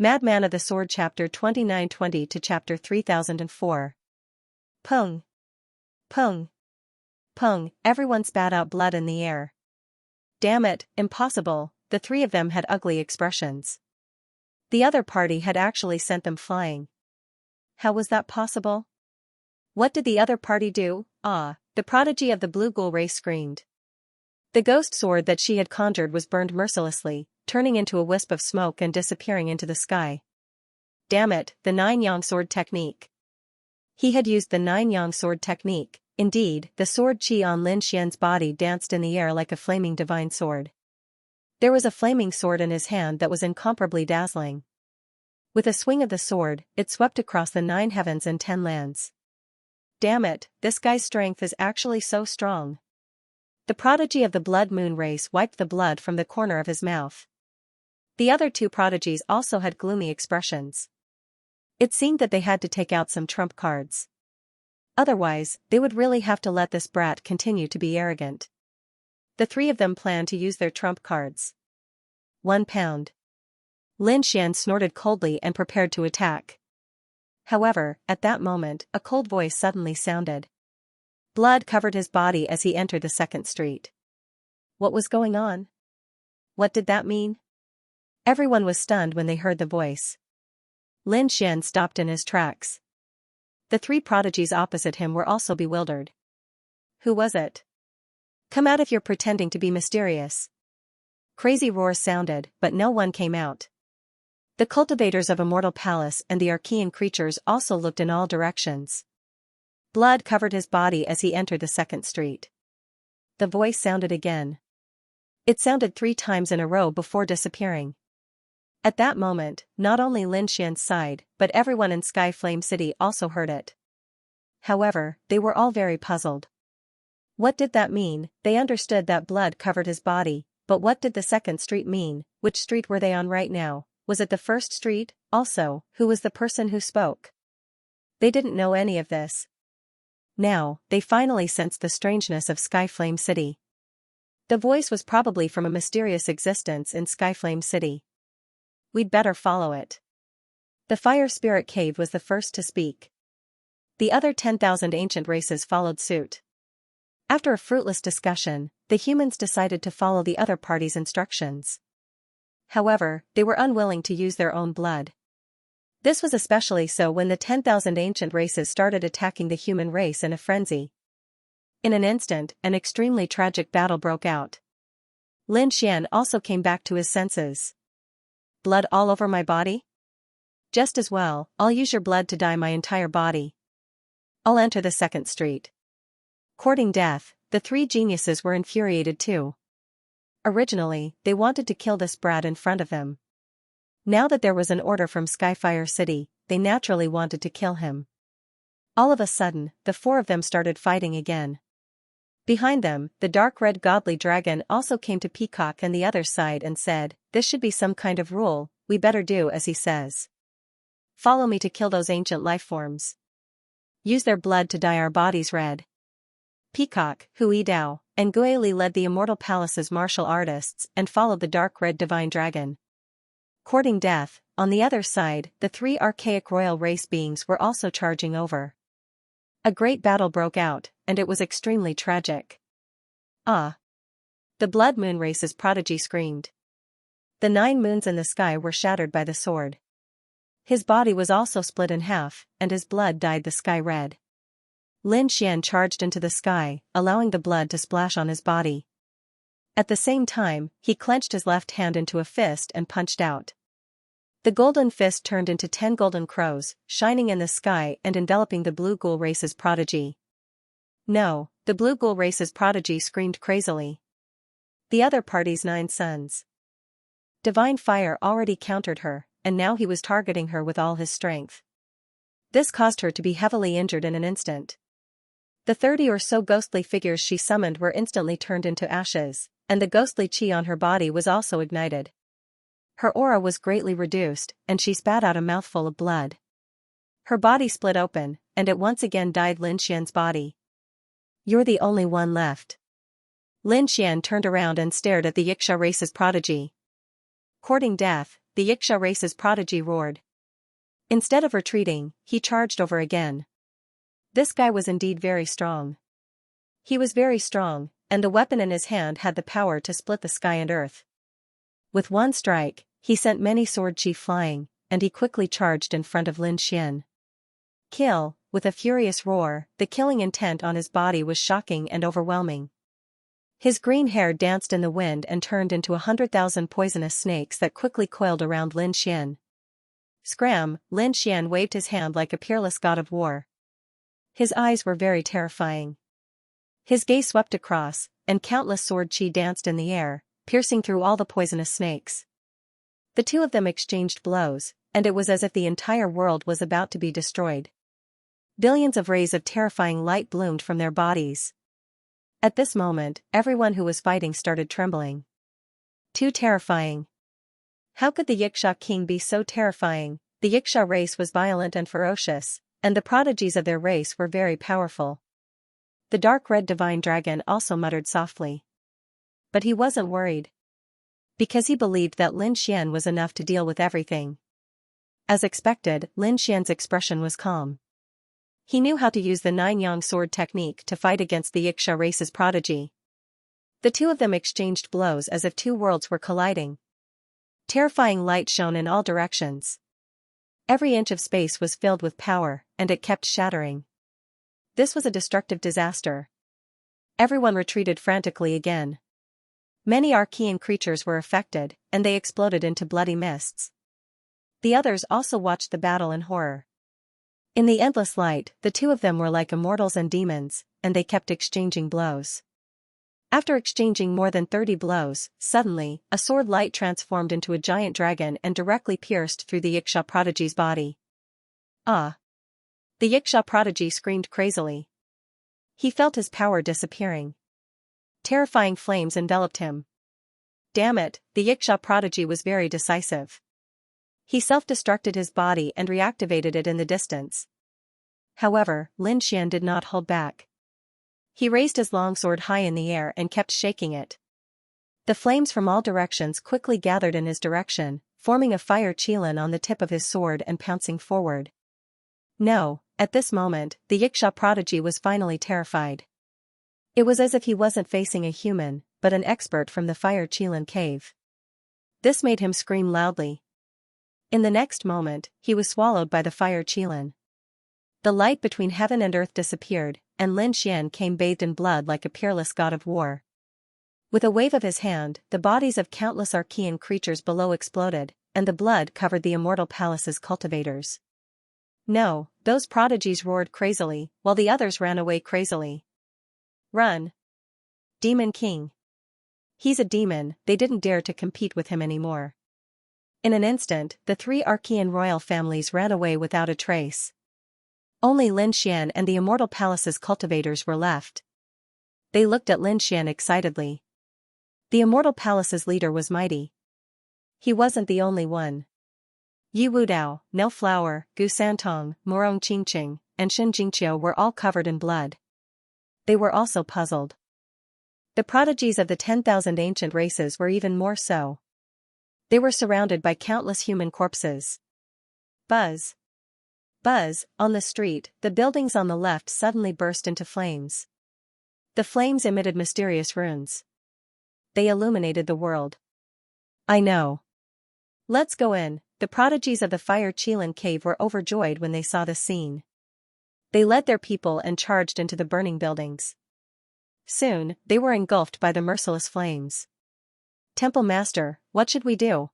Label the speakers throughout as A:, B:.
A: Madman of the Sword Chapter 2920 to Chapter 3004. Pung. Pung. Pung, everyone spat out blood in the air. Damn it, impossible, the three of them had ugly expressions. The other party had actually sent them flying. How was that possible? What did the other party do? Ah, the prodigy of the blue ghoul race screamed. The ghost sword that she had conjured was burned mercilessly, turning into a wisp of smoke and disappearing into the sky. Damn it, the nine-yang sword technique. He had used the nine-yang sword technique. Indeed, the sword qi on Lin Xian's body danced in the air like a flaming divine sword. There was a flaming sword in his hand that was incomparably dazzling. With a swing of the sword, it swept across the 9 heavens and 10 lands. Damn it, this guy's strength is actually so strong. The prodigy of the blood moon race wiped the blood from the corner of his mouth. The other 2 prodigies also had gloomy expressions. It seemed that they had to take out some trump cards. Otherwise, they would really have to let this brat continue to be arrogant. The 3 of them planned to use their trump cards. 1 pound. Lin Xian snorted coldly and prepared to attack. However, at that moment, a cold voice suddenly sounded. Blood covered his body as he entered the 2nd street. What was going on? What did that mean? Everyone was stunned when they heard the voice. Lin Xian stopped in his tracks. The 3 prodigies opposite him were also bewildered. Who was it? Come out if you're pretending to be mysterious. Crazy roars sounded, but no one came out. The cultivators of Immortal Palace and the Archean creatures also looked in all directions. Blood covered his body as he entered the 2nd street. The voice sounded again. It sounded 3 times in a row before disappearing. At that moment, not only Lin Xian sighed, but everyone in Sky Flame City also heard it. However, they were all very puzzled. What did that mean? They understood that blood covered his body, but what did the 2nd street mean? Which street were they on right now? Was it the 1st street? Also, who was the person who spoke? They didn't know any of this. Now, they finally sensed the strangeness of Sky Flame City. The voice was probably from a mysterious existence in Sky Flame City. We'd better follow it. The Fire Spirit Cave was the first to speak. The other 10,000 ancient races followed suit. After a fruitless discussion, the humans decided to follow the other party's instructions. However, they were unwilling to use their own blood. This was especially so when the 10,000 ancient races started attacking the human race in a frenzy. In an instant, an extremely tragic battle broke out. Lin Xian also came back to his senses. Blood all over my body? Just as well, I'll use your blood to dye my entire body. I'll enter the 2nd street. Courting death, the 3 geniuses were infuriated too. Originally, they wanted to kill this brat in front of them. Now that there was an order from Skyfire City, they naturally wanted to kill him. All of a sudden, the 4 of them started fighting again. Behind them, the dark red godly dragon also came to Peacock and the other side and said, "This should be some kind of rule, we better do as he says. Follow me to kill those ancient lifeforms. Use their blood to dye our bodies red." Peacock, Hui Dao, and Guili led the Immortal Palace's martial artists and followed the dark red divine dragon. Courting death, on the other side, the 3 archaic royal race beings were also charging over. A great battle broke out, and it was extremely tragic. Ah! The Blood Moon race's prodigy screamed. The 9 moons in the sky were shattered by the sword. His body was also split in half, and his blood dyed the sky red. Lin Xian charged into the sky, allowing the blood to splash on his body. At the same time, he clenched his left hand into a fist and punched out. The golden fist turned into 10 golden crows, shining in the sky and enveloping the blue ghoul race's prodigy. No, the blue ghoul race's prodigy screamed crazily. The other party's 9 sons. Divine fire already countered her, and now he was targeting her with all his strength. This caused her to be heavily injured in an instant. The 30 or so ghostly figures she summoned were instantly turned into ashes, and the ghostly qi on her body was also ignited. Her aura was greatly reduced, and she spat out a mouthful of blood. Her body split open, and it once again dyed Lin Xian's body. "You're the only one left." Lin Xian turned around and stared at the Xianxia race's prodigy. Courting death, the Xianxia race's prodigy roared. Instead of retreating, he charged over again. This guy was indeed very strong. He was very strong, and the weapon in his hand had the power to split the sky and earth. With one strike, he sent many sword chi flying, and he quickly charged in front of Lin Xian. Kill, with a furious roar, the killing intent on his body was shocking and overwhelming. His green hair danced in the wind and turned into 100,000 poisonous snakes that quickly coiled around Lin Xian. Scram, Lin Xian waved his hand like a peerless god of war. His eyes were very terrifying. His gaze swept across, and countless sword chi danced in the air, piercing through all the poisonous snakes. The two of them exchanged blows, and it was as if the entire world was about to be destroyed. Billions of rays of terrifying light bloomed from their bodies. At this moment, everyone who was fighting started trembling. Too terrifying. How could the Xianxia king be so terrifying? The Xianxia race was violent and ferocious, and the prodigies of their race were very powerful. The dark red divine dragon also muttered softly. But he wasn't worried. Because he believed that Lin Xian was enough to deal with everything. As expected, Lin Xian's expression was calm. He knew how to use the nine-yang sword technique to fight against the Xianxia race's prodigy. The two of them exchanged blows as if two worlds were colliding. Terrifying light shone in all directions. Every inch of space was filled with power, and it kept shattering. This was a destructive disaster. Everyone retreated frantically again. Many archean creatures were affected, and they exploded into bloody mists. The others also watched the battle in horror. In the endless light, the two of them were like immortals and demons, and they kept exchanging blows. After exchanging more than 30 blows, suddenly, a sword light transformed into a giant dragon and directly pierced through the Xianxia prodigy's body. Ah! The Xianxia prodigy screamed crazily. He felt his power disappearing. Terrifying flames enveloped him. Damn it, the Xianxia prodigy was very decisive. He self-destructed his body and reactivated it in the distance. However, Lin Xian did not hold back. He raised his longsword high in the air and kept shaking it. The flames from all directions quickly gathered in his direction, forming a fire qilin on the tip of his sword and pouncing forward. No, at this moment, the Xianxia prodigy was finally terrified. It was as if he wasn't facing a human, but an expert from the fire qilin cave. This made him scream loudly. In the next moment, he was swallowed by the fire qilin. The light between heaven and earth disappeared, and Lin Xian came bathed in blood like a peerless god of war. With a wave of his hand, the bodies of countless archean creatures below exploded, and the blood covered the immortal palace's cultivators. No, those prodigies roared crazily, while the others ran away crazily. Run! Demon King! He's a demon, they didn't dare to compete with him anymore. In an instant, the three Archean royal families ran away without a trace. Only Lin Xian and the immortal palace's cultivators were left. They looked at Lin Xian excitedly. The immortal palace's leader was mighty. He wasn't the only one. Yi Wudao, No Flower, Gu Santong, Morong Qingqing, and Shen Jingqiu were all covered in blood. They were also puzzled. The prodigies of the 10,000 ancient races were even more so. They were surrounded by countless human corpses. Buzz! Buzz! On the street, the buildings on the left suddenly burst into flames. The flames emitted mysterious runes. They illuminated the world. I know. Let's go in. The prodigies of the fire qilin cave were overjoyed when they saw the scene. They led their people and charged into the burning buildings. Soon, they were engulfed by the merciless flames. Temple Master, what should we do?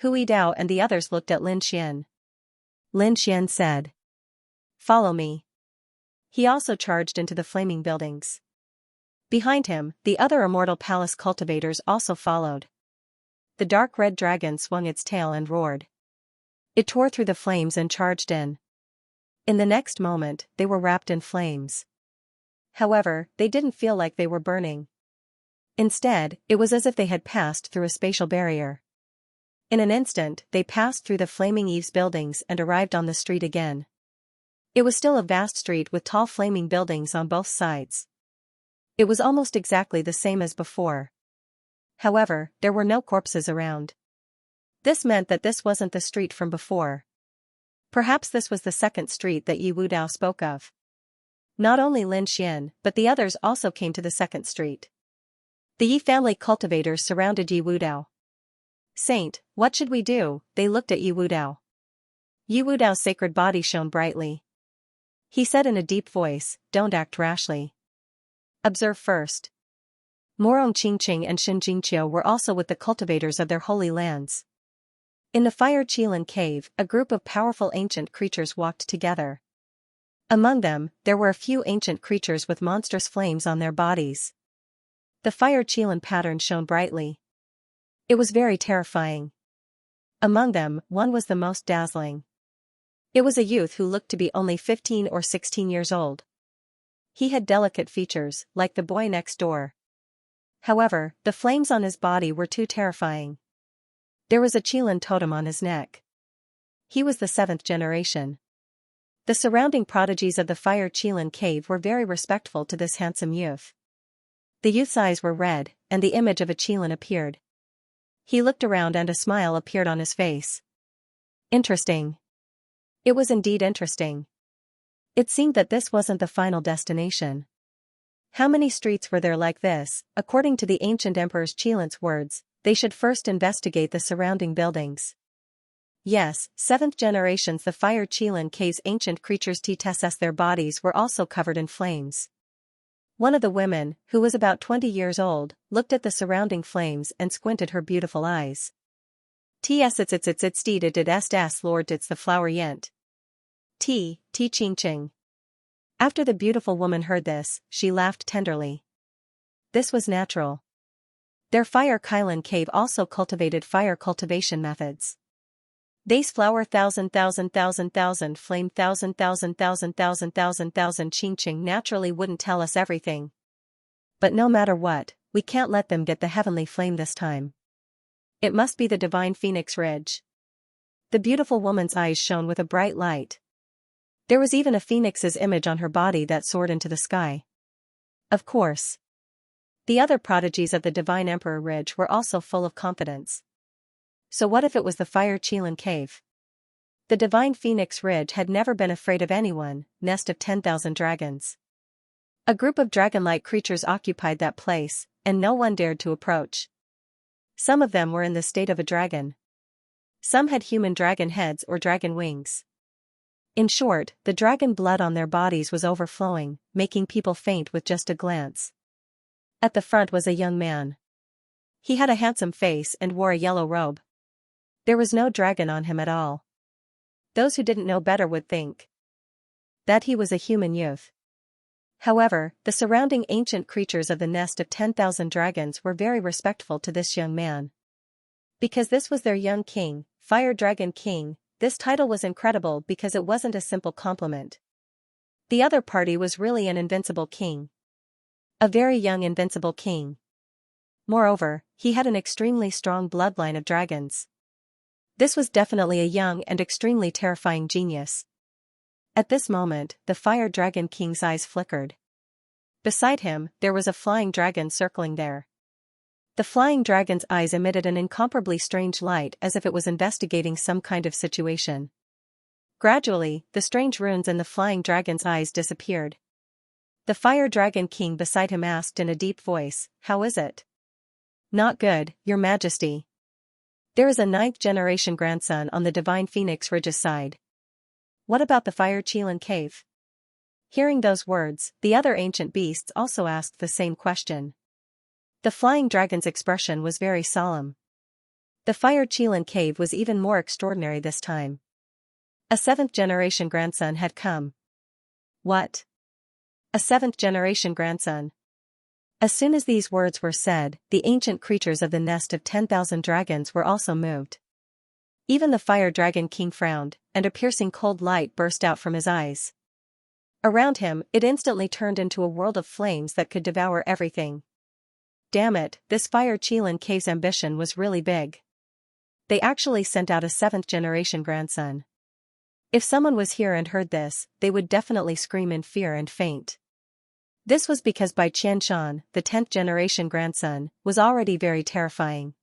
A: Hui Dao and the others looked at Lin Xian. Lin Xian said. Follow me. He also charged into the flaming buildings. Behind him, the other immortal palace cultivators also followed. The dark red dragon swung its tail and roared. It tore through the flames and charged in. In the next moment, they were wrapped in flames. However, they didn't feel like they were burning. Instead, it was as if they had passed through a spatial barrier. In an instant, they passed through the flaming eaves buildings and arrived on the street again. It was still a vast street with tall flaming buildings on both sides. It was almost exactly the same as before. However, there were no corpses around. This meant that this wasn't the street from before. Perhaps this was the second street that Yi Wudao spoke of. Not only Lin Xian, but the others also came to the second street. The Yi family cultivators surrounded Yi Wudao. Saint, what should we do? They looked at Yi Wudao. Yi Wudao's sacred body shone brightly. He said in a deep voice, don't act rashly. Observe first. Morong Qingqing and Xianxia were also with the cultivators of their holy lands. In the Fire Qilin cave, a group of powerful ancient creatures walked together. Among them, there were a few ancient creatures with monstrous flames on their bodies. The Fire Qilin pattern shone brightly. It was very terrifying. Among them, one was the most dazzling. It was a youth who looked to be only 15 or 16 years old. He had delicate features, like the boy next door. However, the flames on his body were too terrifying. There was a Qilin totem on his neck. He was the 7th generation. The surrounding prodigies of the Fire Qilin cave were very respectful to this handsome youth. The youth's eyes were red, and the image of a Qilin appeared. He looked around and a smile appeared on his face. Interesting. It was indeed interesting. It seemed that this wasn't the final destination. How many streets were there like this? According to the ancient Emperor's Qilin's words, they should first investigate the surrounding buildings. Yes, 7th generations the Fire Qilin cave's ancient creatures TSS their bodies were also covered in flames. One of the women, who was about 20 years old, looked at the surrounding flames and squinted her beautiful eyes. It's Lord it's the flower yent. Ti Qingqing. After the beautiful woman heard this, she laughed tenderly. This was natural. Their Fire Qilin cave also cultivated fire cultivation methods. These flower thousand flame thousand Qingqing naturally wouldn't tell us everything. But no matter what, we can't let them get the heavenly flame this time. It must be the divine phoenix ridge. The beautiful woman's eyes shone with a bright light. There was even a phoenix's image on her body that soared into the sky. Of course. The other prodigies of the divine emperor ridge were also full of confidence. So what if it was the Fire Qilin cave? The divine phoenix ridge had never been afraid of anyone, nest of 10,000 dragons. A group of dragon-like creatures occupied that place, and no one dared to approach. Some of them were in the state of a dragon. Some had human dragon heads or dragon wings. In short, the dragon blood on their bodies was overflowing, making people faint with just a glance. At the front was a young man. He had a handsome face and wore a yellow robe. There was no dragon on him at all. Those who didn't know better would think that he was a human youth. However, the surrounding ancient creatures of the nest of 10,000 dragons were very respectful to this young man. Because this was their young king, Fire Dragon King, this title was incredible because it wasn't a simple compliment. The other party was really an invincible king. A very young invincible king. Moreover, he had an extremely strong bloodline of dragons. This was definitely a young and extremely terrifying genius. At this moment, the Fire Dragon King's eyes flickered. Beside him, there was a flying dragon circling there. The flying dragon's eyes emitted an incomparably strange light as if it was investigating some kind of situation. Gradually, the strange runes in the flying dragon's eyes disappeared. The Fire Dragon King beside him asked in a deep voice, "How is it?" "Not good, Your Majesty. There is a 9th generation grandson on the divine phoenix ridge's side." "What about the Fire Qilin cave?" Hearing those words, the other ancient beasts also asked the same question. The flying dragon's expression was very solemn. The Fire Qilin cave was even more extraordinary this time. A 7th generation grandson had come. What? A 7th generation grandson? As soon as these words were said, the ancient creatures of the nest of 10,000 dragons were also moved. Even the Fire Dragon King frowned, and a piercing cold light burst out from his eyes. Around him, it instantly turned into a world of flames that could devour everything. Damn it, this Fire Qilin cave's ambition was really big. They actually sent out a 7th generation grandson. If someone was here and heard this, they would definitely scream in fear and faint. This was because Bai Qianshan, the 10th generation grandson, was already very terrifying.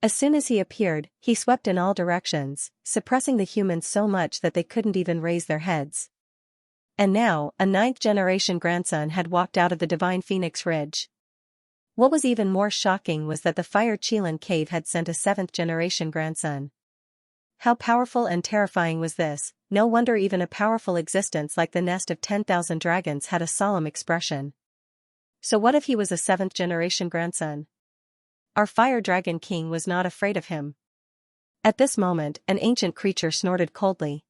A: As soon as he appeared, he swept in all directions, suppressing the humans so much that they couldn't even raise their heads. And now, a ninth-generation grandson had walked out of the divine Phoenix Ridge. What was even more shocking was that the Fire Qilin cave had sent a seventh-generation grandson. How powerful and terrifying was this? No wonder even a powerful existence like the nest of 10,000 dragons had a solemn expression. So what if he was a seventh-generation grandson? Our Fire Dragon King was not afraid of him. At this moment, an ancient creature snorted coldly.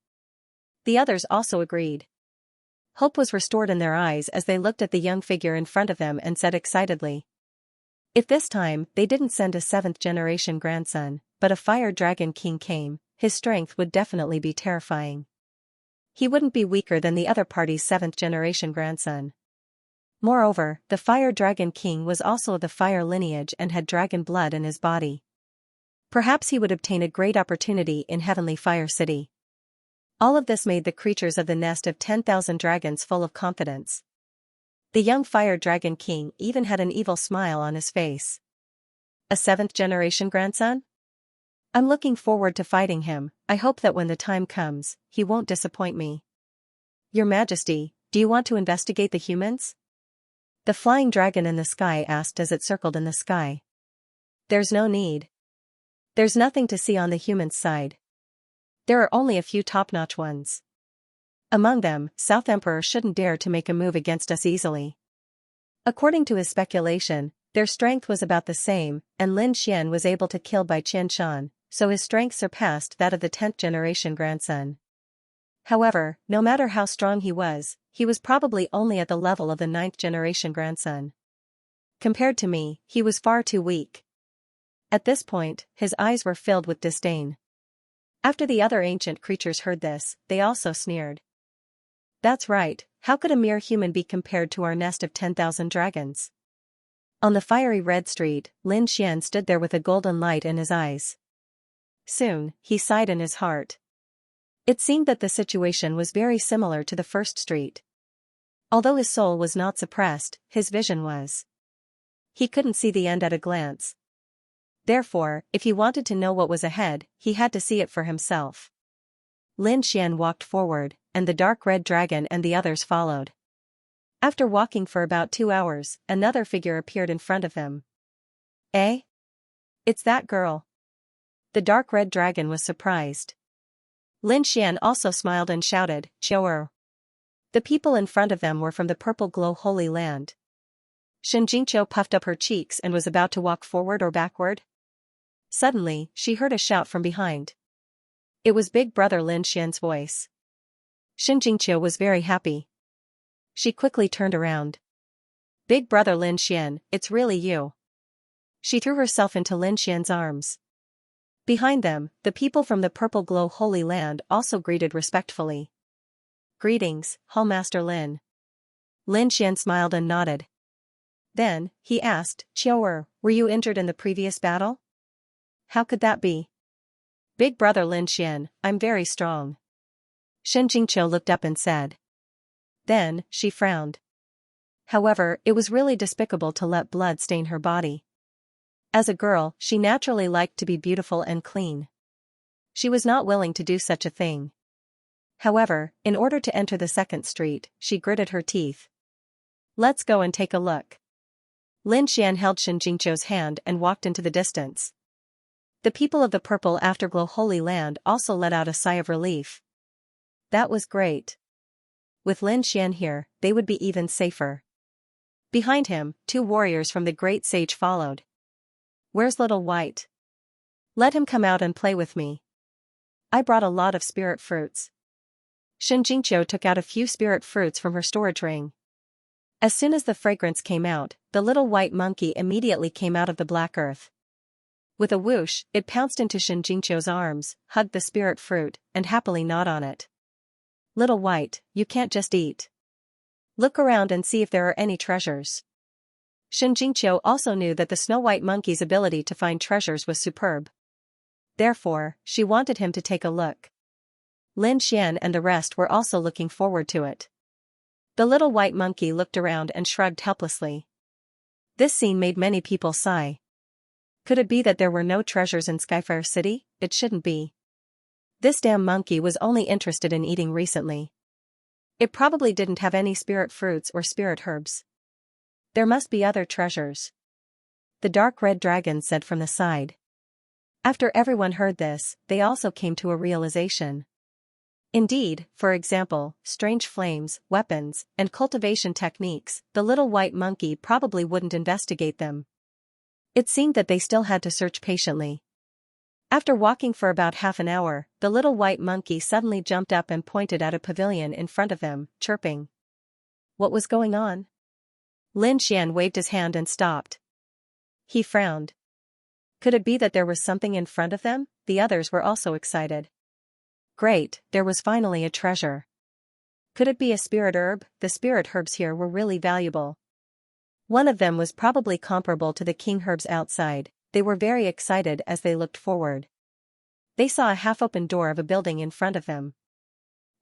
A: The others also agreed. Hope was restored in their eyes as they looked at the young figure in front of them and said excitedly, if this time they didn't send a seventh-generation grandson, but a Fire Dragon King came, his strength would definitely be terrifying. He wouldn't be weaker than the other party's seventh-generation grandson. Moreover, the Fire Dragon King was also of the fire lineage and had dragon blood in his body. Perhaps he would obtain a great opportunity in Heavenly Fire City. All of this made the creatures of the nest of 10,000 dragons full of confidence. The young Fire Dragon King even had an evil smile on his face. A seventh-generation grandson? I'm looking forward to fighting him. I hope that when the time comes, he won't disappoint me. Your Majesty, do you want to investigate the humans? The flying dragon in the sky asked as it circled in the sky. There's no need. There's nothing to see on the human side. There are only a few top-notch ones. Among them, South Emperor shouldn't dare to make a move against us easily. According to his speculation, their strength was about the same, and Lin Xian was able to kill by Qianshan, so his strength surpassed that of the 10th-generation grandson. However, no matter how strong he was probably only at the level of the 9th-generation grandson. Compared to me, he was far too weak. At this point, his eyes were filled with disdain. After the other ancient creatures heard this, they also sneered. That's right, how could a mere human be compared to our nest of 10,000 dragons? On the fiery red street, Lin Xian stood there with a golden light in his eyes. Soon, he sighed in his heart. It seemed that the situation was very similar to the first street. Although his soul was not suppressed, his vision was. He couldn't see the end at a glance. Therefore, if he wanted to know what was ahead, he had to see it for himself. Lin Xian walked forward, and the dark red dragon and the others followed. After walking for about 2 hours, another figure appeared in front of him. Eh? It's that girl. The dark red dragon was surprised. Lin Xian also smiled and shouted, Qiu'er. The people in front of them were from the Purple Glow Holy Land. Xianxia puffed up her cheeks and was about to walk forward or backward. Suddenly, she heard a shout from behind. It was Big Brother Lin Xian's voice. Xianxia was very happy. She quickly turned around. Big Brother Lin Xian, it's really you. She threw herself into Lin Xian's arms. Behind them, the people from the Purple Glow Holy Land also greeted respectfully. Greetings, Hallmaster Lin. Lin Xian smiled and nodded. Then, he asked, Qiu'er, were you injured in the previous battle? How could that be? Big Brother Lin Xian, I'm very strong. Xianxia looked up and said. Then, she frowned. However, it was really despicable to let blood stain her body. As a girl, she naturally liked to be beautiful and clean. She was not willing to do such a thing. However, in order to enter the second street, she gritted her teeth. Let's go and take a look. Lin Xian held Xianxia's hand and walked into the distance. The people of the Purple Afterglow Holy Land also let out a sigh of relief. That was great. With Lin Xian here, they would be even safer. Behind him, 2 warriors from the Great Sage followed. Where's Little White? Let him come out and play with me. I brought a lot of spirit fruits. Xianxia took out a few spirit fruits from her storage ring. As soon as the fragrance came out, the little white monkey immediately came out of the black earth. With a whoosh, it pounced into Xianxia's arms, hugged the spirit fruit, and happily gnawed on it. Little White, you can't just eat. Look around and see if there are any treasures. Xianxia also knew that the Snow White monkey's ability to find treasures was superb. Therefore, she wanted him to take a look. Lin Xian and the rest were also looking forward to it. The little white monkey looked around and shrugged helplessly. This scene made many people sigh. Could it be that there were no treasures in Skyfire City? It shouldn't be. This damn monkey was only interested in eating recently. It probably didn't have any spirit fruits or spirit herbs. There must be other treasures. The dark red dragon said from the side. After everyone heard this, they also came to a realization. Indeed, for example, strange flames, weapons, and cultivation techniques, the little white monkey probably wouldn't investigate them. It seemed that they still had to search patiently. After walking for about half an hour, the little white monkey suddenly jumped up and pointed at a pavilion in front of them, chirping. What was going on? Lin Xian waved his hand and stopped. He frowned. Could it be that there was something in front of them? The others were also excited. Great, there was finally a treasure. Could it be a spirit herb? The spirit herbs here were really valuable. One of them was probably comparable to the king herbs outside. They were very excited as they looked forward. They saw a half-open door of a building in front of them.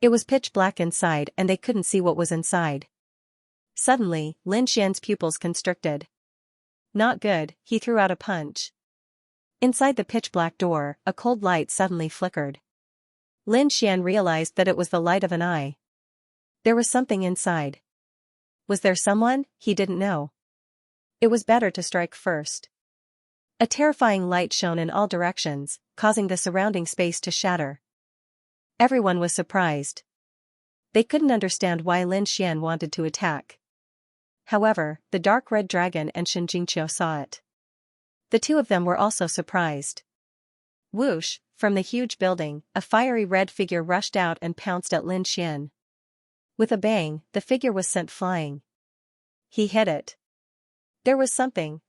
A: It was pitch black inside and they couldn't see what was inside. Suddenly, Lin Xian's pupils constricted. Not good, he threw out a punch. Inside the pitch-black door, a cold light suddenly flickered. Lin Xian realized that it was the light of an eye. There was something inside. Was there someone? He didn't know. It was better to strike first. A terrifying light shone in all directions, causing the surrounding space to shatter. Everyone was surprised. They couldn't understand why Lin Xian wanted to attack. However, the dark red dragon and Xianxia saw it. The two of them were also surprised. Whoosh, from the huge building, a fiery red figure rushed out and pounced at Lin Xian. With a bang, the figure was sent flying. He hit it. There was something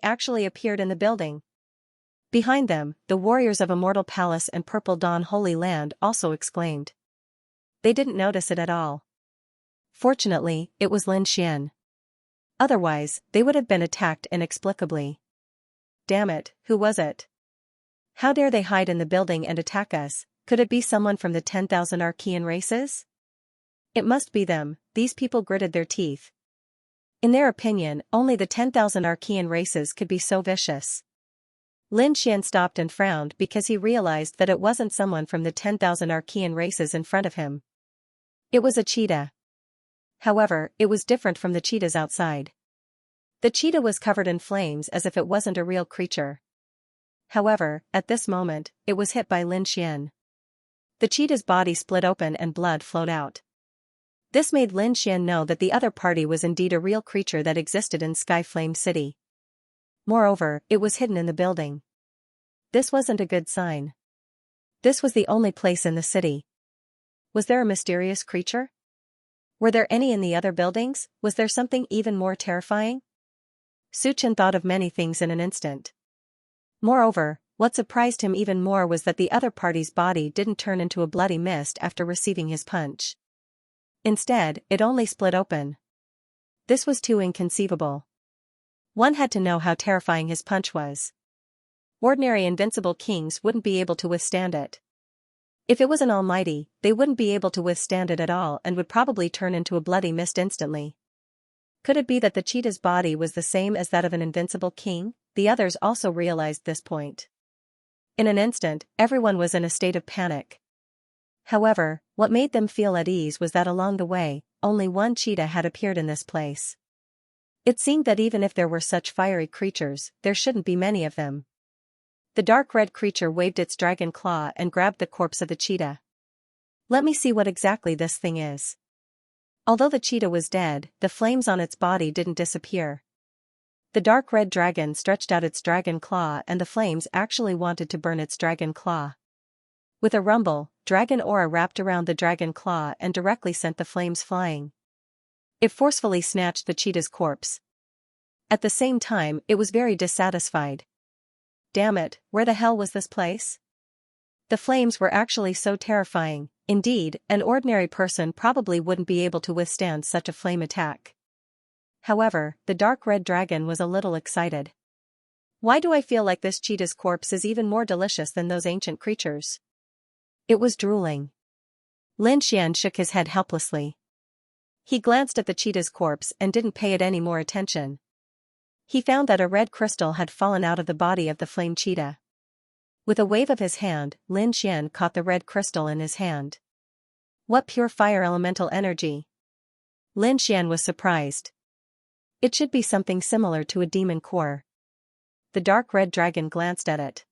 A: actually appeared in the building. Behind them, the warriors of Immortal Palace and Purple Dawn Holy Land also exclaimed. They didn't notice it at all. Fortunately, it was Lin Xian. Otherwise, they would have been attacked inexplicably. Damn it, who was it? How dare they hide in the building and attack us? Could it be someone from the 10,000 Archean races? It must be them. These people gritted their teeth. In their opinion, only the 10,000 Archean races could be so vicious. Lin Xian stopped and frowned because he realized that it wasn't someone from the 10,000 Archean races in front of him. It was a cheetah. However, it was different from the cheetahs outside. The cheetah was covered in flames as if it wasn't a real creature. However, at this moment, it was hit by Lin Xian. The cheetah's body split open and blood flowed out. This made Lin Xian know that the other party was indeed a real creature that existed in Skyflame City. Moreover, it was hidden in the building. This wasn't a good sign. This was the only place in the city. Was there a mysterious creature? Were there any in the other buildings? Was there something even more terrifying? Su Chen thought of many things in an instant. Moreover, what surprised him even more was that the other party's body didn't turn into a bloody mist after receiving his punch. Instead, it only split open. This was too inconceivable. One had to know how terrifying his punch was. Ordinary invincible kings wouldn't be able to withstand it. If it was an almighty, they wouldn't be able to withstand it at all and would probably turn into a bloody mist instantly. Could it be that the cheetah's body was the same as that of an invincible king? The others also realized this point. In an instant, everyone was in a state of panic. However, what made them feel at ease was that along the way, only one cheetah had appeared in this place. It seemed that even if there were such fiery creatures, there shouldn't be many of them. The dark red creature waved its dragon claw and grabbed the corpse of the cheetah. Let me see what exactly this thing is. Although the cheetah was dead, the flames on its body didn't disappear. The dark red dragon stretched out its dragon claw and the flames actually wanted to burn its dragon claw. With a rumble, dragon aura wrapped around the dragon claw and directly sent the flames flying. It forcefully snatched the cheetah's corpse. At the same time, it was very dissatisfied. Damn it, where the hell was this place? The flames were actually so terrifying. Indeed, an ordinary person probably wouldn't be able to withstand such a flame attack. However, the dark red dragon was a little excited. Why do I feel like this cheetah's corpse is even more delicious than those ancient creatures? It was drooling. Lin Xian shook his head helplessly. He glanced at the cheetah's corpse and didn't pay it any more attention. He found that a red crystal had fallen out of the body of the flame cheetah. With a wave of his hand, Lin Xian caught the red crystal in his hand. What pure fire elemental energy! Lin Xian was surprised. It should be something similar to a demon core. The dark red dragon glanced at it.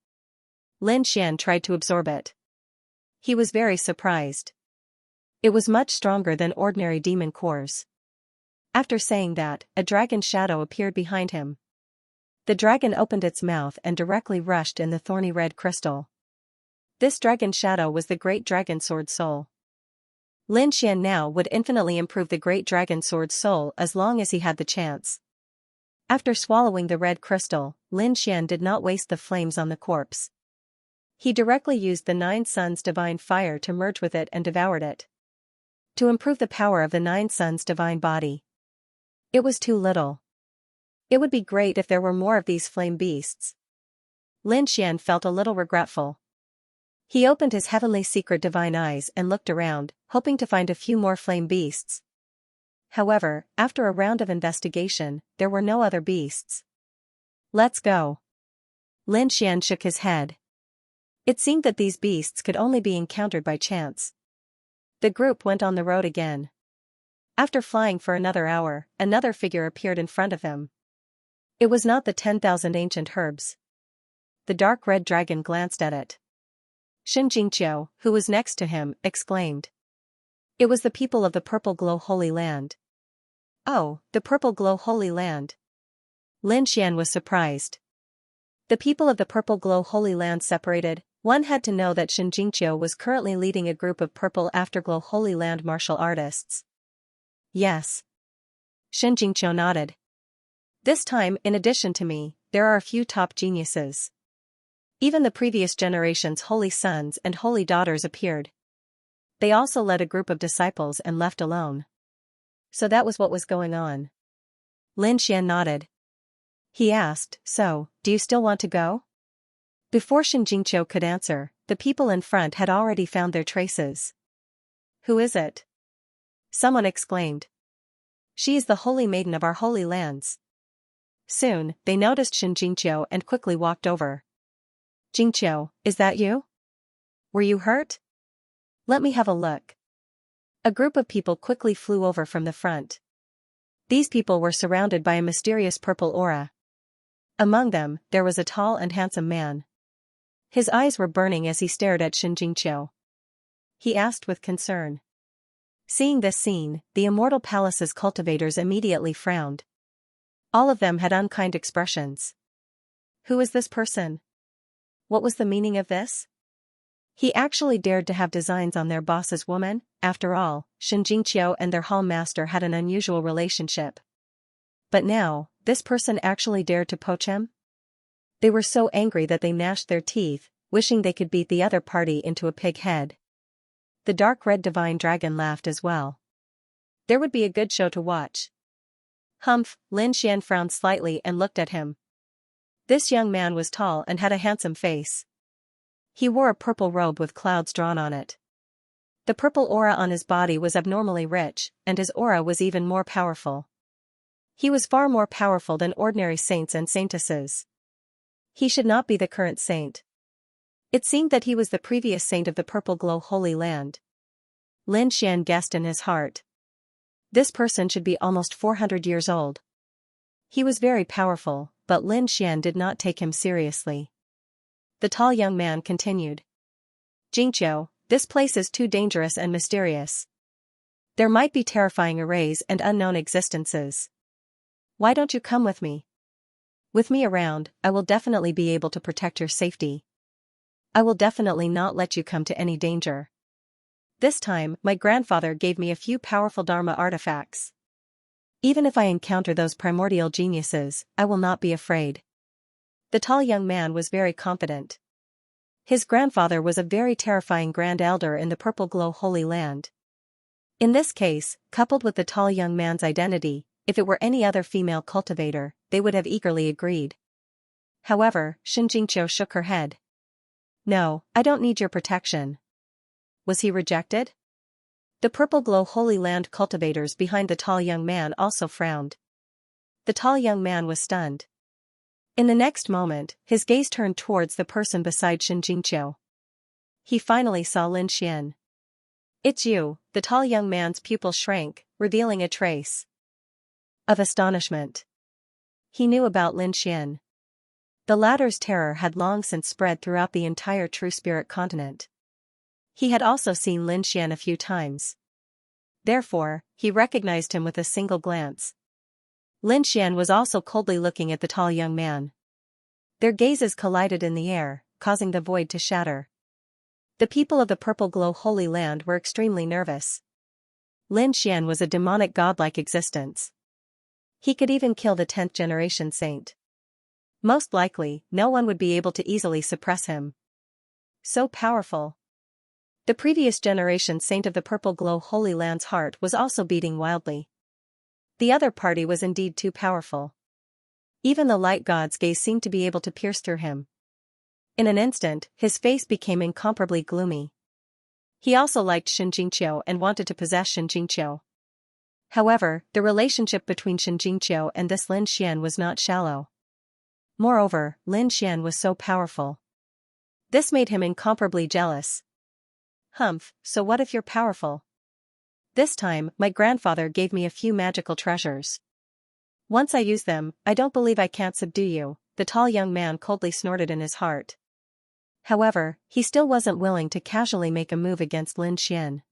A: Lin Xian tried to absorb it. He was very surprised. It was much stronger than ordinary demon cores. After saying that, a dragon shadow appeared behind him. The dragon opened its mouth and directly rushed in the thorny red crystal. This dragon shadow was the great dragon sword soul. Lin Xian now would infinitely improve the great dragon sword soul as long as he had the chance. After swallowing the red crystal, Lin Xian did not waste the flames on the corpse. He directly used the 9 Suns divine fire to merge with it and devoured it. To improve the power of the 9 Suns divine body. It was too little. It would be great if there were more of these flame beasts. Lin Xian felt a little regretful. He opened his heavenly secret divine eyes and looked around, hoping to find a few more flame beasts. However, after a round of investigation, there were no other beasts. Let's go. Lin Xian shook his head. It seemed that these beasts could only be encountered by chance. The group went on the road again. After flying for another hour, another figure appeared in front of him. It was not the 10,000 ancient herbs. The dark red dragon glanced at it. Xianxia, who was next to him, exclaimed. It was the people of the Purple Glow Holy Land. Oh, the Purple Glow Holy Land. Lin Xian was surprised. The people of the Purple Glow Holy Land separated. One had to know that Xianxia was currently leading a group of Purple Afterglow Holy Land martial artists. Yes. Xianxia nodded. This time, in addition to me, there are a few top geniuses. Even the previous generation's holy sons and holy daughters appeared. They also led a group of disciples and left alone. So that was what was going on. Lin Xian nodded. He asked, so, do you still want to go? Before Xianxia could answer, the people in front had already found their traces. Who is it? Someone exclaimed. She is the holy maiden of our holy lands. Soon, they noticed Xianxia and quickly walked over. Jingqiu, is that you? Were you hurt? Let me have a look. A group of people quickly flew over from the front. These people were surrounded by a mysterious purple aura. Among them, there was a tall and handsome man. His eyes were burning as he stared at Xianxia. He asked with concern. Seeing this scene, the Immortal Palace's cultivators immediately frowned. All of them had unkind expressions. Who is this person? What was the meaning of this? He actually dared to have designs on their boss's woman. After all, Xianxia and their hall master had an unusual relationship. But now, this person actually dared to poach him? They were so angry that they gnashed their teeth, wishing they could beat the other party into a pig head. The dark red divine dragon laughed as well. There would be a good show to watch. Humph, Lin Xian frowned slightly and looked at him. This young man was tall and had a handsome face. He wore a purple robe with clouds drawn on it. The purple aura on his body was abnormally rich, and his aura was even more powerful. He was far more powerful than ordinary saints and saintesses. He should not be the current saint. It seemed that he was the previous saint of the Purple Glow Holy Land. Lin Xian guessed in his heart. This person should be almost 400 years old. He was very powerful, but Lin Xian did not take him seriously. The tall young man continued. Jingqiu, this place is too dangerous and mysterious. There might be terrifying arrays and unknown existences. Why don't you come with me? With me around, I will definitely be able to protect your safety. I will definitely not let you come to any danger. This time, my grandfather gave me a few powerful Dharma artifacts. Even if I encounter those primordial geniuses, I will not be afraid. The tall young man was very confident. His grandfather was a very terrifying Grand Elder in the Purple Glow Holy Land. In this case, coupled with the tall young man's identity, if it were any other female cultivator, they would have eagerly agreed. However, Xianxia shook her head. No, I don't need your protection. Was he rejected? The Purple Glow Holy Land cultivators behind the tall young man also frowned. The tall young man was stunned. In the next moment, his gaze turned towards the person beside Xianxia. He finally saw Lin Xian. "It's you," the tall young man's pupil shrank, revealing a trace of astonishment. He knew about Lin Xian. The latter's terror had long since spread throughout the entire True Spirit continent. He had also seen Lin Xian a few times. Therefore, he recognized him with a single glance. Lin Xian was also coldly looking at the tall young man. Their gazes collided in the air, causing the void to shatter. The people of the Purple Glow Holy Land were extremely nervous. Lin Xian was a demonic godlike existence. He could even kill the 10th generation saint. Most likely, no one would be able to easily suppress him. So powerful. The previous generation saint of the Purple Glow Holy Land's heart was also beating wildly. The other party was indeed too powerful. Even the light god's gaze seemed to be able to pierce through him. In an instant, his face became incomparably gloomy. He also liked Xianxia and wanted to possess Xianxia. However, the relationship between Xianxia and this Lin Xian was not shallow. Moreover, Lin Xian was so powerful. This made him incomparably jealous. "Humph, so what if you're powerful? This time, my grandfather gave me a few magical treasures. Once I use them, I don't believe I can't subdue you," the tall young man coldly snorted in his heart. However, he still wasn't willing to casually make a move against Lin Xian.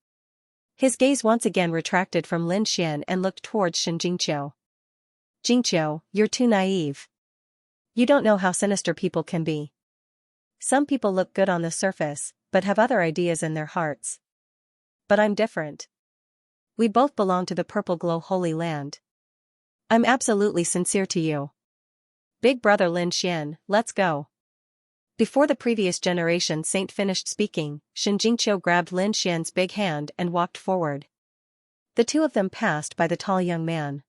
A: His gaze once again retracted from Lin Xian and looked towards Xianxia. "Jingqiu, you're too naive. You don't know how sinister people can be. Some people look good on the surface, but have other ideas in their hearts. But I'm different. We both belong to the Purple Glow Holy Land. I'm absolutely sincere to you. Big brother Lin Xian, let's go." Before the previous generation saint finished speaking, Xianxia grabbed Lin Xian's big hand and walked forward. The two of them passed by the tall young man.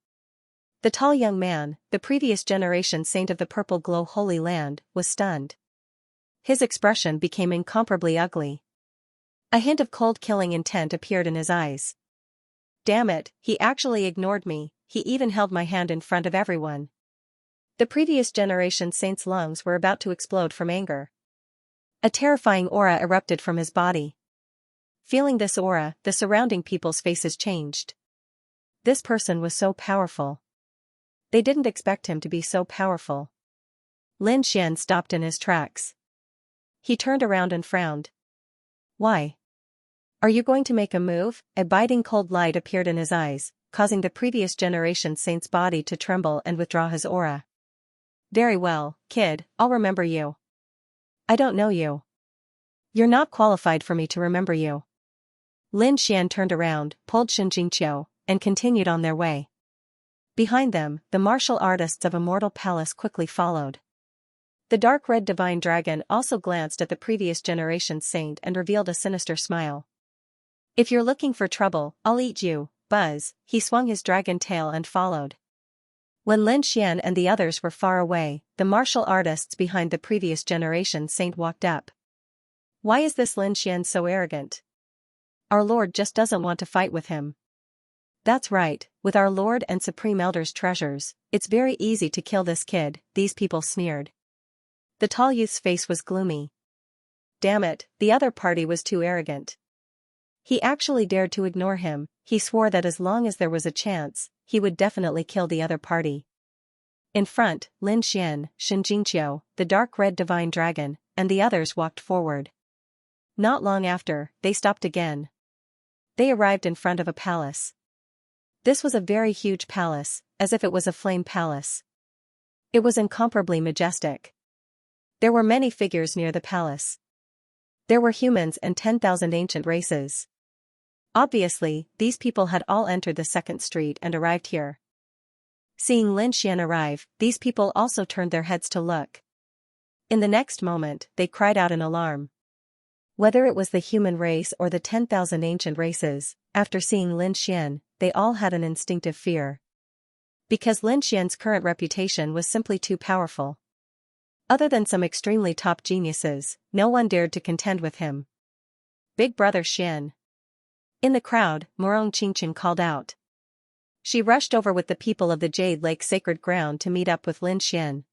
A: The tall young man, the previous generation saint of the Purple Glow Holy Land, was stunned. His expression became incomparably ugly. A hint of cold killing intent appeared in his eyes. "Damn it, he actually ignored me, he even held my hand in front of everyone." The previous generation saint's lungs were about to explode from anger. A terrifying aura erupted from his body. Feeling this aura, the surrounding people's faces changed. This person was so powerful. They didn't expect him to be so powerful. Lin Xian stopped in his tracks. He turned around and frowned. "Why? Are you going to make a move?" A biting cold light appeared in his eyes, causing the previous generation saint's body to tremble and withdraw his aura. "Very well, kid, I'll remember you. I don't know you. You're not qualified for me to remember you." Lin Xian turned around, pulled Xianxia, and continued on their way. Behind them, the martial artists of Immortal Palace quickly followed. The dark red divine dragon also glanced at the previous generation saint and revealed a sinister smile. "If you're looking for trouble, I'll eat you, Buzz." He swung his dragon tail and followed. When Lin Xian and the others were far away, the martial artists behind the previous generation saint walked up. "Why is this Lin Xian so arrogant? Our lord just doesn't want to fight with him." "That's right, with our lord and supreme elder's treasures, it's very easy to kill this kid," these people sneered. The tall youth's face was gloomy. Damn it, the other party was too arrogant. He actually dared to ignore him. He swore that as long as there was a chance, he would definitely kill the other party. In front, Lin Xian, Xianxia, the dark red divine dragon, and the others walked forward. Not long after, they stopped again. They arrived in front of a palace. This was a very huge palace, as if it was a flame palace. It was incomparably majestic. There were many figures near the palace. There were humans and 10,000 ancient races. Obviously, these people had all entered the second street and arrived here. Seeing Lin Xian arrive, these people also turned their heads to look. In the next moment, they cried out in alarm. Whether it was the human race or the 10,000 ancient races, after seeing Lin Xian, they all had an instinctive fear. Because Lin Xian's current reputation was simply too powerful. Other than some extremely top geniuses, no one dared to contend with him. "Big brother Xian." In the crowd, Morong Qingchen called out. She rushed over with the people of the Jade Lake Sacred Ground to meet up with Lin Xian.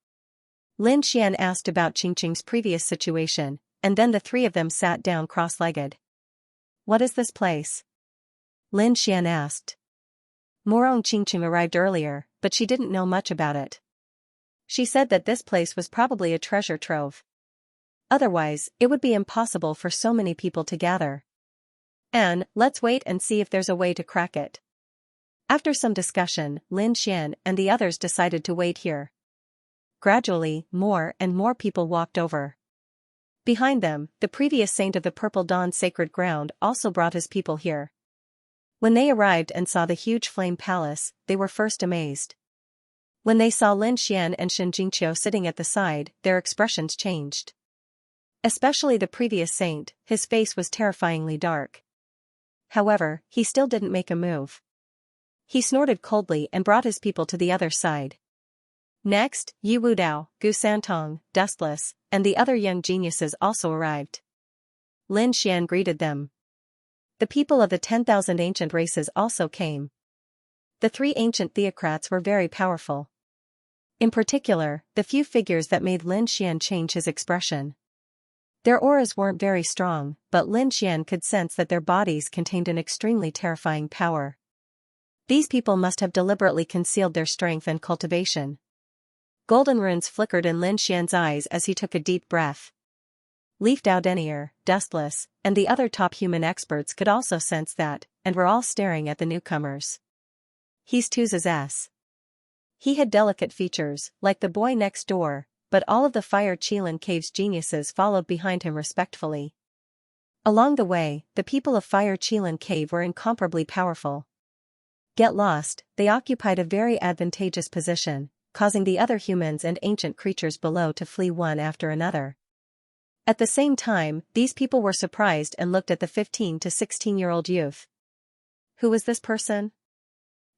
A: Lin Xian asked about Qingqing's previous situation, and then the three of them sat down cross-legged. "What is this place?" Lin Xian asked. Morong Qingqing arrived earlier, but she didn't know much about it. She said that this place was probably a treasure trove. Otherwise, it would be impossible for so many people to gather. And, let's wait and see if there's a way to crack it. After some discussion, Lin Xian and the others decided to wait here. Gradually, more and more people walked over. Behind them, the previous saint of the Purple Dawn Sacred Ground also brought his people here. When they arrived and saw the huge flame palace, they were first amazed. When they saw Lin Xian and Shen Jingqiu sitting at the side, their expressions changed. Especially the previous saint, his face was terrifyingly dark. However, he still didn't make a move. He snorted coldly and brought his people to the other side. Next, Yi Wudao, Gu Santong, Dustless, and the other young geniuses also arrived. Lin Xian greeted them. The people of the 10,000 ancient races also came. The three ancient theocrats were very powerful. In particular, the few figures that made Lin Xian change his expression. Their auras weren't very strong, but Lin Xian could sense that their bodies contained an extremely terrifying power. These people must have deliberately concealed their strength and cultivation. Golden runes flickered in Lin Xian's eyes as he took a deep breath. Leaf Dao Denier, Dustless, and the other top human experts could also sense that, and were all staring at the newcomers. He's Tuza's S. He had delicate features, like the boy next door, but all of the Fire Qilin Cave's geniuses followed behind him respectfully. Along the way, the people of Fire Qilin Cave were incomparably powerful. Get lost, they occupied a very advantageous position, causing the other humans and ancient creatures below to flee one after another. At the same time, these people were surprised and looked at the 15 to 16-year-old youth. Who was this person?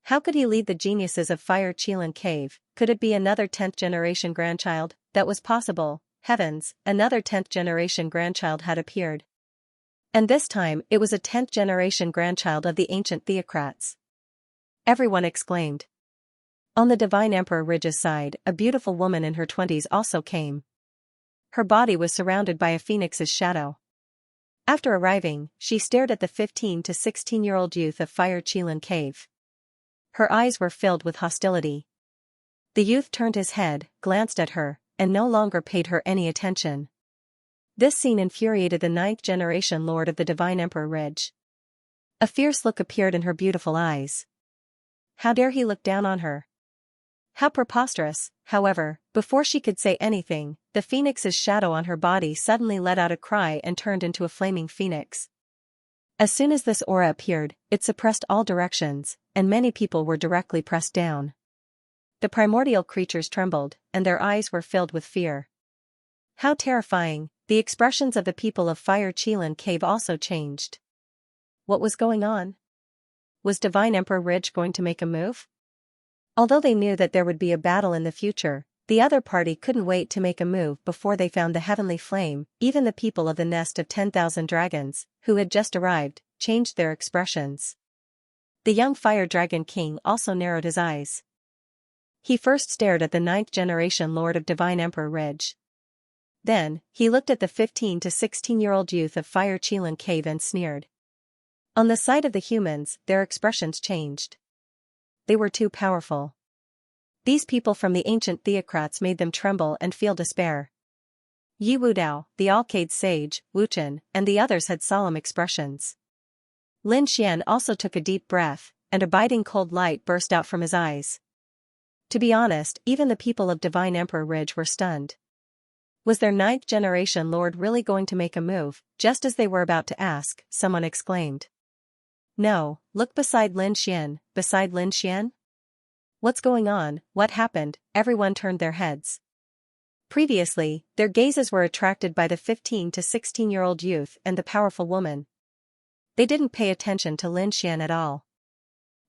A: How could he lead the geniuses of Fire Qilin Cave? Could it be another 10th generation grandchild? That was possible. Heavens, another 10th generation grandchild had appeared. And this time, it was a 10th generation grandchild of the ancient theocrats. Everyone exclaimed. On the Divine Emperor Ridge's side, a beautiful woman in her 20s also came. Her body was surrounded by a phoenix's shadow. After arriving, she stared at the 15 to 16-year-old youth of Fire Qilin Cave. Her eyes were filled with hostility. The youth turned his head, glanced at her, and no longer paid her any attention. This scene infuriated the 9th generation Lord of the Divine Emperor Ridge. A fierce look appeared in her beautiful eyes. How dare he look down on her? How preposterous! However, before she could say anything, the phoenix's shadow on her body suddenly let out a cry and turned into a flaming phoenix. As soon as this aura appeared, it suppressed all directions, and many people were directly pressed down. The primordial creatures trembled, and their eyes were filled with fear. How terrifying! The expressions of the people of Fire Qilin Cave also changed. What was going on? Was Divine Emperor Ridge going to make a move? Although they knew that there would be a battle in the future, the other party couldn't wait to make a move before they found the heavenly flame. Even the people of the nest of 10,000 dragons, who had just arrived, changed their expressions. The young Fire Dragon King also narrowed his eyes. He first stared at the 9th generation Lord of Divine Emperor Ridge. Then, he looked at the 15 to 16-year-old youth of Fire Qilin Cave and sneered. On the side of the humans, their expressions changed. They were too powerful. These people from the ancient theocrats made them tremble and feel despair. Yi Wudao, the Alcade sage, Wuchen, and the others had solemn expressions. Lin Xian also took a deep breath, and a biting cold light burst out from his eyes. To be honest, even the people of Divine Emperor Ridge were stunned. Was their 9th generation lord really going to make a move? Just as they were about to ask, someone exclaimed. No, look beside Lin Xian. Beside Lin Xian? What's going on? What happened? Everyone turned their heads. Previously, their gazes were attracted by the 15 to 16-year-old youth and the powerful woman. They didn't pay attention to Lin Xian at all.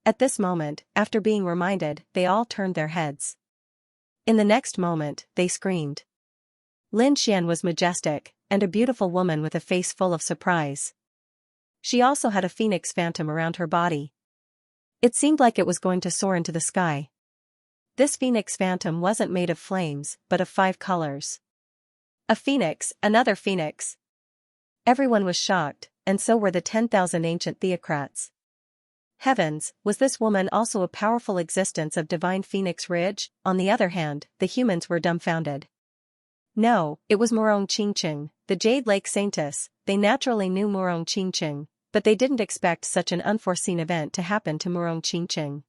A: At this moment, after being reminded, they all turned their heads. In the next moment, they screamed. Lin Xian was majestic, and a beautiful woman with a face full of surprise. She also had a phoenix phantom around her body. It seemed like it was going to soar into the sky. This phoenix phantom wasn't made of flames, but of 5 colors. A phoenix, another phoenix. Everyone was shocked, and so were the 10,000 ancient theocrats. Heavens, was this woman also a powerful existence of divine Phoenix Ridge? On the other hand, the humans were dumbfounded. No, it was Morong Qingqing, the Jade Lake Saintess. They naturally knew Morong Qingqing, but they didn't expect such an unforeseen event to happen to Morong Qingqing.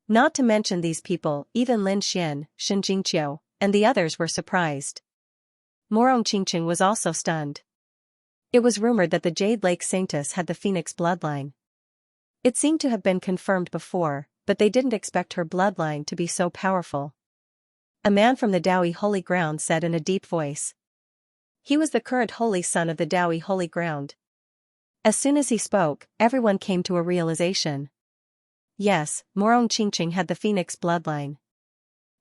A: Not to mention these people, even Lin Xian, Xianxia, and the others were surprised. Morong Qingqing was also stunned. It was rumored that the Jade Lake Saintess had the Phoenix bloodline. It seemed to have been confirmed before, but they didn't expect her bloodline to be so powerful. A man from the Daoi Holy Ground said in a deep voice. He was the current holy son of the Daoi Holy Ground. As soon as he spoke, everyone came to a realization. Yes, Morong Qingqing had the Phoenix bloodline.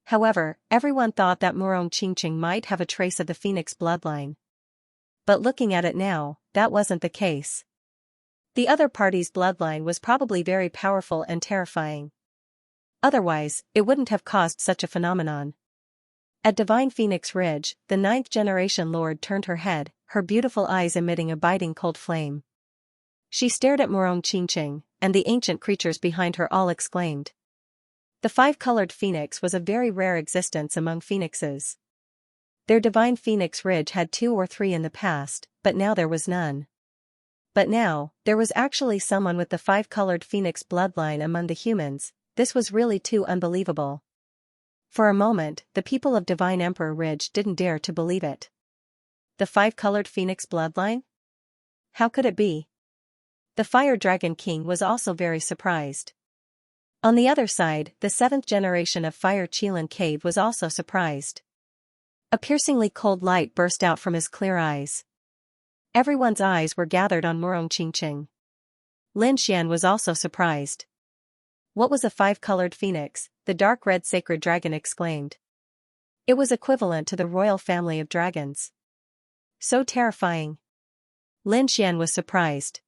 A: However, everyone thought that Morong Qingqing might have a trace of the Phoenix bloodline. But looking at it now, that wasn't the case. The other party's bloodline was probably very powerful and terrifying. Otherwise, it wouldn't have caused such a phenomenon. At Divine Phoenix Ridge, the 9th generation Lord turned her head, her beautiful eyes emitting a biting cold flame. She stared at Morong Qingqing, and the ancient creatures behind her all exclaimed. The 5-colored phoenix was a very rare existence among phoenixes. Their Divine Phoenix Ridge had 2 or 3 in the past, but now there was none. But now, there was actually someone with the 5-colored phoenix bloodline among the humans. This was really too unbelievable. For a moment, the people of Divine Emperor Ridge didn't dare to believe it. The 5-colored phoenix bloodline? How could it be? The Fire Dragon King was also very surprised. On the other side, the 7th generation of Fire Qilin Cave was also surprised. A piercingly cold light burst out from his clear eyes. Everyone's eyes were gathered on Morong Qingqing. Lin Xian was also surprised. What was a 5-colored phoenix? The dark red sacred dragon exclaimed. It was equivalent to the royal family of dragons. So terrifying. Lin Xian was surprised.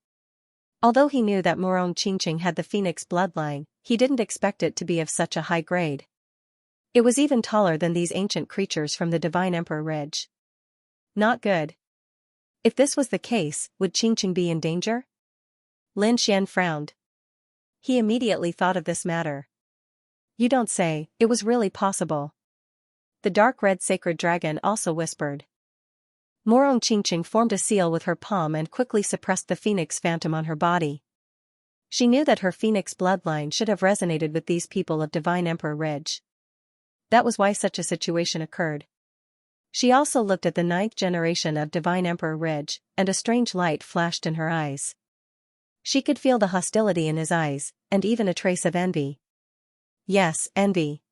A: Although he knew that Morong Qingqing had the phoenix bloodline, he didn't expect it to be of such a high grade. It was even taller than these ancient creatures from the Divine Emperor Ridge. Not good. If this was the case, would Qingqing be in danger? Lin Xian frowned. He immediately thought of this matter. You don't say, it was really possible. The dark red sacred dragon also whispered. Morong Qingqing formed a seal with her palm and quickly suppressed the phoenix phantom on her body. She knew that her phoenix bloodline should have resonated with these people of Divine Emperor Ridge. That was why such a situation occurred. She also looked at the 9th generation of Divine Emperor Ridge, and a strange light flashed in her eyes. She could feel the hostility in his eyes, and even a trace of envy. Yes, envy.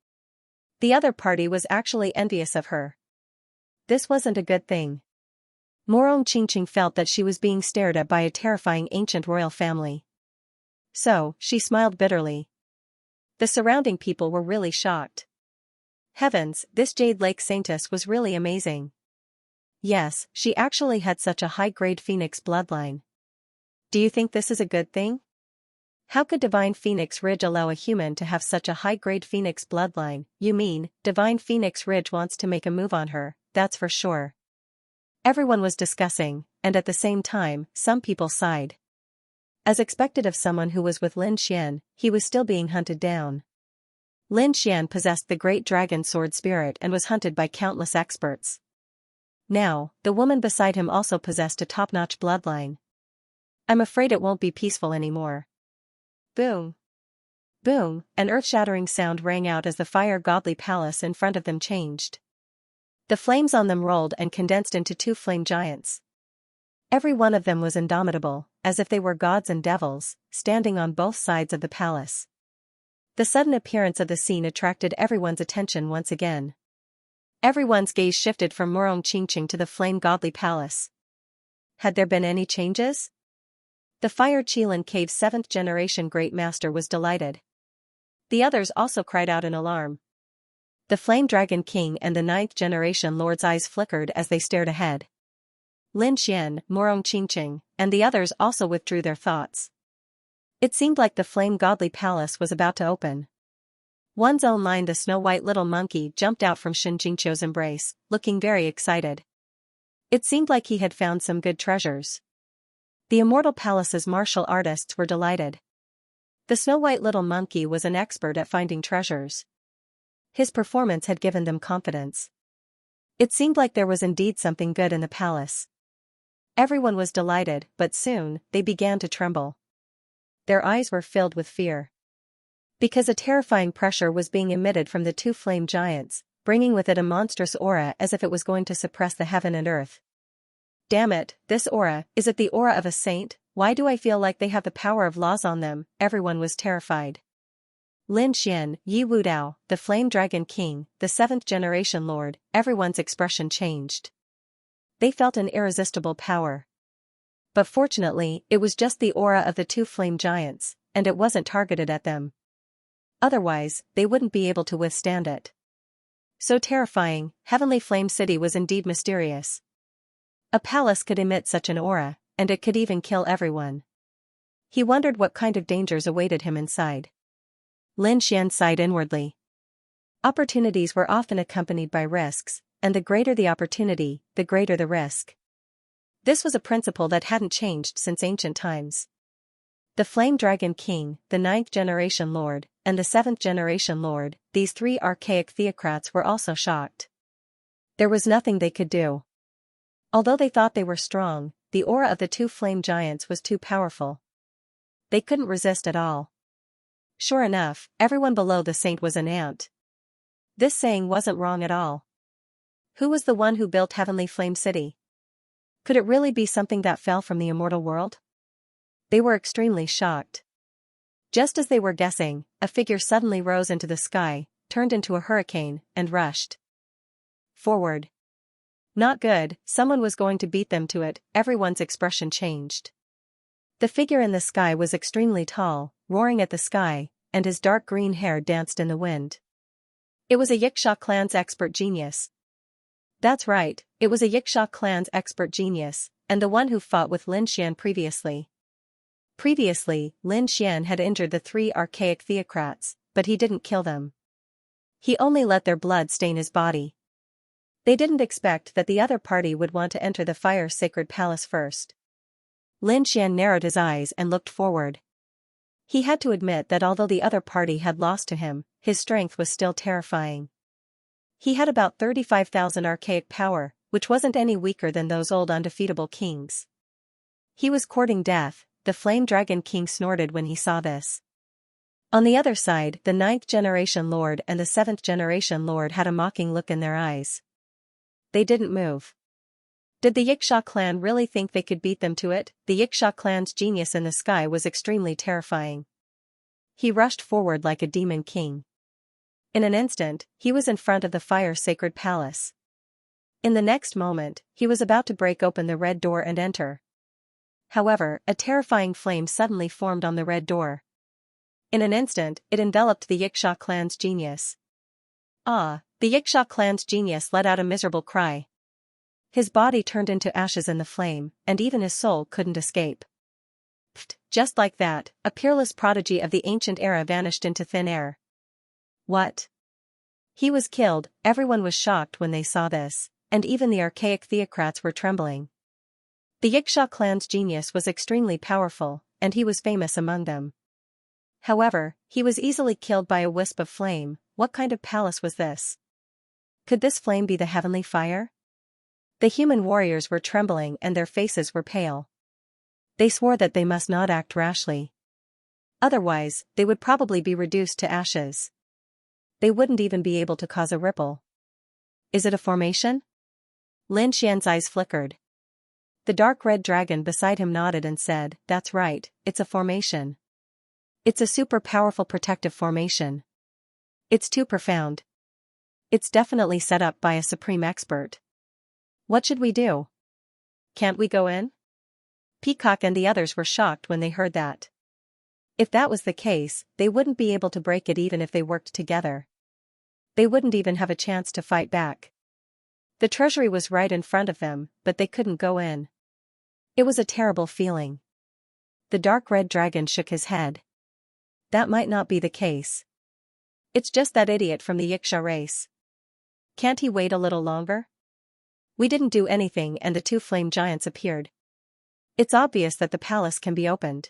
A: The other party was actually envious of her. This wasn't a good thing. Morong Qingqing felt that she was being stared at by a terrifying ancient royal family. So, she smiled bitterly. The surrounding people were really shocked. Heavens, this Jade Lake Saintess was really amazing. Yes, she actually had such a high-grade phoenix bloodline. Do you think this is a good thing? How could Divine Phoenix Ridge allow a human to have such a high-grade phoenix bloodline? You mean, Divine Phoenix Ridge wants to make a move on her, that's for sure. Everyone was discussing, and at the same time, some people sighed. As expected of someone who was with Lin Xian, he was still being hunted down. Lin Xian possessed the great dragon sword spirit and was hunted by countless experts. Now, the woman beside him also possessed a top-notch bloodline. I'm afraid it won't be peaceful anymore. Boom. Boom, an earth-shattering sound rang out as the fire godly palace in front of them changed. The flames on them rolled and condensed into 2 flame giants. Every one of them was indomitable, as if they were gods and devils, standing on both sides of the palace. The sudden appearance of the scene attracted everyone's attention once again. Everyone's gaze shifted from Morong Qingqing to the flame godly palace. Had there been any changes? The Fire Qilin Cave 7th generation Great Master was delighted. The others also cried out in alarm. The Flame Dragon King and the 9th generation Lord's eyes flickered as they stared ahead. Lin Xian, Morong Qingqing, and the others also withdrew their thoughts. It seemed like the flame godly palace was about to open. One's own line, the snow-white little monkey jumped out from Xianxia's embrace, looking very excited. It seemed like he had found some good treasures. The immortal palace's martial artists were delighted. The snow-white little monkey was an expert at finding treasures. His performance had given them confidence. It seemed like there was indeed something good in the palace. Everyone was delighted, but soon, they began to tremble. Their eyes were filled with fear. Because a terrifying pressure was being emitted from the two flame giants, bringing with it a monstrous aura as if it was going to suppress the heaven and earth. Damn it, this aura, is it the aura of a saint? Why do I feel like they have the power of laws on them? Everyone was terrified. Lin Xian, Yi Wudao, the Flame Dragon King, the 7th generation Lord, everyone's expression changed. They felt an irresistible power. But fortunately, it was just the aura of the two flame giants, and it wasn't targeted at them. Otherwise, they wouldn't be able to withstand it. So terrifying, Heavenly Flame City was indeed mysterious. A palace could emit such an aura, and it could even kill everyone. He wondered what kind of dangers awaited him inside. Lin Xian sighed inwardly. Opportunities were often accompanied by risks, and the greater the opportunity, the greater the risk. This was a principle that hadn't changed since ancient times. The Flame Dragon King, the 9th generation Lord, and the 7th generation Lord, these three archaic theocrats were also shocked. There was nothing they could do. Although they thought they were strong, the aura of the two flame giants was too powerful. They couldn't resist at all. Sure enough, everyone below the saint was an ant. This saying wasn't wrong at all. Who was the one who built Heavenly Flame City? Could it really be something that fell from the immortal world? They were extremely shocked. Just as they were guessing, a figure suddenly rose into the sky, turned into a hurricane, and rushed forward. Not good, someone was going to beat them to it. Everyone's expression changed. The figure in the sky was extremely tall, roaring at the sky, and his dark green hair danced in the wind. It was a Xianxia clan's expert genius. That's right, it was a Xianxia clan's expert genius, and the one who fought with Lin Xian previously. Previously, Lin Xian had injured the three archaic theocrats, but he didn't kill them. He only let their blood stain his body. They didn't expect that the other party would want to enter the fire-sacred palace first. Lin Xian narrowed his eyes and looked forward. He had to admit that although the other party had lost to him, his strength was still terrifying. He had about 35,000 archaic power, which wasn't any weaker than those old undefeatable kings. He was courting death, the Flame Dragon King snorted when he saw this. On the other side, the 9th generation Lord and the 7th generation Lord had a mocking look in their eyes. They didn't move. Did the Xianxia clan really think they could beat them to it? The Xianxia clan's genius in the sky was extremely terrifying. He rushed forward like a demon king. In an instant, he was in front of the fire-sacred palace. In the next moment, he was about to break open the red door and enter. However, a terrifying flame suddenly formed on the red door. In an instant, it enveloped the Xianxia clan's genius. Ah! The Xianxia clan's genius let out a miserable cry. His body turned into ashes in the flame, and even his soul couldn't escape. Pfft, just like that, a peerless prodigy of the ancient era vanished into thin air. What? He was killed. Everyone was shocked when they saw this, and even the archaic theocrats were trembling. The Xianxia clan's genius was extremely powerful, and he was famous among them. However, he was easily killed by a wisp of flame. What kind of palace was this? Could this flame be the heavenly fire? The human warriors were trembling and their faces were pale. They swore that they must not act rashly. Otherwise, they would probably be reduced to ashes. They wouldn't even be able to cause a ripple. Is it a formation? Lin Xian's eyes flickered. The dark red dragon beside him nodded and said, "That's right, it's a formation. It's a super powerful protective formation. It's too profound. It's definitely set up by a supreme expert. What should we do? Can't we go in?" Peacock and the others were shocked when they heard that. If that was the case, they wouldn't be able to break it even if they worked together. They wouldn't even have a chance to fight back. The treasury was right in front of them, but they couldn't go in. It was a terrible feeling. The dark red dragon shook his head. That might not be the case. It's just that idiot from the Xianxia race. Can't he wait a little longer? We didn't do anything and the two flame giants appeared. It's obvious that the palace can be opened.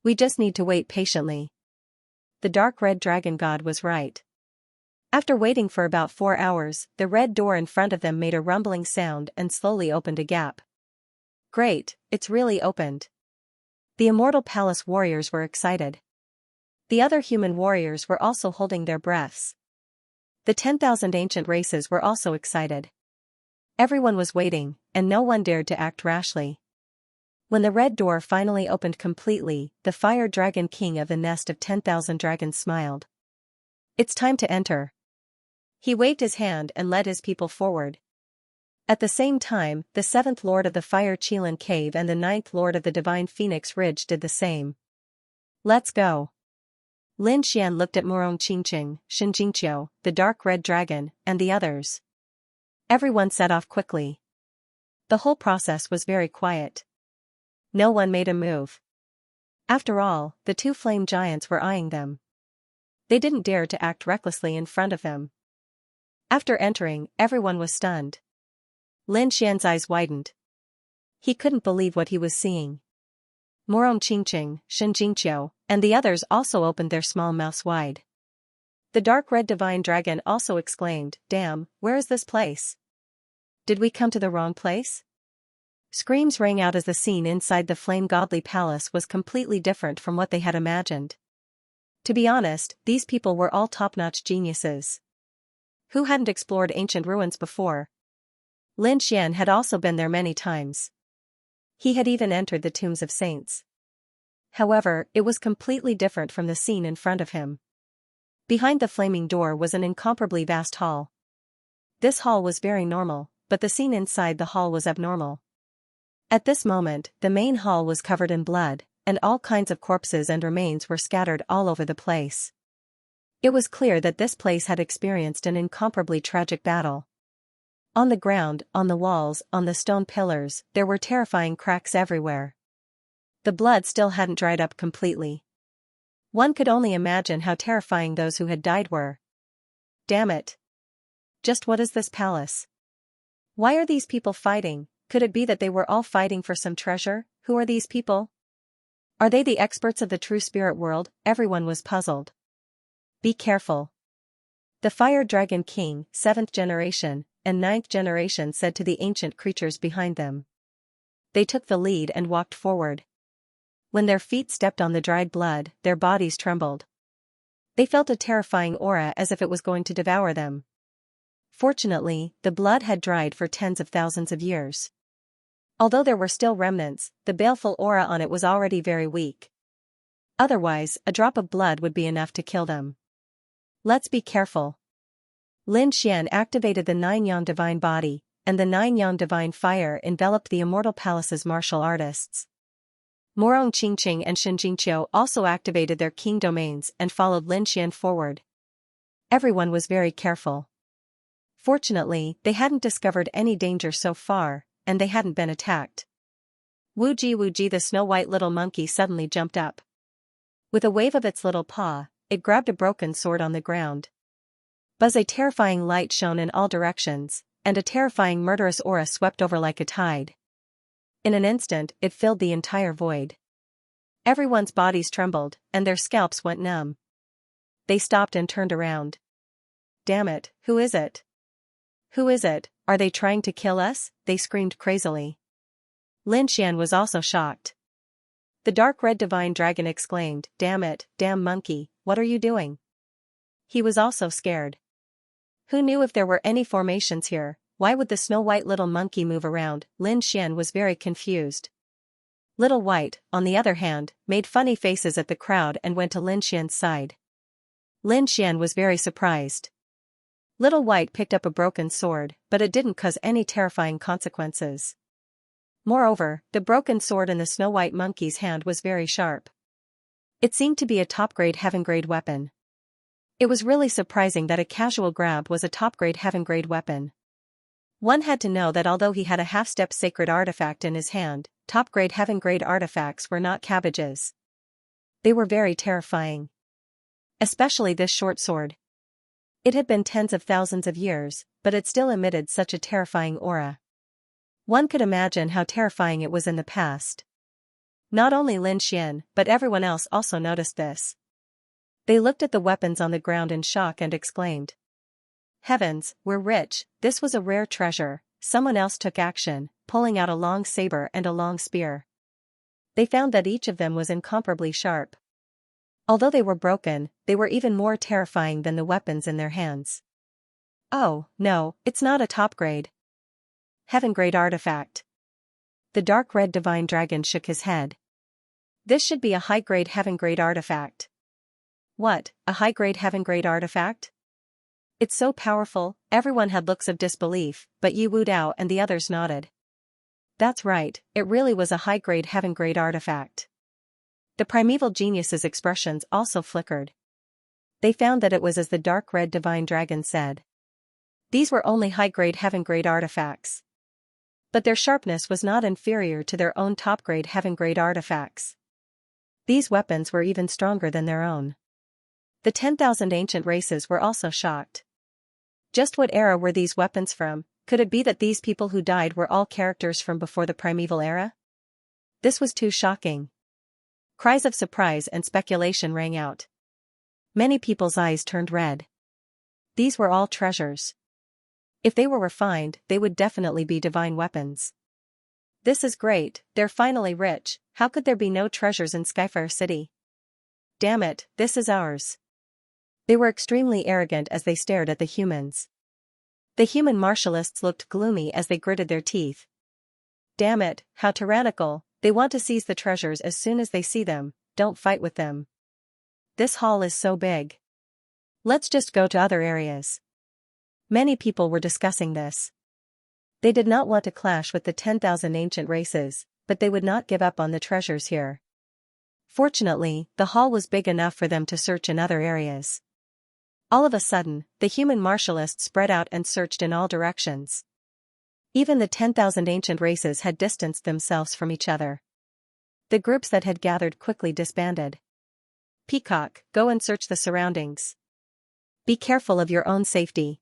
A: We just need to wait patiently. The dark red dragon god was right. After waiting for about 4 hours, the red door in front of them made a rumbling sound and slowly opened a gap. Great, it's really opened. The immortal palace warriors were excited. The other human warriors were also holding their breaths. The 10,000 ancient races were also excited. Everyone was waiting, and no one dared to act rashly. When the red door finally opened completely, the fire dragon king of the nest of 10,000 dragons smiled. It's time to enter. He waved his hand and led his people forward. At the same time, the 7th Lord of the Fire Qilin Cave and the 9th Lord of the Divine Phoenix Ridge did the same. Let's go. Lin Xian looked at Morong Qingqing, Xianxia, the dark red dragon, and the others. Everyone set off quickly. The whole process was very quiet. No one made a move. After all, the two flame giants were eyeing them. They didn't dare to act recklessly in front of them. After entering, everyone was stunned. Lin Xian's eyes widened. He couldn't believe what he was seeing. Morong Qingqing, Xianxia, and the others also opened their small mouths wide. The dark red divine dragon also exclaimed, "Damn, where is this place? Did we come to the wrong place?" Screams rang out as the scene inside the flame godly palace was completely different from what they had imagined. To be honest, these people were all top-notch geniuses. Who hadn't explored ancient ruins before? Lin Xian had also been there many times. He had even entered the tombs of saints. However, it was completely different from the scene in front of him. Behind the flaming door was an incomparably vast hall. This hall was very normal, but the scene inside the hall was abnormal. At this moment, the main hall was covered in blood, and all kinds of corpses and remains were scattered all over the place. It was clear that this place had experienced an incomparably tragic battle. On the ground, on the walls, on the stone pillars, there were terrifying cracks everywhere. The blood still hadn't dried up completely. One could only imagine how terrifying those who had died were. Damn it. Just what is this palace? Why are these people fighting? Could it be that they were all fighting for some treasure? Who are these people? Are they the experts of the true spirit world? Everyone was puzzled. Be careful. The Fire Dragon King, 7th generation, and 9th generation said to the ancient creatures behind them. They took the lead and walked forward. When their feet stepped on the dried blood, their bodies trembled. They felt a terrifying aura as if it was going to devour them. Fortunately, the blood had dried for tens of thousands of years. Although there were still remnants, the baleful aura on it was already very weak. Otherwise, a drop of blood would be enough to kill them. Let's be careful. Lin Xian activated the 9-yang divine body, and the 9-yang divine fire enveloped the immortal palace's martial artists. Morong Qingqing and Xianxia also activated their king domains and followed Lin Xian forward. Everyone was very careful. Fortunately, they hadn't discovered any danger so far, and they hadn't been attacked. Wuji, the snow-white little monkey suddenly jumped up. With a wave of its little paw, it grabbed a broken sword on the ground. Buzz, a terrifying light shone in all directions, and a terrifying murderous aura swept over like a tide. In an instant, it filled the entire void. Everyone's bodies trembled, and their scalps went numb. They stopped and turned around. Damn it, who is it? Who is it? Are they trying to kill us? They screamed crazily. Lin Xian was also shocked. The dark red divine dragon exclaimed, "Damn it, damn monkey, what are you doing?" He was also scared. Who knew if there were any formations here? Why would the snow-white little monkey move around? Lin Xian was very confused. Little White, on the other hand, made funny faces at the crowd and went to Lin Xian's side. Lin Xian was very surprised. Little White picked up a broken sword, but it didn't cause any terrifying consequences. Moreover, the broken sword in the snow-white monkey's hand was very sharp. It seemed to be a top-grade heaven-grade weapon. It was really surprising that a casual grab was a top-grade heaven-grade weapon. One had to know that although he had a half-step sacred artifact in his hand, top-grade heaven-grade artifacts were not cabbages. They were very terrifying. Especially this short sword. It had been tens of thousands of years, but it still emitted such a terrifying aura. One could imagine how terrifying it was in the past. Not only Lin Xian, but everyone else also noticed this. They looked at the weapons on the ground in shock and exclaimed. Heavens, we're rich, this was a rare treasure. Someone else took action, pulling out a long saber and a long spear. They found that each of them was incomparably sharp. Although they were broken, they were even more terrifying than the weapons in their hands. Oh, no, it's not a top-grade heaven-grade artifact. The dark red divine dragon shook his head. This should be a high-grade heaven-grade artifact. What, a high-grade heaven-grade artifact? It's so powerful. Everyone had looks of disbelief, but Yi Wudao and the others nodded. That's right, it really was a high-grade heaven-grade artifact. The primeval genius's expressions also flickered. They found that it was as the dark red divine dragon said. These were only high-grade heaven-grade artifacts. But their sharpness was not inferior to their own top-grade heaven-grade artifacts. These weapons were even stronger than their own. The 10,000 ancient races were also shocked. Just what era were these weapons from? Could it be that these people who died were all characters from before the primeval era? This was too shocking. Cries of surprise and speculation rang out. Many people's eyes turned red. These were all treasures. If they were refined, they would definitely be divine weapons. This is great, they're finally rich. How could there be no treasures in Skyfire City? Damn it, this is ours. They were extremely arrogant as they stared at the humans. The human martialists looked gloomy as they gritted their teeth. Damn it, how tyrannical, they want to seize the treasures as soon as they see them, don't fight with them. This hall is so big. Let's just go to other areas. Many people were discussing this. They did not want to clash with the 10,000 ancient races, but they would not give up on the treasures here. Fortunately, the hall was big enough for them to search in other areas. All of a sudden, the human martialists spread out and searched in all directions. Even the 10,000 ancient races had distanced themselves from each other. The groups that had gathered quickly disbanded. Peacock, go and search the surroundings. Be careful of your own safety.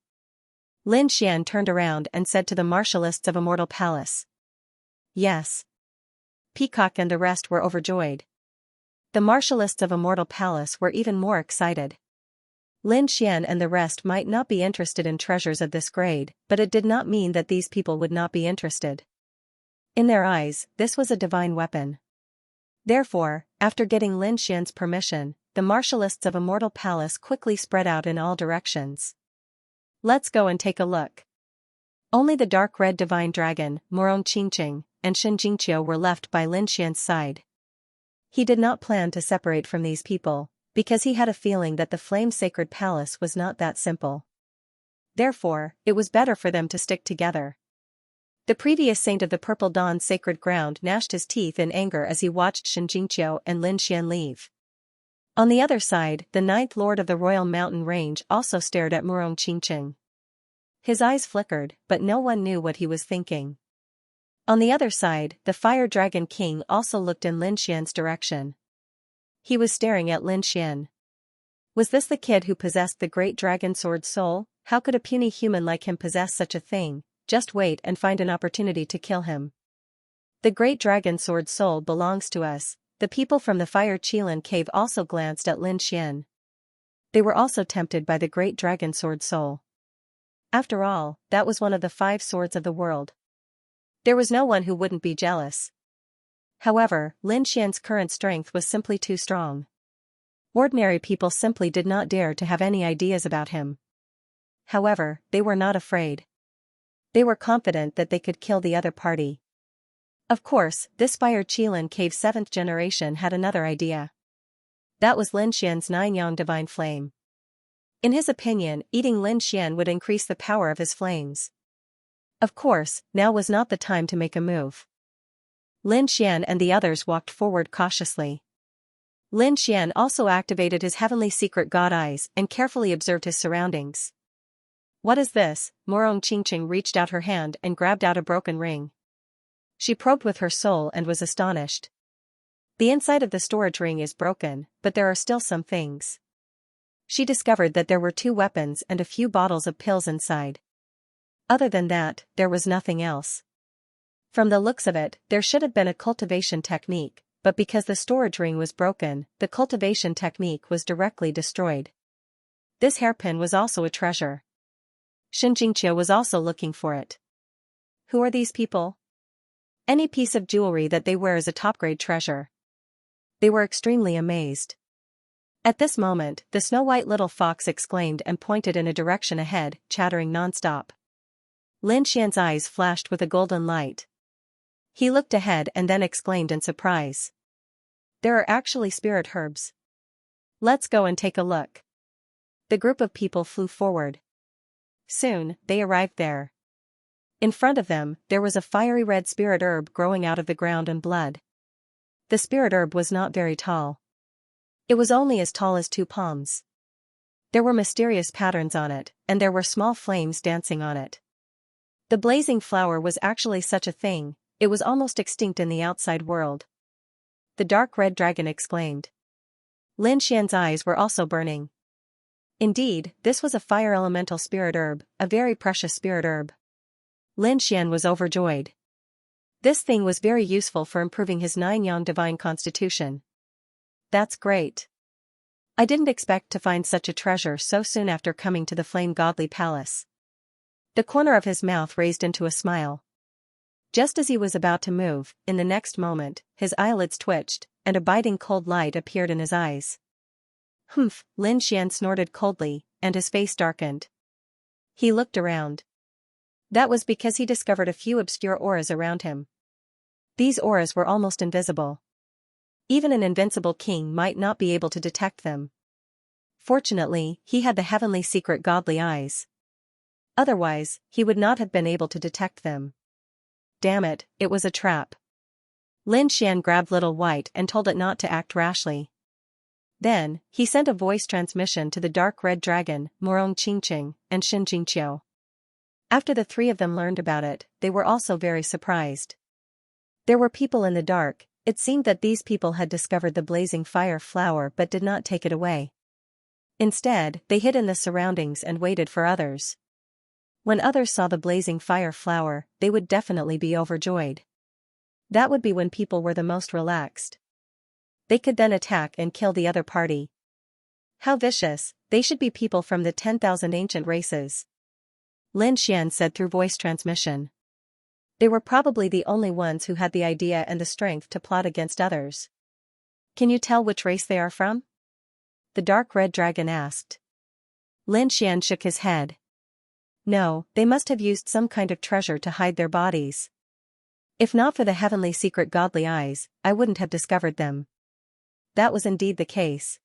A: Lin Xian turned around and said to the martialists of Immortal Palace. Yes. Peacock and the rest were overjoyed. The martialists of Immortal Palace were even more excited. Lin Xian and the rest might not be interested in treasures of this grade, but it did not mean that these people would not be interested. In their eyes, this was a divine weapon. Therefore, after getting Lin Xian's permission, the martialists of Immortal Palace quickly spread out in all directions. Let's go and take a look. Only the dark red divine dragon, Morong Qingqing, and Xianxia were left by Lin Xian's side. He did not plan to separate from these people, because he had a feeling that the flame sacred palace was not that simple. Therefore, it was better for them to stick together. The previous saint of the Purple Dawn sacred ground gnashed his teeth in anger as he watched Xianxia and Lin Xian leave. On the other side, the ninth lord of the Royal Mountain Range also stared at Morong Qingqing. His eyes flickered, but no one knew what he was thinking. On the other side, the Fire Dragon King also looked in Lin Xian's direction. He was staring at Lin Xian. Was this the kid who possessed the great dragon sword soul? How could a puny human like him possess such a thing? Just wait and find an opportunity to kill him. The great dragon sword soul belongs to us. The people from the Fire Qilin cave also glanced at Lin Xian. They were also tempted by the great dragon sword soul. After all, that was one of the 5 swords of the world. There was no one who wouldn't be jealous. However, Lin Xian's current strength was simply too strong. Ordinary people simply did not dare to have any ideas about him. However, they were not afraid. They were confident that they could kill the other party. Of course, this Fire Qilin cave 7th generation had another idea. That was Lin Xian's 9-yang divine flame. In his opinion, eating Lin Xian would increase the power of his flames. Of course, now was not the time to make a move. Lin Xian and the others walked forward cautiously. Lin Xian also activated his heavenly secret god eyes and carefully observed his surroundings. What is this? Morong Qingqing reached out her hand and grabbed out a broken ring. She probed with her soul and was astonished. The inside of the storage ring is broken, but there are still some things. She discovered that there were 2 weapons and a few bottles of pills inside. Other than that, there was nothing else. From the looks of it, there should have been a cultivation technique, but because the storage ring was broken, the cultivation technique was directly destroyed. This hairpin was also a treasure. Xianxia was also looking for it. Who are these people? Any piece of jewelry that they wear is a top-grade treasure. They were extremely amazed. At this moment, the snow-white little fox exclaimed and pointed in a direction ahead, chattering non-stop. Lin Xian's eyes flashed with a golden light. He looked ahead and then exclaimed in surprise. There are actually spirit herbs. Let's go and take a look. The group of people flew forward. Soon, they arrived there. In front of them, there was a fiery red spirit herb growing out of the ground and blood. The spirit herb was not very tall. It was only as tall as 2 palms. There were mysterious patterns on it, and there were small flames dancing on it. The blazing flower was actually such a thing, it was almost extinct in the outside world. The dark red dragon exclaimed. Lin Xian's eyes were also burning. Indeed, this was a fire elemental spirit herb, a very precious spirit herb. Lin Xian was overjoyed. This thing was very useful for improving his 9-yang divine constitution. That's great. I didn't expect to find such a treasure so soon after coming to the Flame Godly Palace. The corner of his mouth raised into a smile. Just as he was about to move, in the next moment, his eyelids twitched, and a biting cold light appeared in his eyes. Humph, Lin Xian snorted coldly, and his face darkened. He looked around. That was because he discovered a few obscure auras around him. These auras were almost invisible. Even an invincible king might not be able to detect them. Fortunately, he had the heavenly secret godly eyes. Otherwise, he would not have been able to detect them. Damn it, it was a trap. Lin Xian grabbed Little White and told it not to act rashly. Then, he sent a voice transmission to the dark red dragon, Morong Qingqing, and Xianxia. After the 3 of them learned about it, they were also very surprised. There were people in the dark. It seemed that these people had discovered the blazing fire flower but did not take it away. Instead, they hid in the surroundings and waited for others. When others saw the blazing fire flower, they would definitely be overjoyed. That would be when people were the most relaxed. They could then attack and kill the other party. How vicious, they should be people from the 10,000 ancient races. Lin Xian said through voice transmission. They were probably the only ones who had the idea and the strength to plot against others. Can you tell which race they are from? The dark red dragon asked. Lin Xian shook his head. No, they must have used some kind of treasure to hide their bodies. If not for the heavenly secret godly eyes, I wouldn't have discovered them. That was indeed the case.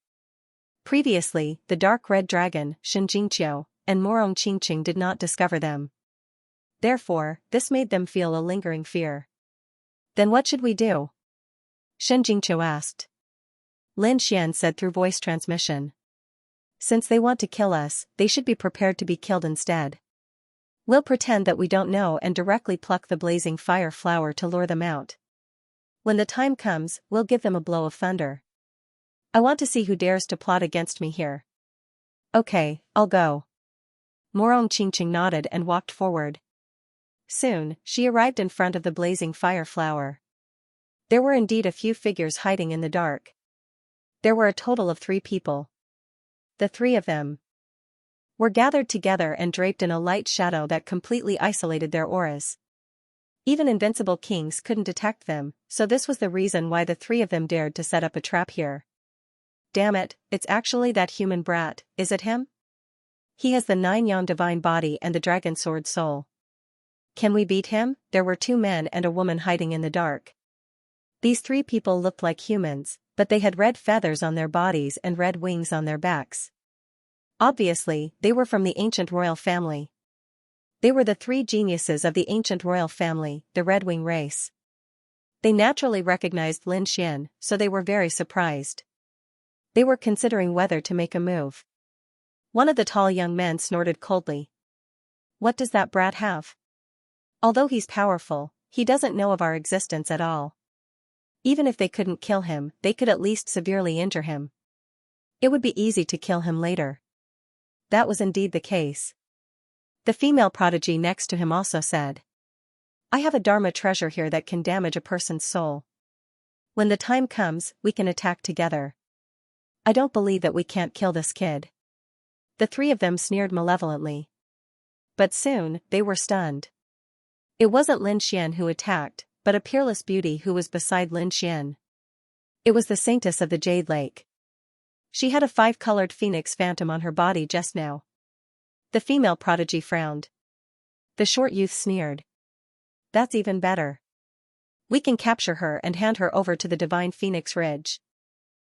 A: Previously, the dark red dragon, Xianxia, and Morong Qingqing did not discover them. Therefore, this made them feel a lingering fear. Then what should we do? Xianxia asked. Lin Xian said through voice transmission. Since they want to kill us, they should be prepared to be killed instead. We'll pretend that we don't know and directly pluck the blazing fire flower to lure them out. When the time comes, we'll give them a blow of thunder. I want to see who dares to plot against me here. Okay, I'll go. Morong Qingqing nodded and walked forward. Soon, she arrived in front of the blazing fire flower. There were indeed a few figures hiding in the dark. There were a total of 3 people. The 3 of them were gathered together and draped in a light shadow that completely isolated their auras. Even invincible kings couldn't detect them, so this was the reason why the 3 of them dared to set up a trap here. Damn it, it's actually that human brat, is it him? He has the 9-yang divine body and the dragon sword soul. Can we beat him? There were 2 men and a woman hiding in the dark. These 3 people looked like humans, but they had red feathers on their bodies and red wings on their backs. Obviously, they were from the ancient royal family. They were the 3 geniuses of the ancient royal family, the Red Wing race. They naturally recognized Lin Xian, so they were very surprised. They were considering whether to make a move. One of the tall young men snorted coldly. What does that brat have? Although he's powerful, He doesn't know of our existence at all. Even if they couldn't kill him, they could at least severely injure him. It would be easy to kill him later. That was indeed the case. The female prodigy next to him also said, I have a Dharma treasure here that can damage a person's soul. When the time comes, we can attack together. I don't believe that we can't kill this kid. The three of them sneered malevolently. But soon, they were stunned. It wasn't Lin Xian who attacked, but a peerless beauty who was beside Lin Xian. It was the saintess of the Jade Lake. She had a 5-colored phoenix phantom on her body just now. The female prodigy frowned. The short youth sneered. That's even better. We can capture her and hand her over to the Divine Phoenix Ridge.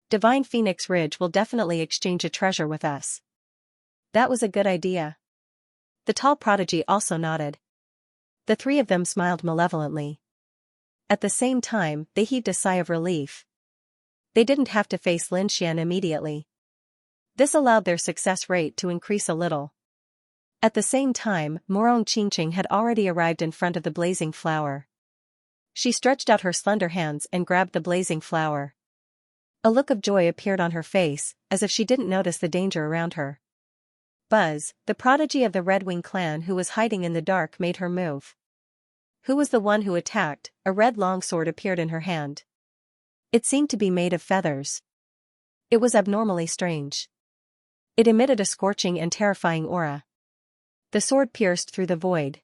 A: Divine Phoenix Ridge will definitely exchange a treasure with us. That was a good idea. The tall prodigy also nodded. The three of them smiled malevolently. At the same time, they heaved a sigh of relief. They didn't have to face Lin Xian immediately. This allowed their success rate to increase a little. At the same time, Morong Qingqing had already arrived in front of the blazing flower. She stretched out her slender hands and grabbed the blazing flower. A look of joy appeared on her face, as if she didn't notice the danger around her. Buzz, the prodigy of the Red Wing clan who was hiding in the dark, made her move. Who was the one who attacked? A red longsword appeared in her hand. It seemed to be made of feathers. It was abnormally strange. It emitted a scorching and terrifying aura. The sword pierced through the void.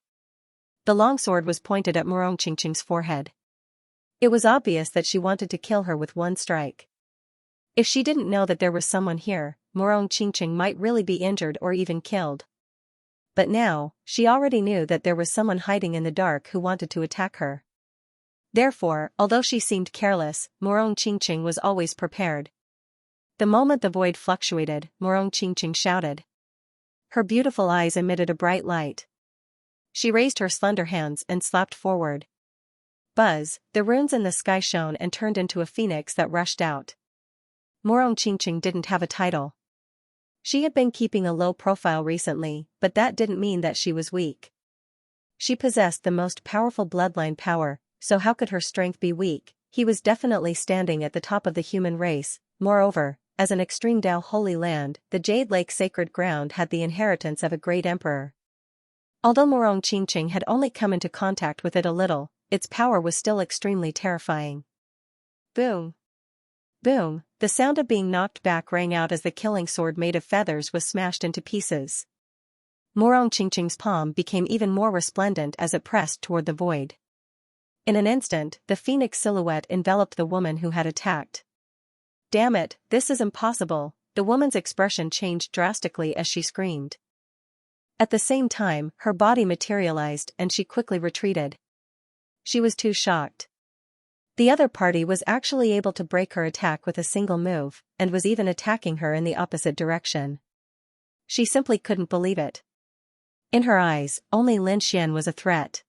A: The longsword was pointed at Morong Qingqing's forehead. It was obvious that she wanted to kill her with one strike. If she didn't know that there was someone here, Morong Qingqing might really be injured or even killed. But now, she already knew that there was someone hiding in the dark who wanted to attack her. Therefore, although she seemed careless, Morong Qingqing was always prepared. The moment the void fluctuated, Morong Qingqing shouted. Her beautiful eyes emitted a bright light. She raised her slender hands and slapped forward. Buzz, the runes in the sky shone and turned into a phoenix that rushed out. Morong Qingqing didn't have a title. She had been keeping a low profile recently, but that didn't mean that she was weak. She possessed the most powerful bloodline power, so how could her strength be weak? He was definitely standing at the top of the human race. Moreover, as an extreme Dao holy land, the Jade Lake sacred ground had the inheritance of a great emperor. Although Morong Qingqing had only come into contact with it a little, its power was still extremely terrifying. Boom! Boom! The sound of being knocked back rang out as the killing sword made of feathers was smashed into pieces. Morong Qingqing's palm became even more resplendent as it pressed toward the void. In an instant, the phoenix silhouette enveloped the woman who had attacked. Damn it, this is impossible, the woman's expression changed drastically as she screamed. At the same time, her body materialized and she quickly retreated. She was too shocked. The other party was actually able to break her attack with a single move, and was even attacking her in the opposite direction. She simply couldn't believe it. In her eyes, only Lin Xian was a threat.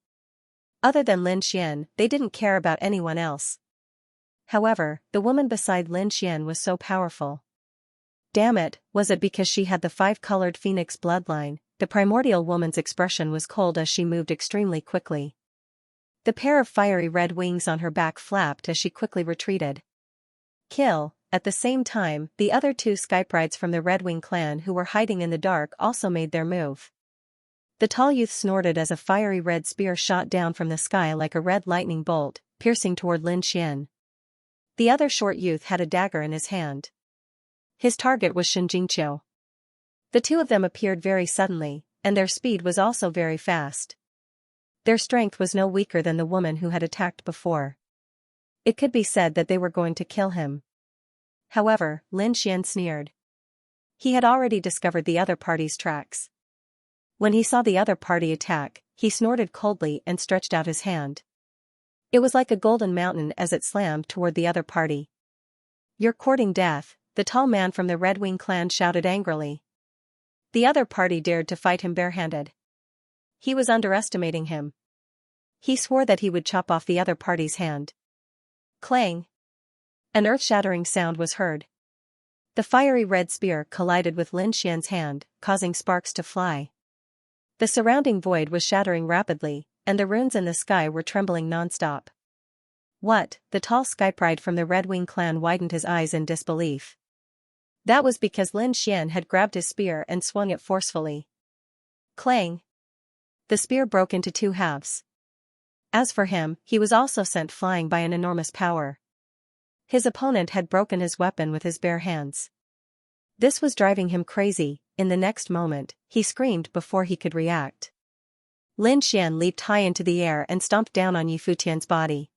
A: Other than Lin Xian, they didn't care about anyone else. However, the woman beside Lin Xian was so powerful. Damn it, was it because she had the 5-colored phoenix bloodline? The primordial woman's expression was cold as she moved extremely quickly. The pair of fiery red wings on her back flapped as she quickly retreated. Kill! At the same time, the other two skyprides from the Red Wing clan who were hiding in the dark also made their move. The tall youth snorted as a fiery red spear shot down from the sky like a red lightning bolt, piercing toward Lin Xian. The other short youth had a dagger in his hand. His target was Xianxia. The two of them appeared very suddenly, and their speed was also very fast. Their strength was no weaker than the woman who had attacked before. It could be said that they were going to kill him. However, Lin Xian sneered. He had already discovered the other party's tracks. When he saw the other party attack, he snorted coldly and stretched out his hand. It was like a golden mountain as it slammed toward the other party. You're courting death, the tall man from the Red Wing clan shouted angrily. The other party dared to fight him barehanded. He was underestimating him. He swore that he would chop off the other party's hand. Clang! An earth-shattering sound was heard. The fiery red spear collided with Lin Xian's hand, causing sparks to fly. The surrounding void was shattering rapidly, and the runes in the sky were trembling nonstop. What? The tall skypride from the Red Wing clan widened his eyes in disbelief. That was because Lin Xian had grabbed his spear and swung it forcefully. Clang! The spear broke into two halves. As for him, he was also sent flying by an enormous power. His opponent had broken his weapon with his bare hands. This was driving him crazy. In the next moment, he screamed before he could react. Lin Xian leaped high into the air and stomped down on Yu Futian's body.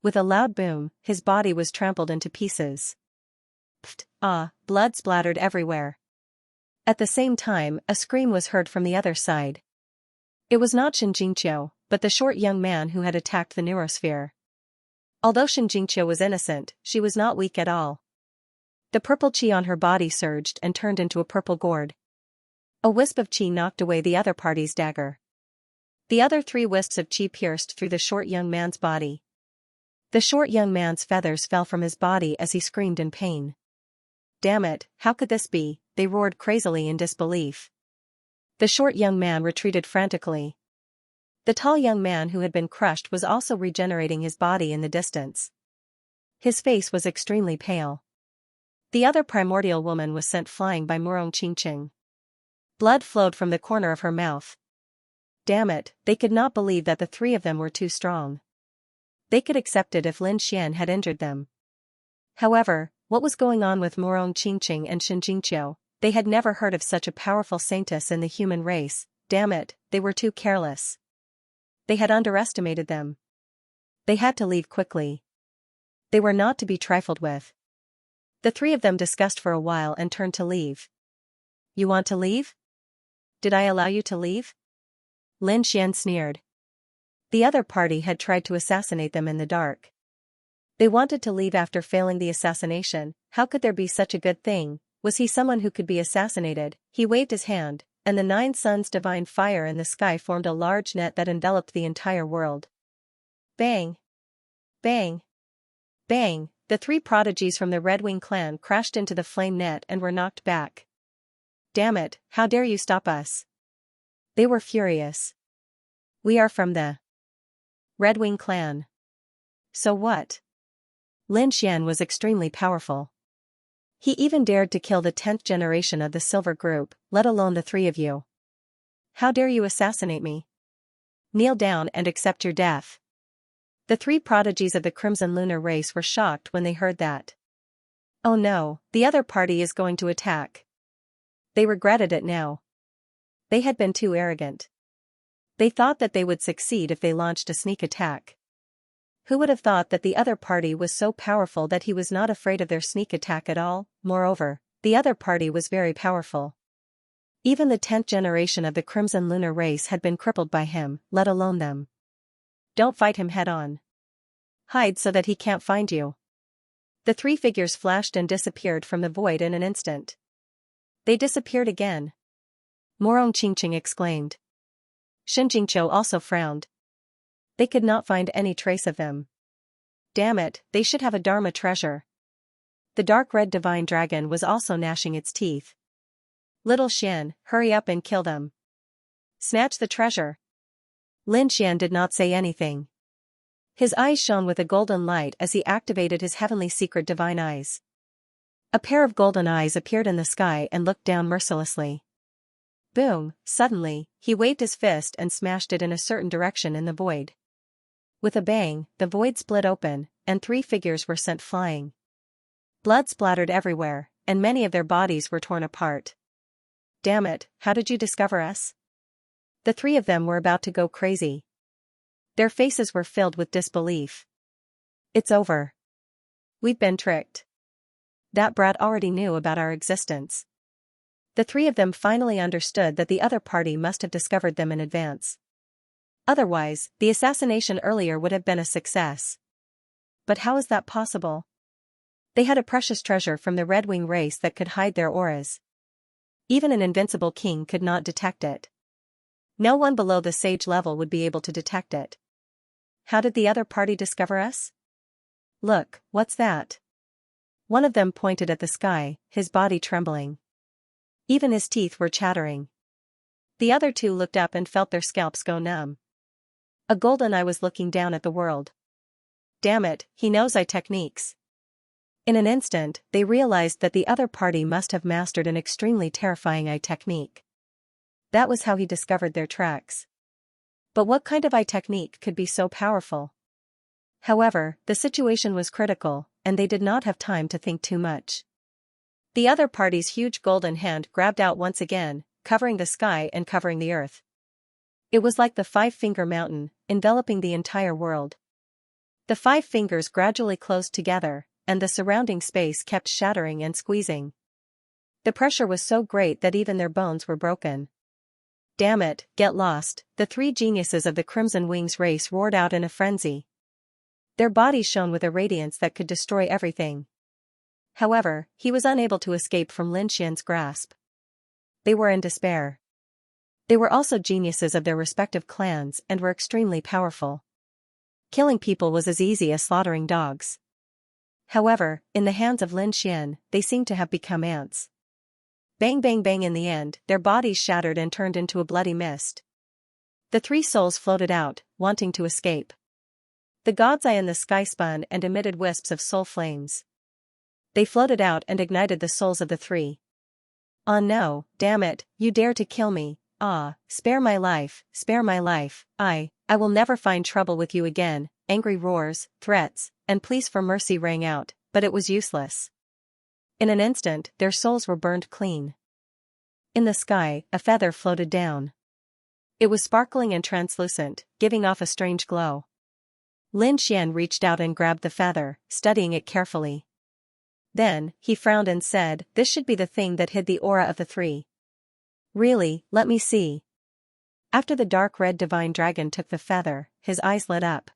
A: With a loud boom, his body was trampled into pieces. Pfft! Ah! Blood splattered everywhere. At the same time, a scream was heard from the other side. It was not Xianxia, but the short young man who had attacked the neurosphere. Although Xianxia was innocent, she was not weak at all. The purple qi on her body surged and turned into a purple gourd. A wisp of qi knocked away the other party's dagger. The other 3 wisps of qi pierced through the short young man's body. The short young man's feathers fell from his body as he screamed in pain. Damn it, how could this be? They roared crazily in disbelief. The short young man retreated frantically. The tall young man who had been crushed was also regenerating his body in the distance. His face was extremely pale. The other primordial woman was sent flying by Murong Qingqing. Blood flowed from the corner of her mouth. Damn it, they could not believe that the 3 of them were too strong. They could accept it if Lin Xian had injured them. However, what was going on with Murong Qingqing and Xianxia? They had never heard of such a powerful saintess in the human race. Damn it, they were too careless. They had underestimated them. They had to leave quickly. They were not to be trifled with. The 3 of them discussed for a while and turned to leave. You want to leave? Did I allow you to leave? Lin Xian sneered. The other party had tried to assassinate them in the dark. They wanted to leave after failing the assassination. How could there be such a good thing? Was he someone who could be assassinated? He waved his hand, and the 9 suns' divine fire in the sky formed a large net that enveloped the entire world. Bang! Bang! Bang! The 3 prodigies from the Red Wing clan crashed into the flame net and were knocked back. Damn it, how dare you stop us? They were furious. We are from the Red Wing clan. So what? Lin Xian was extremely powerful. He even dared to kill the 10th generation of the Silver Group, let alone the 3 of you. How dare you assassinate me? Kneel down and accept your death. The 3 prodigies of the Crimson Lunar race were shocked when they heard that. Oh no, the other party is going to attack. They regretted it now. They had been too arrogant. They thought that they would succeed if they launched a sneak attack. Who would have thought that the other party was so powerful that he was not afraid of their sneak attack at all? Moreover, the other party was very powerful. Even the 10th generation of the Crimson Lunar race had been crippled by him, let alone them. Don't fight him head-on. Hide so that he can't find you. The 3 figures flashed and disappeared from the void in an instant. They disappeared again. Murong Qingqing exclaimed. Xianxia also frowned. They could not find any trace of them. Damn it, they should have a Dharma treasure. The dark red divine dragon was also gnashing its teeth. Little Xian, hurry up and kill them. Snatch the treasure. Lin Xian did not say anything. His eyes shone with a golden light as he activated his heavenly secret divine eyes. A pair of golden eyes appeared in the sky and looked down mercilessly. Boom! Suddenly, he waved his fist and smashed it in a certain direction in the void. With a bang, the void split open, and 3 figures were sent flying. Blood splattered everywhere, and many of their bodies were torn apart. Damn it, how did you discover us? The 3 of them were about to go crazy. Their faces were filled with disbelief. It's over. We've been tricked. That brat already knew about our existence. The 3 of them finally understood that the other party must have discovered them in advance. Otherwise, the assassination earlier would have been a success. But how is that possible? They had a precious treasure from the Red Wing race that could hide their auras. Even an invincible king could not detect it. No one below the sage level would be able to detect it. How did the other party discover us? Look, what's that? One of them pointed at the sky, his body trembling. Even his teeth were chattering. The other 2 looked up and felt their scalps go numb. A golden eye was looking down at the world. Damn it, he knows eye techniques. In an instant, they realized that the other party must have mastered an extremely terrifying eye technique. That was how he discovered their tracks. But what kind of eye technique could be so powerful? However, the situation was critical, and they did not have time to think too much. The other party's huge golden hand grabbed out once again, covering the sky and covering the earth. It was like the five-finger mountain, enveloping the entire world. The 5 fingers gradually closed together, and the surrounding space kept shattering and squeezing. The pressure was so great that even their bones were broken. Damn it, get lost, the 3 geniuses of the Crimson Wings race roared out in a frenzy. Their bodies shone with a radiance that could destroy everything. However, he was unable to escape from Lin Xian's grasp. They were in despair. They were also geniuses of their respective clans and were extremely powerful. Killing people was as easy as slaughtering dogs. However, in the hands of Lin Xian, they seemed to have become ants. Bang bang bang, in the end, their bodies shattered and turned into a bloody mist. The 3 souls floated out, wanting to escape. The god's eye in the sky spun and emitted wisps of soul flames. They floated out and ignited the souls of the 3. "Ah no, damn it, you dare to kill me, ah, spare my life, I will never find trouble with you again." Angry roars, threats, and pleas for mercy rang out, but it was useless. In an instant, their souls were burned clean. In the sky, a feather floated down. It was sparkling and translucent, giving off a strange glow. Lin Xian reached out and grabbed the feather, studying it carefully. Then, he frowned and said, "This should be the thing that hid the aura of the 3. Really, let me see." After the dark red divine dragon took the feather, his eyes lit up.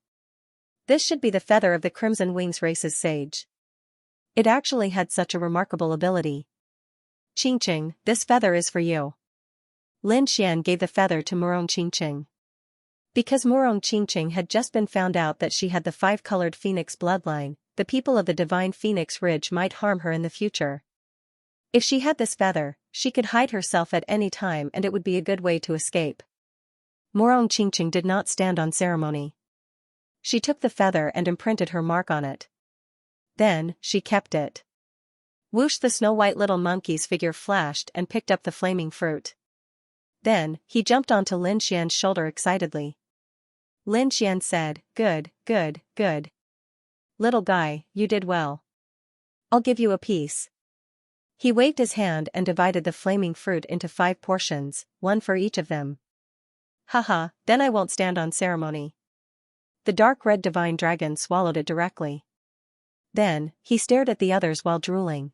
A: This should be the feather of the Crimson Wings race's sage. It actually had such a remarkable ability. "Qingqing, this feather is for you." Lin Xian gave the feather to Murong Qingqing. Because Murong Qingqing had just been found out that she had the 5-colored phoenix bloodline, the people of the divine Phoenix Ridge might harm her in the future. If she had this feather, she could hide herself at any time and it would be a good way to escape. Murong Qingqing did not stand on ceremony. She took the feather and imprinted her mark on it. Then, she kept it. Whoosh, the snow-white little monkey's figure flashed and picked up the flaming fruit. Then, he jumped onto Lin Xian's shoulder excitedly. Lin Xian said, "Good, good, good. Little guy, you did well. I'll give you a piece." He waved his hand and divided the flaming fruit into 5 portions, 1 for each of them. "Haha, then I won't stand on ceremony." The dark red divine dragon swallowed it directly. Then, he stared at the others while drooling.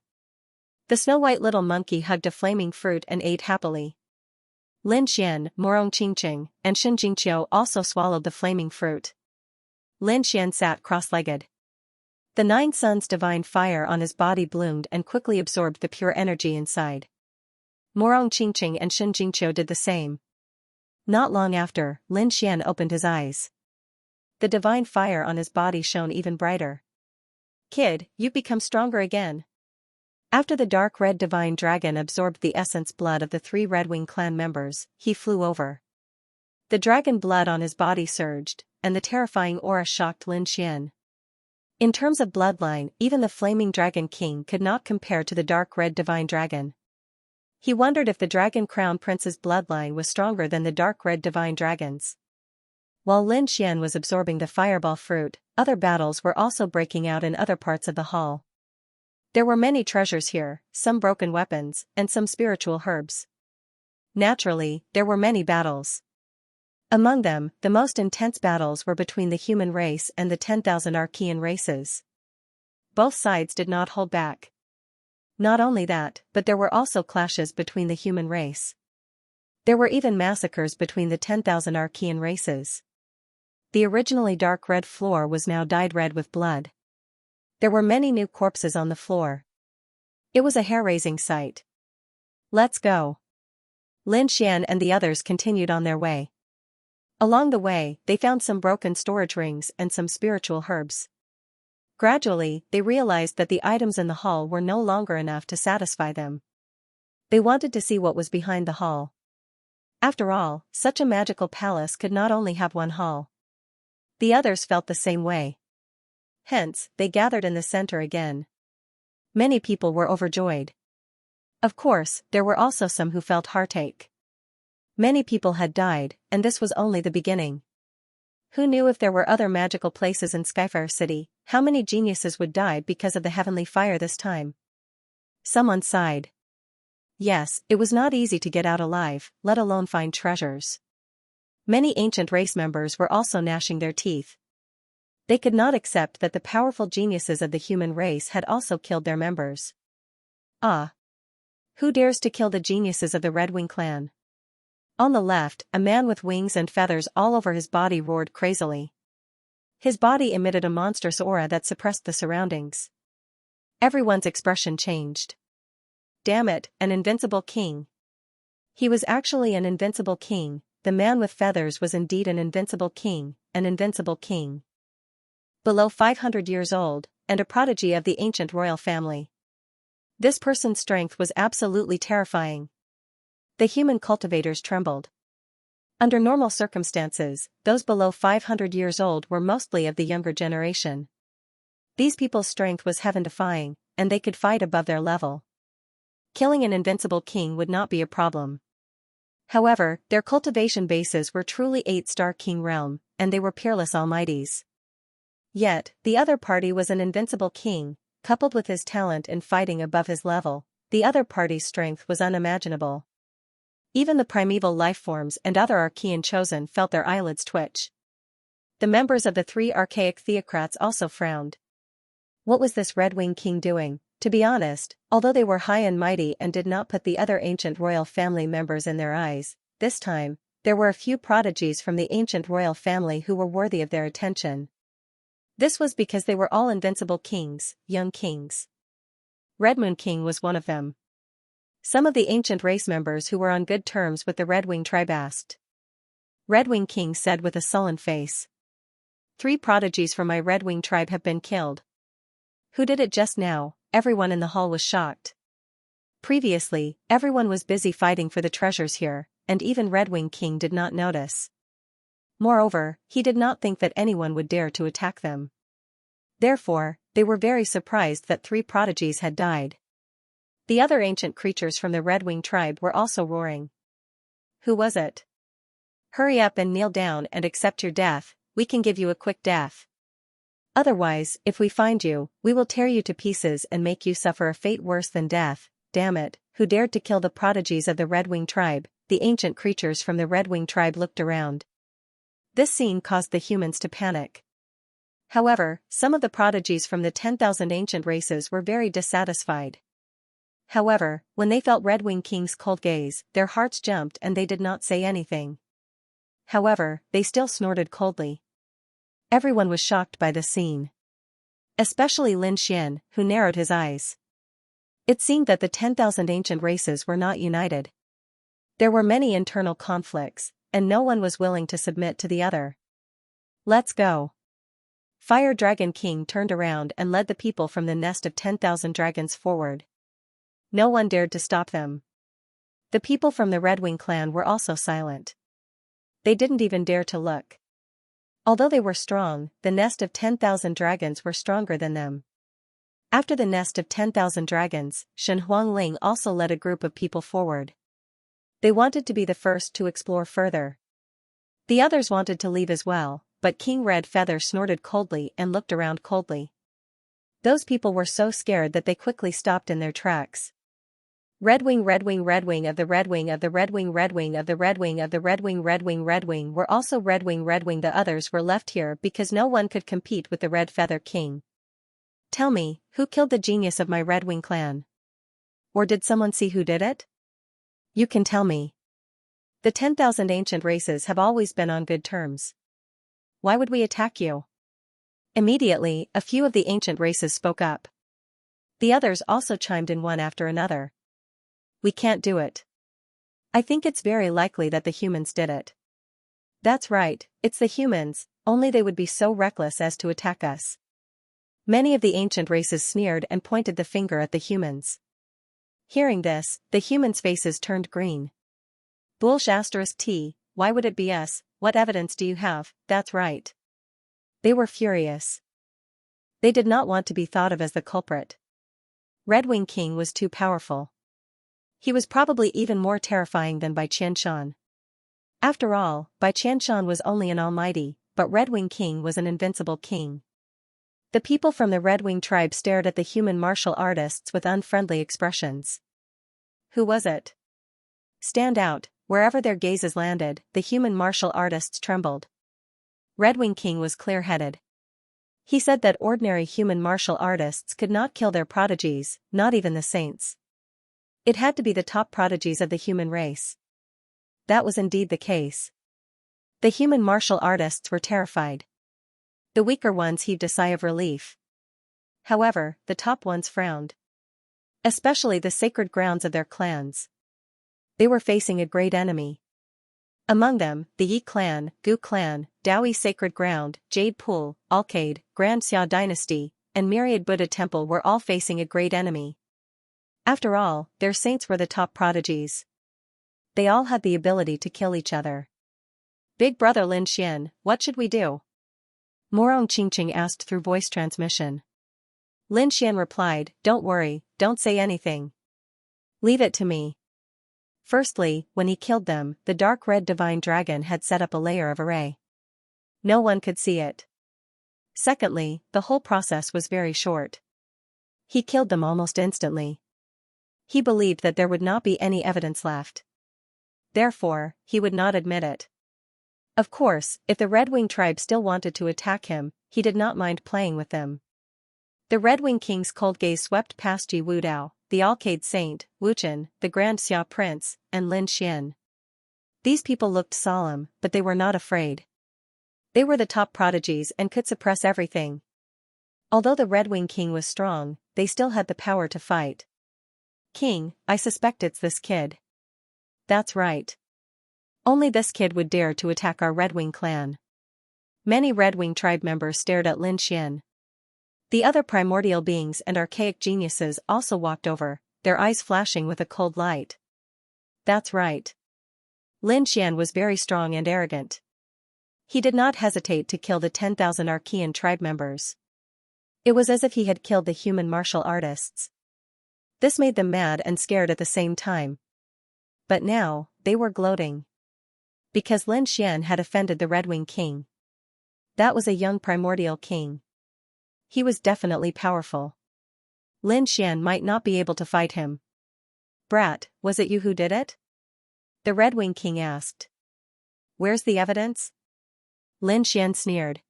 A: The snow-white little monkey hugged a flaming fruit and ate happily. Lin Xian, Murong Qingqing, and Xianxia also swallowed the flaming fruit. Lin Xian sat cross-legged. The 9 suns' divine fire on his body bloomed and quickly absorbed the pure energy inside. Murong Qingqing and Xianxia did the same. Not long after, Lin Xian opened his eyes. The divine fire on his body shone even brighter. "Kid, you've become stronger again." After the dark red divine dragon absorbed the essence blood of the 3 Redwing clan members, he flew over. The dragon blood on his body surged, and the terrifying aura shocked Lin Xian. In terms of bloodline, even the flaming dragon king could not compare to the dark red divine dragon. He wondered if the dragon crown prince's bloodline was stronger than the dark red divine dragon's. While Lin Xian was absorbing the fireball fruit, other battles were also breaking out in other parts of the hall. There were many treasures here, some broken weapons, and some spiritual herbs. Naturally, there were many battles. Among them, the most intense battles were between the human race and the 10,000 Archean races. Both sides did not hold back. Not only that, but there were also clashes between the human race. There were even massacres between the 10,000 Archean races. The originally dark red floor was now dyed red with blood. There were many new corpses on the floor. It was a hair-raising sight. "Let's go." Lin Xian and the others continued on their way. Along the way, they found some broken storage rings and some spiritual herbs. Gradually, they realized that the items in the hall were no longer enough to satisfy them. They wanted to see what was behind the hall. After all, such a magical palace could not only have one hall. The others felt the same way. Hence, they gathered in the center again. Many people were overjoyed. Of course, there were also some who felt heartache. Many people had died, and this was only the beginning. Who knew if there were other magical places in Skyfire City? How many geniuses would die because of the heavenly fire this time? Someone sighed. Yes, it was not easy to get out alive, let alone find treasures. Many ancient race members were also gnashing their teeth. They could not accept that the powerful geniuses of the human race had also killed their members. Ah! Who dares to kill the geniuses of the Red Wing clan? On the left, a man with wings and feathers all over his body roared crazily. His body emitted a monstrous aura that suppressed the surroundings. Everyone's expression changed. Damn it, an invincible king. He was actually an invincible king. The man with feathers was indeed an invincible king, an invincible king. Below 500 years old, and a prodigy of the ancient royal family. This person's strength was absolutely terrifying. The human cultivators trembled. Under normal circumstances, those below 500 years old were mostly of the younger generation. These people's strength was heaven-defying, and they could fight above their level. Killing an invincible king would not be a problem. However, their cultivation bases were truly 8-star king realm, and they were peerless almighties. Yet, the other party was an invincible king, coupled with his talent in fighting above his level. The other party's strength was unimaginable. Even the primeval lifeforms and other Archean chosen felt their eyelids twitch. The members of the 3 archaic theocrats also frowned. What was this Red Wing king doing? To be honest, although they were high and mighty and did not put the other ancient royal family members in their eyes, this time, there were a few prodigies from the ancient royal family who were worthy of their attention. This was because they were all invincible kings, young kings. Red Moon King was one of them. Some of the ancient race members who were on good terms with the Red Wing tribe asked. Red Wing King said with a sullen face. 3 prodigies from my Red Wing tribe have been killed. Who did it just now? Everyone in the hall was shocked. Previously, everyone was busy fighting for the treasures here, and even Red Wing King did not notice. Moreover, he did not think that anyone would dare to attack them. Therefore, they were very surprised that 3 prodigies had died. The other ancient creatures from the Red Wing tribe were also roaring. Who was it? Hurry up and kneel down and accept your death, we can give you a quick death. Otherwise, if we find you, we will tear you to pieces and make you suffer a fate worse than death. Damn it, who dared to kill the prodigies of the Red Wing tribe? The ancient creatures from the Red Wing tribe looked around. This scene caused the humans to panic. However, some of the prodigies from the 10,000 ancient races were very dissatisfied. However, when they felt Red Wing King's cold gaze, their hearts jumped and they did not say anything. However, they still snorted coldly. Everyone was shocked by the scene. Especially Lin Xian, who narrowed his eyes. It seemed that the 10,000 ancient races were not united. There were many internal conflicts, and no one was willing to submit to the other. Let's go. Fire Dragon King turned around and led the people from the nest of 10,000 dragons forward. No one dared to stop them. The people from the Red Wing clan were also silent. They didn't even dare to look. Although they were strong, the nest of 10,000 dragons were stronger than them. After the nest of 10,000 dragons, Shen Huangling also led a group of people forward. They wanted to be the first to explore further. The others wanted to leave as well, but King Red Feather snorted coldly and looked around coldly. Those people were so scared that they quickly stopped in their tracks. Red Wing, Red Wing, Red Wing of the Red Wing of the Red Wing, Red Wing of the Red Wing of the Red Wing, Red Wing, Red Wing were also Red Wing, Red Wing. The others were left here because no one could compete with the Red Feather King. Tell me, who killed the genius of my Red Wing clan? Or did someone see who did it? You can tell me. The 10,000 ancient races have always been on good terms. Why would we attack you? Immediately, a few of the ancient races spoke up. The others also chimed in one after another. We can't do it. I think it's very likely that the humans did it. That's right, it's the humans, only they would be so reckless as to attack us. Many of the ancient races sneered and pointed the finger at the humans. Hearing this, the humans' faces turned green. Bullsh*T, why would it be us? What evidence do you have? That's right. They were furious. They did not want to be thought of as the culprit. Red Wing King was too powerful. He was probably even more terrifying than Bai Qianshan. After all, Bai Qianshan was only an almighty, but Red Wing King was an invincible king. The people from the Red Wing tribe stared at the human martial artists with unfriendly expressions. Who was it? Stand out. Wherever their gazes landed, the human martial artists trembled. Red Wing King was clear-headed. He said that ordinary human martial artists could not kill their prodigies, not even the saints. It had to be the top prodigies of the human race. That was indeed the case. The human martial artists were terrified. The weaker ones heaved a sigh of relief. However, the top ones frowned. Especially the sacred grounds of their clans. They were facing a great enemy. Among them, the Yi clan, Gu clan, Daoi Sacred Ground, Jade Pool, Alcade, Grand Xia Dynasty, and Myriad Buddha Temple were all facing a great enemy. After all, their saints were the top prodigies. They all had the ability to kill each other. Big brother Lin Xian, what should we do? Morong Qingqing asked through voice transmission. Lin Xian replied, don't worry, don't say anything. Leave it to me. Firstly, when he killed them, the dark red divine dragon had set up a layer of array. No one could see it. Secondly, the whole process was very short. He killed them almost instantly. He believed that there would not be any evidence left. Therefore, he would not admit it. Of course, if the Red Wing tribe still wanted to attack him, he did not mind playing with them. The Red Wing King's cold gaze swept past Ji Wudao, the Alcade Saint, Wu Chen, the Grand Xia Prince, and Lin Xian. These people looked solemn, but they were not afraid. They were the top prodigies and could suppress everything. Although the Red Wing King was strong, they still had the power to fight. King, I suspect it's this kid. That's right. Only this kid would dare to attack our Red Wing clan. Many Red Wing tribe members stared at Lin Xian. The other primordial beings and archaic geniuses also walked over, their eyes flashing with a cold light. That's right. Lin Xian was very strong and arrogant. He did not hesitate to kill the 10,000 Archean tribe members. It was as if he had killed the human martial artists. This made them mad and scared at the same time. But now, they were gloating. Because Lin Xian had offended the Red Wing King. That was a young primordial king. He was definitely powerful. Lin Xian might not be able to fight him. Brat, was it you who did it? The Red Wing King asked. Where's the evidence? Lin Xian sneered.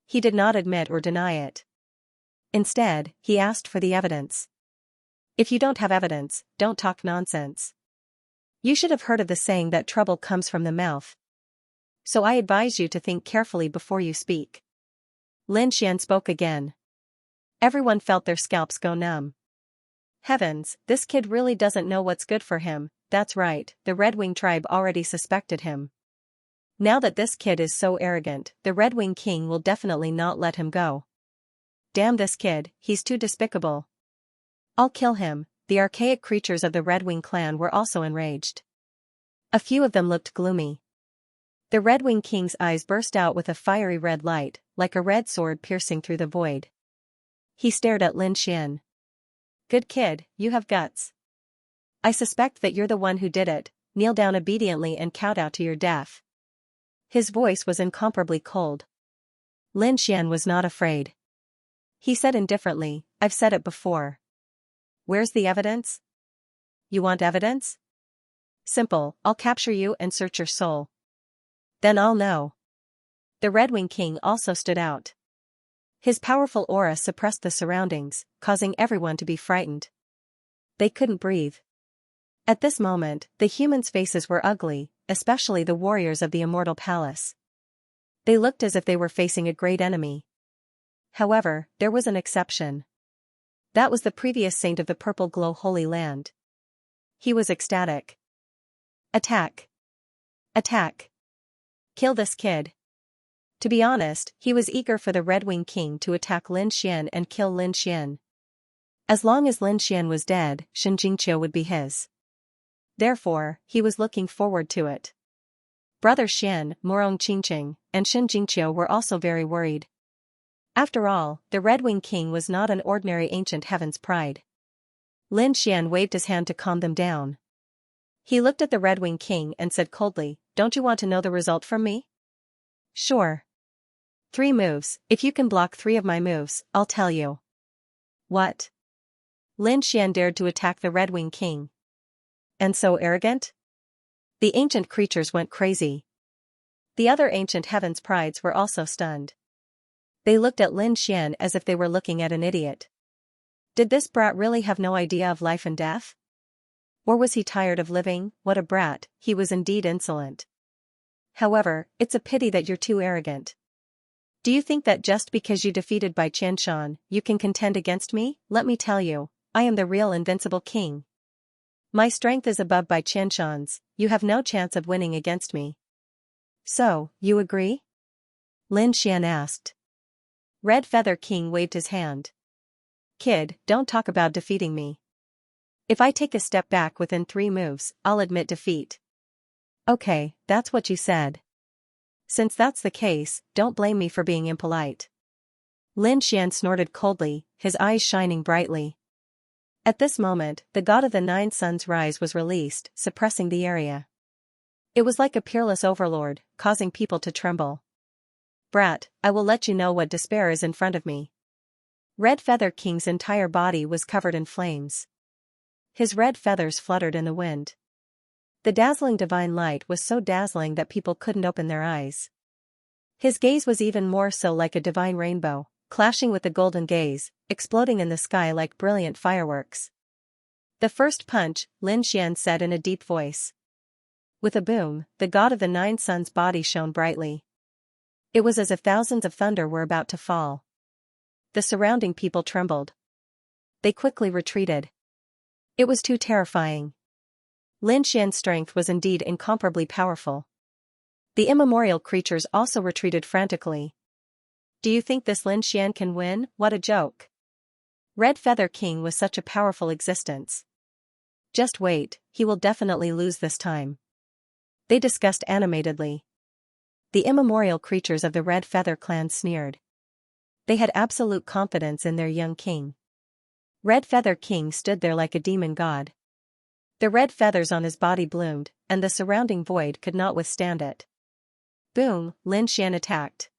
A: He did not admit or deny it. Instead, he asked for the evidence. If you don't have evidence, don't talk nonsense. You should have heard of the saying that trouble comes from the mouth. So I advise you to think carefully before you speak. Lin Xian spoke again. Everyone felt their scalps go numb. Heavens, this kid really doesn't know what's good for him. That's right, the Red Wing tribe already suspected him. Now that this kid is so arrogant, the Red Wing King will definitely not let him go. Damn this kid, he's too despicable. I'll kill him. The archaic creatures of the Red Wing clan were also enraged. A few of them looked gloomy. The Red Wing King's eyes burst out with a fiery red light, like a red sword piercing through the void. He stared at Lin Xian. Good kid, you have guts. I suspect that you're the one who did it. Kneel down obediently and kowtow to your death. His voice was incomparably cold. Lin Xian was not afraid. He said indifferently, I've said it before. Where's the evidence? You want evidence? Simple, I'll capture you and search your soul. Then I'll know. The Red Wing King also stood out. His powerful aura suppressed the surroundings, causing everyone to be frightened. They couldn't breathe. At this moment, the humans' faces were ugly, especially the warriors of the Immortal Palace. They looked as if they were facing a great enemy. However, there was an exception. That was the previous saint of the Purple Glow Holy Land. He was ecstatic. Attack! Attack! Kill this kid. To be honest, he was eager for the Red Wing King to attack Lin Xian and kill Lin Xian. As long as Lin Xian was dead, Xianxia would be his. Therefore, he was looking forward to it. Brother Xian, Morong Qingqing, and Xianxia were also very worried. After all, the Red Wing King was not an ordinary ancient heaven's pride. Lin Xian waved his hand to calm them down. He looked at the Red Wing King and said coldly, "Don't you want to know the result from me?" "Sure. 3 moves, if you can block 3 of my moves, I'll tell you." "What?" Lin Xian dared to attack the Red Wing King. "And so arrogant?" The ancient creatures went crazy. The other ancient heaven's prides were also stunned. They looked at Lin Xian as if they were looking at an idiot. Did this brat really have no idea of life and death? Or was he tired of living? What a brat, he was indeed insolent. However, it's a pity that you're too arrogant. Do you think that just because you defeated Bai Qianshan, you can contend against me? Let me tell you, I am the real invincible king. My strength is above Bai Qianshan's, you have no chance of winning against me. So, you agree? Lin Xian asked. Red Feather King waved his hand. Kid, don't talk about defeating me. If I take a step back within 3 moves, I'll admit defeat. Okay, that's what you said. Since that's the case, don't blame me for being impolite. Lin Xian snorted coldly, his eyes shining brightly. At this moment, the god of the 9 suns rise was released, suppressing the area. It was like a peerless overlord, causing people to tremble. Brat, I will let you know what despair is in front of me. Red Feather King's entire body was covered in flames. His red feathers fluttered in the wind. The dazzling divine light was so dazzling that people couldn't open their eyes. His gaze was even more so like a divine rainbow, clashing with the golden gaze, exploding in the sky like brilliant fireworks. The first punch, Lin Xian said in a deep voice. With a boom, the god of the 9 suns' body shone brightly. It was as if thousands of thunder were about to fall. The surrounding people trembled. They quickly retreated. It was too terrifying. Lin Xian's strength was indeed incomparably powerful. The immemorial creatures also retreated frantically. Do you think this Lin Xian can win? What a joke. Red Feather King was such a powerful existence. Just wait, he will definitely lose this time. They discussed animatedly. The immemorial creatures of the Red Feather clan sneered. They had absolute confidence in their young king. Red Feather King stood there like a demon god. The red feathers on his body bloomed, and the surrounding void could not withstand it. Boom, Lin Xian attacked.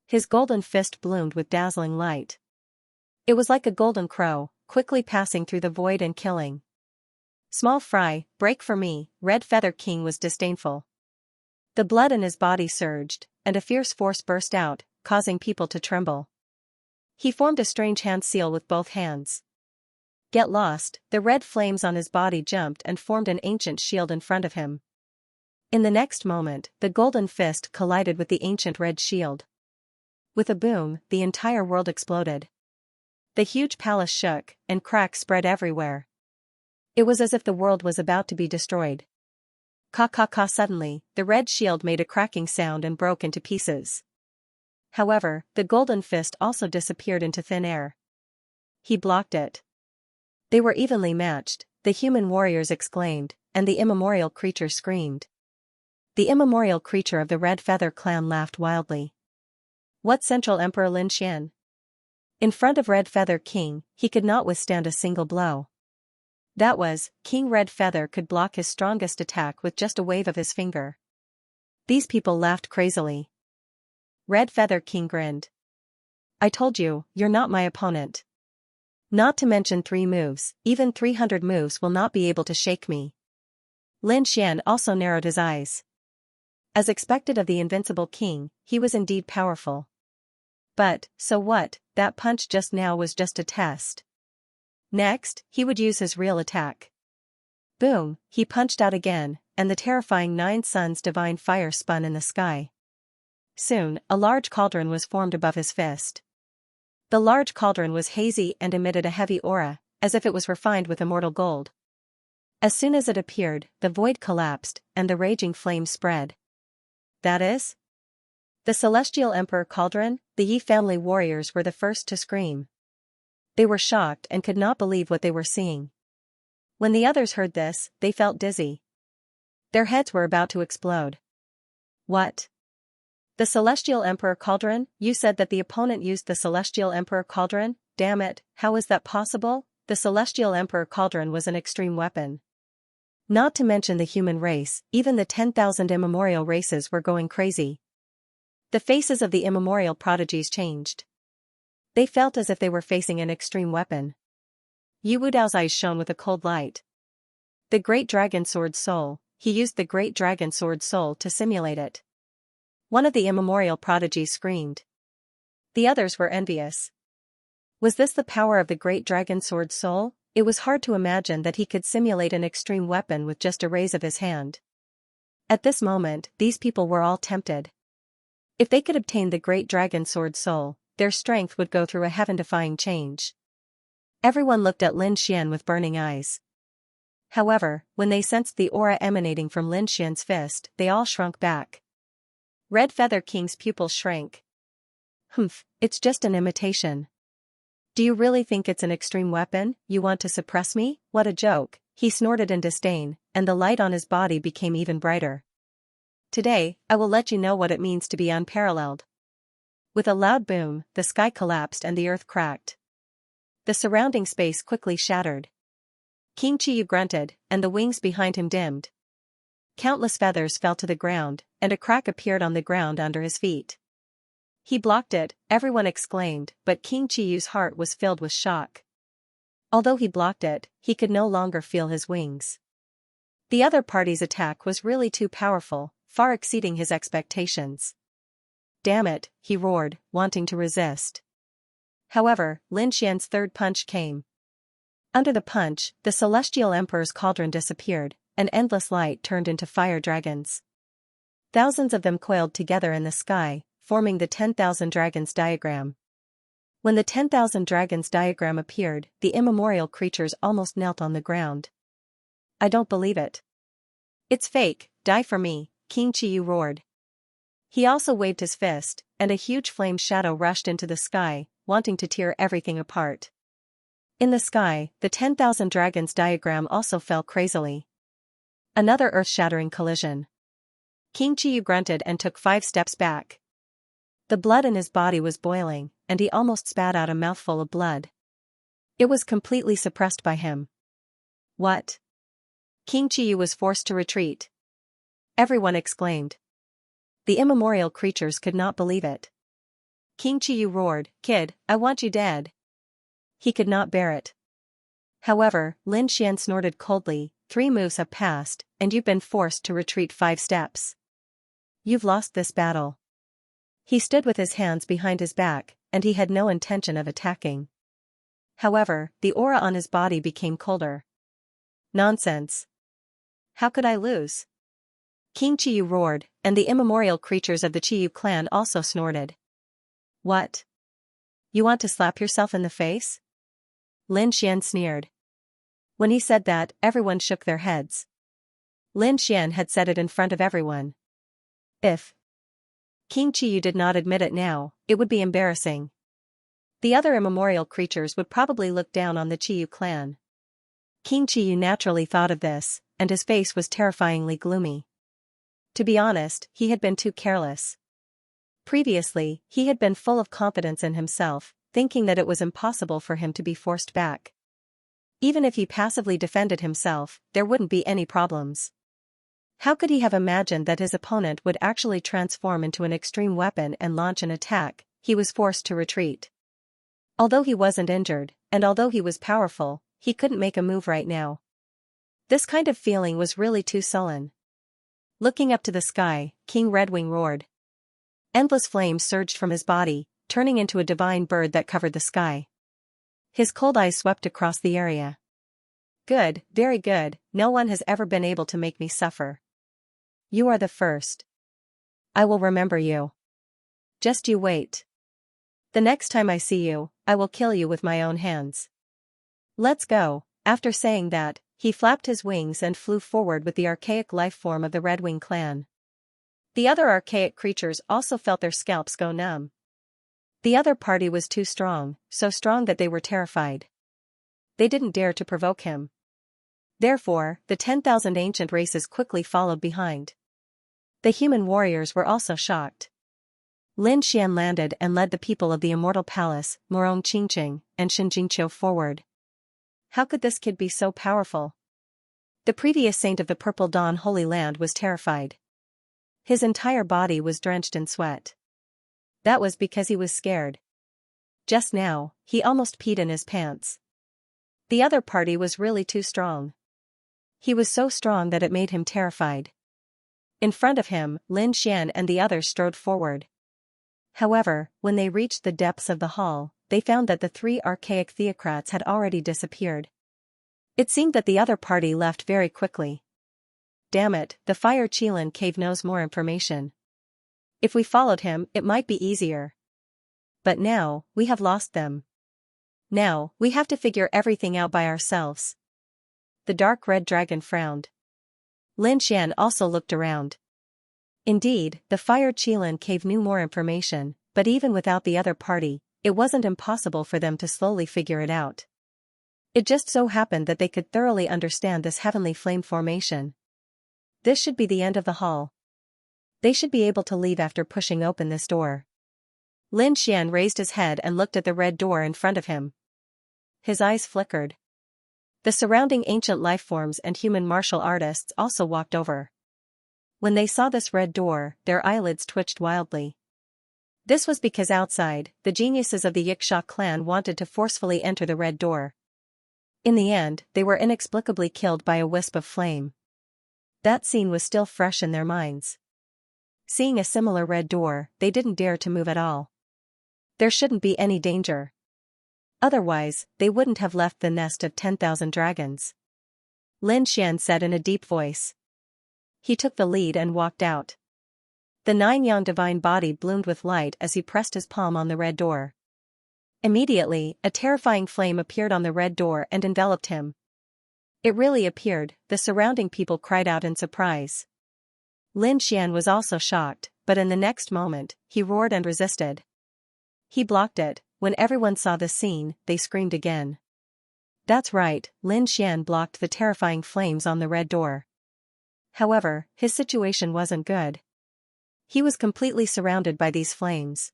A: His golden fist bloomed with dazzling light. It was like a golden crow, quickly passing through the void and killing. Small fry, break for me, Red Feather King was disdainful. The blood in his body surged, and a fierce force burst out, causing people to tremble. He formed a strange hand seal with both hands. Get lost, the red flames on his body jumped and formed an ancient shield in front of him. In the next moment, the golden fist collided with the ancient red shield. With a boom, the entire world exploded. The huge palace shook, and cracks spread everywhere. It was as if the world was about to be destroyed. Ka suddenly, the red shield made a cracking sound and broke into pieces. However, the golden fist also disappeared into thin air. He blocked it. They were evenly matched, the human warriors exclaimed, and the immemorial creature screamed. The immemorial creature of the Red Feather clan laughed wildly. What Central Emperor Lin Xian? In front of Red Feather King, he could not withstand a single blow. That was, King Red Feather could block his strongest attack with just a wave of his finger. These people laughed crazily. Red Feather King grinned. I told you, you're not my opponent. Not to mention 3 moves, even 300 moves will not be able to shake me. Lin Xian also narrowed his eyes. As expected of the invincible king, he was indeed powerful. But, so what, that punch just now was just a test. Next, he would use his real attack. Boom, he punched out again, and the terrifying 9 suns divine fire spun in the sky. Soon, a large cauldron was formed above his fist. The large cauldron was hazy and emitted a heavy aura, as if it was refined with immortal gold. As soon as it appeared, the void collapsed, and the raging flames spread. That is? The Celestial Emperor Cauldron, the Yi family warriors were the first to scream. They were shocked and could not believe what they were seeing. When the others heard this, they felt dizzy. Their heads were about to explode. What? The Celestial Emperor Cauldron? You said that the opponent used the Celestial Emperor Cauldron? Damn it, how is that possible? The Celestial Emperor Cauldron was an extreme weapon. Not to mention the human race, even the 10,000 immemorial races were going crazy. The faces of the immemorial prodigies changed. They felt as if they were facing an extreme weapon. Yu Wudao's eyes shone with a cold light. The Great Dragon Sword Soul, he used the Great Dragon Sword Soul to simulate it. One of the immemorial prodigies screamed. The others were envious. Was this the power of the Great Dragon Sword Soul? It was hard to imagine that he could simulate an extreme weapon with just a raise of his hand. At this moment, these people were all tempted. If they could obtain the Great Dragon Sword Soul, their strength would go through a heaven-defying change. Everyone looked at Lin Xian with burning eyes. However, when they sensed the aura emanating from Lin Xian's fist, they all shrunk back. Red Feather King's pupils shrank. Humph, it's just an imitation. Do you really think it's an extreme weapon? You want to suppress me? What a joke, he snorted in disdain, and the light on his body became even brighter. Today, I will let you know what it means to be unparalleled. With a loud boom, the sky collapsed and the earth cracked. The surrounding space quickly shattered. King Qiyu grunted, and the wings behind him dimmed. Countless feathers fell to the ground, and a crack appeared on the ground under his feet. He blocked it, everyone exclaimed, but King Qiyu's heart was filled with shock. Although he blocked it, he could no longer feel his wings. The other party's attack was really too powerful, far exceeding his expectations. Damn it, he roared, wanting to resist. However, Lin Xian's third punch came. Under the punch, the Celestial Emperor's cauldron disappeared, and endless light turned into fire dragons. Thousands of them coiled together in the sky, forming the 10,000 dragons diagram. When the 10,000 dragons diagram appeared, the immemorial creatures almost knelt on the ground. I don't believe it. It's fake, die for me, King Qiyu roared. He also waved his fist, and a huge flame shadow rushed into the sky, wanting to tear everything apart. In the sky, the 10,000 dragons diagram also fell crazily. Another earth-shattering collision. King Qiyu grunted and took 5 steps back. The blood in his body was boiling, and he almost spat out a mouthful of blood. It was completely suppressed by him. What? King Qiyu was forced to retreat. Everyone exclaimed. The immemorial creatures could not believe it. King Qiyu roared, "Kid, I want you dead." He could not bear it. However, Lin Xian snorted coldly, 3 moves have passed, and you've been forced to retreat 5 steps. You've lost this battle. He stood with his hands behind his back, and he had no intention of attacking. However, the aura on his body became colder. Nonsense. How could I lose? King Qiyu roared, and the immemorial creatures of the Qiyu clan also snorted. What? You want to slap yourself in the face? Lin Xian sneered. When he said that, everyone shook their heads. Lin Xian had said it in front of everyone. If King Qiyu did not admit it now, it would be embarrassing. The other immemorial creatures would probably look down on the Qiyu clan. King Qiyu naturally thought of this, and his face was terrifyingly gloomy. To be honest, he had been too careless. Previously, he had been full of confidence in himself, thinking that it was impossible for him to be forced back. Even if he passively defended himself, there wouldn't be any problems. How could he have imagined that his opponent would actually transform into an extreme weapon and launch an attack? He was forced to retreat. Although he wasn't injured, and although he was powerful, he couldn't make a move right now. This kind of feeling was really too sullen. Looking up to the sky, King Redwing roared. Endless flames surged from his body, turning into a divine bird that covered the sky. His cold eyes swept across the area. Good, very good, no one has ever been able to make me suffer. You are the first. I will remember you. Just you wait. The next time I see you, I will kill you with my own hands. Let's go. After saying that, he flapped his wings and flew forward with the archaic life form of the Redwing clan. The other archaic creatures also felt their scalps go numb. The other party was too strong, so strong that they were terrified. They didn't dare to provoke him. Therefore, the 10,000 ancient races quickly followed behind. The human warriors were also shocked. Lin Xian landed and led the people of the Immortal Palace, Morong Qingqing, and Xianxia forward. How could this kid be so powerful? The previous saint of the Purple Dawn Holy Land was terrified. His entire body was drenched in sweat. That was because he was scared. Just now, he almost peed in his pants. The other party was really too strong. He was so strong that it made him terrified. In front of him, Lin Xian and the others strode forward. However, when they reached the depths of the hall, they found that the three archaic theocrats had already disappeared. It seemed that the other party left very quickly. Damn it, the Fire Qilin Cave knows more information. If we followed him, it might be easier. But now, we have lost them. Now, we have to figure everything out by ourselves. The dark red dragon frowned. Lin Xian also looked around. Indeed, the Fire Qilin Cave knew more information, but even without the other party, it wasn't impossible for them to slowly figure it out. It just so happened that they could thoroughly understand this heavenly flame formation. This should be the end of the hall. They should be able to leave after pushing open this door. Lin Xian raised his head and looked at the red door in front of him. His eyes flickered. The surrounding ancient lifeforms and human martial artists also walked over. When they saw this red door, their eyelids twitched wildly. This was because outside, the geniuses of the Yiksha clan wanted to forcefully enter the red door. In the end, they were inexplicably killed by a wisp of flame. That scene was still fresh in their minds. Seeing a similar red door, they didn't dare to move at all. There shouldn't be any danger. Otherwise, they wouldn't have left the nest of 10,000 dragons. Lin Xian said in a deep voice. He took the lead and walked out. The nine-yang divine body bloomed with light as he pressed his palm on the red door. Immediately, a terrifying flame appeared on the red door and enveloped him. It really appeared, the surrounding people cried out in surprise. Lin Xian was also shocked, but in the next moment, he roared and resisted. He blocked it. When everyone saw the scene, they screamed again. That's right, Lin Xian blocked the terrifying flames on the red door. However, his situation wasn't good. He was completely surrounded by these flames.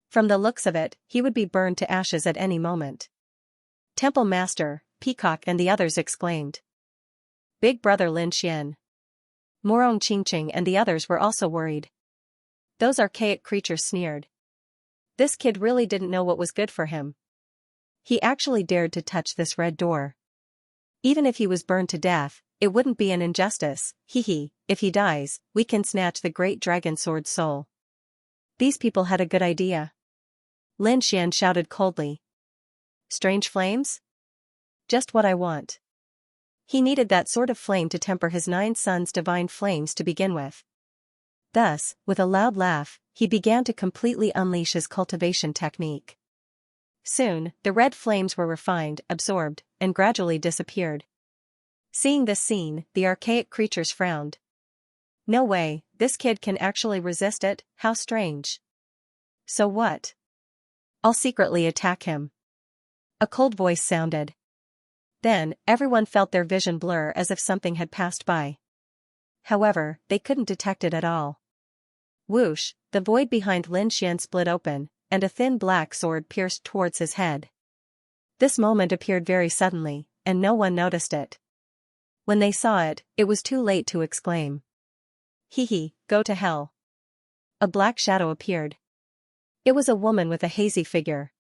A: From the looks of it, he would be burned to ashes at any moment. Temple Master, Peacock and the others exclaimed. Big Brother Lin Xian. Morong Qingqing and the others were also worried. Those archaic creatures sneered. This kid really didn't know what was good for him. He actually dared to touch this red door. Even if he was burned to death, it wouldn't be an injustice. If he dies, we can snatch the great dragon sword's soul. These people had a good idea. Lin Xian shouted coldly. Strange flames? Just what I want. He needed that sort of flame to temper his 9 sons' divine flames to begin with. Thus, with a loud laugh, he began to completely unleash his cultivation technique. Soon, the red flames were refined, absorbed, and gradually disappeared. Seeing this scene, the archaic creatures frowned. No way, this kid can actually resist it, how strange. So what? I'll secretly attack him. A cold voice sounded. Then, everyone felt their vision blur as if something had passed by. However, they couldn't detect it at all. Whoosh, the void behind Lin Xian split open, and a thin black sword pierced towards his head. This moment appeared very suddenly, and no one noticed it. When they saw it, it was too late to exclaim. Go to hell. A black shadow appeared. It was a woman with a hazy figure.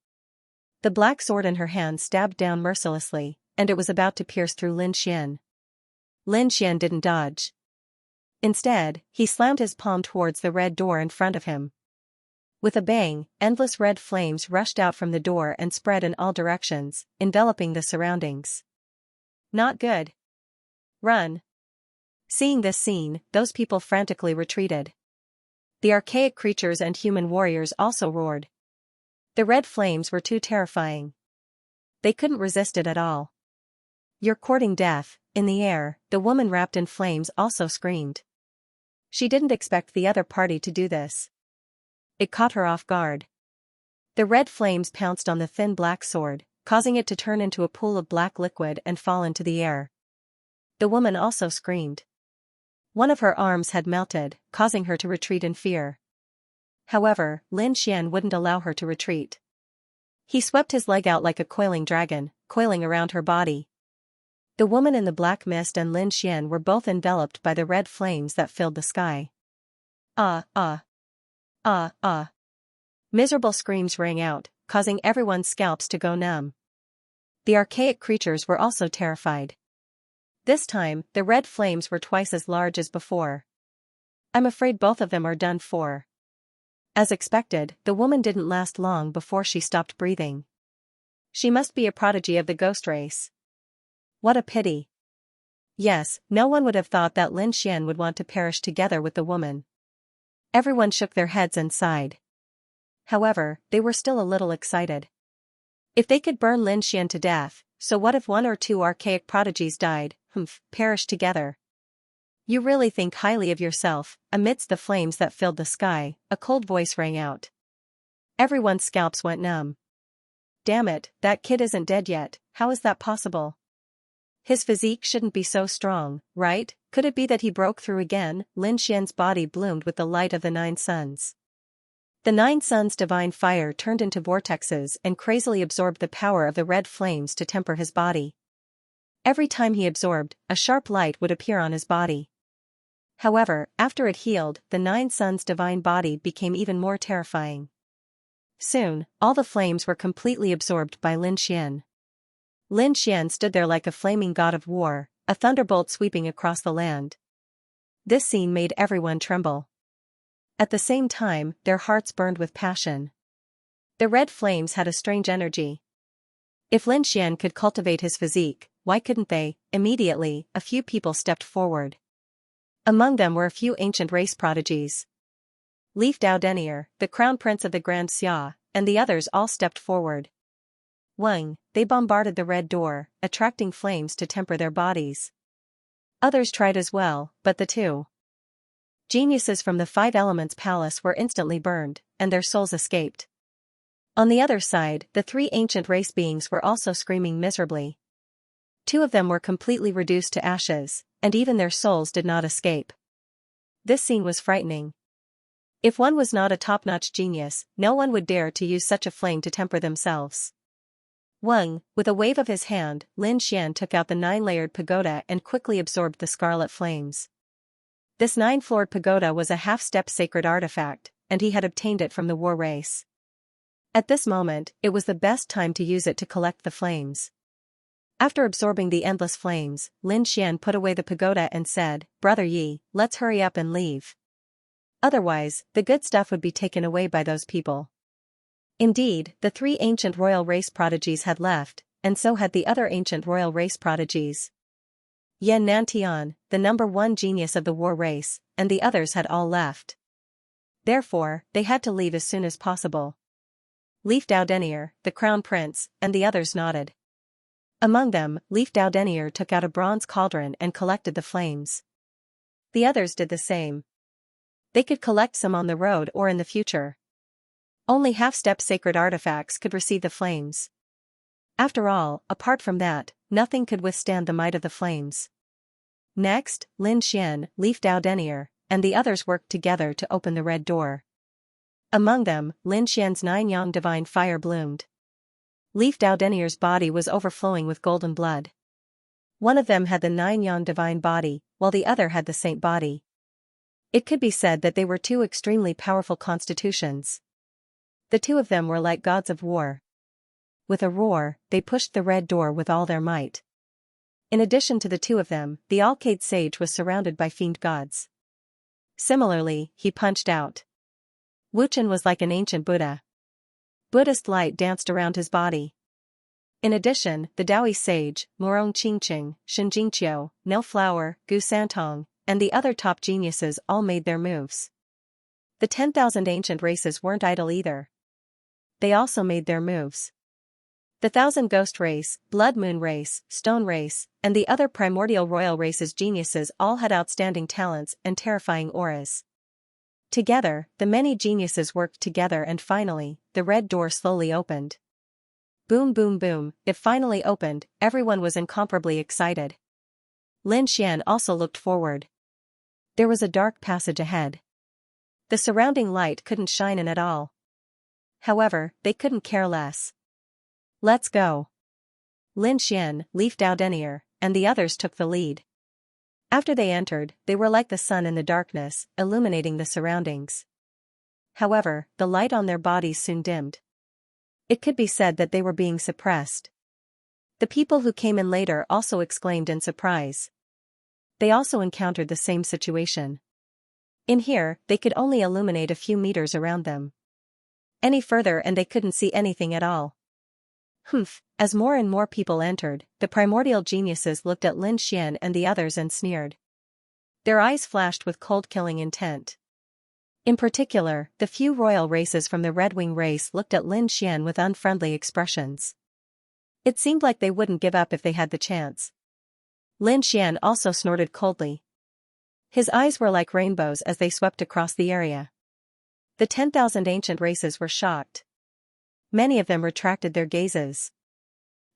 A: The black sword in her hand stabbed down mercilessly, and it was about to pierce through Lin Xian. Lin Xian didn't dodge. Instead, he slammed his palm towards the red door in front of him. With a bang, endless red flames rushed out from the door and spread in all directions, enveloping the surroundings. Not good. Run. Seeing this scene, those people frantically retreated. The archaic creatures and human warriors also roared. The red flames were too terrifying. They couldn't resist it at all. You're courting death. In the air, the woman wrapped in flames also screamed. She didn't expect the other party to do this. It caught her off guard. The red flames pounced on the thin black sword, causing it to turn into a pool of black liquid and fall into the air. The woman also screamed. One of her arms had melted, causing her to retreat in fear. However, Lin Xian wouldn't allow her to retreat. He swept his leg out like a coiling dragon, coiling around her body. The woman in the black mist and Lin Xian were both enveloped by the red flames that filled the sky. Ah, ah. Ah, ah. Miserable screams rang out, causing everyone's scalps to go numb. The archaic creatures were also terrified. This time, the red flames were twice as large as before. I'm afraid both of them are done for. As expected, the woman didn't last long before she stopped breathing. She must be a prodigy of the ghost race. What a pity. Yes, no one would have thought that Lin Xian would want to perish together with the woman. Everyone shook their heads and sighed. However, they were still a little excited. If they could burn Lin Xian to death, so what if one or two archaic prodigies died, perished together? You really think highly of yourself. Amidst the flames that filled the sky, a cold voice rang out. Everyone's scalps went numb. Damn it, that kid isn't dead yet. How is that possible? His physique shouldn't be so strong, right? Could it be that he broke through again? Lin Xian's body bloomed with the light of the 9 suns. The 9 suns' divine fire turned into vortexes and crazily absorbed the power of the red flames to temper his body. Every time he absorbed, a sharp light would appear on his body. However, after it healed, the 9 suns' divine body became even more terrifying. Soon, all the flames were completely absorbed by Lin Xian. Lin Xian stood there like a flaming god of war, a thunderbolt sweeping across the land. This scene made everyone tremble. At the same time, their hearts burned with passion. The red flames had a strange energy. If Lin Xian could cultivate his physique, why couldn't they? Immediately, a few people stepped forward. Among them were a few ancient race prodigies. Leaf Dao Denier, the crown prince of the Grand Xia, and the others all stepped forward. They bombarded the red door, attracting flames to temper their bodies. Others tried as well, but the 2 geniuses from the 5 Elements Palace were instantly burned, and their souls escaped. On the other side, the 3 ancient race beings were also screaming miserably. 2 of them were completely reduced to ashes, and even their souls did not escape. This scene was frightening. If one was not a top-notch genius, no one would dare to use such a flame to temper themselves. With a wave of his hand, Lin Xian took out the 9-layered pagoda and quickly absorbed the scarlet flames. This 9-floored pagoda was a half-step sacred artifact, and he had obtained it from the war race. At this moment, it was the best time to use it to collect the flames. After absorbing the endless flames, Lin Xian put away the pagoda and said, "Brother Yi, let's hurry up and leave. Otherwise, the good stuff would be taken away by those people." Indeed, the 3 ancient royal race prodigies had left, and so had the other ancient royal race prodigies. Yan Nantian, the number 1 genius of the war race, and the others had all left. Therefore, they had to leave as soon as possible. Leaf Dao Denier, the crown prince, and the others nodded. Among them, Leaf Dao Denier took out a bronze cauldron and collected the flames. The others did the same. They could collect some on the road or in the future. Only half-step sacred artifacts could receive the flames. After all, apart from that, nothing could withstand the might of the flames. Next, Lin Xian, Leaf Dao Denier, and the others worked together to open the red door. Among them, Lin Xian's 9 yang divine fire bloomed. Leaf Dao Denier's body was overflowing with golden blood. One of them had the 9 yang divine body, while the other had the saint body. It could be said that they were 2 extremely powerful constitutions. The 2 of them were like gods of war. With a roar, they pushed the red door with all their might. In addition to the 2 of them, the Alcade sage was surrounded by fiend gods. Similarly, he punched out. Wuchen was like an ancient Buddha. Buddhist light danced around his body. In addition, the Daoi sage, Morong Qingqing, Xianxia, No Flower, Gu Santong, and the other top geniuses all made their moves. The 10,000 ancient races weren't idle either. They also made their moves. The 1,000 ghost race, blood moon race, stone race, and the other primordial royal races geniuses all had outstanding talents and terrifying auras. Together, the many geniuses worked together and finally, the red door slowly opened. Boom boom boom, it finally opened, everyone was incomparably excited. Lin Xian also looked forward. There was a dark passage ahead. The surrounding light couldn't shine in at all. However, they couldn't care less. Let's go. Lin Xian, Leaf Dao Denier, and the others took the lead. After they entered, they were like the sun in the darkness, illuminating the surroundings. However, the light on their bodies soon dimmed. It could be said that they were being suppressed. The people who came in later also exclaimed in surprise. They also encountered the same situation. In here, they could only illuminate a few meters around them. Any further and they couldn't see anything at all. Humph, as more and more people entered, the primordial geniuses looked at Lin Xian and the others and sneered. Their eyes flashed with cold-killing intent. In particular, the few royal races from the Red Wing race looked at Lin Xian with unfriendly expressions. It seemed like they wouldn't give up if they had the chance. Lin Xian also snorted coldly. His eyes were like rainbows as they swept across the area. The 10,000 ancient races were shocked. Many of them retracted their gazes.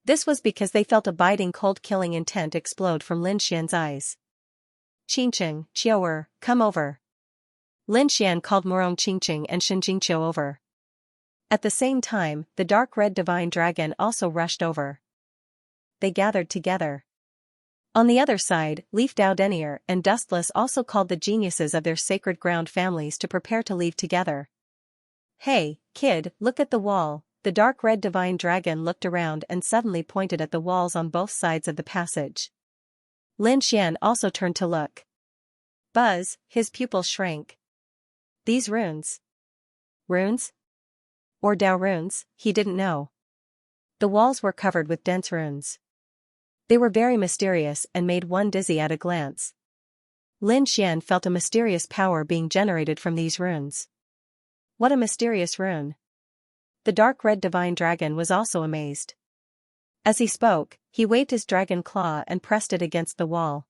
A: This was because they felt a biting cold-killing intent explode from Lin Xian's eyes. Qingqing, Qiu'er, come over. Lin Xian called Morong Qingqing and Shinjingqiu over. At the same time, the dark red divine dragon also rushed over. They gathered together. On the other side, Leaf Dao Denier and Dustless also called the geniuses of their sacred ground families to prepare to leave together. Hey, kid, look at the wall. The dark red divine dragon looked around and suddenly pointed at the walls on both sides of the passage. Lin Xian also turned to look. Buzz, his pupils shrank. These runes. Runes? Or Dao runes, he didn't know. The walls were covered with dense runes. They were very mysterious and made one dizzy at a glance. Lin Xian felt a mysterious power being generated from these runes. What a mysterious rune. The dark red divine dragon was also amazed. As he spoke, he waved his dragon claw and pressed it against the wall.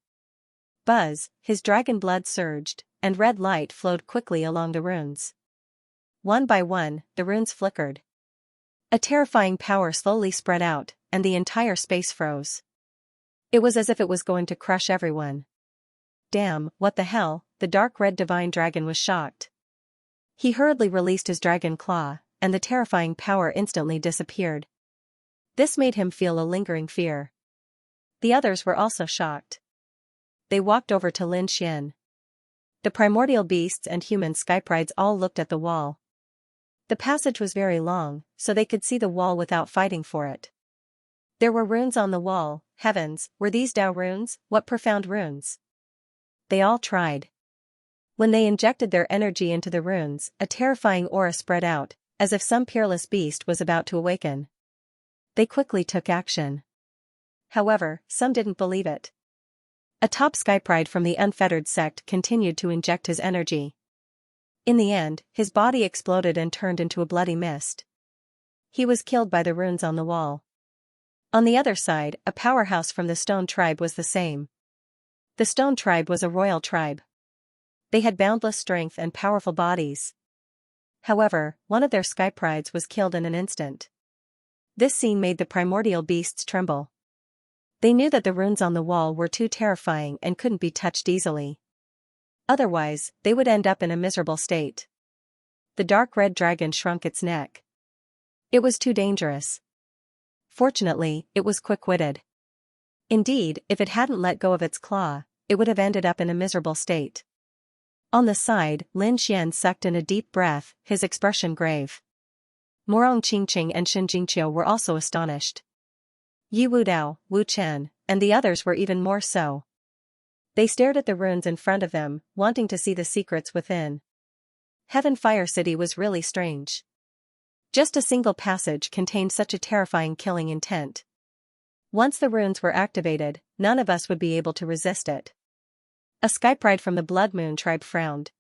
A: Buzz, his dragon blood surged, and red light flowed quickly along the runes. One by one, the runes flickered. A terrifying power slowly spread out, and the entire space froze. It was as if it was going to crush everyone. Damn, what the hell, the dark red divine dragon was shocked. He hurriedly released his dragon claw, and the terrifying power instantly disappeared. This made him feel a lingering fear. The others were also shocked. They walked over to Lin Xian. The primordial beasts and human skyprides all looked at the wall. The passage was very long, so they could see the wall without fighting for it. There were runes on the wall. Heavens, were these Dao runes? What profound runes! They all tried. When they injected their energy into the runes, a terrifying aura spread out, as if some peerless beast was about to awaken. They quickly took action. However, some didn't believe it. A top skypride from the unfettered sect continued to inject his energy. In the end, his body exploded and turned into a bloody mist. He was killed by the runes on the wall. On the other side, a powerhouse from the Stone tribe was the same. The Stone tribe was a royal tribe. They had boundless strength and powerful bodies. However, one of their skyprides was killed in an instant. This scene made the primordial beasts tremble. They knew that the runes on the wall were too terrifying and couldn't be touched easily. Otherwise, they would end up in a miserable state. The dark red dragon shrunk its neck. It was too dangerous. Fortunately, it was quick-witted. Indeed, if it hadn't let go of its claw, it would have ended up in a miserable state. On the side, Lin Xian sucked in a deep breath, his expression grave. Morong Qingqing and Shinjingqiu were also astonished. Yi Wudao, Wu Chen, and the others were even more so. They stared at the runes in front of them, wanting to see the secrets within. Heaven Fire City was really strange. Just a single passage contained such a terrifying killing intent. Once the runes were activated, none of us would be able to resist it. A skypride from the Blood Moon tribe frowned.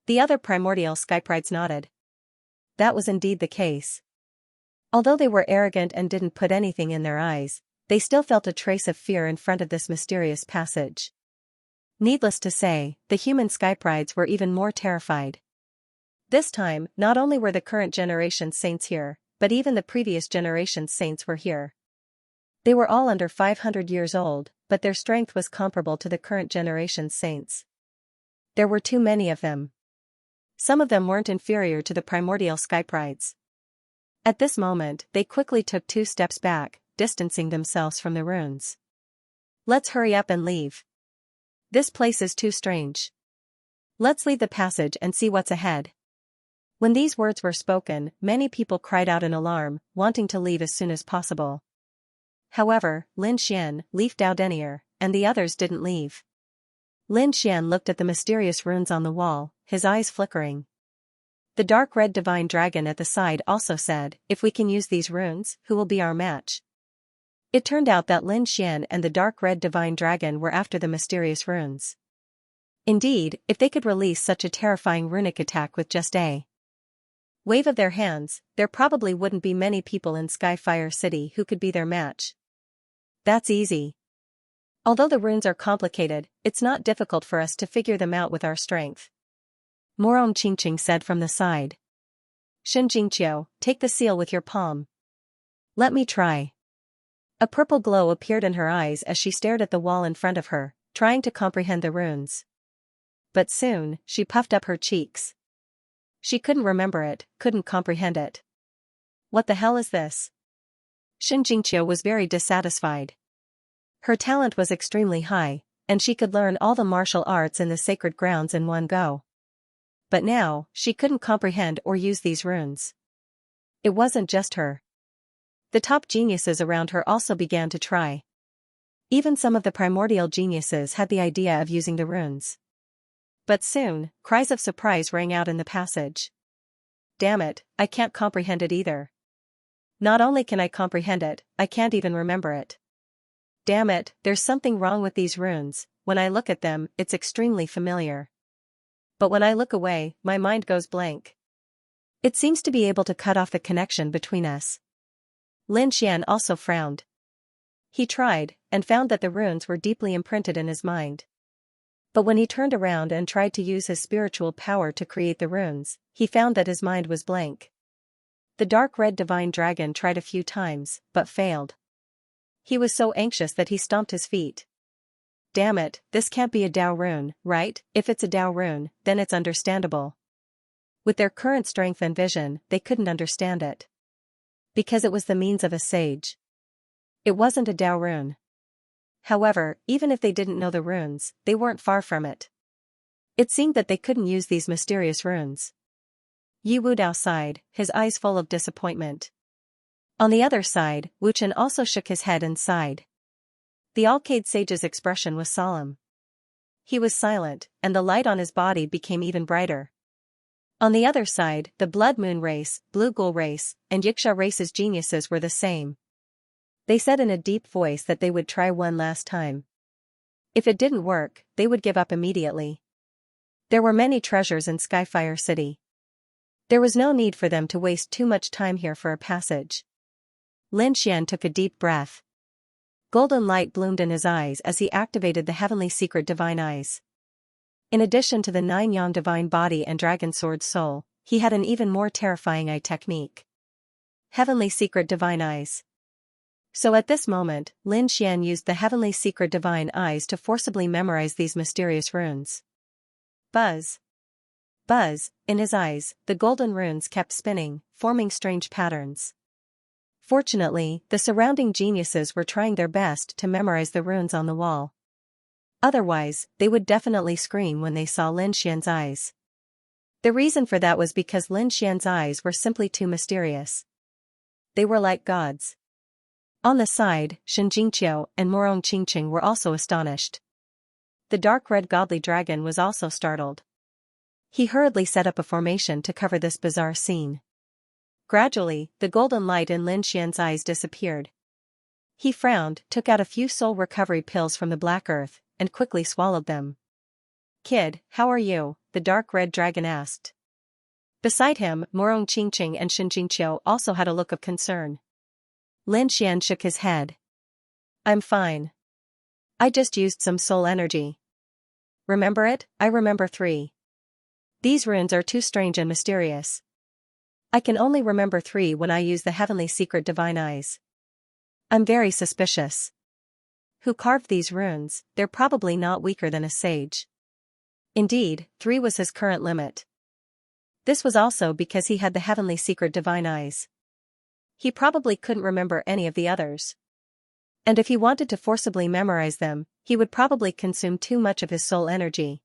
A: The other primordial skyprides nodded. That was indeed the case. Although they were arrogant and didn't put anything in their eyes, they still felt a trace of fear in front of this mysterious passage. Needless to say, the human skyprides were even more terrified. This time, not only were the current generation's saints here, but even the previous generation's saints were here. They were all under 500 years old, but their strength was comparable to the current generation's saints. There were too many of them. Some of them weren't inferior to the primordial skyprides. At this moment, they quickly took 2 steps back, distancing themselves from the runes. Let's hurry up and leave. This place is too strange. Let's leave the passage and see what's ahead. When these words were spoken, many people cried out in alarm, wanting to leave as soon as possible. However, Lin Xian, Leaf Dao Denier, and the others didn't leave. Lin Xian looked at the mysterious runes on the wall, his eyes flickering. The dark red divine dragon at the side also said, "If we can use these runes, who will be our match?" It turned out that Lin Xian and the dark red divine dragon were after the mysterious runes. Indeed, if they could release such a terrifying runic attack with just a wave of their hands, there probably wouldn't be many people in Skyfire City who could be their match. That's easy. Although the runes are complicated, it's not difficult for us to figure them out with our strength. Morong Qingqing said from the side. Xianxia, take the seal with your palm. Let me try. A purple glow appeared in her eyes as she stared at the wall in front of her, trying to comprehend the runes. But soon, she puffed up her cheeks. She couldn't remember it, couldn't comprehend it. What the hell is this? Xianxia was very dissatisfied. Her talent was extremely high, and she could learn all the martial arts in the sacred grounds in one go. But now, she couldn't comprehend or use these runes. It wasn't just her. The top geniuses around her also began to try. Even some of the primordial geniuses had the idea of using the runes. But soon, cries of surprise rang out in the passage. Damn it, I can't comprehend it either. Not only can I comprehend it, I can't even remember it. Damn it, there's something wrong with these runes. When I look at them, it's extremely familiar. But when I look away, my mind goes blank. It seems to be able to cut off the connection between us. Lin Xian also frowned. He tried, and found that the runes were deeply imprinted in his mind. But when he turned around and tried to use his spiritual power to create the runes, he found that his mind was blank. The dark red divine dragon tried a few times, but failed. He was so anxious that he stomped his feet. Damn it, this can't be a Dao rune, right? If it's a Dao rune, then it's understandable. With their current strength and vision, they couldn't understand it. Because it was the means of a sage. It wasn't a Dao rune. However, even if they didn't know the runes, they weren't far from it. It seemed that they couldn't use these mysterious runes. Yi Wudao sighed, his eyes full of disappointment. On the other side, Wu Chen also shook his head and sighed. The Alcade sage's expression was solemn. He was silent, and the light on his body became even brighter. On the other side, the Blood Moon race, Blue Ghoul race, and Yiksha race's geniuses were the same. They said in a deep voice that they would try one last time. If it didn't work, they would give up immediately. There were many treasures in Skyfire City. There was no need for them to waste too much time here for a passage. Lin Xian took a deep breath. Golden light bloomed in his eyes as he activated the heavenly secret divine eyes. In addition to the 9 yang divine body and dragon sword soul, he had an even more terrifying eye technique. Heavenly secret divine eyes. So at this moment, Lin Xian used the heavenly secret divine eyes to forcibly memorize these mysterious runes. Buzz. Buzz, in his eyes, the golden runes kept spinning, forming strange patterns. Fortunately, the surrounding geniuses were trying their best to memorize the runes on the wall. Otherwise, they would definitely scream when they saw Lin Xian's eyes. The reason for that was because Lin Xian's eyes were simply too mysterious. They were like gods. On the side, Xianxia and Morong Qingqing were also astonished. The dark red godly dragon was also startled. He hurriedly set up a formation to cover this bizarre scene. Gradually, the golden light in Lin Xian's eyes disappeared. He frowned, took out a few soul recovery pills from the black earth, and quickly swallowed them. Kid, how are you? The dark red dragon asked. Beside him, Morong Qingqing and Xianxia also had a look of concern. Lin Xian shook his head. I'm fine. I just used some soul energy. Remember it? I remember 3. These runes are too strange and mysterious. I can only remember 3 when I use the heavenly secret divine eyes. I'm very suspicious. Who carved these runes? They're probably not weaker than a sage. Indeed, 3 was his current limit. This was also because he had the heavenly secret divine eyes. He probably couldn't remember any of the others. And if he wanted to forcibly memorize them, he would probably consume too much of his soul energy.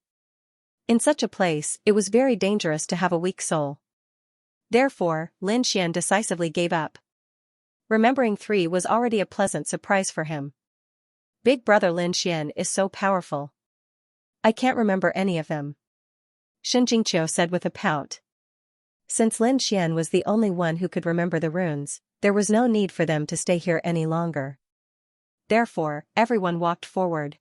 A: In such a place, it was very dangerous to have a weak soul. Therefore, Lin Xian decisively gave up. Remembering 3 was already a pleasant surprise for him. Big brother Lin Xian is so powerful. I can't remember any of them, Xianxia said with a pout. Since Lin Xian was the only one who could remember the runes, there was no need for them to stay here any longer. Therefore, everyone walked forward.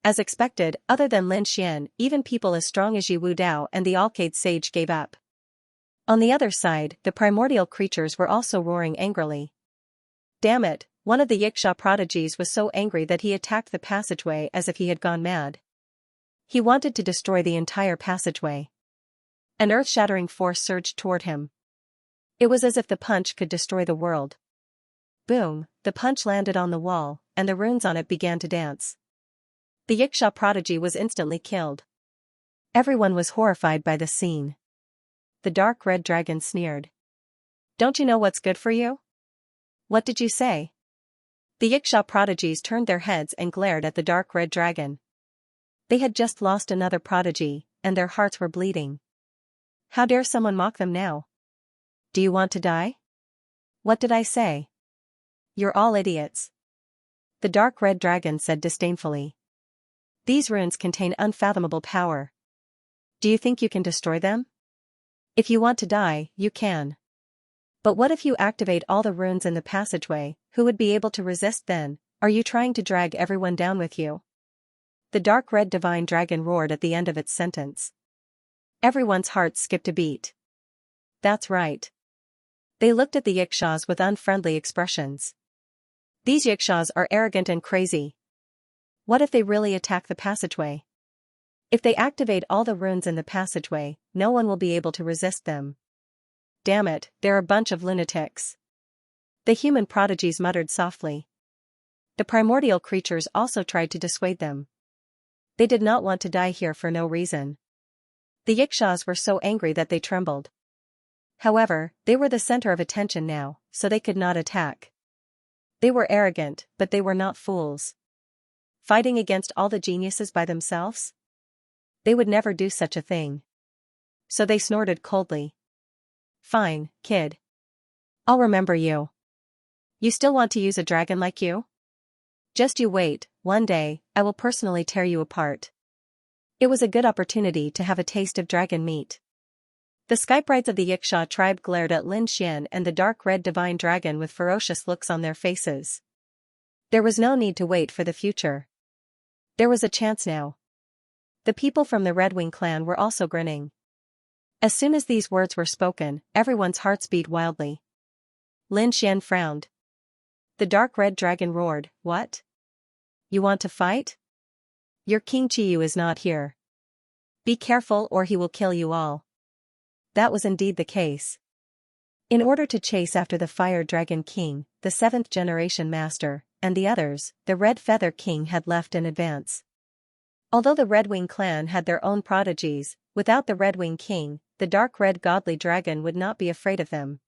A: As expected, other than Lin Xian, even people as strong as Yi Wu Dao and the Alcade sage gave up. On the other side, the primordial creatures were also roaring angrily. Damn it, one of the Xianxia prodigies was so angry that he attacked the passageway as if he had gone mad. He wanted to destroy the entire passageway. An earth-shattering force surged toward him. It was as if the punch could destroy the world. Boom, the punch landed on the wall, and the runes on it began to dance. The Xianxia prodigy was instantly killed. Everyone was horrified by the scene. The dark red dragon sneered. Don't you know what's good for you? What did you say? The Xianxia prodigies turned their heads and glared at the dark red dragon. They had just lost another prodigy, and their hearts were bleeding. How dare someone mock them now? Do you want to die? What did I say? You're all idiots. The dark red dragon said disdainfully. These runes contain unfathomable power. Do you think you can destroy them? If you want to die, you can. But what if you activate all the runes in the passageway? Who would be able to resist then? Are you trying to drag everyone down with you? The dark red divine dragon roared at the end of its sentence. Everyone's hearts skipped a beat. That's right. They looked at the Xianxias with unfriendly expressions. These Xianxias are arrogant and crazy. What if they really attack the passageway? If they activate all the runes in the passageway, no one will be able to resist them. Damn it, they're a bunch of lunatics. The human prodigies muttered softly. The primordial creatures also tried to dissuade them. They did not want to die here for no reason. The Xianxias were so angry that they trembled. However, they were the center of attention now, so they could not attack. They were arrogant, but they were not fools. Fighting against all the geniuses by themselves? They would never do such a thing. So they snorted coldly. Fine, kid. I'll remember you. You still want to use a dragon like you? Just you wait, one day, I will personally tear you apart. It was a good opportunity to have a taste of dragon meat. The skybrides of the Xianxia tribe glared at Lin Xian and the dark red divine dragon with ferocious looks on their faces. There was no need to wait for the future. There was a chance now. The people from the Red Wing clan were also grinning. As soon as these words were spoken, everyone's hearts beat wildly. Lin Xian frowned. The dark red dragon roared, "What? You want to fight? Your King Qiyu is not here. Be careful or he will kill you all." That was indeed the case. In order to chase after the Fire Dragon King, the 7th generation master, and the others, the Red Feather King had left in advance. Although the Red Wing clan had their own prodigies, without the Red Wing King, the dark red godly dragon would not be afraid of them.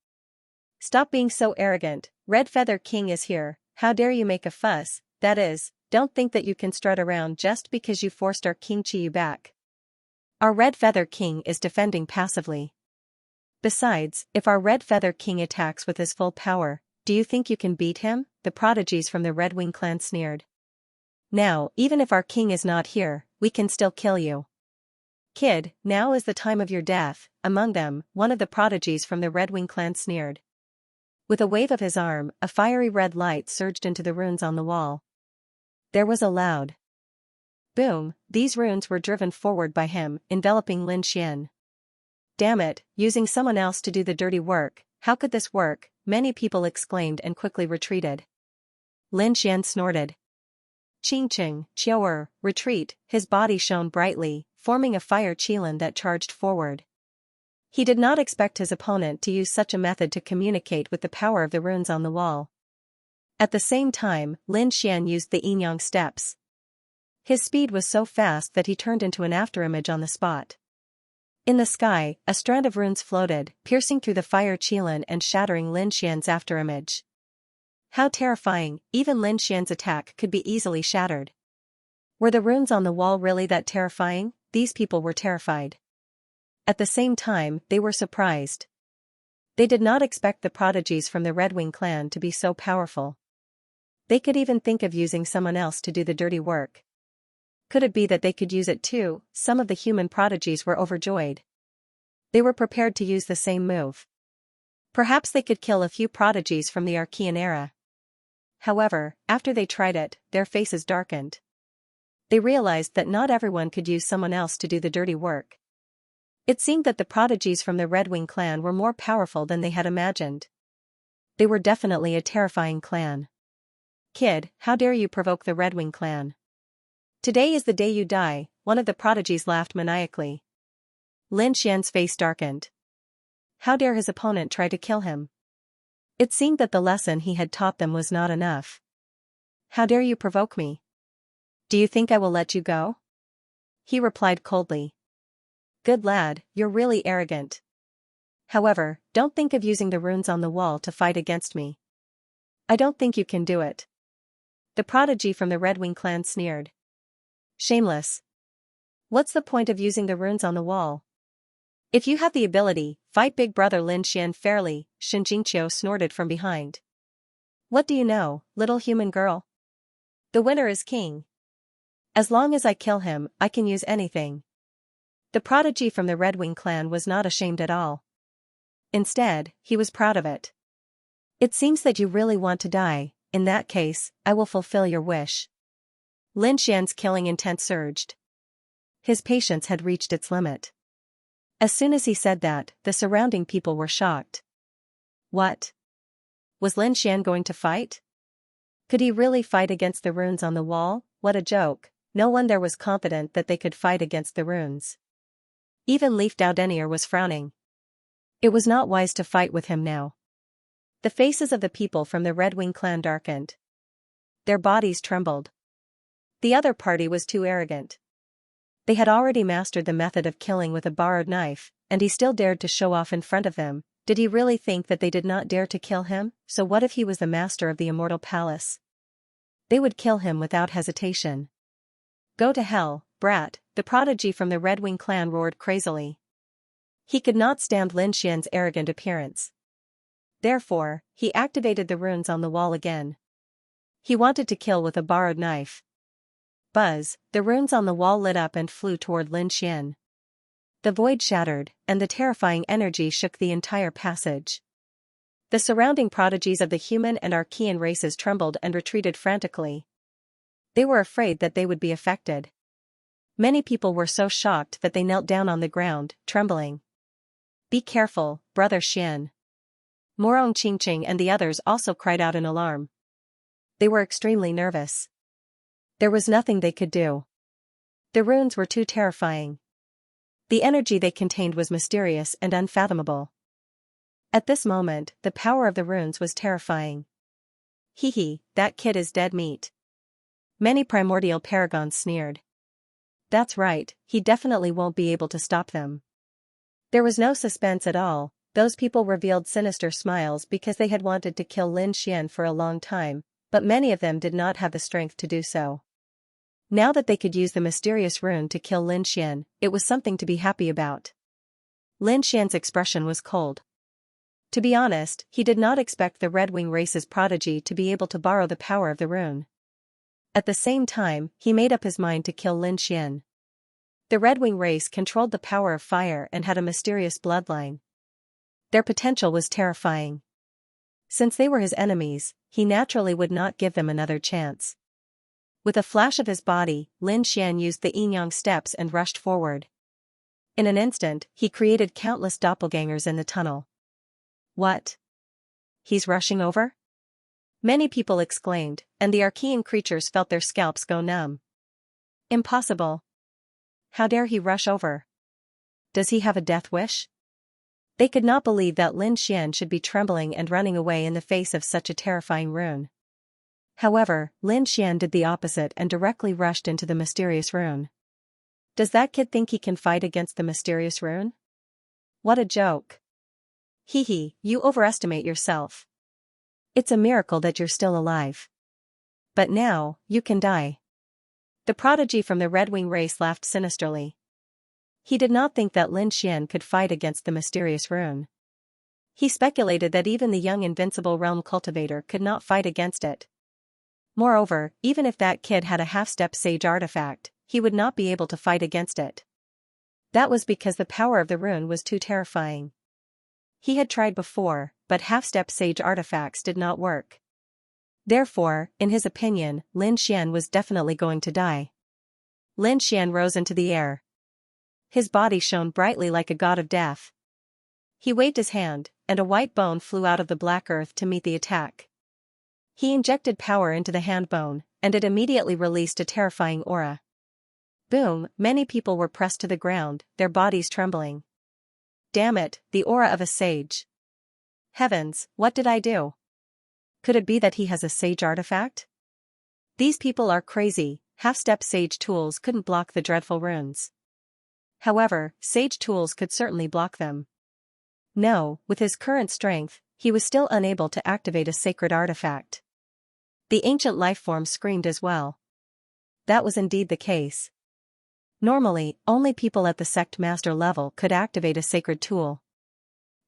A: Stop being so arrogant, Red Feather King is here, how dare you make a fuss, that is, don't think that you can strut around just because you forced our King Qiyu back. Our Red Feather King is defending passively. Besides, if our Red Feather King attacks with his full power, do you think you can beat him? The prodigies from the Red Wing clan sneered. Now, even if our king is not here, we can still kill you. Kid, now is the time of your death. Among them, one of the prodigies from the Red Wing clan sneered. With a wave of his arm, a fiery red light surged into the runes on the wall. There was a loud boom. These runes were driven forward by him, enveloping Lin Xian. Damn it, using someone else to do the dirty work, how could this work? Many people exclaimed and quickly retreated. Lin Xian snorted. Ching, Qiu'er, retreat, his body shone brightly, forming a fire qilin that charged forward. He did not expect his opponent to use such a method to communicate with the power of the runes on the wall. At the same time, Lin Xian used the yin-yang steps. His speed was so fast that he turned into an afterimage on the spot. In the sky, a strand of runes floated, piercing through the fire Qilin and shattering Lin Xian's afterimage. How terrifying, even Lin Xian's attack could be easily shattered. Were the runes on the wall really that terrifying? These people were terrified. At the same time, they were surprised. They did not expect the prodigies from the Red Wing clan to be so powerful. They could even think of using someone else to do the dirty work. Could it be that they could use it too? Some of the human prodigies were overjoyed. They were prepared to use the same move. Perhaps they could kill a few prodigies from the Archean era. However, after they tried it, their faces darkened. They realized that not everyone could use someone else to do the dirty work. It seemed that the prodigies from the Red Wing clan were more powerful than they had imagined. They were definitely a terrifying clan. Kid, how dare you provoke the Red Wing clan? Today is the day you die, one of the prodigies laughed maniacally. Lin Xian's face darkened. How dare his opponent try to kill him? It seemed that the lesson he had taught them was not enough. How dare you provoke me? Do you think I will let you go? He replied coldly. Good lad, you're really arrogant. However, don't think of using the runes on the wall to fight against me. I don't think you can do it. The prodigy from the Red Wing clan sneered. Shameless. What's the point of using the runes on the wall? If you have the ability, fight Big Brother Lin Xian fairly, Xianxia snorted from behind. What do you know, little human girl? The winner is king. As long as I kill him, I can use anything. The prodigy from the Red Wing clan was not ashamed at all. Instead, he was proud of it. It seems that you really want to die. In that case, I will fulfill your wish. Lin Xian's killing intent surged. His patience had reached its limit. As soon as he said that, the surrounding people were shocked. What? Was Lin Xian going to fight? Could he really fight against the runes on the wall? What a joke. No one there was confident that they could fight against the runes. Even Leaf Doudenier was frowning. It was not wise to fight with him now. The faces of the people from the Red Wing clan darkened. Their bodies trembled. The other party was too arrogant. They had already mastered the method of killing with a borrowed knife, and he still dared to show off in front of them. Did he really think that they did not dare to kill him? So what if he was the master of the Immortal Palace? They would kill him without hesitation. Go to hell, brat, the prodigy from the Red Wing clan roared crazily. He could not stand Lin Xian's arrogant appearance. Therefore, he activated the runes on the wall again. He wanted to kill with a borrowed knife. Buzz, the runes on the wall lit up and flew toward Lin Xian. The void shattered, and the terrifying energy shook the entire passage. The surrounding prodigies of the human and Archean races trembled and retreated frantically. They were afraid that they would be affected. Many people were so shocked that they knelt down on the ground, trembling. Be careful, Brother Xian. Morong Qingqing and the others also cried out in alarm. They were extremely nervous. There was nothing they could do. The runes were too terrifying. The energy they contained was mysterious and unfathomable. At this moment, the power of the runes was terrifying. Hee, that kid is dead meat. Many primordial paragons sneered. That's right, he definitely won't be able to stop them. There was no suspense at all. Those people revealed sinister smiles because they had wanted to kill Lin Xian for a long time, but many of them did not have the strength to do so. Now that they could use the mysterious rune to kill Lin Xian, it was something to be happy about. Lin Xian's expression was cold. To be honest, he did not expect the Red Wing race's prodigy to be able to borrow the power of the rune. At the same time, he made up his mind to kill Lin Xian. The Red Wing race controlled the power of fire and had a mysterious bloodline. Their potential was terrifying. Since they were his enemies, he naturally would not give them another chance. With a flash of his body, Lin Xian used the yin yang steps and rushed forward. In an instant, he created countless doppelgangers in the tunnel. What? He's rushing over? Many people exclaimed, and the Archean creatures felt their scalps go numb. Impossible. How dare he rush over? Does he have a death wish? They could not believe that Lin Xian should be trembling and running away in the face of such a terrifying rune. However, Lin Xian did the opposite and directly rushed into the mysterious rune. Does that kid think he can fight against the mysterious rune? What a joke. Hee hee, you overestimate yourself. It's a miracle that you're still alive. But now, you can die. The prodigy from the Red Wing race laughed sinisterly. He did not think that Lin Xian could fight against the mysterious rune. He speculated that even the young invincible realm cultivator could not fight against it. Moreover, even if that kid had a half-step sage artifact, he would not be able to fight against it. That was because the power of the rune was too terrifying. He had tried before, but half-step sage artifacts did not work. Therefore, in his opinion, Lin Xian was definitely going to die. Lin Xian rose into the air. His body shone brightly like a god of death. He waved his hand, and a white bone flew out of the black earth to meet the attack. He injected power into the hand bone, and it immediately released a terrifying aura. Boom, many people were pressed to the ground, their bodies trembling. Damn it, the aura of a sage. Heavens, what did I do? Could it be that he has a sage artifact? These people are crazy, half-step sage tools couldn't block the dreadful runes. However, sage tools could certainly block them. No, with his current strength, he was still unable to activate a sacred artifact. The ancient lifeform screamed as well. That was indeed the case. Normally, only people at the sect master level could activate a sacred tool.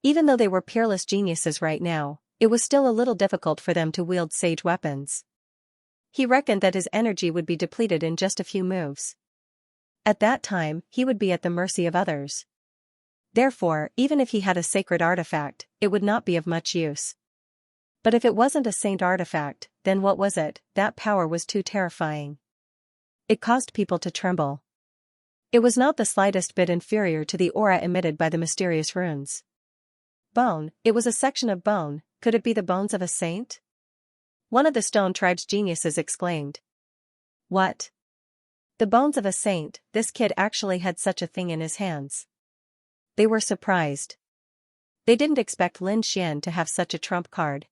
A: Even though they were peerless geniuses right now, it was still a little difficult for them to wield sage weapons. He reckoned that his energy would be depleted in just a few moves. At that time, he would be at the mercy of others. Therefore, even if he had a sacred artifact, it would not be of much use. But if it wasn't a saint artifact, then what was it? That power was too terrifying. It caused people to tremble. It was not the slightest bit inferior to the aura emitted by the mysterious runes. Bone, it was a section of bone, could it be the bones of a saint? One of the Stone Tribe's geniuses exclaimed. What? The bones of a saint, this kid actually had such a thing in his hands. They were surprised. They didn't expect Lin Xian to have such a trump card.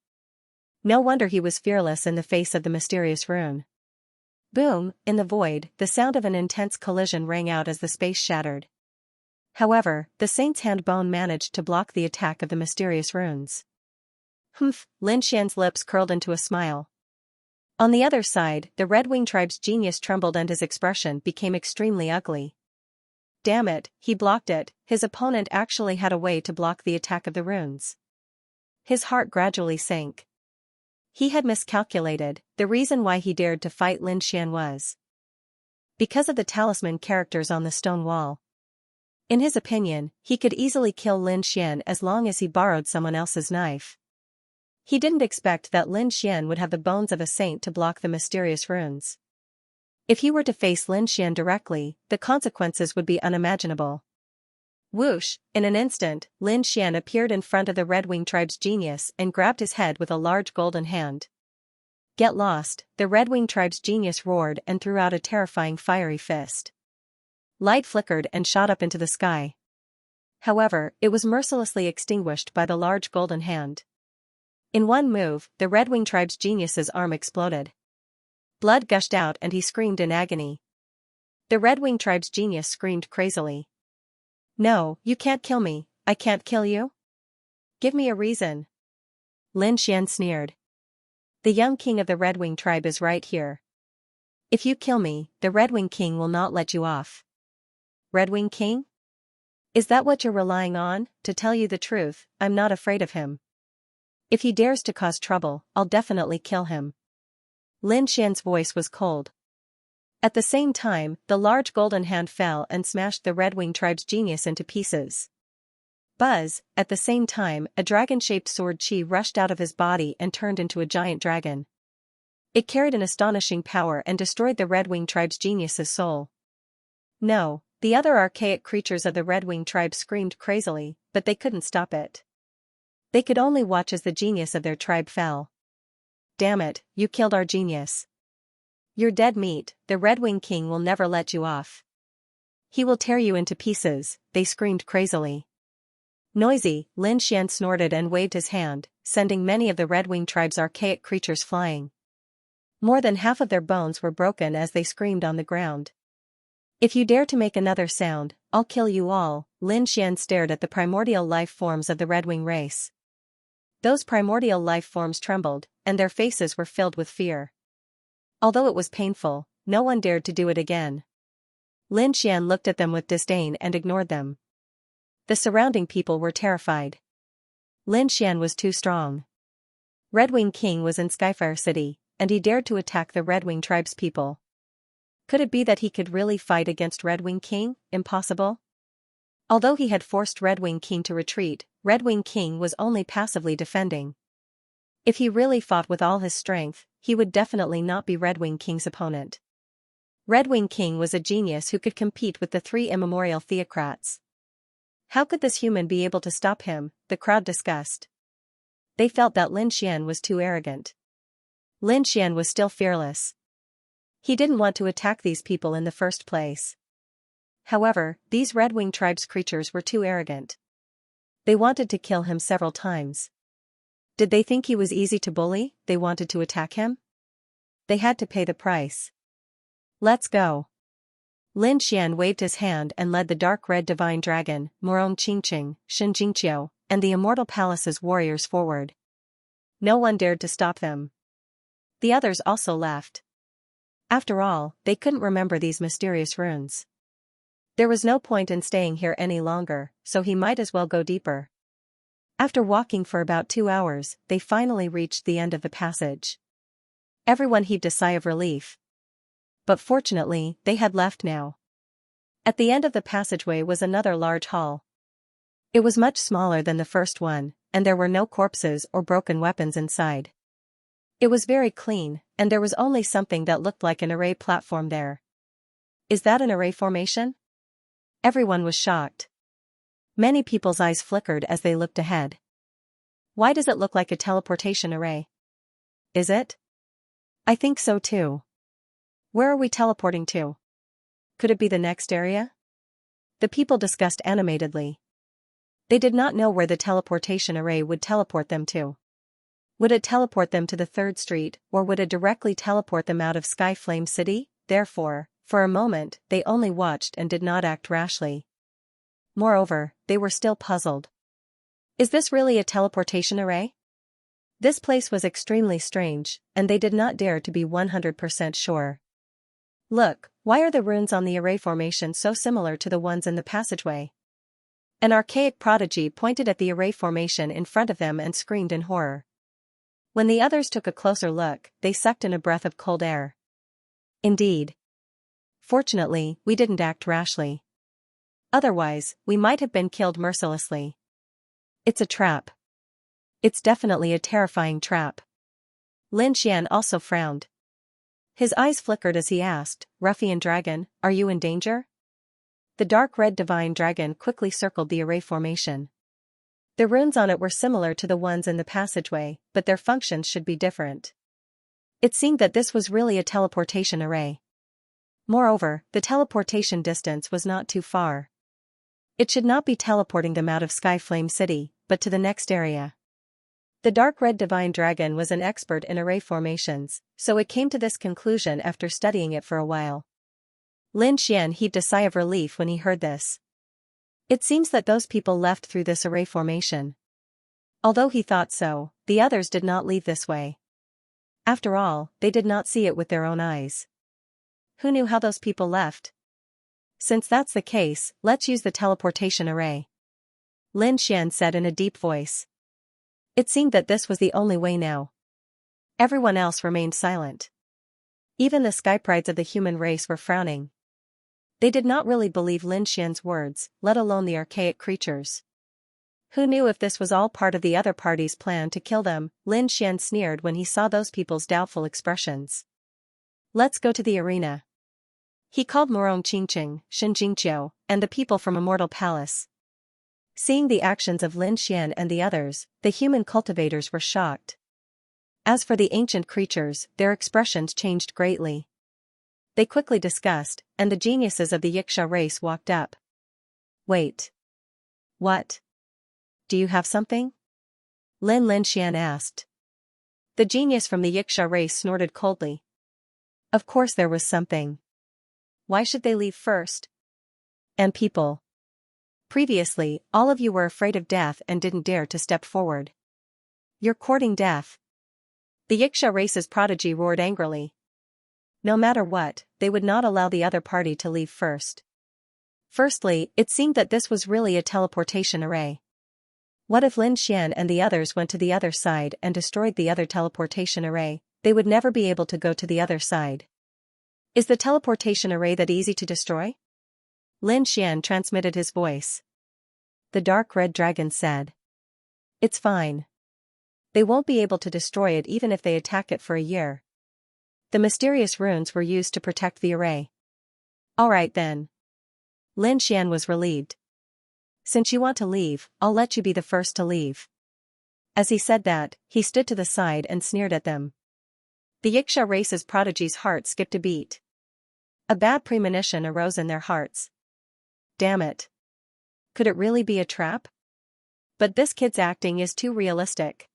A: No wonder he was fearless in the face of the mysterious rune. Boom, in the void, the sound of an intense collision rang out as the space shattered. However, the saint's hand bone managed to block the attack of the mysterious runes. Humph, Lin Xian's lips curled into a smile. On the other side, the Red Wing tribe's genius trembled and his expression became extremely ugly. Damn it, he blocked it, his opponent actually had a way to block the attack of the runes. His heart gradually sank. He had miscalculated, the reason why he dared to fight Lin Xian was because of the talisman characters on the stone wall. In his opinion, he could easily kill Lin Xian as long as he borrowed someone else's knife. He didn't expect that Lin Xian would have the bones of a saint to block the mysterious runes. If he were to face Lin Xian directly, the consequences would be unimaginable. Whoosh, in an instant, Lin Xian appeared in front of the Red Wing tribe's genius and grabbed his head with a large golden hand. Get lost, the Red Wing tribe's genius roared and threw out a terrifying fiery fist. Light flickered and shot up into the sky. However, it was mercilessly extinguished by the large golden hand. In one move, the Red Wing tribe's genius's arm exploded. Blood gushed out and he screamed in agony. The Red Wing tribe's genius screamed crazily. No, you can't kill me, I can't kill you? Give me a reason. Lin Xian sneered. The young king of the Red Wing tribe is right here. If you kill me, the Red Wing king will not let you off. Red Wing king? Is that what you're relying on? To tell you the truth, I'm not afraid of him. If he dares to cause trouble, I'll definitely kill him. Lin Xian's voice was cold. At the same time, the large golden hand fell and smashed the Red Wing tribe's genius into pieces. Buzz, at the same time, a dragon-shaped sword chi rushed out of his body and turned into a giant dragon. It carried an astonishing power and destroyed the Red Wing tribe's genius's soul. No, the other archaic creatures of the Red Wing tribe screamed crazily, but they couldn't stop it. They could only watch as the genius of their tribe fell. Damn it, you killed our genius. You're dead meat, the Red Wing king will never let you off. He will tear you into pieces, they screamed crazily. Noisy, Lin Xian snorted and waved his hand, sending many of the Red Wing tribe's archaic creatures flying. More than half of their bones were broken as they screamed on the ground. If you dare to make another sound, I'll kill you all. Lin Xian stared at the primordial life forms of the Redwing race. Those primordial life forms trembled, and their faces were filled with fear. Although it was painful, no one dared to do it again. Lin Xian looked at them with disdain and ignored them. The surrounding people were terrified. Lin Xian was too strong. Redwing King was in Skyfire City, and he dared to attack the Redwing tribe's people. Could it be that he could really fight against Redwing King? Impossible. Although he had forced Redwing King to retreat, Redwing King was only passively defending. If he really fought with all his strength, he would definitely not be Redwing King's opponent. Redwing King was a genius who could compete with the three immemorial theocrats. How could this human be able to stop him? The crowd discussed. They felt that Lin Xian was too arrogant. Lin Xian was still fearless. He didn't want to attack these people in the first place. However, these Redwing tribe's creatures were too arrogant. They wanted to kill him several times. Did they think he was easy to bully? They wanted to attack him? They had to pay the price. Let's go. Lin Xian waved his hand and led the dark red divine dragon, Morong Qingqing, Xianxia, and the Immortal Palace's warriors forward. No one dared to stop them. The others also left. After all, they couldn't remember these mysterious runes. There was no point in staying here any longer, so he might as well go deeper. After walking for about 2 hours, they finally reached the end of the passage. Everyone heaved a sigh of relief. But fortunately, they had left now. At the end of the passageway was another large hall. It was much smaller than the first one, and there were no corpses or broken weapons inside. It was very clean, and there was only something that looked like an array platform there. Is that an array formation? Everyone was shocked. Many people's eyes flickered as they looked ahead. Why does it look like a teleportation array? Is it? I think so too. Where are we teleporting to? Could it be the next area? The people discussed animatedly. They did not know where the teleportation array would teleport them to. Would it teleport them to the 3rd Street, or would it directly teleport them out of Sky Flame City? Therefore, for a moment, they only watched and did not act rashly. Moreover, they were still puzzled. Is this really a teleportation array? This place was extremely strange, and they did not dare to be 100% sure. Look, why are the runes on the array formation so similar to the ones in the passageway? An archaic prodigy pointed at the array formation in front of them and screamed in horror. When the others took a closer look, they sucked in a breath of cold air. Indeed. Fortunately, we didn't act rashly. Otherwise, we might have been killed mercilessly. It's a trap. It's definitely a terrifying trap. Lin Xian also frowned. His eyes flickered as he asked, Ruffian Dragon, are you in danger? The dark red divine dragon quickly circled the array formation. The runes on it were similar to the ones in the passageway, but their functions should be different. It seemed that this was really a teleportation array. Moreover, the teleportation distance was not too far. It should not be teleporting them out of Sky Flame City, but to the next area. The dark red divine dragon was an expert in array formations, so it came to this conclusion after studying it for a while. Lin Xian heaved a sigh of relief when he heard this. It seems that those people left through this array formation. Although he thought so, the others did not leave this way. After all, they did not see it with their own eyes. Who knew how those people left? Since that's the case, let's use the teleportation array. Lin Xian said in a deep voice. It seemed that this was the only way now. Everyone else remained silent. Even the sky prides of the human race were frowning. They did not really believe Lin Xian's words, let alone the archaic creatures. Who knew if this was all part of the other party's plan to kill them? Lin Xian sneered when he saw those people's doubtful expressions. Let's go to the arena. He called Morong Qingqing, Xianxia, and the people from Immortal Palace. Seeing the actions of Lin Xian and the others, the human cultivators were shocked. As for the ancient creatures, their expressions changed greatly. They quickly discussed, and the geniuses of the Xianxia race walked up. Wait. What? Do you have something? Lin Xian asked. The genius from the Xianxia race snorted coldly. Of course there was something. Why should they leave first? And people. Previously, all of you were afraid of death and didn't dare to step forward. You're courting death. The Xianxia race's prodigy roared angrily. No matter what, they would not allow the other party to leave first. Firstly, it seemed that this was really a teleportation array. What if Lin Xian and the others went to the other side and destroyed the other teleportation array? They would never be able to go to the other side. Is the teleportation array that easy to destroy? Lin Xian transmitted his voice. The dark red dragon said. It's fine. They won't be able to destroy it even if they attack it for a year. The mysterious runes were used to protect the array. Alright then. Lin Xian was relieved. Since you want to leave, I'll let you be the first to leave. As he said that, he stood to the side and sneered at them. The Xianxia race's prodigy's heart skipped a beat. A bad premonition arose in their hearts. Damn it. Could it really be a trap? But this kid's acting is too realistic.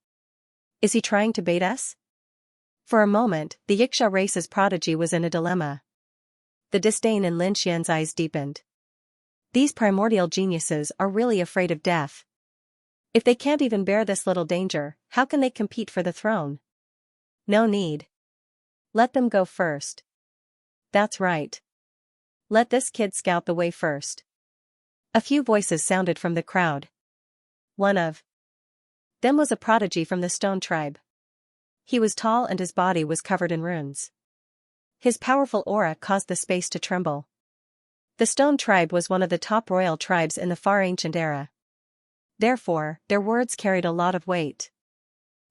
A: Is he trying to bait us? For a moment, the Xianxia race's prodigy was in a dilemma. The disdain in Lin Xian's eyes deepened. These primordial geniuses are really afraid of death. If they can't even bear this little danger, how can they compete for the throne? No need. Let them go first. That's right. Let this kid scout the way first. A few voices sounded from the crowd. One of them was a prodigy from the stone tribe. He was tall and his body was covered in runes. His powerful aura caused the space to tremble. The stone tribe was one of the top royal tribes in the far ancient era. Therefore, their words carried a lot of weight.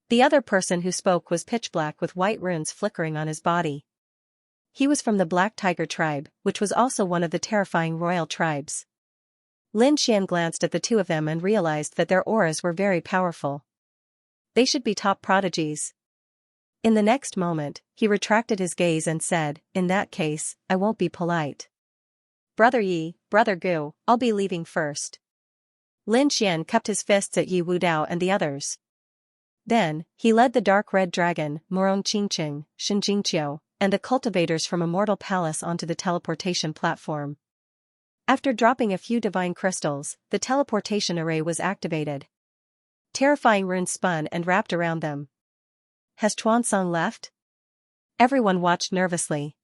A: The other person who spoke was pitch black with white runes flickering on his body. He was from the Black Tiger tribe, which was also one of the terrifying royal tribes. Lin Xian glanced at the two of them and realized that their auras were very powerful. They should be top prodigies. In the next moment, he retracted his gaze and said, in that case, I won't be polite. Brother Yi, Brother Gu, I'll be leaving first. Lin Xian cupped his fists at Yi Wudao and the others. Then, he led the dark red dragon, Morong Qingqing, Xianxia, and the cultivators from Immortal Palace onto the teleportation platform. After dropping a few divine crystals, the teleportation array was activated. Terrifying runes spun and wrapped around them. Has Chuansong left? Everyone watched nervously.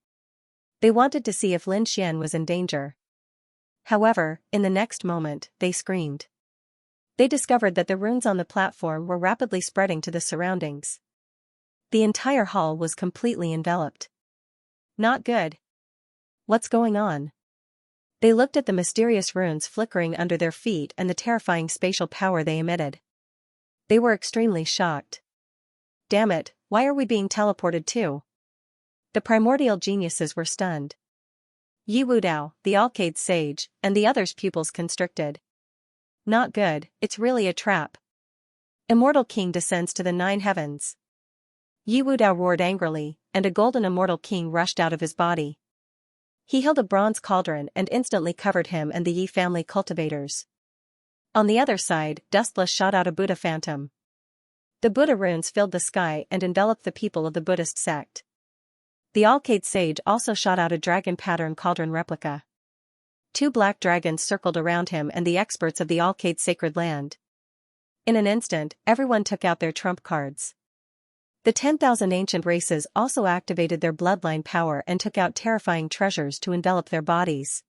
A: They wanted to see if Lin Xian was in danger. However, in the next moment, they screamed. They discovered that the runes on the platform were rapidly spreading to the surroundings. The entire hall was completely enveloped. Not good. What's going on? They looked at the mysterious runes flickering under their feet and the terrifying spatial power they emitted. They were extremely shocked. Damn it, why are we being teleported too? The primordial geniuses were stunned. Yi Wudao, the Alcade sage, and the others' pupils constricted. Not good, it's really a trap. Immortal King descends to the 9 heavens. Yi Wudao roared angrily, and a golden immortal king rushed out of his body. He held a bronze cauldron and instantly covered him and the Yi family cultivators. On the other side, Dustless shot out a Buddha phantom. The Buddha runes filled the sky and enveloped the people of the Buddhist sect. The Alcade sage also shot out a dragon pattern cauldron replica. 2 black dragons circled around him and the experts of the Alcade sacred land. In an instant, everyone took out their trump cards. The 10,000 ancient races also activated their bloodline power and took out terrifying treasures to envelop their bodies.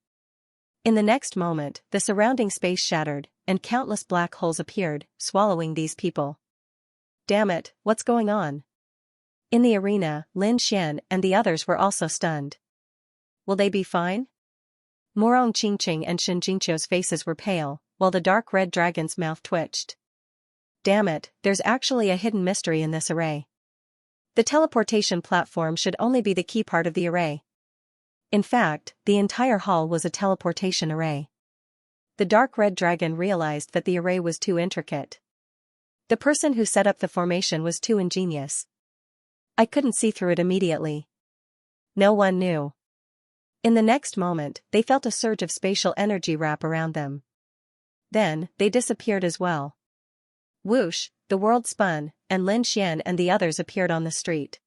A: In the next moment, the surrounding space shattered, and countless black holes appeared, swallowing these people. Damn it, what's going on? In the arena, Lin Xian and the others were also stunned. Will they be fine? Morong Qingqing and Xianxia's faces were pale, while the dark red dragon's mouth twitched. Damn it, there's actually a hidden mystery in this array. The teleportation platform should only be the key part of the array. In fact, the entire hall was a teleportation array. The dark red dragon realized that the array was too intricate. The person who set up the formation was too ingenious. I couldn't see through it immediately. No one knew. In the next moment, they felt a surge of spatial energy wrap around them. Then, they disappeared as well. Whoosh, the world spun, and Lin Xian and the others appeared on the street.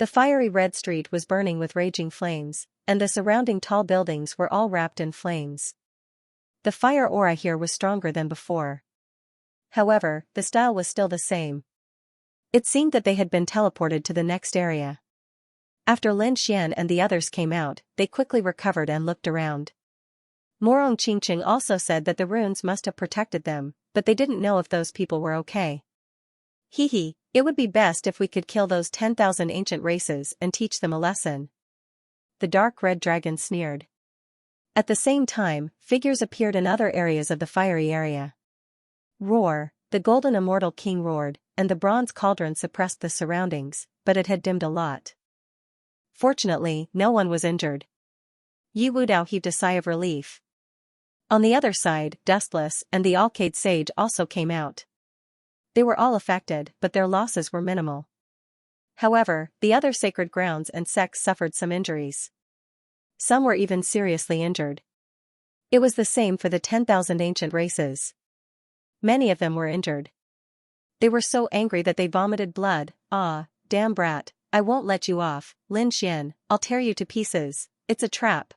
A: The fiery red street was burning with raging flames, and the surrounding tall buildings were all wrapped in flames. The fire aura here was stronger than before. However, the style was still the same. It seemed that they had been teleported to the next area. After Lin Xian and the others came out, they quickly recovered and looked around. Morong Qingqing also said that the runes must have protected them, but they didn't know if those people were okay. Hee, it would be best if we could kill those 10,000 ancient races and teach them a lesson. The dark red dragon sneered. At the same time, figures appeared in other areas of the fiery area. Roar, the golden immortal king roared, and the bronze cauldron suppressed the surroundings, but it had dimmed a lot. Fortunately, no one was injured. Yi Wudao heaved a sigh of relief. On the other side, Dustless and the Alcade Sage also came out. They were all affected, but their losses were minimal. However, the other sacred grounds and sects suffered some injuries. Some were even seriously injured. It was the same for the 10,000 ancient races. Many of them were injured. They were so angry that they vomited blood. Ah, damn brat, I won't let you off, Lin Xian, I'll tear you to pieces, it's a trap.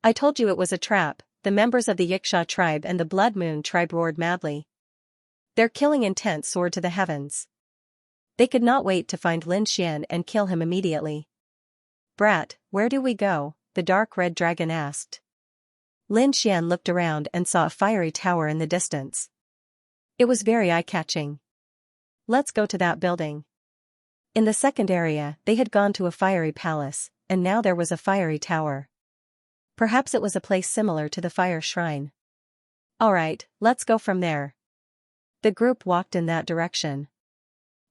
A: I told you it was a trap, the members of the Yiksha tribe and the Blood Moon tribe roared madly. Their killing intent soared to the heavens. They could not wait to find Lin Xian and kill him immediately. Brat, where do we go? The dark red dragon asked. Lin Xian looked around and saw a fiery tower in the distance. It was very eye-catching. Let's go to that building. In the second area, they had gone to a fiery palace, and now there was a fiery tower. Perhaps it was a place similar to the fire shrine. Alright, let's go from there. The group walked in that direction.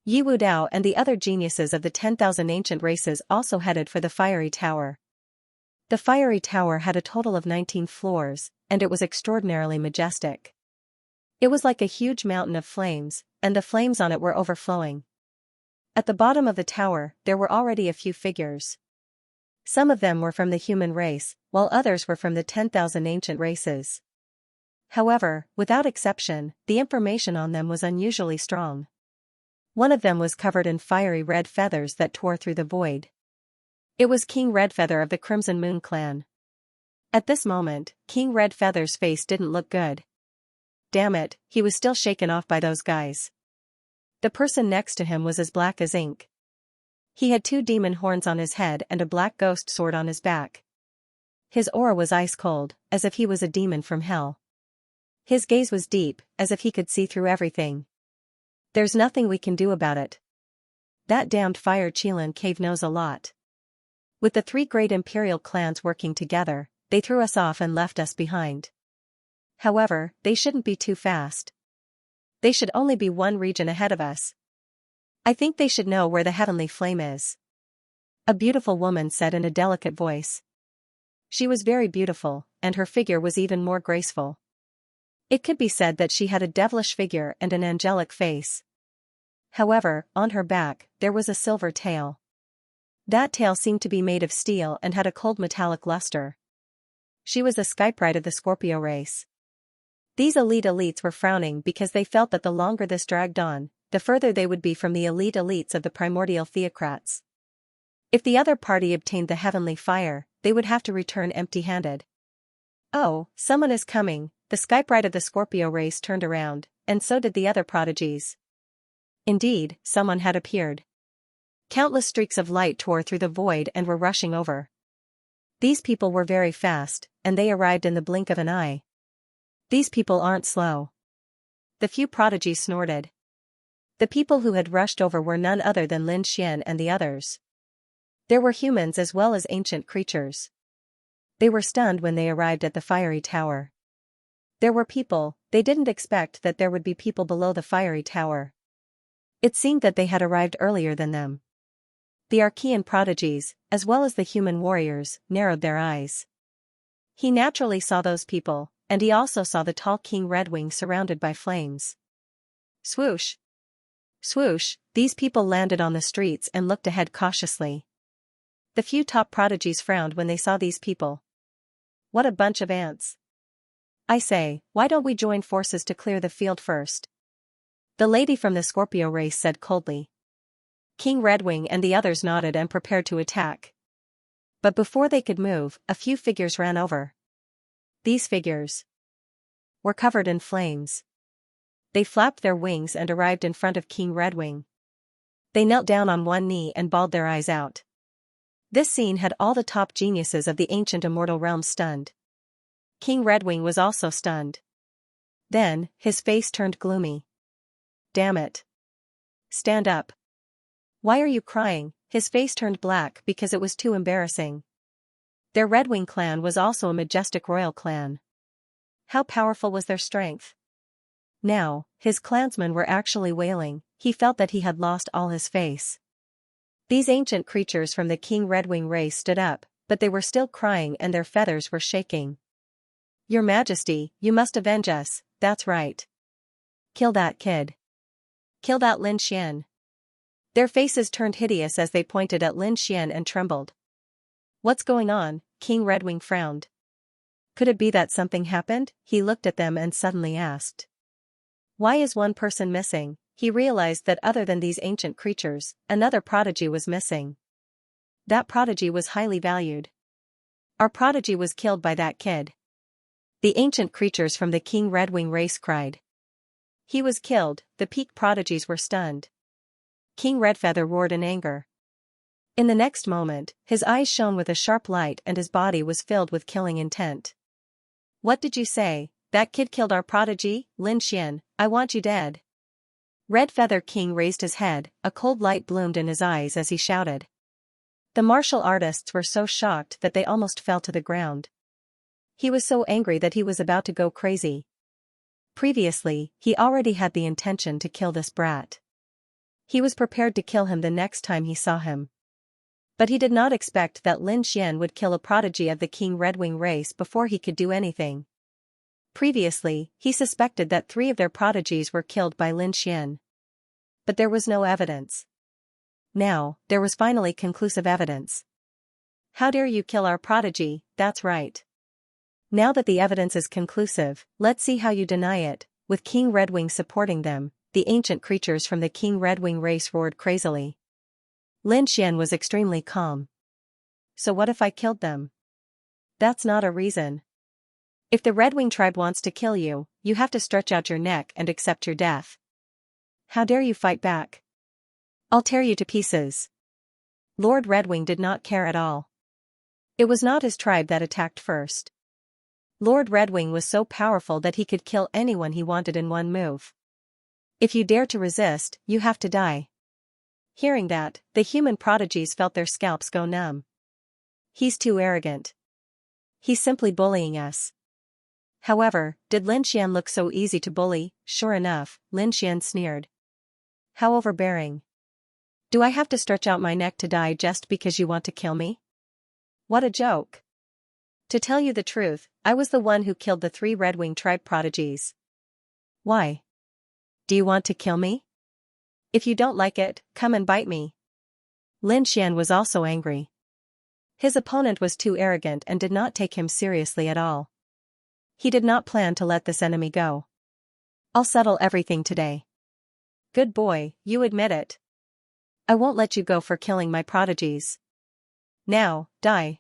A: Yi Wudao and the other geniuses of the 10,000 ancient races also headed for the fiery tower. The fiery tower had a total of 19 floors, and it was extraordinarily majestic. It was like a huge mountain of flames, and the flames on it were overflowing. At the bottom of the tower, there were already a few figures. Some of them were from the human race, while others were from the 10,000 ancient races. However, without exception, the information on them was unusually strong. One of them was covered in fiery red feathers that tore through the void. It was King Redfeather of the Crimson Moon clan. At this moment, King Redfeather's face didn't look good. Damn it, he was still shaken off by those guys. The person next to him was as black as ink. He had 2 demon horns on his head and a black ghost sword on his back. His aura was ice cold, as if he was a demon from hell. His gaze was deep, as if he could see through everything. There's nothing we can do about it. That damned fire Qilin cave knows a lot. With the 3 great imperial clans working together, they threw us off and left us behind. However, they shouldn't be too fast. They should only be 1 region ahead of us. I think they should know where the heavenly flame is. A beautiful woman said in a delicate voice. She was very beautiful, and her figure was even more graceful. It could be said that she had a devilish figure and an angelic face. However, on her back, there was a silver tail. That tail seemed to be made of steel and had a cold metallic luster. She was the Skypride of the Scorpio race. These elite elites were frowning because they felt that the longer this dragged on, the further they would be from the elite elites of the primordial theocrats. If the other party obtained the heavenly fire, they would have to return empty-handed. Oh, someone is coming. The Skypride of the Scorpio race turned around, and so did the other prodigies. Indeed, someone had appeared. Countless streaks of light tore through the void and were rushing over. These people were very fast, and they arrived in the blink of an eye. These people aren't slow. The few prodigies snorted. The people who had rushed over were none other than Lin Xian and the others. There were humans as well as ancient creatures. They were stunned when they arrived at the fiery tower. There were people, they didn't expect that there would be people below the fiery tower. It seemed that they had arrived earlier than them. The Archean prodigies, as well as the human warriors, narrowed their eyes. He naturally saw those people, and he also saw the tall King Redwing surrounded by flames. Swoosh! Swoosh, these people landed on the streets and looked ahead cautiously. The few top prodigies frowned when they saw these people. What a bunch of ants. I say, why don't we join forces to clear the field first? The lady from the Scorpio race said coldly. King Redwing and the others nodded and prepared to attack. But before they could move, a few figures ran over. These figures were covered in flames. They flapped their wings and arrived in front of King Redwing. They knelt down on one knee and bawled their eyes out. This scene had all the top geniuses of the ancient immortal realm stunned. King Redwing was also stunned. Then, his face turned gloomy. "Damn it. Stand up. Why are you crying?" His face turned black because it was too embarrassing. Their Redwing clan was also a majestic royal clan. How powerful was their strength? Now, his clansmen were actually wailing. He felt that he had lost all his face. These ancient creatures from the King Redwing race stood up, but they were still crying and their feathers were shaking. "Your Majesty, you must avenge us, that's right. Kill that kid. Kill that Lin Xian." Their faces turned hideous as they pointed at Lin Xian and trembled. "What's going on?" King Redwing frowned. Could it be that something happened? He looked at them and suddenly asked. "Why is one person missing?" He realized that other than these ancient creatures, another prodigy was missing. That prodigy was highly valued. "Our prodigy was killed by that kid." The ancient creatures from the King Redwing race cried. "He was killed." The peak prodigies were stunned. King Redfeather roared in anger. In the next moment, his eyes shone with a sharp light and his body was filled with killing intent. "What did you say? That kid killed our prodigy? Lin Xian, I want you dead." Redfeather King raised his head, a cold light bloomed in his eyes as he shouted. The martial artists were so shocked that they almost fell to the ground. He was so angry that he was about to go crazy. Previously, he already had the intention to kill this brat. He was prepared to kill him the next time he saw him. But he did not expect that Lin Xian would kill a prodigy of the King Redwing race before he could do anything. Previously, he suspected that 3 of their prodigies were killed by Lin Xian. But there was no evidence. Now, there was finally conclusive evidence. "How dare you kill our prodigy?" "That's right. Now that the evidence is conclusive, let's see how you deny it." With King Redwing supporting them, the ancient creatures from the King Redwing race roared crazily. Lin Xian was extremely calm. "So what if I killed them?" "That's not a reason. If the Redwing tribe wants to kill you, you have to stretch out your neck and accept your death. How dare you fight back? I'll tear you to pieces." Lord Redwing did not care at all. It was not his tribe that attacked first. Lord Redwing was so powerful that he could kill anyone he wanted in one move. "If you dare to resist, you have to die." Hearing that, the human prodigies felt their scalps go numb. "He's too arrogant. He's simply bullying us." However, did Lin Xian look so easy to bully? Sure enough, Lin Xian sneered. "How overbearing. Do I have to stretch out my neck to die just because you want to kill me? What a joke. To tell you the truth, I was the one who killed the 3 Redwing tribe prodigies." "Why? Do you want to kill me? If you don't like it, come and bite me." Lin Xian was also angry. His opponent was too arrogant and did not take him seriously at all. He did not plan to let this enemy go. "I'll settle everything today." "Good boy, you admit it. I won't let you go for killing my prodigies. Now, die."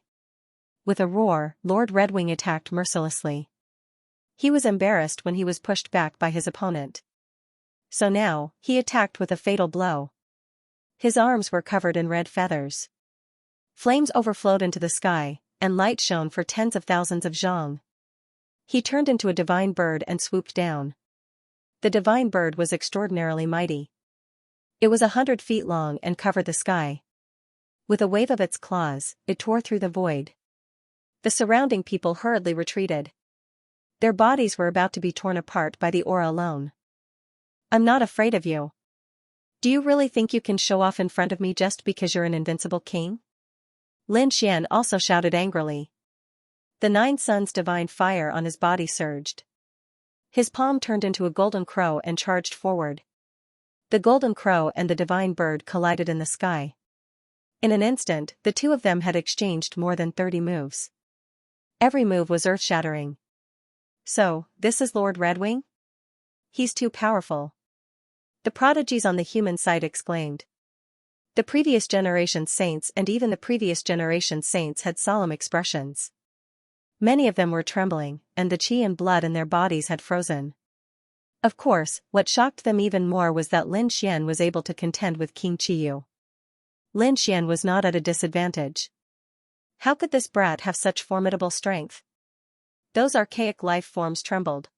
A: With a roar, Lord Redwing attacked mercilessly. He was embarrassed when he was pushed back by his opponent. So now, he attacked with a fatal blow. His arms were covered in red feathers. Flames overflowed into the sky, and light shone for tens of thousands of zhang. He turned into a divine bird and swooped down. The divine bird was extraordinarily mighty. It was 100 feet long and covered the sky. With a wave of its claws, it tore through the void. The surrounding people hurriedly retreated. Their bodies were about to be torn apart by the aura alone. "I'm not afraid of you. Do you really think you can show off in front of me just because you're an invincible king?" Lin Xian also shouted angrily. The 9 suns' divine fire on his body surged. His palm turned into a golden crow and charged forward. The golden crow and the divine bird collided in the sky. In an instant, the 2 of them had exchanged more than 30 moves. Every move was earth-shattering. "So, this is Lord Redwing? He's too powerful." The prodigies on the human side exclaimed. The previous generation saints and even the previous generation saints had solemn expressions. Many of them were trembling, and the qi and blood in their bodies had frozen. Of course, what shocked them even more was that Lin Xian was able to contend with King Qiyu. Lin Xian was not at a disadvantage. How could this brat have such formidable strength? Those archaic life forms trembled.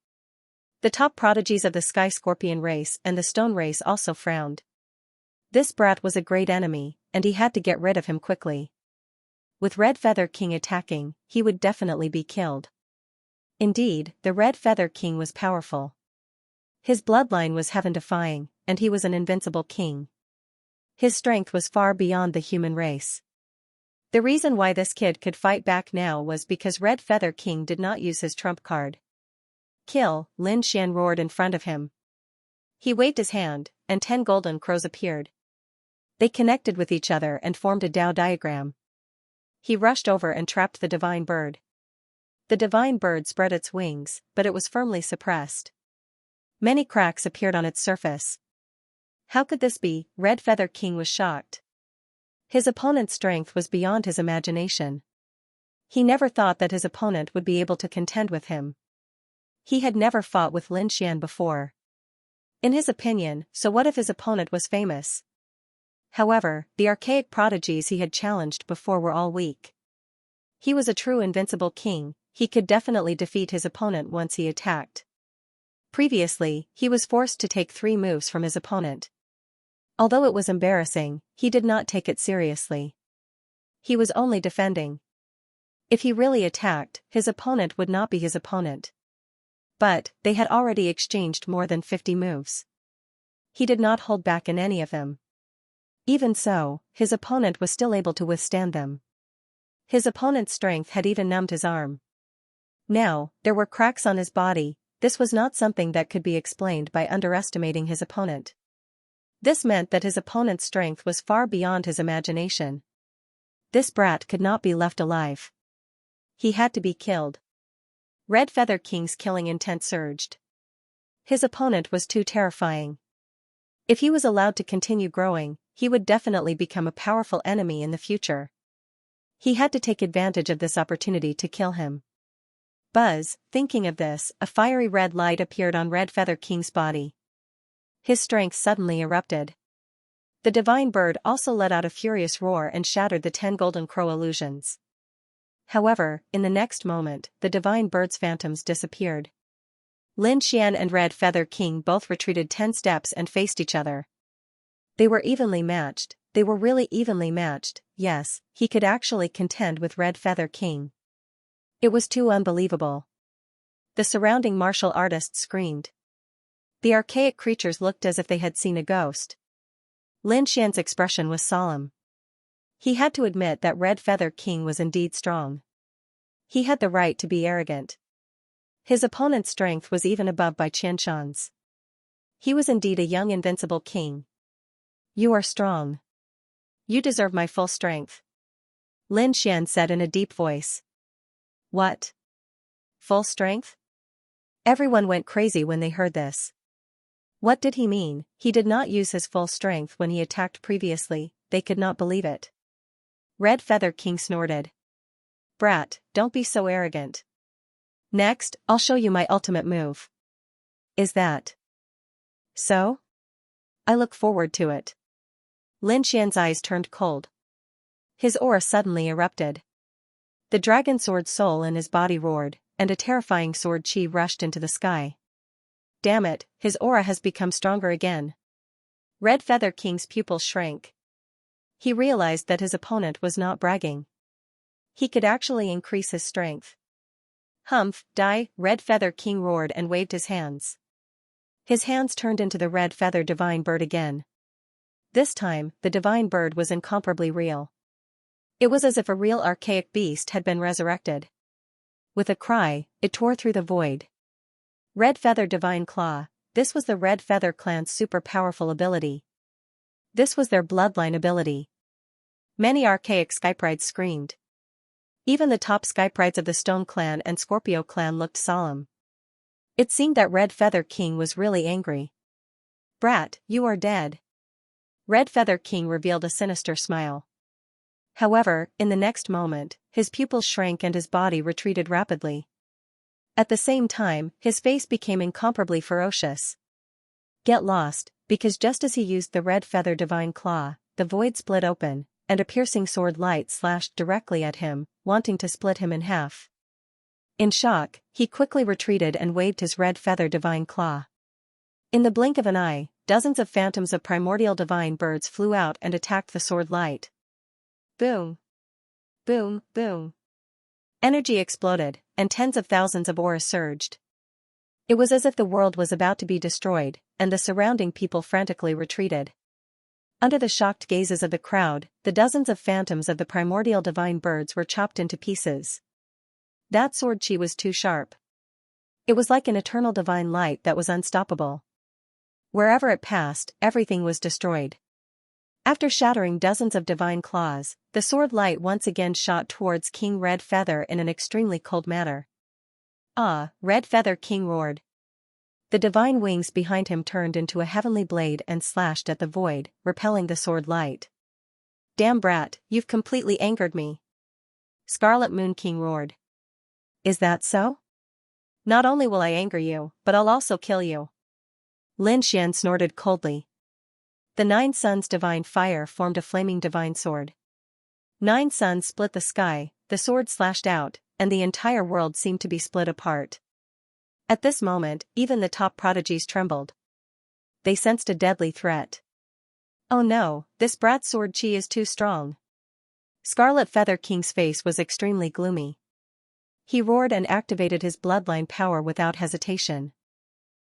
A: The top prodigies of the Sky Scorpion race and the Stone race also frowned. This brat was a great enemy, and he had to get rid of him quickly. With Red Feather King attacking, he would definitely be killed. Indeed, the Red Feather King was powerful. His bloodline was heaven-defying, and he was an invincible king. His strength was far beyond the human race. The reason why this kid could fight back now was because Red Feather King did not use his trump card. Kill, Lin Xian roared in front of him. He waved his hand, and 10 golden crows appeared. They connected with each other and formed a Tao diagram. He rushed over and trapped the divine bird. The divine bird spread its wings, but it was firmly suppressed. Many cracks appeared on its surface. How could this be? Red Feather King was shocked. His opponent's strength was beyond his imagination. He never thought that his opponent would be able to contend with him. He had never fought with Lin Xian before. In his opinion, so what if his opponent was famous? However, the archaic prodigies he had challenged before were all weak. He was a true invincible king, he could definitely defeat his opponent once he attacked. Previously, he was forced to take 3 moves from his opponent. Although it was embarrassing, he did not take it seriously. He was only defending. If he really attacked, his opponent would not be his opponent. But, they had already exchanged more than 50 moves. He did not hold back in any of them. Even so, his opponent was still able to withstand them. His opponent's strength had even numbed his arm. Now, there were cracks on his body. This was not something that could be explained by underestimating his opponent. This meant that his opponent's strength was far beyond his imagination. This brat could not be left alive. He had to be killed. Red Feather King's killing intent surged. His opponent was too terrifying. If he was allowed to continue growing, he would definitely become a powerful enemy in the future. He had to take advantage of this opportunity to kill him. Buzz, thinking of this, a fiery red light appeared on Red Feather King's body. His strength suddenly erupted. The divine bird also let out a furious roar and shattered the 10 golden crow illusions. However, in the next moment, the divine bird's phantoms disappeared. Lin Xian and Red Feather King both retreated 10 steps and faced each other. They were evenly matched, they were really evenly matched, yes, he could actually contend with Red Feather King. It was too unbelievable. The surrounding martial artists screamed. The archaic creatures looked as if they had seen a ghost. Lin Xian's expression was solemn. He had to admit that Red Feather King was indeed strong. He had the right to be arrogant. His opponent's strength was even above by Xianxia's. He was indeed a young invincible king. You are strong. You deserve my full strength. Lin Xian said in a deep voice. What? Full strength? Everyone went crazy when they heard this. What did he mean? He did not use his full strength when he attacked previously, they could not believe it. Red Feather King snorted. Brat, don't be so arrogant. Next, I'll show you my ultimate move. Is that so? I look forward to it. Lin Xian's eyes turned cold. His aura suddenly erupted. The dragon sword soul in his body roared, and a terrifying sword chi rushed into the sky. Damn it, his aura has become stronger again. Red Feather King's pupils shrank. He realized that his opponent was not bragging. He could actually increase his strength. Humph, die, Red Feather King roared and waved his hands. His hands turned into the Red Feather Divine Bird again. This time, the Divine Bird was incomparably real. It was as if a real archaic beast had been resurrected. With a cry, it tore through the void. Red Feather Divine Claw, this was the Red Feather Clan's super powerful ability. This was their bloodline ability. Many archaic Skyprides screamed. Even the top Skyprides of the Stone Clan and Scorpio Clan looked solemn. It seemed that Red Feather King was really angry. Brat, you are dead. Red Feather King revealed a sinister smile. However, in the next moment, his pupils shrank and his body retreated rapidly. At the same time, his face became incomparably ferocious. Get lost, because just as he used the Red Feather Divine Claw, the void split open, and a piercing sword light slashed directly at him, wanting to split him in half. In shock, he quickly retreated and waved his Red Feather Divine Claw. In the blink of an eye, dozens of phantoms of primordial divine birds flew out and attacked the sword light. Boom! Boom, boom! Energy exploded, and tens of thousands of auras surged. It was as if the world was about to be destroyed, and the surrounding people frantically retreated. Under the shocked gazes of the crowd, the dozens of phantoms of the primordial divine birds were chopped into pieces. That sword chi was too sharp. It was like an eternal divine light that was unstoppable. Wherever it passed, everything was destroyed. After shattering dozens of divine claws, the sword light once again shot towards King Red Feather in an extremely cold manner. Ah! Red Feather King roared. The divine wings behind him turned into a heavenly blade and slashed at the void, repelling the sword light. Damn brat, you've completely angered me. Scarlet Moon King roared. Is that so? Not only will I anger you, but I'll also kill you. Lin Xian snorted coldly. The Nine Suns' divine fire formed a flaming divine sword. 9 suns split the sky, the sword slashed out, and the entire world seemed to be split apart. At this moment, even the top prodigies trembled. They sensed a deadly threat. Oh no, this brat's sword chi is too strong. Scarlet Feather King's face was extremely gloomy. He roared and activated his bloodline power without hesitation.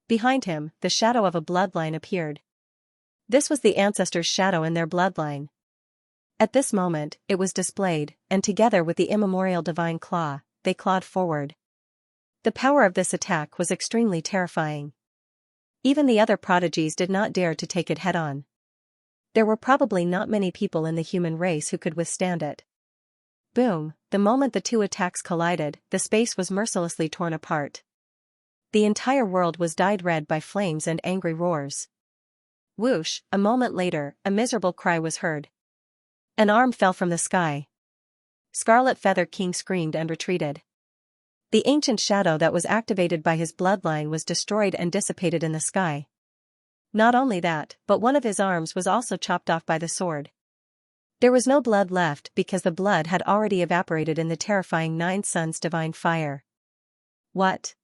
A: Behind him, the shadow of a bloodline appeared. This was the ancestors' shadow in their bloodline. At this moment, it was displayed, and together with the immemorial divine claw, they clawed forward. The power of this attack was extremely terrifying. Even the other prodigies did not dare to take it head-on. There were probably not many people in the human race who could withstand it. Boom! The moment the two attacks collided, the space was mercilessly torn apart. The entire world was dyed red by flames and angry roars. Whoosh! A moment later, a miserable cry was heard. An arm fell from the sky. Scarlet Feather King screamed and retreated. The ancient shadow that was activated by his bloodline was destroyed and dissipated in the sky. Not only that, but one of his arms was also chopped off by the sword. There was no blood left because the blood had already evaporated in the terrifying 9 Suns' divine fire. What?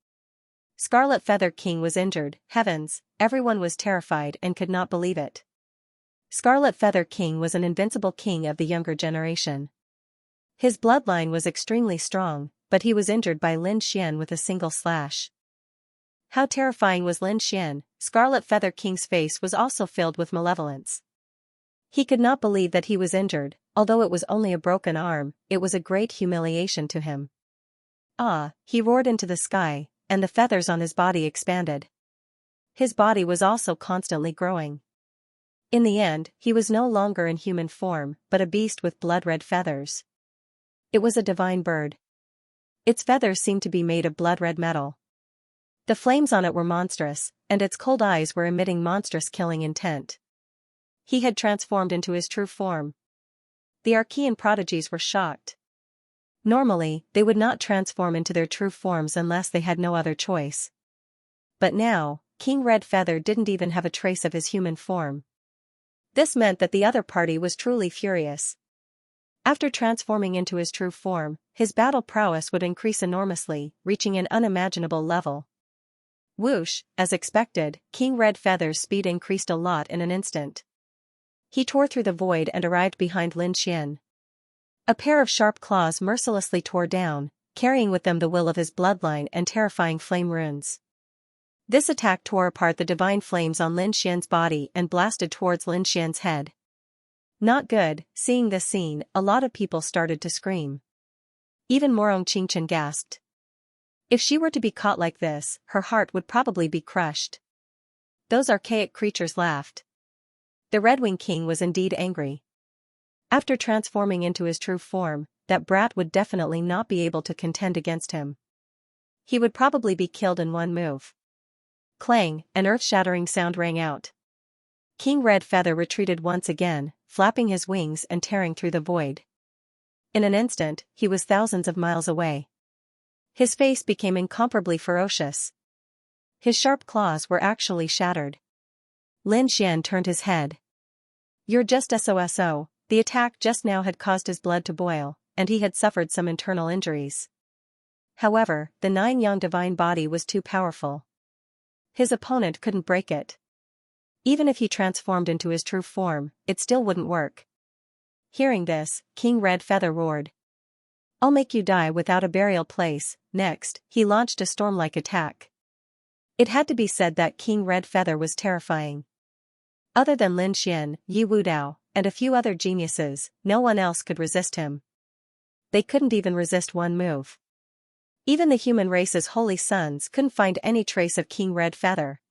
A: Scarlet Feather King was injured. Heavens, everyone was terrified and could not believe it. Scarlet Feather King was an invincible king of the younger generation. His bloodline was extremely strong, but he was injured by Lin Xian with a single slash. How terrifying was Lin Xian! Scarlet Feather King's face was also filled with malevolence. He could not believe that he was injured, although it was only a broken arm, it was a great humiliation to him. Ah! He roared into the sky, and the feathers on his body expanded. His body was also constantly growing. In the end, he was no longer in human form, but a beast with blood-red feathers. It was a divine bird. Its feathers seemed to be made of blood-red metal. The flames on it were monstrous, and its cold eyes were emitting monstrous killing intent. He had transformed into his true form. The Archean prodigies were shocked. Normally, they would not transform into their true forms unless they had no other choice. But now, King Red Feather didn't even have a trace of his human form. This meant that the other party was truly furious. After transforming into his true form, his battle prowess would increase enormously, reaching an unimaginable level. Whoosh! As expected, King Red Feather's speed increased a lot in an instant. He tore through the void and arrived behind Lin Xian. A pair of sharp claws mercilessly tore down, carrying with them the will of his bloodline and terrifying flame runes. This attack tore apart the divine flames on Lin Xian's body and blasted towards Lin Xian's head. Not good. Seeing this scene, a lot of people started to scream. Even Morong Qingchen gasped. If she were to be caught like this, her heart would probably be crushed. Those archaic creatures laughed. The Redwing King was indeed angry. After transforming into his true form, that brat would definitely not be able to contend against him. He would probably be killed in one move. Clang! An earth-shattering sound rang out. King Red Feather retreated once again, flapping his wings and tearing through the void. In an instant, he was thousands of miles away. His face became incomparably ferocious. His sharp claws were actually shattered. Lin Xian turned his head. "You're just SOSO, the attack just now had caused his blood to boil, and he had suffered some internal injuries." However, the 9-yang divine body was too powerful. His opponent couldn't break it. Even if he transformed into his true form, it still wouldn't work. Hearing this, King Red Feather roared. "I'll make you die without a burial place." Next, he launched a storm-like attack. It had to be said that King Red Feather was terrifying. Other than Lin Xian, Yi Wudao, and a few other geniuses, no one else could resist him. They couldn't even resist one move. Even the human race's holy sons couldn't find any trace of King Red Feather.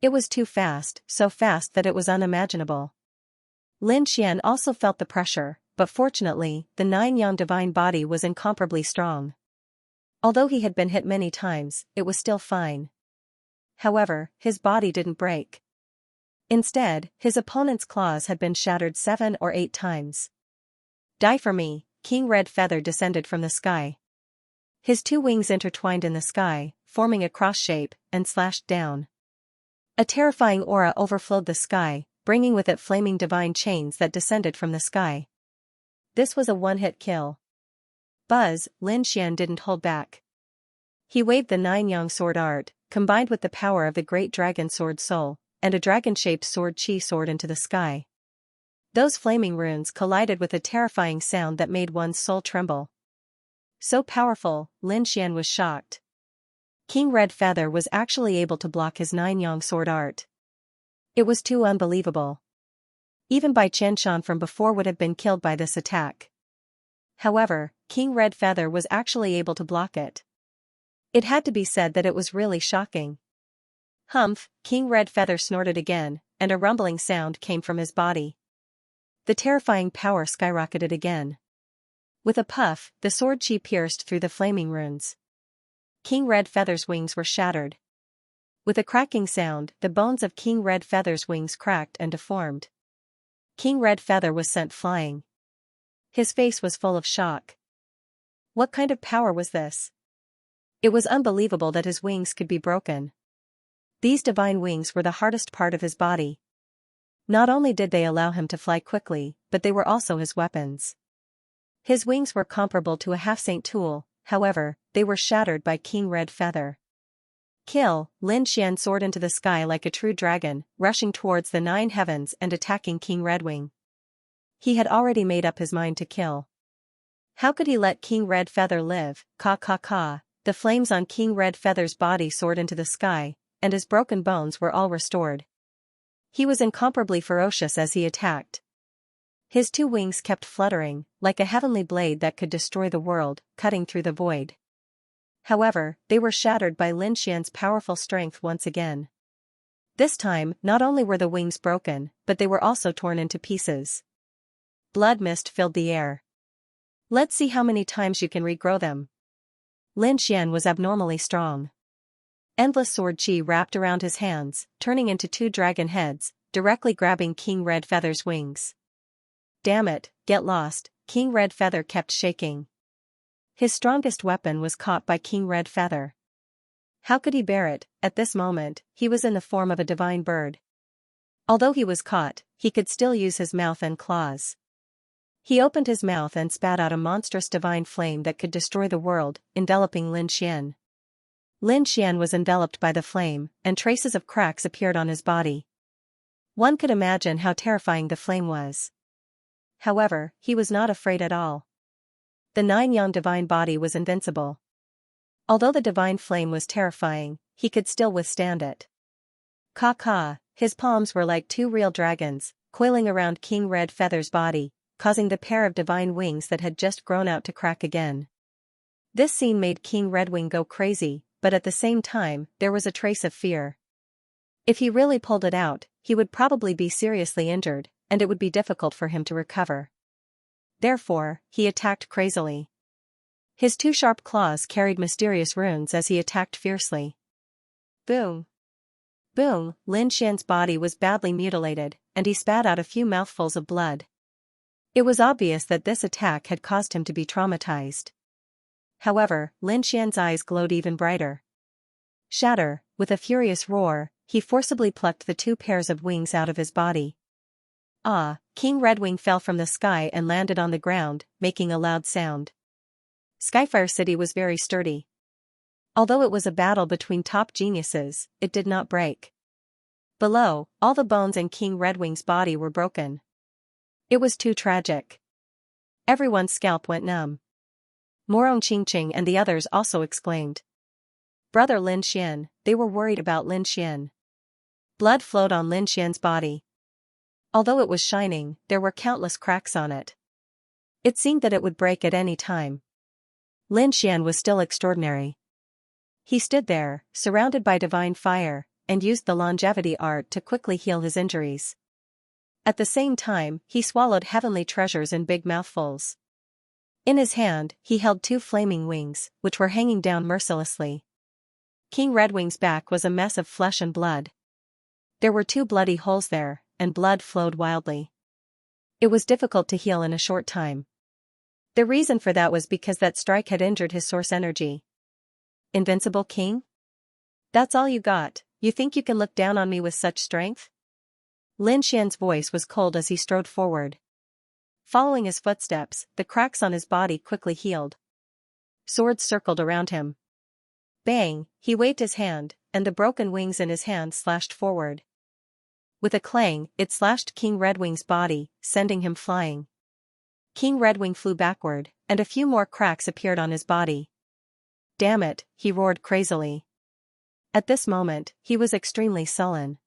A: It was too fast, so fast that it was unimaginable. Lin Xian also felt the pressure, but fortunately, the 9-yang divine body was incomparably strong. Although he had been hit many times, it was still fine. However, his body didn't break. Instead, his opponent's claws had been shattered 7 or 8 times. "Die for me!" King Red Feather descended from the sky. His 2 wings intertwined in the sky, forming a cross shape, and slashed down. A terrifying aura overflowed the sky, bringing with it flaming divine chains that descended from the sky. This was a one-hit kill. Buzz, Lin Xian didn't hold back. He waved the 9-yang sword art, combined with the power of the great dragon sword soul, and a dragon-shaped sword chi soared into the sky. Those flaming runes collided with a terrifying sound that made one's soul tremble. So powerful, Lin Xian was shocked. King Red Feather was actually able to block his 9-yang sword art. It was too unbelievable. Even Bai Qianshan from before would have been killed by this attack. However, King Red Feather was actually able to block it. It had to be said that it was really shocking. Humph, King Red Feather snorted again, and a rumbling sound came from his body. The terrifying power skyrocketed again. With a puff, the sword chi pierced through the flaming runes. King Red Feather's wings were shattered. With a cracking sound, the bones of King Red Feather's wings cracked and deformed. King Red Feather was sent flying. His face was full of shock. What kind of power was this? It was unbelievable that his wings could be broken. These divine wings were the hardest part of his body. Not only did they allow him to fly quickly, but they were also his weapons. His wings were comparable to a half-saint tool, however, they were shattered by King Red Feather. Kill! Lin Xian soared into the sky like a true dragon, rushing towards the 9 heavens and attacking King Redwing. He had already made up his mind to kill. How could he let King Red Feather live? Ka ka ka! The flames on King Red Feather's body soared into the sky, and his broken bones were all restored. He was incomparably ferocious as he attacked. His 2 wings kept fluttering, like a heavenly blade that could destroy the world, cutting through the void. However, they were shattered by Lin Xian's powerful strength once again. This time, not only were the wings broken, but they were also torn into pieces. Blood mist filled the air. "Let's see how many times you can regrow them." Lin Xian was abnormally strong. Endless sword chi wrapped around his hands, turning into 2 dragon heads, directly grabbing King Red Feather's wings. "Damn it, get lost," King Red Feather kept shaking. His strongest weapon was caught by King Red Feather. How could he bear it? At this moment, he was in the form of a divine bird. Although he was caught, he could still use his mouth and claws. He opened his mouth and spat out a monstrous divine flame that could destroy the world, enveloping Lin Xian. Lin Xian was enveloped by the flame, and traces of cracks appeared on his body. One could imagine how terrifying the flame was. However, he was not afraid at all. The 9-yang divine body was invincible. Although the divine flame was terrifying, he could still withstand it. Ka ka! His palms were like 2 real dragons, coiling around King Red Feather's body, causing the pair of divine wings that had just grown out to crack again. This scene made King Redwing go crazy, but at the same time, there was a trace of fear. If he really pulled it out, he would probably be seriously injured, and it would be difficult for him to recover. Therefore, he attacked crazily. His 2 sharp claws carried mysterious runes as he attacked fiercely. Boom! Boom, Lin Xian's body was badly mutilated, and he spat out a few mouthfuls of blood. It was obvious that this attack had caused him to be traumatized. However, Lin Xian's eyes glowed even brighter. Shatter, with a furious roar, he forcibly plucked the 2 pairs of wings out of his body. Ah, King Redwing fell from the sky and landed on the ground, making a loud sound. Skyfire City was very sturdy. Although it was a battle between top geniuses, it did not break. Below, all the bones in King Redwing's body were broken. It was too tragic. Everyone's scalp went numb. Morong Qingqing and the others also exclaimed. Brother Lin Xian, they were worried about Lin Xian. Blood flowed on Lin Xian's body. Although it was shining, there were countless cracks on it. It seemed that it would break at any time. Lin Xian was still extraordinary. He stood there, surrounded by divine fire, and used the longevity art to quickly heal his injuries. At the same time, he swallowed heavenly treasures in big mouthfuls. In his hand, he held 2 flaming wings, which were hanging down mercilessly. King Redwing's back was a mess of flesh and blood. There were 2 bloody holes there, and blood flowed wildly. It was difficult to heal in a short time. The reason for that was because that strike had injured his source energy. Invincible king? That's all you got? You think you can look down on me with such strength? Lin Xian's voice was cold as he strode forward. Following his footsteps, the cracks on his body quickly healed. Swords circled around him. Bang, he waved his hand, and the broken wings in his hand slashed forward. With a clang, it slashed King Redwing's body, sending him flying. King Redwing flew backward, and a few more cracks appeared on his body. Damn it, he roared crazily. At this moment, he was extremely sullen.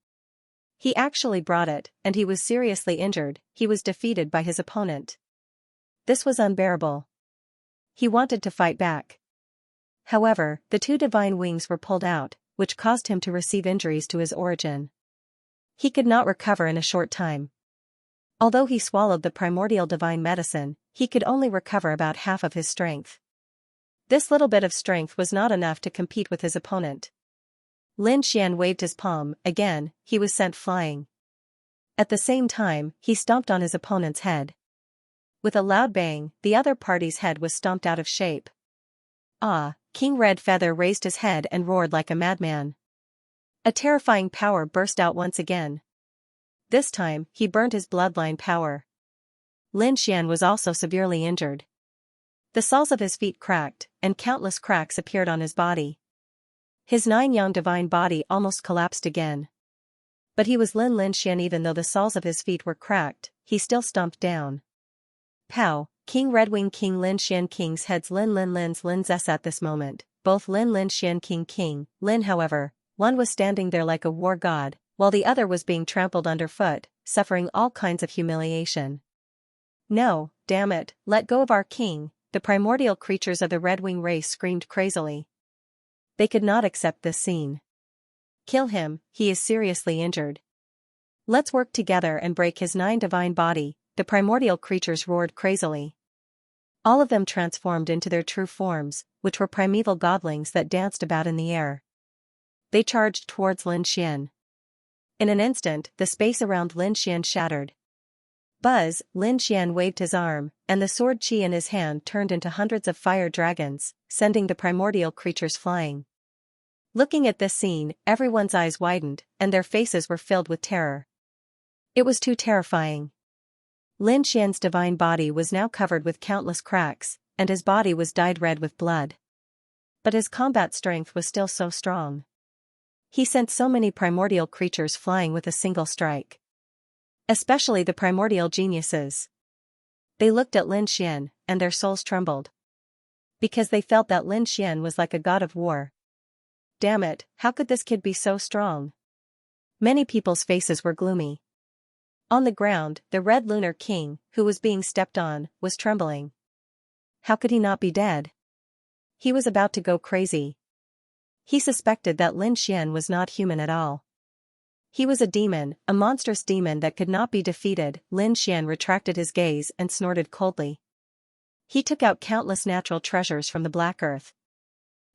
A: He actually brought it, and he was seriously injured. He was defeated by his opponent. This was unbearable. He wanted to fight back. However, the 2 divine wings were pulled out, which caused him to receive injuries to his origin. He could not recover in a short time. Although he swallowed the primordial divine medicine, he could only recover about half of his strength. This little bit of strength was not enough to compete with his opponent. Lin Xian waved his palm. Again, he was sent flying. At the same time, he stomped on his opponent's head. With a loud bang, the other party's head was stomped out of shape. Ah, King Red Feather raised his head and roared like a madman. A terrifying power burst out once again. This time, he burned his bloodline power. Lin Xian was also severely injured. The soles of his feet cracked, and countless cracks appeared on his body. His 9-yang divine body almost collapsed again. But he was Lin Xian. Even though the soles of his feet were cracked, he still stomped down. Pow, King Redwing King Lin Xian King's heads Lin's at this moment, both Lin Xian King, Lin however, one was standing there like a war god, while the other was being trampled underfoot, suffering all kinds of humiliation. No, damn it, let go of our king, the primordial creatures of the Redwing race screamed crazily. They could not accept this scene. Kill him, he is seriously injured. Let's work together and break his 9 divine body, the primordial creatures roared crazily. All of them transformed into their true forms, which were primeval godlings that danced about in the air. They charged towards Lin Xian. In an instant, the space around Lin Xian shattered. Buzz, Lin Xian waved his arm, and the sword chi in his hand turned into hundreds of fire dragons, sending the primordial creatures flying. Looking at this scene, everyone's eyes widened, and their faces were filled with terror. It was too terrifying. Lin Xian's divine body was now covered with countless cracks, and his body was dyed red with blood. But his combat strength was still so strong. He sent so many primordial creatures flying with a single strike. Especially the primordial geniuses. They looked at Lin Xian, and their souls trembled. Because they felt that Lin Xian was like a god of war. Damn it, how could this kid be so strong? Many people's faces were gloomy. On the ground, the Red Lunar King, who was being stepped on, was trembling. How could he not be dead? He was about to go crazy. He suspected that Lin Xian was not human at all. He was a demon, a monstrous demon that could not be defeated. Lin Xian retracted his gaze and snorted coldly. He took out countless natural treasures from the black earth.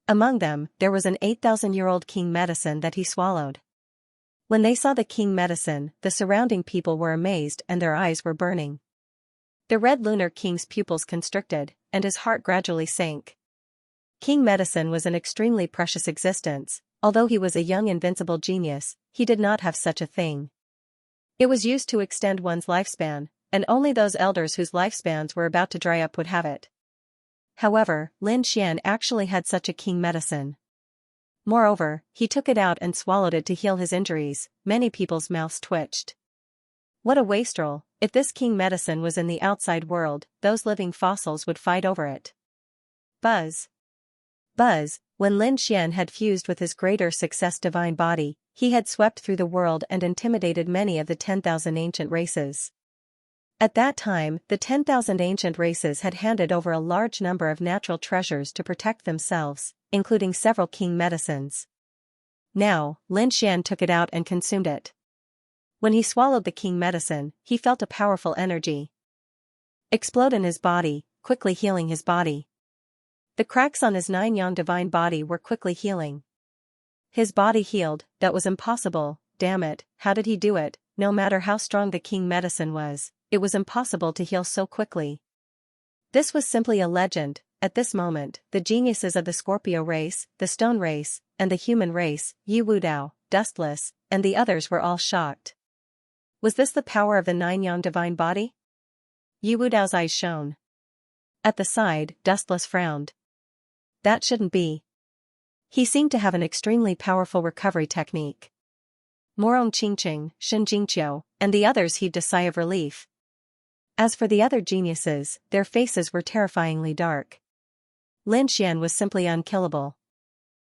A: Among them, there was an 8,000-year-old king medicine that he swallowed. When they saw the king medicine, the surrounding people were amazed and their eyes were burning. The Red Lunar King's pupils constricted, and his heart gradually sank. King Medicine was an extremely precious existence. Although he was a young invincible genius, he did not have such a thing. It was used to extend one's lifespan, and only those elders whose lifespans were about to dry up would have it. However, Lin Xian actually had such a king medicine. Moreover, he took it out and swallowed it to heal his injuries. Many people's mouths twitched. What a wastrel! If this king medicine was in the outside world, those living fossils would fight over it. Buzz. Buzz, when Lin Xian had fused with his greater success divine body, he had swept through the world and intimidated many of the 10,000 ancient races. At that time, the 10,000 ancient races had handed over a large number of natural treasures to protect themselves, including several king medicines. Now, Lin Xian took it out and consumed it. When he swallowed the king medicine, he felt a powerful energy explode in his body, quickly healing his body. The cracks on his 9-yang divine body were quickly healing. His body healed. That was impossible. Damn it, how did he do it? No matter how strong the king medicine was, it was impossible to heal so quickly. This was simply a legend. At this moment, the geniuses of the Scorpio race, the Stone race, and the human race, Yi Wudao, Dustless, and the others were all shocked. Was this the power of the 9-yang divine body? Yi Wudao's eyes shone. At the side, Dustless frowned. That shouldn't be. He seemed to have an extremely powerful recovery technique. Morong Qingqing, Shen Jingqiu, and the others heaved a sigh of relief. As for the other geniuses, their faces were terrifyingly dark. Lin Xian was simply unkillable.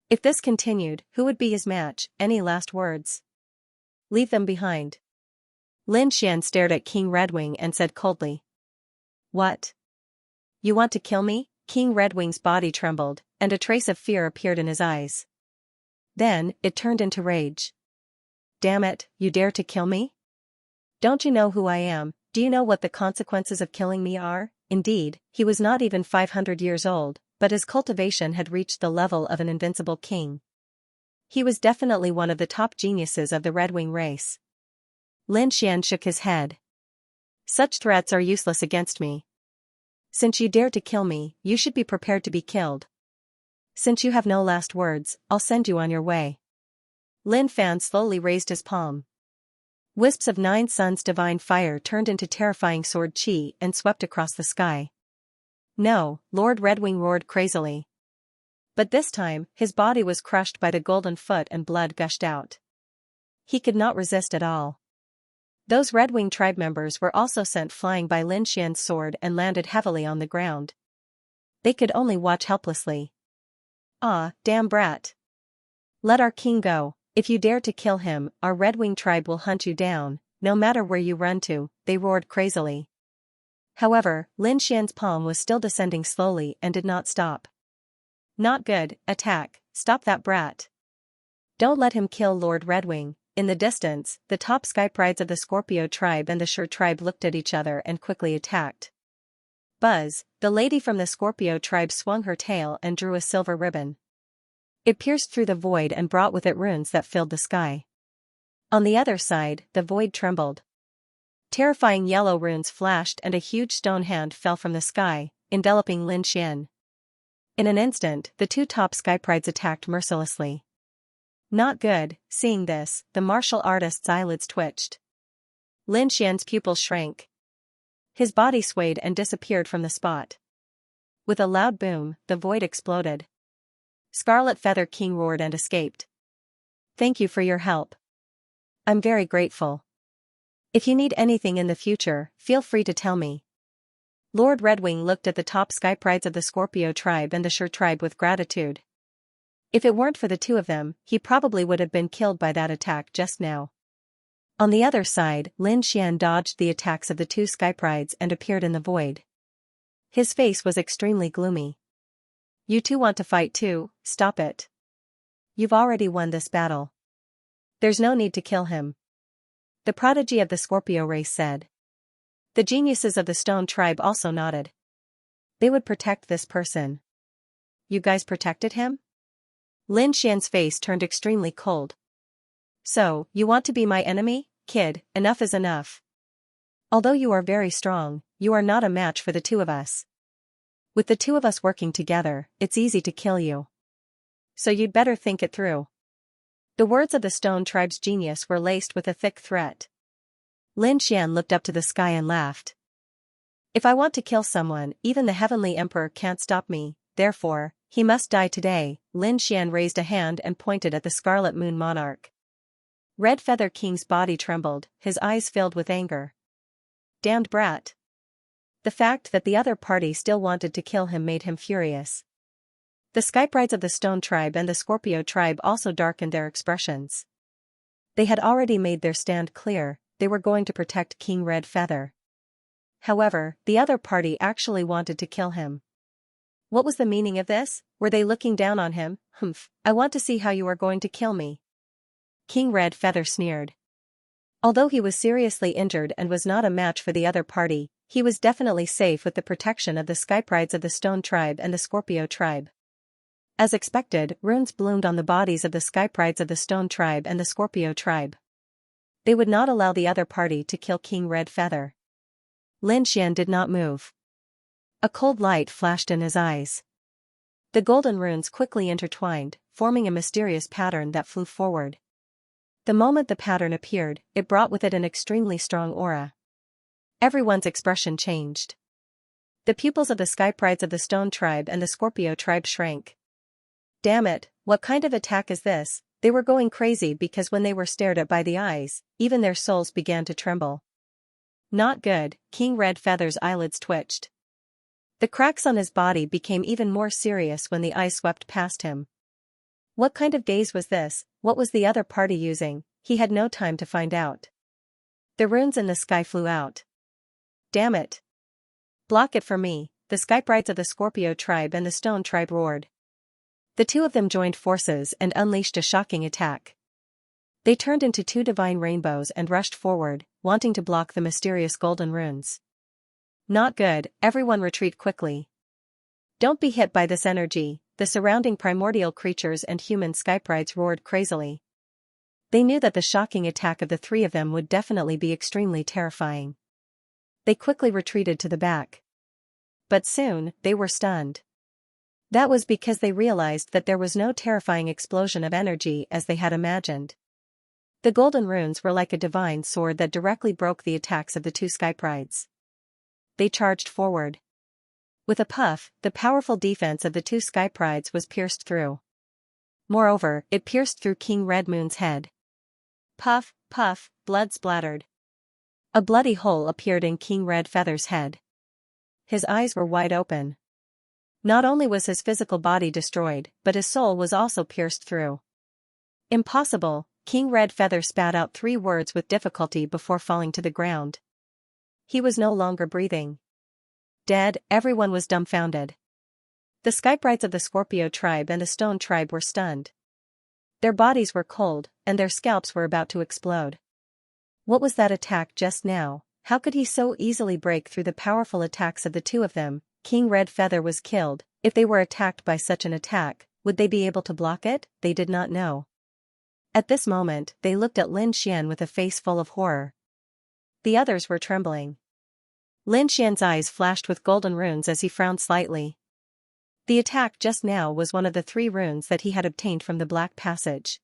A: If this continued, who would be his match? Any last words? Leave them behind. Lin Xian stared at King Redwing and said coldly. What? You want to kill me? King Redwing's body trembled, and a trace of fear appeared in his eyes. Then, it turned into rage. Damn it, you dare to kill me? Don't you know who I am? Do you know what the consequences of killing me are? Indeed, he was not even 500 years old, but his cultivation had reached the level of an invincible king. He was definitely one of the top geniuses of the Redwing race. Lin Xian shook his head. Such threats are useless against me. Since you dare to kill me, you should be prepared to be killed. Since you have no last words, I'll send you on your way. Lin Fan slowly raised his palm. Wisps of 9 suns divine fire turned into terrifying sword chi and swept across the sky. No, Lord Redwing roared crazily. But this time, his body was crushed by the golden foot and blood gushed out. He could not resist at all. Those Redwing tribe members were also sent flying by Lin Xian's sword and landed heavily on the ground. They could only watch helplessly. Ah, damn brat. Let our king go. If you dare to kill him, our Redwing tribe will hunt you down, no matter where you run to, they roared crazily. However, Lin Xian's palm was still descending slowly and did not stop. Not good, attack, stop that brat. Don't let him kill Lord Redwing. In the distance, the top skyprides of the Scorpio tribe and the Sure tribe looked at each other and quickly attacked. Buzz, the lady from the Scorpio tribe swung her tail and drew a silver ribbon. It pierced through the void and brought with it runes that filled the sky. On the other side, the void trembled. Terrifying yellow runes flashed and a huge stone hand fell from the sky, enveloping Lin Xian. In an instant, the 2 top skyprides attacked mercilessly. Not good. Seeing this, the martial artist's eyelids twitched. Lin Xian's pupils shrank. His body swayed and disappeared from the spot. With a loud boom, the void exploded. Scarlet Feather King roared and escaped. Thank you for your help. I'm very grateful. If you need anything in the future, feel free to tell me. Lord Redwing looked at the top skyprides of the Scorpio tribe and the Sure tribe with gratitude. If it weren't for the 2 of them, he probably would have been killed by that attack just now. On the other side, Lin Xian dodged the attacks of the 2 skyprides and appeared in the void. His face was extremely gloomy. You 2 want to fight too? Stop it. You've already won this battle. There's no need to kill him. The prodigy of the Scorpio race said. The geniuses of the Stone tribe also nodded. They would protect this person. You guys protected him? Lin Xian's face turned extremely cold. So, you want to be my enemy? Kid, enough is enough. Although you are very strong, you are not a match for the two of us. With the two of us working together, it's easy to kill you. So you'd better think it through. The words of the Stone Tribe's genius were laced with a thick threat. Lin Xian looked up to the sky and laughed. If I want to kill someone, even the Heavenly Emperor can't stop me, therefore, he must die today. Lin Xian raised a hand and pointed at the Scarlet Moon Monarch. Red Feather King's body trembled, his eyes filled with anger. Damned brat. The fact that the other party still wanted to kill him made him furious. The Skybrides of the Stone Tribe and the Scorpio Tribe also darkened their expressions. They had already made their stand clear, they were going to protect King Red Feather. However, the other party actually wanted to kill him. What was the meaning of this? Were they looking down on him? Humph, I want to see how you are going to kill me. King Red Feather sneered. Although he was seriously injured and was not a match for the other party, he was definitely safe with the protection of the Skybrides of the Stone Tribe and the Scorpio Tribe. As expected, runes bloomed on the bodies of the Skybrides of the Stone Tribe and the Scorpio Tribe. They would not allow the other party to kill King Red Feather. Lin Xian did not move. A cold light flashed in his eyes. The golden runes quickly intertwined, forming a mysterious pattern that flew forward. The moment the pattern appeared, it brought with it an extremely strong aura. Everyone's expression changed. The pupils of the Skybrides of the Stone Tribe and the Scorpio Tribe shrank. Damn it, what kind of attack is this? They were going crazy because when they were stared at by the eyes, even their souls began to tremble. Not good, King Red Feather's eyelids twitched. The cracks on his body became even more serious when the eyes swept past him. What kind of gaze was this? What was the other party using? He had no time to find out. The runes in the sky flew out. Damn it. Block it for me, the Skybrides of the Scorpio Tribe and the Stone Tribe roared. The two of them joined forces and unleashed a shocking attack. They turned into two divine rainbows and rushed forward, wanting to block the mysterious golden runes. Not good, everyone retreat quickly. Don't be hit by this energy, the surrounding primordial creatures and human Skybrides roared crazily. They knew that the shocking attack of the three of them would definitely be extremely terrifying. They quickly retreated to the back. But soon, they were stunned. That was because they realized that there was no terrifying explosion of energy as they had imagined. The golden runes were like a divine sword that directly broke the attacks of the two Skybrides. They charged forward. With a puff, the powerful defense of the two Skybrides was pierced through. Moreover, it pierced through King Red Moon's head. Puff, puff, blood splattered. A bloody hole appeared in King Red Feather's head. His eyes were wide open. Not only was his physical body destroyed, but his soul was also pierced through. Impossible, King Red Feather spat out 3 words with difficulty before falling to the ground. He was no longer breathing. Dead, everyone was dumbfounded. The Skybrides of the Scorpio Tribe and the Stone Tribe were stunned. Their bodies were cold, and their scalps were about to explode. What was that attack just now? How could he so easily break through the powerful attacks of the two of them? King Red Feather was killed. If they were attacked by such an attack, would they be able to block it? They did not know. At this moment, they looked at Lin Xian with a face full of horror. The others were trembling. Lin Xian's eyes flashed with golden runes as he frowned slightly. The attack just now was one of the 3 runes that he had obtained from the Black Passage.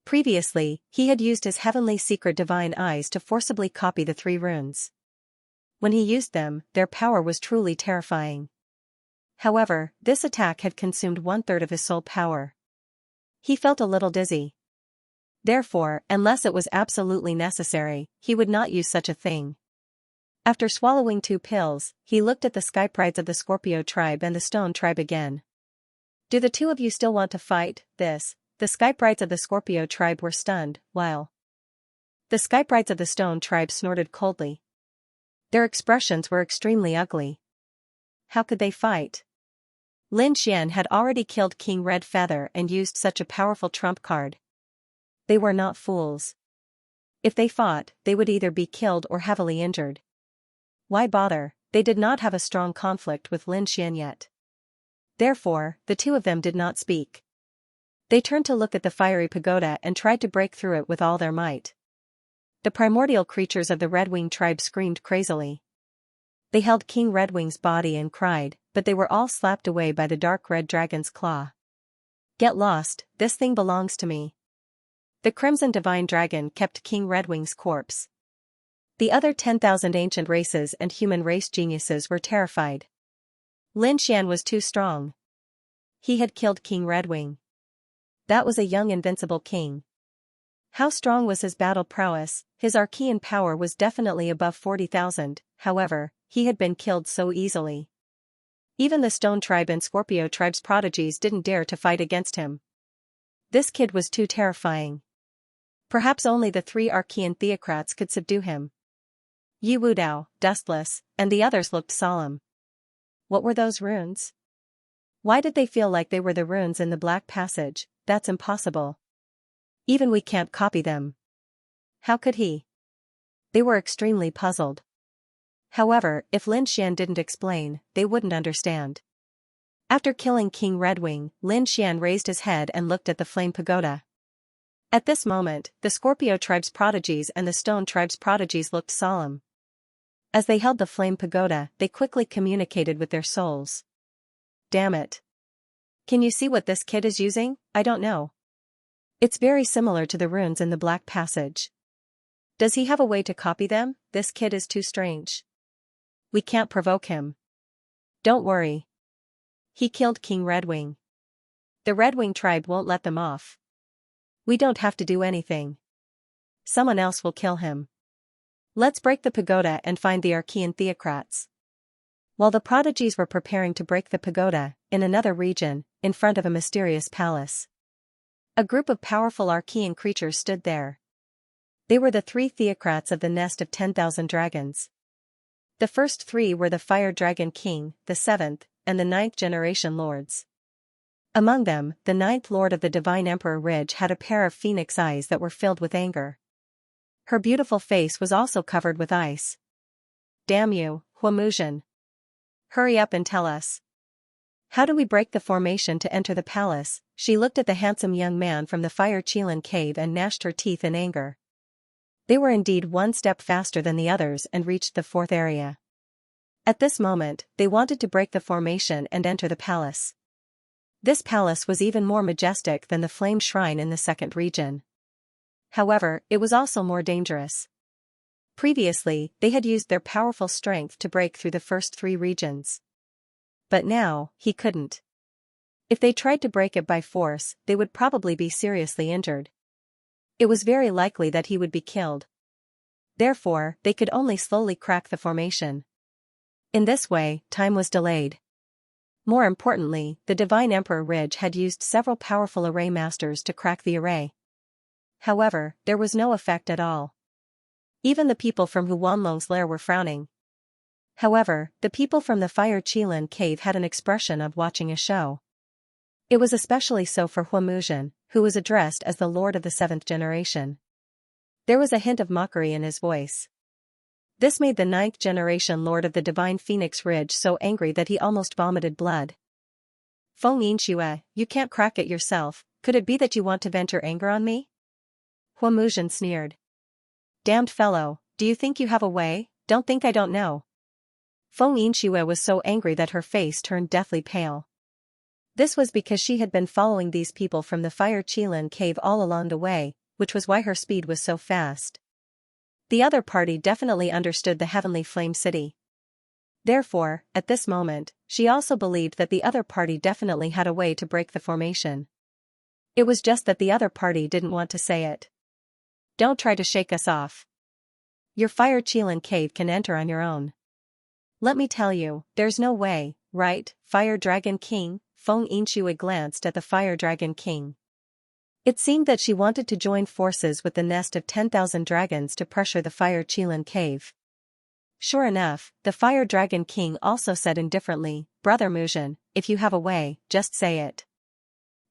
A: Previously, he had used his heavenly secret divine eyes to forcibly copy the 3 runes. When he used them, their power was truly terrifying. However, this attack had consumed 1/3 of his soul power. He felt a little dizzy. Therefore, unless it was absolutely necessary, he would not use such a thing. After swallowing 2 pills, he looked at the Skybrides of the Scorpio Tribe and the Stone Tribe again. Do the two of you still want to fight? The Skybrides of the Scorpio Tribe were stunned, while the Skybrides of the Stone Tribe snorted coldly. Their expressions were extremely ugly. How could they fight? Lin Xian had already killed King Red Feather and used such a powerful trump card. They were not fools. If they fought, they would either be killed or heavily injured. Why bother? They did not have a strong conflict with Lin Xian yet. Therefore, the two of them did not speak. They turned to look at the fiery pagoda and tried to break through it with all their might. The primordial creatures of the Redwing tribe screamed crazily. They held King Redwing's body and cried, but they were all slapped away by the dark red dragon's claw. Get lost, this thing belongs to me. The Crimson Divine Dragon kept King Redwing's corpse. The other 10,000 ancient races and human race geniuses were terrified. Lin Xian was too strong. He had killed King Redwing. That was a young invincible king. How strong was his battle prowess? His Archean power was definitely above 40,000, however, he had been killed so easily. Even the Stone Tribe and Scorpio Tribe's prodigies didn't dare to fight against him. This kid was too terrifying. Perhaps only the 3 Archean theocrats could subdue him. Yi Wudao, Dustless, and the others looked solemn. What were those runes? Why did they feel like they were the runes in the Black Passage? That's impossible. Even we can't copy them. How could he? They were extremely puzzled. However, if Lin Xian didn't explain, they wouldn't understand. After killing King Redwing, Lin Xian raised his head and looked at the flame pagoda. At this moment, the Scorpio Tribe's prodigies and the Stone Tribe's prodigies looked solemn. As they held the flame pagoda, they quickly communicated with their souls. Damn it. Can you see what this kid is using? I don't know. It's very similar to the runes in the Black Passage. Does he have a way to copy them? This kid is too strange. We can't provoke him. Don't worry. He killed King Redwing. The Redwing tribe won't let them off. We don't have to do anything. Someone else will kill him. Let's break the pagoda and find the Archean theocrats. While the prodigies were preparing to break the pagoda, in another region, in front of a mysterious palace, a group of powerful Archean creatures stood there. They were the 3 theocrats of the nest of 10,000 dragons. The first 3 were the Fire Dragon King, the 7th, and the 9th generation lords. Among them, the 9th Lord of the Divine Emperor Ridge had a pair of phoenix eyes that were filled with anger. Her beautiful face was also covered with ice. Damn you, Huamuzhen. Hurry up and tell us. How do we break the formation to enter the palace? She looked at the handsome young man from the Fire Qilin cave and gnashed her teeth in anger. They were indeed one step faster than the others and reached the 4th area. At this moment, they wanted to break the formation and enter the palace. This palace was even more majestic than the Flame Shrine in the 2nd region. However, it was also more dangerous. Previously, they had used their powerful strength to break through the first 3 regions. But now, he couldn't. If they tried to break it by force, they would probably be seriously injured. It was very likely that he would be killed. Therefore, they could only slowly crack the formation. In this way, time was delayed. More importantly, the Divine Emperor Ridge had used several powerful array masters to crack the array. However, there was no effect at all. Even the people from Huanlong's lair were frowning. However, the people from the Fire Qilin cave had an expression of watching a show. It was especially so for Huamuzhen, who was addressed as the Lord of the 7th generation. There was a hint of mockery in his voice. This made the 9th generation Lord of the Divine Phoenix Ridge so angry that he almost vomited blood. Feng Yinxue, you can't crack it yourself, could it be that you want to vent your anger on me? Huamuzhen sneered. Damned fellow, do you think you have a way? Don't think I don't know. Feng Yinxue was so angry that her face turned deathly pale. This was because she had been following these people from the Fire Qilin cave all along the way, which was why her speed was so fast. The other party definitely understood the Heavenly Flame City. Therefore, at this moment, she also believed that the other party definitely had a way to break the formation. It was just that the other party didn't want to say it. Don't try to shake us off. Your Fire Qilin cave can enter on your own. Let me tell you, there's no way, right, Fire Dragon King? Feng Yinxue glanced at the Fire Dragon King. It seemed that she wanted to join forces with the nest of 10,000 dragons to pressure the Fire Qilin cave. Sure enough, the Fire Dragon King also said indifferently, Brother Muzhen, if you have a way, just say it.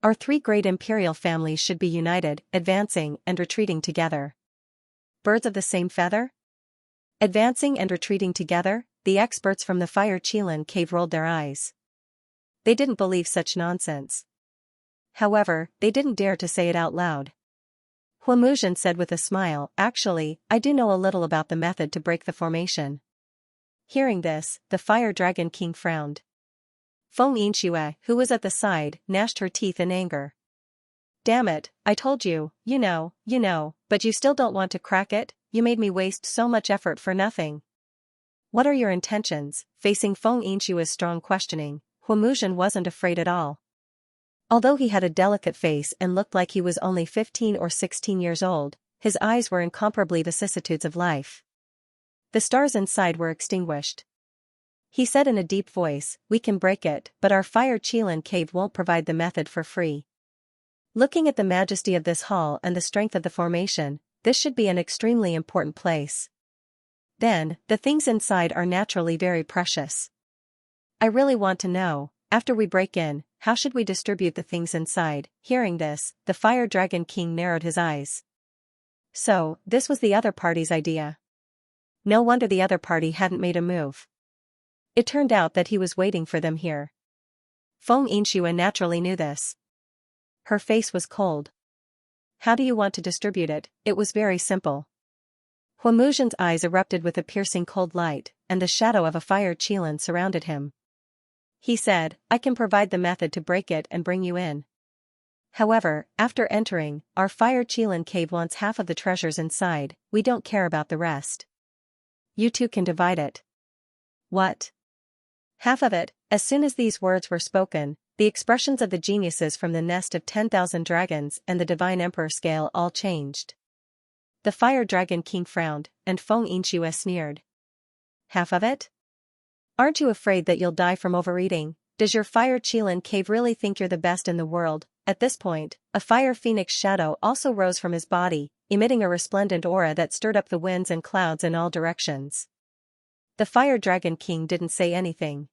A: Our 3 great imperial families should be united, advancing and retreating together. Birds of the same feather? Advancing and retreating together? The experts from the Fire Qilin cave rolled their eyes. They didn't believe such nonsense. However, they didn't dare to say it out loud. Huamuzhen said with a smile, "Actually, I do know a little about the method to break the formation." Hearing this, the Fire Dragon King frowned. Feng Yinxue, who was at the side, gnashed her teeth in anger. "Damn it, I told you, you know, but you still don't want to crack it? You made me waste so much effort for nothing. What are your intentions?" Facing Feng Yinshue's strong questioning, Huamuzhen wasn't afraid at all. Although he had a delicate face and looked like he was only 15 or 16 years old, his eyes were incomparably vicissitudes of life. The stars inside were extinguished. He said in a deep voice, "We can break it, but our Fire Qilin cave won't provide the method for free. Looking at the majesty of this hall and the strength of the formation, this should be an extremely important place. Then, the things inside are naturally very precious. I really want to know, after we break in, how should we distribute the things inside?" Hearing this, the Fire Dragon King narrowed his eyes. So, this was the other party's idea. No wonder the other party hadn't made a move. It turned out that he was waiting for them here. Feng Yinxue naturally knew this. Her face was cold. "How do you want to distribute it?" It was very simple. Huamuzhen's eyes erupted with a piercing cold light, and the shadow of a Fire Qilin surrounded him. He said, "I can provide the method to break it and bring you in. However, after entering, our Fire Qilin cave wants half of the treasures inside. We don't care about the rest. You two can divide it." "What? Half of it?" As soon as these words were spoken, the expressions of the geniuses from the nest of 10,000 dragons and the Divine Emperor scale all changed. The Fire Dragon King frowned, and Feng Yinxue sneered. "Half of it? Aren't you afraid that you'll die from overeating? Does your Fire Qilin cave really think you're the best in the world?" At this point, a fire phoenix shadow also rose from his body, emitting a resplendent aura that stirred up the winds and clouds in all directions. The Fire Dragon King didn't say anything.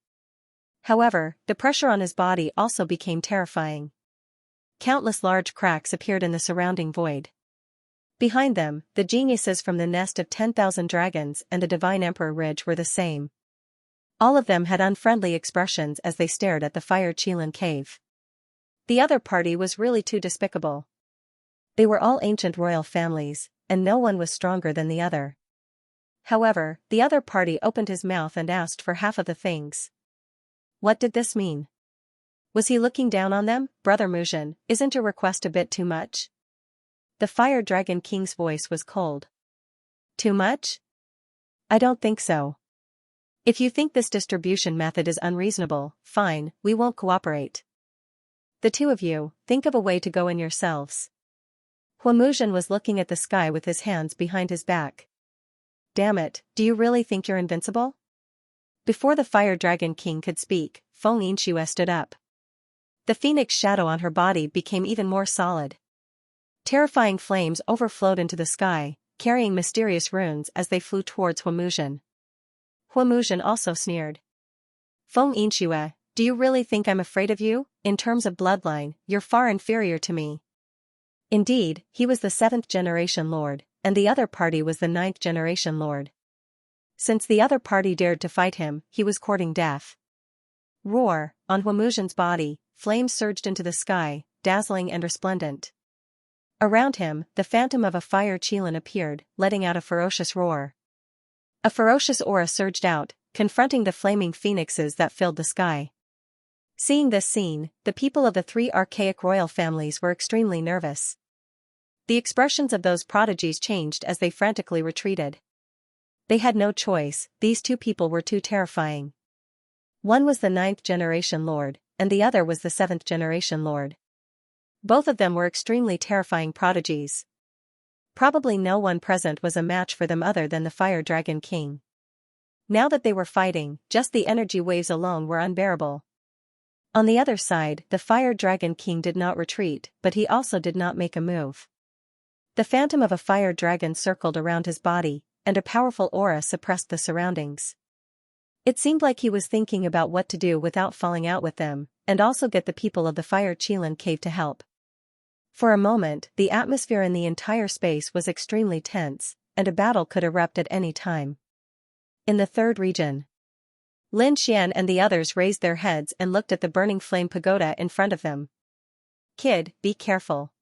A: However, the pressure on his body also became terrifying. Countless large cracks appeared in the surrounding void. Behind them, the geniuses from the nest of 10,000 dragons and the Divine Emperor Ridge were the same. All of them had unfriendly expressions as they stared at the Fire Qilin cave. The other party was really too despicable. They were all ancient royal families, and no one was stronger than the other. However, the other party opened his mouth and asked for half of the things. What did this mean? Was he looking down on them? "Brother Muzhen, isn't your request a bit too much?" The Fire Dragon King's voice was cold. "Too much? I don't think so. If you think this distribution method is unreasonable, fine, we won't cooperate. The two of you, think of a way to go in yourselves." Huamuzhen was looking at the sky with his hands behind his back. "Damn it, do you really think you're invincible?" Before the Fire Dragon King could speak, Feng Yinxue stood up. The phoenix shadow on her body became even more solid. Terrifying flames overflowed into the sky, carrying mysterious runes as they flew towards Huamuzhen. Huamuzhen also sneered. "Feng Yinxue, do you really think I'm afraid of you? In terms of bloodline, you're far inferior to me." Indeed, he was the 7th generation lord, and the other party was the 9th generation lord. Since the other party dared to fight him, he was courting death. Roar! On Huamuzhen's body, flames surged into the sky, dazzling and resplendent. Around him, the phantom of a Fire Qilin appeared, letting out a ferocious roar. A ferocious aura surged out, confronting the flaming phoenixes that filled the sky. Seeing this scene, the people of the 3 archaic royal families were extremely nervous. The expressions of those prodigies changed as they frantically retreated. They had no choice, these two people were too terrifying. One was the 9th generation lord, and the other was the 7th generation lord. Both of them were extremely terrifying prodigies. Probably no one present was a match for them other than the Fire Dragon King. Now that they were fighting, just the energy waves alone were unbearable. On the other side, the Fire Dragon King did not retreat, but he also did not make a move. The phantom of a fire dragon circled around his body, and a powerful aura suppressed the surroundings. It seemed like he was thinking about what to do without falling out with them, and also get the people of the Fire Qilin cave to help. For a moment, the atmosphere in the entire space was extremely tense, and a battle could erupt at any time. In the 3rd region, Lin Xian and the others raised their heads and looked at the burning flame pagoda in front of them. Kid, be careful.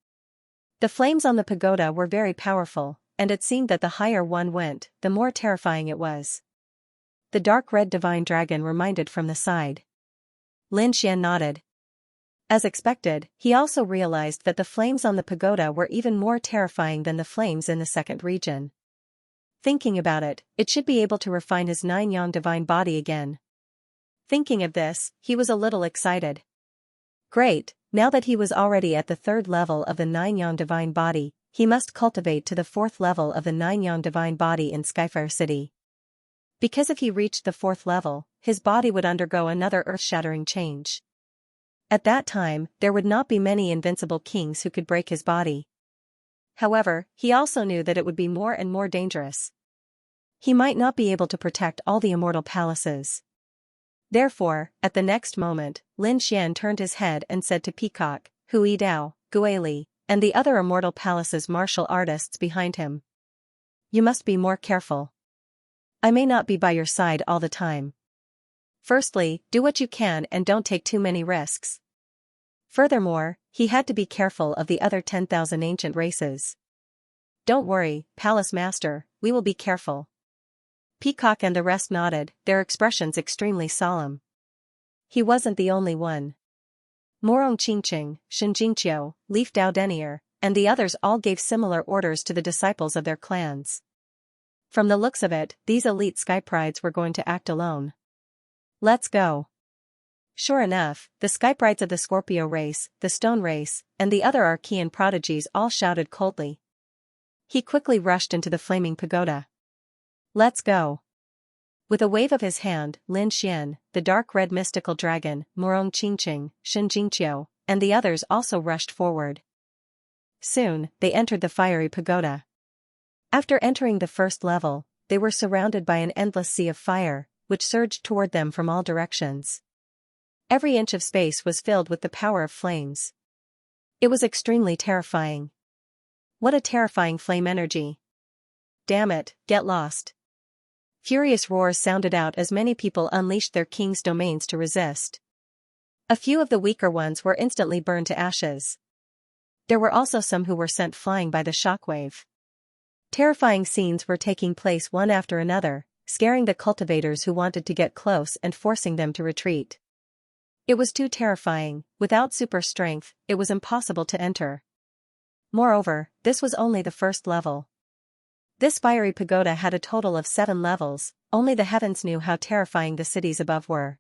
A: The flames on the pagoda were very powerful, and it seemed that the higher one went, the more terrifying it was. The dark red divine dragon reminded from the side. Lin Xian nodded. As expected, he also realized that the flames on the pagoda were even more terrifying than the flames in the second region. Thinking about it, it should be able to refine his 9-yang divine body again. Thinking of this, he was a little excited. Great, now that he was already at the 3rd level of the 9-yang divine body, he must cultivate to the 4th level of the 9-yang divine body in Skyfire City. Because if he reached the 4th level, his body would undergo another earth-shattering change. At that time, there would not be many invincible kings who could break his body. However, he also knew that it would be more and more dangerous. He might not be able to protect all the immortal palaces. Therefore, at the next moment, Lin Xian turned his head and said to Peacock, Hui Dao, Guili, and the other immortal palace's martial artists behind him. You must be more careful. I may not be by your side all the time. Firstly, do what you can and don't take too many risks. Furthermore, he had to be careful of the other 10,000 ancient races. Don't worry, Palace Master, we will be careful. Peacock and the rest nodded, their expressions extremely solemn. He wasn't the only one. Morong Qingqing, Xianxia, Leaf Dao Denier, and the others all gave similar orders to the disciples of their clans. From the looks of it, these elite sky prides were going to act alone. Let's go. Sure enough, the sky prides of the Scorpio race, the Stone race, and the other Archean prodigies all shouted coldly. He quickly rushed into the flaming pagoda. Let's go. With a wave of his hand, Lin Xian, the dark red mystical dragon, Morong Qingqing, Xianxia, and the others also rushed forward. Soon, they entered the fiery pagoda. After entering the 1st level, they were surrounded by an endless sea of fire, which surged toward them from all directions. Every inch of space was filled with the power of flames. It was extremely terrifying. What a terrifying flame energy. Damn it, get lost. Furious roars sounded out as many people unleashed their king's domains to resist. A few of the weaker ones were instantly burned to ashes. There were also some who were sent flying by the shockwave. Terrifying scenes were taking place one after another, scaring the cultivators who wanted to get close and forcing them to retreat. It was too terrifying. Without super strength, it was impossible to enter. Moreover, this was only the 1st level. This fiery pagoda had a total of 7 levels, only the heavens knew how terrifying the cities above were.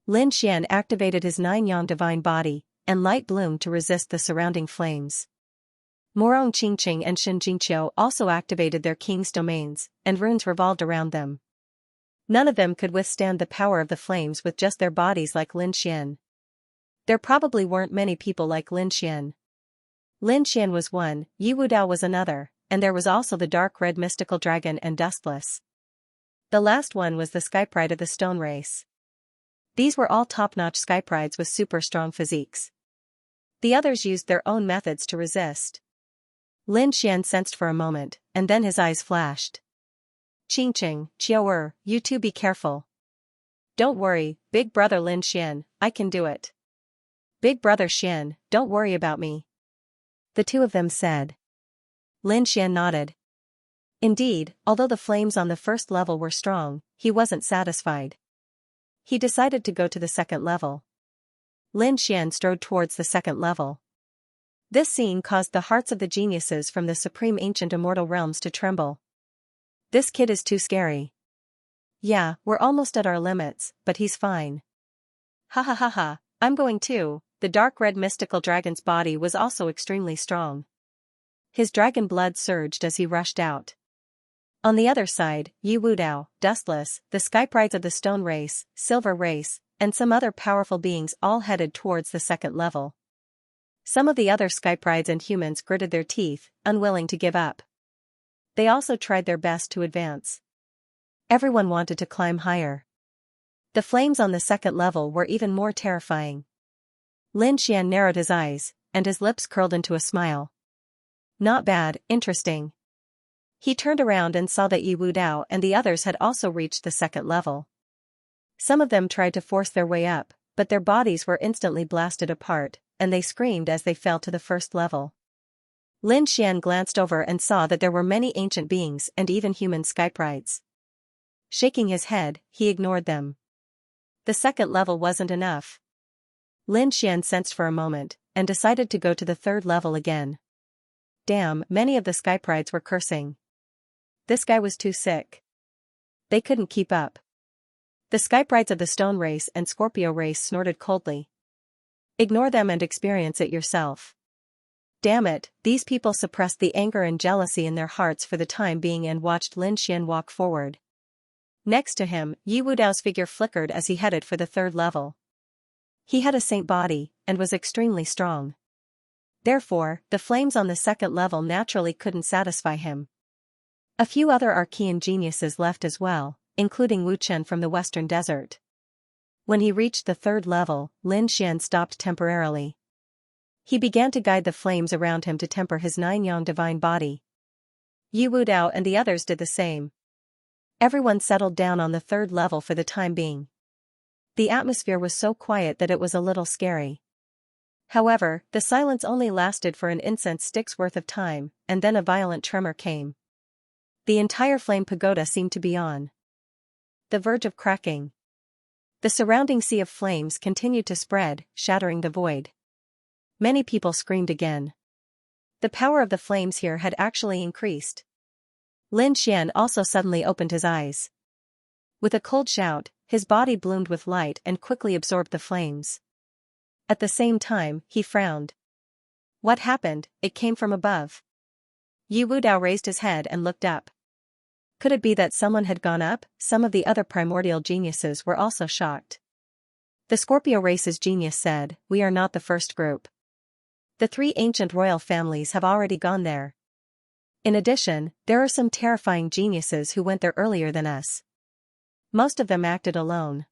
A: Lin Xian activated his 9-yang divine body, and light bloomed to resist the surrounding flames. Morong Qingqing and Xianxia also activated their king's domains, and runes revolved around them. None of them could withstand the power of the flames with just their bodies like Lin Xian. There probably weren't many people like Lin Xian. Lin Xian was one, Yi Wudao was another, and there was also the dark red mystical dragon and Dustless. The last one was the skypride of the Stone race. These were all top-notch skyprides with super strong physiques. The others used their own methods to resist. Lin Xian sensed for a moment, and then his eyes flashed. Qingqing, Qiao, you two be careful. Don't worry, big brother Lin Xian, I can do it. Big brother Xian, don't worry about me. The two of them said. Lin Xian nodded. Indeed, although the flames on the 1st level were strong, he wasn't satisfied. He decided to go to the 2nd level. Lin Xian strode towards the 2nd level. This scene caused the hearts of the geniuses from the supreme ancient immortal realms to tremble. This kid is too scary. Yeah, we're almost at our limits, but he's fine. Ha ha ha ha, I'm going too. The dark red mystical dragon's body was also extremely strong. His dragon blood surged as he rushed out. On the other side, Yi Wudao, Dustless, the skyprides of the Stone race, Silver race, and some other powerful beings all headed towards the 2nd level. Some of the other skyprides and humans gritted their teeth, unwilling to give up. They also tried their best to advance. Everyone wanted to climb higher. The flames on the 2nd level were even more terrifying. Lin Xian narrowed his eyes, and his lips curled into a smile. Not bad, interesting. He turned around and saw that Yi Wudao and the others had also reached the 2nd level. Some of them tried to force their way up, but their bodies were instantly blasted apart, and they screamed as they fell to the first level. Lin Xian glanced over and saw that there were many ancient beings and even human skyprites. Shaking his head, he ignored them. The second level wasn't enough. Lin Xian sensed for a moment, and decided to go to the third level again. Damn, many of the skyprites were cursing. This guy was too sick. They couldn't keep up. The skyprites of the stone race and Scorpio race snorted coldly. Ignore them and experience it yourself. Damn it, these people suppressed the anger and jealousy in their hearts for the time being and watched Lin Xian walk forward. Next to him, Yi Wudao's figure flickered as he headed for the third level. He had a saint body, and was extremely strong. Therefore, the flames on the second level naturally couldn't satisfy him. A few other Archean geniuses left as well, including Wu Chen from the Western Desert. When he reached the third level, Lin Xian stopped temporarily. He began to guide the flames around him to temper his 9-yang divine body. Yi Wudao and the others did the same. Everyone settled down on the third level for the time being. The atmosphere was so quiet that it was a little scary. However, the silence only lasted for an incense stick's worth of time, and then a violent tremor came. The entire flame pagoda seemed to be on the verge of cracking. The surrounding sea of flames continued to spread, shattering the void. Many people screamed again. The power of the flames here had actually increased. Lin Xian also suddenly opened his eyes. With a cold shout, his body bloomed with light and quickly absorbed the flames. At the same time, he frowned. What happened? It came from above. Yi Wudao raised his head and looked up. Could it be that someone had gone up? Some of the other primordial geniuses were also shocked. The Scorpio race's genius said, "We are not the first group. The 3 ancient royal families have already gone there. In addition, there are some terrifying geniuses who went there earlier than us. Most of them acted alone."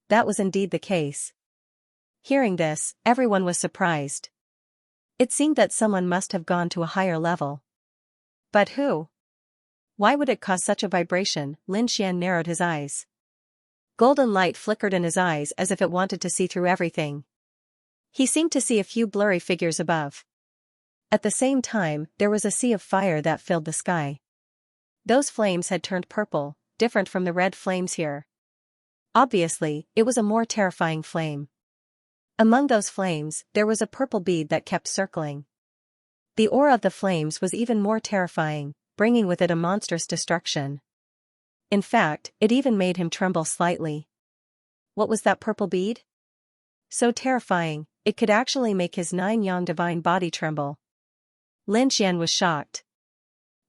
A: That was indeed the case. Hearing this, everyone was surprised. It seemed that someone must have gone to a higher level. But who? Why would it cause such a vibration? Lin Xian narrowed his eyes. Golden light flickered in his eyes as if it wanted to see through everything. He seemed to see a few blurry figures above. At the same time, there was a sea of fire that filled the sky. Those flames had turned purple, different from the red flames here. Obviously, it was a more terrifying flame. Among those flames, there was a purple bead that kept circling. The aura of the flames was even more terrifying, bringing with it a monstrous destruction. In fact, it even made him tremble slightly. What was that purple bead? So terrifying, it could actually make his 9-yang divine body tremble. Lin Xian was shocked.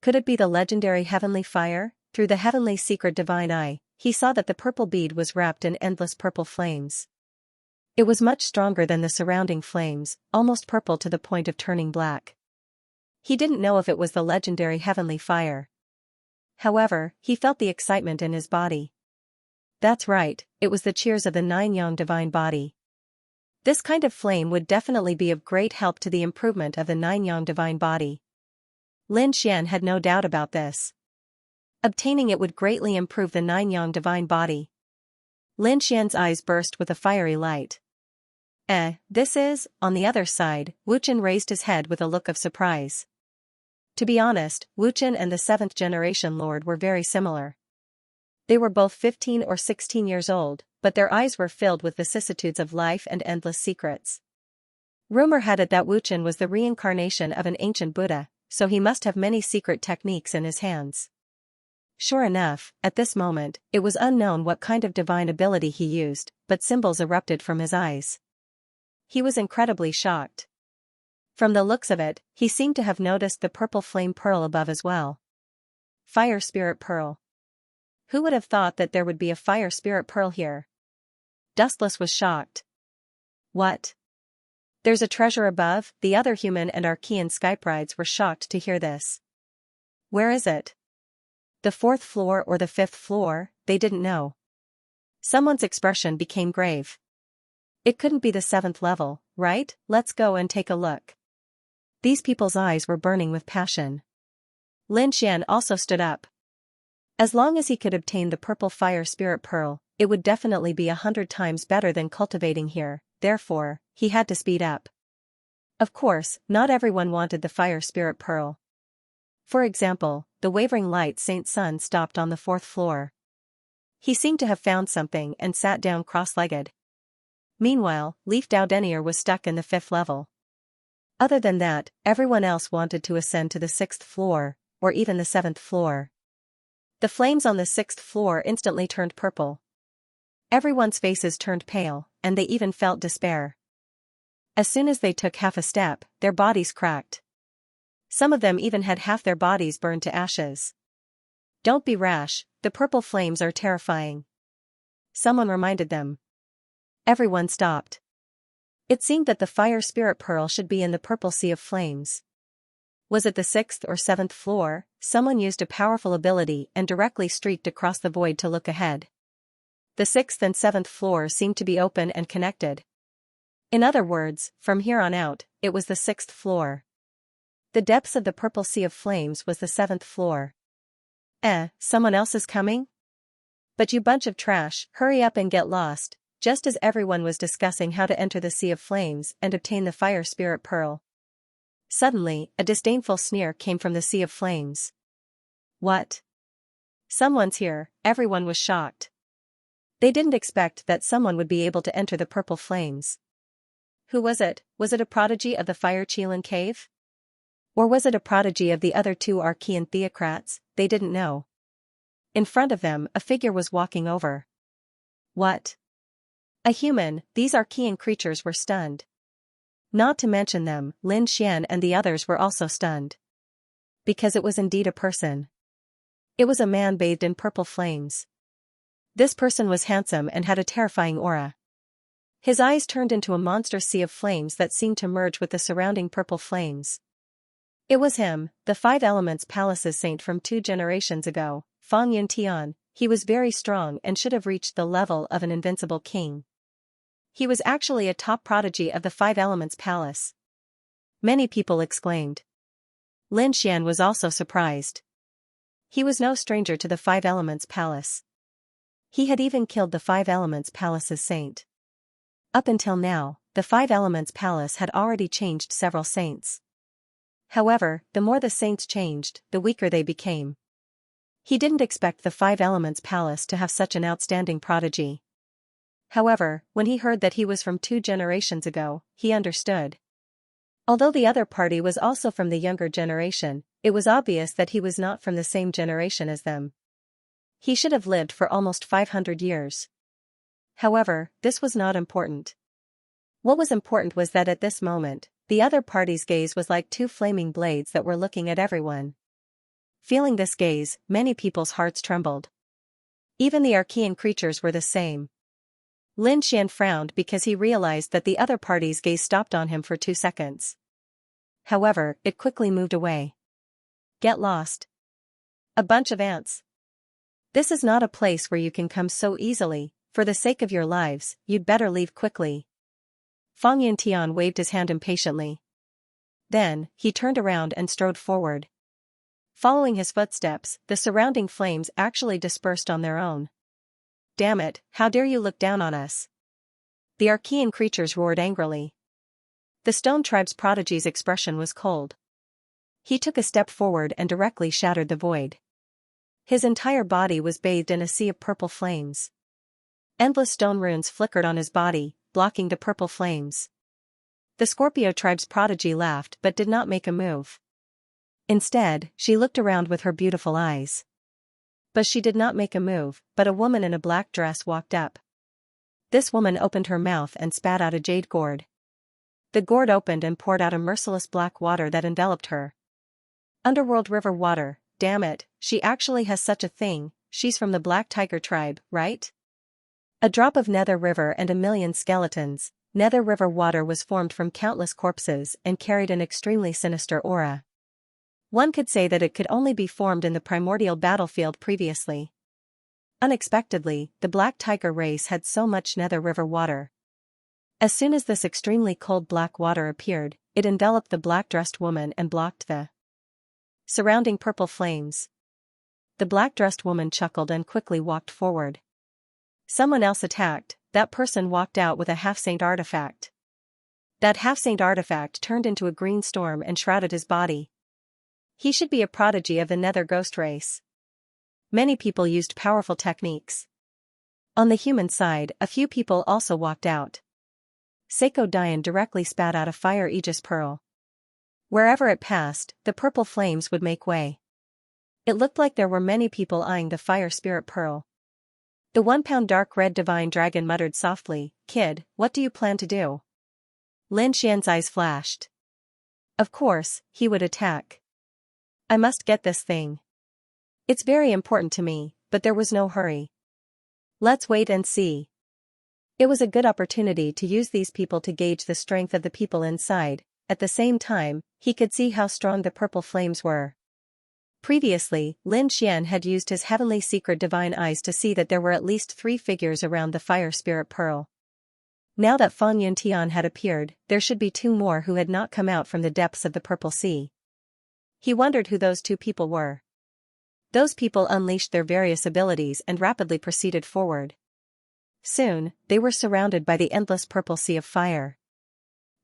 A: Could it be the legendary heavenly fire? Through the heavenly secret divine eye, he saw that the purple bead was wrapped in endless purple flames. It was much stronger than the surrounding flames, almost purple to the point of turning black. He didn't know if it was the legendary heavenly fire. However, he felt the excitement in his body. That's right, it was the cheers of the 9-yang divine body. This kind of flame would definitely be of great help to the improvement of the 9-yang divine body. Lin Xian had no doubt about this. Obtaining it would greatly improve the 9-yang divine body. Lin Xian's eyes burst with a fiery light. This is, on the other side, Wu Chen raised his head with a look of surprise. To be honest, Wu Chen and the 7th generation lord were very similar. They were both 15 or 16 years old, but their eyes were filled with vicissitudes of life and endless secrets. Rumor had it that Wu Chen was the reincarnation of an ancient Buddha, so he must have many secret techniques in his hands. Sure enough, at this moment, it was unknown what kind of divine ability he used, but symbols erupted from his eyes. He was incredibly shocked. From the looks of it, he seemed to have noticed the purple flame pearl above as well. Fire spirit pearl. Who would have thought that there would be a fire spirit pearl here? Dustless was shocked. What? There's a treasure above? The other human and Archean skyprides were shocked to hear this. Where is it? The 4th floor or the 5th floor? They didn't know. Someone's expression became grave. It couldn't be the 7th level, right? Let's go and take a look. These people's eyes were burning with passion. Lin Xian also stood up. As long as he could obtain the purple fire spirit pearl, it would definitely be 100 times better than cultivating here. Therefore, he had to speed up. Of course, not everyone wanted the fire spirit pearl. For example, the wavering light Saint Sun stopped on the 4th floor. He seemed to have found something and sat down cross-legged. Meanwhile, Leaf Dao Denier was stuck in the 5th level. Other than that, everyone else wanted to ascend to the 6th floor, or even the 7th floor. The flames on the 6th floor instantly turned purple. Everyone's faces turned pale, and they even felt despair. As soon as they took half a step, their bodies cracked. Some of them even had half their bodies burned to ashes. Don't be rash, the purple flames are terrifying. Someone reminded them. Everyone stopped. It seemed that the fire spirit pearl should be in the purple sea of flames. Was it the 6th or 7th floor? Someone used a powerful ability and directly streaked across the void to look ahead. The 6th and 7th floors seemed to be open and connected. In other words, from here on out, it was the 6th floor. The depths of the purple sea of flames was the 7th floor. Someone else is coming? But you bunch of trash, hurry up and get lost, just as everyone was discussing how to enter the sea of flames and obtain the fire spirit pearl. Suddenly, a disdainful sneer came from the sea of flames. What? Someone's here, everyone was shocked. They didn't expect that someone would be able to enter the purple flames. Who was it? Was it a prodigy of the Fire Qilin cave? Or was it a prodigy of the other 2 Archean theocrats? They didn't know. In front of them, a figure was walking over. What? A human. These Archean creatures were stunned. Not to mention them, Lin Xian and the others were also stunned. Because it was indeed a person. It was a man bathed in purple flames. This person was handsome and had a terrifying aura. His eyes turned into a monstrous sea of flames that seemed to merge with the surrounding purple flames. It was him, the 5 Elements Palace's saint from 2 generations ago, Fang Yuntian. He was very strong and should have reached the level of an invincible king. He was actually a top prodigy of the 5 Elements Palace. Many people exclaimed. Lin Xian was also surprised. He was no stranger to the 5 Elements Palace. He had even killed the 5 Elements Palace's saint. Up until now, the 5 Elements Palace had already changed several saints. However, the more the saints changed, the weaker they became. He didn't expect the 5 Elements Palace to have such an outstanding prodigy. However, when he heard that he was from 2 generations ago, he understood. Although the other party was also from the younger generation, it was obvious that he was not from the same generation as them. He should have lived for almost 500 years. However, this was not important. What was important was that at this moment, the other party's gaze was like 2 flaming blades that were looking at everyone. Feeling this gaze, many people's hearts trembled. Even the Archean creatures were the same. Lin Xian frowned because he realized that the other party's gaze stopped on him for 2 seconds. However, it quickly moved away. Get lost. A bunch of ants. This is not a place where you can come so easily. For the sake of your lives, you'd better leave quickly. Fang Yuntian waved his hand impatiently. Then, he turned around and strode forward. Following his footsteps, the surrounding flames actually dispersed on their own. Damn it, how dare you look down on us? The Archean creatures roared angrily. The Stone Tribe's prodigy's expression was cold. He took a step forward and directly shattered the void. His entire body was bathed in a sea of purple flames. Endless stone runes flickered on his body, blocking the purple flames. The Scorpio tribe's prodigy laughed but did not make a move. Instead, she looked around with her beautiful eyes. But she did not make a move, but a woman in a black dress walked up. This woman opened her mouth and spat out a jade gourd. The gourd opened and poured out a merciless black water that enveloped her. Underworld river water, damn it, she actually has such a thing. She's from the Black Tiger tribe, right? A drop of Nether River and a million skeletons. Nether River water was formed from countless corpses and carried an extremely sinister aura. One could say that it could only be formed in the primordial battlefield previously. Unexpectedly, the Black Tiger race had so much Nether River water. As soon as this extremely cold black water appeared, it enveloped the black-dressed woman and blocked the surrounding purple flames. The black-dressed woman chuckled and quickly walked forward. Someone else attacked. That person walked out with a half-saint artifact. That half-saint artifact turned into a green storm and shrouded his body. He should be a prodigy of the nether ghost race. Many people used powerful techniques. On the human side, a few people also walked out. Seiko Dian directly spat out a fire aegis pearl. Wherever it passed, the purple flames would make way. It looked like there were many people eyeing the fire spirit pearl. The 1-pound dark red divine dragon muttered softly, "Kid, what do you plan to do?" Lin Xian's eyes flashed. Of course, he would attack. I must get this thing. It's very important to me, but there was no hurry. Let's wait and see. It was a good opportunity to use these people to gauge the strength of the people inside. At the same time, he could see how strong the purple flames were. Previously, Lin Xian had used his heavenly secret divine eyes to see that there were at least 3 figures around the fire spirit pearl. Now that Fan Yuntian had appeared, there should be 2 more who had not come out from the depths of the purple sea. He wondered who those 2 people were. Those people unleashed their various abilities and rapidly proceeded forward. Soon, they were surrounded by the endless purple sea of fire.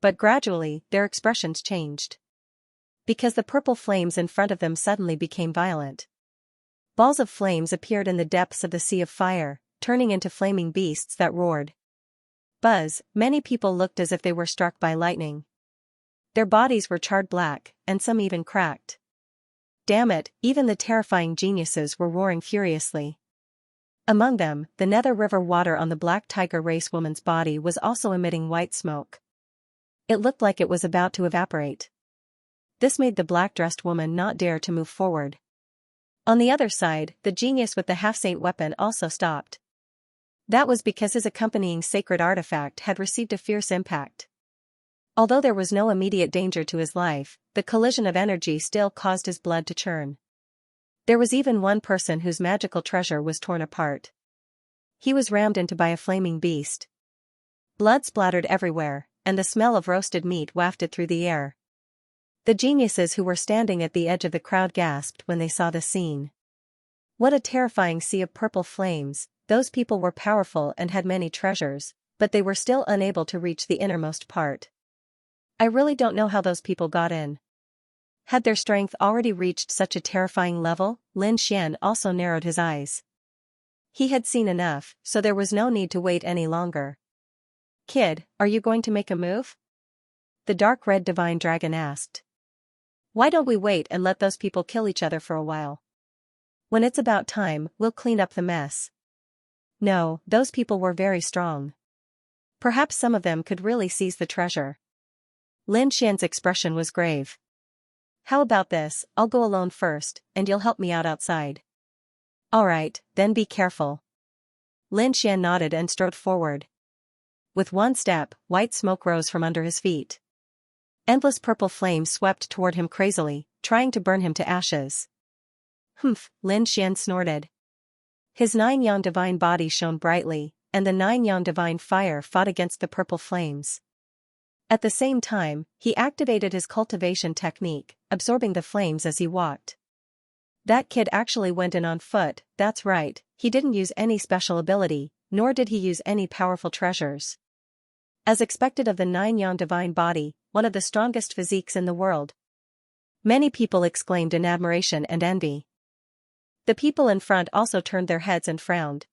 A: But gradually, their expressions changed. Because the purple flames in front of them suddenly became violent. Balls of flames appeared in the depths of the sea of fire, turning into flaming beasts that roared. Buzz, many people looked as if they were struck by lightning. Their bodies were charred black, and some even cracked. Damn it, even the terrifying geniuses were roaring furiously. Among them, the nether river water on the black tiger race woman's body was also emitting white smoke. It looked like it was about to evaporate. This made the black-dressed woman not dare to move forward. On the other side, the genius with the half-saint weapon also stopped. That was because his accompanying sacred artifact had received a fierce impact. Although there was no immediate danger to his life, the collision of energy still caused his blood to churn. There was even one person whose magical treasure was torn apart. He was rammed into by a flaming beast. Blood splattered everywhere, and the smell of roasted meat wafted through the air. The geniuses who were standing at the edge of the crowd gasped when they saw the scene. What a terrifying sea of purple flames! Those people were powerful and had many treasures, but they were still unable to reach the innermost part. I really don't know how those people got in. Had their strength already reached such a terrifying level? Lin Xian also narrowed his eyes. He had seen enough, so there was no need to wait any longer. Kid, are you going to make a move? The dark red divine dragon asked. Why don't we wait and let those people kill each other for a while? When it's about time, we'll clean up the mess. No, those people were very strong. Perhaps some of them could really seize the treasure. Lin Xian's expression was grave. How about this, I'll go alone first, and you'll help me out outside. Alright, then be careful. Lin Xian nodded and strode forward. With one step, white smoke rose from under his feet. Endless purple flames swept toward him crazily, trying to burn him to ashes. Humph, Lin Xian snorted. His 9-yang divine body shone brightly, and the 9-yang divine fire fought against the purple flames. At the same time, he activated his cultivation technique, absorbing the flames as he walked. That kid actually went in on foot, that's right, he didn't use any special ability, nor did he use any powerful treasures. As expected of the 9-yang divine body, one of the strongest physiques in the world. Many people exclaimed in admiration and envy. The people in front also turned their heads and frowned.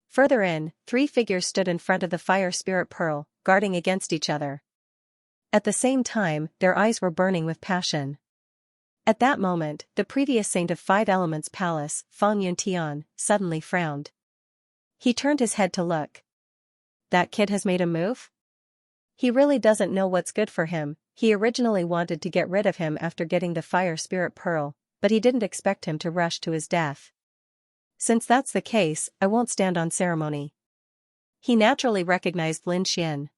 A: Further in, 3 figures stood in front of the fire spirit pearl, guarding against each other. At the same time, their eyes were burning with passion. At that moment, the previous saint of 5 elements palace, Fan Yuntian, suddenly frowned. He turned his head to look. That kid has made a move? He really doesn't know what's good for him. He originally wanted to get rid of him after getting the fire spirit pearl, but he didn't expect him to rush to his death. Since that's the case, I won't stand on ceremony. He naturally recognized Lin Xian.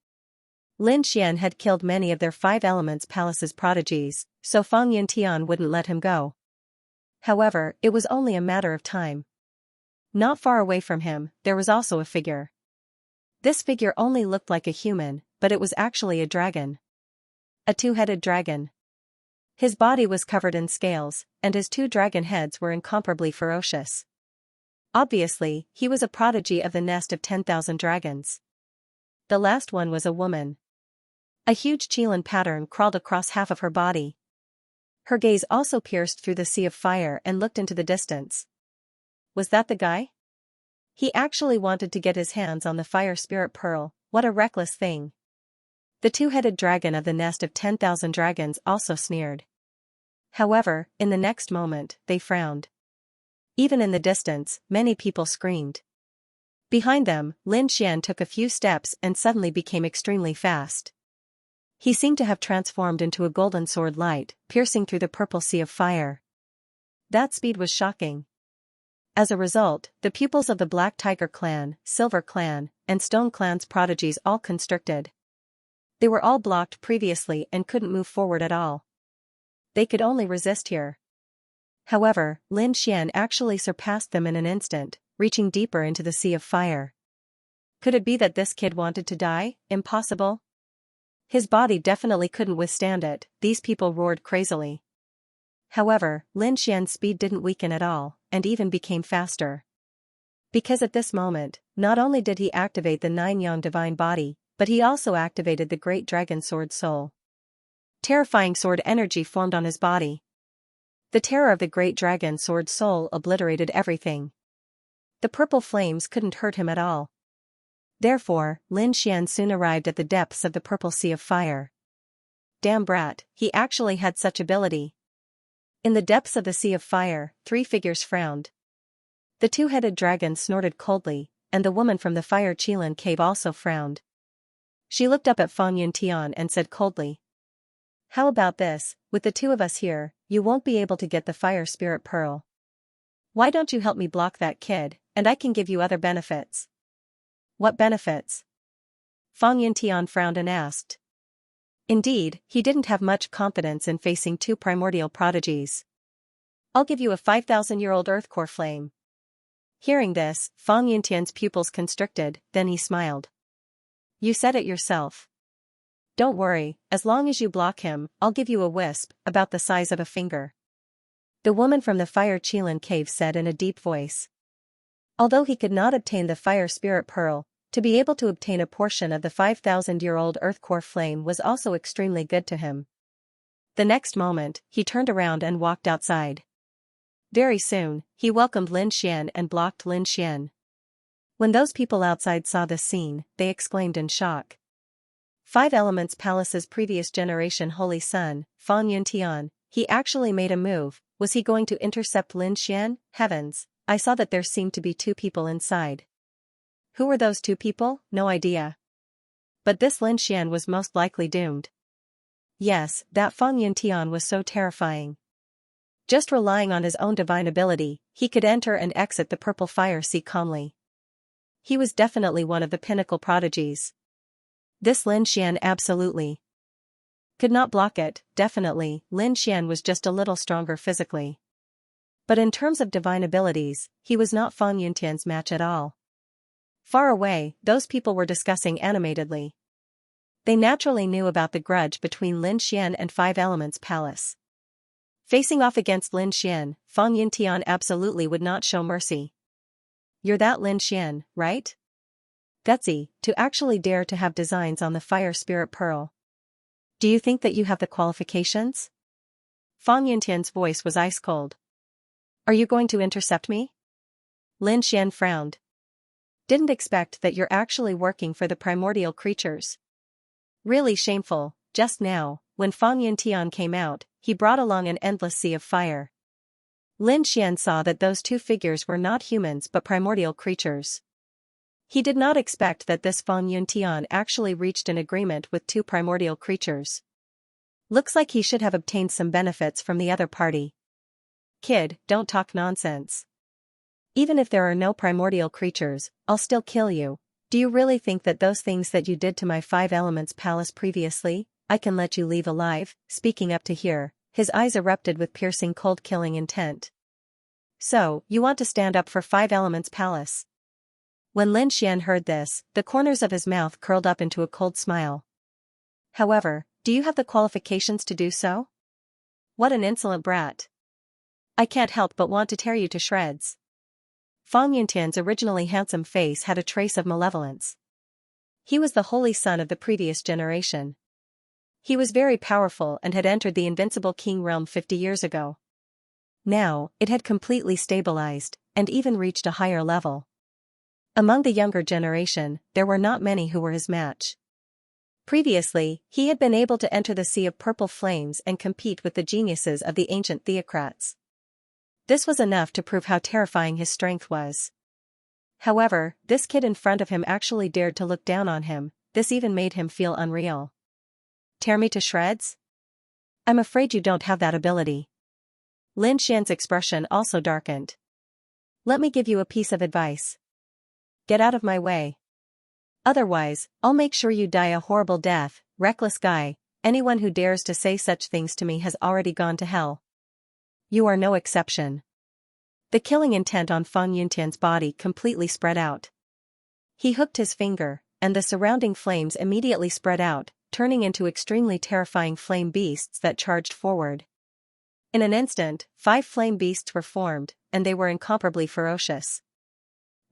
A: Lin Xian had killed many of their 5 elements palace's prodigies, so Fan Yuntian wouldn't let him go. However, it was only a matter of time. Not far away from him, there was also a figure. This figure only looked like a human, but it was actually a dragon. A 2-headed dragon. His body was covered in scales, and his 2 dragon heads were incomparably ferocious. Obviously, he was a prodigy of the nest of 10,000 dragons. The last one was a woman. A huge Qilin pattern crawled across half of her body. Her gaze also pierced through the sea of fire and looked into the distance. Was that the guy? He actually wanted to get his hands on the fire spirit pearl. What a reckless thing. The two-headed dragon of the nest of 10,000 dragons also sneered. However, in the next moment, they frowned. Even in the distance, many people screamed. Behind them, Lin Xian took a few steps and suddenly became extremely fast. He seemed to have transformed into a golden sword light, piercing through the purple sea of fire. That speed was shocking. As a result, the pupils of the Black Tiger clan, Silver clan, and Stone clan's prodigies all constricted. They were all blocked previously and couldn't move forward at all. They could only resist here. However, Lin Xian actually surpassed them in an instant, reaching deeper into the sea of fire. Could it be that this kid wanted to die? Impossible. His body definitely couldn't withstand it, these people roared crazily. However, Lin Xian's speed didn't weaken at all, and even became faster. Because at this moment, not only did he activate the 9-yang divine body, but he also activated the great dragon sword soul. Terrifying sword energy formed on his body. The terror of the great dragon sword soul obliterated everything. The purple flames couldn't hurt him at all. Therefore, Lin Xian soon arrived at the depths of the purple sea of fire. Damn brat, he actually had such ability. In the depths of the sea of fire, 3 figures frowned. The two-headed dragon snorted coldly, and the woman from the fire Qilin cave also frowned. She looked up at Fang Yuntian and said coldly, "How about this, with the two of us here, you won't be able to get the fire spirit pearl. Why don't you help me block that kid, and I can give you other benefits." "What benefits?" Fang Yuntian frowned and asked. Indeed, he didn't have much confidence in facing 2 primordial prodigies. "I'll give you a 5,000-year-old earth core flame." Hearing this, Fang Yuntian's pupils constricted, then he smiled. "You said it yourself. Don't worry, as long as you block him, I'll give you a wisp, about the size of a finger." The woman from the fire Qilin cave said in a deep voice. Although he could not obtain the fire spirit pearl, to be able to obtain a portion of the 5,000-year-old earth core flame was also extremely good to him. The next moment, he turned around and walked outside. Very soon, he welcomed Lin Xian and blocked Lin Xian. When those people outside saw this scene, they exclaimed in shock. 5 Elements Palace's previous generation holy son, Fang Yuntian, he actually made a move. Was he going to intercept Lin Xian? Heavens, I saw that there seemed to be 2 people inside. Who were those 2 people? No idea. But this Lin Xian was most likely doomed. Yes, that Fang Yuntian was so terrifying. Just relying on his own divine ability, he could enter and exit the purple fire sea calmly. He was definitely one of the pinnacle prodigies. This Lin Xian absolutely could not block it. Definitely, Lin Xian was just a little stronger physically. But in terms of divine abilities, he was not Fang Yuntian's match at all. Far away, those people were discussing animatedly. They naturally knew about the grudge between Lin Xian and 5 Elements Palace. Facing off against Lin Xian, Fang Yuntian absolutely would not show mercy. "You're that Lin Xian, right? Gutsy, to actually dare to have designs on the fire spirit pearl. Do you think that you have the qualifications?" Fang Yuntian's voice was ice cold. "Are you going to intercept me?" Lin Xian frowned. "Didn't expect that you're actually working for the primordial creatures. Really shameful." Just now, when Fang Yuntian came out, he brought along an endless sea of fire. Lin Xian saw that those 2 figures were not humans but primordial creatures. He did not expect that this Fang Yuntian actually reached an agreement with 2 primordial creatures. Looks like he should have obtained some benefits from the other party. "Kid, don't talk nonsense. Even if there are no primordial creatures, I'll still kill you. Do you really think that those things that you did to my 5 Elements Palace previously, I can let you leave alive?" Speaking up to here, his eyes erupted with piercing cold killing intent. "So, you want to stand up for 5 Elements Palace?" When Lin Xian heard this, the corners of his mouth curled up into a cold smile. "However, do you have the qualifications to do so? What an insolent brat. I can't help but want to tear you to shreds." Fang Yuntian's originally handsome face had a trace of malevolence. He was the holy son of the previous generation. He was very powerful and had entered the invincible king realm 50 years ago. Now, it had completely stabilized, and even reached a higher level. Among the younger generation, there were not many who were his match. Previously, he had been able to enter the sea of purple flames and compete with the geniuses of the ancient theocrats. This was enough to prove how terrifying his strength was. However, this kid in front of him actually dared to look down on him. This even made him feel unreal. Tear me to shreds? I'm afraid you don't have that ability. Lin Xian's expression also darkened. Let me give you a piece of advice. Get out of my way. Otherwise, I'll make sure you die a horrible death. Reckless guy, anyone who dares to say such things to me has already gone to hell. You are no exception. The killing intent on Fan Yuntian's body completely spread out. He hooked his finger, and the surrounding flames immediately spread out, turning into extremely terrifying flame beasts that charged forward. In an instant, 5 flame beasts were formed, and they were incomparably ferocious.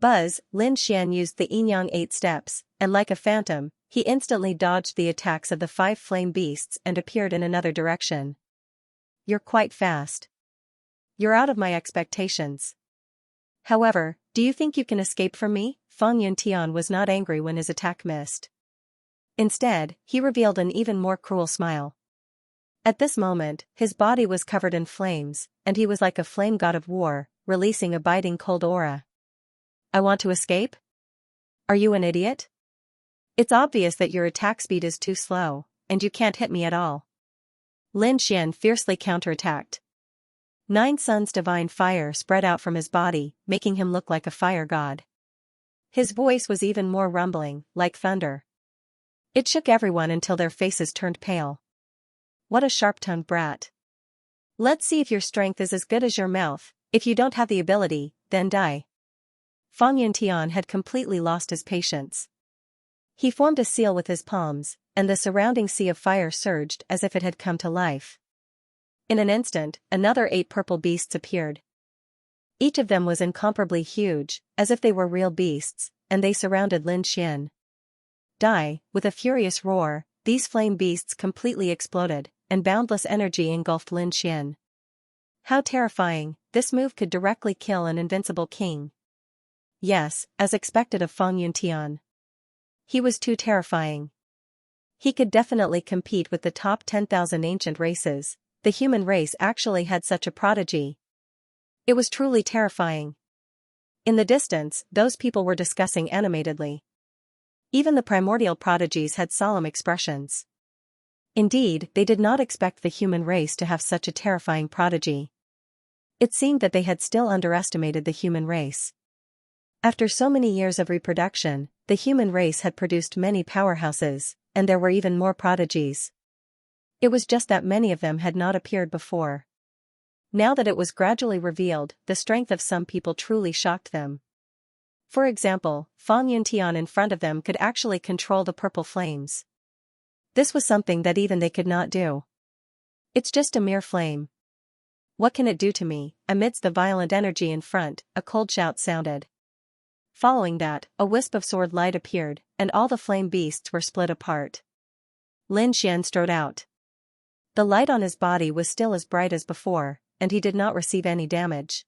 A: Buzz, Lin Xian used the Yin-Yang 8 steps, and like a phantom, he instantly dodged the attacks of the 5 flame beasts and appeared in another direction. You're quite fast. You're out of my expectations. However, do you think you can escape from me? Fan Yuntian was not angry when his attack missed. Instead, he revealed an even more cruel smile. At this moment, his body was covered in flames, and he was like a flame god of war, releasing a biting cold aura. I want to escape? Are you an idiot? It's obvious that your attack speed is too slow, and you can't hit me at all. Lin Xian fiercely counterattacked. 9 suns divine fire spread out from his body, making him look like a fire god. His voice was even more rumbling, like thunder. It shook everyone until their faces turned pale. What a sharp-tongued brat. Let's see if your strength is as good as your mouth. If you don't have the ability, then die. Fan Yuntian had completely lost his patience. He formed a seal with his palms, and the surrounding sea of fire surged as if it had come to life. In an instant, another 8 purple beasts appeared. Each of them was incomparably huge, as if they were real beasts, and they surrounded Lin Xian. Die, with a furious roar, these flame beasts completely exploded, and boundless energy engulfed Lin Xian. How terrifying, this move could directly kill an invincible king. Yes, as expected of Fan Yuntian. He was too terrifying. He could definitely compete with the top 10,000 ancient races. The human race actually had such a prodigy. It was truly terrifying. In the distance, those people were discussing animatedly. Even the primordial prodigies had solemn expressions. Indeed, they did not expect the human race to have such a terrifying prodigy. It seemed that they had still underestimated the human race. After so many years of reproduction, the human race had produced many powerhouses, and there were even more prodigies. It was just that many of them had not appeared before. Now that it was gradually revealed, the strength of some people truly shocked them. For example, Fan Yuntian in front of them could actually control the purple flames. This was something that even they could not do. It's just a mere flame. What can it do to me? Amidst the violent energy in front, a cold shout sounded. Following that, a wisp of sword light appeared, and all the flame beasts were split apart. Lin Xian strode out. The light on his body was still as bright as before, and he did not receive any damage.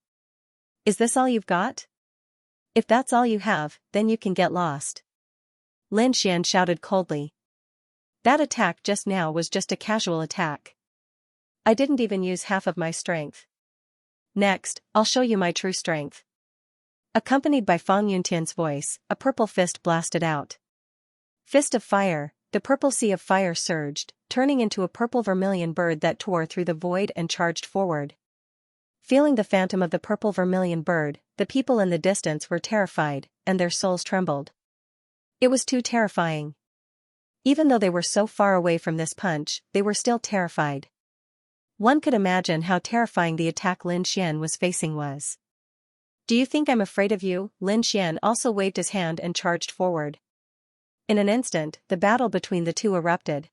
A: Is this all you've got? If that's all you have, then you can get lost. Lin Xian shouted coldly. That attack just now was just a casual attack. I didn't even use half of my strength. Next, I'll show you my true strength. Accompanied by Fan Yuntian's voice, a purple fist blasted out. Fist of fire, the purple sea of fire surged, turning into a purple vermilion bird that tore through the void and charged forward. Feeling the phantom of the purple vermilion bird, the people in the distance were terrified, and their souls trembled. It was too terrifying. Even though they were so far away from this punch, they were still terrified. One could imagine how terrifying the attack Lin Xian was facing was. Do you think I'm afraid of you? Lin Xian also waved his hand and charged forward. In an instant, the battle between the two erupted.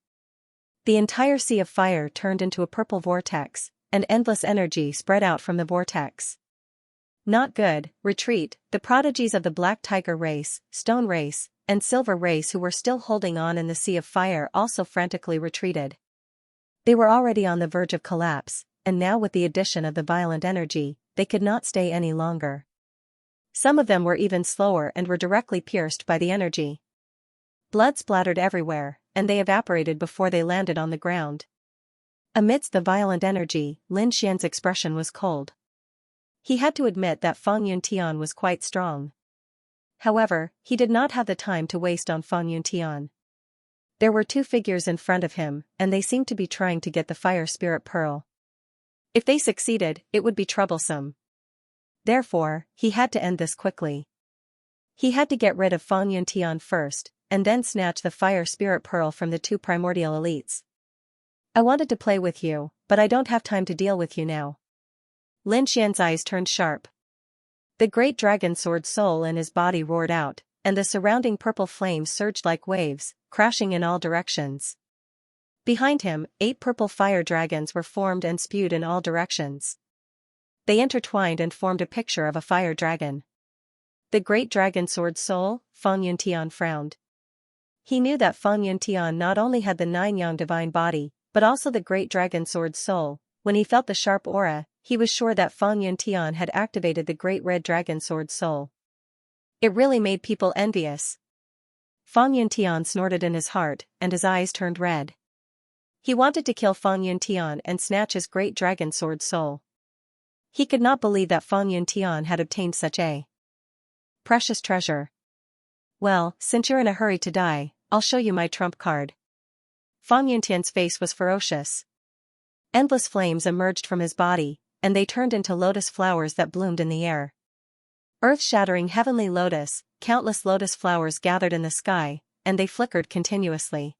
A: The entire sea of fire turned into a purple vortex, and endless energy spread out from the vortex. Not good, retreat. The prodigies of the Black Tiger race, Stone race, and Silver race who were still holding on in the sea of fire also frantically retreated. They were already on the verge of collapse, and now with the addition of the violent energy, they could not stay any longer. Some of them were even slower and were directly pierced by the energy. Blood splattered everywhere, and they evaporated before they landed on the ground. Amidst the violent energy, Lin Xian's expression was cold. He had to admit that Fang Yuntian was quite strong. However, he did not have the time to waste on Fang Yuntian. There were two figures in front of him, and they seemed to be trying to get the fire spirit pearl. If they succeeded, it would be troublesome. Therefore, he had to end this quickly. He had to get rid of Fang Yuntian first, and then snatch the fire spirit pearl from the two primordial elites. I wanted to play with you, but I don't have time to deal with you now. Lin Xian's eyes turned sharp. The great dragon sword soul in his body roared out, and the surrounding purple flames surged like waves, crashing in all directions. Behind him, 8 purple fire dragons were formed and spewed in all directions. They intertwined and formed a picture of a fire dragon. The great dragon sword soul, Fang Yuntian frowned. He knew that Fang Yuntian not only had the 9-yang divine body, but also the great dragon sword soul. When he felt the sharp aura, he was sure that Fang Yuntian had activated the great red dragon sword soul. It really made people envious. Fang Yuntian snorted in his heart, and his eyes turned red. He wanted to kill Fang Yuntian and snatch his great dragon sword soul. He could not believe that Fang Yuntian had obtained such a precious treasure. Well, since you're in a hurry to die, I'll show you my trump card. Fang Yuntian's face was ferocious. Endless flames emerged from his body, and they turned into lotus flowers that bloomed in the air. Earth-shattering heavenly lotus, countless lotus flowers gathered in the sky, and they flickered continuously.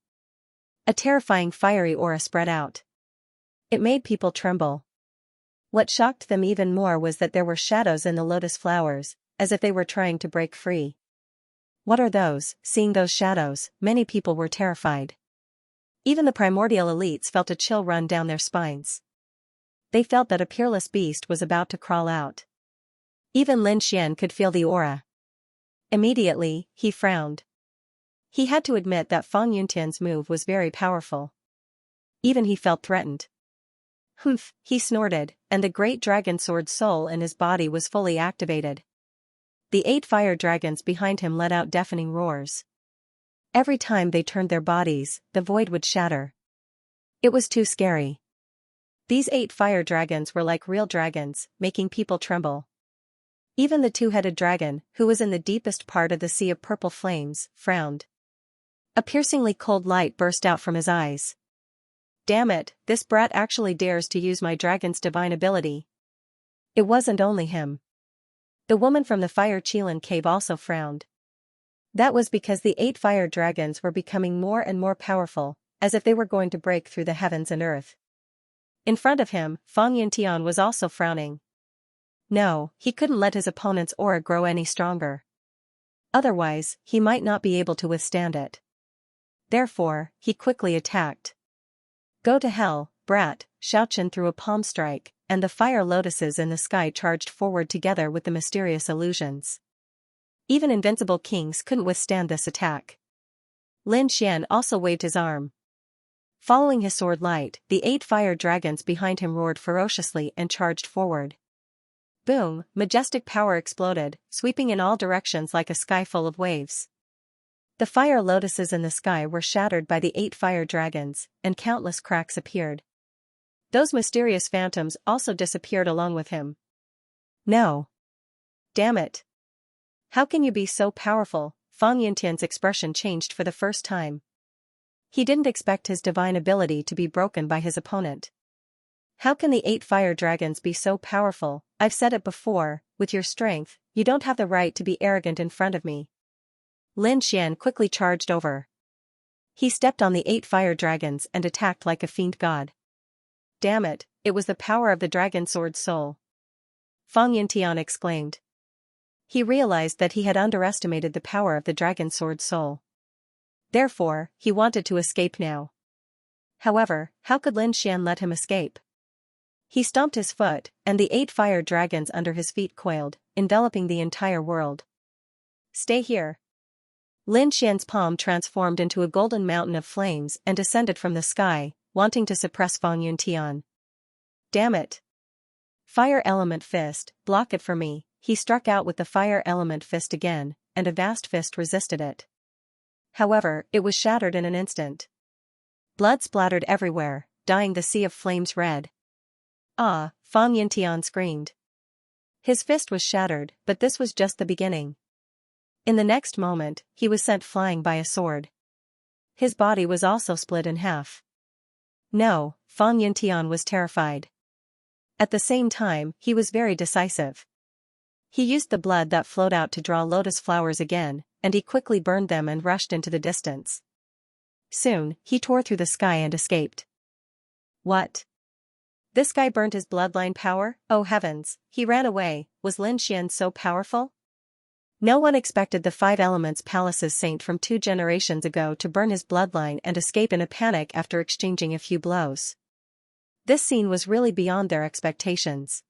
A: A terrifying fiery aura spread out. It made people tremble. What shocked them even more was that there were shadows in the lotus flowers, as if they were trying to break free. What are those? Seeing those shadows, many people were terrified. Even the primordial elites felt a chill run down their spines. They felt that a peerless beast was about to crawl out. Even Lin Xian could feel the aura. Immediately, he frowned. He had to admit that Fang Yuntian's move was very powerful. Even he felt threatened. Humph, he snorted, and the great dragon sword soul in his body was fully activated. The 8 fire dragons behind him let out deafening roars. Every time they turned their bodies, the void would shatter. It was too scary. These 8 fire dragons were like real dragons, making people tremble. Even the 2-headed dragon, who was in the deepest part of the sea of purple flames, frowned. A piercingly cold light burst out from his eyes. Damn it, this brat actually dares to use my dragon's divine ability. It wasn't only him. The woman from the Fire Qilin cave also frowned. That was because the 8 fire dragons were becoming more and more powerful, as if they were going to break through the heavens and earth. In front of him, Fang Yuntian was also frowning. No, he couldn't let his opponent's aura grow any stronger. Otherwise, he might not be able to withstand it. Therefore, he quickly attacked. Go to hell, brat, Xiaochen threw a palm strike, and the fire lotuses in the sky charged forward together with the mysterious illusions. Even invincible kings couldn't withstand this attack. Lin Xian also waved his arm. Following his sword light, the 8 fire dragons behind him roared ferociously and charged forward. Boom, majestic power exploded, sweeping in all directions like a sky full of waves. The fire lotuses in the sky were shattered by the 8 fire dragons, and countless cracks appeared. Those mysterious phantoms also disappeared along with him. No. Damn it. How can you be so powerful? Fang Yuntian's expression changed for the first time. He didn't expect his divine ability to be broken by his opponent. How can the 8 fire dragons be so powerful? I've said it before, with your strength, you don't have the right to be arrogant in front of me. Lin Xian quickly charged over. He stepped on the 8 fire dragons and attacked like a fiend god. Damn it, it was the power of the dragon sword soul. Fang Yuntian exclaimed. He realized that he had underestimated the power of the dragon sword soul. Therefore, he wanted to escape now. However, how could Lin Xian let him escape? He stomped his foot, and the 8 fire dragons under his feet coiled, enveloping the entire world. Stay here. Lin Xian's palm transformed into a golden mountain of flames and descended from the sky, wanting to suppress Fang Yuntian. Damn it! Fire element fist, block it for me. He struck out with the fire element fist again, and a vast fist resisted it. However, it was shattered in an instant. Blood splattered everywhere, dyeing the sea of flames red. Ah, Fang Yuntian screamed. His fist was shattered, but this was just the beginning. In the next moment, he was sent flying by a sword. His body was also split in half. No, Fang Yuntian was terrified. At the same time, he was very decisive. He used the blood that flowed out to draw lotus flowers again, and he quickly burned them and rushed into the distance. Soon, he tore through the sky and escaped. What? This guy burned his bloodline power? Oh heavens, he ran away. Was Lin Xian so powerful? No one expected the Five Elements Palace's saint from 2 generations ago to burn his bloodline and escape in a panic after exchanging a few blows. This scene was really beyond their expectations.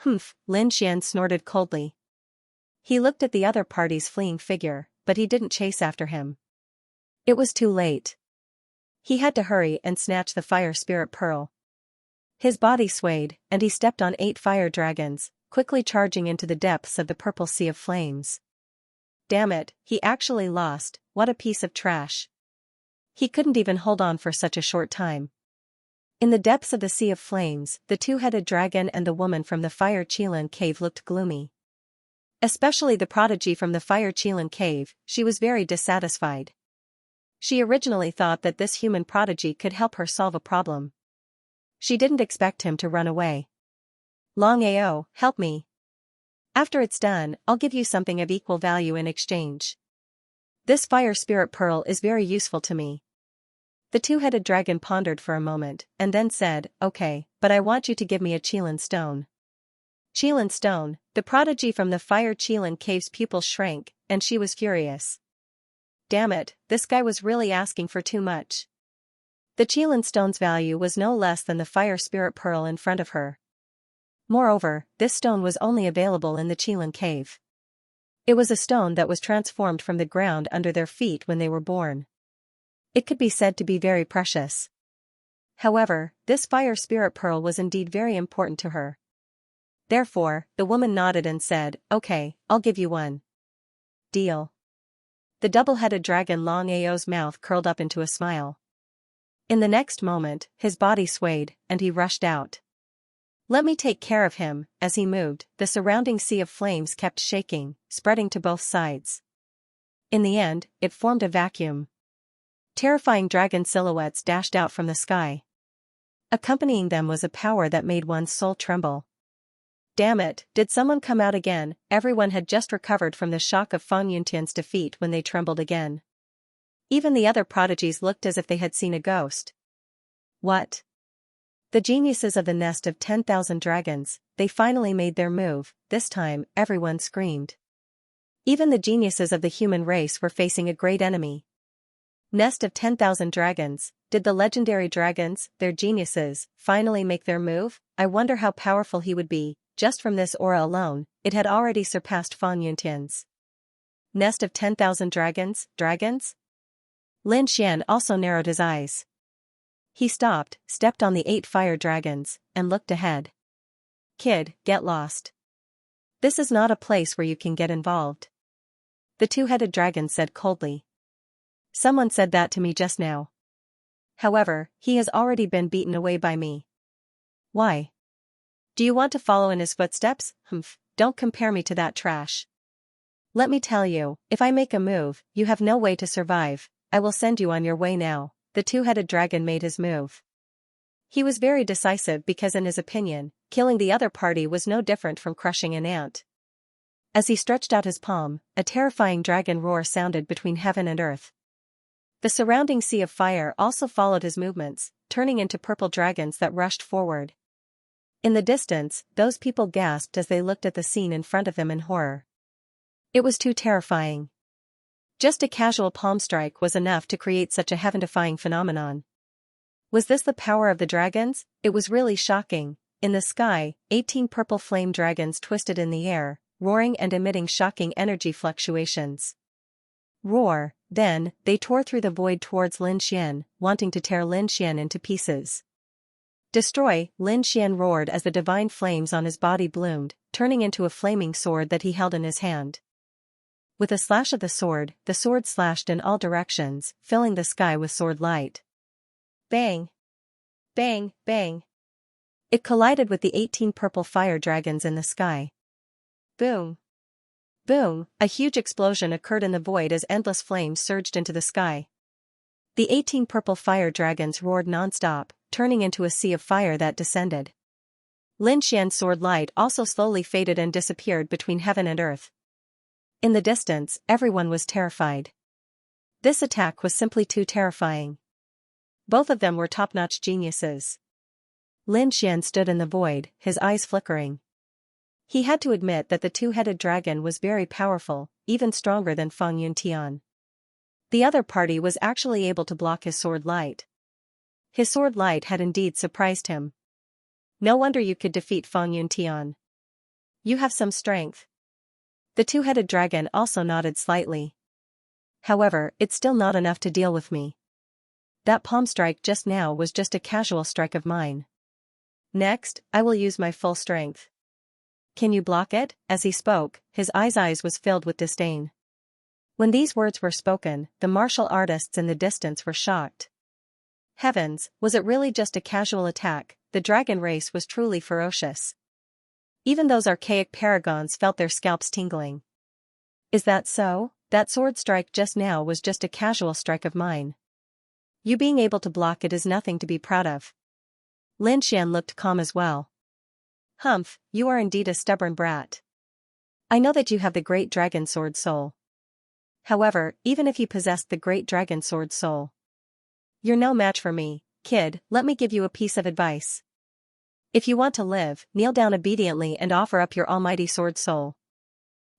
A: Humph, Lin Xian snorted coldly. He looked at the other party's fleeing figure, but he didn't chase after him. It was too late. He had to hurry and snatch the fire spirit pearl. His body swayed, and he stepped on 8 fire dragons, quickly charging into the depths of the purple sea of flames. Damn it, he actually lost. What a piece of trash. He couldn't even hold on for such a short time. In the depths of the sea of flames, the 2-headed dragon and the woman from the Fire Qilin cave looked gloomy. Especially the prodigy from the Fire Qilin cave, she was very dissatisfied. She originally thought that this human prodigy could help her solve a problem. She didn't expect him to run away. Long Ao, help me. After it's done, I'll give you something of equal value in exchange. This fire spirit pearl is very useful to me. The 2-headed dragon pondered for a moment, and then said, okay, but I want you to give me a Qilin stone. Qilin stone, the prodigy from the Fire Qilin cave's pupil shrank, and she was furious. Damn it, this guy was really asking for too much. The Qilin stone's value was no less than the fire spirit pearl in front of her. Moreover, this stone was only available in the Qilin cave. It was a stone that was transformed from the ground under their feet when they were born. It could be said to be very precious. However, this fire spirit pearl was indeed very important to her. Therefore, the woman nodded and said, okay, I'll give you one. Deal. The double-headed dragon Long Ao's mouth curled up into a smile. In the next moment, his body swayed, and he rushed out. Let me take care of him. As he moved, the surrounding sea of flames kept shaking, spreading to both sides. In the end, it formed a vacuum. Terrifying dragon silhouettes dashed out from the sky. Accompanying them was a power that made one's soul tremble. Damn it, did someone come out again? Everyone had just recovered from the shock of Fang Yuntian's defeat when they trembled again. Even the other prodigies looked as if they had seen a ghost. What? The geniuses of the nest of 10,000 dragons, they finally made their move. This time, everyone screamed. Even the geniuses of the human race were facing a great enemy. Nest of 10,000 dragons, did the legendary dragons, their geniuses, finally make their move? I wonder how powerful he would be. Just from this aura alone, it had already surpassed Fang Yuntian's. Nest of 10,000 dragons, dragons? Lin Xian also narrowed his eyes. He stopped, stepped on the 8 fire dragons, and looked ahead. Kid, get lost. This is not a place where you can get involved. The 2-headed dragon said coldly. Someone said that to me just now. However, he has already been beaten away by me. Why? Do you want to follow in his footsteps? Humph, don't compare me to that trash. Let me tell you, if I make a move, you have no way to survive. I will send you on your way now. The 2-headed dragon made his move. He was very decisive because in his opinion, killing the other party was no different from crushing an ant. As he stretched out his palm, a terrifying dragon roar sounded between heaven and earth. The surrounding sea of fire also followed his movements, turning into purple dragons that rushed forward. In the distance, those people gasped as they looked at the scene in front of them in horror. It was too terrifying. Just a casual palm strike was enough to create such a heaven-defying phenomenon. Was this the power of the dragons? It was really shocking. In the sky, 18 purple flame dragons twisted in the air, roaring and emitting shocking energy fluctuations. Roar, then, they tore through the void towards Lin Xian, wanting to tear Lin Xian into pieces. Destroy, Lin Xian roared as the divine flames on his body bloomed, turning into a flaming sword that he held in his hand. With a slash of the sword slashed in all directions, filling the sky with sword light. Bang! Bang, bang! It collided with the 18 purple fire dragons in the sky. Boom! Boom! A huge explosion occurred in the void as endless flames surged into the sky. The 18 purple fire dragons roared non-stop, turning into a sea of fire that descended. Lin Xian's sword light also slowly faded and disappeared between heaven and earth. In the distance, everyone was terrified. This attack was simply too terrifying. Both of them were top-notch geniuses. Lin Xian stood in the void, his eyes flickering. He had to admit that the two-headed dragon was very powerful, even stronger than Feng Yuntian. The other party was actually able to block his sword light. His sword light had indeed surprised him. No wonder you could defeat Feng Yuntian. You have some strength. The two-headed dragon also nodded slightly. However, it's still not enough to deal with me. That palm strike just now was just a casual strike of mine. Next, I will use my full strength. Can you block it? As he spoke, his eyes was filled with disdain. When these words were spoken, the martial artists in the distance were shocked. Heavens, was it really just a casual attack? The dragon race was truly ferocious. Even those archaic paragons felt their scalps tingling. Is that so? That sword strike just now was just a casual strike of mine. You being able to block it is nothing to be proud of. Lin Xian looked calm as well. Humph, you are indeed a stubborn brat. I know that you have the great dragon sword soul. However, even if you possessed the great dragon sword soul, you're no match for me, kid. Let me give you a piece of advice. If you want to live, kneel down obediently and offer up your almighty sword soul.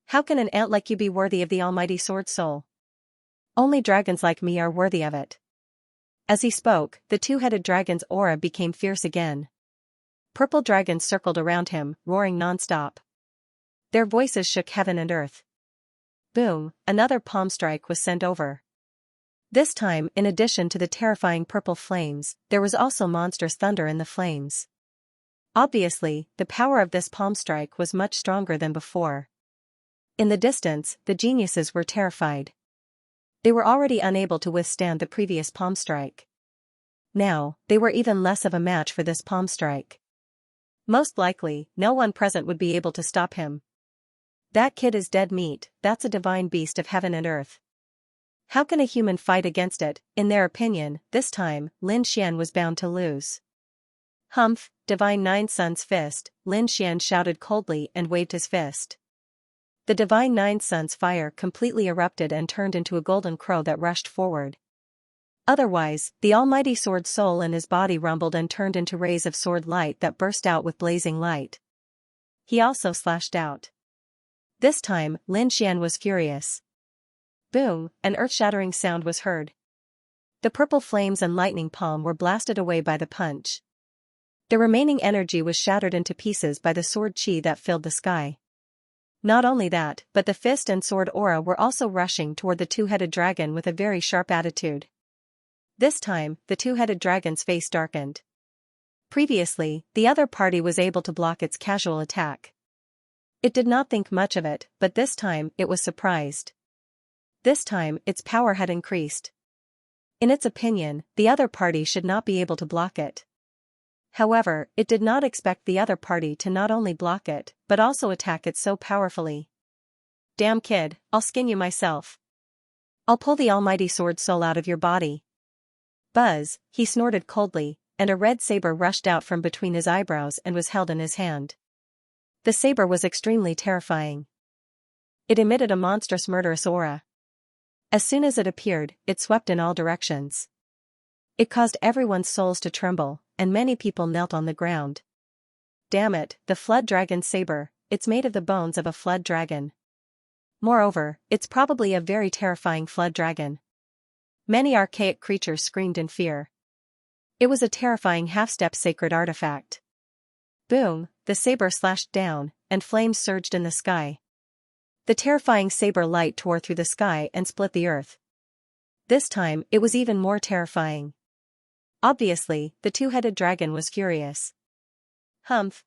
A: How can an ant like you be worthy of the almighty sword soul? Only dragons like me are worthy of it. As he spoke, the two-headed dragon's aura became fierce again. Purple dragons circled around him, roaring non-stop. Their voices shook heaven and earth. Boom, another palm strike was sent over. This time, in addition to the terrifying purple flames, there was also monstrous thunder in the flames. Obviously, the power of this palm strike was much stronger than before. In the distance, the geniuses were terrified. They were already unable to withstand the previous palm strike. Now, they were even less of a match for this palm strike. Most likely, no one present would be able to stop him. That kid is dead meat, that's a divine beast of heaven and earth. How can a human fight against it? In their opinion, this time, Lin Xian was bound to lose. Humph, Divine Nine Suns fist, Lin Xian shouted coldly and waved his fist. The Divine Nine Suns fire completely erupted and turned into a golden crow that rushed forward. Otherwise, the almighty sword soul in his body rumbled and turned into rays of sword light that burst out with blazing light. He also slashed out. This time, Lin Xian was furious. Boom, an earth-shattering sound was heard. The purple flames and lightning palm were blasted away by the punch. The remaining energy was shattered into pieces by the sword chi that filled the sky. Not only that, but the fist and sword aura were also rushing toward the two-headed dragon with a very sharp attitude. This time, the two-headed dragon's face darkened. Previously, the other party was able to block its casual attack. It did not think much of it, but this time, it was surprised. This time, its power had increased. In its opinion, the other party should not be able to block it. However, it did not expect the other party to not only block it, but also attack it so powerfully. Damn kid, I'll skin you myself. I'll pull the almighty sword soul out of your body. Buzz, he snorted coldly, and a red saber rushed out from between his eyebrows and was held in his hand. The saber was extremely terrifying. It emitted a monstrous murderous aura. As soon as it appeared, it swept in all directions. It caused everyone's souls to tremble, and many people knelt on the ground. Damn it, the flood dragon saber, it's made of the bones of a flood dragon. Moreover, it's probably a very terrifying flood dragon. Many archaic creatures screamed in fear. It was a terrifying half-step sacred artifact. Boom, the saber slashed down, and flames surged in the sky. The terrifying saber light tore through the sky and split the earth. This time, it was even more terrifying. Obviously, the two-headed dragon was furious. Humph.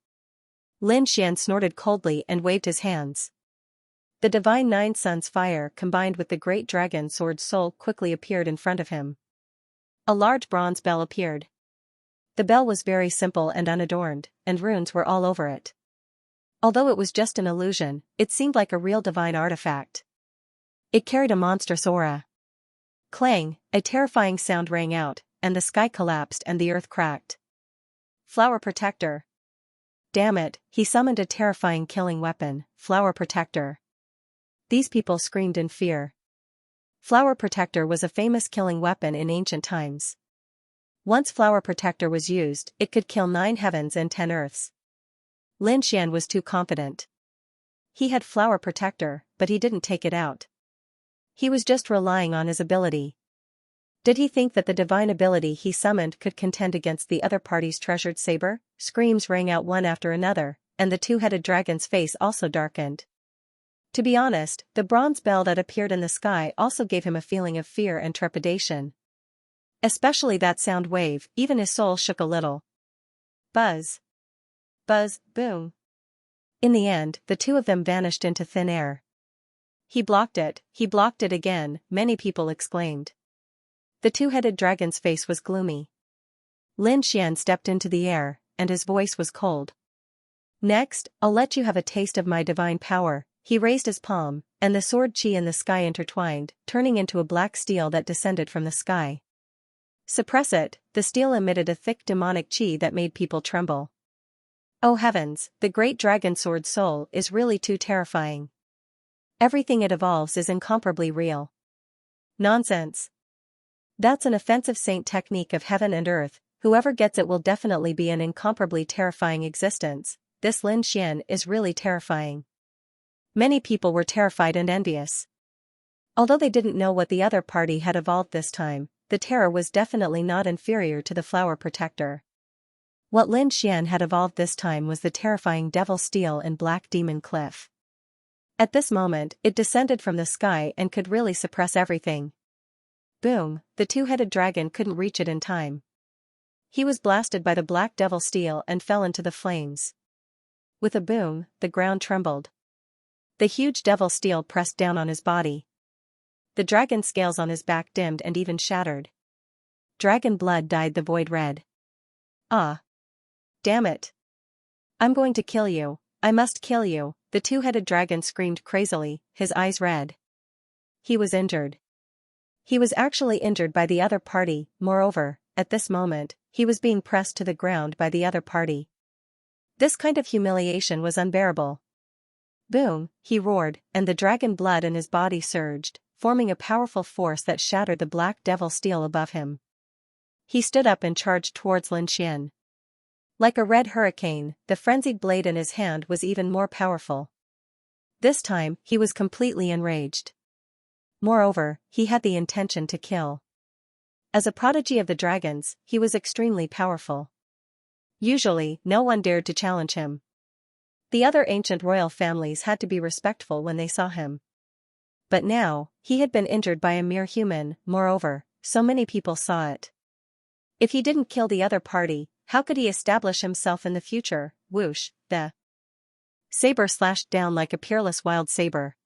A: Lin Xian snorted coldly and waved his hands. The divine Nine Suns fire combined with the great dragon sword soul quickly appeared in front of him. A large bronze bell appeared. The bell was very simple and unadorned, and runes were all over it. Although it was just an illusion, it seemed like a real divine artifact. It carried a monstrous aura. Clang, a terrifying sound rang out, and the sky collapsed and the earth cracked. Flower Protector. Damn it, he summoned a terrifying killing weapon, Flower Protector. These people screamed in fear. Flower Protector was a famous killing weapon in ancient times. Once Flower Protector was used, it could kill 9 heavens and 10 earths. Lin Xian was too confident. He had Flower Protector, but he didn't take it out. He was just relying on his ability. Did he think that the divine ability he summoned could contend against the other party's treasured saber? Screams rang out one after another, and the two-headed dragon's face also darkened. To be honest, the bronze bell that appeared in the sky also gave him a feeling of fear and trepidation. Especially that sound wave, even his soul shook a little. Buzz. Buzz, boom. In the end, the two of them vanished into thin air. He blocked it again, many people exclaimed. The two-headed dragon's face was gloomy. Lin Xian stepped into the air, and his voice was cold. Next, I'll let you have a taste of my divine power. He raised his palm, and the sword chi in the sky intertwined, turning into a black steel that descended from the sky. Suppress it, the steel emitted a thick demonic chi that made people tremble. Oh heavens, the great dragon sword soul is really too terrifying. Everything it evolves is incomparably real. Nonsense. That's an offensive saint technique of heaven and earth, whoever gets it will definitely be an incomparably terrifying existence. This Lin Xian is really terrifying. Many people were terrified and envious. Although they didn't know what the other party had evolved this time, the terror was definitely not inferior to the Flower Protector. What Lin Xian had evolved this time was the terrifying Devil Steel and Black Demon Cliff. At this moment, it descended from the sky and could really suppress everything. Boom, the two-headed dragon couldn't reach it in time. He was blasted by the Black Devil Steel and fell into the flames. With a boom, the ground trembled. The huge Devil Steel pressed down on his body. The dragon scales on his back dimmed and even shattered. Dragon blood dyed the void red. Ah! Damn it! I'm going to kill you, I must kill you, the two-headed dragon screamed crazily, his eyes red. He was injured. He was actually injured by the other party, moreover, at this moment, he was being pressed to the ground by the other party. This kind of humiliation was unbearable. Boom, he roared, and the dragon blood in his body surged, forming a powerful force that shattered the Black Devil Steel above him. He stood up and charged towards Lin Xian. Like a red hurricane, the frenzied blade in his hand was even more powerful. This time, he was completely enraged. Moreover, he had the intention to kill. As a prodigy of the dragons, he was extremely powerful. Usually, no one dared to challenge him. The other ancient royal families had to be respectful when they saw him. But now, he had been injured by a mere human, moreover, so many people saw it. If he didn't kill the other party, how could he establish himself in the future? Whoosh, the saber slashed down like a peerless wild saber.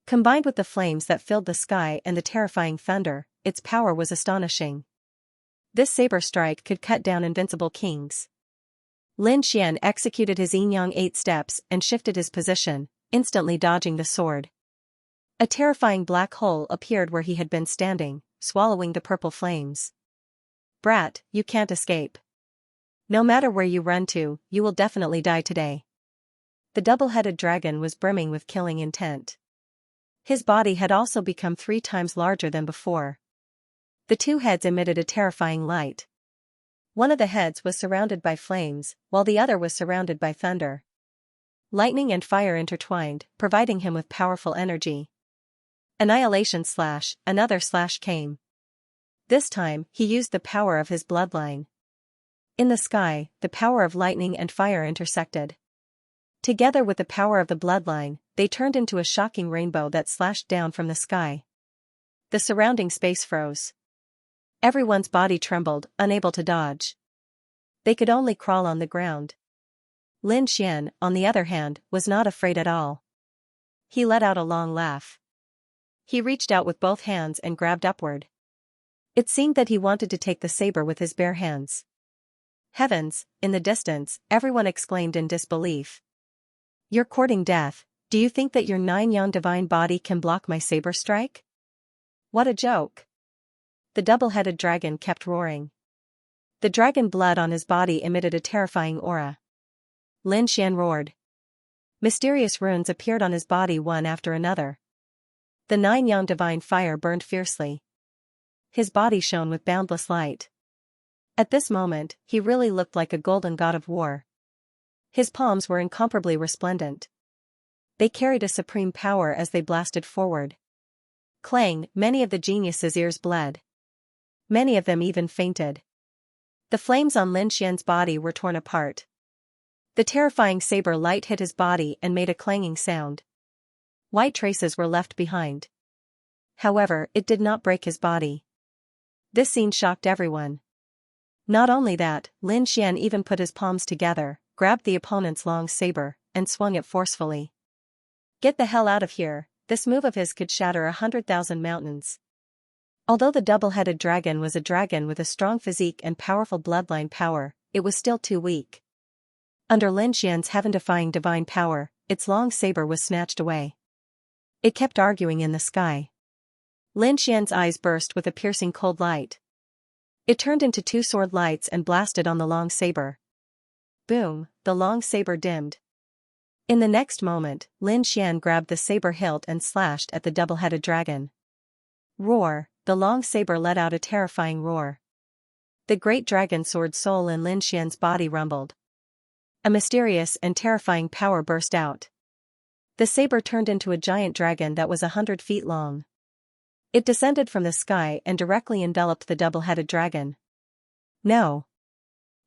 A: Combined with the flames that filled the sky and the terrifying thunder, its power was astonishing. This saber strike could cut down invincible kings. Lin Xian executed his yin-yang 8 steps and shifted his position, instantly dodging the sword. A terrifying black hole appeared where he had been standing, swallowing the purple flames. Brat, you can't escape. No matter where you run to, you will definitely die today. The double-headed dragon was brimming with killing intent. His body had also become 3 times larger than before. The two heads emitted a terrifying light. One of the heads was surrounded by flames, while the other was surrounded by thunder. Lightning and fire intertwined, providing him with powerful energy. Annihilation slash, another slash came. This time, he used the power of his bloodline. In the sky, the power of lightning and fire intersected. Together with the power of the bloodline, they turned into a shocking rainbow that slashed down from the sky. The surrounding space froze. Everyone's body trembled, unable to dodge. They could only crawl on the ground. Lin Xian, on the other hand, was not afraid at all. He let out a long laugh. He reached out with both hands and grabbed upward. It seemed that he wanted to take the saber with his bare hands. Heavens, in the distance, everyone exclaimed in disbelief. You're courting death, do you think that your 9-yang divine body can block my saber strike? What a joke! The double-headed dragon kept roaring. The dragon blood on his body emitted a terrifying aura. Lin Xian roared. Mysterious runes appeared on his body one after another. The 9-yang divine fire burned fiercely. His body shone with boundless light. At this moment, he really looked like a golden god of war. His palms were incomparably resplendent. They carried a supreme power as they blasted forward. Clang, many of the geniuses' ears bled. Many of them even fainted. The flames on Lin Xian's body were torn apart. The terrifying saber light hit his body and made a clanging sound. White traces were left behind. However, it did not break his body. This scene shocked everyone. Not only that, Lin Xian even put his palms together, grabbed the opponent's long saber, and swung it forcefully. Get the hell out of here, this move of his could shatter 100,000 mountains. Although the double-headed dragon was a dragon with a strong physique and powerful bloodline power, it was still too weak. Under Lin Xian's heaven-defying divine power, its long saber was snatched away. It kept arguing in the sky. Lin Xian's eyes burst with a piercing cold light. It turned into 2 sword lights and blasted on the long saber. Boom, the long saber dimmed. In the next moment, Lin Xian grabbed the saber hilt and slashed at the double-headed dragon. Roar, the long saber let out a terrifying roar. The great dragon sword soul in Lin Xian's body rumbled. A mysterious and terrifying power burst out. The saber turned into a giant dragon that was 100 feet long. It descended from the sky and directly enveloped the double-headed dragon. No!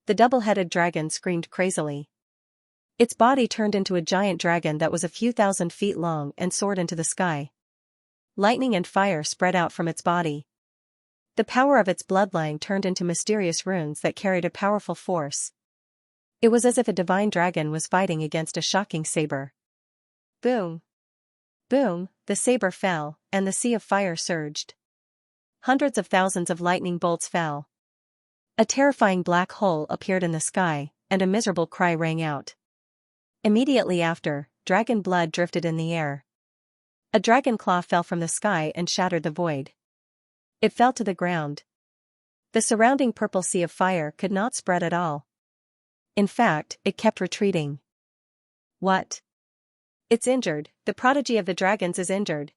A: The double-headed dragon screamed crazily. Its body turned into a giant dragon that was a few thousand feet long and soared into the sky. Lightning and fire spread out from its body. The power of its bloodline turned into mysterious runes that carried a powerful force. It was as if a divine dragon was fighting against a shocking saber. Boom! Boom, the saber fell, and the sea of fire surged. Hundreds of thousands of lightning bolts fell. A terrifying black hole appeared in the sky, and a miserable cry rang out. Immediately after, dragon blood drifted in the air. A dragon claw fell from the sky and shattered the void. It fell to the ground. The surrounding purple sea of fire could not spread at all. In fact, it kept retreating. What? It's injured, the prodigy of the dragons is injured.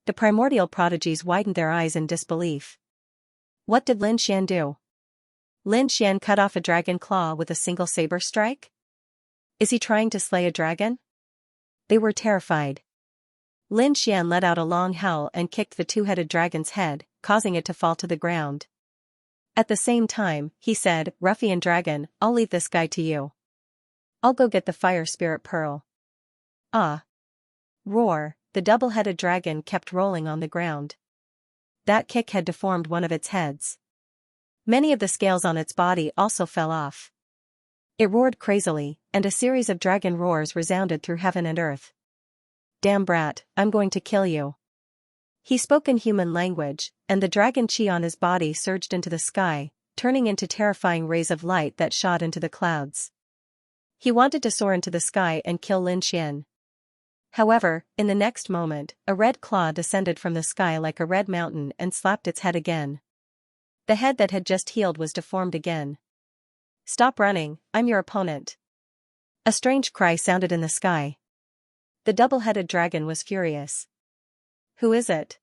A: The primordial prodigies widened their eyes in disbelief. What did Lin Xian do? Lin Xian cut off a dragon claw with a single saber strike? Is he trying to slay a dragon? They were terrified. Lin Xian let out a long howl and kicked the 2-headed dragon's head, causing it to fall to the ground. At the same time, he said, "Ruffian dragon, I'll leave this guy to you. I'll go get the fire spirit pearl." Ah! Roar, the double-headed dragon kept rolling on the ground. That kick had deformed one of its heads. Many of the scales on its body also fell off. It roared crazily, and a series of dragon roars resounded through heaven and earth. "Damn brat, I'm going to kill you." He spoke in human language, and the dragon chi on his body surged into the sky, turning into terrifying rays of light that shot into the clouds. He wanted to soar into the sky and kill Lin Xian. However, in the next moment, a red claw descended from the sky like a red mountain and slapped its head again. The head that had just healed was deformed again. "Stop running, I'm your opponent." A strange cry sounded in the sky. The double-headed dragon was furious. "Who is it?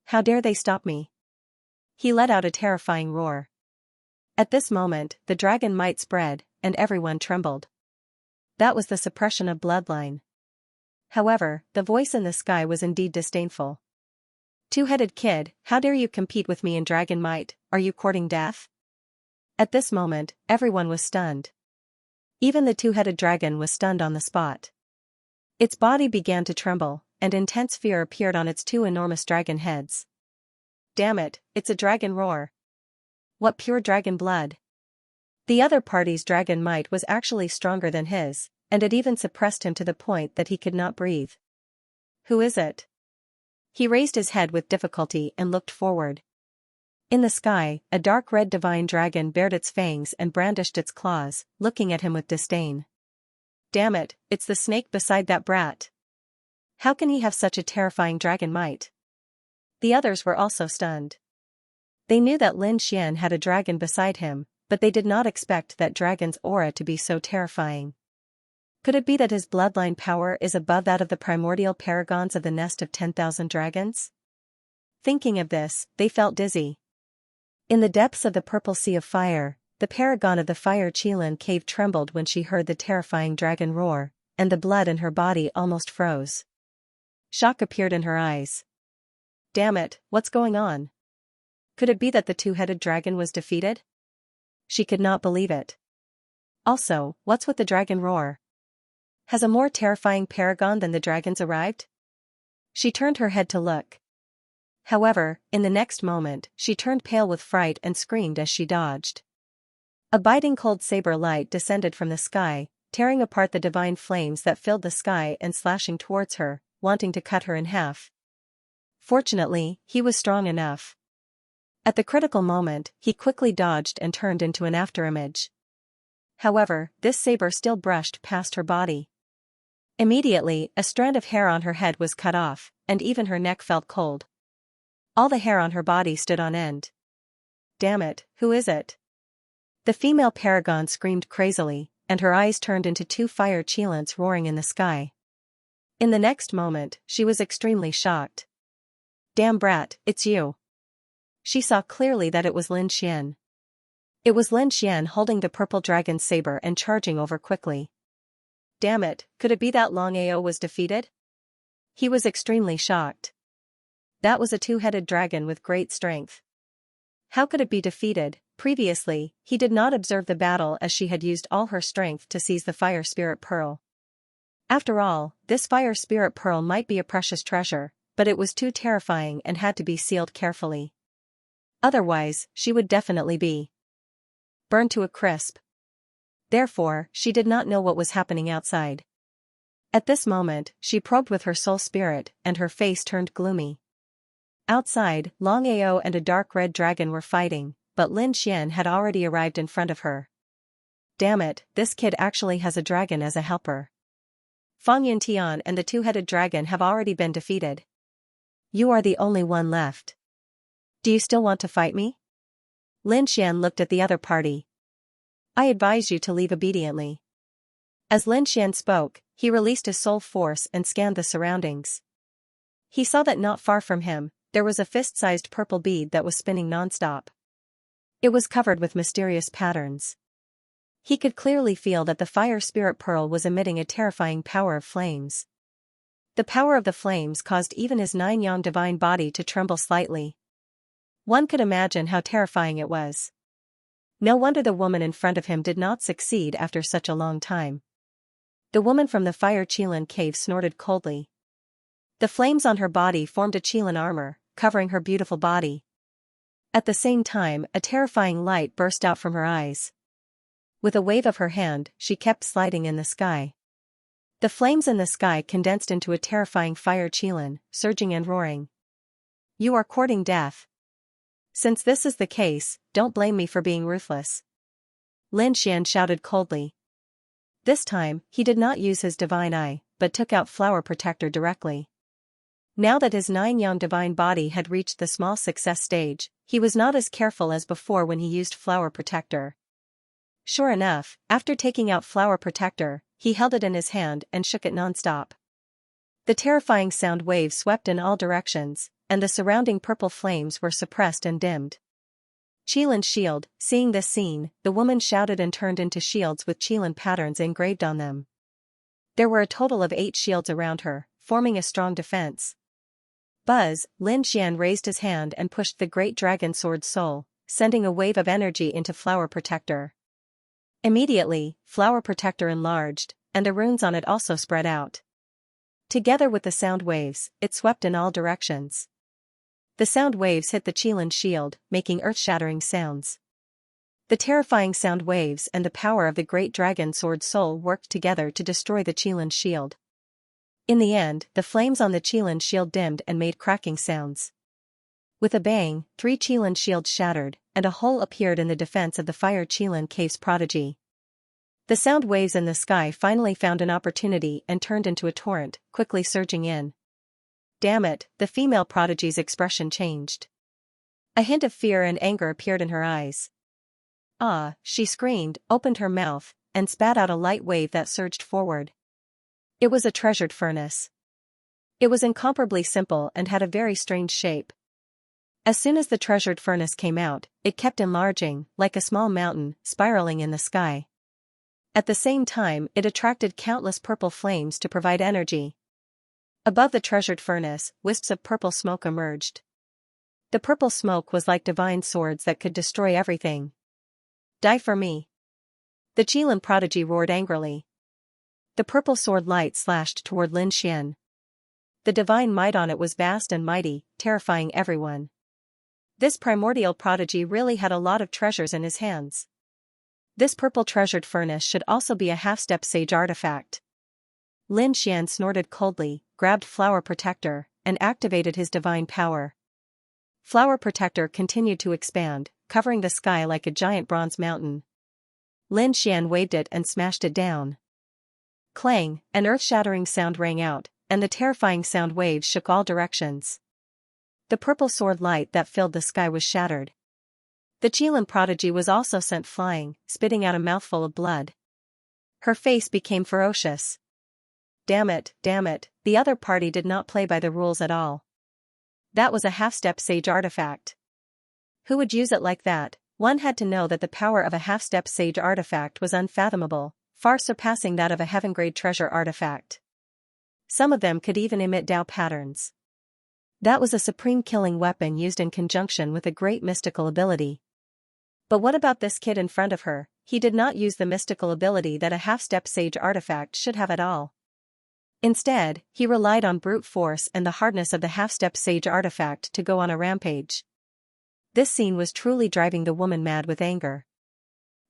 A: How dare they stop me?" He let out a terrifying roar. At this moment, the dragon might spread, and everyone trembled. That was the suppression of bloodline. However, the voice in the sky was indeed disdainful. "Two-headed kid, how dare you compete with me in dragon might, are you courting death?" At this moment, everyone was stunned. Even the two-headed dragon was stunned on the spot. Its body began to tremble, and intense fear appeared on its two enormous dragon heads. Damn it, it's a dragon roar. What pure dragon blood. The other party's dragon might was actually stronger than his, and it even suppressed him to the point that he could not breathe. Who is it? He raised his head with difficulty and looked forward. In the sky, a dark red divine dragon bared its fangs and brandished its claws, looking at him with disdain. Damn it, it's the snake beside that brat. How can he have such a terrifying dragon might? The others were also stunned. They knew that Lin Xian had a dragon beside him, but they did not expect that dragon's aura to be so terrifying. Could it be that his bloodline power is above that of the primordial paragons of the nest of 10,000 dragons? Thinking of this, they felt dizzy. In the depths of the purple sea of fire, the paragon of the fire Qilin cave trembled when she heard the terrifying dragon roar, and the blood in her body almost froze. Shock appeared in her eyes. Damn it, what's going on? Could it be that the two-headed dragon was defeated? She could not believe it. Also, what's with the dragon roar? Has a more terrifying paragon than the dragons arrived? She turned her head to look. However, in the next moment, she turned pale with fright and screamed as she dodged. A biting cold saber light descended from the sky, tearing apart the divine flames that filled the sky and slashing towards her, wanting to cut her in half. Fortunately, he was strong enough. At the critical moment, he quickly dodged and turned into an afterimage. However, this saber still brushed past her body. Immediately, a strand of hair on her head was cut off, and even her neck felt cold. All the hair on her body stood on end. Damn it, who is it? The female paragon screamed crazily, and her eyes turned into two fire Qilins roaring in the sky. In the next moment, she was extremely shocked. Damn brat, it's you. She saw clearly that it was Lin Xian. It was Lin Xian holding the purple dragon's saber and charging over quickly. Damn it, could it be that Long Ao was defeated? He was extremely shocked. That was a two-headed dragon with great strength. How could it be defeated? Previously, he did not observe the battle as she had used all her strength to seize the fire spirit pearl. After all, this fire spirit pearl might be a precious treasure, but it was too terrifying and had to be sealed carefully. Otherwise, she would definitely be burned to a crisp. Therefore, she did not know what was happening outside. At this moment, she probed with her soul spirit, and her face turned gloomy. Outside, Long Ao and a dark red dragon were fighting, but Lin Xian had already arrived in front of her. Damn it, this kid actually has a dragon as a helper. Fang Yuntian and the two-headed dragon have already been defeated. You are the only one left. Do you still want to fight me? Lin Xian looked at the other party. I advise you to leave obediently. As Lin Xian spoke, he released his soul force and scanned the surroundings. He saw that not far from him, there was a fist-sized purple bead that was spinning non-stop. It was covered with mysterious patterns. He could clearly feel that the fire spirit pearl was emitting a terrifying power of flames. The power of the flames caused even his 9-yang divine body to tremble slightly. One could imagine how terrifying it was. No wonder the woman in front of him did not succeed after such a long time. The woman from the fire Qilin cave snorted coldly. The flames on her body formed a Qilin armor, covering her beautiful body. At the same time, a terrifying light burst out from her eyes. With a wave of her hand, she kept sliding in the sky. The flames in the sky condensed into a terrifying fire Qilin, surging and roaring. You are courting death. Since this is the case, don't blame me for being ruthless. Lin Xian shouted coldly. This time, he did not use his divine eye, but took out Flower Protector directly. Now that his 9-yang divine body had reached the small success stage, he was not as careful as before when he used Flower Protector. Sure enough, after taking out Flower Protector, he held it in his hand and shook it non-stop. The terrifying sound waves swept in all directions, and the surrounding purple flames were suppressed and dimmed. Qilin's shield. Seeing this scene, the woman shouted and turned into shields with Qilin patterns engraved on them. There were a total of 8 shields around her, forming a strong defense. Buzz, Lin Xian raised his hand and pushed the great dragon sword soul, sending a wave of energy into Flower Protector. Immediately, Flower Protector enlarged, and the runes on it also spread out. Together with the sound waves, it swept in all directions. The sound waves hit the Qilin's shield, making earth-shattering sounds. The terrifying sound waves and the power of the great dragon sword soul worked together to destroy the Qilin's shield. In the end, the flames on the Qilin's shield dimmed and made cracking sounds. With a bang, 3 Qilin shields shattered, and a hole appeared in the defense of the Fire Qilin Cave's prodigy. The sound waves in the sky finally found an opportunity and turned into a torrent, quickly surging in. Damn it, the female prodigy's expression changed. A hint of fear and anger appeared in her eyes. Ah, she screamed, opened her mouth, and spat out a light wave that surged forward. It was a treasured furnace. It was incomparably simple and had a very strange shape. As soon as the treasured furnace came out, it kept enlarging, like a small mountain, spiraling in the sky. At the same time, it attracted countless purple flames to provide energy. Above the treasured furnace, wisps of purple smoke emerged. The purple smoke was like divine swords that could destroy everything. Die for me. The Qilin prodigy roared angrily. The purple sword light slashed toward Lin Xian. The divine might on it was vast and mighty, terrifying everyone. This primordial prodigy really had a lot of treasures in his hands. This purple treasured furnace should also be a half-step sage artifact. Lin Xian snorted coldly, grabbed Flower Protector, and activated his divine power. Flower Protector continued to expand, covering the sky like a giant bronze mountain. Lin Xian waved it and smashed it down. Clang, an earth-shattering sound rang out, and the terrifying sound waves shook all directions. The purple sword light that filled the sky was shattered. The Qilin prodigy was also sent flying, spitting out a mouthful of blood. Her face became ferocious. Damn it, the other party did not play by the rules at all. That was a half-step sage artifact. Who would use it like that? One had to know that the power of a half-step sage artifact was unfathomable, far surpassing that of a heaven-grade treasure artifact. Some of them could even emit Dao patterns. That was a supreme killing weapon used in conjunction with a great mystical ability. But what about this kid in front of her? He did not use the mystical ability that a half-step sage artifact should have at all. Instead, he relied on brute force and the hardness of the half-step sage artifact to go on a rampage. This scene was truly driving the woman mad with anger.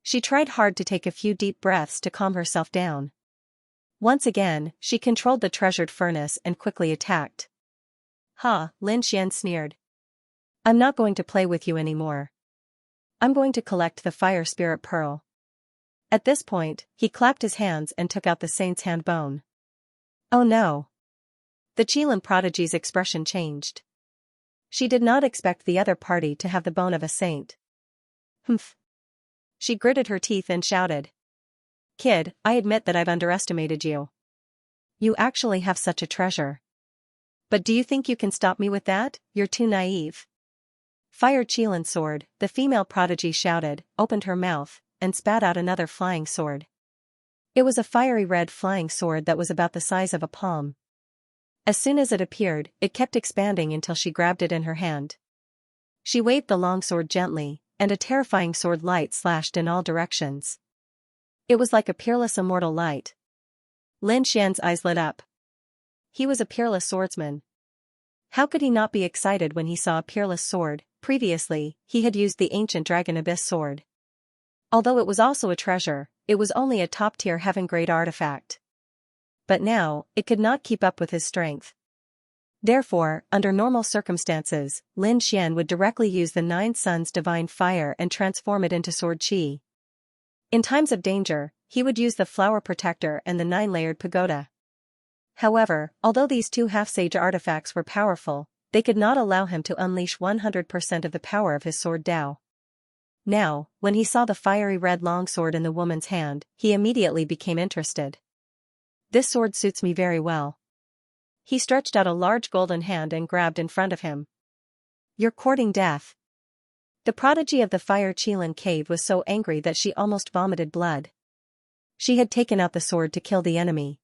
A: She tried hard to take a few deep breaths to calm herself down. Once again, she controlled the treasured furnace and quickly attacked. Ha, Lin Xian sneered. I'm not going to play with you anymore. I'm going to collect the fire spirit pearl. At this point, he clapped his hands and took out the saint's hand bone. Oh no. The Qilin prodigy's expression changed. She did not expect the other party to have the bone of a saint. Humph. She gritted her teeth and shouted. Kid, I admit that I've underestimated you. You actually have such a treasure. But do you think you can stop me with that? You're too naive. Fire Qilin sword, the female prodigy shouted, opened her mouth, and spat out another flying sword. It was a fiery red flying sword that was about the size of a palm. As soon as it appeared, it kept expanding until she grabbed it in her hand. She waved the long sword gently, and a terrifying sword light slashed in all directions. It was like a peerless immortal light. Lin Xian's eyes lit up. He was a peerless swordsman. How could he not be excited when he saw a peerless sword? Previously, he had used the ancient Dragon Abyss sword. Although it was also a treasure, it was only a top-tier heaven-grade artifact. But now, it could not keep up with his strength. Therefore, under normal circumstances, Lin Xian would directly use the Nine Suns' divine fire and transform it into sword qi. In times of danger, he would use the Flower Protector and the Nine-layered pagoda. However, although these two half-sage artifacts were powerful, they could not allow him to unleash 100% of the power of his sword Dao. Now, when he saw the fiery red longsword in the woman's hand, he immediately became interested. This sword suits me very well. He stretched out a large golden hand and grabbed in front of him. You're courting death. The prodigy of the Fire Qilin cave was so angry that she almost vomited blood. She had taken out the sword to kill the enemy.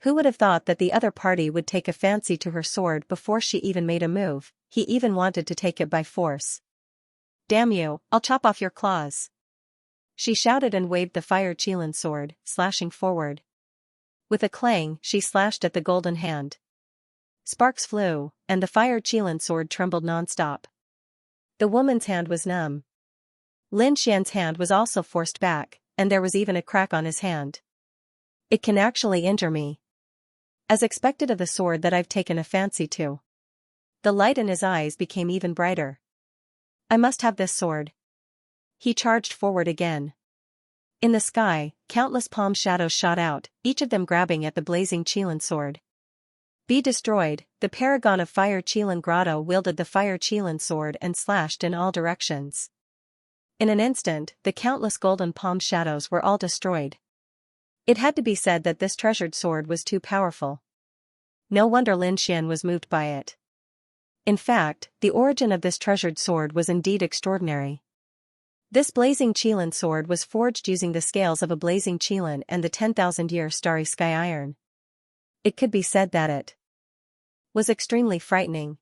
A: Who would have thought that the other party would take a fancy to her sword before she even made a move? He even wanted to take it by force. Damn you, I'll chop off your claws. she shouted and waved the fire Qilin sword, slashing forward. With a clang, she slashed at the golden hand. Sparks flew, and the fire Qilin sword trembled non-stop. The woman's hand was numb. Lin Xian's hand was also forced back, and there was even a crack on his hand. It can actually injure me. As expected of the sword that I've taken a fancy to. The light in his eyes became even brighter. I must have this sword. He charged forward again. In the sky, countless palm shadows shot out, each of them grabbing at the blazing Qilin sword. Be destroyed, the paragon of fire Qilin Grotto wielded the fire Qilin sword and slashed in all directions. In an instant, the countless golden palm shadows were all destroyed. It had to be said that this treasured sword was too powerful. No wonder Lin Xian was moved by it. In fact, the origin of this treasured sword was indeed extraordinary. This blazing Qilin sword was forged using the scales of a blazing Qilin and the 10,000-year starry sky iron. It could be said that it was extremely frightening.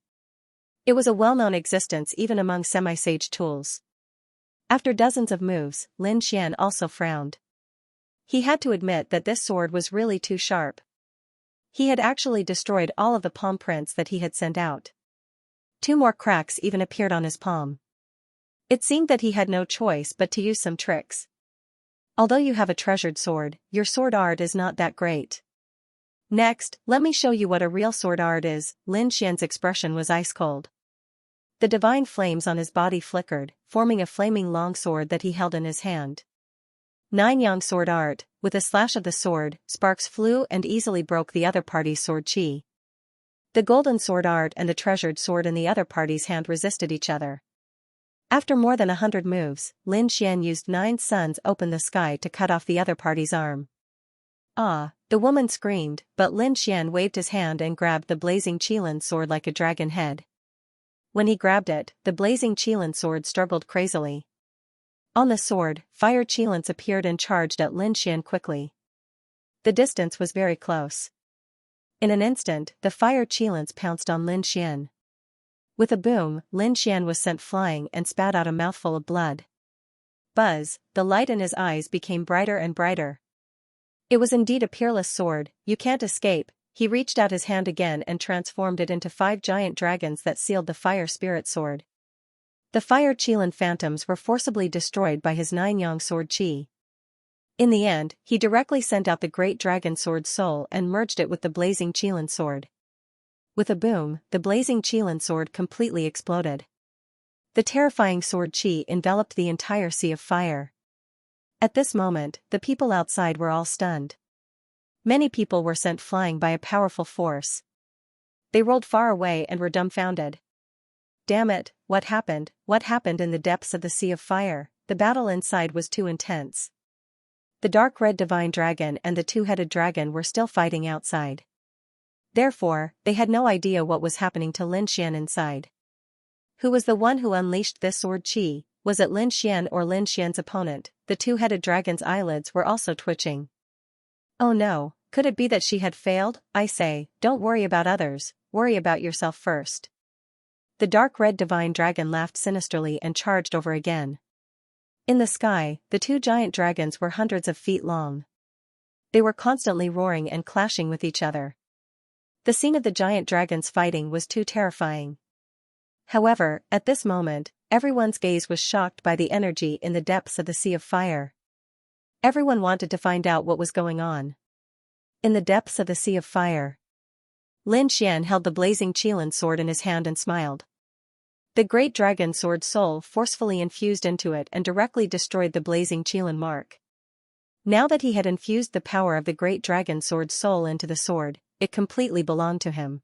A: It was a well-known existence even among semi-sage tools. After dozens of moves, Lin Xian also frowned. He had to admit that this sword was really too sharp. He had actually destroyed all of the palm prints that he had sent out. 2 more cracks even appeared on his palm. It seemed that he had no choice but to use some tricks. Although you have a treasured sword, your sword art is not that great. Next, let me show you what a real sword art is. Lin Xian's expression was ice cold. The divine flames on his body flickered, forming a flaming long sword that he held in his hand. 9 Yang sword art, with a slash of the sword, sparks flew and easily broke the other party's sword chi. The golden sword art and the treasured sword in the other party's hand resisted each other. After more than 100 moves, Lin Xian used 9 suns open the sky to cut off the other party's arm. Ah, the woman screamed, but Lin Xian waved his hand and grabbed the blazing Qilin sword like a dragon head. When he grabbed it, the blazing Qilin sword struggled crazily. On the sword, fire Qilins appeared and charged at Lin Xian quickly. The distance was very close. In an instant, the fire Qilins pounced on Lin Xian. With a boom, Lin Xian was sent flying and spat out a mouthful of blood. Buzz, the light in his eyes became brighter and brighter. It was indeed a peerless sword, you can't escape. He reached out his hand again and transformed it into 5 giant dragons that sealed the fire spirit sword. The fire Qilin phantoms were forcibly destroyed by his 9 Yang sword chi. In the end, he directly sent out the great dragon sword soul and merged it with the blazing Qilin sword. With a boom, the blazing Qilin sword completely exploded. The terrifying sword chi enveloped the entire sea of fire. At this moment, the people outside were all stunned. Many people were sent flying by a powerful force. They rolled far away and were dumbfounded. Damn it, what happened? What happened in the depths of the sea of fire? The battle inside was too intense. The dark red divine dragon and the 2-headed dragon were still fighting outside. Therefore, they had no idea what was happening to Lin Xian inside. Who was the one who unleashed this sword chi? Was it Lin Xian or Lin Xian's opponent? The 2-headed dragon's eyelids were also twitching. Oh no, could it be that she had failed? I say, don't worry about others, worry about yourself first. The dark red divine dragon laughed sinisterly and charged over again. In the sky, the 2 giant dragons were hundreds of feet long. They were constantly roaring and clashing with each other. The scene of the giant dragons fighting was too terrifying. However, at this moment, everyone's gaze was shocked by the energy in the depths of the sea of fire. Everyone wanted to find out what was going on. In the depths of the sea of fire, Lin Xian held the blazing Qilin sword in his hand and smiled. The great dragon sword soul forcefully infused into it and directly destroyed the blazing Qilin mark. Now that he had infused the power of the great dragon sword soul into the sword, it completely belonged to him.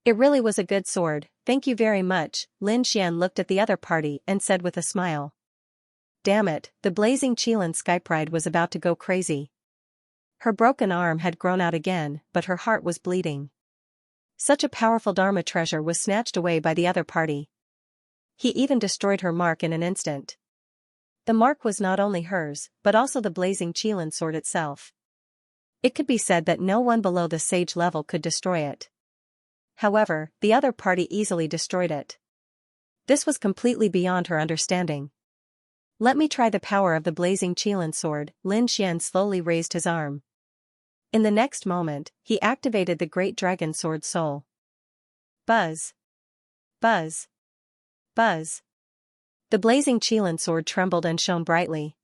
A: It really was a good sword, thank you very much. Lin Xian looked at the other party and said with a smile. Damn it, the blazing Qilin sky pride was about to go crazy. Her broken arm had grown out again, but her heart was bleeding. Such a powerful Dharma treasure was snatched away by the other party. He even destroyed her mark in an instant. The mark was not only hers, but also the blazing Qilin sword itself. It could be said that no one below the sage level could destroy it. However, the other party easily destroyed it. This was completely beyond her understanding. Let me try the power of the blazing Qilin sword. Lin Xian slowly raised his arm. In the next moment, he activated the great dragon sword soul. Buzz. Buzz. Buzz. The blazing Qilin sword trembled and shone brightly.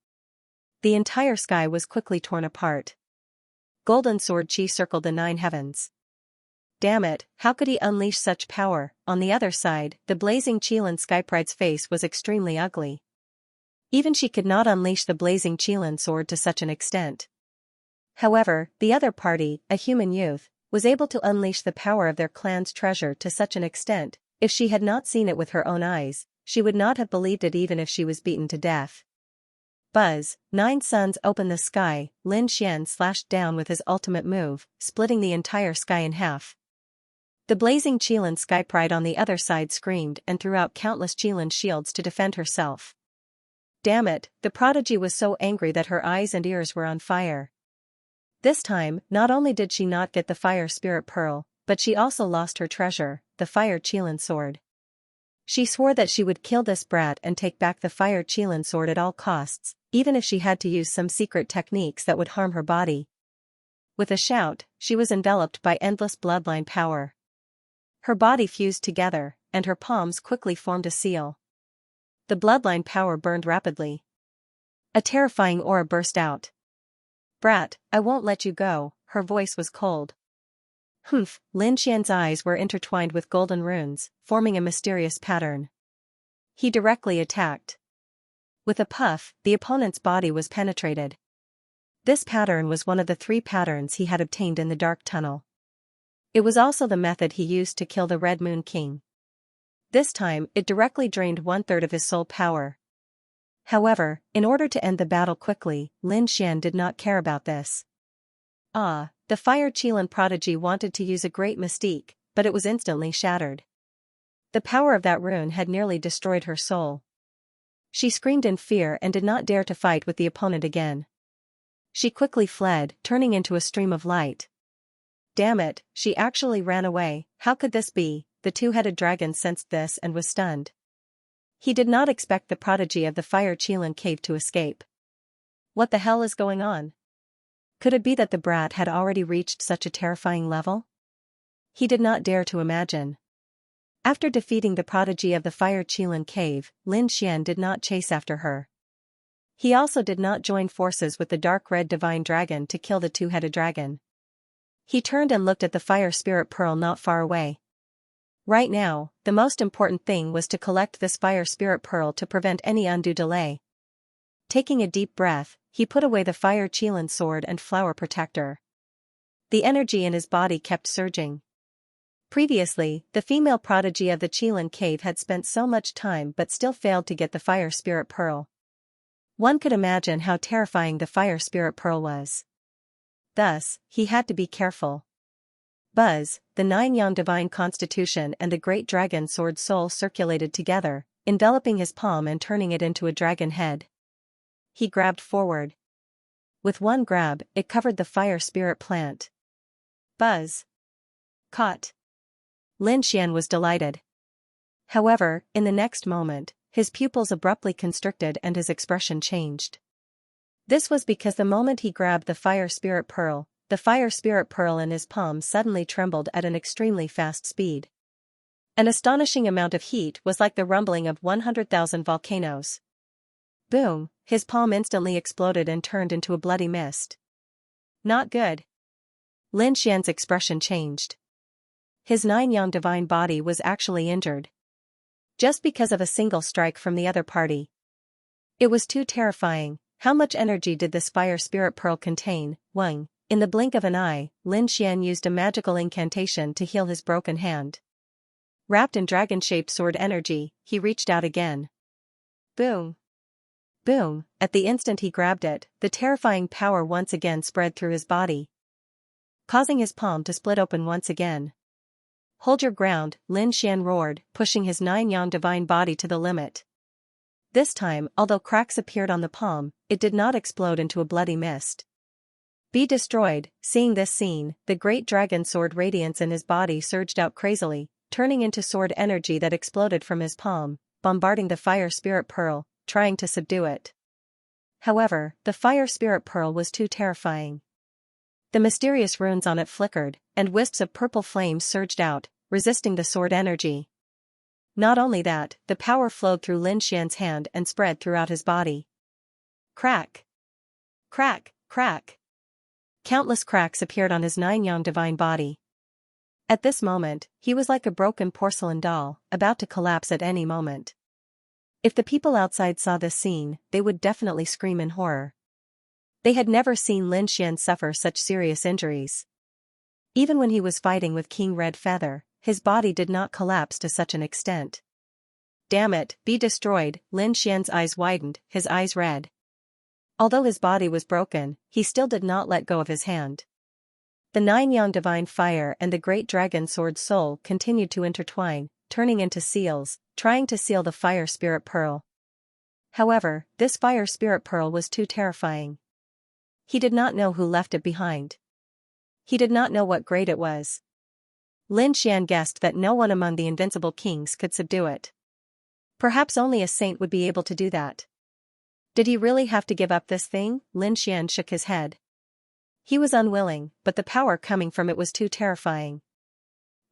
A: The entire sky was quickly torn apart. Golden sword chi circled the 9 heavens. Damn it, how could he unleash such power? On the other side, the blazing Qilin skypride's face was extremely ugly. Even she could not unleash the blazing Qilin sword to such an extent. However, the other party, a human youth, was able to unleash the power of their clan's treasure to such an extent. If she had not seen it with her own eyes, she would not have believed it even if she was beaten to death. Buzz, 9 suns open the sky. Lin Xian slashed down with his ultimate move, splitting the entire sky in half. The blazing Qilin skypride on the other side screamed and threw out countless Qilin shields to defend herself. Damn it, the prodigy was so angry that her eyes and ears were on fire. This time, not only did she not get the fire spirit pearl, but she also lost her treasure, the fire Qilin sword. She swore that she would kill this brat and take back the fire Qilin sword at all costs, even if she had to use some secret techniques that would harm her body. With a shout, she was enveloped by endless bloodline power. Her body fused together, and her palms quickly formed a seal. The bloodline power burned rapidly. A terrifying aura burst out. Brat, I won't let you go. Her voice was cold. Humph, Lin Xian's eyes were intertwined with golden runes, forming a mysterious pattern. He directly attacked. With a puff, the opponent's body was penetrated. This pattern was one of the 3 patterns he had obtained in the dark tunnel. It was also the method he used to kill the Red Moon King. This time, it directly drained 1/3 of his soul power. However, in order to end the battle quickly, Lin Xian did not care about this. The fire Qilin prodigy wanted to use a great mystique, but it was instantly shattered. The power of that rune had nearly destroyed her soul. She screamed in fear and did not dare to fight with the opponent again. She quickly fled, turning into a stream of light. Damn it, she actually ran away. How could this be? The 2-headed dragon sensed this and was stunned. He did not expect the prodigy of the fire Qilin cave to escape. What the hell is going on? Could it be that the brat had already reached such a terrifying level? He did not dare to imagine. After defeating the prodigy of the fire Qilin cave, Lin Xian did not chase after her. He also did not join forces with the dark red divine dragon to kill the 2-headed dragon. He turned and looked at the fire spirit pearl not far away. Right now, the most important thing was to collect this fire spirit pearl to prevent any undue delay. Taking a deep breath, he put away the fire Qilin sword and flower protector. The energy in his body kept surging. Previously, the female prodigy of the Qilin cave had spent so much time but still failed to get the fire spirit pearl. One could imagine how terrifying the fire spirit pearl was. Thus, he had to be careful. Buzz, the 9-yang divine constitution and the great dragon sword soul circulated together, enveloping his palm and turning it into a dragon head. He grabbed forward. With one grab, it covered the fire spirit plant. Buzz. Caught. Lin Xian was delighted. However, in the next moment, his pupils abruptly constricted and his expression changed. This was because the moment he grabbed the fire spirit pearl in his palm suddenly trembled at an extremely fast speed. An astonishing amount of heat was like the rumbling of 100,000 volcanoes. Boom, his palm instantly exploded and turned into a bloody mist. Not good. Lin Xian's expression changed. His 9-yang divine body was actually injured. Just because of a single strike from the other party. It was too terrifying. How much energy did this fire spirit pearl contain? Wang. In the blink of an eye, Lin Xian used a magical incantation to heal his broken hand. Wrapped in dragon-shaped sword energy, he reached out again. Boom. Boom, at the instant he grabbed it, the terrifying power once again spread through his body, causing his palm to split open once again. Hold your ground, Lin Xian roared, pushing his 9-yang divine body to the limit. This time, although cracks appeared on the palm, it did not explode into a bloody mist. Be destroyed. Seeing this scene, the great dragon sword radiance in his body surged out crazily, turning into sword energy that exploded from his palm, bombarding the fire spirit pearl, trying to subdue it. However, the fire spirit pearl was too terrifying. The mysterious runes on it flickered, and wisps of purple flames surged out, resisting the sword energy. Not only that, the power flowed through Lin Xian's hand and spread throughout his body. Crack! Crack! Crack! Countless cracks appeared on his nine-yang divine body. At this moment, he was like a broken porcelain doll, about to collapse at any moment. If the people outside saw this scene, they would definitely scream in horror. They had never seen Lin Xian suffer such serious injuries. Even when he was fighting with King Red Feather, his body did not collapse to such an extent. Damn it, be destroyed, Lin Xian's eyes widened, his eyes red. Although his body was broken, he still did not let go of his hand. The nine-yang divine fire and the great dragon sword soul continued to intertwine, turning into seals, trying to seal the fire spirit pearl. However, this fire spirit pearl was too terrifying. He did not know who left it behind. He did not know what grade it was. Lin Xian guessed that no one among the invincible kings could subdue it. Perhaps only a saint would be able to do that. Did he really have to give up this thing? Lin Xian shook his head. He was unwilling, but the power coming from it was too terrifying.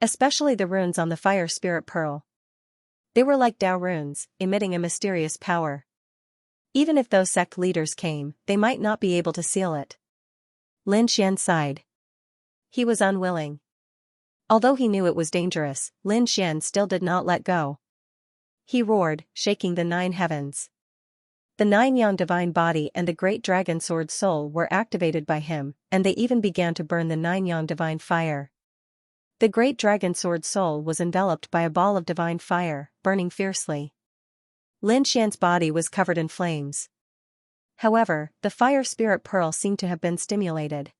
A: Especially the runes on the fire spirit pearl. They were like Dao runes, emitting a mysterious power. Even if those sect leaders came, they might not be able to seal it. Lin Xian sighed. He was unwilling. Although he knew it was dangerous, Lin Xian still did not let go. He roared, shaking the nine heavens. The nine-yang divine body and the great dragon sword soul were activated by him, and they even began to burn the nine-yang divine fire. The great dragon sword soul was enveloped by a ball of divine fire, burning fiercely. Lin Xian's body was covered in flames. However, the fire spirit pearl seemed to have been stimulated.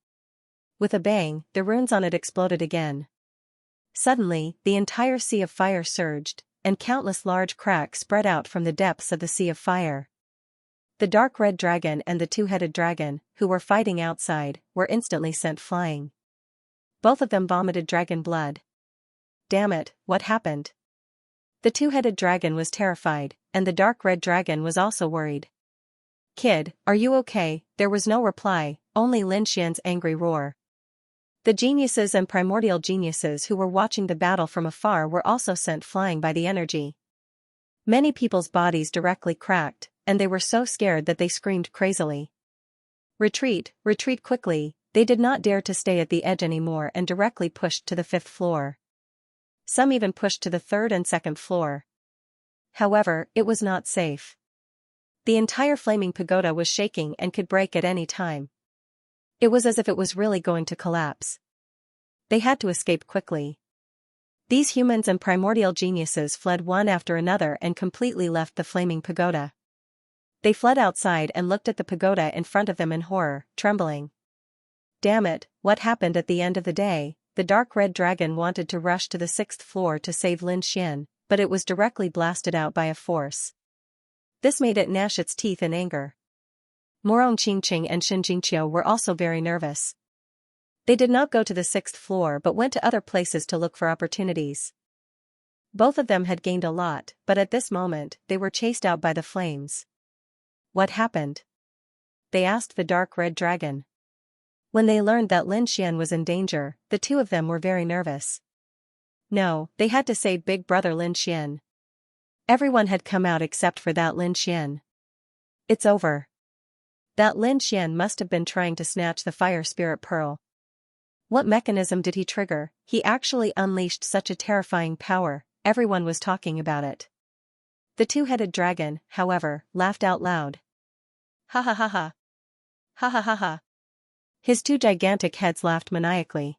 A: With a bang, the runes on it exploded again. Suddenly, the entire sea of fire surged, and countless large cracks spread out from the depths of the sea of fire. The dark red dragon and the two-headed dragon, who were fighting outside, were instantly sent flying. Both of them vomited dragon blood. Damn it, what happened? The two-headed dragon was terrified, and the dark red dragon was also worried. Kid, are you okay? There was no reply, only Lin Xian's angry roar. The geniuses and primordial geniuses who were watching the battle from afar were also sent flying by the energy. Many people's bodies directly cracked, and they were so scared that they screamed crazily. Retreat, retreat quickly, they did not dare to stay at the edge anymore and directly pushed to the 5th floor. Some even pushed to the 3rd and 2nd floor. However, it was not safe. The entire flaming pagoda was shaking and could break at any time. It was as if it was really going to collapse. They had to escape quickly. These humans and primordial geniuses fled one after another and completely left the flaming pagoda. They fled outside and looked at the pagoda in front of them in horror, trembling. Damn it, what happened at the end of the day? The dark red dragon wanted to rush to the 6th floor to save Lin Xian, but it was directly blasted out by a force. This made it gnash its teeth in anger. Morong Qingqing and Xianxia were also very nervous. They did not go to the 6th floor but went to other places to look for opportunities. Both of them had gained a lot, but at this moment, they were chased out by the flames. What happened? They asked the dark red dragon. When they learned that Lin Xian was in danger, the two of them were very nervous. No, they had to save big brother Lin Xian. Everyone had come out except for that Lin Xian. It's over. That Lin Xian must have been trying to snatch the fire spirit pearl. What mechanism did he trigger? He actually unleashed such a terrifying power, everyone was talking about it. The two-headed dragon, however, laughed out loud. Ha ha ha ha. Ha ha ha ha. His two gigantic heads laughed maniacally.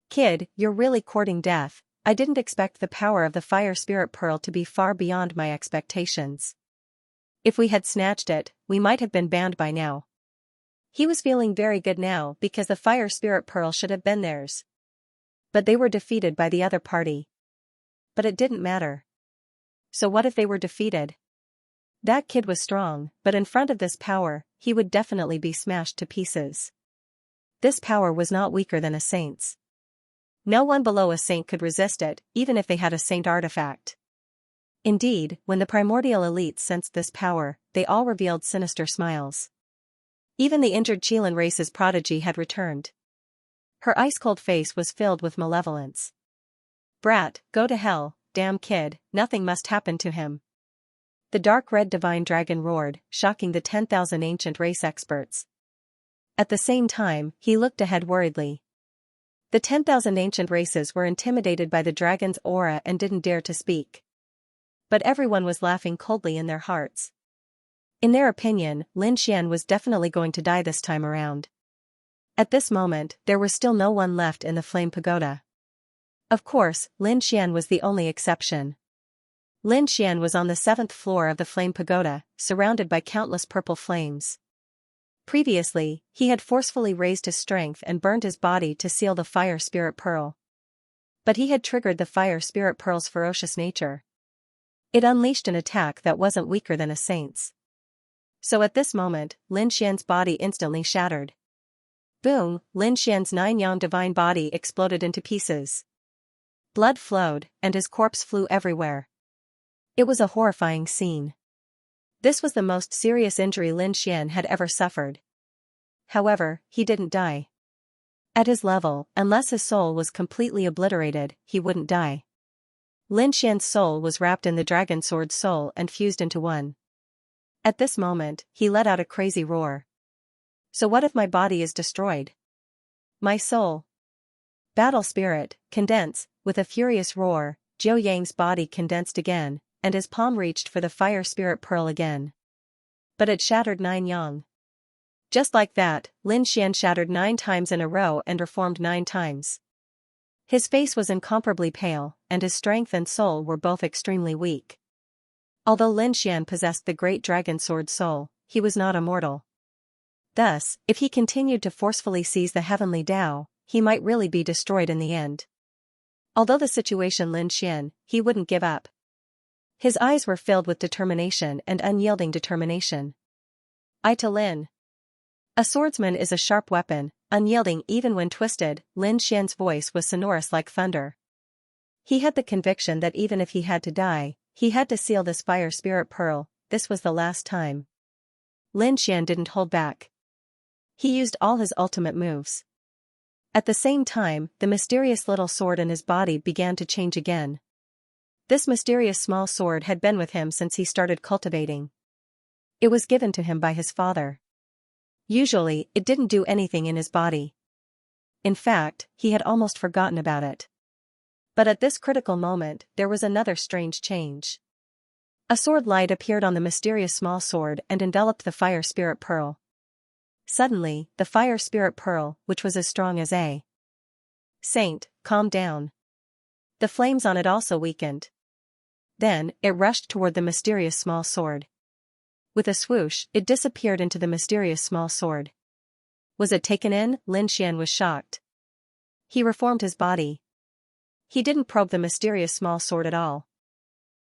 A: Kid, you're really courting death. I didn't expect the power of the fire spirit pearl to be far beyond my expectations. If we had snatched it, we might have been banned by now. He was feeling very good now because the fire spirit pearl should have been theirs. But they were defeated by the other party. But it didn't matter. So what if they were defeated? That kid was strong, but in front of this power, he would definitely be smashed to pieces. This power was not weaker than a saint's. No one below a saint could resist it, even if they had a saint artifact. Indeed, when the primordial elites sensed this power, they all revealed sinister smiles. Even the injured Qilin race's prodigy had returned. Her ice-cold face was filled with malevolence. "Brat, go to hell, damn kid, nothing must happen to him." The dark red divine dragon roared, shocking the 10,000 ancient race experts. At the same time, he looked ahead worriedly. The 10,000 ancient races were intimidated by the dragon's aura and didn't dare to speak. But everyone was laughing coldly in their hearts. In their opinion, Lin Xian was definitely going to die this time around. At this moment, there was still no one left in the Flame Pagoda. Of course, Lin Xian was the only exception. Lin Xian was on the 7th floor of the Flame Pagoda, surrounded by countless purple flames. Previously, he had forcefully raised his strength and burned his body to seal the Fire Spirit Pearl. But he had triggered the Fire Spirit Pearl's ferocious nature. It unleashed an attack that wasn't weaker than a saint's. So at this moment, Lin Xian's body instantly shattered. Boom! Lin Xian's 9-yang divine body exploded into pieces. Blood flowed, and his corpse flew everywhere. It was a horrifying scene. This was the most serious injury Lin Xian had ever suffered. However, he didn't die. At his level, unless his soul was completely obliterated, he wouldn't die. Lin Xian's soul was wrapped in the dragon sword's soul and fused into one. At this moment, he let out a crazy roar. So what if my body is destroyed? My soul. Battle spirit, condense. With a furious roar, Zhou Yang's body condensed again, and his palm reached for the Fire Spirit Pearl again. But it shattered 9 yang. Just like that, Lin Xian shattered 9 times in a row and reformed 9 times. His face was incomparably pale, and his strength and soul were both extremely weak. Although Lin Xian possessed the great dragon sword soul, he was not immortal. Thus, if he continued to forcefully seize the heavenly Tao, he might really be destroyed in the end. Although the situation Lin Xian, he wouldn't give up. His eyes were filled with determination and unyielding determination. "I to Lin." A swordsman is a sharp weapon, unyielding even when twisted. Lin Xian's voice was sonorous like thunder. He had the conviction that even if he had to die, he had to seal this Fire Spirit Pearl. This was the last time. Lin Xian didn't hold back. He used all his ultimate moves. At the same time, the mysterious little sword in his body began to change again. This mysterious small sword had been with him since he started cultivating. It was given to him by his father. Usually, it didn't do anything in his body. In fact, he had almost forgotten about it. But at this critical moment, there was another strange change. A sword light appeared on the mysterious small sword and enveloped the Fire Spirit Pearl. Suddenly, the Fire Spirit Pearl, which was as strong as a saint, calmed down. The flames on it also weakened. Then, it rushed toward the mysterious small sword. With a swoosh, it disappeared into the mysterious small sword. Was it taken in? Lin Xian was shocked. He reformed his body. He didn't probe the mysterious small sword at all.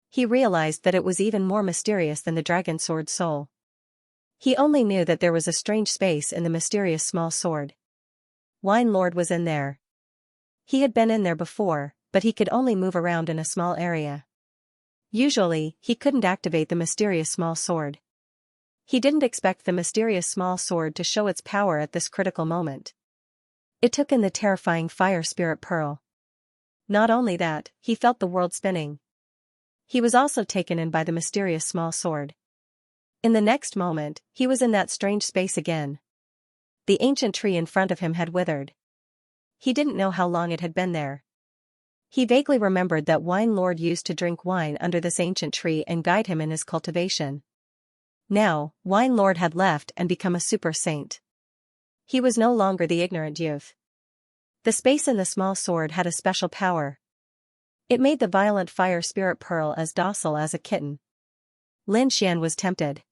A: He realized that it was even more mysterious than the dragon sword soul. He only knew that there was a strange space in the mysterious small sword. Wine Lord was in there. He had been in there before, but he could only move around in a small area. Usually, he couldn't activate the mysterious small sword. He didn't expect the mysterious small sword to show its power at this critical moment. It took in the terrifying Fire Spirit Pearl. Not only that, he felt the world spinning. He was also taken in by the mysterious small sword. In the next moment, he was in that strange space again. The ancient tree in front of him had withered. He didn't know how long it had been there. He vaguely remembered that Wine Lord used to drink wine under this ancient tree and guide him in his cultivation. Now, Wine Lord had left and become a super saint. He was no longer the ignorant youth. The space in the small sword had a special power. It made the violent Fire Spirit Pearl as docile as a kitten. Lin Xian was tempted.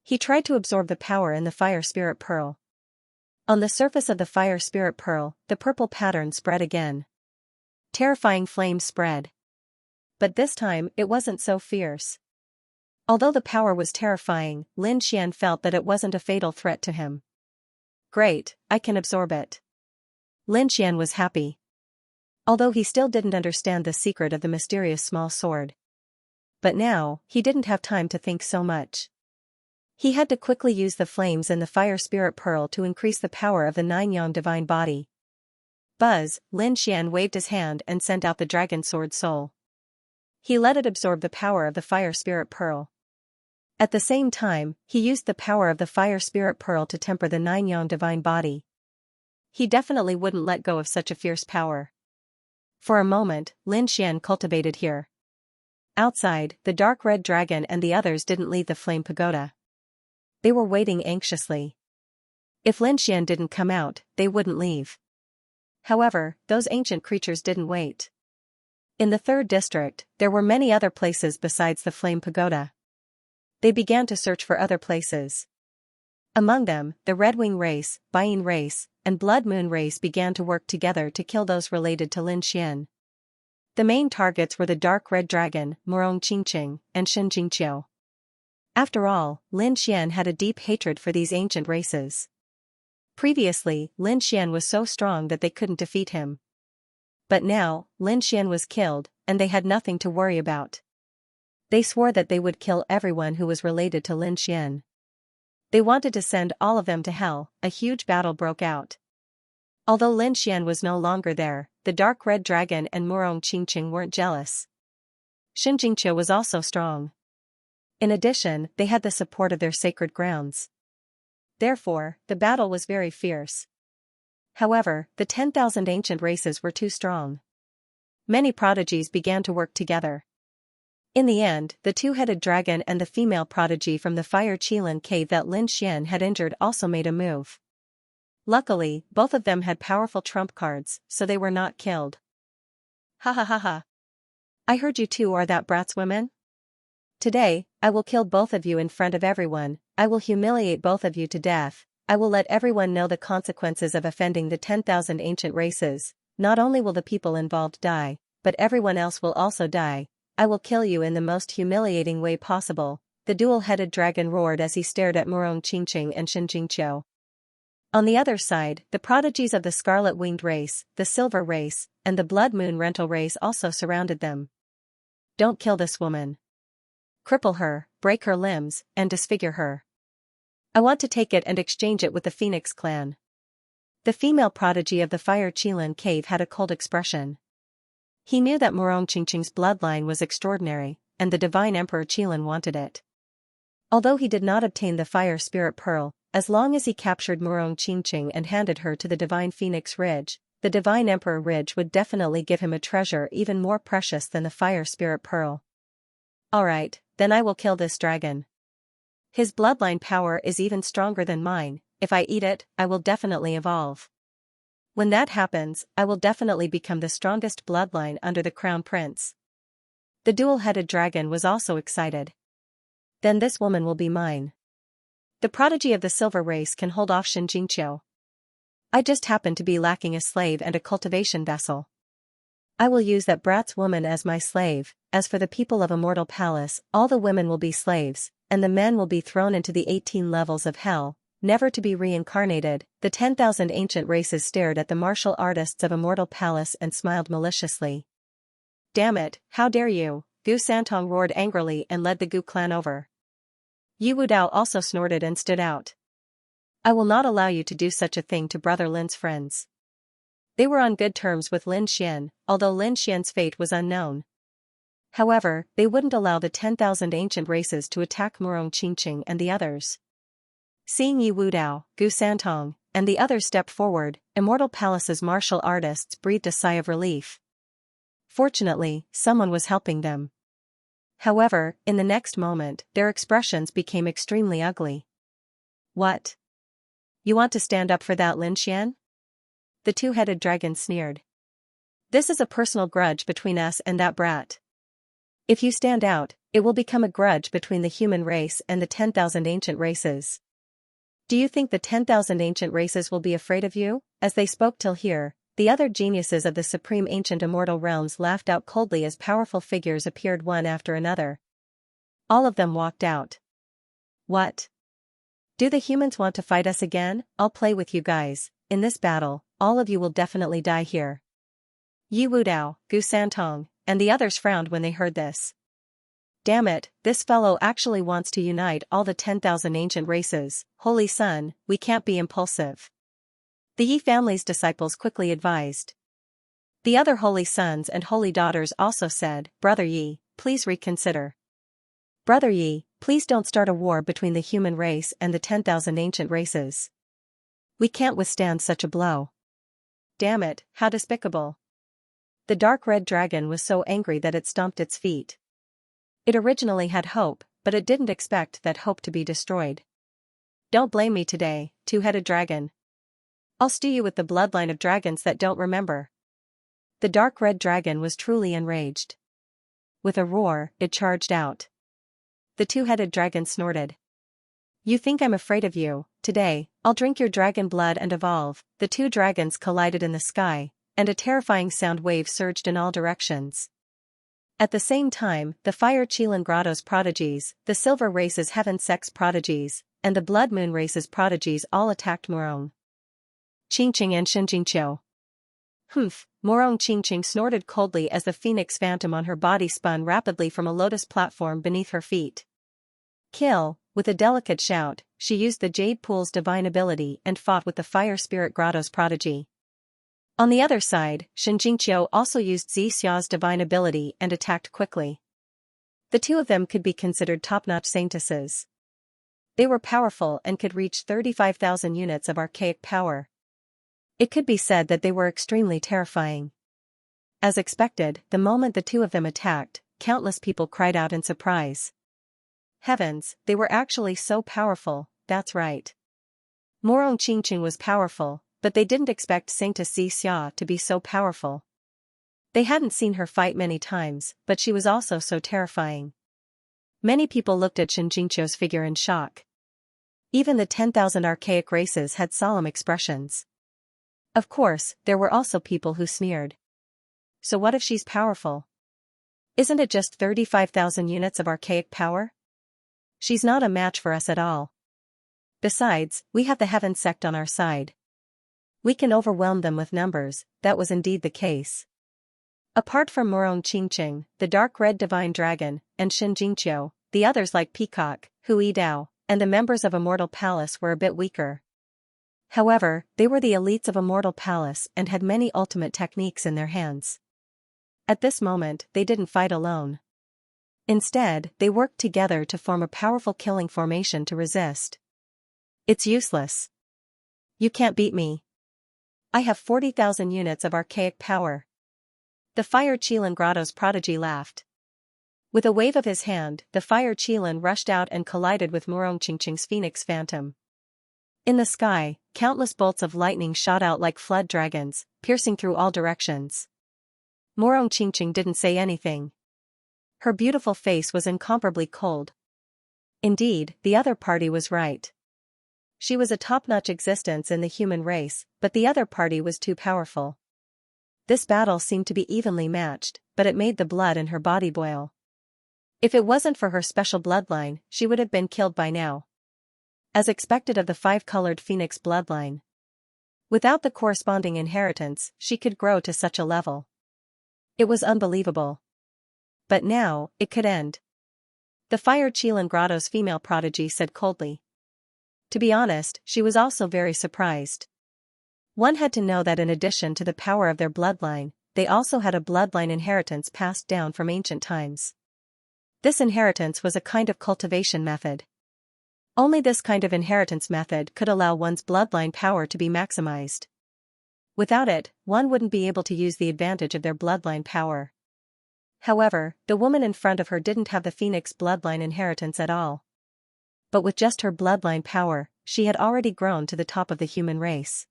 A: He tried to absorb the power in the Fire Spirit Pearl. On the surface of the Fire Spirit Pearl, the purple pattern spread again. Terrifying flames spread. But this time, it wasn't so fierce. Although the power was terrifying, Lin Xian felt that it wasn't a fatal threat to him. Great, I can absorb it. Lin Xian was happy. Although he still didn't understand the secret of the mysterious small sword. But now, he didn't have time to think so much. He had to quickly use the flames and the fire spirit pearl to increase the power of the nine-yang divine body. Buzz, Lin Xian waved his hand and sent out the dragon sword soul. He let it absorb the power of the fire spirit pearl. At the same time, he used the power of the fire spirit pearl to temper the nine-yang divine body. He definitely wouldn't let go of such a fierce power. For a moment, Lin Xian cultivated here. Outside, the dark red dragon and the others didn't leave the flame pagoda. They were waiting anxiously. If Lin Xian didn't come out, they wouldn't leave. However, those ancient creatures didn't wait. In the third district, there were many other places besides the flame pagoda. They began to search for other places. Among them, the Red Wing race, Baiyin race, and Blood Moon race began to work together to kill those related to Lin Xian. The main targets were the Dark Red Dragon, Morong Qingqing, and Xianxia. After all, Lin Xian had a deep hatred for these ancient races. Previously, Lin Xian was so strong that they couldn't defeat him. But now, Lin Xian was killed, and they had nothing to worry about. They swore that they would kill everyone who was related to Lin Xian. They wanted to send all of them to hell. A huge battle broke out. Although Lin Xian was no longer there, the Dark Red Dragon and Morong Qingqing weren't jealous. Xianxia was also strong. In addition, they had the support of their sacred grounds. Therefore, the battle was very fierce. However, the 10,000 ancient races were too strong. Many prodigies began to work together. In the end, the two-headed dragon and the female prodigy from the Fire Qilin cave that Lin Xian had injured also made a move. Luckily, both of them had powerful trump cards, so they were not killed. Ha ha ha ha. I heard you two are that brat's women? Today, I will kill both of you in front of everyone. I will humiliate both of you to death. I will let everyone know the consequences of offending the 10,000 ancient races. Not only will the people involved die, but everyone else will also die. I will kill you in the most humiliating way possible, the dual-headed dragon roared as he stared at Morong Qingqing and Xianxia. On the other side, the prodigies of the Scarlet-Winged race, the Silver race, and the Blood Moon Rental race also surrounded them. Don't kill this woman. Cripple her, break her limbs, and disfigure her. I want to take it and exchange it with the Phoenix clan. The female prodigy of the Fire Qilin cave had a cold expression. He knew that Morong Qingqing's bloodline was extraordinary, and the divine Emperor Qilin wanted it. Although he did not obtain the Fire Spirit Pearl, as long as he captured Morong Qingqing and handed her to the divine Phoenix Ridge, the divine Emperor Ridge would definitely give him a treasure even more precious than the Fire Spirit Pearl. Alright, then I will kill this dragon. His bloodline power is even stronger than mine. If I eat it, I will definitely evolve. When that happens, I will definitely become the strongest bloodline under the Crown Prince. The dual-headed dragon was also excited. Then this woman will be mine. The prodigy of the Silver race can hold off Xianxia. I just happen to be lacking a slave and a cultivation vessel. I will use that brat's woman as my slave. As for the people of Immortal Palace, all the women will be slaves, and the men will be thrown into the 18 levels of hell, never to be reincarnated. The 10,000 ancient races stared at the martial artists of Immortal Palace and smiled maliciously. Damn it, how dare you, Gu Santong roared angrily and led the Gu clan over. Yi Wudao also snorted and stood out. I will not allow you to do such a thing to Brother Lin's friends. They were on good terms with Lin Xian, although Lin Xian's fate was unknown. However, they wouldn't allow the 10,000 ancient races to attack Morong Qingqing and the others. Seeing Yi Wudao, Gu Santong, and the others step forward, Immortal Palace's martial artists breathed a sigh of relief. Fortunately, someone was helping them. However, in the next moment, their expressions became extremely ugly. What? You want to stand up for that, Lin Xian? The two-headed dragon sneered. This is a personal grudge between us and that brat. If you stand out, it will become a grudge between the human race and the 10,000 ancient races. Do you think the 10,000 ancient races will be afraid of you? As they spoke till here, the other geniuses of the supreme ancient immortal realms laughed out coldly as powerful figures appeared one after another. All of them walked out. What? Do the humans want to fight us again? I'll play with you guys. In this battle, all of you will definitely die here. Yi Wudao, Gu Santong, and the others frowned when they heard this. Damn it, this fellow actually wants to unite all the 10,000 ancient races. Holy Sun, we can't be impulsive. The Yi family's disciples quickly advised. The other holy sons and holy daughters also said, Brother Yi, please reconsider. Brother Yi, please don't start a war between the human race and the 10,000 ancient races. We can't withstand such a blow. Damn it, how despicable. The dark red dragon was so angry that it stomped its feet. It originally had hope, but it didn't expect that hope to be destroyed. Don't blame me today, two-headed dragon. I'll stew you with the bloodline of dragons that don't remember. The dark red dragon was truly enraged. With a roar, it charged out. The two-headed dragon snorted. You think I'm afraid of you? Today, I'll drink your dragon blood and evolve. The two dragons collided in the sky, and a terrifying sound wave surged in all directions. At the same time, the Fire Qilin Grotto's prodigies, the Silver Race's Heaven Sex prodigies, and the Blood Moon Race's prodigies all attacked Murong Qingqing and Shinjingqiu. Humph, Murong Qingqing snorted coldly as the phoenix phantom on her body spun rapidly from a lotus platform beneath her feet. Kill! With a delicate shout, she used the Jade Pool's divine ability and fought with the Fire Spirit Grotto's prodigy. On the other side, Shinjingqiu also used Xiaxia's divine ability and attacked quickly. The two of them could be considered top-notch saintesses. They were powerful and could reach 35,000 units of archaic power. It could be said that they were extremely terrifying. As expected, the moment the two of them attacked, countless people cried out in surprise. Heavens, they were actually so powerful, that's right. Murong Qingqing was powerful, but they didn't expect Saintess Xiaxia to be so powerful. They hadn't seen her fight many times, but she was also so terrifying. Many people looked at Shinjingqiu's figure in shock. Even the 10,000 archaic races had solemn expressions. Of course, there were also people who sneered. So what if she's powerful? Isn't it just 35,000 units of archaic power? She's not a match for us at all. Besides, we have the Heaven Sect on our side. We can overwhelm them with numbers. That was indeed the case. Apart from Murong Qingqing, the dark red divine dragon, and Shinjingqiu, the others like Peacock, Hui Dao, and the members of Immortal Palace were a bit weaker. However, they were the elites of Immortal Palace and had many ultimate techniques in their hands. At this moment, they didn't fight alone. Instead, they worked together to form a powerful killing formation to resist. It's useless. You can't beat me. I have 40,000 units of archaic power. The Fire Qilin Grotto's prodigy laughed. With a wave of his hand, the Fire Qilin rushed out and collided with Murong Qingqing's phoenix phantom. In the sky, countless bolts of lightning shot out like flood dragons, piercing through all directions. Murong Qingqing didn't say anything. Her beautiful face was incomparably cold. Indeed, the other party was right. She was a top-notch existence in the human race, but the other party was too powerful. This battle seemed to be evenly matched, but it made the blood in her body boil. If it wasn't for her special bloodline, she would have been killed by now. As expected of the five-colored phoenix bloodline. Without the corresponding inheritance, she could grow to such a level. It was unbelievable. But now, it could end. The Fire Qilin Grotto's female prodigy said coldly. To be honest, she was also very surprised. One had to know that in addition to the power of their bloodline, they also had a bloodline inheritance passed down from ancient times. This inheritance was a kind of cultivation method. Only this kind of inheritance method could allow one's bloodline power to be maximized. Without it, one wouldn't be able to use the advantage of their bloodline power. However, the woman in front of her didn't have the phoenix bloodline inheritance at all. But with just her bloodline power, she had already grown to the top of the human race.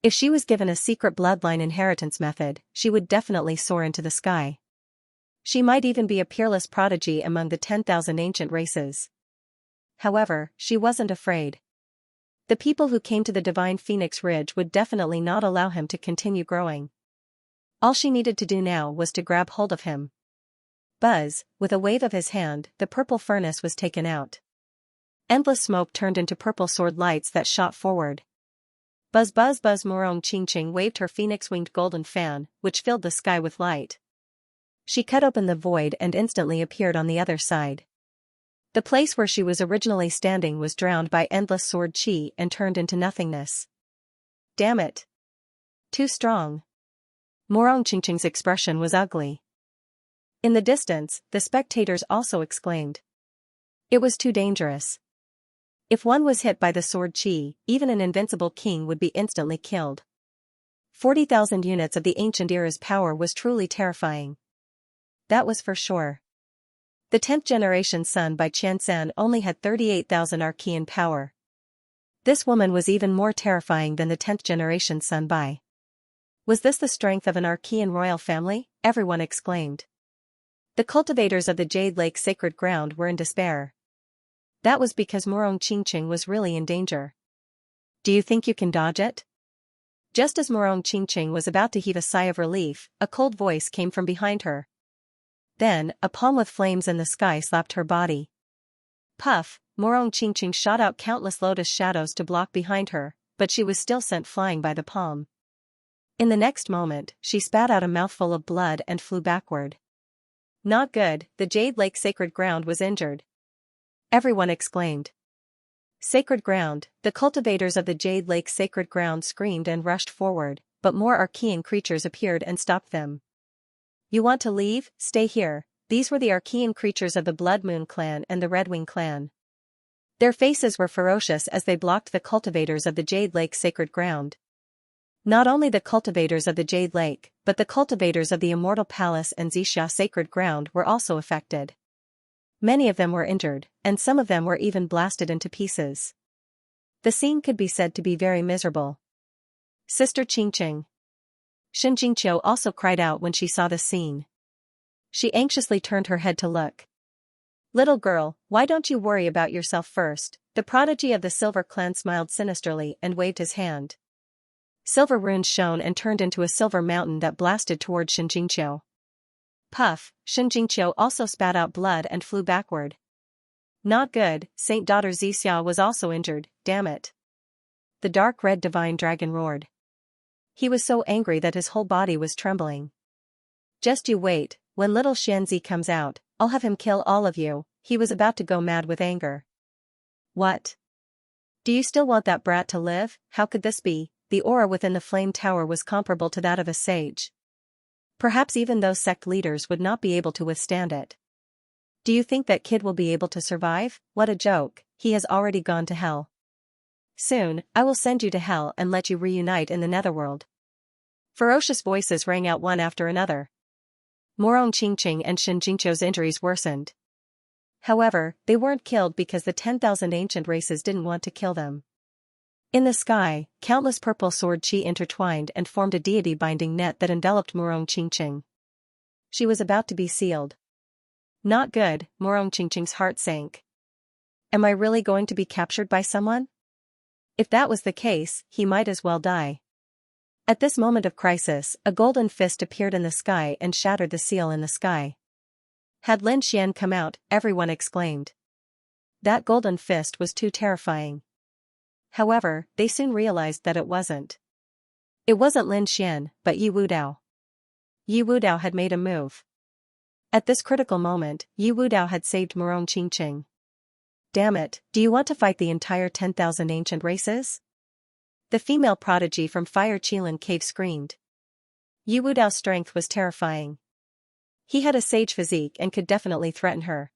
A: If she was given a secret bloodline inheritance method, she would definitely soar into the sky. She might even be a peerless prodigy among the 10,000 ancient races. However, she wasn't afraid. The people who came to the Divine Phoenix Ridge would definitely not allow him to continue growing. All she needed to do now was to grab hold of him. Buzz, with a wave of his hand, the purple furnace was taken out. Endless smoke turned into purple sword lights that shot forward. Buzz buzz buzz. Murong Qingqing waved her phoenix-winged golden fan, which filled the sky with light. She cut open the void and instantly appeared on the other side. The place where she was originally standing was drowned by endless sword chi and turned into nothingness. Damn it. Too strong. Morong Qingqing's expression was ugly. In the distance, the spectators also exclaimed. It was too dangerous. If one was hit by the sword chi, even an invincible king would be instantly killed. 40,000 units of the ancient era's power was truly terrifying. That was for sure. The 10th generation son by Qianxia only had 38,000 archean power. This woman was even more terrifying than the 10th generation son by. Was this the strength of an archean royal family? Everyone exclaimed. The cultivators of the Jade Lake sacred ground were in despair. That was because Morong Qingqing was really in danger. Do you think you can dodge it? Just as Morong Qingqing was about to heave a sigh of relief, a cold voice came from behind her. Then, a palm with flames in the sky slapped her body. Puff, Morong Qingqing shot out countless lotus shadows to block behind her, but she was still sent flying by the palm. In the next moment, she spat out a mouthful of blood and flew backward. Not good, the Jade Lake sacred ground was injured. Everyone exclaimed. Sacred ground, the cultivators of the Jade Lake sacred ground screamed and rushed forward, but more archean creatures appeared and stopped them. You want to leave? Stay here. These were the archean creatures of the Blood Moon clan and the Redwing clan. Their faces were ferocious as they blocked the cultivators of the Jade Lake sacred ground. Not only the cultivators of the Jade Lake, but the cultivators of the Immortal Palace and Xianxia sacred ground were also affected. Many of them were injured, and some of them were even blasted into pieces. The scene could be said to be very miserable. Sister Qingqing. Xianxia also cried out when she saw the scene. She anxiously turned her head to look. Little girl, why don't you worry about yourself first? The prodigy of the Silver clan smiled sinisterly and waved his hand. Silver runes shone and turned into a silver mountain that blasted toward Xianxia. Puff, Xianxia also spat out blood and flew backward. Not good, Saint Daughter Xianxia was also injured, damn it. The dark red divine dragon roared. He was so angry that his whole body was trembling. Just you wait, when little Xianxia comes out, I'll have him kill all of you. He was about to go mad with anger. What? Do you still want that brat to live? How could this be? The aura within the flame tower was comparable to that of a sage. Perhaps even those sect leaders would not be able to withstand it. Do you think that kid will be able to survive? What a joke, he has already gone to hell. Soon, I will send you to hell and let you reunite in the netherworld. Ferocious voices rang out one after another. Morong Qingqing and Xianxia's injuries worsened. However, they weren't killed because the 10,000 ancient races didn't want to kill them. In the sky, countless purple sword chi intertwined and formed a deity-binding net that enveloped Morong Qingqing. She was about to be sealed. Not good, Morong Qingqing's heart sank. Am I really going to be captured by someone? If that was the case, he might as well die. At this moment of crisis, a golden fist appeared in the sky and shattered the seal in the sky. Had Lin Xian come out, everyone exclaimed. That golden fist was too terrifying. However, they soon realized that it wasn't. It wasn't Lin Xian, but Yi Wudao. Yi Wudao had made a move. At this critical moment, Yi Wudao had saved Morong Qingqing. Damn it, do you want to fight the entire 10,000 ancient races? The female prodigy from Fire Qilin Cave screamed. Yi Wudao's strength was terrifying. He had a sage physique and could definitely threaten her.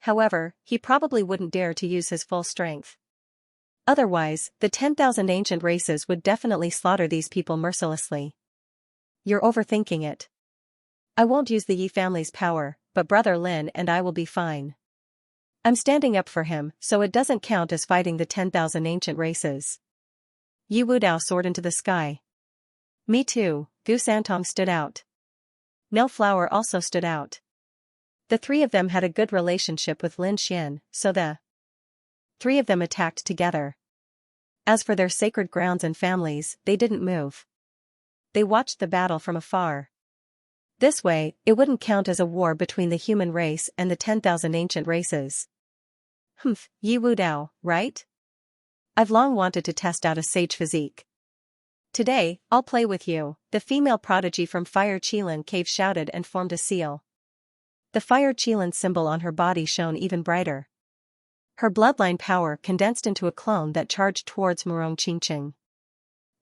A: However, he probably wouldn't dare to use his full strength. Otherwise, the 10,000 ancient races would definitely slaughter these people mercilessly. You're overthinking it. I won't use the Yi family's power, but Brother Lin and I will be fine. I'm standing up for him, so it doesn't count as fighting the 10,000 ancient races. Yi Wudao soared into the sky. Me too, Gu Santong stood out. No Flower also stood out. The three of them had a good relationship with Lin Xian, so the three of them attacked together. As for their sacred grounds and families, they didn't move. They watched the battle from afar. This way, it wouldn't count as a war between the human race and the 10,000 ancient races. Yi Wudao, right? I've long wanted to test out a sage physique. Today, I'll play with you, the female prodigy from Fire Qilin Cave shouted and formed a seal. The Fire Qilin symbol on her body shone even brighter. Her bloodline power condensed into a clone that charged towards Murong Qingqing.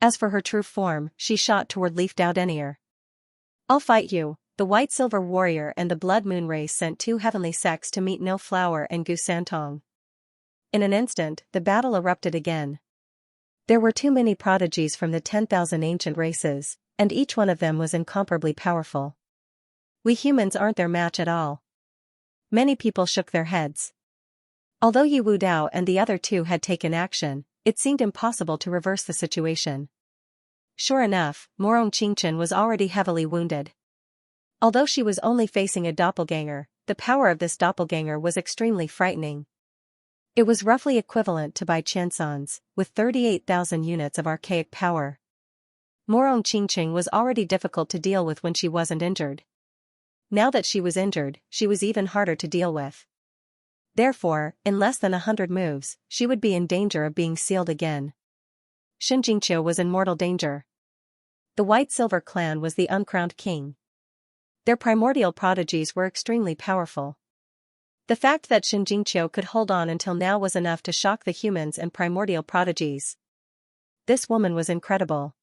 A: As for her true form, she shot toward Leaf Dao Denier. I'll fight you. The White Silver Warrior and the Blood Moon race sent two heavenly sects to meet No Flower and Gu Santong. In an instant, the battle erupted again. There were too many prodigies from the 10,000 ancient races, and each one of them was incomparably powerful. We humans aren't their match at all. Many people shook their heads. Although Yi Wu Dao and the other two had taken action, it seemed impossible to reverse the situation. Sure enough, Murong Qingqing was already heavily wounded. Although she was only facing a doppelganger, the power of this doppelganger was extremely frightening. It was roughly equivalent to Bai Qiansan's, with 38,000 units of archaic power. Murong Qingqing was already difficult to deal with when she wasn't injured. Now that she was injured, she was even harder to deal with. Therefore, in less than 100 moves, she would be in danger of being sealed again. Xianxia was in mortal danger. The White Silver clan was the uncrowned king. Their primordial prodigies were extremely powerful. The fact that Xianxia could hold on until now was enough to shock the humans and primordial prodigies. This woman was incredible.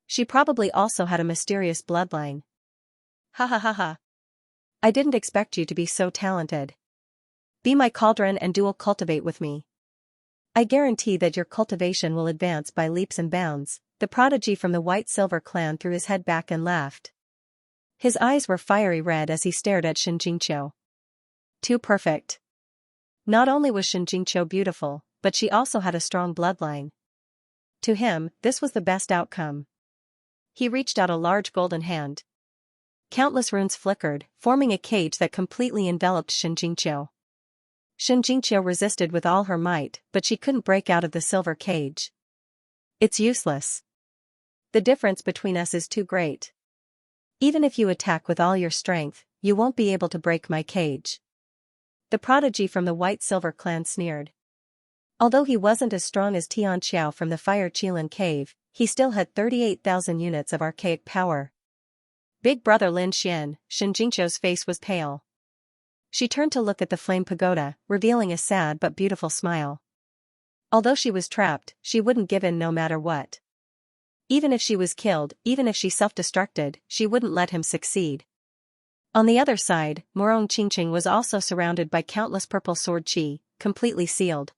A: She probably also had a mysterious bloodline. Ha ha ha ha. I didn't expect you to be so talented. Be my cauldron and dual cultivate with me. I guarantee that your cultivation will advance by leaps and bounds. The prodigy from the White Silver clan threw his head back and laughed. His eyes were fiery red as he stared at Xianxia. Too perfect. Not only was Xianxia beautiful, but she also had a strong bloodline. To him, this was the best outcome. He reached out a large golden hand. Countless runes flickered, forming a cage that completely enveloped Xianxia. Xianxia resisted with all her might, but she couldn't break out of the silver cage. It's useless. The difference between us is too great. Even if you attack with all your strength, you won't be able to break my cage. The prodigy from the White Silver clan sneered. Although he wasn't as strong as Xianxia from the Fire Qilin Cave, he still had 38,000 units of archaic power. Big brother Lin Xian, Xianxia's face was pale. She turned to look at the flame pagoda, revealing a sad but beautiful smile. Although she was trapped, she wouldn't give in no matter what. Even if she was killed, even if she self-destructed, she wouldn't let him succeed. On the other side, Murong Qingqing was also surrounded by countless purple sword chi, completely sealed.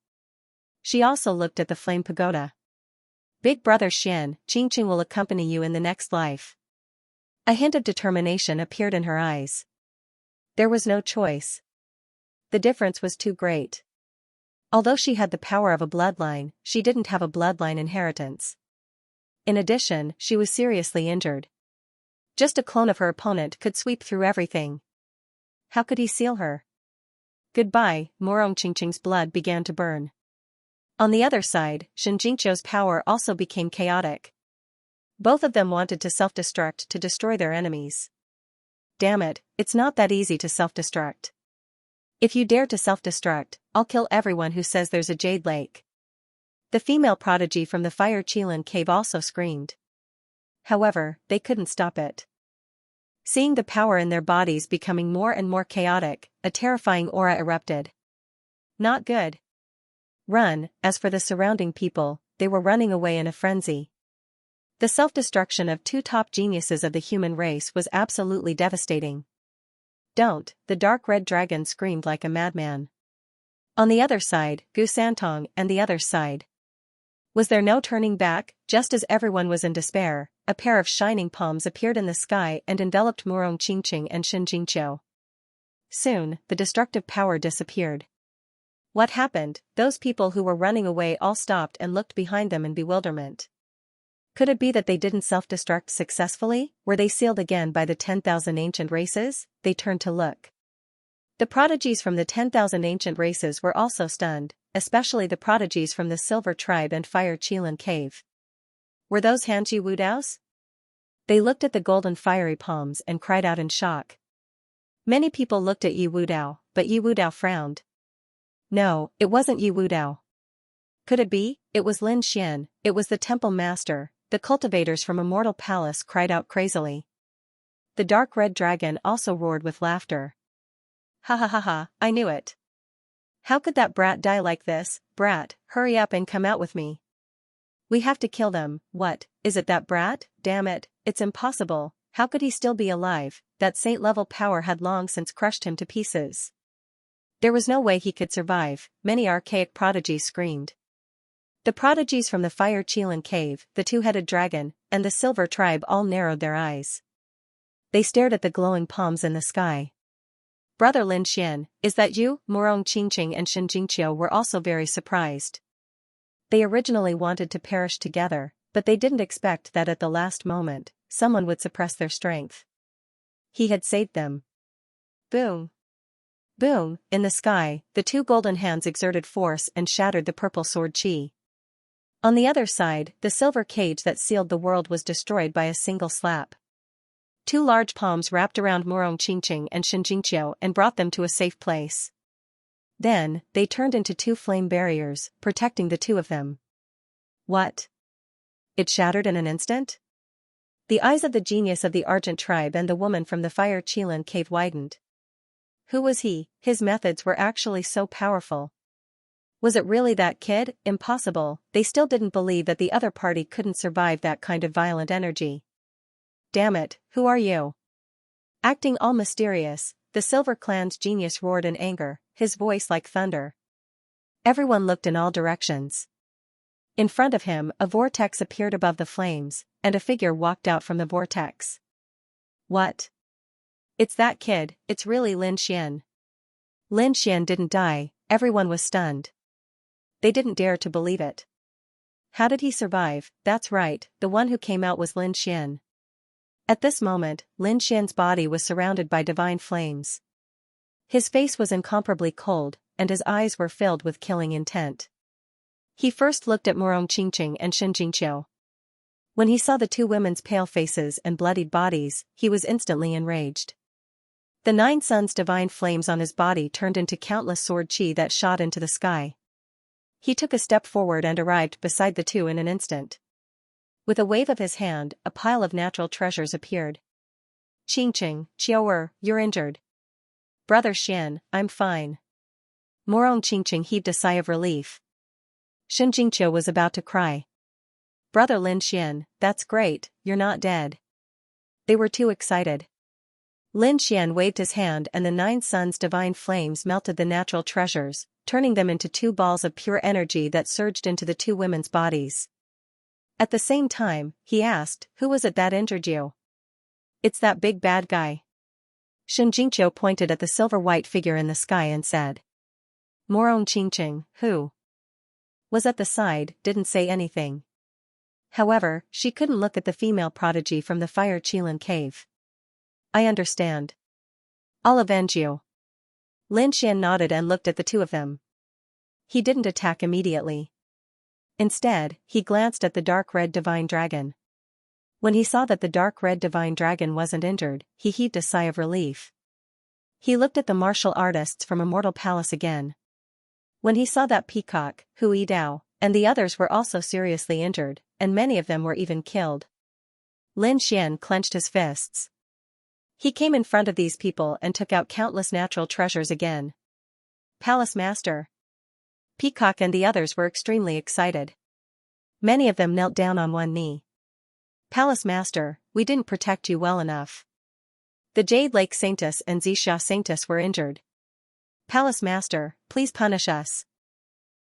A: She also looked at the flame pagoda. Big brother Xian, Qingqing will accompany you in the next life. A hint of determination appeared in her eyes. There was no choice. The difference was too great. Although she had the power of a bloodline, she didn't have a bloodline inheritance. In addition, she was seriously injured. Just a clone of her opponent could sweep through everything. How could he seal her? Goodbye, Murong Qingqing's blood began to burn. On the other side, Xianxia's power also became chaotic. Both of them wanted to self-destruct to destroy their enemies. Damn it, it's not that easy to self-destruct. If you dare to self-destruct, I'll kill everyone who says there's a Jade Lake. The female prodigy from the Fire Qilin Cave also screamed. However, they couldn't stop it. Seeing the power in their bodies becoming more and more chaotic, a terrifying aura erupted. Not good. Run. As for the surrounding people, they were running away in a frenzy. The self-destruction of two top geniuses of the human race was absolutely devastating. Don't, the dark red dragon screamed like a madman. On the other side, Gu Santong and the other side. Was there no turning back? Just as everyone was in despair, a pair of shining palms appeared in the sky and enveloped Murong Qingqing and Xianxia. Soon, the destructive power disappeared. What happened? Those people who were running away all stopped and looked behind them in bewilderment. Could it be that they didn't self-destruct successfully? Were they sealed again by the 10,000 ancient races? They turned to look. The prodigies from the 10,000 ancient races were also stunned, especially the prodigies from the Silver Tribe and Fire Qilin Cave. Were those hands Yi Wu Dao's? They looked at the golden fiery palms and cried out in shock. Many people looked at Yi Wu Dao, but Yi Wu Dao frowned. No, it wasn't Yi Wu Dao. Could it be? It was Lin Xian, it was the temple master, the cultivators from Immortal Palace cried out crazily. The dark red dragon also roared with laughter. Ha ha ha ha, I knew it. How could that brat die like this? Brat, hurry up and come out with me. We have to kill them. What, is it that brat? Damn it, it's impossible. How could he still be alive? That saint-level power had long since crushed him to pieces. There was no way he could survive, many archaic prodigies screamed. The prodigies from the Fire Qilin cave, the two-headed dragon, and the silver tribe all narrowed their eyes. They stared at the glowing palms in the sky. Brother Lin Xian, is that you? Morong Qingqing and Xianxia were also very surprised. They originally wanted to perish together, but they didn't expect that at the last moment, someone would suppress their strength. He had saved them. Boom! Boom! In the sky, the two golden hands exerted force and shattered the purple sword qi. On the other side, the silver cage that sealed the world was destroyed by a single slap. Two large palms wrapped around Morong Qingqing and Xianxia and brought them to a safe place. Then, they turned into two flame barriers, protecting the two of them. What? It shattered in an instant? The eyes of the genius of the Argent tribe and the woman from the Fire Qilin cave widened. Who was he? His methods were actually so powerful. Was it really that kid? Impossible. They still didn't believe that the other party couldn't survive that kind of violent energy. Damn it, who are you? Acting all mysterious, the Silver Clan's genius roared in anger, his voice like thunder. Everyone looked in all directions. In front of him, a vortex appeared above the flames, and a figure walked out from the vortex. What? It's that kid, it's really Lin Xian. Lin Xian didn't die, everyone was stunned. They didn't dare to believe it. How did he survive? That's right, the one who came out was Lin Xian. At this moment, Lin Xian's body was surrounded by divine flames. His face was incomparably cold, and his eyes were filled with killing intent. He first looked at Morong Qingqing and Xianxia. When he saw the two women's pale faces and bloodied bodies, he was instantly enraged. The 9 suns' divine flames on his body turned into countless sword qi that shot into the sky. He took a step forward and arrived beside the two in an instant. With a wave of his hand, a pile of natural treasures appeared. Qingqing, Qiaoer, you're injured. Brother Xian, I'm fine. Morong Qingqing heaved a sigh of relief. Xianxia was about to cry. Brother Lin Xian, that's great, you're not dead. They were too excited. Lin Xian waved his hand and the 9 suns' divine flames melted the natural treasures, turning them into 2 balls of pure energy that surged into the 2 women's bodies. At the same time, he asked, who was it that injured you? It's that big bad guy. Xianxia pointed at the silver-white figure in the sky and said. Morong Qingqing, who was at the side, didn't say anything. However, she couldn't look at the female prodigy from the Fire Qilin cave. I understand. I'll avenge you. Lin Xian nodded and looked at the two of them. He didn't attack immediately. Instead, he glanced at the dark red divine dragon. When he saw that the dark red divine dragon wasn't injured, he heaved a sigh of relief. He looked at the martial artists from Immortal Palace again. When he saw that peacock, Hui Dao, and the others were also seriously injured, and many of them were even killed. Lin Xian clenched his fists. He came in front of these people and took out countless natural treasures again. Palace Master. Peacock and the others were extremely excited. Many of them knelt down on one knee. Palace Master, we didn't protect you well enough. The Jade Lake Saintess and Xianxia Saintess were injured. Palace Master, please punish us.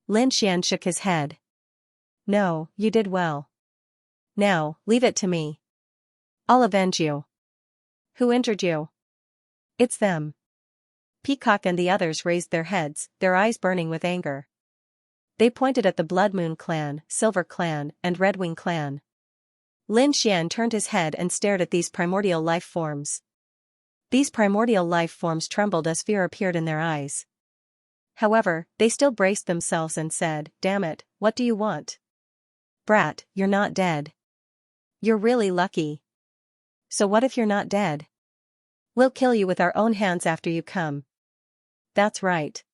A: Lin Xian shook his head. No, you did well. Now, leave it to me. I'll avenge you. Who injured you? It's them. Peacock and the others raised their heads, their eyes burning with anger. They pointed at the Blood Moon Clan, Silver Clan, and Red Wing Clan. Lin Xian turned his head and stared at these primordial life forms. These primordial life forms trembled as fear appeared in their eyes. However, they still braced themselves and said, damn it, what do you want? Brat, you're not dead. You're really lucky. So what if you're not dead? We'll kill you with our own hands after you come. That's right.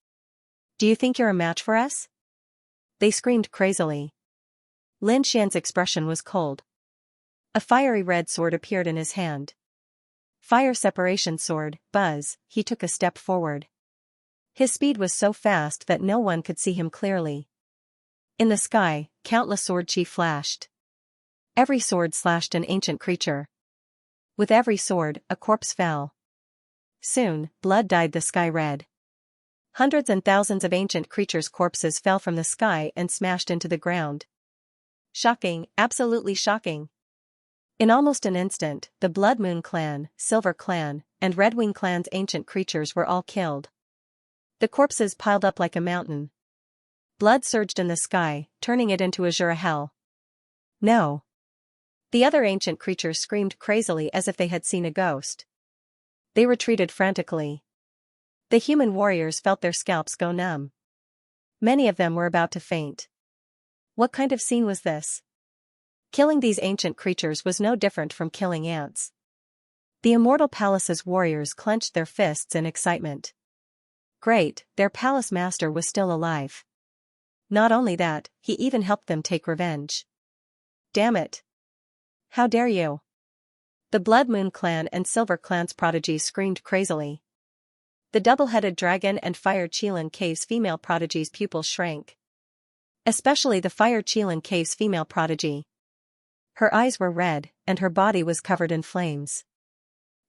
A: Do you think you're a match for us? They screamed crazily. Lin Xian's expression was cold. A fiery red sword appeared in his hand. Fire separation sword, buzz, he took a step forward. His speed was so fast that no one could see him clearly. In the sky, countless sword chi flashed. Every sword slashed an ancient creature. With every sword, a corpse fell. Soon, blood dyed the sky red. Hundreds and thousands of ancient creatures' corpses fell from the sky and smashed into the ground. Shocking, absolutely shocking. In almost an instant, the Blood Moon Clan, Silver Clan, and Red Wing Clan's ancient creatures were all killed. The corpses piled up like a mountain. Blood surged in the sky, turning it into azure hell. No. The other ancient creatures screamed crazily as if they had seen a ghost. They retreated frantically. The human warriors felt their scalps go numb. Many of them were about to faint. What kind of scene was this? Killing these ancient creatures was no different from killing ants. The Immortal Palace's warriors clenched their fists in excitement. Great, their palace master was still alive. Not only that, he even helped them take revenge. Damn it! How dare you! The Blood Moon Clan and Silver Clan's prodigies screamed crazily. The double-headed dragon and Fire Qilin Cave's female prodigy's pupils shrank. Especially the Fire Qilin Cave's female prodigy. Her eyes were red, and her body was covered in flames.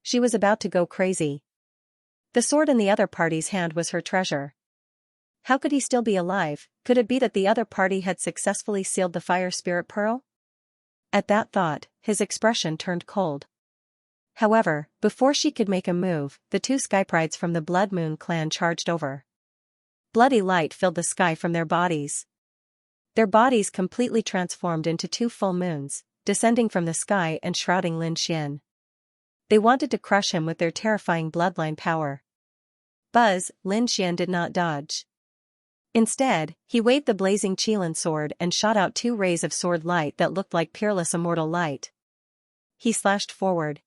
A: She was about to go crazy. The sword in the other party's hand was her treasure. How could he still be alive? Could it be that the other party had successfully sealed the Fire Spirit Pearl? At that thought, his expression turned cold. However, before she could make a move, the two Skyprides from the Blood Moon Clan charged over. Bloody light filled the sky from their bodies. Their bodies completely transformed into two full moons, descending from the sky and shrouding Lin Xian. They wanted to crush him with their terrifying bloodline power. Buzz, Lin Xian did not dodge. Instead, he waved the blazing Qilin sword and shot out two rays of sword light that looked like peerless immortal light. He slashed forward.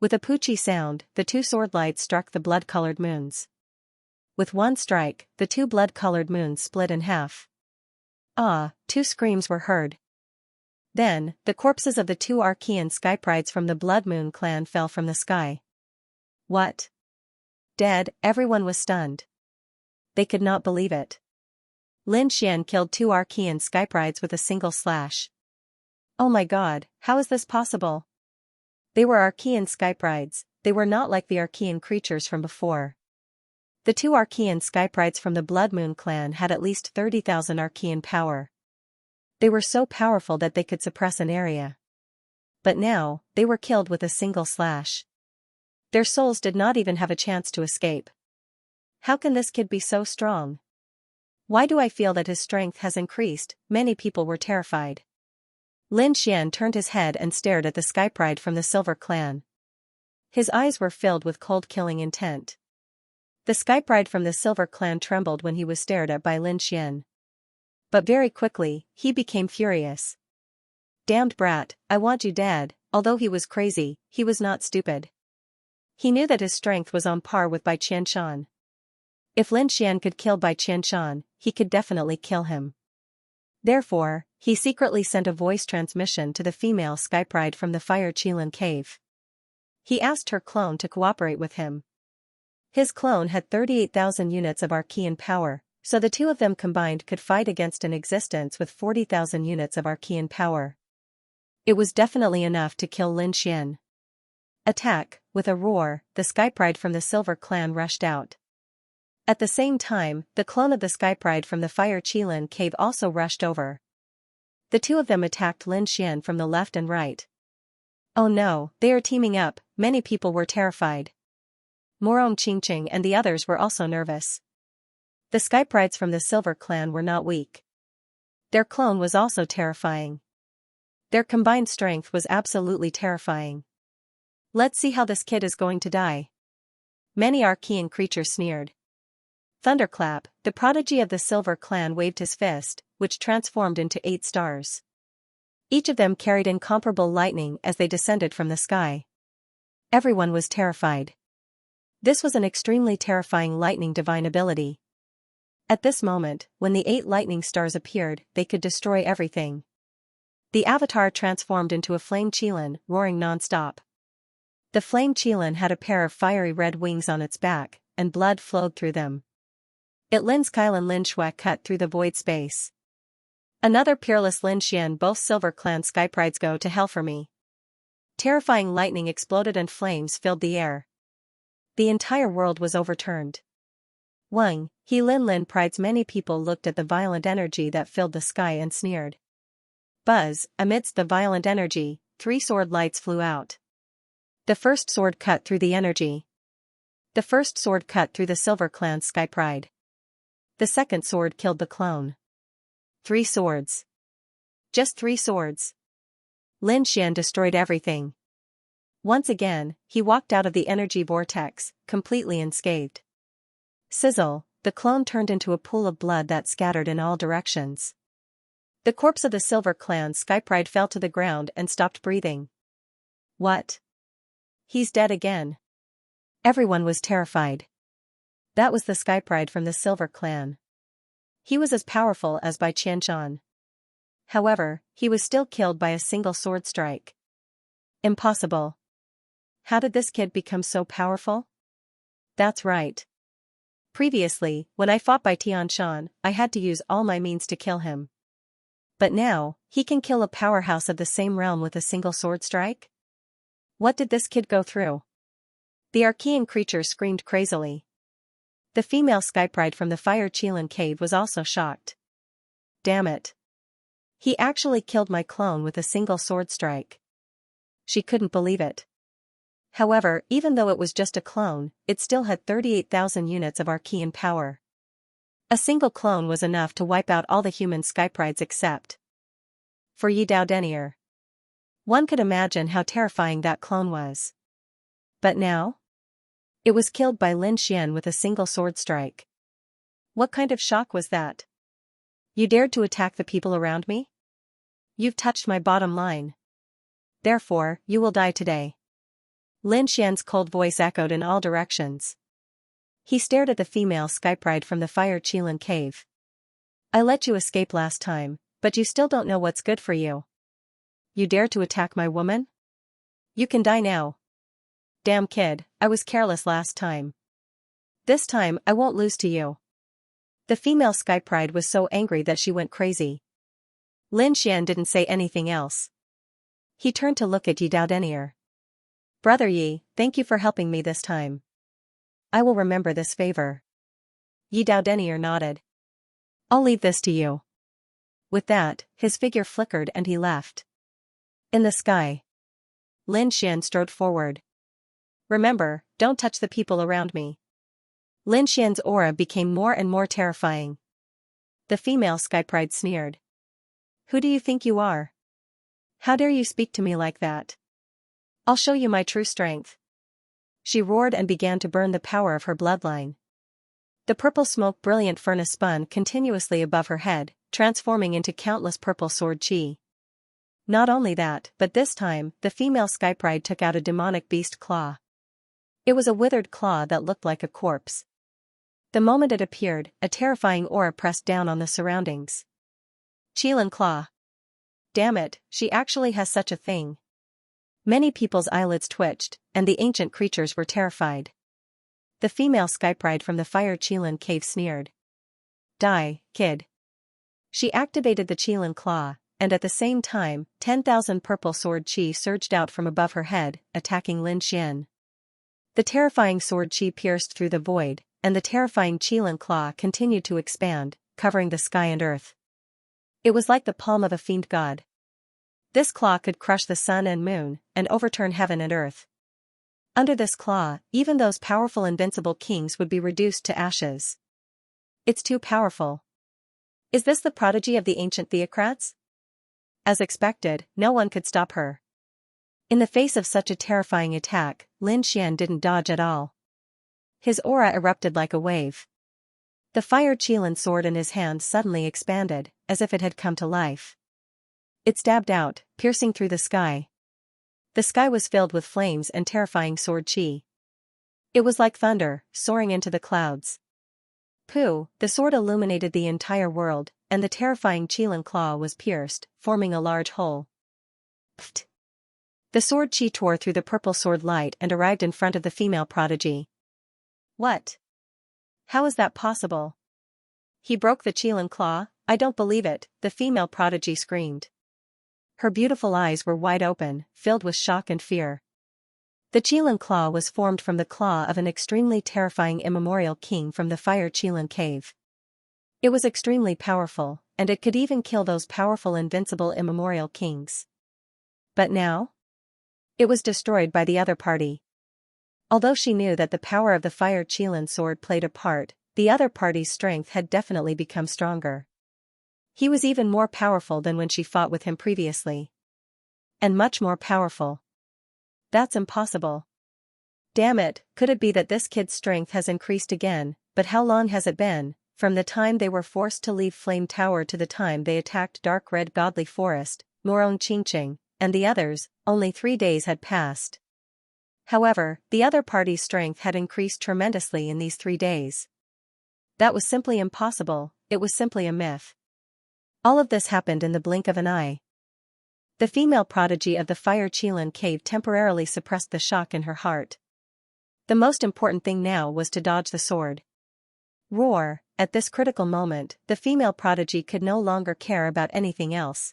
A: With a poochie sound, the two sword lights struck the blood-colored moons. With one strike, the two blood-colored moons split in half. Ah, two screams were heard. Then, the corpses of the two Archean Skyprides from the Blood Moon Clan fell from the sky. What? Dead, everyone was stunned. They could not believe it. Lin Xian killed two Archean Skyprides with a single slash. Oh my god, how is this possible? They were Archean Skyprides, they were not like the Archean creatures from before. The two Archean Skyprides from the Blood Moon Clan had at least 30,000 Archean power. They were so powerful that they could suppress an area. But now, they were killed with a single slash. Their souls did not even have a chance to escape. How can this kid be so strong? Why do I feel that his strength has increased? Many people were terrified. Lin Xian turned his head and stared at the Skypride from the Silver Clan. His eyes were filled with cold killing intent. The Skypride from the Silver Clan trembled when he was stared at by Lin Xian. But very quickly, he became furious. Damned brat, I want you dead. Although he was crazy, he was not stupid. He knew that his strength was on par with Bai Qianshan. If Lin Xian could kill Bai Qianshan, he could definitely kill him. Therefore, he secretly sent a voice transmission to the female Skypride from the Fire Qilin Cave. He asked her clone to cooperate with him. His clone had 38,000 units of Archean power, so the two of them combined could fight against an existence with 40,000 units of Archean power. It was definitely enough to kill Lin Xian. Attack! With a roar, the Skypride from the Silver Clan rushed out. At the same time, the clone of the Skypride from the Fire Qilin Cave also rushed over. The two of them attacked Lin Xian from the left and right. Oh no, they are teaming up, many people were terrified. Morong Qingqing and the others were also nervous. The Skyprides from the Silver Clan were not weak. Their clone was also terrifying. Their combined strength was absolutely terrifying. Let's see how this kid is going to die. Many Archean creatures sneered. Thunderclap, the prodigy of the Silver Clan waved his fist, which transformed into 8 stars. Each of them carried incomparable lightning as they descended from the sky. Everyone was terrified. This was an extremely terrifying lightning divine ability. At this moment, when the 8 lightning stars appeared, they could destroy everything. The avatar transformed into a flame qilin, roaring non-stop. The flame qilin had a pair of fiery red wings on its back, and blood flowed through them. It Lin Skylin Lin Shui cut through the void space. Another peerless Lin Xian, both Silver Clan skyprides go to hell for me. Terrifying lightning exploded and flames filled the air. The entire world was overturned. Wang, He Lin Lin prides many people looked at the violent energy that filled the sky and sneered. Buzz, amidst the violent energy, 3 sword lights flew out. The first sword cut through the energy. The first sword cut through the Silver Clan sky pride. The second sword killed the clone. 3 swords. Just 3 swords. Lin Xian destroyed everything. Once again, he walked out of the energy vortex, completely unscathed. Sizzle, the clone turned into a pool of blood that scattered in all directions. The corpse of the Silver Clan skypride fell to the ground and stopped breathing. What? He's dead again. Everyone was terrified. That was the skypride from the Silver Clan. He was as powerful as Bai Qianshan. However, he was still killed by a single sword strike. Impossible. How did this kid become so powerful? That's right. Previously, when I fought Bai Tianshan, I had to use all my means to kill him. But now, he can kill a powerhouse of the same realm with a single sword strike? What did this kid go through? The Archean creature screamed crazily. The female skypride from the Fire Qilin cave was also shocked. Damn it. He actually killed my clone with a single sword strike. She couldn't believe it. However, even though it was just a clone, it still had 38,000 units of Archean power. A single clone was enough to wipe out all the human skyprides except for Yi Dao Denier. One could imagine how terrifying that clone was. But now? It was killed by Lin Xian with a single sword strike. What kind of shock was that? You dared to attack the people around me? You've touched my bottom line. Therefore, you will die today. Lin Xian's cold voice echoed in all directions. He stared at the female skypride from the Fire Qilin cave. I let you escape last time, but you still don't know what's good for you. You dare to attack my woman? You can die now. Damn kid, I was careless last time. This time I won't lose to you. The female skypride was so angry that she went crazy. Lin Xian didn't say anything else. He turned to look at Yi Dao Denier. Brother Yi, thank you for helping me this time. I will remember this favor. Yi Dao Denier nodded. I'll leave this to you. With that, his figure flickered and he left. In the sky, Lin Xian strode forward. Remember, don't touch the people around me. Lin Xian's aura became more and more terrifying. The female skypride sneered. Who do you think you are? How dare you speak to me like that? I'll show you my true strength. She roared and began to burn the power of her bloodline. The purple smoke brilliant furnace spun continuously above her head, transforming into countless purple sword chi. Not only that, but this time, the female skypride took out a demonic beast claw. It was a withered claw that looked like a corpse. The moment it appeared, a terrifying aura pressed down on the surroundings. Qilin claw. Damn it, she actually has such a thing. Many people's eyelids twitched, and the ancient creatures were terrified. The female skypride from the Fire Qilin cave sneered. Die, kid. She activated the Qilin claw, and at the same time, 10,000 purple sword chi surged out from above her head, attacking Lin Xian. The terrifying sword chi pierced through the void, and the terrifying Qilin claw continued to expand, covering the sky and earth. It was like the palm of a fiend god. This claw could crush the sun and moon, and overturn heaven and earth. Under this claw, even those powerful invincible kings would be reduced to ashes. It's too powerful. Is this the prodigy of the ancient theocrats? As expected, no one could stop her. In the face of such a terrifying attack, Lin Xian didn't dodge at all. His aura erupted like a wave. The Fire Qilin sword in his hand suddenly expanded, as if it had come to life. It stabbed out, piercing through the sky. The sky was filled with flames and terrifying sword chi. It was like thunder, soaring into the clouds. Pooh, the sword illuminated the entire world, and the terrifying Qilin claw was pierced, forming a large hole. Pfft! The sword Qi tore through the purple sword light and arrived in front of the female prodigy. What? How is that possible? He broke the Qilin claw? I don't believe it, the female prodigy screamed. Her beautiful eyes were wide open, filled with shock and fear. The Qilin claw was formed from the claw of an extremely terrifying immemorial king from the Fire Qilin cave. It was extremely powerful, and it could even kill those powerful invincible immemorial kings. But now? It was destroyed by the other party. Although she knew that the power of the Fire Qilin sword played a part, the other party's strength had definitely become stronger. He was even more powerful than when she fought with him previously. And much more powerful. That's impossible. Damn it, could it be that this kid's strength has increased again? But how long has it been, from the time they were forced to leave Flame Tower to the time they attacked Dark Red Godly Forest, Morong Qingqing, and the others? Only 3 days had passed. However, the other party's strength had increased tremendously in these 3 days. That was simply impossible, it was simply a myth. All of this happened in the blink of an eye. The female prodigy of the Fire Qilin cave temporarily suppressed the shock in her heart. The most important thing now was to dodge the sword. Roar! At this critical moment, the female prodigy could no longer care about anything else.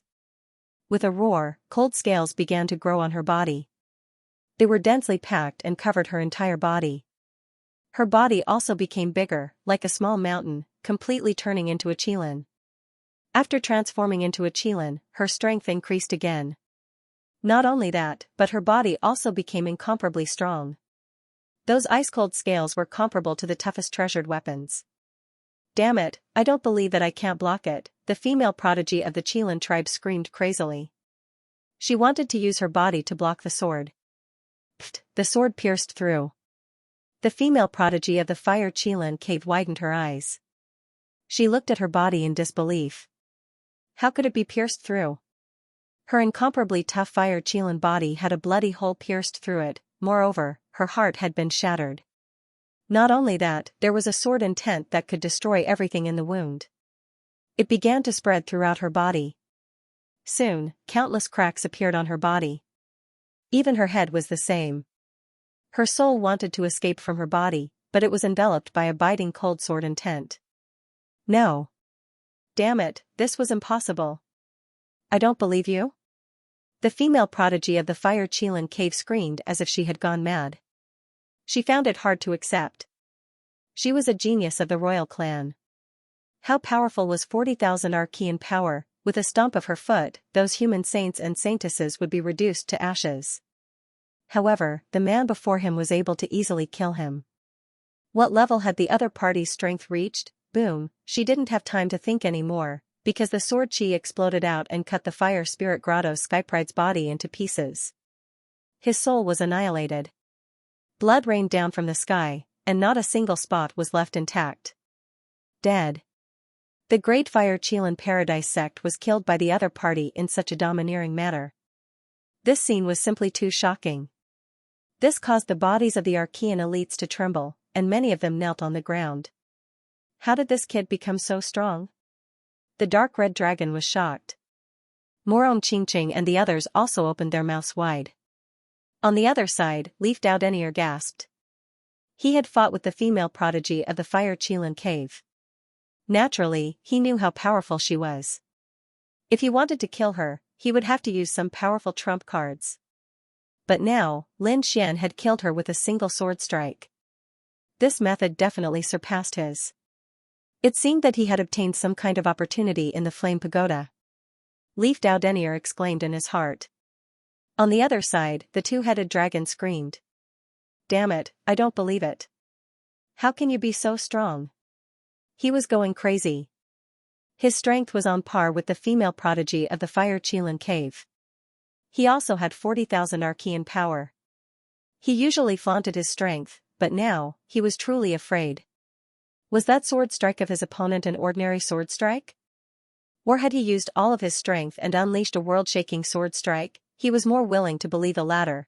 A: With a roar, cold scales began to grow on her body. They were densely packed and covered her entire body. Her body also became bigger, like a small mountain, completely turning into a Qilin. After transforming into a Qilin, her strength increased again. Not only that, but her body also became incomparably strong. Those ice-cold scales were comparable to the toughest treasured weapons. Damn it, I don't believe that I can't block it, the female prodigy of the Qilin tribe screamed crazily. She wanted to use her body to block the sword. Pfft, the sword pierced through. The female prodigy of the Fire Qilin cave widened her eyes. She looked at her body in disbelief. How could it be pierced through? Her incomparably tough Fire Qilin body had a bloody hole pierced through it, moreover, her heart had been shattered. Not only that, there was a sword intent that could destroy everything in the wound. It began to spread throughout her body. Soon, countless cracks appeared on her body. Even her head was the same. Her soul wanted to escape from her body, but it was enveloped by a biting cold sword intent. No. Damn it, this was impossible. I don't believe you? The female prodigy of the Fire Qilin cave screamed as if she had gone mad. She found it hard to accept. She was a genius of the royal clan. How powerful was 40,000 Archean power? With a stomp of her foot, those human saints and saintesses would be reduced to ashes. However, the man before him was able to easily kill him. What level had the other party's strength reached? Boom, she didn't have time to think anymore, because the sword Qi exploded out and cut the Fire Spirit Grotto's Skypride's body into pieces. His soul was annihilated. Blood rained down from the sky, and not a single spot was left intact. Dead. The Great Fire Qilin Paradise sect was killed by the other party in such a domineering manner. This scene was simply too shocking. This caused the bodies of the Archean elites to tremble, and many of them knelt on the ground. How did this kid become so strong? The dark red dragon was shocked. Morong Qingqing and the others also opened their mouths wide. On the other side, Leaf Dao Denier gasped. He had fought with the female prodigy of the Fire Qilin cave. Naturally, he knew how powerful she was. If he wanted to kill her, he would have to use some powerful trump cards. But now, Lin Xian had killed her with a single sword strike. This method definitely surpassed his. It seemed that he had obtained some kind of opportunity in the Flame Pagoda. Leaf Dao Denier exclaimed in his heart. On the other side, the two-headed dragon screamed. Damn it, I don't believe it. How can you be so strong? He was going crazy. His strength was on par with the female prodigy of the Fire Qilin cave. He also had 40,000 Archean power. He usually flaunted his strength, but now, he was truly afraid. Was that sword strike of his opponent an ordinary sword strike? Or had he used all of his strength and unleashed a world-shaking sword strike? He was more willing to believe the latter.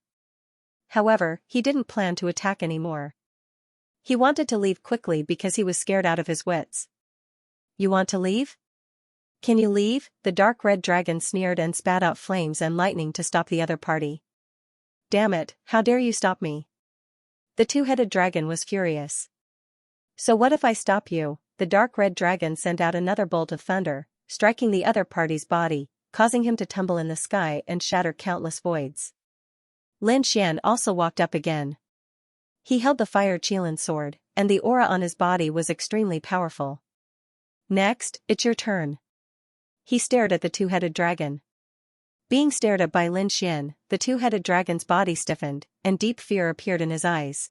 A: However, he didn't plan to attack anymore. He wanted to leave quickly because he was scared out of his wits. You want to leave? Can you leave? The dark red dragon sneered and spat out flames and lightning to stop the other party. Damn it, how dare you stop me? The two-headed dragon was furious. So what if I stop you? The dark red dragon sent out another bolt of thunder, striking the other party's body, causing him to tumble in the sky and shatter countless voids. Lin Xian also walked up again. He held the fire Qilin sword, and the aura on his body was extremely powerful. Next, it's your turn. He stared at the two-headed dragon. Being stared at by Lin Xian, the two-headed dragon's body stiffened, and deep fear appeared in his eyes.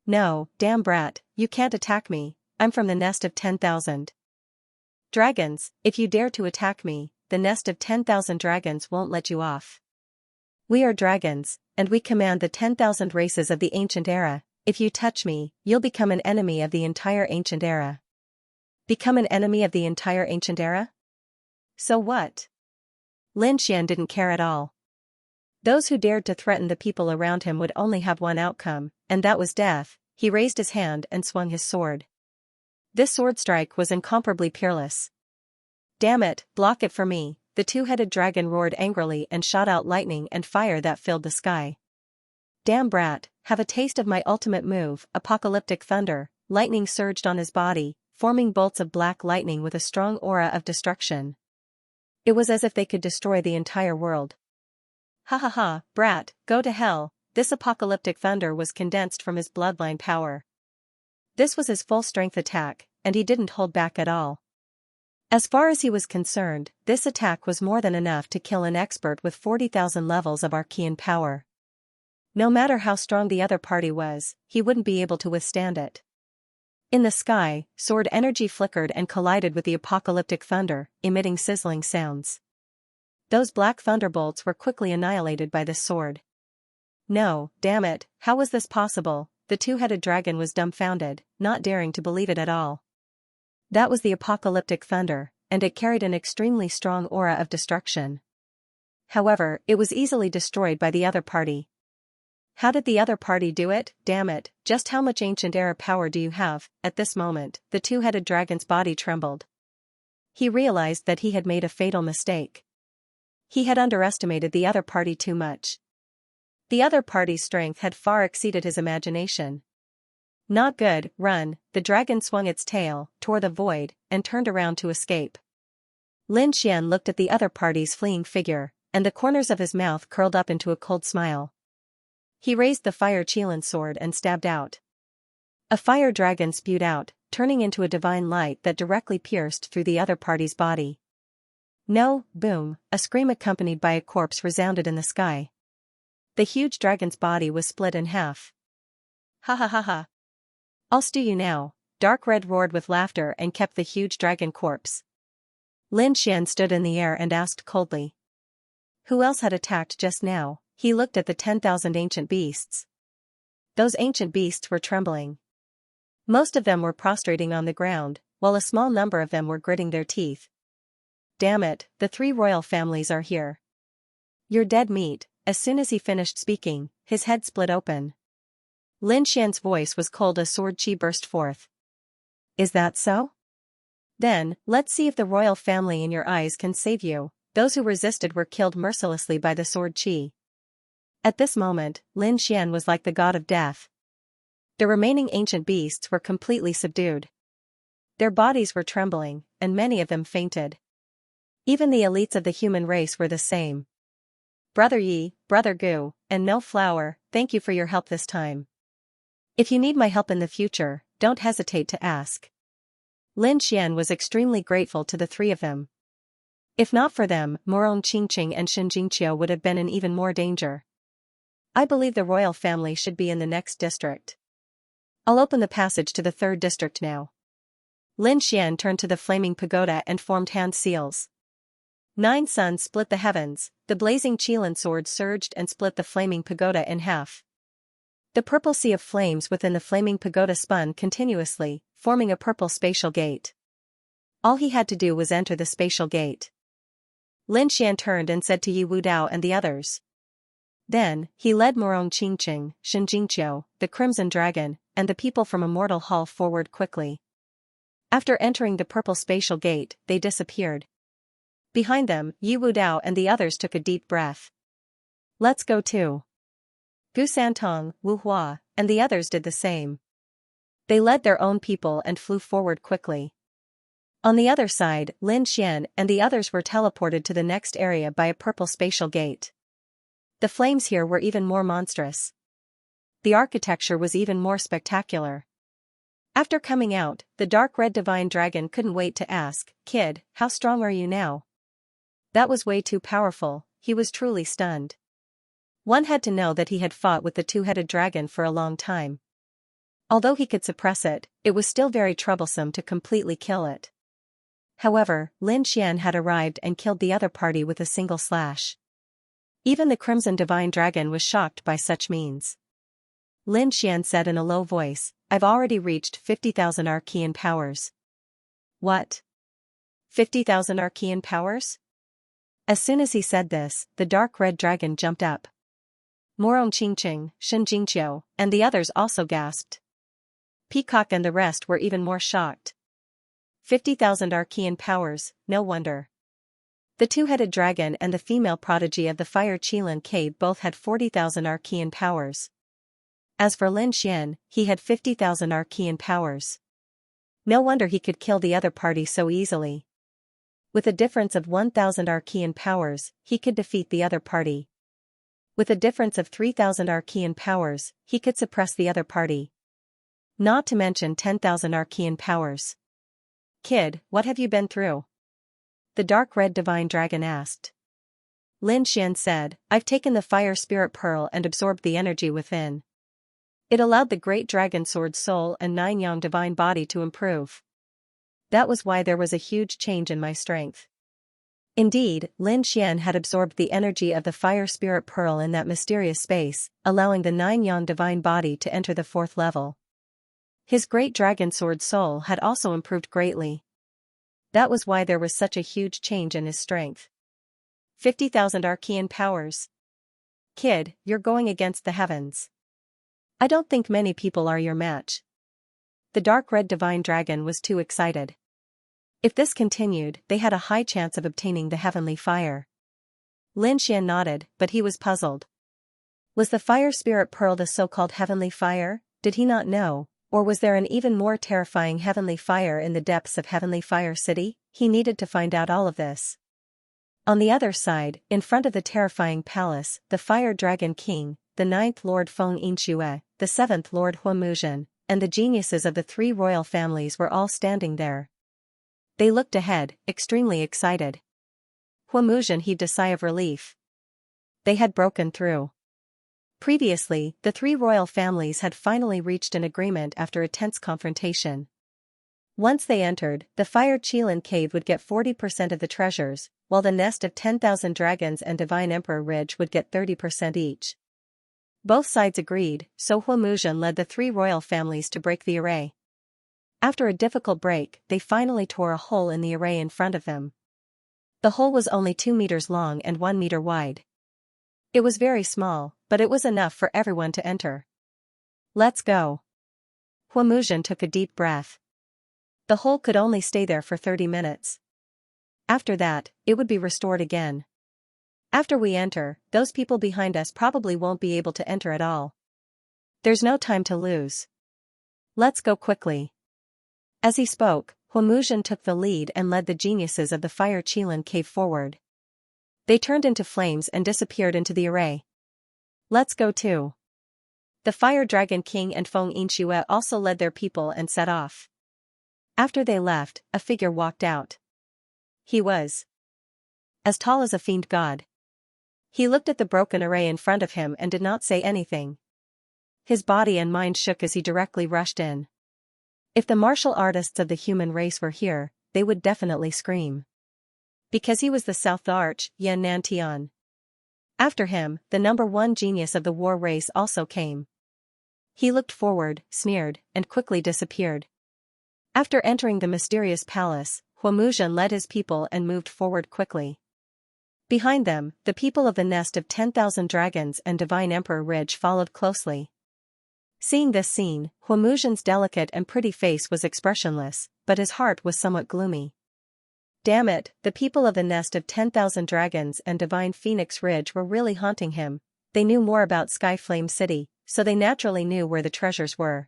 A: No, damn brat, you can't attack me, I'm from the nest of 10,000 dragons. If you dare to attack me, the nest of 10,000 dragons won't let you off. We are dragons, and we command the 10,000 races of the ancient era. If you touch me, you'll become an enemy of the entire ancient era. Become an enemy of the entire ancient era? So what? Lin Xian didn't care at all. Those who dared to threaten the people around him would only have one outcome, and that was death. He raised his hand and swung his sword. This sword strike was incomparably peerless. Damn it, block it for me, the two-headed dragon roared angrily and shot out lightning and fire that filled the sky. Damn brat, have a taste of my ultimate move, apocalyptic thunder. Lightning surged on his body, forming bolts of black lightning with a strong aura of destruction. It was as if they could destroy the entire world. Ha ha ha, brat, go to hell. This apocalyptic thunder was condensed from his bloodline power. This was his full-strength attack, and he didn't hold back at all. As far as he was concerned, this attack was more than enough to kill an expert with 40,000 levels of Archean power. No matter how strong the other party was, he wouldn't be able to withstand it. In the sky, sword energy flickered and collided with the apocalyptic thunder, emitting sizzling sounds. Those black thunderbolts were quickly annihilated by the sword. No, damn it, how was this possible? The two-headed dragon was dumbfounded, not daring to believe it at all. That was the apocalyptic thunder, and it carried an extremely strong aura of destruction. However, it was easily destroyed by the other party. How did the other party do it? Damn it, just how much ancient era power do you have? At this moment, the two-headed dragon's body trembled. He realized that he had made a fatal mistake. He had underestimated the other party too much. The other party's strength had far exceeded his imagination. Not good, run. The dragon swung its tail, tore the void, and turned around to escape. Lin Xian looked at the other party's fleeing figure, and the corners of his mouth curled up into a cold smile. He raised the fire Qilin sword and stabbed out. A fire dragon spewed out, turning into a divine light that directly pierced through the other party's body. No, boom, a scream accompanied by a corpse resounded in the sky. The huge dragon's body was split in half. Ha ha ha ha. I'll stew you now. Dark Red roared with laughter and kept the huge dragon corpse. Lin Xian stood in the air and asked coldly. Who else had attacked just now? He looked at the 10,000 ancient beasts. Those ancient beasts were trembling. Most of them were prostrating on the ground, while a small number of them were gritting their teeth. Damn it, the three royal families are here. You're dead meat. As soon as he finished speaking, his head split open. Lin Xian's voice was cold as sword chi burst forth. Is that so? Then, let's see if the royal family in your eyes can save you. Those who resisted were killed mercilessly by the sword chi. At this moment, Lin Xian was like the god of death. The remaining ancient beasts were completely subdued. Their bodies were trembling, and many of them fainted. Even the elites of the human race were the same. Brother Yi, Brother Gu, and No Flower, thank you for your help this time. If you need my help in the future, don't hesitate to ask. Lin Xian was extremely grateful to the three of them. If not for them, Morong Qingqing and Xianxia would have been in even more danger. I believe the royal family should be in the next district. I'll open the passage to the third district now. Lin Xian turned to the flaming pagoda and formed hand seals. 9 suns split the heavens, the blazing Qilin sword surged and split the flaming pagoda in half. The purple sea of flames within the flaming pagoda spun continuously, forming a purple spatial gate. All he had to do was enter the spatial gate. Lin Xian turned and said to Yi Wudao and the others. Then, he led Morong Qingqing, Xianxia, the Crimson Dragon, and the people from Immortal Hall forward quickly. After entering the purple spatial gate, they disappeared. Behind them, Yi Wudao and the others took a deep breath. Let's go too. Gu Santong, Wu Hua, and the others did the same. They led their own people and flew forward quickly. On the other side, Lin Xian and the others were teleported to the next area by a purple spatial gate. The flames here were even more monstrous. The architecture was even more spectacular. After coming out, the dark red divine dragon couldn't wait to ask, "Kid, how strong are you now?" That was way too powerful, he was truly stunned. One had to know that he had fought with the two-headed dragon for a long time. Although he could suppress it, it was still very troublesome to completely kill it. However, Lin Xian had arrived and killed the other party with a single slash. Even the Crimson Divine Dragon was shocked by such means. Lin Xian said in a low voice, "I've already reached 50,000 archean powers." What? 50,000 archean powers? As soon as he said this, the dark red dragon jumped up. Morong Qingqing, Shen Jingqiu, and the others also gasped. Peacock and the rest were even more shocked. 50,000 archean powers, no wonder. The two-headed dragon and the female prodigy of the Fire Qilin cave both had 40,000 archean powers. As for Lin Xian, he had 50,000 archean powers. No wonder he could kill the other party so easily. With a difference of 1,000 archean powers, he could defeat the other party. With a difference of 3,000 archean powers, he could suppress the other party. Not to mention 10,000 archean powers. "Kid, what have you been through?" the dark red divine dragon asked. Lin Xian said, "I've taken the fire spirit pearl and absorbed the energy within. It allowed the great dragon sword soul and 9 yang divine body to improve. That was why there was a huge change in my strength." Indeed, Lin Xian had absorbed the energy of the fire spirit pearl in that mysterious space, allowing the 9 yang divine body to enter the 4th level. His great dragon sword soul had also improved greatly. That was why there was such a huge change in his strength. 50,000 archean powers. Kid, you're going against the heavens. I don't think many people are your match. The dark red divine dragon was too excited. If this continued, they had a high chance of obtaining the heavenly fire. Lin Xian nodded, but he was puzzled. Was the fire spirit pearl the so-called heavenly fire? Did he not know? Or was there an even more terrifying heavenly fire in the depths of Heavenly Fire City? He needed to find out all of this. On the other side, in front of the terrifying palace, the Fire Dragon King, the 9th Lord Feng Yinxue, the 7th Lord Huamuzhen, and the geniuses of the 3 royal families were all standing there. They looked ahead, extremely excited. Huamuzhen heaved a sigh of relief. They had broken through. Previously, the 3 royal families had finally reached an agreement after a tense confrontation. Once they entered, the Fire Qilin cave would get 40% of the treasures, while the nest of 10,000 dragons and Divine Emperor Ridge would get 30% each. Both sides agreed, so Huamuzhen led the 3 royal families to break the array. After a difficult break, they finally tore a hole in the array in front of them. The hole was only 2 meters long and 1 meter wide. It was very small, but it was enough for everyone to enter. "Let's go." Huamuzhen took a deep breath. The hole could only stay there for 30 minutes. After that, it would be restored again. "After we enter, those people behind us probably won't be able to enter at all. There's no time to lose. Let's go quickly." As he spoke, Huamuzhen took the lead and led the geniuses of the Fire Qilin cave forward. They turned into flames and disappeared into the array. "Let's go too." The Fire Dragon King and Feng Yinxue also led their people and set off. After they left, a figure walked out. He was as tall as a fiend god. He looked at the broken array in front of him and did not say anything. His body and mind shook as he directly rushed in. If the martial artists of the human race were here, they would definitely scream. Because he was the South Arch, Yan Nantian. After him, the #1 genius of the war race also came. He looked forward, sneered, and quickly disappeared. After entering the mysterious palace, Huamuzhen led his people and moved forward quickly. Behind them, the people of the nest of 10,000 dragons and Divine Emperor Ridge followed closely. Seeing this scene, Huamuzhen's delicate and pretty face was expressionless, but his heart was somewhat gloomy. Damn it, the people of the nest of 10,000 dragons and Divine Phoenix Ridge were really haunting him. They knew more about Skyflame City, so they naturally knew where the treasures were.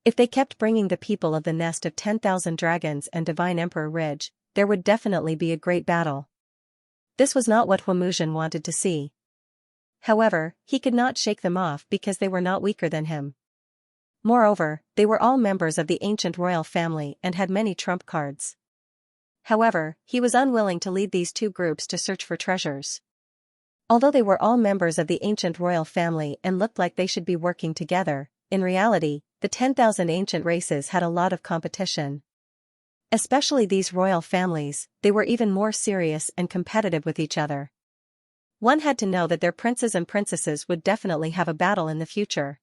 A: If they kept bringing the people of the nest of 10,000 dragons and Divine Emperor Ridge, there would definitely be a great battle. This was not what Huamuzhen wanted to see. However, he could not shake them off because they were not weaker than him. Moreover, they were all members of the ancient royal family and had many trump cards. However, he was unwilling to lead these two groups to search for treasures. Although they were all members of the ancient royal family and looked like they should be working together, in reality, the 10,000 ancient races had a lot of competition. Especially these royal families, they were even more serious and competitive with each other. One had to know that their princes and princesses would definitely have a battle in the future.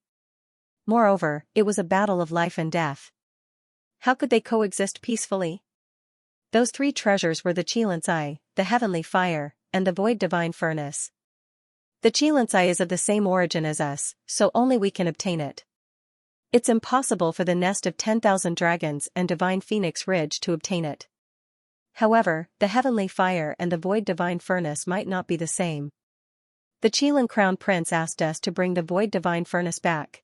A: Moreover, it was a battle of life and death. How could they coexist peacefully? Those three treasures were the Xianxia, the heavenly fire, and the void divine furnace. The Xianxia is of the same origin as us, so only we can obtain it. It's impossible for the nest of 10,000 dragons and Divine Phoenix Ridge to obtain it. However, the heavenly fire and the void divine furnace might not be the same. The Qilan Crown Prince asked us to bring the void divine furnace back.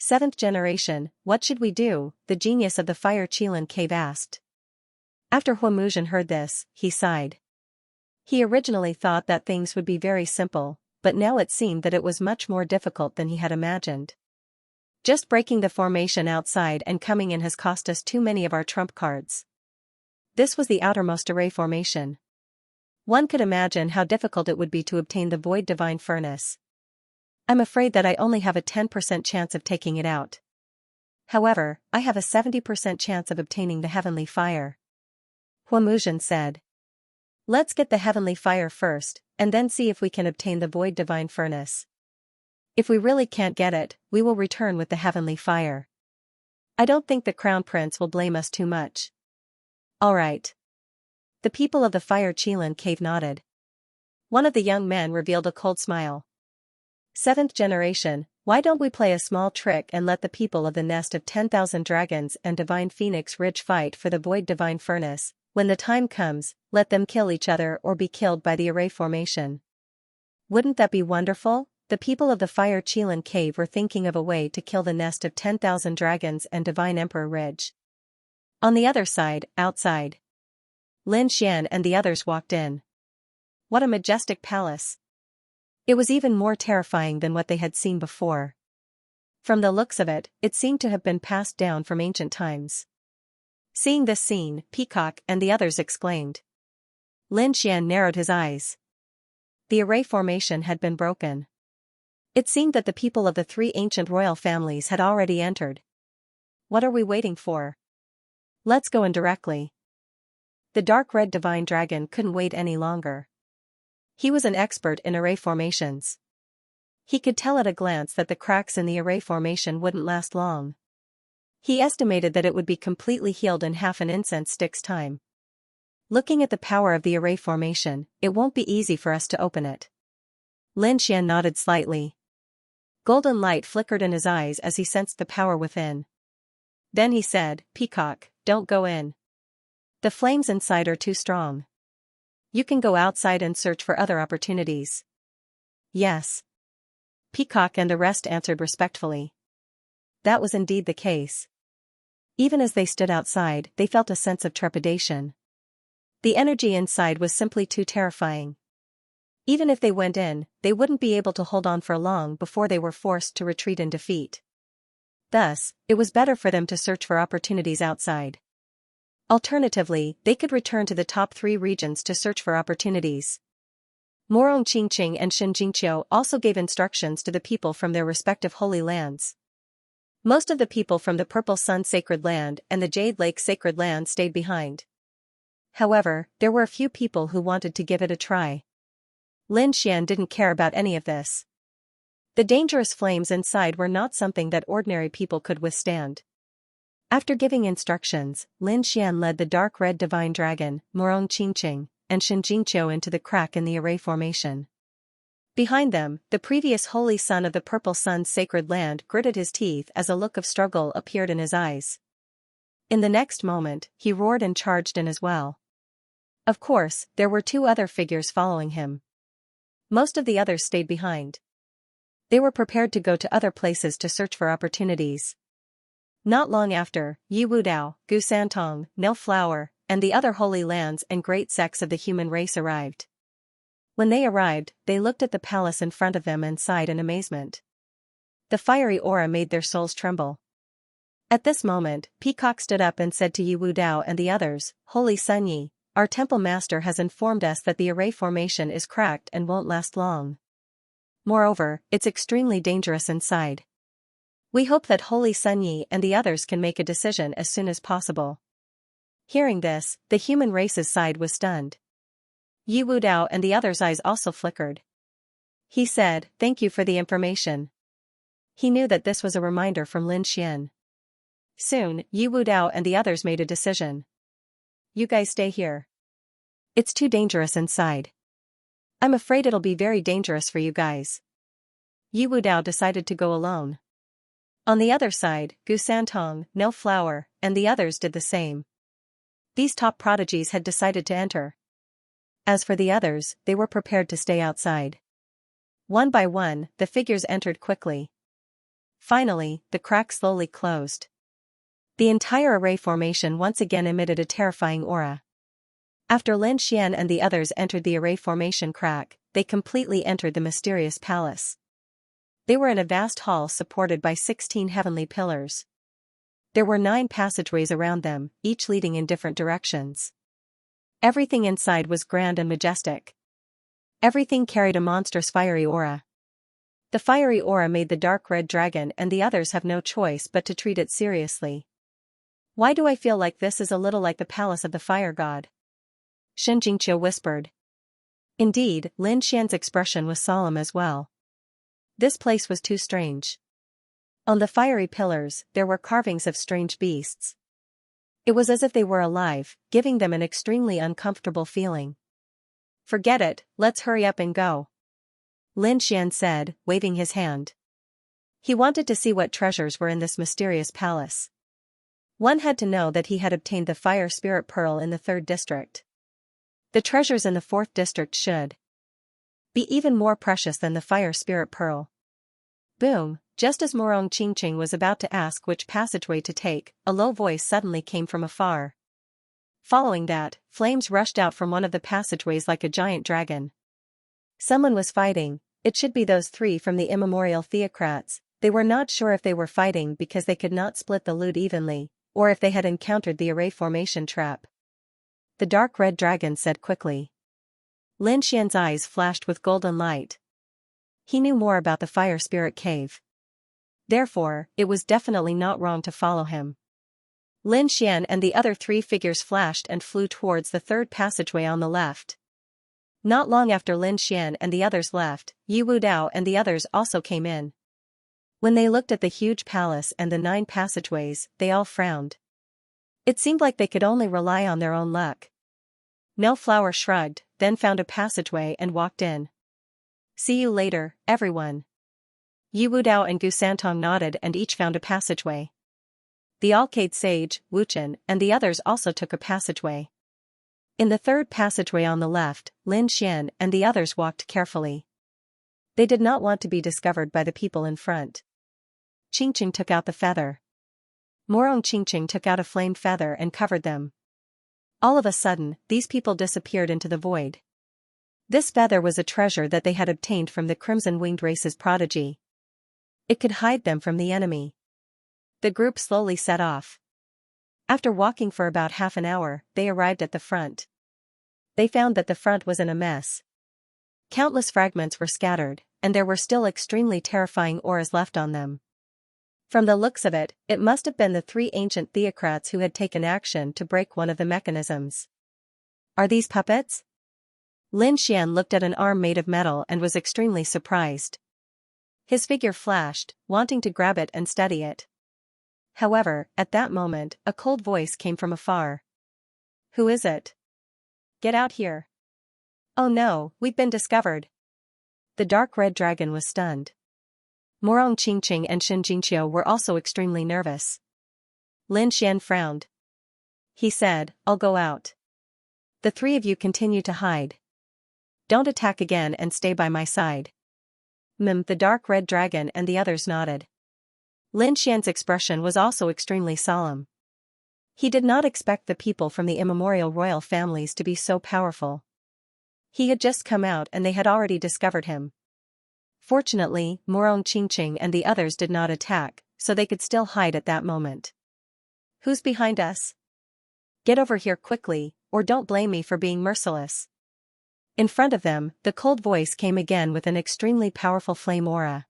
A: 7th generation, what should we do? The genius of the fire Qilan cave asked. After Huamuzhen heard this, he sighed. He originally thought that things would be very simple, but now it seemed that it was much more difficult than he had imagined. Just breaking the formation outside and coming in has cost us too many of our trump cards. This was the outermost array formation. One could imagine how difficult it would be to obtain the void divine furnace. I'm afraid that I only have a 10% chance of taking it out. However, I have a 70% chance of obtaining the heavenly fire. Huamuzhen said. Let's get the heavenly fire first, and then see if we can obtain the void divine furnace. If we really can't get it, we will return with the heavenly fire. I don't think the Crown Prince will blame us too much. Alright. The people of the Fire Qilan cave nodded. One of the young men revealed a cold smile. 7th generation, why don't we play a small trick and let the people of the nest of 10,000 dragons and Divine Phoenix Ridge fight for the void divine furnace? When the time comes, let them kill each other or be killed by the array formation. Wouldn't that be wonderful? The people of the Fire Qilan cave were thinking of a way to kill the nest of 10,000 dragons and Divine Emperor Ridge. On the other side, outside, Lin Xian and the others walked in. What a majestic palace! It was even more terrifying than what they had seen before. From the looks of it, it seemed to have been passed down from ancient times. Seeing this scene, Peacock and the others exclaimed. Lin Xian narrowed his eyes. The array formation had been broken. It seemed that the people of the three ancient royal families had already entered. What are we waiting for? Let's go in directly. The dark red divine dragon couldn't wait any longer. He was an expert in array formations. He could tell at a glance that the cracks in the array formation wouldn't last long. He estimated that it would be completely healed in half an incense stick's time. Looking at the power of the array formation, it won't be easy for us to open it. Lin Xian nodded slightly. Golden light flickered in his eyes as he sensed the power within. Then he said, Peacock, don't go in. The flames inside are too strong. You can go outside and search for other opportunities. Yes. Peacock and the rest answered respectfully. That was indeed the case. Even as they stood outside, they felt a sense of trepidation. The energy inside was simply too terrifying. Even if they went in, they wouldn't be able to hold on for long before they were forced to retreat in defeat. Thus, it was better for them to search for opportunities outside. Alternatively, they could return to the top 3 regions to search for opportunities. Morong Qingqing and Xianxia also gave instructions to the people from their respective holy lands. Most of the people from the Purple Sun Sacred Land and the Jade Lake Sacred Land stayed behind. However, there were a few people who wanted to give it a try. Lin Xian didn't care about any of this. The dangerous flames inside were not something that ordinary people could withstand. After giving instructions, Lin Xian led the dark red divine dragon, Morong Qingqing, and Xianxia into the crack in the array formation. Behind them, the previous holy son of the Purple Sun's sacred land gritted his teeth as a look of struggle appeared in his eyes. In the next moment, he roared and charged in as well. Of course, there were two other figures following him. Most of the others stayed behind. They were prepared to go to other places to search for opportunities. Not long after, Yi Wudao, Gu Santong, No Flower, and the other holy lands and great sects of the human race arrived. When they arrived, they looked at the palace in front of them and sighed in amazement. The fiery aura made their souls tremble. At this moment, Peacock stood up and said to Yi Wudao and the others, "Holy Sun Yi, our temple master has informed us that the array formation is cracked and won't last long. Moreover, it's extremely dangerous inside. We hope that Holy Sun Yi and the others can make a decision as soon as possible." Hearing this, the human race's side was stunned. Yi Wudao and the others' eyes also flickered. He said, "Thank you for the information." He knew that this was a reminder from Lin Xian. Soon, Yi Wudao and the others made a decision. "You guys stay here. It's too dangerous inside. I'm afraid it'll be very dangerous for you guys." Yi Wudao decided to go alone. On the other side, Gu Santong, No Flower, and the others did the same. These top prodigies had decided to enter. As for the others, they were prepared to stay outside. One by one, the figures entered quickly. Finally, the crack slowly closed. The entire array formation once again emitted a terrifying aura. After Lin Xian and the others entered the array formation crack, they completely entered the mysterious palace. They were in a vast hall supported by 16 heavenly pillars. There were 9 passageways around them, each leading in different directions. Everything inside was grand and majestic. Everything carried a monstrous fiery aura. The fiery aura made the dark red dragon and the others have no choice but to treat it seriously. "Why do I feel like this is a little like the palace of the fire god?" Xianxia whispered. Indeed, Lin Xian's expression was solemn as well. This place was too strange. On the fiery pillars, there were carvings of strange beasts. It was as if they were alive, giving them an extremely uncomfortable feeling. "Forget it, let's hurry up and go," Lin Xian said, waving his hand. He wanted to see what treasures were in this mysterious palace. One had to know that he had obtained the fire spirit pearl in the 3rd district. The treasures in the 4th district should be even more precious than the fire spirit pearl. Boom! Just as Morong Qingqing was about to ask which passageway to take, a low voice suddenly came from afar. Following that, flames rushed out from one of the passageways like a giant dragon. Someone was fighting. It should be those 3 from the immemorial theocrats. They were not sure if they were fighting because they could not split the loot evenly, or if they had encountered the array formation trap. The dark red dragon said quickly. Lin Xian's eyes flashed with golden light. He knew more about the fire spirit cave. Therefore, it was definitely not wrong to follow him. Lin Xian and the other 3 figures flashed and flew towards the 3rd passageway on the left. Not long after Lin Xian and the others left, Yi Wudao and the others also came in. When they looked at the huge palace and the 9 passageways, they all frowned. It seemed like they could only rely on their own luck. No Flower shrugged, then found a passageway and walked in. "See you later, everyone." Yi Wudao and Gu Santong nodded and each found a passageway. The Alcade sage, Wu Chen, and the others also took a passageway. In the 3rd passageway on the left, Lin Xian and the others walked carefully. They did not want to be discovered by the people in front. Qingqing took out the feather. Morong Qingqing took out a flamed feather and covered them. All of a sudden, these people disappeared into the void. This feather was a treasure that they had obtained from the crimson-winged race's prodigy. It could hide them from the enemy. The group slowly set off. After walking for about half an hour, they arrived at the front. They found that the front was in a mess. Countless fragments were scattered, and there were still extremely terrifying auras left on them. From the looks of it, it must have been the 3 ancient theocrats who had taken action to break one of the mechanisms. "Are these puppets?" Lin Xian looked at an arm made of metal and was extremely surprised. His figure flashed, wanting to grab it and study it. However, at that moment, a cold voice came from afar. "Who is it? Get out here." "Oh no, we've been discovered." The dark red dragon was stunned. Morong Qingqing and Xianxia were also extremely nervous. Lin Xian frowned. He said, "I'll go out." The three of you continue to hide. Don't attack again and stay by my side. The dark red dragon and the others nodded. Lin Xian's expression was also extremely solemn. He did not expect the people from the immemorial royal families to be so powerful. He had just come out and they had already discovered him. Fortunately, Morong Qingqing and the others did not attack, so they could still hide at that moment. Who's behind us? Get over here quickly, or don't blame me for being merciless. In front of them, the cold voice came again with an extremely powerful flame aura.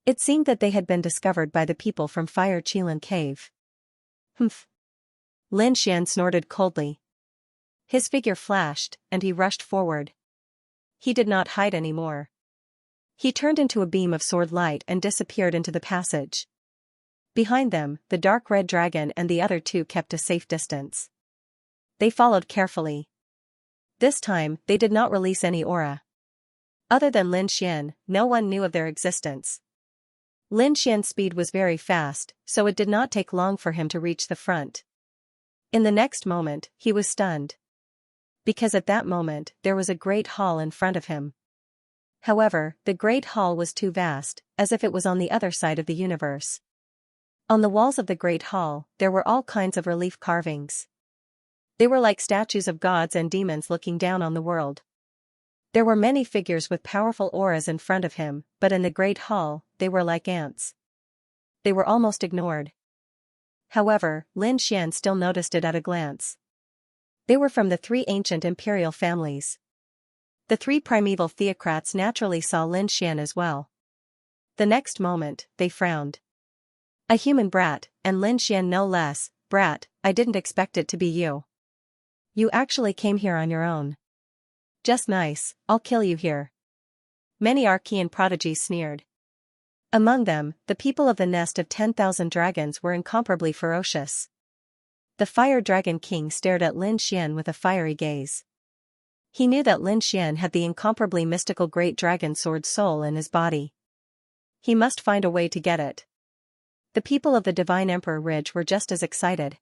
A: It seemed that they had been discovered by the people from Fire Qilin Cave. Humph. Lin Xian snorted coldly. His figure flashed, and he rushed forward. He did not hide anymore. He turned into a beam of sword light and disappeared into the passage. Behind them, the dark red dragon and the other two kept a safe distance. They followed carefully. This time, they did not release any aura. Other than Lin Xian, no one knew of their existence. Lin Xian's speed was very fast, so it did not take long for him to reach the front. In the next moment, he was stunned. Because at that moment, there was a great hall in front of him. However, the great hall was too vast, as if it was on the other side of the universe. On the walls of the great hall, there were all kinds of relief carvings. They were like statues of gods and demons looking down on the world. There were many figures with powerful auras in front of him, but in the great hall, they were like ants. They were almost ignored. However, Lin Xian still noticed it at a glance. They were from the three ancient imperial families. The three primeval theocrats naturally saw Lin Xian as well. The next moment, they frowned. A human brat, and Lin Xian no less. Brat, I didn't expect it to be you. You actually came here on your own. Just nice, I'll kill you here. Many Archean prodigies sneered. Among them, the people of the nest of 10,000 dragons were incomparably ferocious. The Fire Dragon King stared at Lin Xian with a fiery gaze. He knew that Lin Xian had the incomparably mystical Great Dragon Sword soul in his body. He must find a way to get it. The people of the Divine Emperor Ridge were just as excited.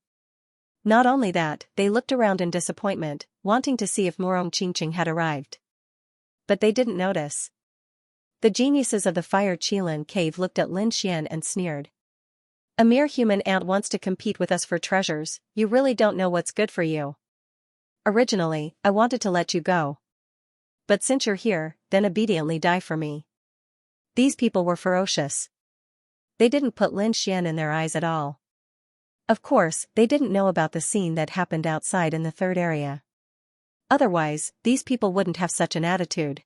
A: Not only that, they looked around in disappointment, wanting to see if Morong Qingqing had arrived. But they didn't notice. The geniuses of the Fire Qilin Cave looked at Lin Xian and sneered. A mere human ant wants to compete with us for treasures, you really don't know what's good for you. Originally, I wanted to let you go. But since you're here, then obediently die for me. These people were ferocious. They didn't put Lin Xian in their eyes at all. Of course, they didn't know about the scene that happened outside in the third area. Otherwise, these people wouldn't have such an attitude.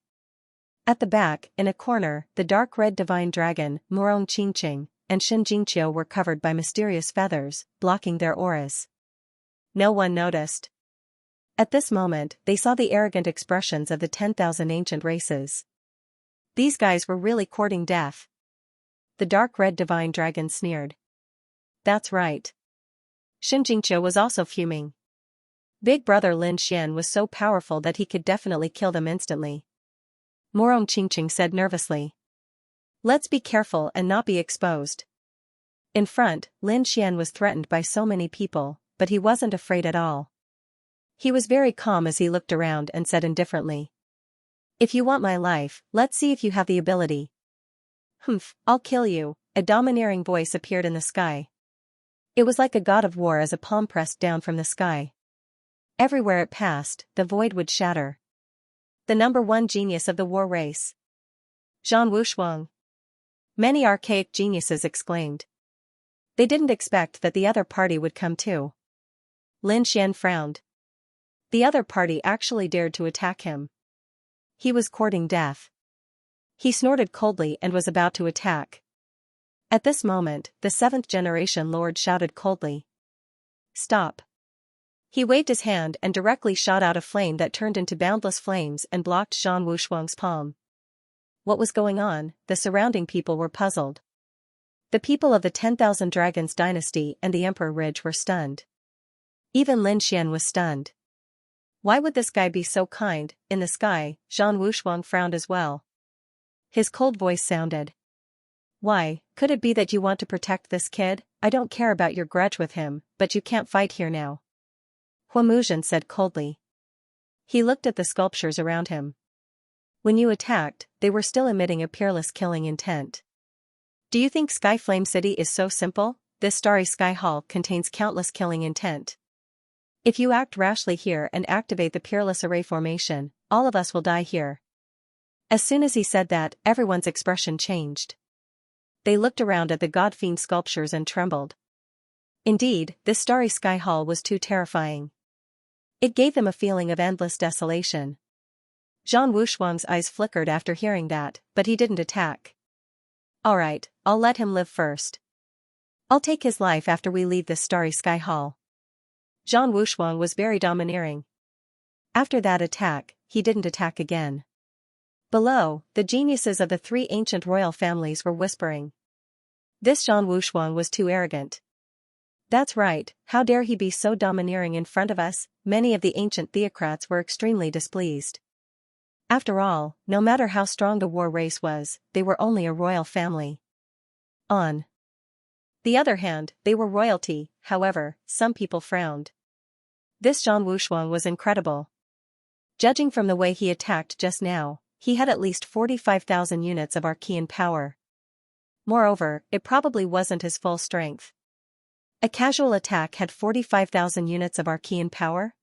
A: At the back, in a corner, the dark red divine dragon, Morong Qingqing, and Xianxia were covered by mysterious feathers, blocking their auras. No one noticed. At this moment, they saw the arrogant expressions of the 10,000 ancient races. These guys were really courting death. The dark red divine dragon sneered. That's right. Xianxia was also fuming. Big brother Lin Xian was so powerful that he could definitely kill them instantly. Morong Qingqing said nervously. Let's be careful and not be exposed. In front, Lin Xian was threatened by so many people, but he wasn't afraid at all. He was very calm as he looked around and said indifferently. If you want my life, let's see if you have the ability. Humph, I'll kill you, a domineering voice appeared in the sky. It was like a god of war as a palm pressed down from the sky. Everywhere it passed, the void would shatter. The number one genius of the war race. Zhan Wushuang. Many archaic geniuses exclaimed. They didn't expect that the other party would come too. Lin Xian frowned. The other party actually dared to attack him. He was courting death. He snorted coldly and was about to attack. At this moment, the 7th generation lord shouted coldly. Stop. He waved his hand and directly shot out a flame that turned into boundless flames and blocked Zhan Wushuang's palm. What was going on? The surrounding people were puzzled. The people of the 10,000 Dragons dynasty and the Emperor Ridge were stunned. Even Lin Xian was stunned. Why would this guy be so kind? In the sky, Zhan Wushuang frowned as well. His cold voice sounded. Why, could it be that you want to protect this kid? I don't care about your grudge with him, but you can't fight here now. Huamuzhan said coldly. He looked at the sculptures around him. When you attacked, they were still emitting a peerless killing intent. Do you think Sky Flame City is so simple? This starry sky hall contains countless killing intent. If you act rashly here and activate the peerless array formation, all of us will die here. As soon as he said that, everyone's expression changed. They looked around at the god-fiend sculptures and trembled. Indeed, this starry sky hall was too terrifying. It gave them a feeling of endless desolation. Zhang Wushuang's eyes flickered after hearing that, but he didn't attack. Alright, I'll let him live first. I'll take his life after we leave this starry sky hall. Zhang Wushuang was very domineering. After that attack, he didn't attack again. Below, the geniuses of the three ancient royal families were whispering. This Zhang Wushuang was too arrogant. That's right, how dare he be so domineering in front of us? Many of the ancient theocrats were extremely displeased. After all, no matter how strong the war race was, they were only a royal family. On the other hand, they were royalty. However, some people frowned. This Zhang Wushuang was incredible. Judging from the way he attacked just now, he had at least 45,000 units of Archean power. Moreover, it probably wasn't his full strength. A casual attack had 45,000 units of Archean power?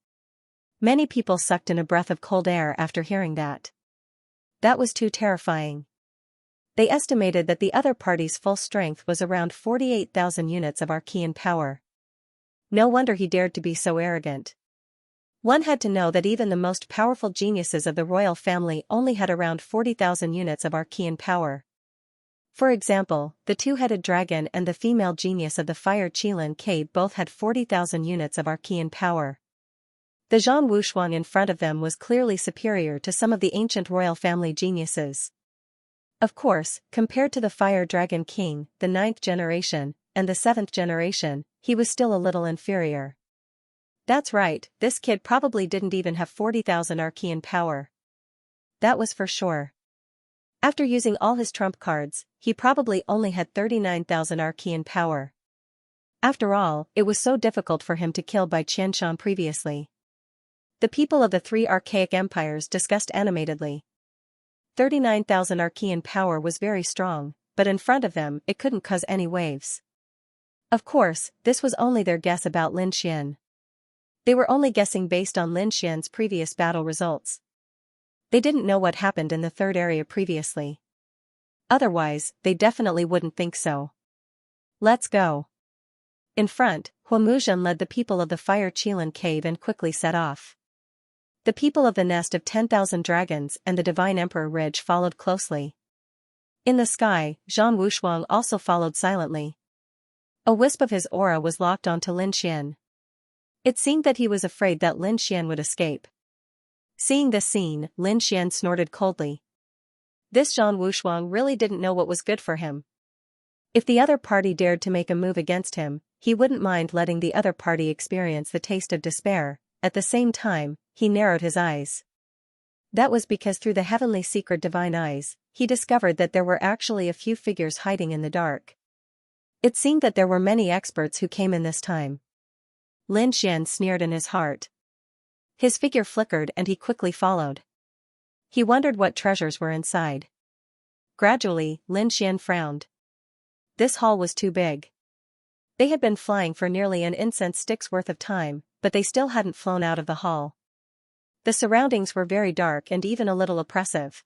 A: Many people sucked in a breath of cold air after hearing that. That was too terrifying. They estimated that the other party's full strength was around 48,000 units of Archean power. No wonder he dared to be so arrogant. One had to know that even the most powerful geniuses of the royal family only had around 40,000 units of Archean power. For example, the two-headed dragon and the female genius of the fire Qilin Cave both had 40,000 units of Archean power. The Zhang Wushuang in front of them was clearly superior to some of the ancient royal family geniuses. Of course, compared to the Fire Dragon King, the 9th generation, and the 7th generation, he was still a little inferior. That's right, this kid probably didn't even have 40,000 Archean power. That was for sure. After using all his trump cards, he probably only had 39,000 Archean power. After all, it was so difficult for him to kill by Xianxia previously. The people of the three archaic empires discussed animatedly. 39,000 Archean power was very strong, but in front of them it couldn't cause any waves. Of course, this was only their guess about Lin Xian. They were only guessing based on Lin Xian's previous battle results. They didn't know what happened in the third area previously. Otherwise, they definitely wouldn't think so. Let's go. In front, Huamuzhen led the people of the Fire Qilin Cave and quickly set off. The people of the Nest of 10,000 Dragons and the Divine Emperor Ridge followed closely. In the sky, Zhang Wushuang also followed silently. A wisp of his aura was locked onto Lin Xian. It seemed that he was afraid that Lin Xian would escape. Seeing this scene, Lin Xian snorted coldly. This Zhang Wushuang really didn't know what was good for him. If the other party dared to make a move against him, he wouldn't mind letting the other party experience the taste of despair. At the same time, he narrowed his eyes. That was because through the heavenly secret divine eyes, he discovered that there were actually a few figures hiding in the dark. It seemed that there were many experts who came in this time. Lin Xian sneered in his heart. His figure flickered and he quickly followed. He wondered what treasures were inside. Gradually, Lin Xian frowned. This hall was too big. They had been flying for nearly an incense stick's worth of time, but they still hadn't flown out of the hall. The surroundings were very dark and even a little oppressive.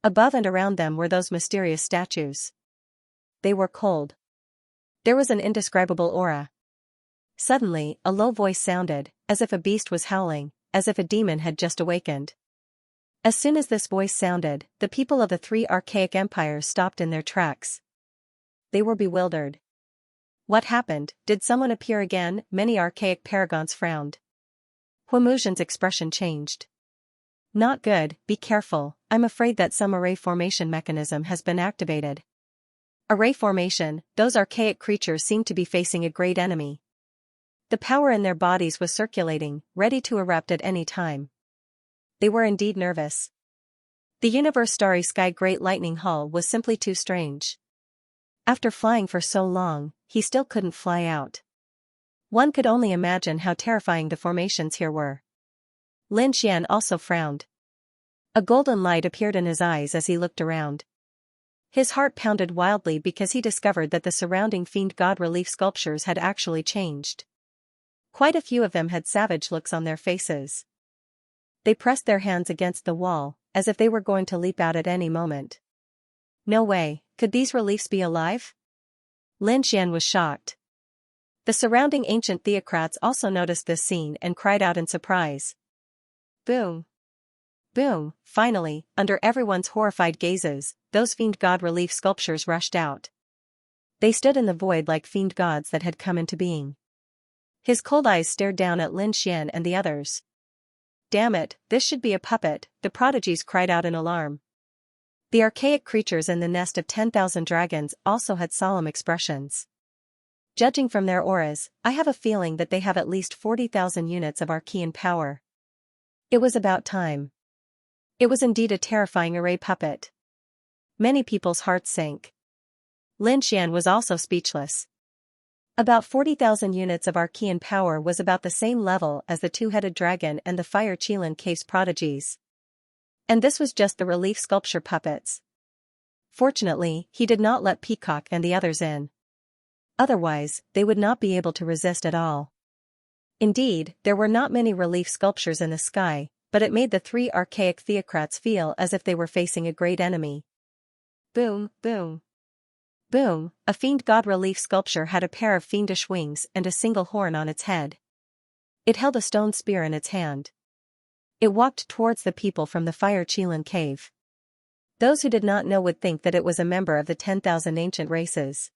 A: Above and around them were those mysterious statues. They were cold. There was an indescribable aura. Suddenly, a low voice sounded, as if a beast was howling, as if a demon had just awakened. As soon as this voice sounded, the people of the three archaic empires stopped in their tracks. They were bewildered. What happened? Did someone appear again? Many archaic paragons frowned. Huamuzhen's expression changed. Not good, be careful, I'm afraid that some array formation mechanism has been activated. Array formation, those archaic creatures seemed to be facing a great enemy. The power in their bodies was circulating, ready to erupt at any time. They were indeed nervous. The universe starry sky great lightning hall was simply too strange. After flying for so long, he still couldn't fly out. One could only imagine how terrifying the formations here were. Lin Xian also frowned. A golden light appeared in his eyes as he looked around. His heart pounded wildly because he discovered that the surrounding fiend god relief sculptures had actually changed. Quite a few of them had savage looks on their faces. They pressed their hands against the wall, as if they were going to leap out at any moment. No way, could these reliefs be alive? Lin Xian was shocked. The surrounding ancient theocrats also noticed this scene and cried out in surprise. Boom! Boom! Finally, under everyone's horrified gazes, those fiend god relief sculptures rushed out. They stood in the void like fiend gods that had come into being. His cold eyes stared down at Lin Xian and the others. Damn it, this should be a puppet, the prodigies cried out in alarm. The archaic creatures in the nest of 10,000 dragons also had solemn expressions. Judging from their auras, I have a feeling that they have at least 40,000 units of Archean power. It was about time. It was indeed a terrifying array puppet. Many people's hearts sank. Lin Xian was also speechless. About 40,000 units of Archean power was about the same level as the two-headed dragon and the fire Qilin cave's prodigies. And this was just the relief sculpture puppets. Fortunately, he did not let Peacock and the others in. Otherwise, they would not be able to resist at all. Indeed, there were not many relief sculptures in the sky, but it made the three archaic theocrats feel as if they were facing a great enemy. Boom, boom. Boom, a fiend god relief sculpture had a pair of fiendish wings and a single horn on its head. It held a stone spear in its hand. It walked towards the people from the fire Qilin cave. Those who did not know would think that it was a member of the 10,000 ancient races.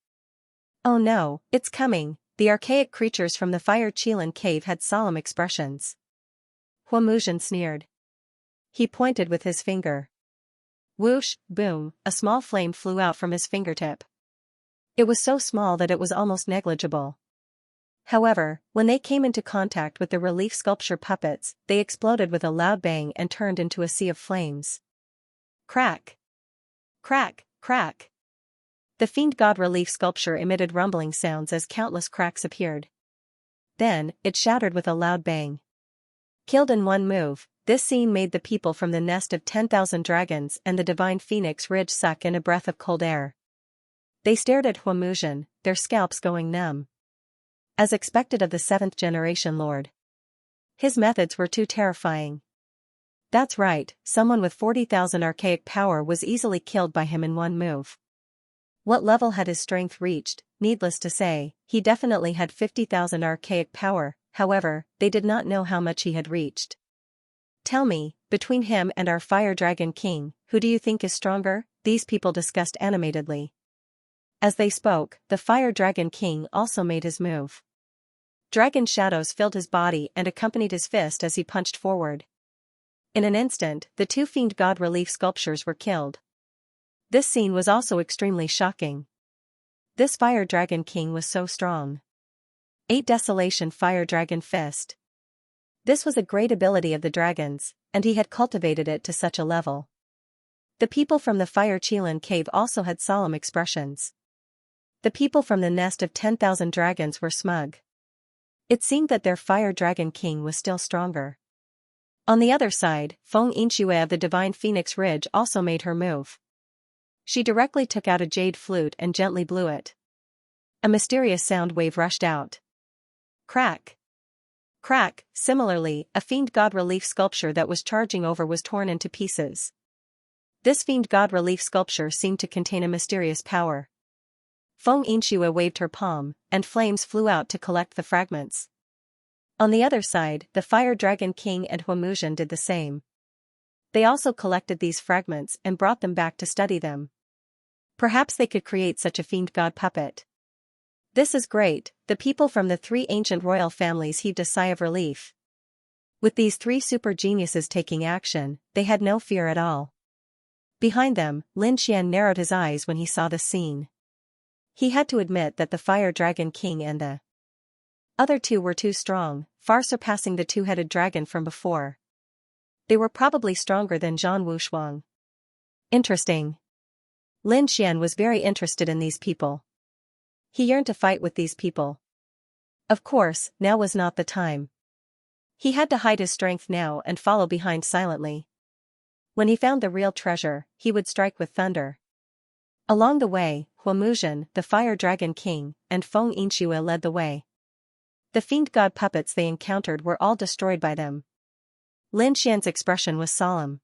A: Oh no, it's coming, the archaic creatures from the fire Qilin cave had solemn expressions. Huamuzhen sneered. He pointed with his finger. Whoosh, boom, a small flame flew out from his fingertip. It was so small that it was almost negligible. However, when they came into contact with the relief sculpture puppets, they exploded with a loud bang and turned into a sea of flames. Crack! Crack, crack! The fiend god relief sculpture emitted rumbling sounds as countless cracks appeared. Then, it shattered with a loud bang. Killed in one move, this scene made the people from the nest of 10,000 dragons and the divine phoenix ridge suck in a breath of cold air. They stared at Huamuzhen, their scalps going numb. As expected of the 7th generation lord. His methods were too terrifying. That's right, someone with 40,000 archaic power was easily killed by him in one move. What level had his strength reached? Needless to say, he definitely had 50,000 archaic power, however, they did not know how much he had reached. Tell me, between him and our fire dragon king, who do you think is stronger? These people discussed animatedly. As they spoke, the fire dragon king also made his move. Dragon shadows filled his body and accompanied his fist as he punched forward. In an instant, the two fiend god relief sculptures were killed. This scene was also extremely shocking. This fire dragon king was so strong. 8 Desolation Fire Dragon Fist. This was a great ability of the dragons, and he had cultivated it to such a level. The people from the fire Qilin cave also had solemn expressions. The people from the nest of 10,000 dragons were smug. It seemed that their fire dragon king was still stronger. On the other side, Feng Yinxue of the divine phoenix ridge also made her move. She directly took out a jade flute and gently blew it. A mysterious sound wave rushed out. Crack! Crack! Similarly, a fiend god relief sculpture that was charging over was torn into pieces. This fiend god relief sculpture seemed to contain a mysterious power. Feng Yinxue waved her palm, and flames flew out to collect the fragments. On the other side, the fire dragon king and Huamuzhen did the same. They also collected these fragments and brought them back to study them. Perhaps they could create such a fiend god puppet. This is great, the people from the 3 ancient royal families heaved a sigh of relief. With these 3 super geniuses taking action, they had no fear at all. Behind them, Lin Xian narrowed his eyes when he saw this scene. He had to admit that the fire dragon king and the other 2 were too strong, far surpassing the 2-headed dragon from before. They were probably stronger than Zhan Wushuang. Interesting. Lin Xian was very interested in these people. He yearned to fight with these people. Of course, now was not the time. He had to hide his strength now and follow behind silently. When he found the real treasure, he would strike with thunder. Along the way, Huamuzhen, the Fire Dragon King, and Feng Yinxue led the way. The fiend god puppets they encountered were all destroyed by them. Lin Xian's expression was solemn.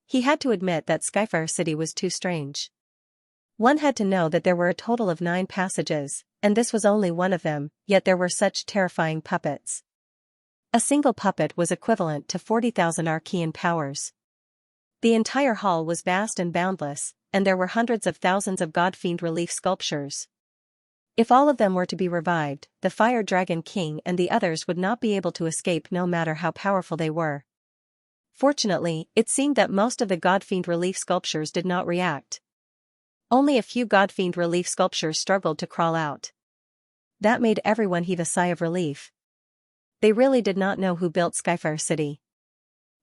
A: He had to admit that Skyfire City was too strange. One had to know that there were a total of 9 passages, and this was only one of them, yet there were such terrifying puppets. A single puppet was equivalent to 40,000 arcane powers. The entire hall was vast and boundless, and there were hundreds of thousands of god-fiend relief sculptures. If all of them were to be revived, the Fire Dragon King and the others would not be able to escape no matter how powerful they were. Fortunately, it seemed that most of the god-fiend relief sculptures did not react. Only a few god-fiend relief sculptures struggled to crawl out. That made everyone heave a sigh of relief. They really did not know who built Skyfire City.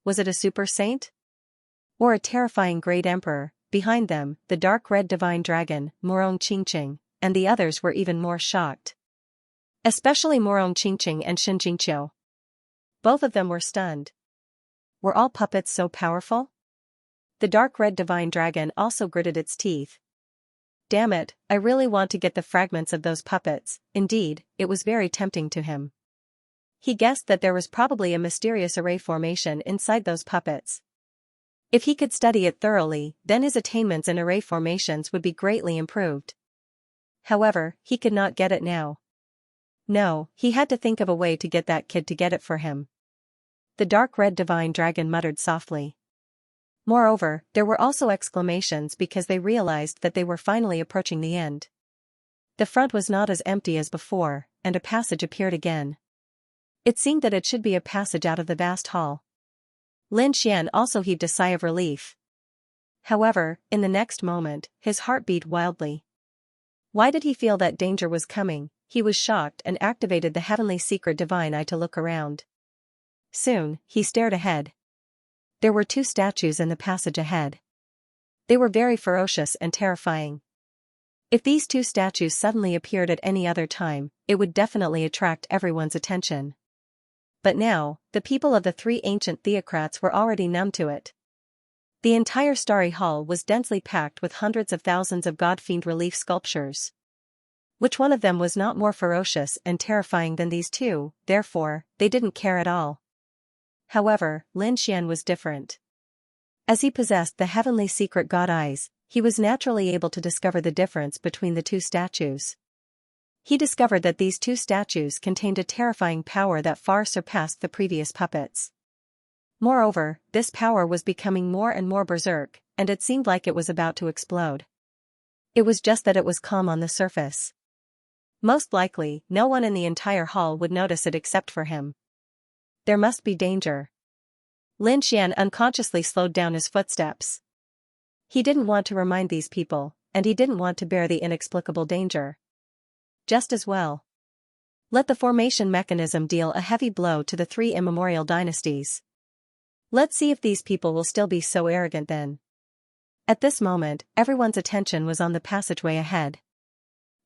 A: Was it a super saint? Or a terrifying great emperor? Behind them, the dark red divine dragon, Morong Qingqing, and the others were even more shocked. Especially Morong Qingqing and Shen Jingqiu. Both of them were stunned. Were all puppets so powerful? The dark red divine dragon also gritted its teeth. Damn it, I really want to get the fragments of those puppets. Indeed, it was very tempting to him. He guessed that there was probably a mysterious array formation inside those puppets. If he could study it thoroughly, then his attainments in array formations would be greatly improved. However, he could not get it now. No, he had to think of a way to get that kid to get it for him. The dark red divine dragon muttered softly. Moreover, there were also exclamations because they realized that they were finally approaching the end. The front was not as empty as before, and a passage appeared again. It seemed that it should be a passage out of the vast hall. Lin Xian also heaved a sigh of relief. However, in the next moment, his heart beat wildly. Why did he feel that danger was coming? He was shocked and activated the heavenly secret divine eye to look around. Soon, he stared ahead. There were 2 statues in the passage ahead. They were very ferocious and terrifying. If these 2 statues suddenly appeared at any other time, it would definitely attract everyone's attention. But now, the people of the 3 ancient theocrats were already numb to it. The entire starry hall was densely packed with hundreds of thousands of god-fiend relief sculptures. Which one of them was not more ferocious and terrifying than these 2, therefore, they didn't care at all. However, Lin Xian was different. As he possessed the heavenly secret god eyes, he was naturally able to discover the difference between the 2 statues. He discovered that these 2 statues contained a terrifying power that far surpassed the previous puppets. Moreover, this power was becoming more and more berserk, and it seemed like it was about to explode. It was just that it was calm on the surface. Most likely, no one in the entire hall would notice it except for him. There must be danger. Lin Xian unconsciously slowed down his footsteps. He didn't want to remind these people, and he didn't want to bear the inexplicable danger. Just as well. Let the formation mechanism deal a heavy blow to the 3 immemorial dynasties. Let's see if these people will still be so arrogant then. At this moment, everyone's attention was on the passageway ahead.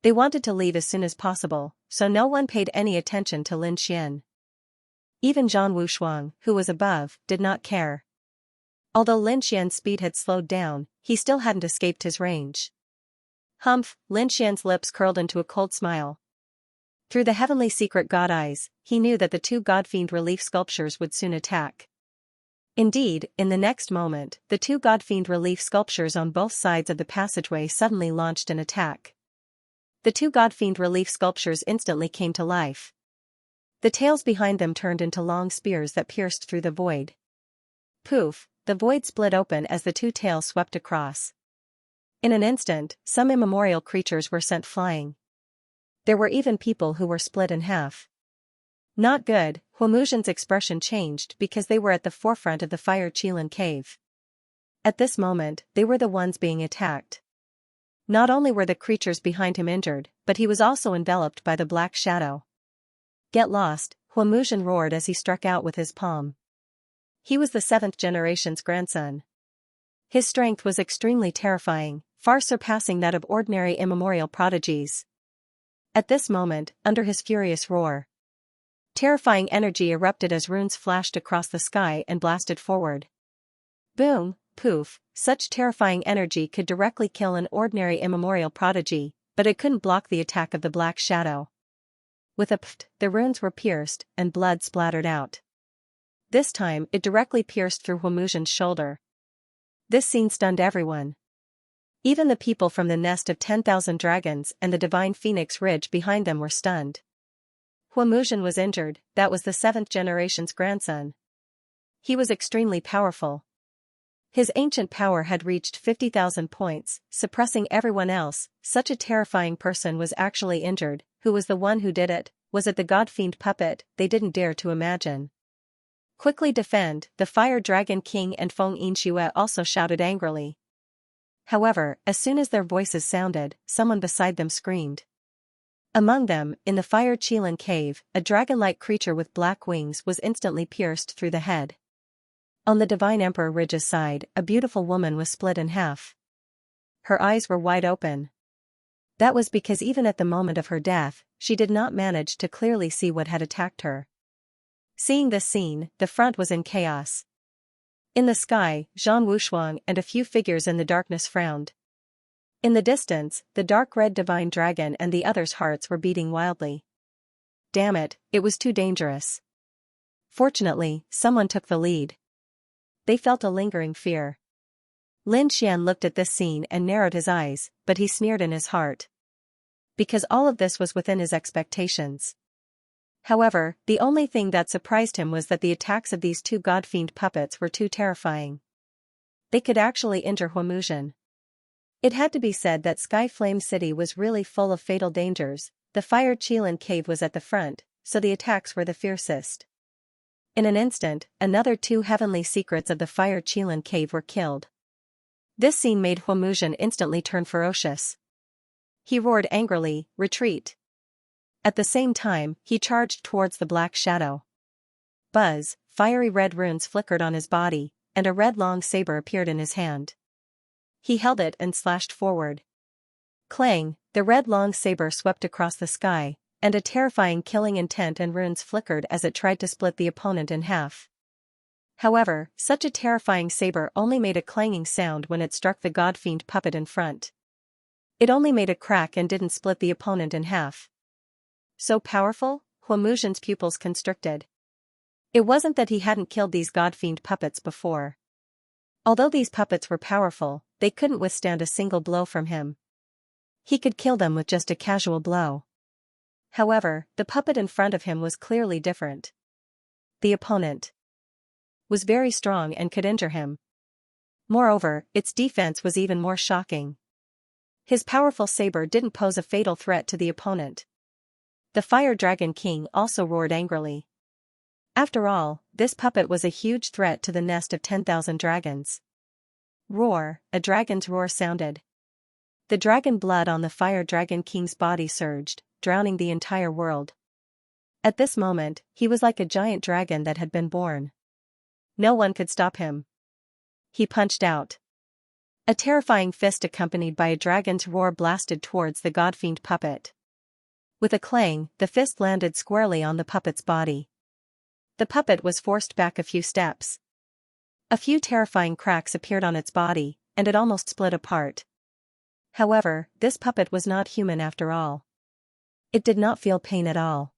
A: They wanted to leave as soon as possible, so no one paid any attention to Lin Xian. Even Zhan Wushuang, who was above, did not care. Although Lin Xian's speed had slowed down, he still hadn't escaped his range. Humph, Lin Xian's lips curled into a cold smile. Through the heavenly secret god eyes, he knew that the 2 god-fiend relief sculptures would soon attack. Indeed, in the next moment, the 2 god-fiend relief sculptures on both sides of the passageway suddenly launched an attack. The 2 god-fiend relief sculptures instantly came to life. The tails behind them turned into long spears that pierced through the void. Poof, the void split open as the 2 tails swept across. In an instant, some immemorial creatures were sent flying. There were even people who were split in half. Not good, Huamuzhen's expression changed because they were at the forefront of the Fire Qilin cave. At this moment, they were the ones being attacked. Not only were the creatures behind him injured, but he was also enveloped by the black shadow. Get lost, Huamuzhen roared as he struck out with his palm. He was the 7th generation's grandson. His strength was extremely terrifying, far surpassing that of ordinary immemorial prodigies. At this moment, under his furious roar, Terrifying energy erupted as runes flashed across the sky and blasted forward. Boom, poof, such terrifying energy could directly kill an ordinary immemorial prodigy, but it couldn't block the attack of the black shadow. With a pft, the runes were pierced, and blood splattered out. This time it directly pierced through Huamuzin's shoulder. This scene stunned everyone. Even the people from the nest of 10,000 dragons and the divine phoenix ridge behind them were stunned. Huamuzin was injured, that was the 7th generation's grandson. He was extremely powerful. His ancient power had reached 50,000 points, suppressing everyone else. Such a terrifying person was actually injured. Who was the one who did it? Was it the god-fiend puppet? They didn't dare to imagine. Quickly defend, the Fire Dragon King and Feng Yinxue also shouted angrily. However, as soon as their voices sounded, someone beside them screamed. Among them, in the Fire Qilin cave, a dragon-like creature with black wings was instantly pierced through the head. On the Divine Emperor Ridge's side, a beautiful woman was split in half. Her eyes were wide open. That was because even at the moment of her death, she did not manage to clearly see what had attacked her. Seeing this scene, the front was in chaos. In the sky, Zhang Wushuang and a few figures in the darkness frowned. In the distance, the dark red divine dragon and the others' hearts were beating wildly. Damn it, it was too dangerous. Fortunately, someone took the lead. They felt a lingering fear. Lin Xian looked at this scene and narrowed his eyes, but he sneered in his heart. Because all of this was within his expectations. However, the only thing that surprised him was that the attacks of these two god-fiend puppets were too terrifying. They could actually injure Huamuzin. It had to be said that Sky Flame City was really full of fatal dangers. The Fire Qilin cave was at the front, so the attacks were the fiercest. In an instant, another 2 heavenly secrets of the Fire Qilin cave were killed. This scene made Huamuzin instantly turn ferocious. He roared angrily, "Retreat!" At the same time, he charged towards the black shadow. Buzz, fiery red runes flickered on his body, and a red long saber appeared in his hand. He held it and slashed forward. Clang, the red long saber swept across the sky, and a terrifying killing intent and runes flickered as it tried to split the opponent in half. However, such a terrifying saber only made a clanging sound when it struck the god-fiend puppet in front. It only made a crack and didn't split the opponent in half. So powerful? Huamuzin's pupils constricted. It wasn't that he hadn't killed these god-fiend puppets before. Although these puppets were powerful, they couldn't withstand a single blow from him. He could kill them with just a casual blow. However, the puppet in front of him was clearly different. The opponent was very strong and could injure him. Moreover, its defense was even more shocking. His powerful saber didn't pose a fatal threat to the opponent. The Fire Dragon King also roared angrily. After all, this puppet was a huge threat to the nest of 10,000 dragons. Roar, a dragon's roar sounded. The dragon blood on the Fire Dragon King's body surged, drowning the entire world. At this moment, he was like a giant dragon that had been born. No one could stop him. He punched out. A terrifying fist accompanied by a dragon's roar blasted towards the godfiend puppet. With a clang, the fist landed squarely on the puppet's body. The puppet was forced back a few steps. A few terrifying cracks appeared on its body, and it almost split apart. However, this puppet was not human after all. It did not feel pain at all.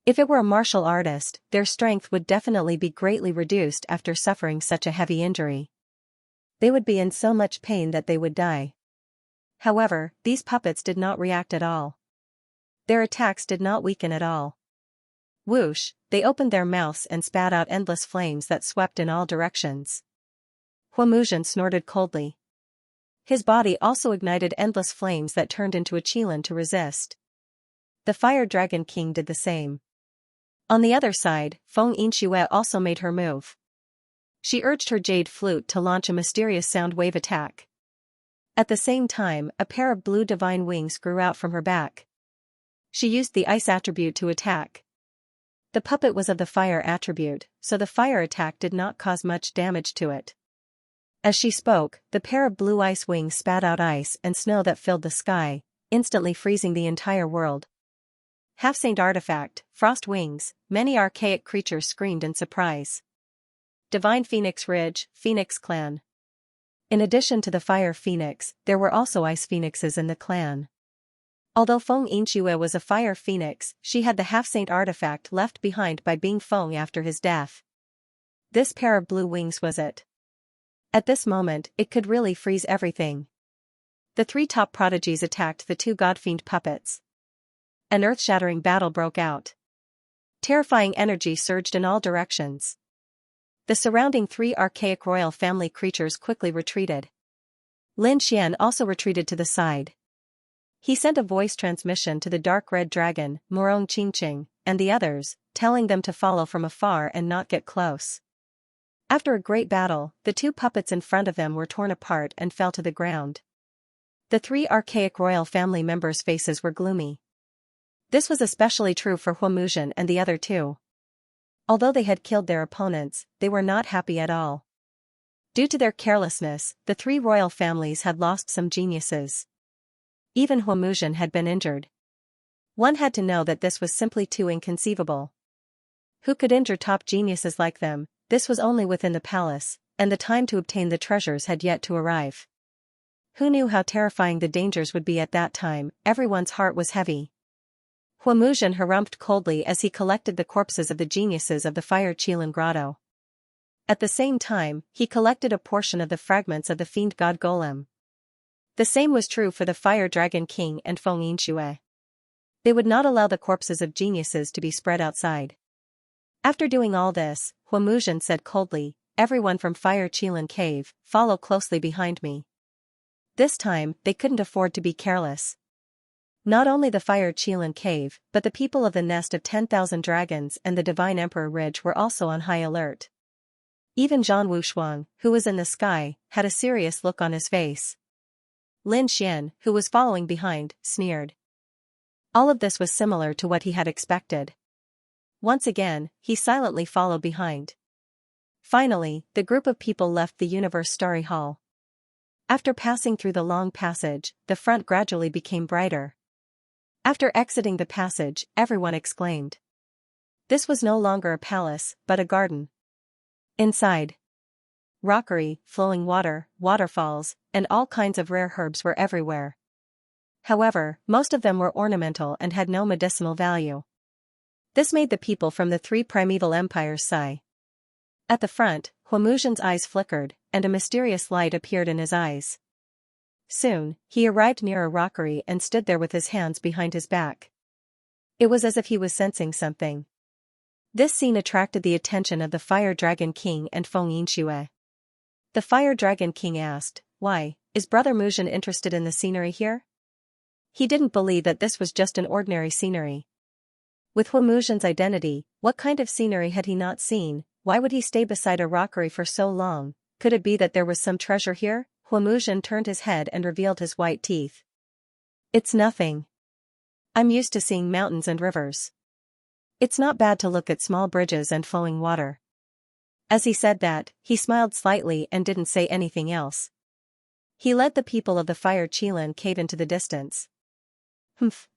A: If it were a martial artist, their strength would definitely be greatly reduced after suffering such a heavy injury. They would be in so much pain that they would die. However, these puppets did not react at all. Their attacks did not weaken at all. Whoosh, they opened their mouths and spat out endless flames that swept in all directions. Huamuzin snorted coldly. His body also ignited endless flames that turned into a qilin to resist. The Fire Dragon King did the same. On the other side, Feng Yinxue also made her move. She urged her jade flute to launch a mysterious sound wave attack. At the same time, a pair of blue divine wings grew out from her back. She used the ice attribute to attack. The puppet was of the fire attribute, so the fire attack did not cause much damage to it. As she spoke, the pair of blue ice wings spat out ice and snow that filled the sky, instantly freezing the entire world. half-saint artifact, frost wings, many archaic creatures screamed in surprise. Divine Phoenix Ridge, Phoenix Clan. In addition to the Fire Phoenix, there were also Ice Phoenixes in the clan. Although Feng Yinxue was a Fire Phoenix, she had the half-saint artifact left behind by Bing Feng after his death. This pair of blue wings was it. At this moment, it could really freeze everything. The three top prodigies attacked the two godfiend puppets. An earth-shattering battle broke out. Terrifying energy surged in all directions. The surrounding three archaic royal family creatures quickly retreated. Lin Xian also retreated to the side. He sent a voice transmission to the dark red dragon, Morong Qingqing, and the others, telling them to follow from afar and not get close. After a great battle, the two puppets in front of them were torn apart and fell to the ground. The three archaic royal family members' faces were gloomy. This was especially true for Huomuzhen and the other two. Although they had killed their opponents, they were not happy at all. Due to their carelessness, the three royal families had lost some geniuses. Even Huomuzhen had been injured. One had to know that this was simply too inconceivable. Who could injure top geniuses like them? This was only within the palace, and the time to obtain the treasures had yet to arrive. Who knew how terrifying the dangers would be at that time? Everyone's heart was heavy. Huomuzhen harumphed coldly as he collected the corpses of the geniuses of the Fire Qilin Grotto. At the same time, he collected a portion of the fragments of the Fiend God Golem. The same was true for the Fire Dragon King and Feng Yinxue. They would not allow the corpses of geniuses to be spread outside. After doing all this, Huomuzhen said coldly, "Everyone from Fire Qilin Cave, follow closely behind me." This time, they couldn't afford to be careless. Not only the Fire Qilin Cave, but the people of the Nest of 10,000 Dragons and the Divine Emperor Ridge were also on high alert. Even Zhan Wushuang, who was in the sky, had a serious look on his face. Lin Xian, who was following behind, sneered. All of this was similar to what he had expected. Once again, he silently followed behind. Finally, the group of people left the Universe Starry Hall. After passing through the long passage, the front gradually became brighter. After exiting the passage, everyone exclaimed. This was no longer a palace, but a garden. Inside, rockery, flowing water, waterfalls, and all kinds of rare herbs were everywhere. However, most of them were ornamental and had no medicinal value. This made the people from the three primeval empires sigh. At the front, Huomuzhen's eyes flickered, and a mysterious light appeared in his eyes. Soon, he arrived near a rockery and stood there with his hands behind his back. It was as if he was sensing something. This scene attracted the attention of the Fire Dragon King and Feng Yinxue. The Fire Dragon King asked, "Why, is Brother Muzhen interested in the scenery here?" He didn't believe that this was just an ordinary scenery. With Huomuzhen's identity, what kind of scenery had he not seen? Why would he stay beside a rockery for so long? Could it be that there was some treasure here? Huomuzhen turned his head and revealed his white teeth. "It's nothing. I'm used to seeing mountains and rivers. It's not bad to look at small bridges and flowing water." As he said that, he smiled slightly and didn't say anything else. He led the people of the Fire Qilin Cave into the distance. Humph.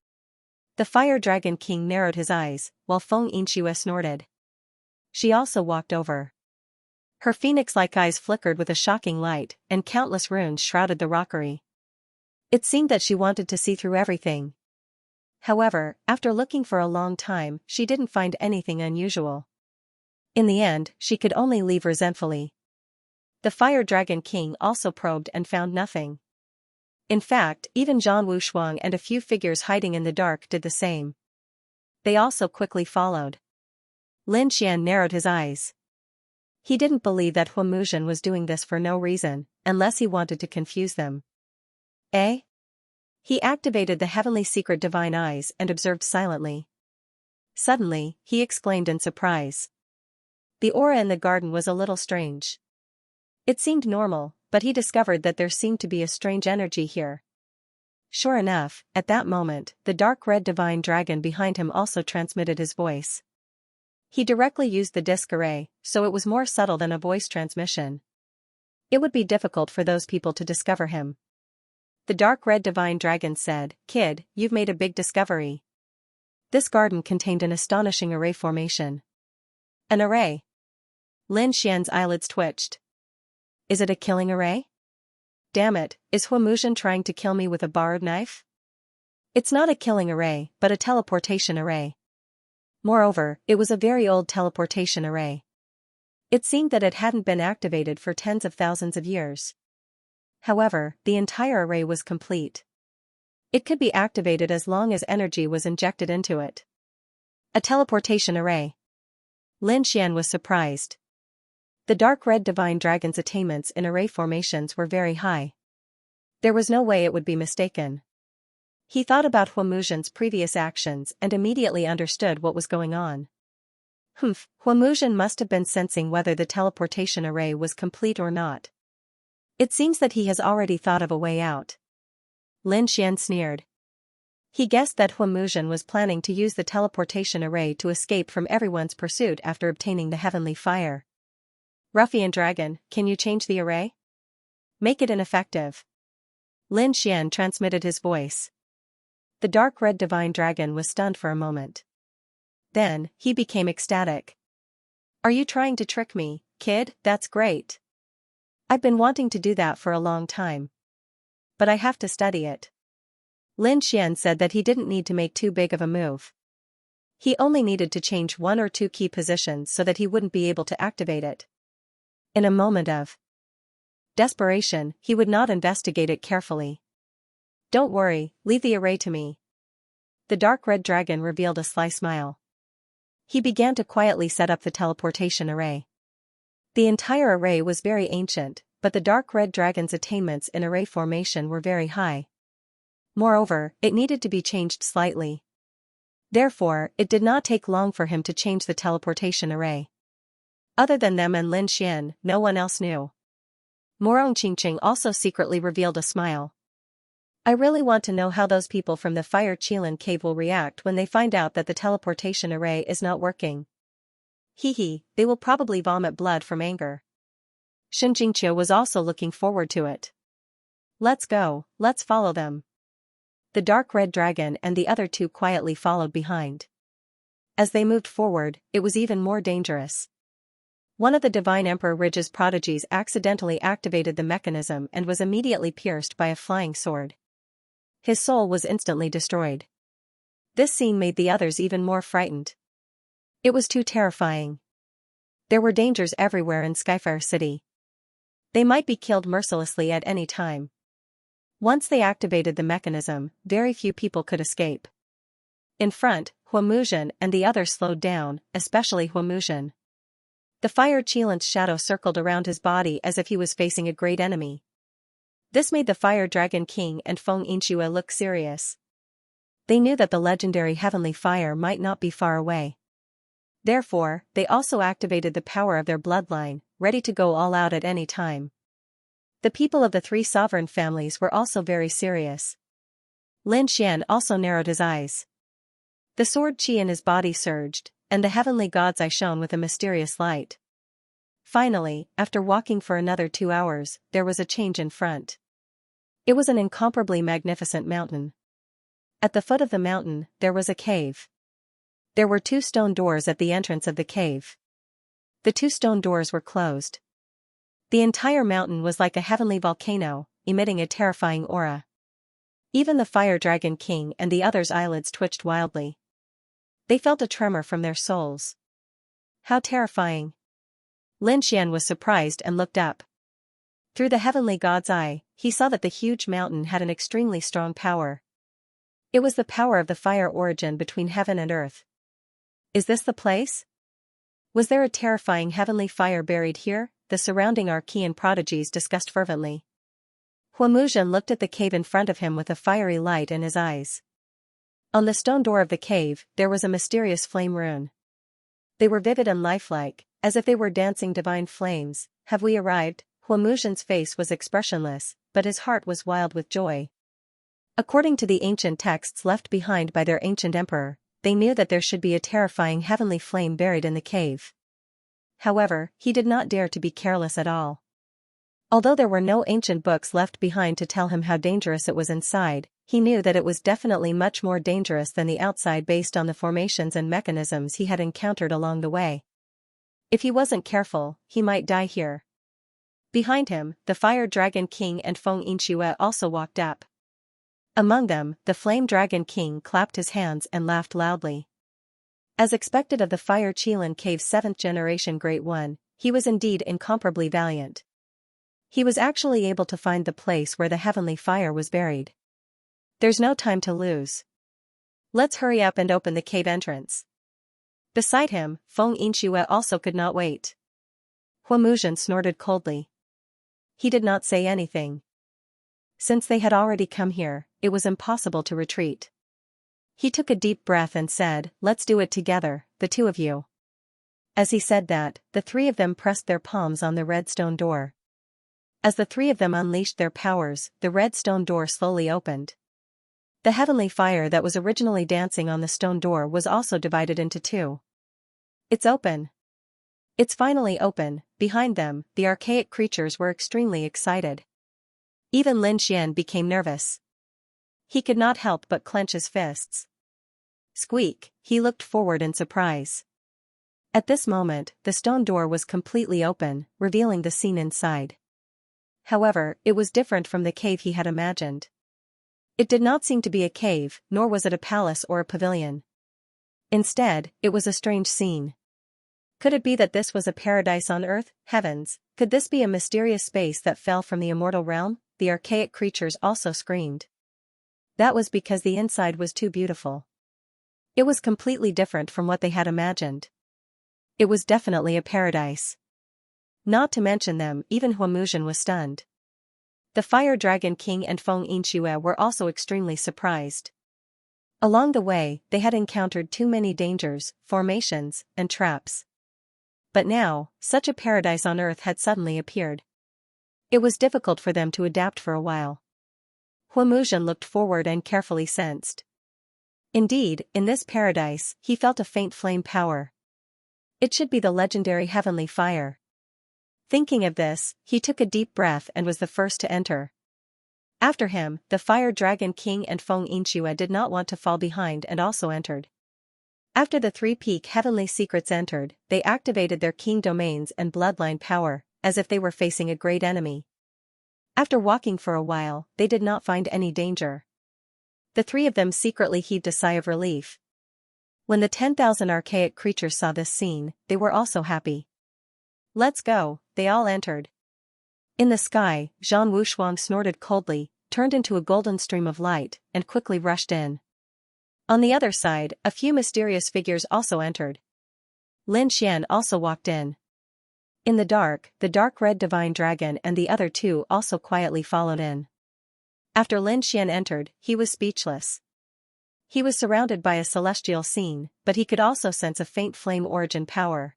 A: The Fire Dragon King narrowed his eyes, while Feng Yinxue snorted. She also walked over. Her phoenix-like eyes flickered with a shocking light, and countless runes shrouded the rockery. It seemed that she wanted to see through everything. However, after looking for a long time, she didn't find anything unusual. In the end, she could only leave resentfully. The Fire Dragon King also probed and found nothing. In fact, even Zhan Wushuang and a few figures hiding in the dark did the same. They also quickly followed. Lin Xian narrowed his eyes. He didn't believe that Huomuzhen was doing this for no reason, unless he wanted to confuse them. Eh? He activated the heavenly secret divine eyes and observed silently. Suddenly, he exclaimed in surprise. The aura in the garden was a little strange. It seemed normal, but he discovered that there seemed to be a strange energy here. Sure enough, at that moment, the dark red divine dragon behind him also transmitted his voice. He directly used the disc array, so it was more subtle than a voice transmission. It would be difficult for those people to discover him. The dark red divine dragon said, "Kid, you've made a big discovery." This garden contained an astonishing array formation. An array? Lin Xian's eyelids twitched. Is it a killing array? Damn it, is Huamuzhen trying to kill me with a borrowed knife? It's not a killing array, but a teleportation array. Moreover, it was a very old teleportation array. It seemed that it hadn't been activated for tens of thousands of years. However, the entire array was complete. It could be activated as long as energy was injected into it. A teleportation array. Lin Xian was surprised. The dark red divine dragon's attainments in array formations were very high. There was no way it would be mistaken. He thought about Huamuzhen's previous actions and immediately understood what was going on. Huamuzhen must have been sensing whether the teleportation array was complete or not. It seems that he has already thought of a way out. Lin Xian sneered. He guessed that Huamuzhen was planning to use the teleportation array to escape from everyone's pursuit after obtaining the heavenly fire. Ruffian dragon, can you change the array? Make it ineffective. Lin Xian transmitted his voice. The dark red divine dragon was stunned for a moment. Then, he became ecstatic. Are you trying to trick me, kid? That's great. I've been wanting to do that for a long time. But I have to study it. Lin Xian said that he didn't need to make too big of a move. He only needed to change one or two key positions so that he wouldn't be able to activate it. In a moment of desperation, he would not investigate it carefully. Don't worry, leave the array to me. The dark red dragon revealed a sly smile. He began to quietly set up the teleportation array. The entire array was very ancient, but the dark red dragon's attainments in array formation were very high. Moreover, it needed to be changed slightly. Therefore, it did not take long for him to change the teleportation array. Other than them and Lin Xian, no one else knew. Morong Qingqing also secretly revealed a smile. I really want to know how those people from the Fire Qilin cave will react when they find out that the teleportation array is not working. Hee, they will probably vomit blood from anger. Xianxia was also looking forward to it. Let's go, let's follow them. The dark red dragon and the other two quietly followed behind. As they moved forward, it was even more dangerous. One of the Divine Emperor Ridge's prodigies accidentally activated the mechanism and was immediately pierced by a flying sword. His soul was instantly destroyed. This scene made the others even more frightened. It was too terrifying. There were dangers everywhere in Skyfire City. They might be killed mercilessly at any time. Once they activated the mechanism, very few people could escape. In front, Huamuzhen and the others slowed down, especially Huamuzhen. The Fire Qilin's shadow circled around his body as if he was facing a great enemy. This made the Fire Dragon King and Feng Yinxue look serious. They knew that the legendary heavenly fire might not be far away. Therefore, they also activated the power of their bloodline, ready to go all out at any time. The people of the three sovereign families were also very serious. Lin Xian also narrowed his eyes. The sword chi in his body surged, and the heavenly god's eye shone with a mysterious light. Finally, after walking for another 2 hours, there was a change in front. It was an incomparably magnificent mountain. At the foot of the mountain, there was a cave. There were 2 stone doors at the entrance of the cave. The 2 stone doors were closed. The entire mountain was like a heavenly volcano, emitting a terrifying aura. Even the Fire Dragon King and the others' eyelids twitched wildly. They felt a tremor from their souls. How terrifying! Lin Xian was surprised and looked up. Through the heavenly god's eye, he saw that the huge mountain had an extremely strong power. It was the power of the fire origin between heaven and earth. Is this the place? Was there a terrifying heavenly fire buried here? The surrounding Archean prodigies discussed fervently. Huamuzhen looked at the cave in front of him with a fiery light in his eyes. On the stone door of the cave, there was a mysterious flame rune. They were vivid and lifelike, as if they were dancing divine flames. Have we arrived? Huamuzhen's face was expressionless, but his heart was wild with joy. According to the ancient texts left behind by their ancient emperor, they knew that there should be a terrifying heavenly flame buried in the cave. However, he did not dare to be careless at all. Although there were no ancient books left behind to tell him how dangerous it was inside, He knew that it was definitely much more dangerous than the outside based on the formations and mechanisms he had encountered along the way. If he wasn't careful, he might die here. Behind him, the Fire Dragon King and Feng Yinxue also walked up. Among them, the Flame Dragon King clapped his hands and laughed loudly. As expected of the Fire Qilin Cave's 7th generation Great One, he was indeed incomparably valiant. He was actually able to find the place where the heavenly fire was buried. There's no time to lose. Let's hurry up and open the cave entrance. Beside him, Feng Yinxue also could not wait. Huamuzhen snorted coldly. He did not say anything. Since they had already come here, it was impossible to retreat. He took a deep breath and said, "Let's do it together, the two of you." As he said that, the three of them pressed their palms on the red stone door. As the three of them unleashed their powers, the red stone door slowly opened. The heavenly fire that was originally dancing on the stone door was also divided into two. It's open. It's finally open. Behind them, the archaic creatures were extremely excited. Even Lin Xian became nervous. He could not help but clench his fists. Squeak, he looked forward in surprise. At this moment, the stone door was completely open, revealing the scene inside. However, it was different from the cave he had imagined. It did not seem to be a cave, nor was it a palace or a pavilion. Instead, it was a strange scene. Could it be that this was a paradise on earth? Heavens, could this be a mysterious space that fell from the immortal realm? The archaic creatures also screamed. That was because the inside was too beautiful. It was completely different from what they had imagined. It was definitely a paradise. Not to mention them, even Huamuzhen was stunned. The Fire Dragon King and Feng Yinxue were also extremely surprised. Along the way, they had encountered too many dangers, formations, and traps. But now, such a paradise on earth had suddenly appeared. It was difficult for them to adapt for a while. Huamuzhen looked forward and carefully sensed. Indeed, in this paradise, he felt a faint flame power. It should be the legendary heavenly fire. Thinking of this, he took a deep breath and was the first to enter. After him, the Fire Dragon King and Feng Yinxue did not want to fall behind and also entered. After the three-peak heavenly secrets entered, they activated their king domains and bloodline power, as if they were facing a great enemy. After walking for a while, they did not find any danger. The three of them secretly heaved a sigh of relief. When the 10,000 archaic creatures saw this scene, they were also happy. Let's go, they all entered. In the sky, Zhang Wushuang snorted coldly, turned into a golden stream of light, and quickly rushed in. On the other side, a few mysterious figures also entered. Lin Xian also walked in. In the dark red divine dragon and the other two also quietly followed in. After Lin Xian entered, he was speechless. He was surrounded by a celestial scene, but he could also sense a faint flame origin power.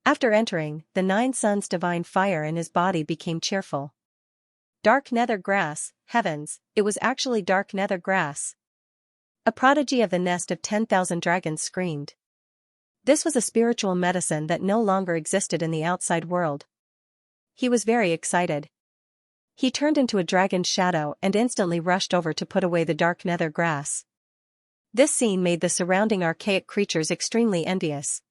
A: After entering, the 9 suns divine fire in his body became cheerful. Dark nether grass, heavens, it was actually dark nether grass. A prodigy of the nest of 10,000 dragons screamed. This was a spiritual medicine that no longer existed in the outside world. He was very excited. He turned into a dragon's shadow and instantly rushed over to put away the dark nether grass. This scene made the surrounding archaic creatures extremely envious.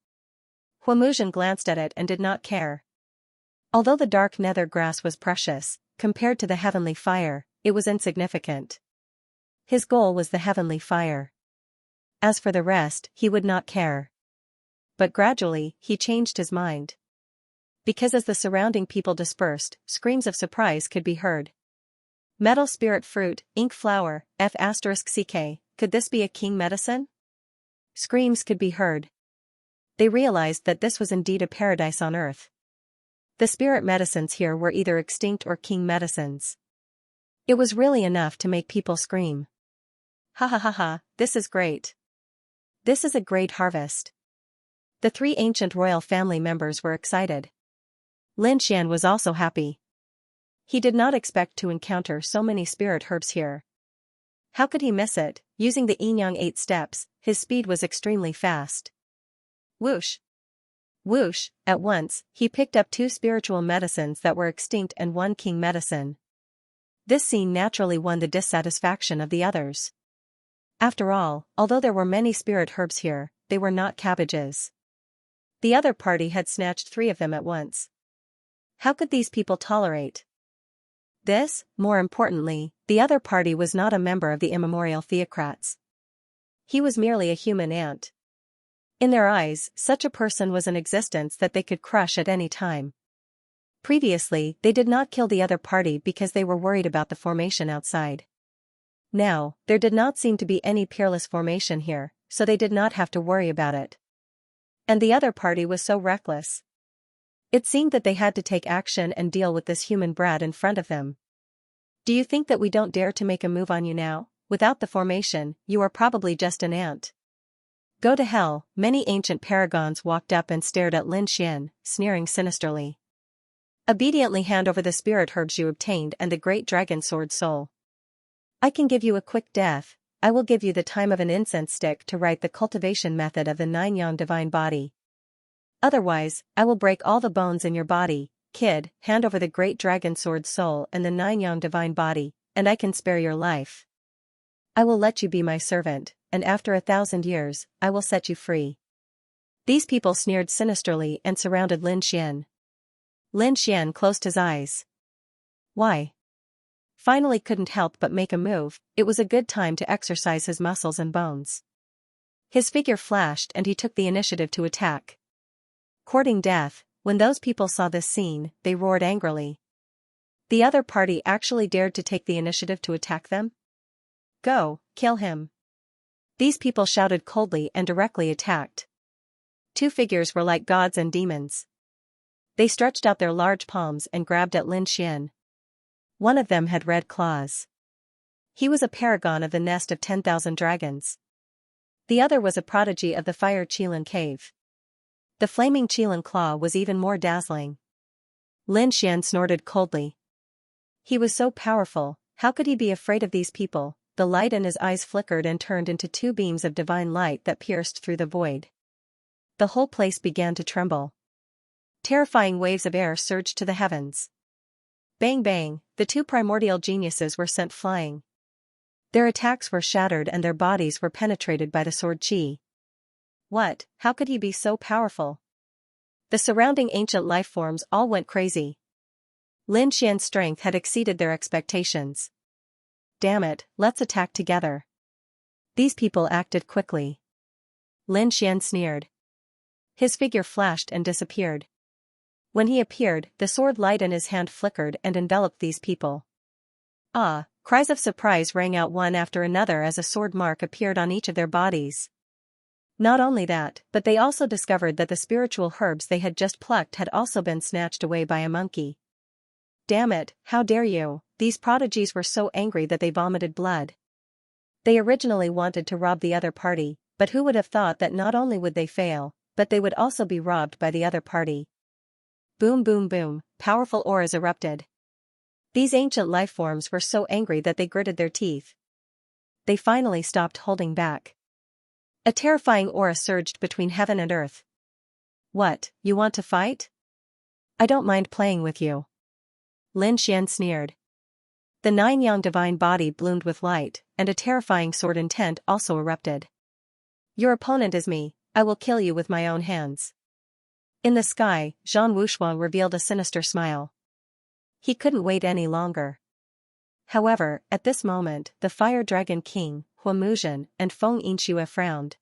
A: Huamuzhen glanced at it and did not care. Although the dark nether grass was precious, compared to the heavenly fire, it was insignificant. His goal was the heavenly fire. As for the rest, he would not care. But gradually, he changed his mind. Because as the surrounding people dispersed, screams of surprise could be heard. Metal spirit fruit, ink flower, F*ck, could this be a king medicine? Screams could be heard. They realized that this was indeed a paradise on earth. The spirit medicines here were either extinct or king medicines. It was really enough to make people scream. Ha ha ha ha, this is great. This is a great harvest. The 3 ancient royal family members were excited. Lin Xian was also happy. He did not expect to encounter so many spirit herbs here. How could he miss it? Using the Yin-Yang 8 steps, his speed was extremely fast. Whoosh! Whoosh! At once, he picked up 2 spiritual medicines that were extinct and 1 king medicine. This scene naturally won the dissatisfaction of the others. After all, although there were many spirit herbs here, they were not cabbages. The other party had snatched 3 of them at once. How could these people tolerate this? More importantly, the other party was not a member of the immemorial theocrats. He was merely a human ant. In their eyes, such a person was an existence that they could crush at any time. Previously, they did not kill the other party because they were worried about the formation outside. Now, there did not seem to be any peerless formation here, so they did not have to worry about it. And the other party was so reckless. It seemed that they had to take action and deal with this human brat in front of them. Do you think that we don't dare to make a move on you now? Without the formation, you are probably just an ant. Go to hell. Many ancient paragons walked up and stared at Lin Xian, sneering sinisterly. Obediently hand over the spirit herbs you obtained and the great dragon sword soul. I can give you a quick death. I will give you the time of an incense stick to write the cultivation method of the 9 yang divine body. Otherwise, I will break all the bones in your body. Kid, hand over the great dragon sword soul and the 9 yang divine body, and I can spare your life. I will let you be my servant, and after 1,000 years, I will set you free. These people sneered sinisterly and surrounded Lin Xian. Lin Xian closed his eyes. Why? Finally couldn't help but make a move. It was a good time to exercise his muscles and bones. His figure flashed and he took the initiative to attack. Courting death, when those people saw this scene, they roared angrily. The other party actually dared to take the initiative to attack them? Go, kill him. These people shouted coldly and directly attacked. 2 figures were like gods and demons. They stretched out their large palms and grabbed at Lin Xian. One of them had red claws. He was a paragon of the nest of 10,000 dragons. The other was a prodigy of the fire Qilin cave. The flaming Qilin claw was even more dazzling. Lin Xian snorted coldly. He was so powerful, how could he be afraid of these people? The light in his eyes flickered and turned into 2 beams of divine light that pierced through the void. The whole place began to tremble. Terrifying waves of air surged to the heavens. Bang bang, the 2 primordial geniuses were sent flying. Their attacks were shattered and their bodies were penetrated by the sword qi. What? How could he be so powerful? The surrounding ancient life forms all went crazy. Lin Xian's strength had exceeded their expectations. Damn it, let's attack together. These people acted quickly. Lin Xian sneered. His figure flashed and disappeared. When he appeared, the sword light in his hand flickered and enveloped these people. Ah! Cries of surprise rang out one after another as a sword mark appeared on each of their bodies. Not only that, but they also discovered that the spiritual herbs they had just plucked had also been snatched away by a monkey. Damn it, how dare you! These prodigies were so angry that they vomited blood. They originally wanted to rob the other party, but who would have thought that not only would they fail, but they would also be robbed by the other party. Boom boom boom, powerful auras erupted. These ancient life forms were so angry that they gritted their teeth. They finally stopped holding back. A terrifying aura surged between heaven and earth. What, you want to fight? I don't mind playing with you. Lin Xian sneered. The 9 yang divine body bloomed with light, and a terrifying sword intent also erupted. Your opponent is me, I will kill you with my own hands. In the sky, Zhang Wushuang revealed a sinister smile. He couldn't wait any longer. However, at this moment, the Fire Dragon King, Huamuzhen, and Feng Yinxue frowned.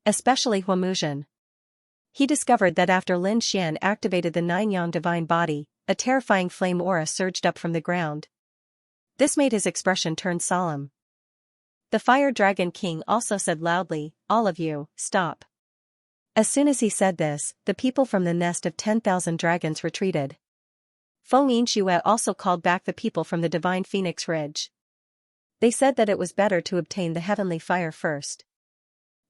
A: Especially Huamuzhen. He discovered that after Lin Xian activated the 9 yang divine body, a terrifying flame aura surged up from the ground. This made his expression turn solemn. The Fire Dragon King also said loudly, "All of you, stop." As soon as he said this, the people from the nest of 10,000 dragons retreated. Feng Yinxue also called back the people from the Divine Phoenix Ridge. They said that it was better to obtain the heavenly fire first.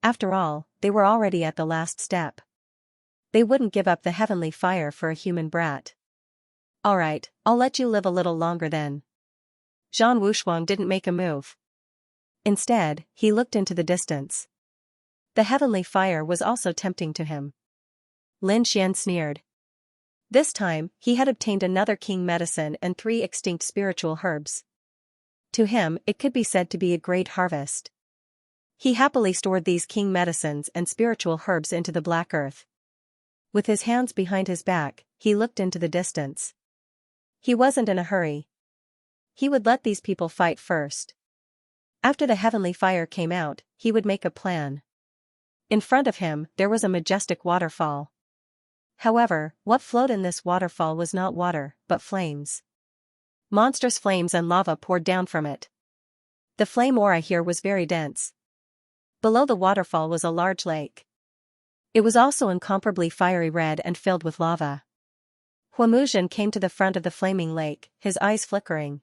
A: After all, they were already at the last step. They wouldn't give up the heavenly fire for a human brat. Alright, I'll let you live a little longer then. Zhang Wushuang didn't make a move. Instead, he looked into the distance. The heavenly fire was also tempting to him. Lin Xian sneered. This time, he had obtained another king medicine and 3 extinct spiritual herbs. To him, it could be said to be a great harvest. He happily stored these king medicines and spiritual herbs into the black earth. With his hands behind his back, he looked into the distance. He wasn't in a hurry. He would let these people fight first. After the heavenly fire came out, he would make a plan. In front of him, there was a majestic waterfall. However, what flowed in this waterfall was not water, but flames. Monstrous flames and lava poured down from it. The flame aura here was very dense. Below the waterfall was a large lake. It was also incomparably fiery red and filled with lava. Huamuzhen came to the front of the flaming lake, his eyes flickering.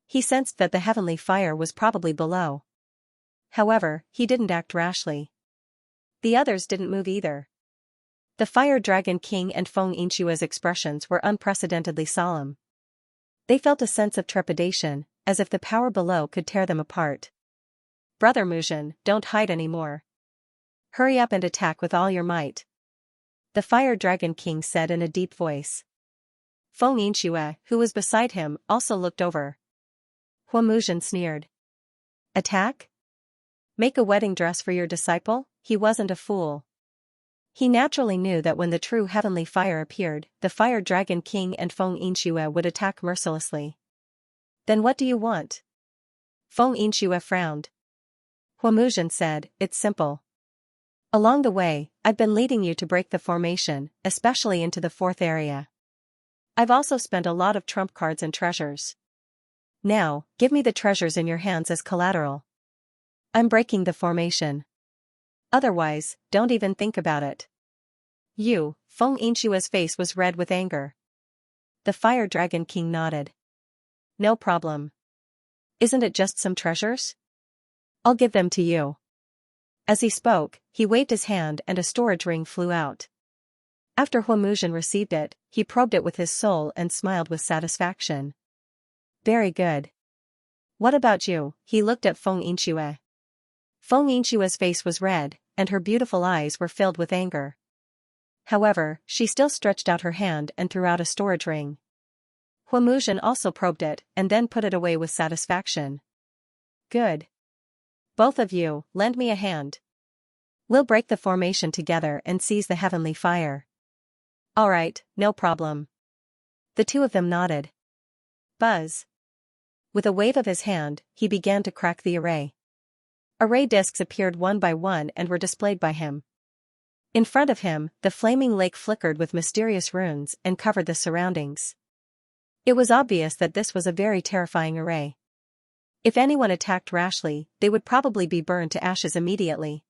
A: He sensed that the heavenly fire was probably below. However, he didn't act rashly. The others didn't move either. The Fire Dragon King and Feng Yinshua's expressions were unprecedentedly solemn. They felt a sense of trepidation, as if the power below could tear them apart. Brother Muzhen, don't hide anymore. Hurry up and attack with all your might. The Fire Dragon King said in a deep voice. Feng Yinshua, who was beside him, also looked over. Huamuzhen sneered. Attack? Make a wedding dress for your disciple? He wasn't a fool. He naturally knew that when the true heavenly fire appeared, the Fire Dragon King and Feng Yinshua would attack mercilessly. Then what do you want? Feng Yinshua frowned. Huamuzhen said, it's simple. Along the way, I've been leading you to break the formation, especially into the 4th area. I've also spent a lot of trump cards and treasures. Now, give me the treasures in your hands as collateral. I'm breaking the formation. Otherwise, don't even think about it. Feng Yinshua's face was red with anger. The Fire Dragon King nodded. No problem. Isn't it just some treasures? I'll give them to you. As he spoke, he waved his hand and a storage ring flew out. After Huamuzhen received it, he probed it with his soul and smiled with satisfaction. Very good. What about you? He looked at Feng Yinshua. Feng Yinshua's face was red, and her beautiful eyes were filled with anger. However, she still stretched out her hand and threw out a storage ring. Huamuzhen also probed it, and then put it away with satisfaction. Good. Both of you, lend me a hand. We'll break the formation together and seize the heavenly fire. All right, no problem. The two of them nodded. Buzz. With a wave of his hand, he began to crack the array. Array discs appeared one by one and were displayed by him. In front of him, the flaming lake flickered with mysterious runes and covered the surroundings. It was obvious that this was a very terrifying array. If anyone attacked rashly, they would probably be burned to ashes immediately.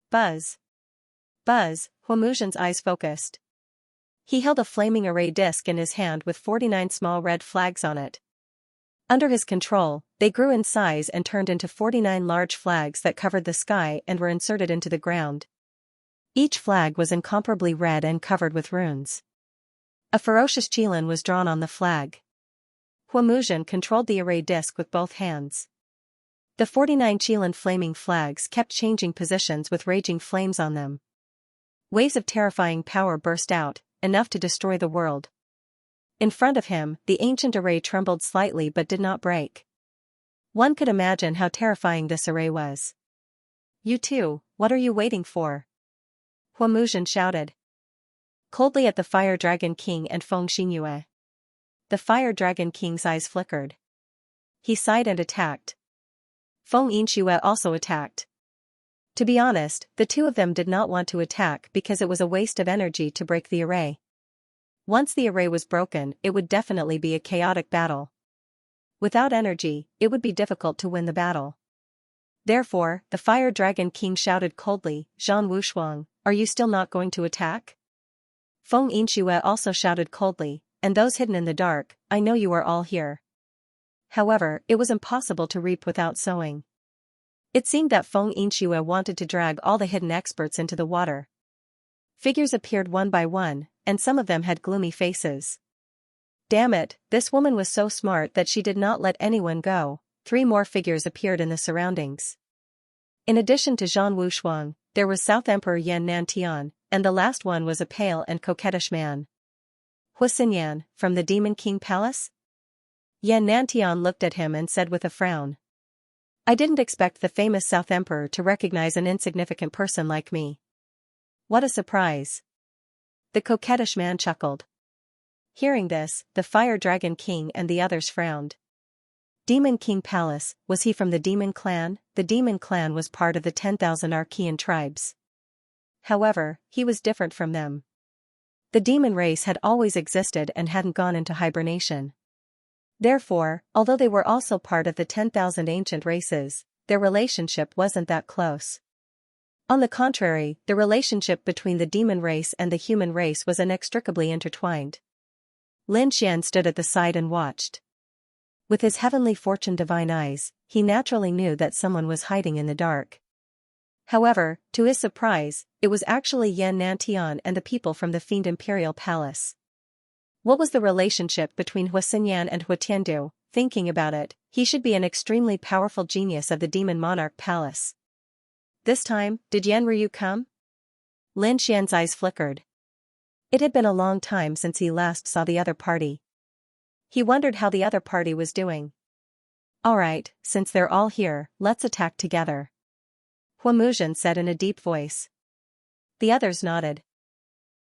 A: Buzz. Buzz, Huamuzhen's eyes focused. He held a flaming array disc in his hand with 49 small red flags on it. Under his control, they grew in size and turned into 49 large flags that covered the sky and were inserted into the ground. Each flag was incomparably red and covered with runes. A ferocious qilin was drawn on the flag. Huamuzhen controlled the array disc with both hands. The 49 qilin flaming flags kept changing positions with raging flames on them. Waves of terrifying power burst out, enough to destroy the world. In front of him, the ancient array trembled slightly but did not break. One could imagine how terrifying this array was. You two, what are you waiting for? Huamuzhen shouted. Coldly at the Fire Dragon King and Feng Xingyue. The Fire Dragon King's eyes flickered. He sighed and attacked. Feng Yinshua also attacked. To be honest, the two of them did not want to attack because it was a waste of energy to break the array. Once the array was broken, it would definitely be a chaotic battle. Without energy, it would be difficult to win the battle. Therefore, the Fire Dragon King shouted coldly, Zhan Wushuang, are you still not going to attack? Feng Yinshua also shouted coldly, and those hidden in the dark, I know you are all here. However, it was impossible to reap without sowing. It seemed that Feng Yinshua wanted to drag all the hidden experts into the water. Figures appeared one by one, and some of them had gloomy faces. Damn it, this woman was so smart that she did not let anyone go. 3 more figures appeared in the surroundings. In addition to Zhan Wushuang, there was South Emperor Yan Nantian, and the last one was a pale and coquettish man. Huaxinyan, from the Demon King Palace? Yan Nantian looked at him and said with a frown. I didn't expect the famous South Emperor to recognize an insignificant person like me. What a surprise. The coquettish man chuckled. Hearing this, the Fire Dragon King and the others frowned. Demon King Palace, was he from the Demon Clan? The Demon Clan was part of the 10,000 Archean tribes. However, he was different from them. The demon race had always existed and hadn't gone into hibernation. Therefore, although they were also part of the 10,000 ancient races, their relationship wasn't that close. On the contrary, the relationship between the demon race and the human race was inextricably intertwined. Lin Xian stood at the side and watched. With his heavenly fortune divine eyes, he naturally knew that someone was hiding in the dark. However, to his surprise, it was actually Yan Nantian and the people from the Fiend Imperial Palace. What was the relationship between Huaxinyan and Huatiandu? Thinking about it, he should be an extremely powerful genius of the Demon Monarch Palace. This time, did Yan Ryu come? Lin Xian's eyes flickered. It had been a long time since he last saw the other party. He wondered how the other party was doing. Alright, since they're all here, let's attack together. Huamuzhan said in a deep voice. The others nodded.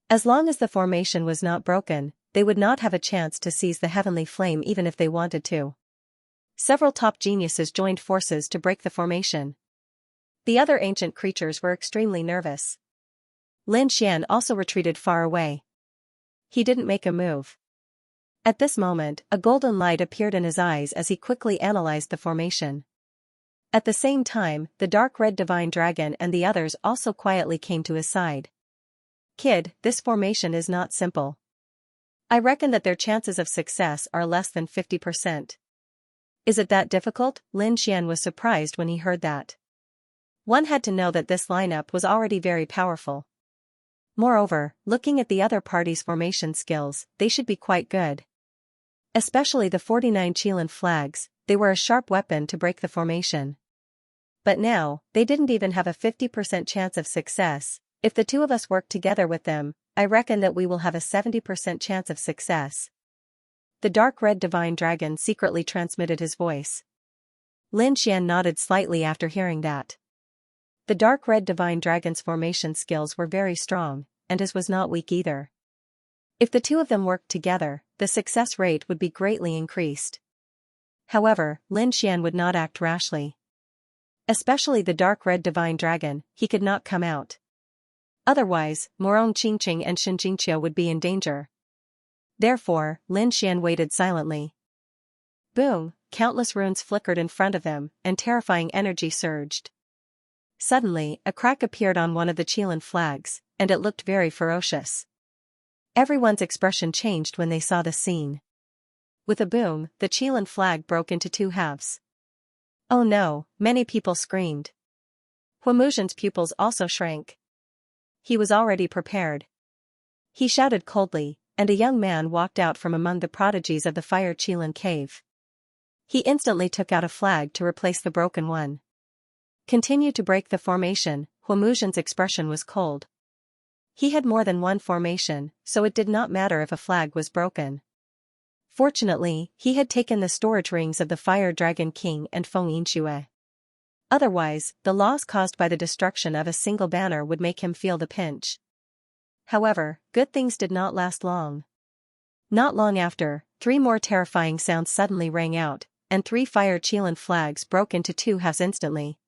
A: As long as the formation was not broken, they would not have a chance to seize the heavenly flame even if they wanted to. Several top geniuses joined forces to break the formation. The other ancient creatures were extremely nervous. Lin Xian also retreated far away. He didn't make a move. At this moment, a golden light appeared in his eyes as he quickly analyzed the formation. At the same time, the dark red divine dragon and the others also quietly came to his side. Kid, this formation is not simple. I reckon that their chances of success are less than 50%. Is it that difficult? Lin Xian was surprised when he heard that. One had to know that this lineup was already very powerful. Moreover, looking at the other party's formation skills, they should be quite good. Especially the 49 Qilin flags, they were a sharp weapon to break the formation. But now, they didn't even have a 50% chance of success. If the two of us work together with them, I reckon that we will have a 70% chance of success. The dark red divine dragon secretly transmitted his voice. Lin Xian nodded slightly after hearing that. The dark red divine dragon's formation skills were very strong, and his was not weak either. If the two of them worked together, the success rate would be greatly increased. However, Lin Xian would not act rashly. Especially the dark red divine dragon, he could not come out. Otherwise, Morong Qingqing and Xianxia would be in danger. Therefore, Lin Xian waited silently. Boom, countless runes flickered in front of them, and terrifying energy surged. Suddenly, a crack appeared on one of the Qilin flags, and it looked very ferocious. Everyone's expression changed when they saw the scene. With a boom, the Qilin flag broke into two halves. Oh no, many people screamed. Huamuzhan's pupils also shrank. He was already prepared. He shouted coldly, and a young man walked out from among the prodigies of the Fire Qilin cave. He instantly took out a flag to replace the broken one. Continue to break the formation. Huamuzhan's expression was cold. He had more than one formation, so it did not matter if a flag was broken. Fortunately, he had taken the storage rings of the Fire Dragon King and Feng Yinxue. Otherwise, the loss caused by the destruction of a single banner would make him feel the pinch. However, good things did not last long. Not long after, 3 more terrifying sounds suddenly rang out, and 3 Fire Qilin flags broke into 2 halves instantly.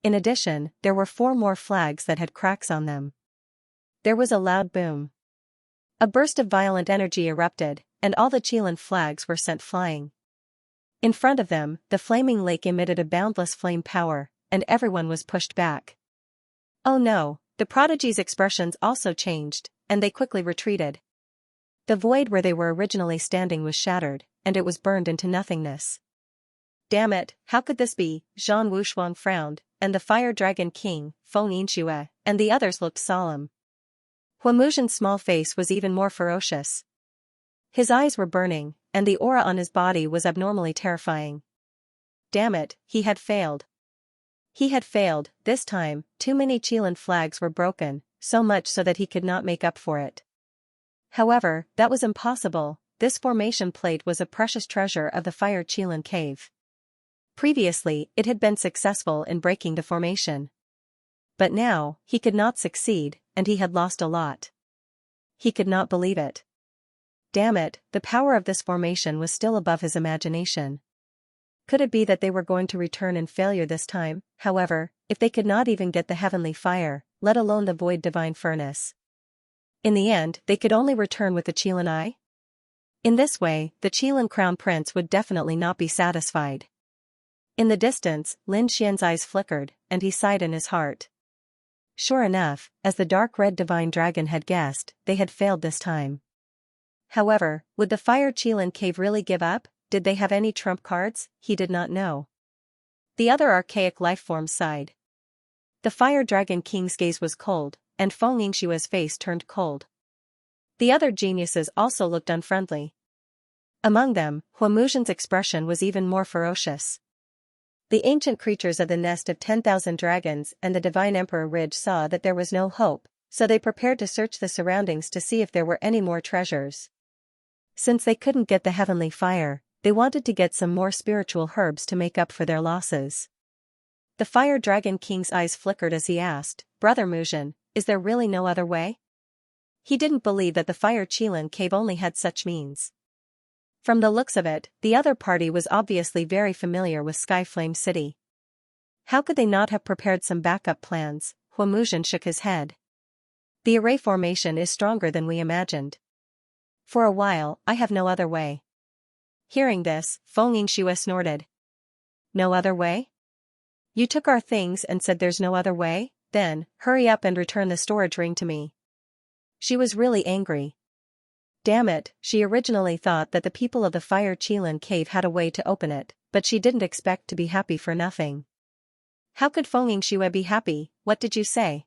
A: In addition, there were 4 more flags that had cracks on them. There was a loud boom. A burst of violent energy erupted, and all the Qilin flags were sent flying. In front of them, the flaming lake emitted a boundless flame power, and everyone was pushed back. Oh no, the prodigy's expressions also changed, and they quickly retreated. The void where they were originally standing was shattered, and it was burned into nothingness. Damn it, how could this be? Zhang Wushuang frowned, and the Fire Dragon King, Feng Yinxue, and the others looked solemn. Huamuzhan's small face was even more ferocious. His eyes were burning, and the aura on his body was abnormally terrifying. Damn it, he had failed. He had failed. This time, too many Qilin flags were broken, so much so that he could not make up for it. However, that was impossible. This formation plate was a precious treasure of the Fire Qilin cave. Previously, it had been successful in breaking the formation. But now, he could not succeed, and he had lost a lot. He could not believe it. Damn it, the power of this formation was still above his imagination. Could it be that they were going to return in failure this time? However, if they could not even get the heavenly fire, let alone the void divine furnace. In the end, they could only return with the Qilin eye? In this way, the Qilin crown prince would definitely not be satisfied. In the distance, Lin Xian's eyes flickered, and he sighed in his heart. Sure enough, as the dark red divine dragon had guessed, they had failed this time. However, would the Fire Qilin cave really give up? Did they have any trump cards? He did not know. The other archaic lifeforms sighed. The Fire Dragon King's gaze was cold, and Feng Yingshua's face turned cold. The other geniuses also looked unfriendly. Among them, Huamuzhen's expression was even more ferocious. The ancient creatures of the nest of 10,000 dragons and the divine Emperor Ridge saw that there was no hope, so they prepared to search the surroundings to see if there were any more treasures. Since they couldn't get the heavenly fire, they wanted to get some more spiritual herbs to make up for their losses. The Fire Dragon King's eyes flickered as he asked, "Brother Muzhen, is there really no other way?" He didn't believe that the Fire Qilin cave only had such means. From the looks of it, the other party was obviously very familiar with Skyflame City. How could they not have prepared some backup plans? Huamuzhen shook his head. The array formation is stronger than we imagined. For a while, I have no other way. Hearing this, Feng Yingxue snorted. No other way? You took our things and said there's no other way? Then, hurry up and return the storage ring to me. She was really angry. Damn it, she originally thought that the people of the Fire Qilin cave had a way to open it, but she didn't expect to be happy for nothing. How could Feng Yingxue be happy? What did you say?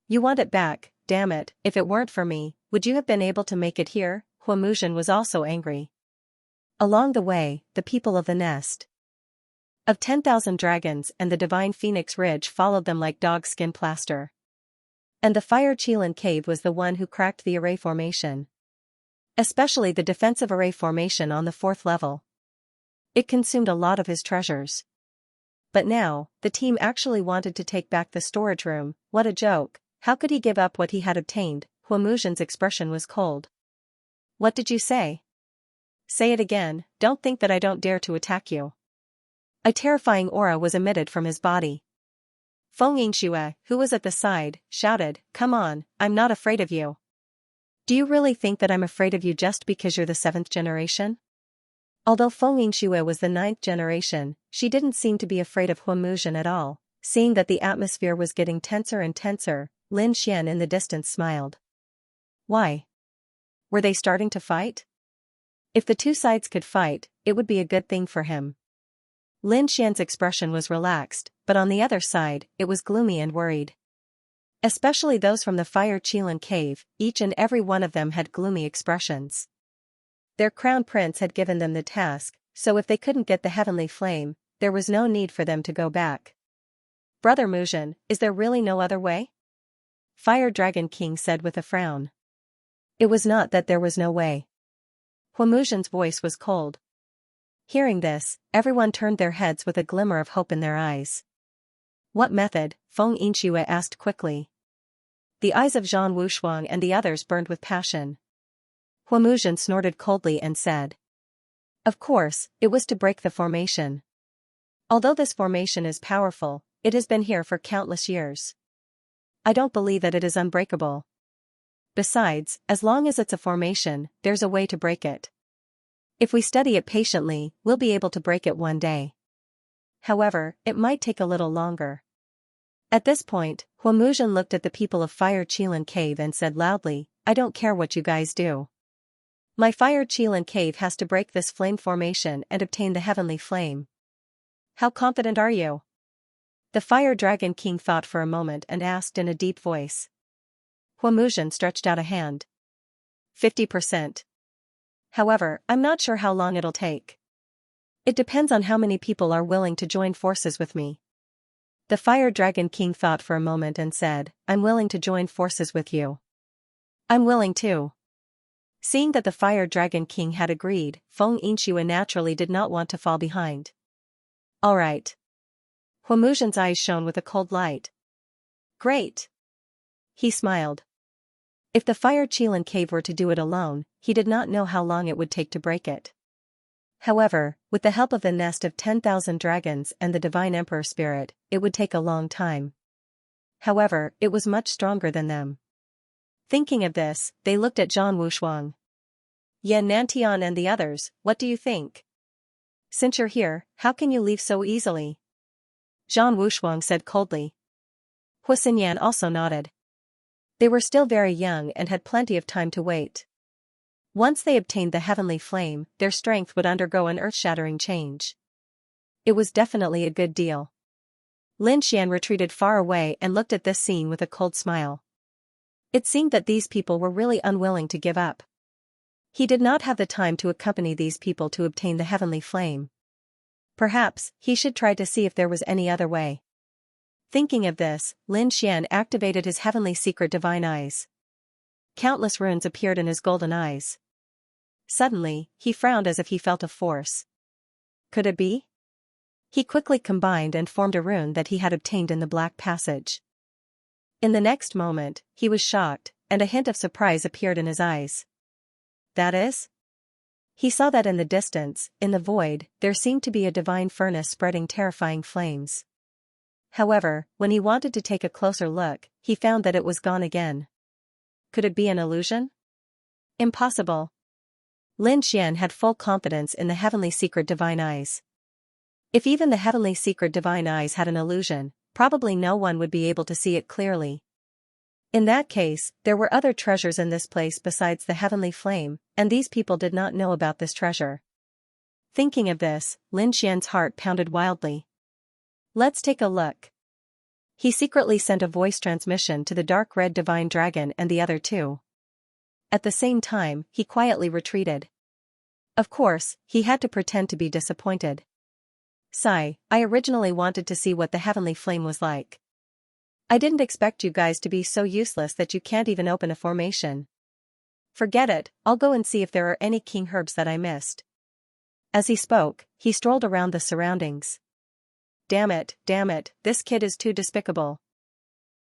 A: You want it back, damn it, if it weren't for me, would you have been able to make it here? Huamuzhen was also angry. Along the way, the people of the nest of 10,000 dragons and the divine Phoenix Ridge followed them like dog-skin plaster. And the Fire Qilin cave was the one who cracked the array formation. Especially the defensive array formation on the 4th level. It consumed a lot of his treasures. But now, the team actually wanted to take back the storage room. What a joke, how could he give up what he had obtained? Huamuzhen's expression was cold. What did you say? Say it again, don't think that I don't dare to attack you. A terrifying aura was emitted from his body. Feng Yingxue, who was at the side, shouted, "Come on, I'm not afraid of you." Do you really think that I'm afraid of you just because you're the 7th generation? Although Feng Yingxue was the 9th generation, she didn't seem to be afraid of Huamuzhen at all. Seeing that the atmosphere was getting tenser and tenser, Lin Xian in the distance smiled. Why? Were they starting to fight? If the two sides could fight, it would be a good thing for him. Lin Xian's expression was relaxed, but on the other side, it was gloomy and worried. Especially those from the Fire Qilin cave, each and every one of them had gloomy expressions. Their crown prince had given them the task, so if they couldn't get the heavenly flame, there was no need for them to go back. Brother Muzhen, is there really no other way? Fire Dragon King said with a frown. It was not that there was no way. Huamuzhen's voice was cold. Hearing this, everyone turned their heads with a glimmer of hope in their eyes. What method? Feng Yingxue asked quickly. The eyes of Zhang Wushuang and the others burned with passion. Huamuzhen snorted coldly and said. Of course, it was to break the formation. Although this formation is powerful, it has been here for countless years. I don't believe that it is unbreakable. Besides, as long as it's a formation, there's a way to break it. If we study it patiently, we'll be able to break it one day. However, it might take a little longer. At this point, Huamuzhen looked at the people of Fire Qilin Cave and said loudly, I don't care what you guys do. My Fire Qilin Cave has to break this flame formation and obtain the heavenly flame. How confident are you? The Fire Dragon King thought for a moment and asked in a deep voice. Huamuzhen stretched out a hand. 50%. However, I'm not sure how long it'll take. It depends on how many people are willing to join forces with me. The Fire Dragon King thought for a moment and said, I'm willing to join forces with you. I'm willing too. Seeing that the Fire Dragon King had agreed, Xianxia naturally did not want to fall behind. Alright. Huamuzhan's eyes shone with a cold light. Great. He smiled. If the Fire Qilin cave were to do it alone, he did not know how long it would take to break it. However, with the help of the nest of 10,000 dragons and the Divine Emperor Spirit, it would take a long time. However, it was much stronger than them. Thinking of this, they looked at Zhang Wushuang. Yan Nantian and the others, what do you think? Since you're here, how can you leave so easily? Zhang Wushuang said coldly. Hu Xinyan also nodded. They were still very young and had plenty of time to wait. Once they obtained the heavenly flame, their strength would undergo an earth-shattering change. It was definitely a good deal. Lin Xian retreated far away and looked at this scene with a cold smile. It seemed that these people were really unwilling to give up. He did not have the time to accompany these people to obtain the heavenly flame. Perhaps, he should try to see if there was any other way. Thinking of this, Lin Xian activated his heavenly secret divine eyes. Countless runes appeared in his golden eyes. Suddenly, he frowned as if he felt a force. Could it be? He quickly combined and formed a rune that he had obtained in the Black Passage. In the next moment, he was shocked, and a hint of surprise appeared in his eyes. That is? He saw that in the distance, in the void, there seemed to be a divine furnace spreading terrifying flames. However, when he wanted to take a closer look, he found that it was gone again. Could it be an illusion? Impossible. Lin Xian had full confidence in the heavenly secret divine eyes. If even the heavenly secret divine eyes had an illusion, probably no one would be able to see it clearly. In that case, there were other treasures in this place besides the heavenly flame, and these people did not know about this treasure. Thinking of this, Lin Xian's heart pounded wildly. Let's take a look. He secretly sent a voice transmission to the dark red divine dragon and the other two. At the same time, he quietly retreated. Of course, he had to pretend to be disappointed. Sigh, I originally wanted to see what the heavenly flame was like. I didn't expect you guys to be so useless that you can't even open a formation. Forget it, I'll go and see if there are any king herbs that I missed. As he spoke, he strolled around the surroundings. Damn it, this kid is too despicable.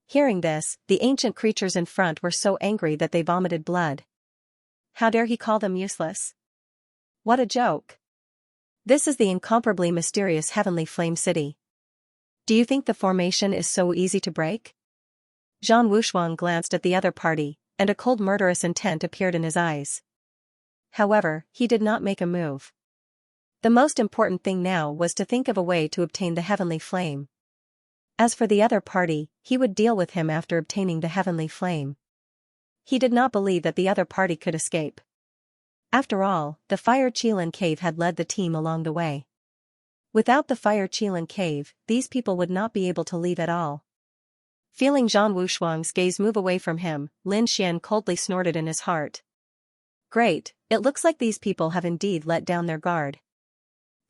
A: Hearing this, the ancient creatures in front were so angry that they vomited blood. How dare he call them useless? What a joke. This is the incomparably mysterious Heavenly Flame City. Do you think the formation is so easy to break? Zhang Wushuang glanced at the other party, and a cold murderous intent appeared in his eyes. However, he did not make a move. The most important thing now was to think of a way to obtain the heavenly flame. As for the other party, he would deal with him after obtaining the heavenly flame. He did not believe that the other party could escape. After all, the Fire Qilin cave had led the team along the way. Without the Fire Qilin cave, these people would not be able to leave at all. Feeling Zhang Wushuang's gaze move away from him, Lin Xian coldly snorted in his heart. Great, it looks like these people have indeed let down their guard.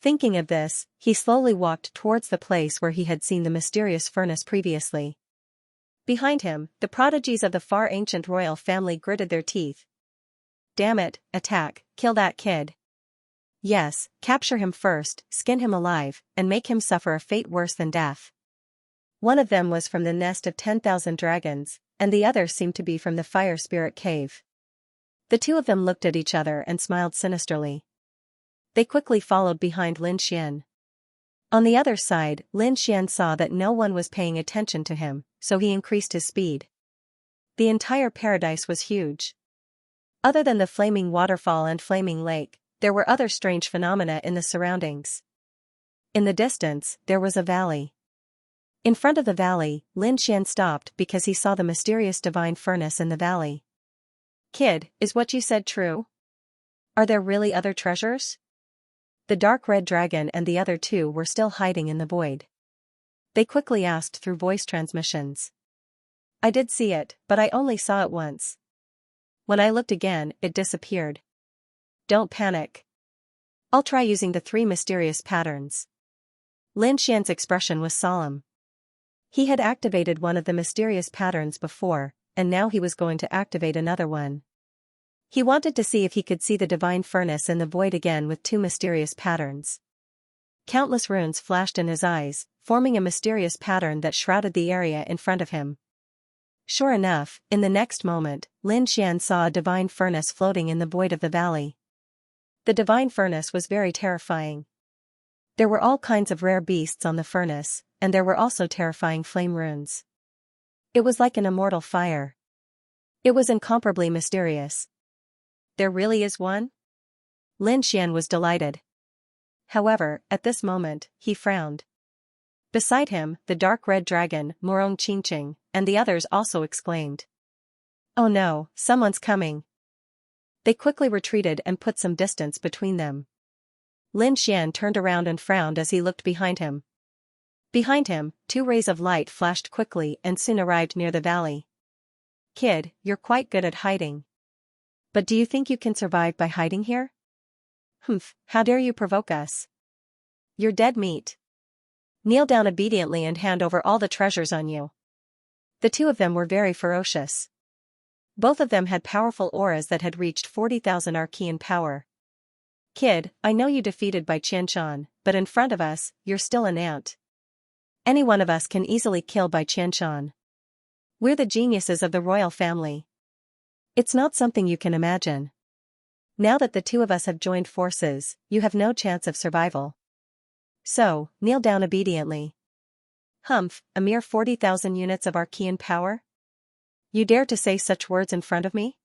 A: Thinking of this, he slowly walked towards the place where he had seen the mysterious furnace previously. Behind him, the prodigies of the far ancient royal family gritted their teeth. Damn it, attack, kill that kid. Yes, capture him first, skin him alive, and make him suffer a fate worse than death. One of them was from the nest of 10,000 dragons, and the other seemed to be from the fire spirit cave. The two of them looked at each other and smiled sinisterly. They quickly followed behind Lin Xian. On the other side, Lin Xian saw that no one was paying attention to him, so he increased his speed. The entire paradise was huge. Other than the flaming waterfall and flaming lake, there were other strange phenomena in the surroundings. In the distance, there was a valley. In front of the valley, Lin Xian stopped because he saw the mysterious divine furnace in the valley. Kid, is what you said true? Are there really other treasures? The dark red dragon and the other two were still hiding in the void. They quickly asked through voice transmissions. I did see it, but I only saw it once. When I looked again, it disappeared. Don't panic. I'll try using the 3 mysterious patterns. Lin Xian's expression was solemn. He had activated one of the mysterious patterns before, and now he was going to activate another one. He wanted to see if he could see the divine furnace in the void again with two mysterious patterns. Countless runes flashed in his eyes, forming a mysterious pattern that shrouded the area in front of him. Sure enough, in the next moment, Lin Xian saw a divine furnace floating in the void of the valley. The divine furnace was very terrifying. There were all kinds of rare beasts on the furnace, and there were also terrifying flame runes. It was like an immortal fire. It was incomparably mysterious. There really is one? Lin Xian was delighted. However, at this moment, he frowned. Beside him, the dark red dragon, Morong Qingqing, and the others also exclaimed. Oh no, someone's coming. They quickly retreated and put some distance between them. Lin Xian turned around and frowned as he looked behind him. Behind him, two rays of light flashed quickly and soon arrived near the valley. Kid, you're quite good at hiding. But do you think you can survive by hiding here? Humph, how dare you provoke us? You're dead meat. Kneel down obediently and hand over all the treasures on you. The two of them were very ferocious. Both of them had powerful auras that had reached 40,000 arcane power. Kid, I know you defeated by Qianshan, but in front of us, you're still an ant. Any one of us can easily kill by Qianshan. We're the geniuses of the royal family. It's not something you can imagine. Now that the two of us have joined forces, you have no chance of survival. So, kneel down obediently. Humph, a mere 40,000 units of arcane power? You dare to say such words in front of me?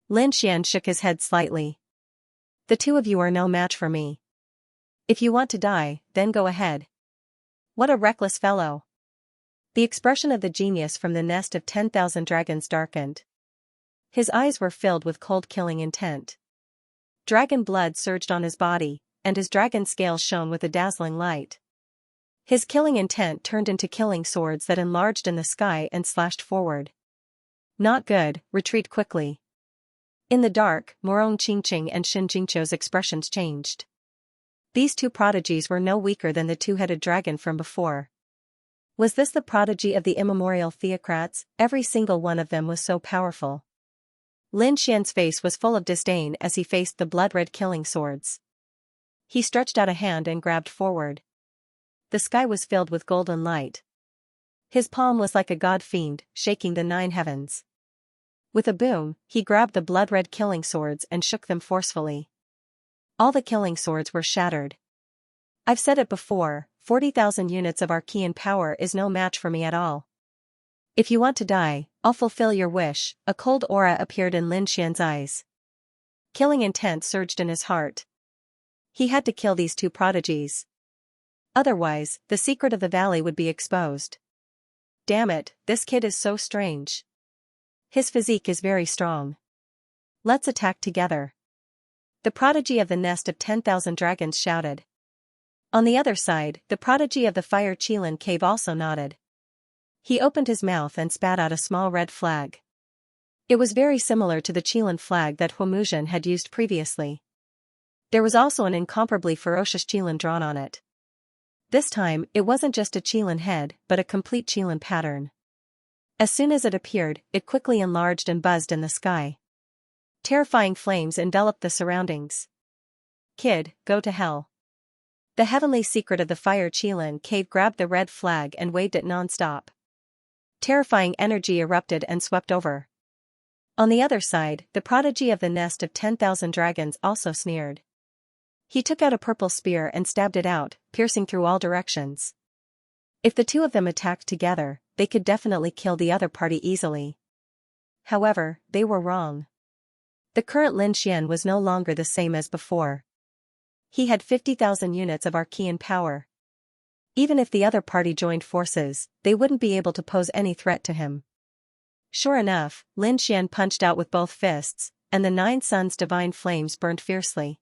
A: Lin Xian shook his head slightly. The two of you are no match for me. If you want to die, then go ahead. What a reckless fellow. The expression of the genius from the nest of 10,000 dragons darkened. His eyes were filled with cold killing intent. Dragon blood surged on his body, and his dragon scales shone with a dazzling light. His killing intent turned into killing swords that enlarged in the sky and slashed forward. Not good, retreat quickly. In the dark, Morong Qingqing and Xin Jingqiu's expressions changed. These two prodigies were no weaker than the two-headed dragon from before. Was this the prodigy of the immemorial theocrats? Every single one of them was so powerful. Lin Xian's face was full of disdain as he faced the blood-red killing swords. He stretched out a hand and grabbed forward. The sky was filled with golden light. His palm was like a god-fiend, shaking the 9 heavens. With a boom, he grabbed the blood-red killing swords and shook them forcefully. All the killing swords were shattered. I've said it before, 40,000 units of arcane power is no match for me at all. If you want to die, I'll fulfill your wish. A cold aura appeared in Lin Xian's eyes. Killing intent surged in his heart. He had to kill these two prodigies. Otherwise, the secret of the valley would be exposed. Damn it, this kid is so strange. His physique is very strong. Let's attack together. The prodigy of the nest of 10,000 dragons shouted. On the other side, the prodigy of the fire Qilin cave also nodded. He opened his mouth and spat out a small red flag. It was very similar to the Qilin flag that Huomuzhen had used previously. There was also an incomparably ferocious Qilin drawn on it. This time, it wasn't just a Qilin head, but a complete Qilin pattern. As soon as it appeared, it quickly enlarged and buzzed in the sky. Terrifying flames enveloped the surroundings. Kid, go to hell. The heavenly secret of the fire Qilin cave grabbed the red flag and waved it non-stop. Terrifying energy erupted and swept over. On the other side, the prodigy of the nest of 10,000 dragons also sneered. He took out a purple spear and stabbed it out, piercing through all directions. If the two of them attacked together, they could definitely kill the other party easily. However, they were wrong. The current Lin Xian was no longer the same as before. He had 50,000 units of arcane power. Even if the other party joined forces, they wouldn't be able to pose any threat to him. Sure enough, Lin Xian punched out with both fists, and the 9 suns' divine flames burned fiercely.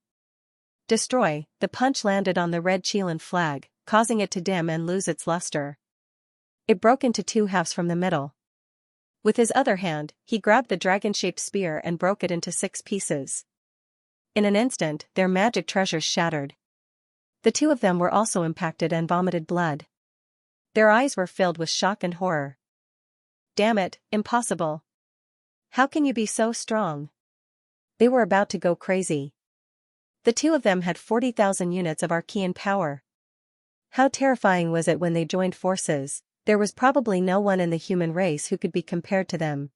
A: Destroy, the punch landed on the red Qilin flag, causing it to dim and lose its luster. It broke into 2 halves from the middle. With his other hand, he grabbed the dragon-shaped spear and broke it into 6 pieces. In an instant, their magic treasures shattered. The two of them were also impacted and vomited blood. Their eyes were filled with shock and horror. Damn it, impossible. How can you be so strong? They were about to go crazy. The two of them had 40,000 units of Archean power. How terrifying was it when they joined forces? There was probably no one in the human race who could be compared to them.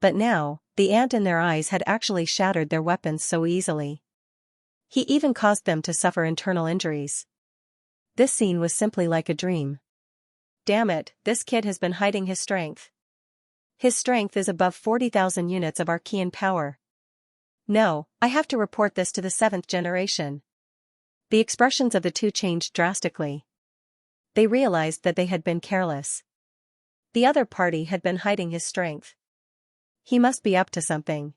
A: But now, the ant in their eyes had actually shattered their weapons so easily. He even caused them to suffer internal injuries. This scene was simply like a dream. Damn it, this kid has been hiding his strength. His strength is above 40,000 units of Archean power. No, I have to report this to the 7th generation. The expressions of the two changed drastically. They realized that they had been careless. The other party had been hiding his strength. He must be up to something.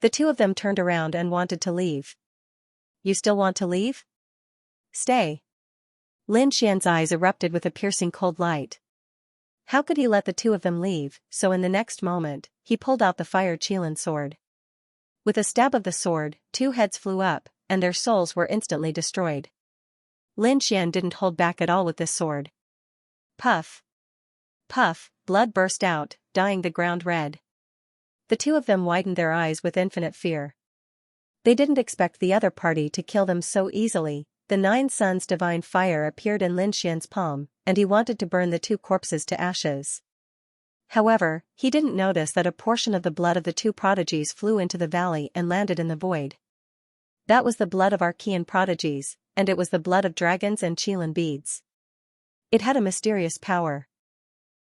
A: The two of them turned around and wanted to leave. You still want to leave? Stay. Lin Xian's eyes erupted with a piercing cold light. How could he let the two of them leave? So in the next moment, he pulled out the fire Qilin sword. With a stab of the sword, two heads flew up, and their souls were instantly destroyed. Lin Xian didn't hold back at all with this sword. Puff. Puff, blood burst out, dyeing the ground red. The two of them widened their eyes with infinite fear. They didn't expect the other party to kill them so easily. The 9 suns divine fire appeared in Lin Xian's palm, and he wanted to burn the two corpses to ashes. However, he didn't notice that a portion of the blood of the two prodigies flew into the valley and landed in the void. That was the blood of Archean prodigies, and it was the blood of dragons and Qilin beads. It had a mysterious power.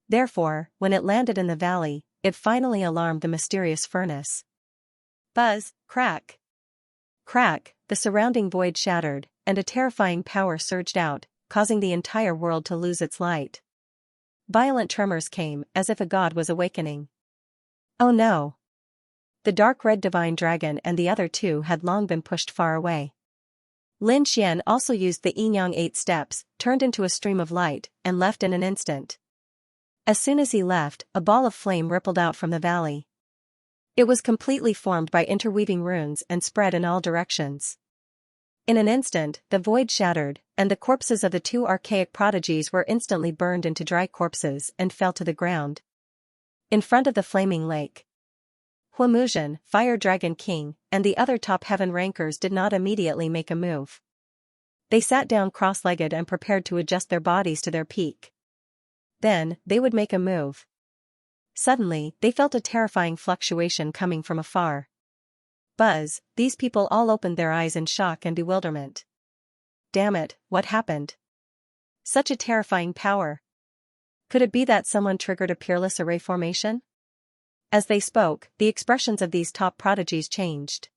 A: Therefore, when it landed in the valley, it finally alarmed the mysterious furnace. Buzz, crack. Crack, the surrounding void shattered, and a terrifying power surged out, causing the entire world to lose its light. Violent tremors came, as if a god was awakening. Oh no! The dark red divine dragon and the other two had long been pushed far away. Lin Xian also used the Yin-Yang 8 steps, turned into a stream of light, and left in an instant. As soon as he left, a ball of flame rippled out from the valley. It was completely formed by interweaving runes and spread in all directions. In an instant, the void shattered, and the corpses of the two archaic prodigies were instantly burned into dry corpses and fell to the ground. In front of the flaming lake, Huamuzhen, Fire Dragon King, and the other top heaven rankers did not immediately make a move. They sat down cross-legged and prepared to adjust their bodies to their peak. Then, they would make a move. Suddenly, they felt a terrifying fluctuation coming from afar. Buzz, these people all opened their eyes in shock and bewilderment. Damn it, what happened? Such a terrifying power. Could it be that someone triggered a peerless array formation? As they spoke, the expressions of these top prodigies changed.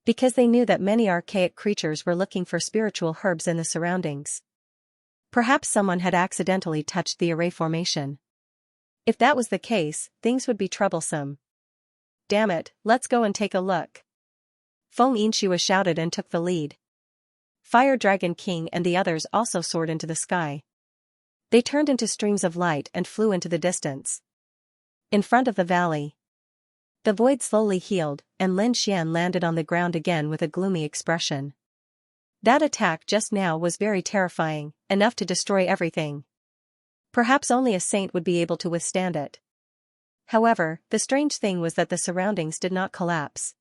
A: Because they knew that many archaic creatures were looking for spiritual herbs in the surroundings. Perhaps someone had accidentally touched the array formation. If that was the case, things would be troublesome. Damn it, let's go and take a look. Feng Yinxua shouted and took the lead. Fire Dragon King and the others also soared into the sky. They turned into streams of light and flew into the distance. In front of the valley, the void slowly healed, and Lin Xian landed on the ground again with a gloomy expression. That attack just now was very terrifying, enough to destroy everything. Perhaps only a saint would be able to withstand it. However, the strange thing was that the surroundings did not collapse.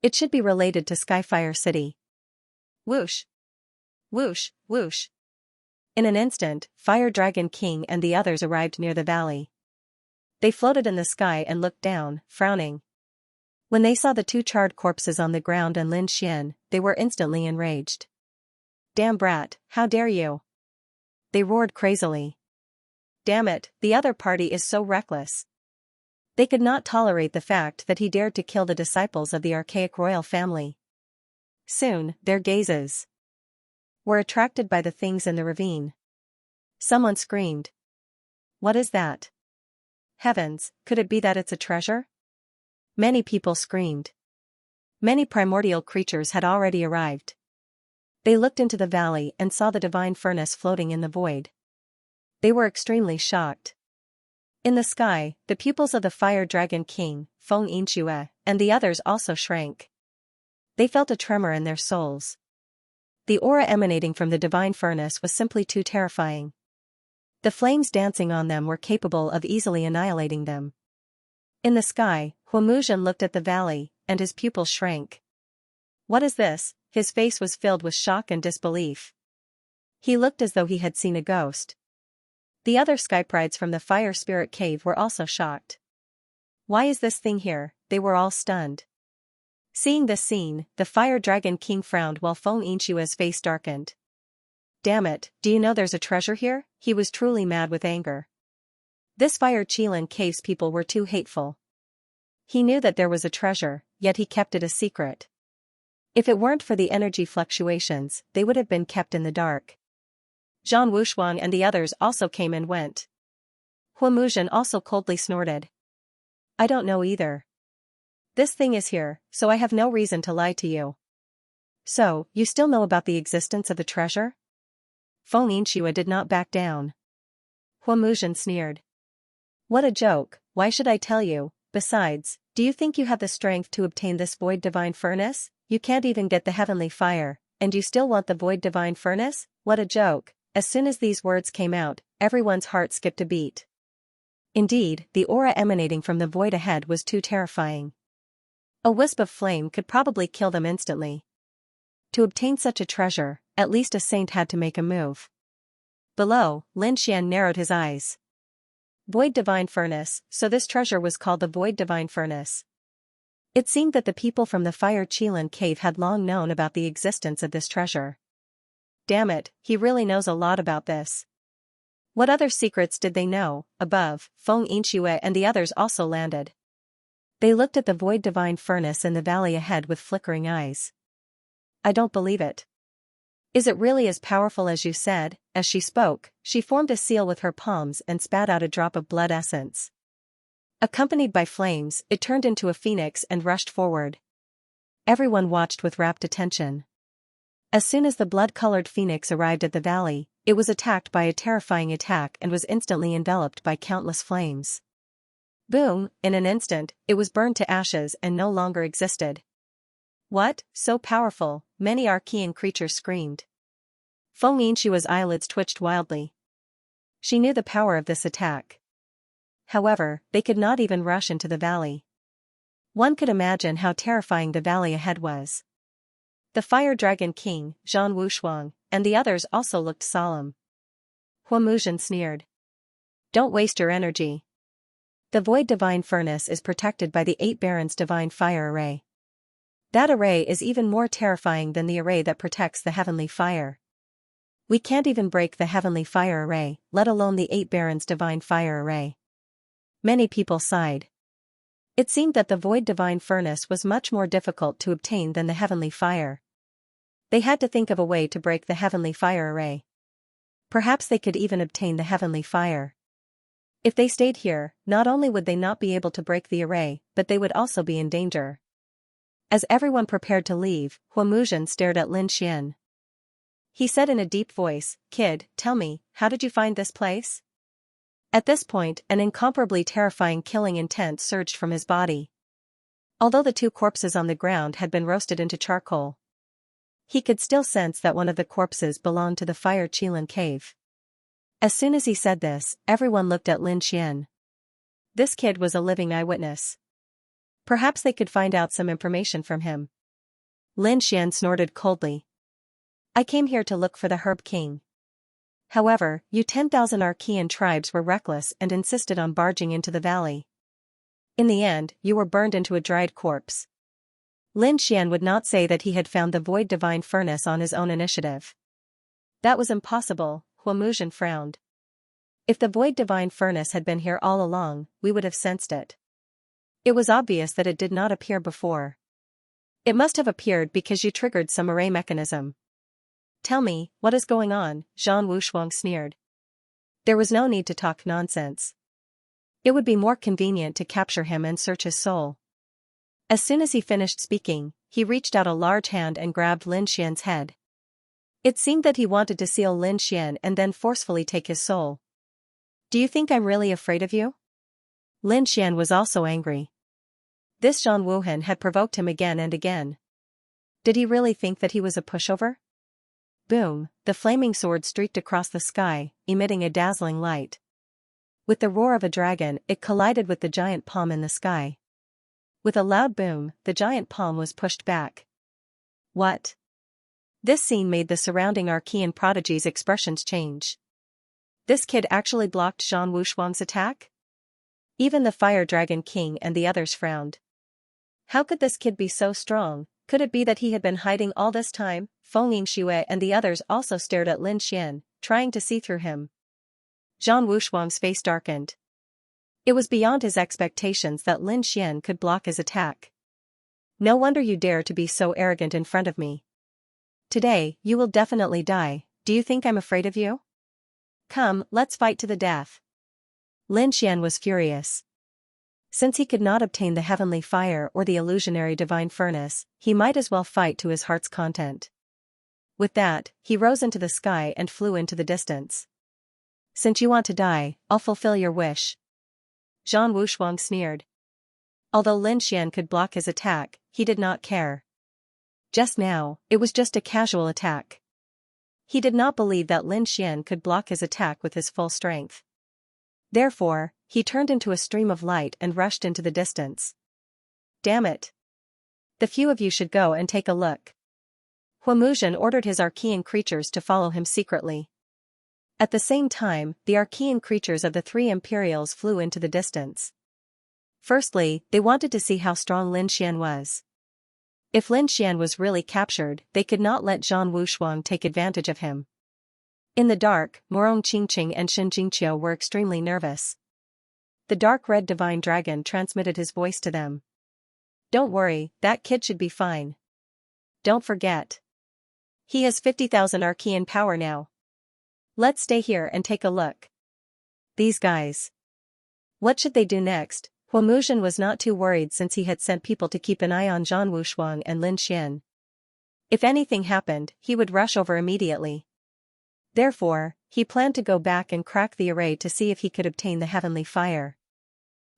A: It should be related to Skyfire City. Whoosh! Whoosh, whoosh! In an instant, Fire Dragon King and the others arrived near the valley. They floated in the sky and looked down, frowning. When they saw the two charred corpses on the ground and Lin Xian, they were instantly enraged. Damn brat, how dare you! They roared crazily. Damn it, the other party is so reckless. They could not tolerate the fact that he dared to kill the disciples of the archaic royal family. Soon, their gazes were attracted by the things in the ravine. Someone screamed. What is that? Heavens, could it be that it's a treasure? Many people screamed. Many primordial creatures had already arrived. They looked into the valley and saw the divine furnace floating in the void. They were extremely shocked. In the sky, the pupils of the Fire Dragon King, Feng Yinxua, and the others also shrank. They felt a tremor in their souls. The aura emanating from the divine furnace was simply too terrifying. The flames dancing on them were capable of easily annihilating them. In the sky, Huamuzhen looked at the valley, and his pupils shrank. What is this? His face was filled with shock and disbelief. He looked as though he had seen a ghost. The other skyprides from the fire spirit cave were also shocked. Why is this thing here? They were all stunned. Seeing this scene, the fire dragon king frowned while Xianxia's face darkened. Damn it, do you know there's a treasure here? He was truly mad with anger. This fire Qilin cave's people were too hateful. He knew that there was a treasure, yet he kept it a secret. If it weren't for the energy fluctuations, they would have been kept in the dark. Zhang Wushuang and the others also came and went. Huamuzhen also coldly snorted. I don't know either. This thing is here, so I have no reason to lie to you. So, you still know about the existence of the treasure? Xianxia did not back down. Huamuzhen sneered. What a joke, why should I tell you? Besides, do you think you have the strength to obtain this void divine furnace? You can't even get the heavenly fire, and you still want the void divine furnace? What a joke. As soon as these words came out, everyone's heart skipped a beat. Indeed, the aura emanating from the void ahead was too terrifying. A wisp of flame could probably kill them instantly. To obtain such a treasure, at least a saint had to make a move. Below, Lin Xian narrowed his eyes. Void divine furnace, so this treasure was called the void divine furnace. It seemed that the people from the fire Qilin cave had long known about the existence of this treasure. Damn it, he really knows a lot about this. What other secrets did they know? Above, Xianxia and the others also landed. They looked at the void divine furnace in the valley ahead with flickering eyes. I don't believe it. Is it really as powerful as you said? As she spoke, she formed a seal with her palms and spat out a drop of blood essence. Accompanied by flames, it turned into a phoenix and rushed forward. Everyone watched with rapt attention. As soon as the blood-colored phoenix arrived at the valley, it was attacked by a terrifying attack and was instantly enveloped by countless flames. Boom, in an instant, it was burned to ashes and no longer existed. What? So powerful, many Archean creatures screamed. Xianxia's eyelids twitched wildly. She knew the power of this attack. However, they could not even rush into the valley. One could imagine how terrifying the valley ahead was. The Fire Dragon King, Zhang Wushuang, and the others also looked solemn. Huamuzhen sneered. Don't waste your energy. The Void Divine Furnace is protected by the 8 Barons Divine Fire Array. That array is even more terrifying than the array that protects the Heavenly Fire. We can't even break the Heavenly Fire Array, let alone the 8 Barons Divine Fire Array. Many people sighed. It seemed that the Void Divine Furnace was much more difficult to obtain than the Heavenly Fire. They had to think of a way to break the Heavenly Fire Array. Perhaps they could even obtain the Heavenly Fire. If they stayed here, not only would they not be able to break the array, but they would also be in danger. As everyone prepared to leave, Huamuzhen stared at Lin Xian. He said in a deep voice, "Kid, tell me, how did you find this place?" At this point, an incomparably terrifying killing intent surged from his body. Although the 2 corpses on the ground had been roasted into charcoal, he could still sense that one of the corpses belonged to the Fire Qilin cave. As soon as he said this, everyone looked at Lin Xian. This kid was a living eyewitness. Perhaps they could find out some information from him. Lin Xian snorted coldly. I came here to look for the Herb King. However, you 10,000 Archean tribes were reckless and insisted on barging into the valley. In the end, you were burned into a dried corpse. Lin Xian would not say that he had found the Void Divine Furnace on his own initiative. That was impossible, Huamuzhen frowned. If the Void Divine Furnace had been here all along, we would have sensed it. It was obvious that it did not appear before. It must have appeared because you triggered some array mechanism. Tell me, what is going on? Zhang Wushuang sneered. There was no need to talk nonsense. It would be more convenient to capture him and search his soul. As soon as he finished speaking, he reached out a large hand and grabbed Lin Xian's head. It seemed that he wanted to seal Lin Xian and then forcefully take his soul. Do you think I'm really afraid of you? Lin Xian was also angry. This Zhang Wuhan had provoked him again and again. Did he really think that he was a pushover? Boom, the flaming sword streaked across the sky, emitting a dazzling light. With the roar of a dragon, it collided with the giant palm in the sky. With a loud boom, the giant palm was pushed back. What? This scene made the surrounding Archean prodigies' expressions change. This kid actually blocked Zhang Wushuang's attack? Even the Fire Dragon King and the others frowned. How could this kid be so strong? Could it be that he had been hiding all this time? Feng Yingxue and the others also stared at Lin Xian, trying to see through him. Zhang Wushuang's face darkened. It was beyond his expectations that Lin Xian could block his attack. No wonder you dare to be so arrogant in front of me. Today, you will definitely die. Do you think I'm afraid of you? Come, let's fight to the death. Lin Xian was furious. Since he could not obtain the heavenly fire or the illusionary divine furnace, he might as well fight to his heart's content. With that, he rose into the sky and flew into the distance. Since you want to die, I'll fulfill your wish. Zhang Wushuang sneered. Although Lin Xian could block his attack, he did not care. Just now, it was just a casual attack. He did not believe that Lin Xian could block his attack with his full strength. Therefore, he turned into a stream of light and rushed into the distance. Damn it! The few of you should go and take a look. Huamuzhen ordered his Archean creatures to follow him secretly. At the same time, the Archean creatures of the three Imperials flew into the distance. Firstly, they wanted to see how strong Lin Xian was. If Lin Xian was really captured, they could not let Zhang Wushuang take advantage of him. In the dark, Morong Qingqing and Xianxia were extremely nervous. The dark red divine dragon transmitted his voice to them. Don't worry, that kid should be fine. Don't forget. He has 50,000 Archean power now. Let's stay here and take a look. These guys. What should they do next? Huamuzhen was not too worried since he had sent people to keep an eye on Zhang Wushuang and Lin Xian. If anything happened, he would rush over immediately. Therefore, he planned to go back and crack the array to see if he could obtain the heavenly fire.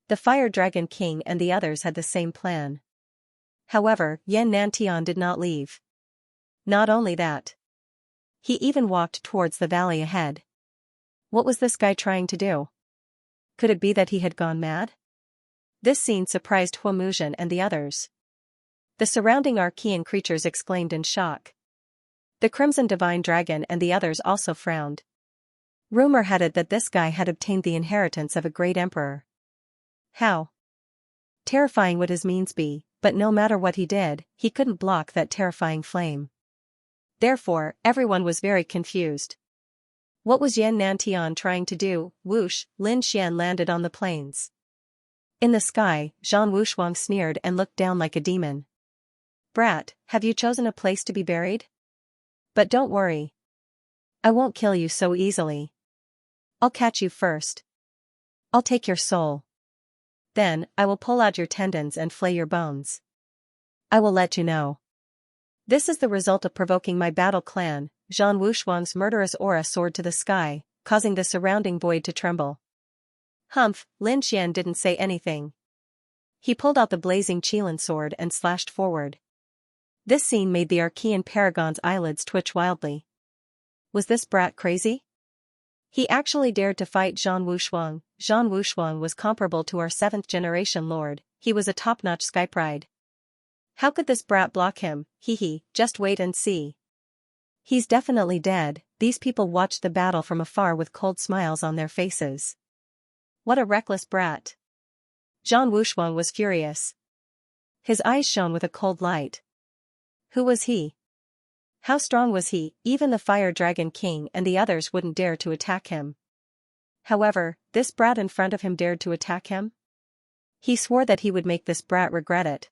A: The Fire Dragon King and the others had the same plan. However, Yan Nantian did not leave. Not only that. He even walked towards the valley ahead. What was this guy trying to do? Could it be that he had gone mad? This scene surprised Huamuzhen and the others. The surrounding Archean creatures exclaimed in shock. The Crimson Divine Dragon and the others also frowned. Rumor had it that this guy had obtained the inheritance of a great emperor. How terrifying would his means be, but no matter what he did, he couldn't block that terrifying flame. Therefore, everyone was very confused. What was Yan Nantian trying to do? Whoosh, Lin Xian landed on the plains. In the sky, Zhang Wushuang sneered and looked down like a demon. Brat, have you chosen a place to be buried? But don't worry. I won't kill you so easily. I'll catch you first. I'll take your soul. Then, I will pull out your tendons and flay your bones. I will let you know. This is the result of provoking my battle clan. Zhang Wushuang's murderous aura soared to the sky, causing the surrounding void to tremble. Humph, Lin Xian didn't say anything. He pulled out the blazing Qilin sword and slashed forward. This scene made the Archean Paragon's eyelids twitch wildly. Was this brat crazy? He actually dared to fight Zhang Wushuang. Zhang Wushuang was comparable to our 7th-generation lord. He was a top-notch skypride. How could this brat block him? Hee, just wait and see. He's definitely dead. These people watched the battle from afar with cold smiles on their faces. What a reckless brat. Zhang Wushuang was furious. His eyes shone with a cold light. Who was he? How strong was he? Even the Fire Dragon King and the others wouldn't dare to attack him. However, this brat in front of him dared to attack him? He swore that he would make this brat regret it.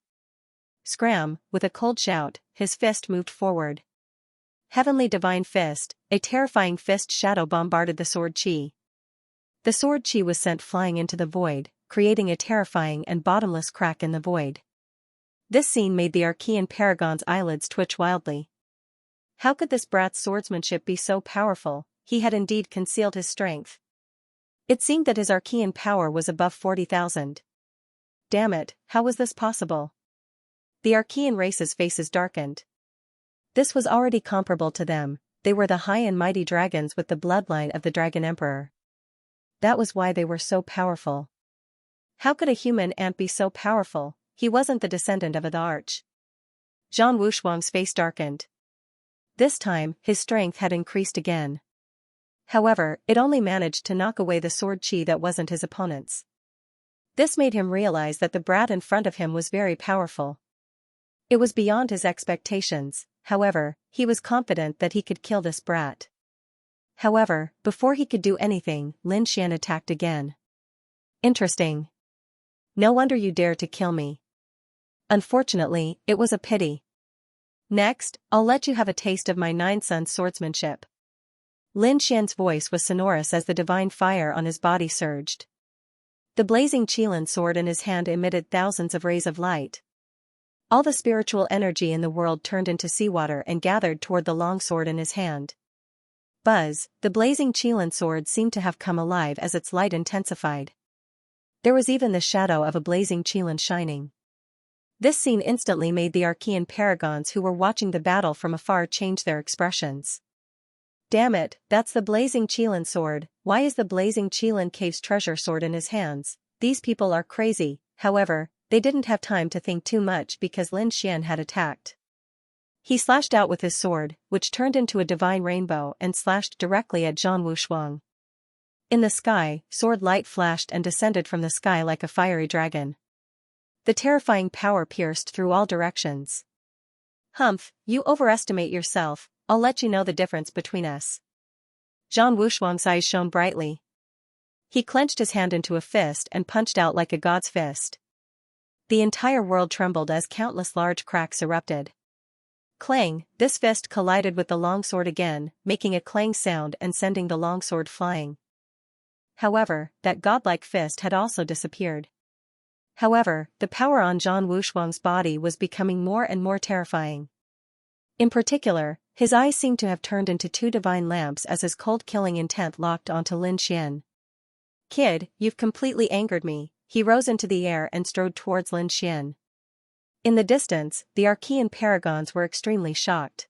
A: Scram, with a cold shout, his fist moved forward. Heavenly Divine Fist, a terrifying fist shadow bombarded the sword chi. The sword chi was sent flying into the void, creating a terrifying and bottomless crack in the void. This scene made the Archean Paragon's eyelids twitch wildly. How could this brat's swordsmanship be so powerful? He had indeed concealed his strength. It seemed that his Archean power was above 40,000. Damn it, how was this possible? The Archean race's faces darkened. This was already comparable to them. They were the high and mighty dragons with the bloodline of the Dragon Emperor. That was why they were so powerful. How could a human ant be so powerful? he wasn't the descendant of the arch. Zhang Wushuang's face darkened. This time, his strength had increased again. However, it only managed to knock away the sword chi that wasn't his opponent's. This made him realize that the brat in front of him was very powerful. It was beyond his expectations, however, he was confident that he could kill this brat. However, before he could do anything, Lin Xian attacked again. Interesting. No wonder you dare to kill me. Unfortunately, it was a pity. Next, I'll let you have a taste of my 9-sun swordsmanship. Lin Xian's voice was sonorous as the divine fire on his body surged. The blazing Qilin sword in his hand emitted thousands of rays of light. All the spiritual energy in the world turned into seawater and gathered toward the long sword in his hand. Buzz, the blazing Qilin sword seemed to have come alive as its light intensified. There was even the shadow of a blazing Qilin shining. This scene instantly made the Archean paragons who were watching the battle from afar change their expressions. Damn it, that's the blazing Qilin sword. Why is the blazing Qilin cave's treasure sword in his hands? These people are crazy. However, they didn't have time to think too much because Lin Xian had attacked. He slashed out with his sword, which turned into a divine rainbow and slashed directly at Zhang Wushuang. In the sky, sword light flashed and descended from the sky like a fiery dragon. The terrifying power pierced through all directions. Humph, you overestimate yourself, I'll let you know the difference between us. Zhang Wushuang's eyes shone brightly. He clenched his hand into a fist and punched out like a god's fist. The entire world trembled as countless large cracks erupted. Clang, this fist collided with the longsword again, making a clang sound and sending the longsword flying. However, that godlike fist had also disappeared. However, the power on Zhang Wushuang's body was becoming more and more terrifying. In particular, his eyes seemed to have turned into two divine lamps as his cold-killing intent locked onto Lin Xian. Kid, you've completely angered me. He rose into the air and strode towards Lin Xian. In the distance, the Archean paragons were extremely shocked.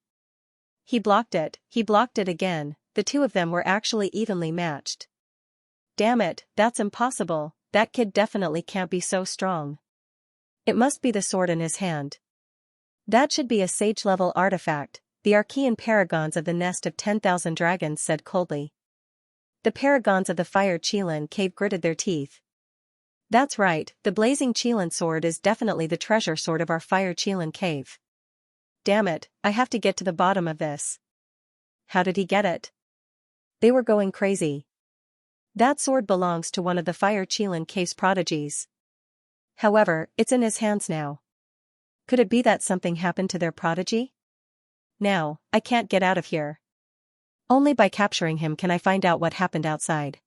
A: He blocked it again, the two of them were actually evenly matched. Damn it, that's impossible, that kid definitely can't be so strong. It must be the sword in his hand. That should be a sage-level artifact, the Archean paragons of the nest of 10,000 dragons said coldly. The paragons of the fire Qilin cave gritted their teeth. That's right, the blazing Qilin sword is definitely the treasure sword of our fire Qilin cave. Damn it, I have to get to the bottom of this. How did he get it? They were going crazy. That sword belongs to one of the fire Qilin cave's prodigies. However, it's in his hands now. Could it be that something happened to their prodigy? Now, I can't get out of here. Only by capturing him can I find out what happened outside.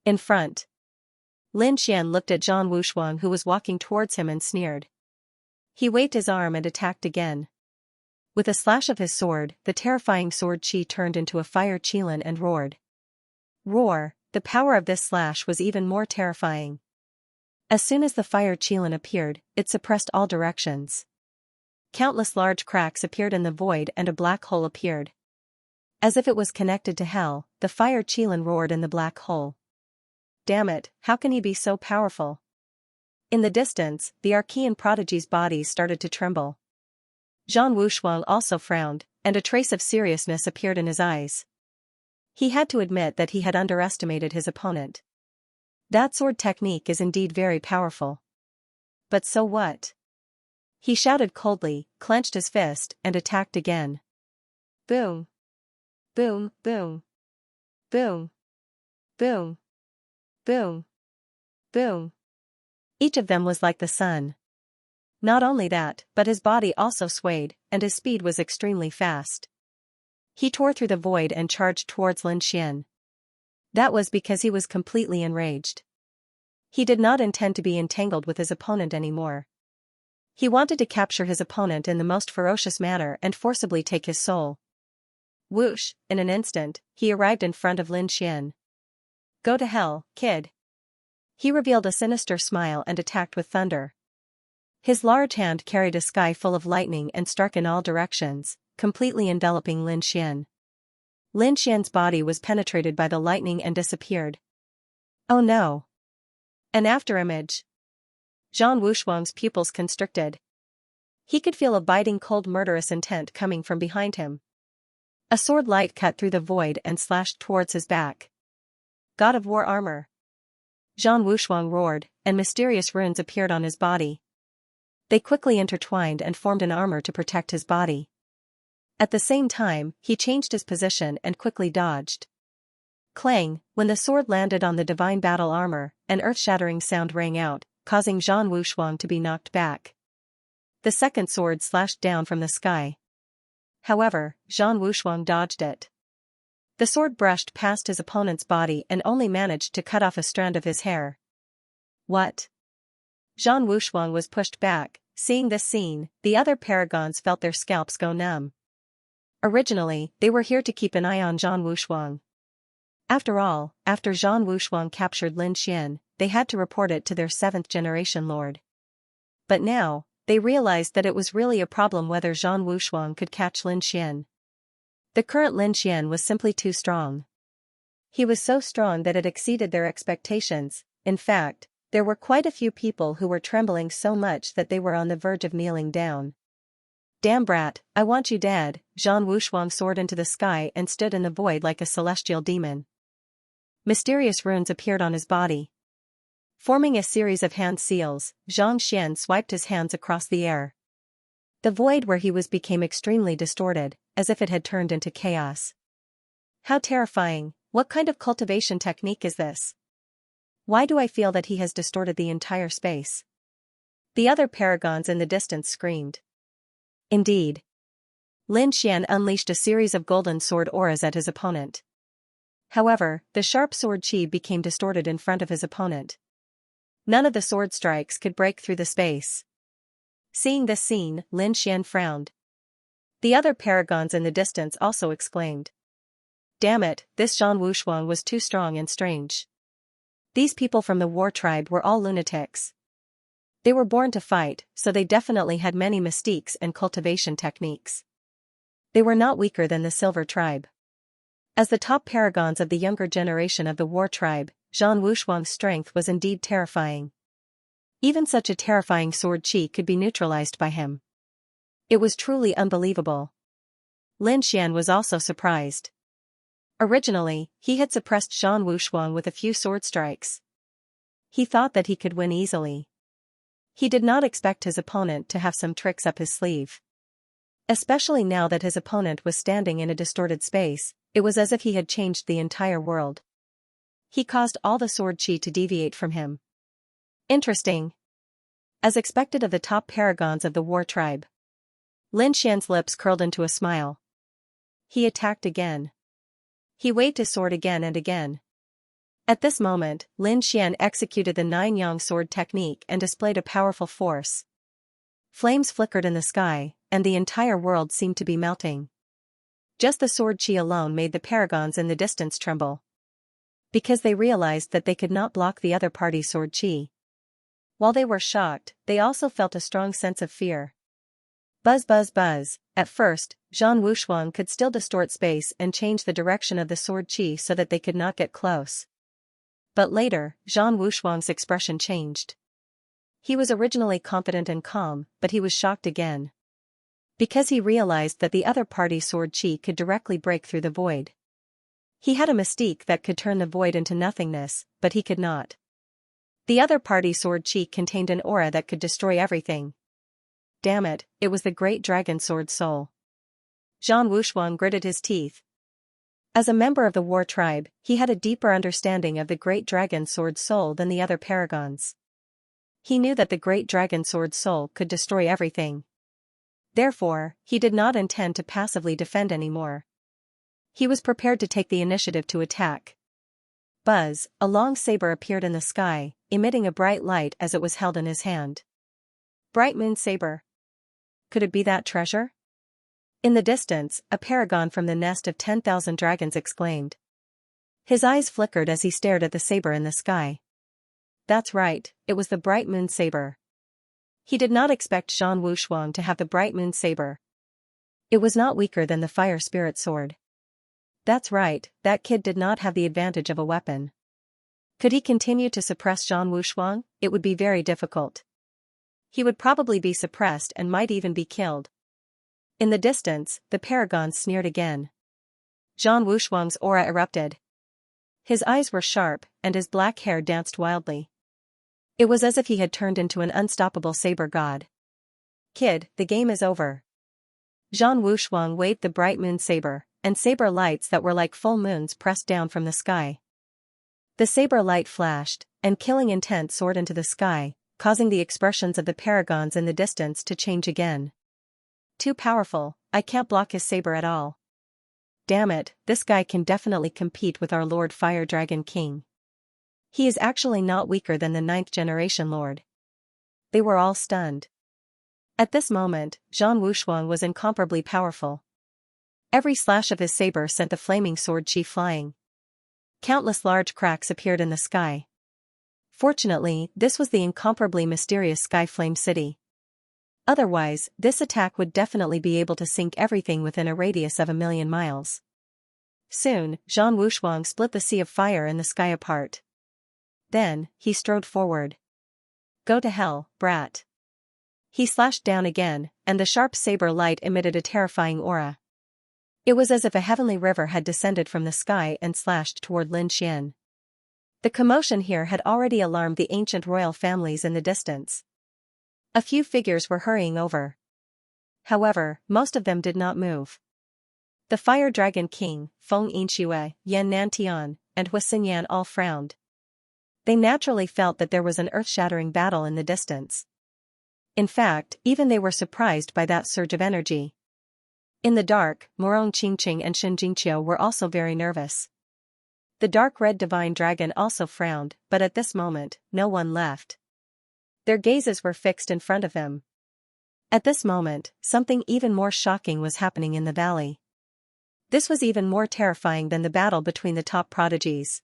A: In front. Lin Xian looked at Zhang Wushuang who was walking towards him and sneered. He waved his arm and attacked again. With a slash of his sword, the terrifying sword chi turned into a fire Qilin and roared. Roar, the power of this slash was even more terrifying. As soon as the fire Qilin appeared, it suppressed all directions. Countless large cracks appeared in the void and a black hole appeared. As if it was connected to hell, the fire Qilin roared in the black hole. Damn it, how can he be so powerful? In the distance, the Archean prodigy's body started to tremble. Zhang Wushuang also frowned, and a trace of seriousness appeared in his eyes. He had to admit that he had underestimated his opponent. That sword technique is indeed very powerful. But so what? He shouted coldly, clenched his fist, and attacked again. Boom. Boom, boom. Boom. Boom. Boom. Boom. Each of them was like the sun. Not only that, but his body also swayed, and his speed was extremely fast. He tore through the void and charged towards Lin Xian. That was because he was completely enraged. He did not intend to be entangled with his opponent anymore. He wanted to capture his opponent in the most ferocious manner and forcibly take his soul. Whoosh, in an instant, he arrived in front of Lin Xian. Go to hell, kid. He revealed a sinister smile and attacked with thunder. His large hand carried a sky full of lightning and struck in all directions, completely enveloping Lin Xian. Lin Xian's body was penetrated by the lightning and disappeared. Oh no! An afterimage. Zhang Wushuang's pupils constricted. He could feel a biting cold murderous intent coming from behind him. A sword light cut through the void and slashed towards his back. God of War armor. Zhang Wushuang roared, and mysterious runes appeared on his body. They quickly intertwined and formed an armor to protect his body. At the same time, he changed his position and quickly dodged. Clang, when the sword landed on the divine battle armor, an earth-shattering sound rang out, causing Zhang Wushuang to be knocked back. The second sword slashed down from the sky. However, Zhang Wushuang dodged it. The sword brushed past his opponent's body and only managed to cut off a strand of his hair. What? Zhang Wushuang was pushed back. Seeing this scene, the other paragons felt their scalps go numb. Originally, they were here to keep an eye on Zhang Wushuang. After all, after Zhang Wushuang captured Lin Xian, they had to report it to their 7th-generation lord. But now, they realized that it was really a problem whether Zhang Wushuang could catch Lin Xian. The current Lin Xian was simply too strong. He was so strong that it exceeded their expectations. In fact, there were quite a few people who were trembling so much that they were on the verge of kneeling down. Damn brat, I want you dead. Zhang Wushuang soared into the sky and stood in the void like a celestial demon. Mysterious runes appeared on his body. Forming a series of hand seals, Zhang Xian swiped his hands across the air. The void where he was became extremely distorted, as if it had turned into chaos. How terrifying! What kind of cultivation technique is this? Why do I feel that he has distorted the entire space? The other paragons in the distance screamed. Indeed. Lin Xian unleashed a series of golden sword auras at his opponent. However, the sharp sword chi became distorted in front of his opponent. None of the sword strikes could break through the space. Seeing this scene, Lin Xian frowned. The other paragons in the distance also exclaimed. Damn it, this Zhang Wushuang was too strong and strange. These people from the war tribe were all lunatics. They were born to fight, so they definitely had many mystiques and cultivation techniques. They were not weaker than the silver tribe. As the top paragons of the younger generation of the war tribe, Zhang Wushuang's strength was indeed terrifying. Even such a terrifying sword chi could be neutralized by him. It was truly unbelievable. Lin Xian was also surprised. Originally, he had suppressed Zhang Wushuang with a few sword strikes. He thought that he could win easily. He did not expect his opponent to have some tricks up his sleeve. Especially now that his opponent was standing in a distorted space, it was as if he had changed the entire world. He caused all the sword chi to deviate from him. Interesting. As expected of the top paragons of the war tribe. Lin Xian's lips curled into a smile. He attacked again. He waved his sword again and again. At this moment, Lin Xian executed the 9-yang sword technique and displayed a powerful force. Flames flickered in the sky, and the entire world seemed to be melting. Just the sword chi alone made the paragons in the distance tremble. Because they realized that they could not block the other party's sword chi. While they were shocked, they also felt a strong sense of fear. Buzz buzz buzz. At first, Zhang Wushuang could still distort space and change the direction of the sword chi so that they could not get close. But later, Zhang Wushuang's expression changed. He was originally confident and calm, but he was shocked again. Because he realized that the other party's sword chi could directly break through the void. He had a mystique that could turn the void into nothingness, but he could not. The other party's sword chi contained an aura that could destroy everything. Damn it, it was the great dragon sword soul. Zhang Wushuang gritted his teeth. As a member of the war tribe, he had a deeper understanding of the great dragon sword soul than the other paragons. He knew that the great dragon sword soul could destroy everything. Therefore, he did not intend to passively defend anymore. He was prepared to take the initiative to attack. Buzz, a long saber appeared in the sky, emitting a bright light as it was held in his hand. Bright moon saber. Could it be that treasure? In the distance, a paragon from the nest of 10,000 dragons exclaimed. His eyes flickered as he stared at the saber in the sky. That's right, it was the bright moon saber. He did not expect Zhang Wushuang to have the bright moon saber. It was not weaker than the fire spirit sword. That's right, that kid did not have the advantage of a weapon. Could he continue to suppress Zhang Wushuang? It would be very difficult. He would probably be suppressed and might even be killed. In the distance, the paragon sneered again. Zhang Wushuang's aura erupted. His eyes were sharp, and his black hair danced wildly. It was as if he had turned into an unstoppable saber god. Kid, the game is over. Zhang Wushuang waved the bright moon saber, and saber lights that were like full moons pressed down from the sky. The saber light flashed, and killing intent soared into the sky, causing the expressions of the paragons in the distance to change again. Too powerful, I can't block his saber at all. Damn it, this guy can definitely compete with our Lord Fire Dragon King. He is actually not weaker than the 9th generation Lord. They were all stunned. At this moment, Zhang Wushuang was incomparably powerful. Every slash of his saber sent the flaming sword chi flying. Countless large cracks appeared in the sky. Fortunately, this was the incomparably mysterious Sky Flame City. Otherwise, this attack would definitely be able to sink everything within a radius of 1,000,000 miles. Soon, Zhang Wushuang split the sea of fire in the sky apart. Then, he strode forward. Go to hell, brat. He slashed down again, and the sharp saber light emitted a terrifying aura. It was as if a heavenly river had descended from the sky and slashed toward Lin Xian. The commotion here had already alarmed the ancient royal families in the distance. A few figures were hurrying over. However, most of them did not move. The Fire Dragon King, Feng Yinxue, Yan Nantian, and Hua Xinyan all frowned. They naturally felt that there was an earth-shattering battle in the distance. In fact, even they were surprised by that surge of energy. In the dark, Morong Qingqing and Shen Jingqiu were also very nervous. The dark red divine dragon also frowned, but at this moment, no one left. Their gazes were fixed in front of them. At this moment, something even more shocking was happening in the valley. This was even more terrifying than the battle between the top prodigies.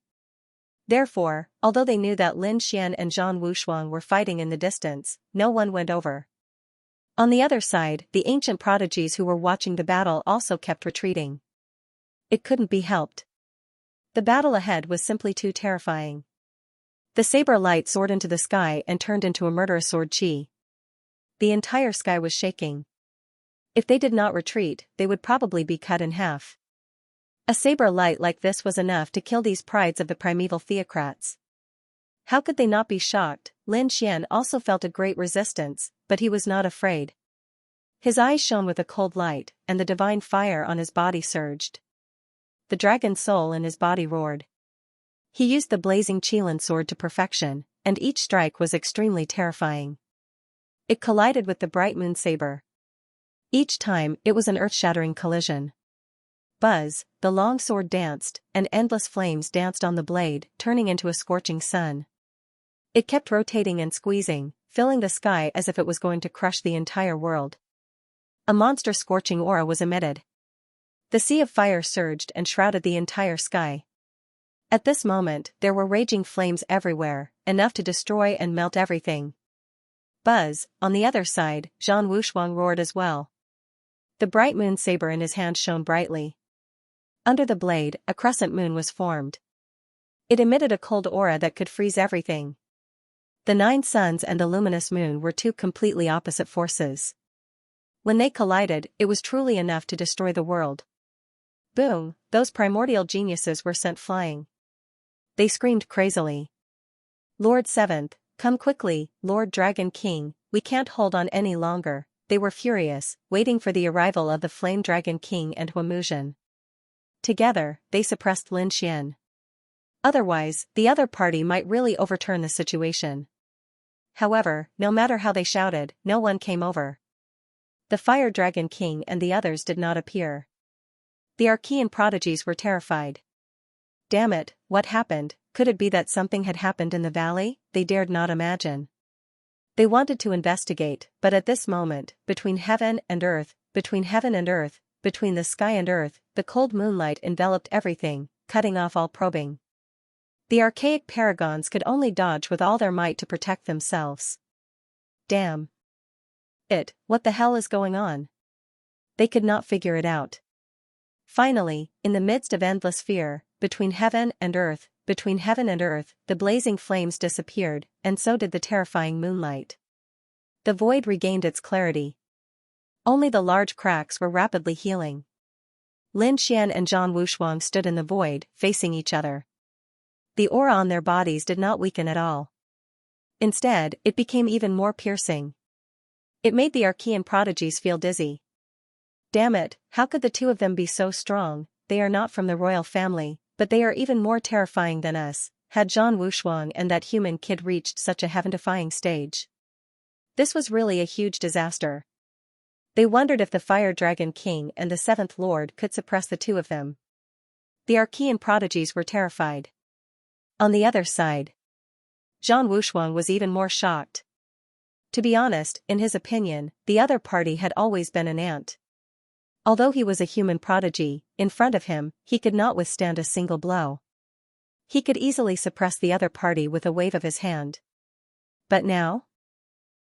A: Therefore, although they knew that Lin Xian and Zhang Wushuang were fighting in the distance, no one went over. On the other side, the ancient prodigies who were watching the battle also kept retreating. It couldn't be helped. The battle ahead was simply too terrifying. The saber light soared into the sky and turned into a murderous sword chi. The entire sky was shaking. If they did not retreat, they would probably be cut in half. A saber light like this was enough to kill these prides of the primeval theocrats. How could they not be shocked? Lin Xian also felt a great resistance, but he was not afraid. His eyes shone with a cold light, and the divine fire on his body surged. The dragon soul in his body roared. He used the blazing Qilin sword to perfection, and each strike was extremely terrifying. It collided with the bright moon saber. Each time, it was an earth-shattering collision. Buzz, the long sword danced, and endless flames danced on the blade, turning into a scorching sun. It kept rotating and squeezing, filling the sky as if it was going to crush the entire world. A monster scorching aura was emitted. The sea of fire surged and shrouded the entire sky. At this moment, there were raging flames everywhere, enough to destroy and melt everything. Buzz, on the other side, Zhang Wushuang roared as well. The bright moon saber in his hand shone brightly. Under the blade, a crescent moon was formed. It emitted a cold aura that could freeze everything. The 9 suns and the luminous moon were two completely opposite forces. When they collided, it was truly enough to destroy the world. Boom, those primordial geniuses were sent flying. They screamed crazily. Lord 7th, come quickly, Lord Dragon King, we can't hold on any longer. They were furious, waiting for the arrival of the Flame Dragon King and Hua Muzhen. Together, they suppressed Lin Xian. Otherwise, the other party might really overturn the situation. However, no matter how they shouted, no one came over. The Fire Dragon King and the others did not appear. The Archean prodigies were terrified. Damn it, what happened? Could it be that something had happened in the valley? They dared not imagine. They wanted to investigate, but at this moment, between heaven and earth, between the sky and earth, the cold moonlight enveloped everything, cutting off all probing. The archaic paragons could only dodge with all their might to protect themselves. Damn. What the hell is going on? They could not figure it out. Finally, in the midst of endless fear, between heaven and earth, the blazing flames disappeared, and so did the terrifying moonlight. The void regained its clarity. Only the large cracks were rapidly healing. Lin Xian and Zhang Wushuang stood in the void, facing each other. The aura on their bodies did not weaken at all. Instead, it became even more piercing. It made the Archean prodigies feel dizzy. Damn it, how could the two of them be so strong? They are not from the royal family, but they are even more terrifying than us. Had Zhang Wushuang and that human kid reached such a heaven-defying stage? This was really a huge disaster. They wondered if the Fire Dragon King and the Seventh Lord could suppress the two of them. The Archean prodigies were terrified. On the other side, Zhang Wushuang was even more shocked. To be honest, in his opinion, the other party had always been an ant. Although he was a human prodigy, in front of him, he could not withstand a single blow. He could easily suppress the other party with a wave of his hand. But now?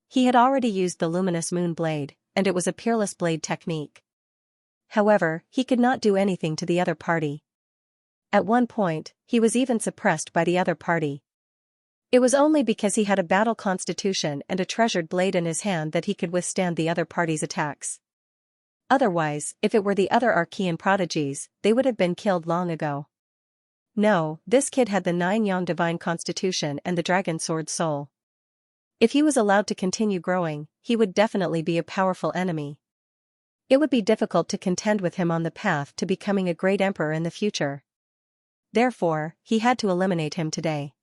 A: He had already used the luminous moon blade, and it was a peerless blade technique. However, he could not do anything to the other party. At one point, he was even suppressed by the other party. It was only because he had a battle constitution and a treasured blade in his hand that he could withstand the other party's attacks. Otherwise, if it were the other Archean prodigies, they would have been killed long ago. No, this kid had the 9-yang divine constitution and the dragon sword soul. If he was allowed to continue growing, he would definitely be a powerful enemy. It would be difficult to contend with him on the path to becoming a great emperor in the future. Therefore, he had to eliminate him today.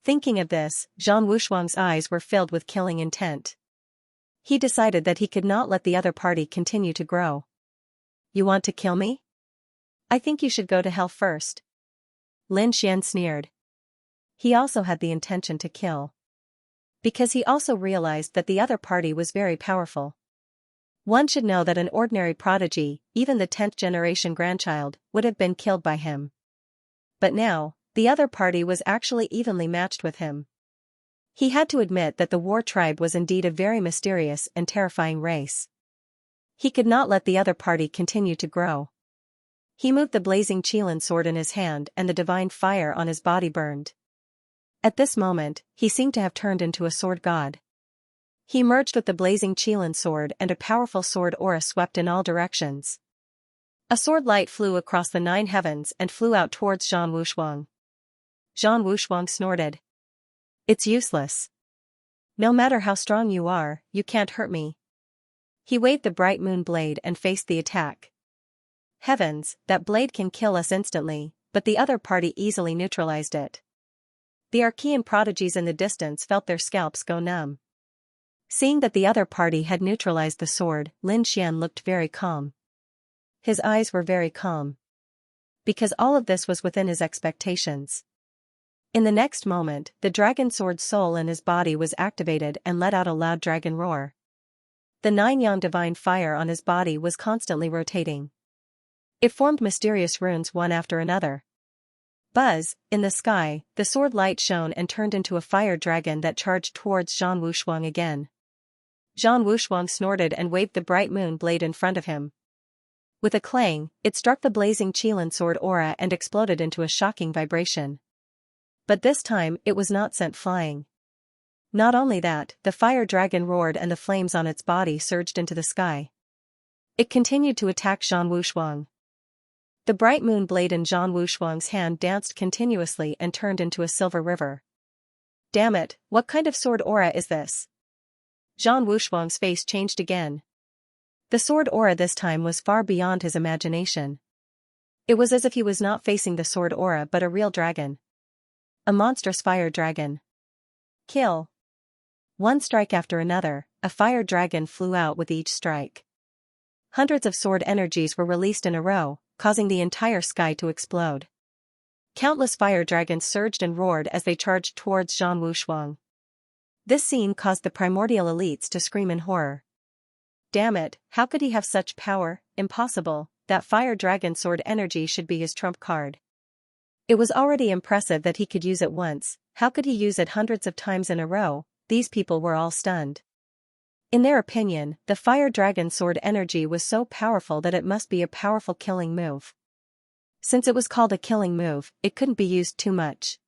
A: Thinking of this, Zhang Wushuang's eyes were filled with killing intent. He decided that he could not let the other party continue to grow. You want to kill me? I think you should go to hell first. Lin Xian sneered. He also had the intention to kill. Because he also realized that the other party was very powerful. One should know that an ordinary prodigy, even the 10th generation grandchild, would have been killed by him. But now, the other party was actually evenly matched with him. He had to admit that the war tribe was indeed a very mysterious and terrifying race. He could not let the other party continue to grow. He moved the blazing Qilin sword in his hand and the divine fire on his body burned. At this moment, he seemed to have turned into a sword god. He merged with the blazing Qilin sword and a powerful sword aura swept in all directions. A sword light flew across the 9 heavens and flew out towards Zhang Wushuang. Zhang Wushuang snorted. It's useless. No matter how strong you are, you can't hurt me. He waved the bright moon blade and faced the attack. Heavens, that blade can kill us instantly, but the other party easily neutralized it. The Archean prodigies in the distance felt their scalps go numb. Seeing that the other party had neutralized the sword, Lin Xian looked very calm. His eyes were very calm. Because all of this was within his expectations. In the next moment, the dragon sword soul in his body was activated and let out a loud dragon roar. The 9-yang divine fire on his body was constantly rotating. It formed mysterious runes one after another. Buzz, in the sky, the sword light shone and turned into a fire dragon that charged towards Zhang Wushuang again. Zhang Wushuang snorted and waved the bright moon blade in front of him. With a clang, it struck the blazing Qilin sword aura and exploded into a shocking vibration. But this time, it was not sent flying. Not only that, the fire dragon roared and the flames on its body surged into the sky. It continued to attack Zhang Wushuang. The bright moon blade in Zhang Wushuang's hand danced continuously and turned into a silver river. Damn it, what kind of sword aura is this? Zhang Wushuang's face changed again. The sword aura this time was far beyond his imagination. It was as if he was not facing the sword aura but a real dragon. A monstrous fire dragon. Kill. One strike after another, a fire dragon flew out with each strike. Hundreds of sword energies were released in a row, causing the entire sky to explode. Countless fire dragons surged and roared as they charged towards Zhang Wushuang. This scene caused the primordial elites to scream in horror. Damn it, how could he have such power? Impossible, that fire dragon sword energy should be his trump card. It was already impressive that he could use it once, how could he use it hundreds of times in a row? These people were all stunned. In their opinion, the fire dragon sword energy was so powerful that it must be a powerful killing move. Since it was called a killing move, it couldn't be used too much.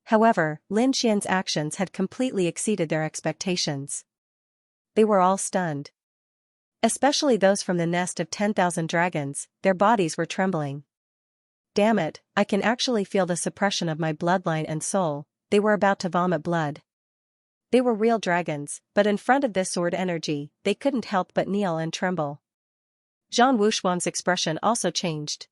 A: However, Lin Xian's actions had completely exceeded their expectations. They were all stunned. Especially those from the nest of 10,000 dragons, their bodies were trembling. Damn it, I can actually feel the suppression of my bloodline and soul. They were about to vomit blood. They were real dragons, but in front of this sword energy, they couldn't help but kneel and tremble. Zhang Wushuang's expression also changed.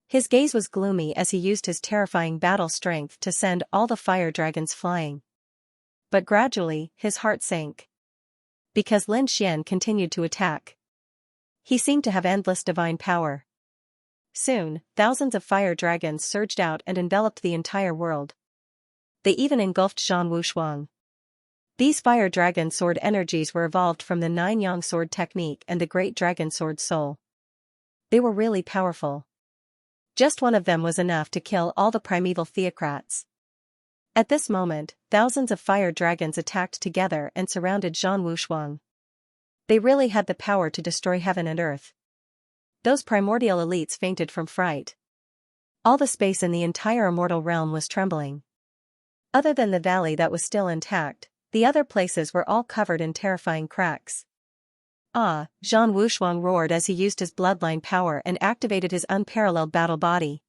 A: His gaze was gloomy as he used his terrifying battle strength to send all the fire dragons flying. But gradually, his heart sank. Because Lin Xian continued to attack. He seemed to have endless divine power. Soon, thousands of fire dragons surged out and enveloped the entire world. They even engulfed Zhang Wushuang. These fire dragon sword energies were evolved from the Nine Yang sword technique and the Great Dragon Sword soul. They were really powerful. Just one of them was enough to kill all the primeval theocrats. At this moment, thousands of fire dragons attacked together and surrounded Zhang Wushuang. They really had the power to destroy heaven and earth. Those primordial elites fainted from fright. All the space in the entire immortal realm was trembling. Other than the valley that was still intact, the other places were all covered in terrifying cracks. Ah, Zhang Wushuang roared as he used his bloodline power and activated his unparalleled battle body.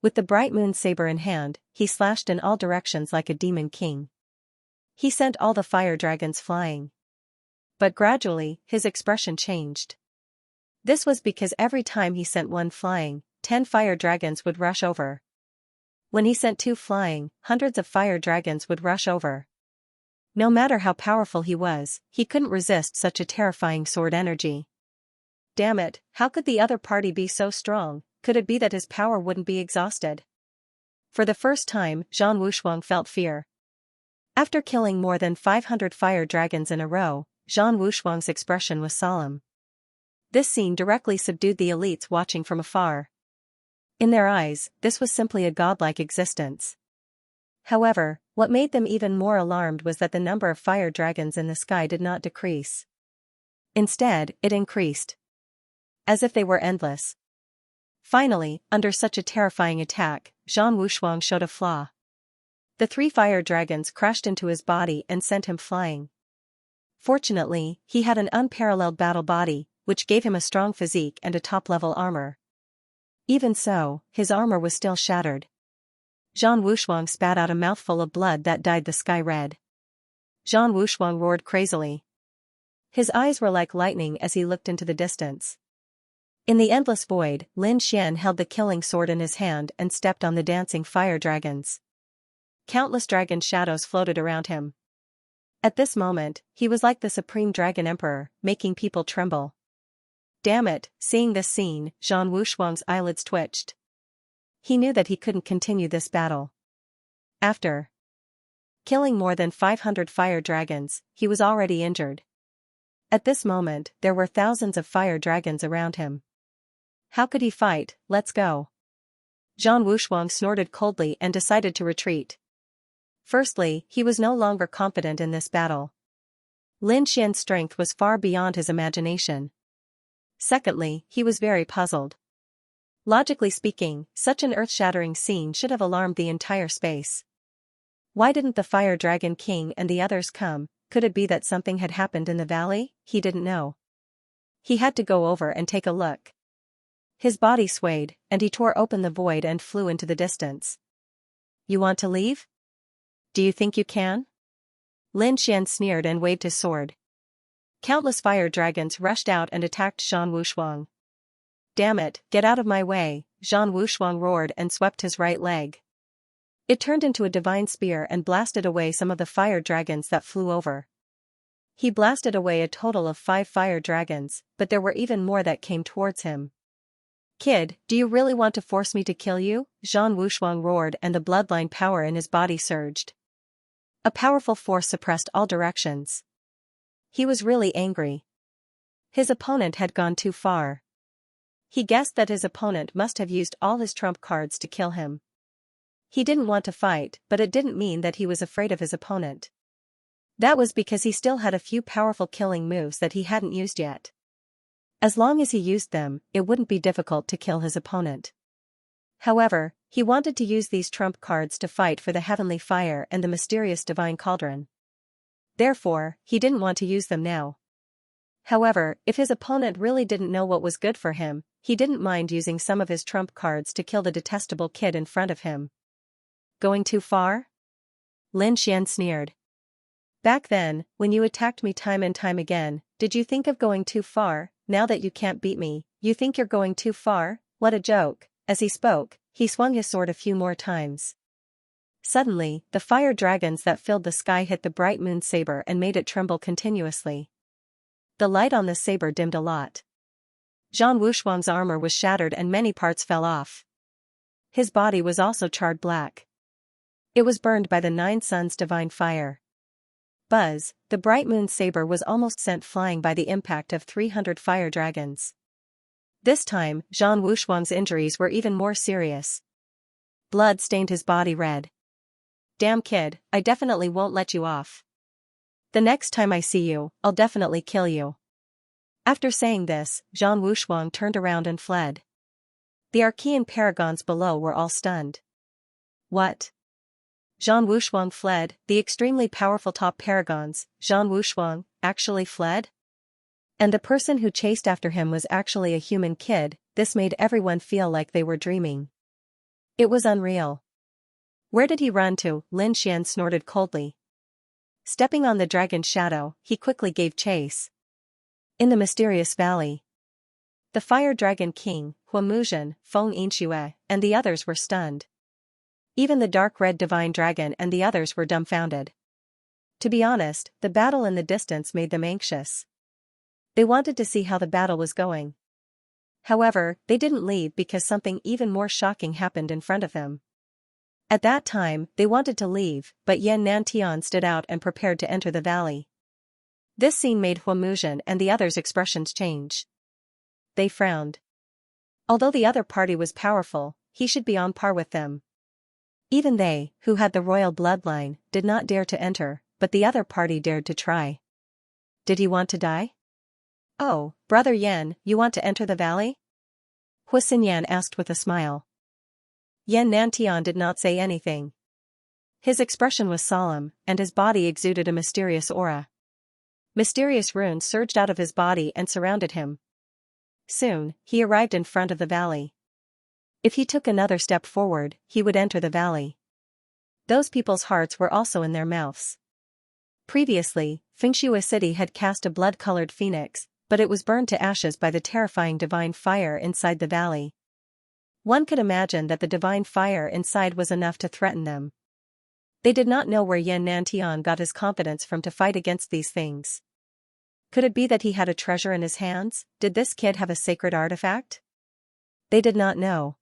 A: With the bright moon saber in hand, he slashed in all directions like a demon king. He sent all the fire dragons flying. But gradually, his expression changed. This was because every time he sent one flying, 10 fire dragons would rush over. When he sent 2 flying, hundreds of fire dragons would rush over. No matter how powerful he was, he couldn't resist such a terrifying sword energy. Damn it, how could the other party be so strong? Could it be that his power wouldn't be exhausted? For the first time, Zhang Wushuang felt fear. After killing more than 500 fire dragons in a row, Zhang Wushuang's expression was solemn. This scene directly subdued the elites watching from afar. In their eyes, this was simply a godlike existence. However, what made them even more alarmed was that the number of fire dragons in the sky did not decrease. Instead, it increased. As if they were endless. Finally, under such a terrifying attack, Zhang Wushuang showed a flaw. The 3 fire dragons crashed into his body and sent him flying. Fortunately, he had an unparalleled battle body, which gave him a strong physique and a top-level armor. Even so, his armor was still shattered. Zhang Wushuang spat out a mouthful of blood that dyed the sky red. Zhang Wushuang roared crazily. His eyes were like lightning as he looked into the distance. In the endless void, Lin Xian held the killing sword in his hand and stepped on the dancing fire dragons. Countless dragon shadows floated around him. At this moment, he was like the supreme dragon emperor, making people tremble. Damn it, seeing this scene, Zhang Wushuang's eyelids twitched. He knew that he couldn't continue this battle. After killing more than 500 fire dragons, he was already injured. At this moment, there were thousands of fire dragons around him. How could he fight? Let's go. Zhang Wushuang snorted coldly and decided to retreat. Firstly, he was no longer confident in this battle. Lin Xian's strength was far beyond his imagination. Secondly, he was very puzzled. Logically speaking, such an earth-shattering scene should have alarmed the entire space. Why didn't the Fire Dragon King and the others come? Could it be that something had happened in the valley? He didn't know. He had to go over and take a look. His body swayed, and he tore open the void and flew into the distance. You want to leave? Do you think you can? Lin Xian sneered and waved his sword. Countless fire dragons rushed out and attacked Zhang Wushuang. Damn it, get out of my way, Zhang Wushuang roared and swept his right leg. It turned into a divine spear and blasted away some of the fire dragons that flew over. He blasted away a total of 5 fire dragons, but there were even more that came towards him. Kid, do you really want to force me to kill you? Zhang Wushuang roared and the bloodline power in his body surged. A powerful force suppressed all directions. He was really angry. His opponent had gone too far. He guessed that his opponent must have used all his trump cards to kill him. He didn't want to fight, but it didn't mean that he was afraid of his opponent. That was because he still had a few powerful killing moves that he hadn't used yet. As long as he used them, it wouldn't be difficult to kill his opponent. However, he wanted to use these trump cards to fight for the heavenly fire and the mysterious divine cauldron. Therefore, he didn't want to use them now. However, if his opponent really didn't know what was good for him, he didn't mind using some of his trump cards to kill the detestable kid in front of him. Going too far? Lin Xian sneered. Back then, when you attacked me time and time again, did you think of going too far? Now that you can't beat me, you think you're going too far? What a joke. As he spoke, he swung his sword a few more times. Suddenly, the fire dragons that filled the sky hit the bright moon saber and made it tremble continuously. The light on the saber dimmed a lot. Zhang Wushuang's armor was shattered and many parts fell off. His body was also charred black. It was burned by the 9 suns' divine fire. Buzz, the bright moon saber was almost sent flying by the impact of 300 fire dragons. This time, Zhang Wushuang's injuries were even more serious. Blood stained his body red. Damn kid, I definitely won't let you off. The next time I see you, I'll definitely kill you. After saying this, Zhang Wushuang turned around and fled. The Archean paragons below were all stunned. What? Zhang Wushuang fled, the extremely powerful top paragons, Zhang Wushuang, actually fled? And the person who chased after him was actually a human kid. This made everyone feel like they were dreaming. It was unreal. Where did he run to? Lin Xian snorted coldly. Stepping on the dragon's shadow, he quickly gave chase. In the mysterious valley, the fire dragon king, Huamuzhen, Feng Yinxue, and the others were stunned. Even the dark red divine dragon and the others were dumbfounded. To be honest, the battle in the distance made them anxious. They wanted to see how the battle was going. However, they didn't leave because something even more shocking happened in front of them. At that time, they wanted to leave, but Yan Nantian stood out and prepared to enter the valley. This scene made Huamuzhen and the others' expressions change. They frowned. Although the other party was powerful, he should be on par with them. Even they, who had the royal bloodline, did not dare to enter, but the other party dared to try. Did he want to die? Oh, Brother Yan, you want to enter the valley? Huaxinyan asked with a smile. Yan Nantian did not say anything. His expression was solemn, and his body exuded a mysterious aura. Mysterious runes surged out of his body and surrounded him. Soon, he arrived in front of the valley. If he took another step forward, he would enter the valley. Those people's hearts were also in their mouths. Previously, Fengxue City had cast a blood-colored phoenix, but it was burned to ashes by the terrifying divine fire inside the valley. One could imagine that the divine fire inside was enough to threaten them. They did not know where Yan Nantian got his confidence from to fight against these things. Could it be that he had a treasure in his hands? Did this kid have a sacred artifact? They did not know.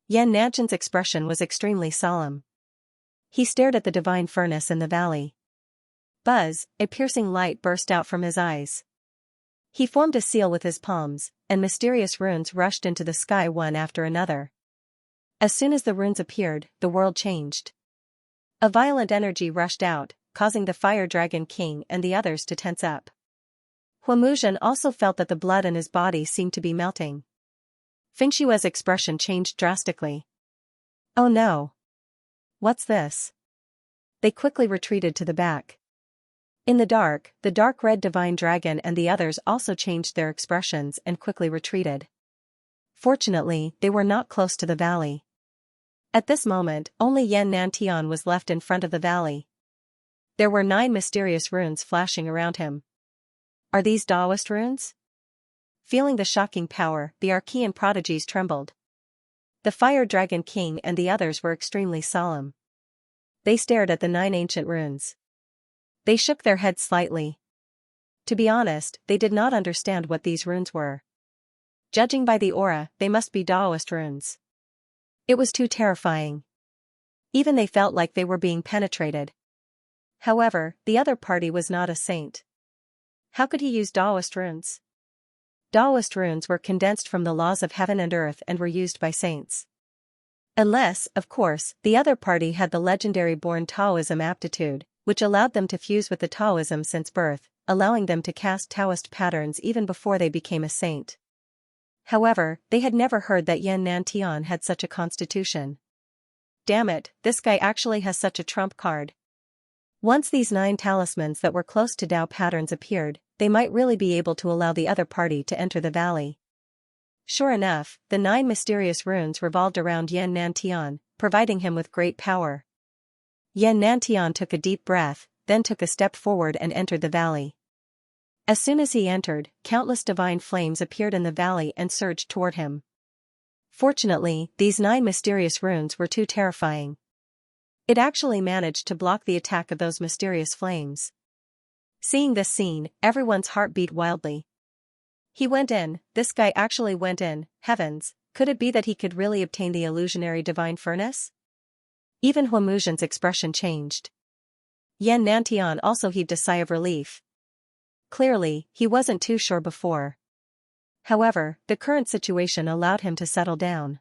A: Yan Nantian's expression was extremely solemn. He stared at the divine furnace in the valley. Buzz, a piercing light burst out from his eyes. He formed a seal with his palms, and mysterious runes rushed into the sky one after another. As soon as the runes appeared, the world changed. A violent energy rushed out, causing the fire dragon king and the others to tense up. Huamuzhen also felt that the blood in his body seemed to be melting. Fengshue's expression changed drastically. Oh no! What's this? They quickly retreated to the back. In the dark red divine dragon and the others also changed their expressions and quickly retreated. Fortunately, they were not close to the valley. At this moment, only Yan Nantian was left in front of the valley. There were 9 mysterious runes flashing around him. Are these Taoist runes? Feeling the shocking power, the Archean prodigies trembled. The fire dragon king and the others were extremely solemn. They stared at the 9 ancient runes. They shook their heads slightly. To be honest, they did not understand what these runes were. Judging by the aura, they must be Taoist runes. It was too terrifying. Even they felt like they were being penetrated. However, the other party was not a saint. How could he use Taoist runes? Taoist runes were condensed from the laws of heaven and earth and were used by saints. Unless, of course, the other party had the legendary born Taoism aptitude, which allowed them to fuse with the Taoism since birth, allowing them to cast Taoist patterns even before they became a saint. However, they had never heard that Yan Nantian had such a constitution. Damn it, this guy actually has such a trump card. Once these 9 talismans that were close to Dao patterns appeared, they might really be able to allow the other party to enter the valley. Sure enough, the 9 mysterious runes revolved around Yan Nantian, providing him with great power. Yan Nantian took a deep breath, then took a step forward and entered the valley. As soon as he entered, countless divine flames appeared in the valley and surged toward him. Fortunately, these 9 mysterious runes were too terrifying. It actually managed to block the attack of those mysterious flames. Seeing this scene, everyone's heart beat wildly. He went in, this guy actually went in, heavens, could it be that he could really obtain the illusionary divine furnace? Even Huamujian's expression changed. Yan Nantian also heaved a sigh of relief. Clearly, he wasn't too sure before. However, the current situation allowed him to settle down.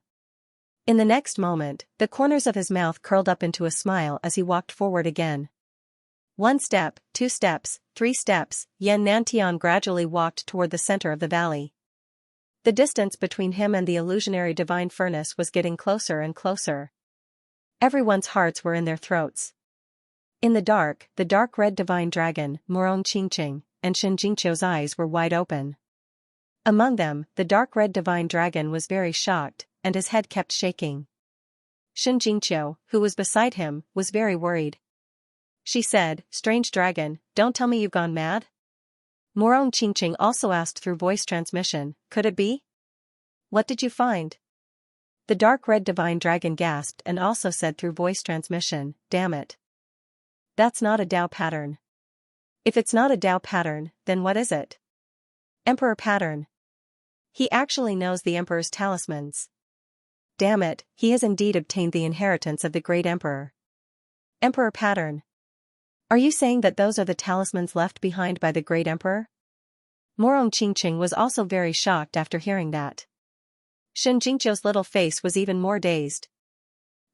A: In the next moment, the corners of his mouth curled up into a smile as he walked forward again. 1 step, 2 steps, 3 steps, Yan Nantian gradually walked toward the center of the valley. The distance between him and the illusionary divine furnace was getting closer and closer. Everyone's hearts were in their throats. In the dark red divine dragon, Morong Qingqing, and Xianxia's eyes were wide open. Among them, the dark red divine dragon was very shocked, and his head kept shaking. Xianxia, who was beside him, was very worried. She said, "Strange dragon, don't tell me you've gone mad?" Morong Qingqing also asked through voice transmission, "Could it be? What did you find?" The dark red divine dragon gasped and also said through voice transmission, "Damn it. That's not a Dao pattern. If it's not a Dao pattern, then what is it? Emperor pattern. He actually knows the Emperor's talismans. Damn it, he has indeed obtained the inheritance of the great Emperor. Emperor pattern. Are you saying that those are the talismans left behind by the great Emperor?" Morong Qingqing was also very shocked after hearing that. Xianxia's little face was even more dazed.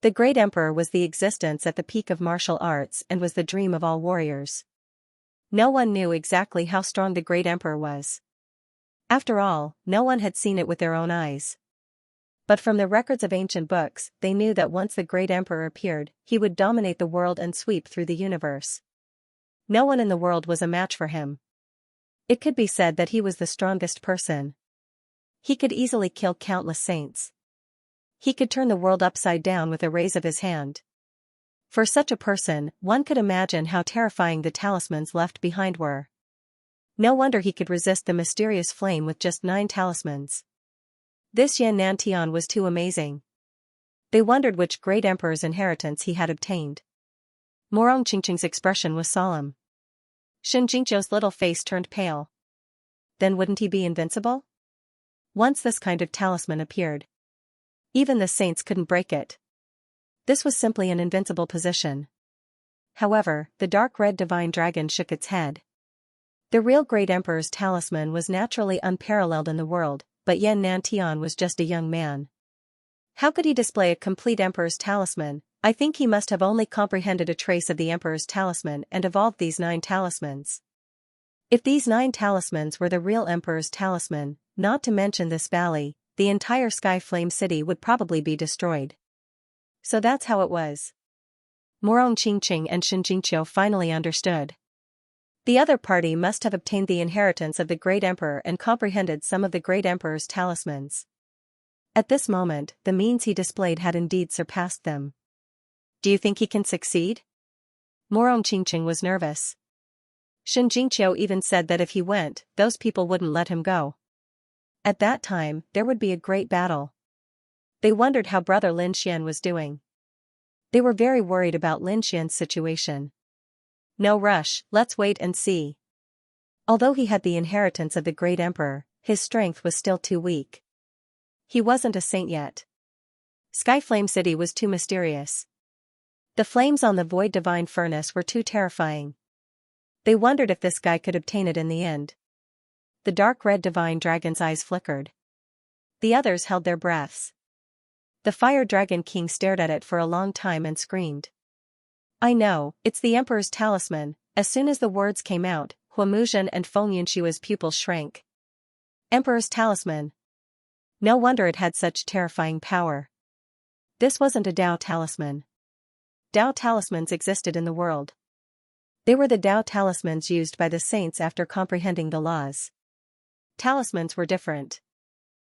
A: The great Emperor was the existence at the peak of martial arts and was the dream of all warriors. No one knew exactly how strong the great Emperor was. After all, no one had seen it with their own eyes. But from the records of ancient books, they knew that once the great Emperor appeared, he would dominate the world and sweep through the universe. No one in the world was a match for him. It could be said that he was the strongest person. He could easily kill countless saints. He could turn the world upside down with a raise of his hand. For such a person, one could imagine how terrifying the talismans left behind were. No wonder he could resist the mysterious flame with just 9 talismans. This Yan Nantian was too amazing. They wondered which great emperor's inheritance he had obtained. Morong Qingqing's expression was solemn. Xianxia's little face turned pale. Then wouldn't he be invincible? Once this kind of talisman appeared, even the saints couldn't break it. This was simply an invincible position. However, the dark red divine dragon shook its head. The real great emperor's talisman was naturally unparalleled in the world, but Yan Nantian was just a young man. How could he display a complete emperor's talisman? I think he must have only comprehended a trace of the emperor's talisman and evolved these 9 talismans. If these 9 talismans were the real emperor's talisman, not to mention this valley, the entire Sky Flame City would probably be destroyed. So that's how it was. Morong Qingqing and Xianxia finally understood. The other party must have obtained the inheritance of the great emperor and comprehended some of the great emperor's talismans. At this moment, the means he displayed had indeed surpassed them. Do you think he can succeed? Morong Qingqing was nervous. Xianxia even said that if he went, those people wouldn't let him go. At that time, there would be a great battle. They wondered how brother Lin Xian was doing. They were very worried about Lin Xian's situation. No rush, let's wait and see. Although he had the inheritance of the great emperor, his strength was still too weak. He wasn't a saint yet. Sky Flame City was too mysterious. The flames on the void divine furnace were too terrifying. They wondered if this guy could obtain it in the end. The dark red divine dragon's eyes flickered. The others held their breaths. The fire dragon king stared at it for a long time and screamed. I know, it's the emperor's talisman. As soon as the words came out, Huamujian and Feng Yunshua's pupils shrank. Emperor's talisman. No wonder it had such terrifying power. This wasn't a Dao talisman. Dao talismans existed in the world. They were the Tao talismans used by the saints after comprehending the laws. Talismans were different.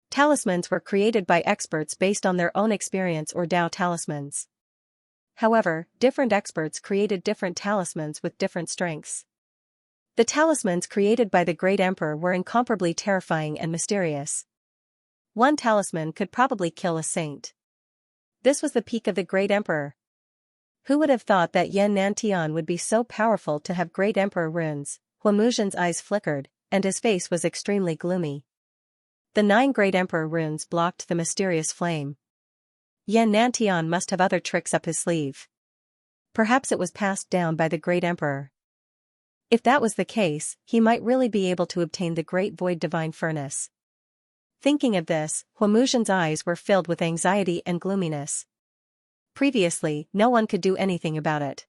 A: Talismans were created by experts based on their own experience or Tao talismans. However, different experts created different talismans with different strengths. The talismans created by the Great Emperor were incomparably terrifying and mysterious. One talisman could probably kill a saint. This was the peak of the Great Emperor. Who would have thought that Yan Nantian would be so powerful to have Great Emperor runes? Huamuzin's eyes flickered, and his face was extremely gloomy. The 9 Great Emperor runes blocked the mysterious flame. Yan Nantian must have other tricks up his sleeve. Perhaps it was passed down by the Great Emperor. If that was the case, he might really be able to obtain the Great Void Divine Furnace. Thinking of this, Huamuzin's eyes were filled with anxiety and gloominess. Previously, no one could do anything about it.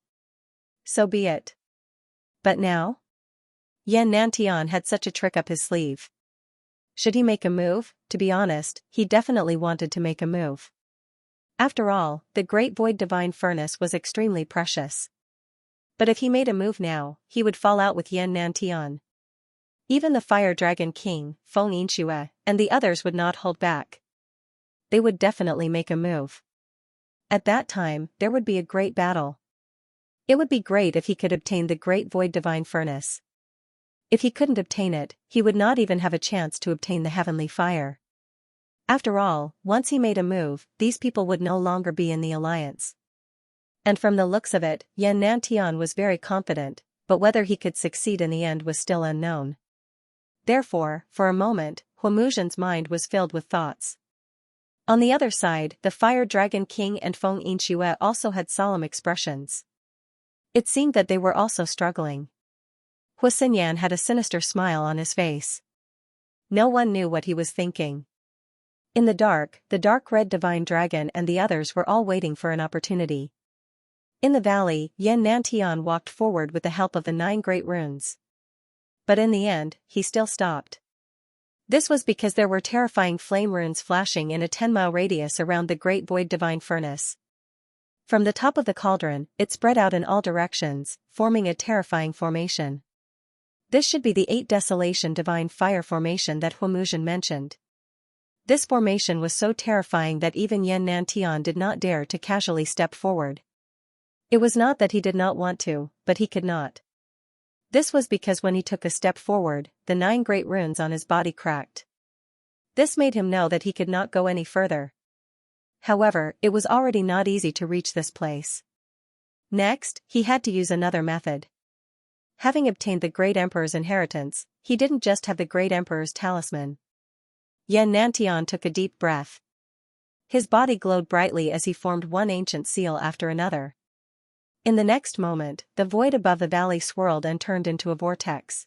A: So be it. But now? Yan Nantian had such a trick up his sleeve. Should he make a move? To be honest, he definitely wanted to make a move. After all, the Great Void Divine Furnace was extremely precious. But if he made a move now, he would fall out with Yan Nantian. Even the Fire Dragon King, Xianxia, and the others would not hold back. They would definitely make a move. At that time, there would be a great battle. It would be great if he could obtain the Great Void Divine Furnace. If he couldn't obtain it, he would not even have a chance to obtain the Heavenly Fire. After all, once he made a move, these people would no longer be in the alliance. And from the looks of it, Yan Nantian was very confident, but whether he could succeed in the end was still unknown. Therefore, for a moment, Huamuzin's mind was filled with thoughts. On the other side, the Fire Dragon King and Xianxia also had solemn expressions. It seemed that they were also struggling. Huasinyan had a sinister smile on his face. No one knew what he was thinking. In the dark red divine dragon and the others were all waiting for an opportunity. In the valley, Yan Nantian walked forward with the help of the 9 great runes. But in the end, he still stopped. This was because there were terrifying flame runes flashing in a 10-mile radius around the Great Void Divine Furnace. From the top of the cauldron, it spread out in all directions, forming a terrifying formation. This should be the 8 Desolation Divine Fire formation that Huamuzin mentioned. This formation was so terrifying that even Yan Nantian did not dare to casually step forward. It was not that he did not want to, but he could not. This was because when he took a step forward, the 9 great runes on his body cracked. This made him know that he could not go any further. However, it was already not easy to reach this place. Next, he had to use another method. Having obtained the Great Emperor's inheritance, he didn't just have the Great Emperor's talisman. Yan Nantian took a deep breath. His body glowed brightly as he formed one ancient seal after another. In the next moment, the void above the valley swirled and turned into a vortex.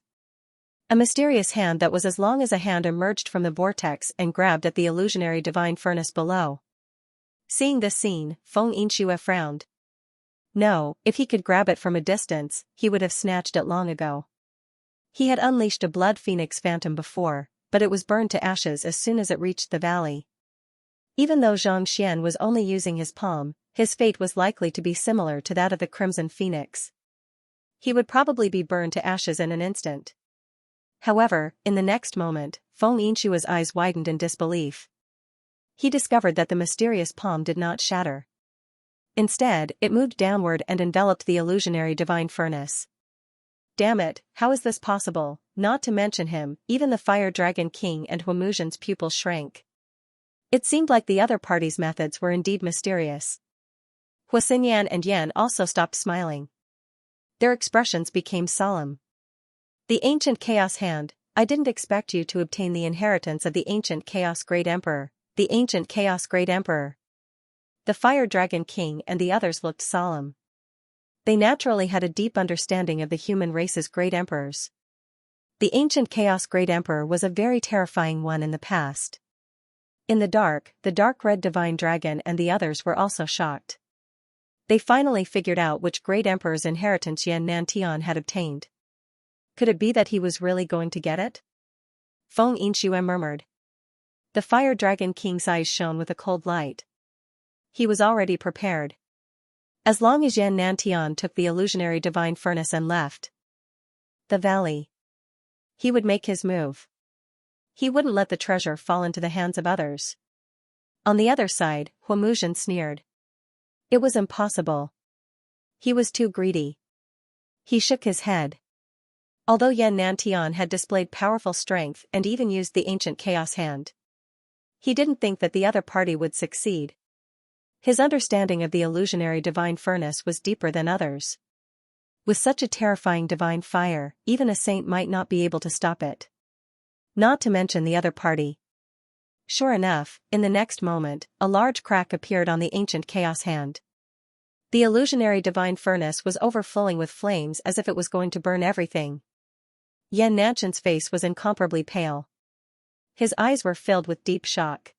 A: A mysterious hand that was as long as a hand emerged from the vortex and grabbed at the illusionary divine furnace below. Seeing this scene, Xianxia frowned. No, if he could grab it from a distance, he would have snatched it long ago. He had unleashed a blood phoenix phantom before, but it was burned to ashes as soon as it reached the valley. Even though Xianxia was only using his palm, his fate was likely to be similar to that of the Crimson Phoenix. He would probably be burned to ashes in an instant. However, in the next moment, Xianxia's eyes widened in disbelief. He discovered that the mysterious palm did not shatter. Instead, it moved downward and enveloped the illusionary divine furnace. Damn it, how is this possible? Not to mention him, even the Fire Dragon King and Huamuzin's pupils shrank. It seemed like the other party's methods were indeed mysterious. Huasinyan and Yan also stopped smiling. Their expressions became solemn. The ancient Chaos Hand, I didn't expect you to obtain the inheritance of the ancient Chaos Great Emperor, the ancient Chaos Great Emperor. The Fire Dragon King and the others looked solemn. They naturally had a deep understanding of the human race's great emperors. The ancient Chaos Great Emperor was a very terrifying one in the past. In the dark red divine dragon and the others were also shocked. They finally figured out which great emperor's inheritance Yan Nantian had obtained. Could it be that he was really going to get it? Xianxia murmured. The Fire Dragon King's eyes shone with a cold light. He was already prepared. As long as Yan Nantian took the illusionary divine furnace and left the valley, he would make his move. He wouldn't let the treasure fall into the hands of others. On the other side, Huamuzhen sneered. It was impossible. He was too greedy. He shook his head. Although Yan Nantian had displayed powerful strength and even used the ancient chaos hand, he didn't think that the other party would succeed. His understanding of the illusionary divine furnace was deeper than others. With such a terrifying divine fire, even a saint might not be able to stop it. Not to mention the other party. Sure enough, in the next moment, a large crack appeared on the ancient chaos hand. The illusionary divine furnace was overflowing with flames as if it was going to burn everything. Yan Nantian's face was incomparably pale. His eyes were filled with deep shock.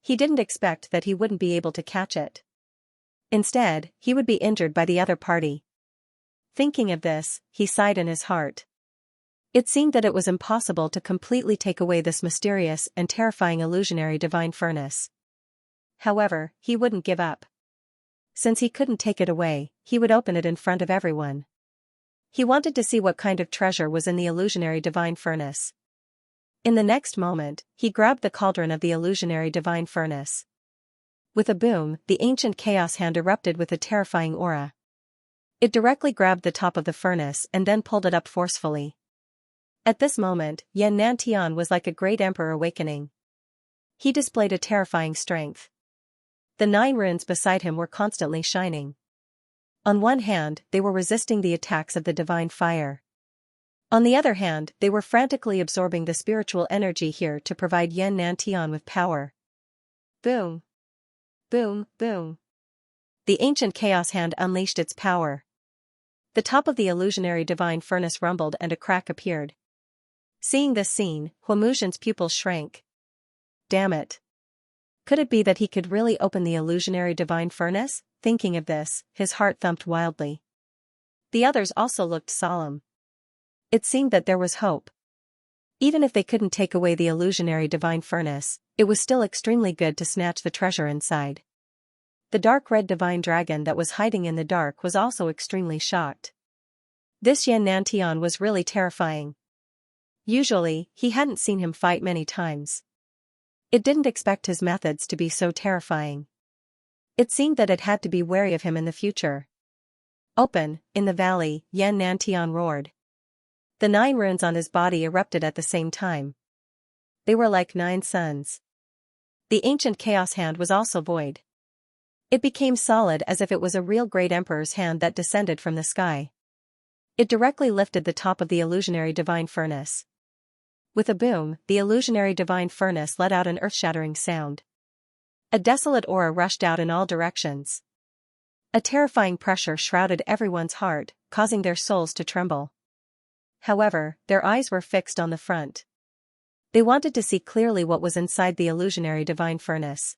A: He didn't expect that he wouldn't be able to catch it. Instead, he would be injured by the other party. Thinking of this, he sighed in his heart. It seemed that it was impossible to completely take away this mysterious and terrifying illusionary divine furnace. However, he wouldn't give up. Since he couldn't take it away, he would open it in front of everyone. He wanted to see what kind of treasure was in the illusionary divine furnace. In the next moment, he grabbed the cauldron of the illusionary divine furnace. With a boom, the ancient chaos hand erupted with a terrifying aura. It directly grabbed the top of the furnace and then pulled it up forcefully. At this moment, Yan Nantian was like a great emperor awakening. He displayed a terrifying strength. The 9 runes beside him were constantly shining. On one hand, they were resisting the attacks of the divine fire. On the other hand, they were frantically absorbing the spiritual energy here to provide Yan Nantian with power. Boom! Boom, boom! The ancient chaos hand unleashed its power. The top of the illusionary divine furnace rumbled and a crack appeared. Seeing this scene, Huamuzhen's pupils shrank. Damn it! Could it be that he could really open the illusionary divine furnace? Thinking of this, his heart thumped wildly. The others also looked solemn. It seemed that there was hope. Even if they couldn't take away the illusionary divine furnace, it was still extremely good to snatch the treasure inside. The dark red divine dragon that was hiding in the dark was also extremely shocked. This Yan Nantian was really terrifying. Usually, he hadn't seen him fight many times. It didn't expect his methods to be so terrifying. It seemed that it had to be wary of him in the future. Open, in the valley, Yan Nantian roared. The 9 runes on his body erupted at the same time. They were like 9 suns. The ancient chaos hand was also void. It became solid as if it was a real great emperor's hand that descended from the sky. It directly lifted the top of the illusionary divine furnace. With a boom, the illusionary divine furnace let out an earth-shattering sound. A desolate aura rushed out in all directions. A terrifying pressure shrouded everyone's heart, causing their souls to tremble. However, their eyes were fixed on the front. They wanted to see clearly what was inside the illusionary divine furnace.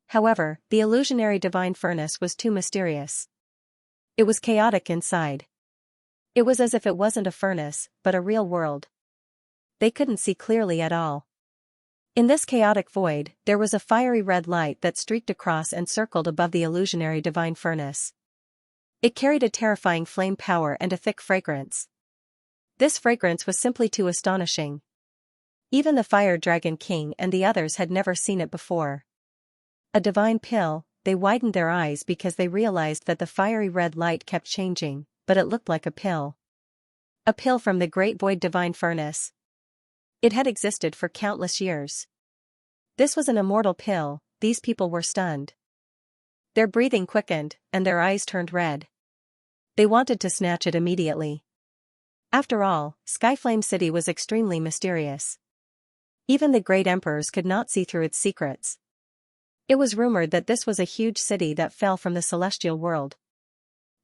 A: However, the illusionary divine furnace was too mysterious. It was chaotic inside. It was as if it wasn't a furnace, but a real world. They couldn't see clearly at all. In this chaotic void, there was a fiery red light that streaked across and circled above the illusionary divine furnace. It carried a terrifying flame power and a thick fragrance. This fragrance was simply too astonishing. Even the Fire Dragon King and the others had never seen it before. A divine pill, they widened their eyes because they realized that the fiery red light kept changing, but it looked like a pill. A pill from the great void divine furnace. It had existed for countless years. This was an immortal pill. These people were stunned. Their breathing quickened, and their eyes turned red. They wanted to snatch it immediately. After all, Skyflame City was extremely mysterious. Even the great emperors could not see through its secrets. It was rumored that this was a huge city that fell from the celestial world.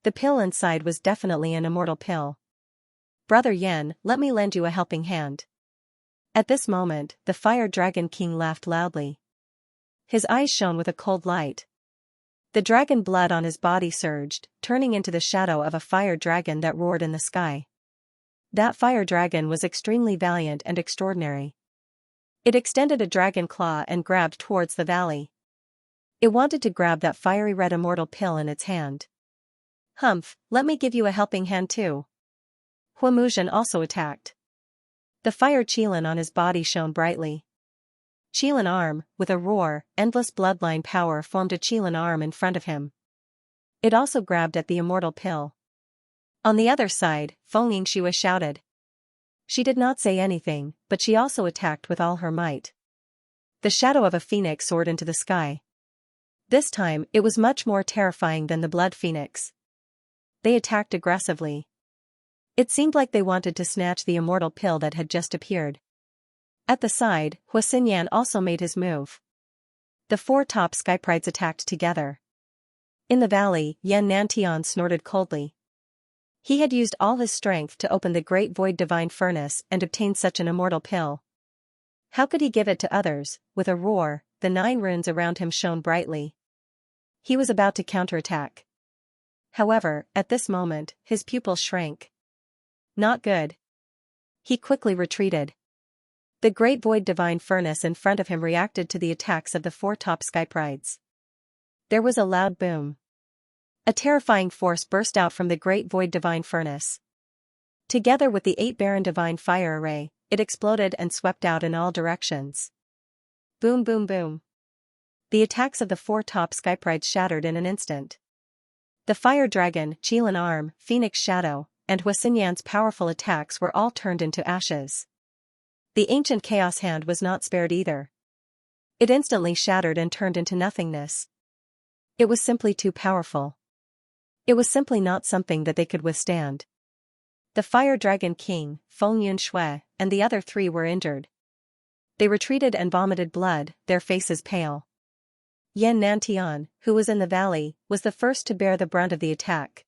A: The pill inside was definitely an immortal pill. Brother Yen, let me lend you a helping hand. At this moment, the Fire Dragon King laughed loudly. His eyes shone with a cold light. The dragon blood on his body surged, turning into the shadow of a fire dragon that roared in the sky. That fire dragon was extremely valiant and extraordinary. It extended a dragon claw and grabbed towards the valley. It wanted to grab that fiery red immortal pill in its hand. Humph, let me give you a helping hand too. Huamuzhen also attacked. The fire Qilin on his body shone brightly. Qilin arm, with a roar, endless bloodline power formed a Qilin arm in front of him. It also grabbed at the immortal pill. On the other side, Xianxia shouted. She did not say anything, but she also attacked with all her might. The shadow of a phoenix soared into the sky. This time, it was much more terrifying than the blood phoenix. They attacked aggressively. It seemed like they wanted to snatch the immortal pill that had just appeared. At the side, Huaxinyan also made his move. The four top skyprides attacked together. In the valley, Yan Nantian snorted coldly. He had used all his strength to open the great void divine furnace and obtain such an immortal pill. How could he give it to others? With a roar, the 9 runes around him shone brightly. He was about to counterattack. However, at this moment, his pupils shrank. Not good. He quickly retreated. The great void divine furnace in front of him reacted to the attacks of the 4 top skyprides. There was a loud boom. A terrifying force burst out from the great void divine furnace. Together with the 8 barren divine fire array, it exploded and swept out in all directions. Boom boom boom. The attacks of the 4 top skyprides shattered in an instant. The fire dragon, Qilin arm, Phoenix shadow, and Huaxinyan's powerful attacks were all turned into ashes. The ancient chaos hand was not spared either. It instantly shattered and turned into nothingness. It was simply too powerful. It was simply not something that they could withstand. The fire dragon king, Fengyun Shui, and the other 3 were injured. They retreated and vomited blood, their faces pale. Yan Nantian, who was in the valley, was the first to bear the brunt of the attack.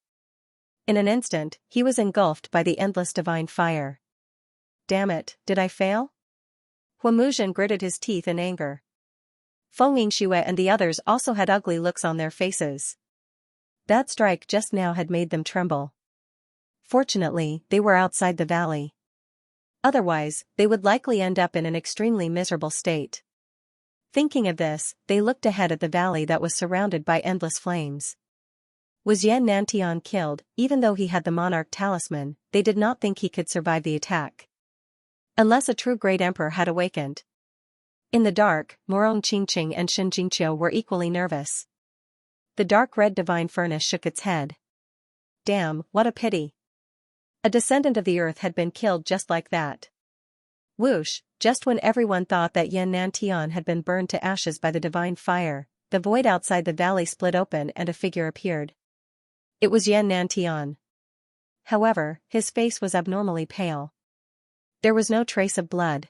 A: In an instant, he was engulfed by the endless divine fire. Damn it, did I fail? Huamuzhen gritted his teeth in anger. Fengyun and the others also had ugly looks on their faces. That strike just now had made them tremble. Fortunately, they were outside the valley. Otherwise, they would likely end up in an extremely miserable state. Thinking of this, they looked ahead at the valley that was surrounded by endless flames. Was Yan Nantian killed? Even though he had the monarch talisman, they did not think he could survive the attack. Unless a true great emperor had awakened. In the dark, Morong Qingqing and Shen Jingqiu were equally nervous. The dark red divine furnace shook its head. Damn, what a pity. A descendant of the earth had been killed just like that. Whoosh, just when everyone thought that Yan Nantian had been burned to ashes by the divine fire, the void outside the valley split open and a figure appeared. It was Yan Nantian. However, his face was abnormally pale. There was no trace of blood.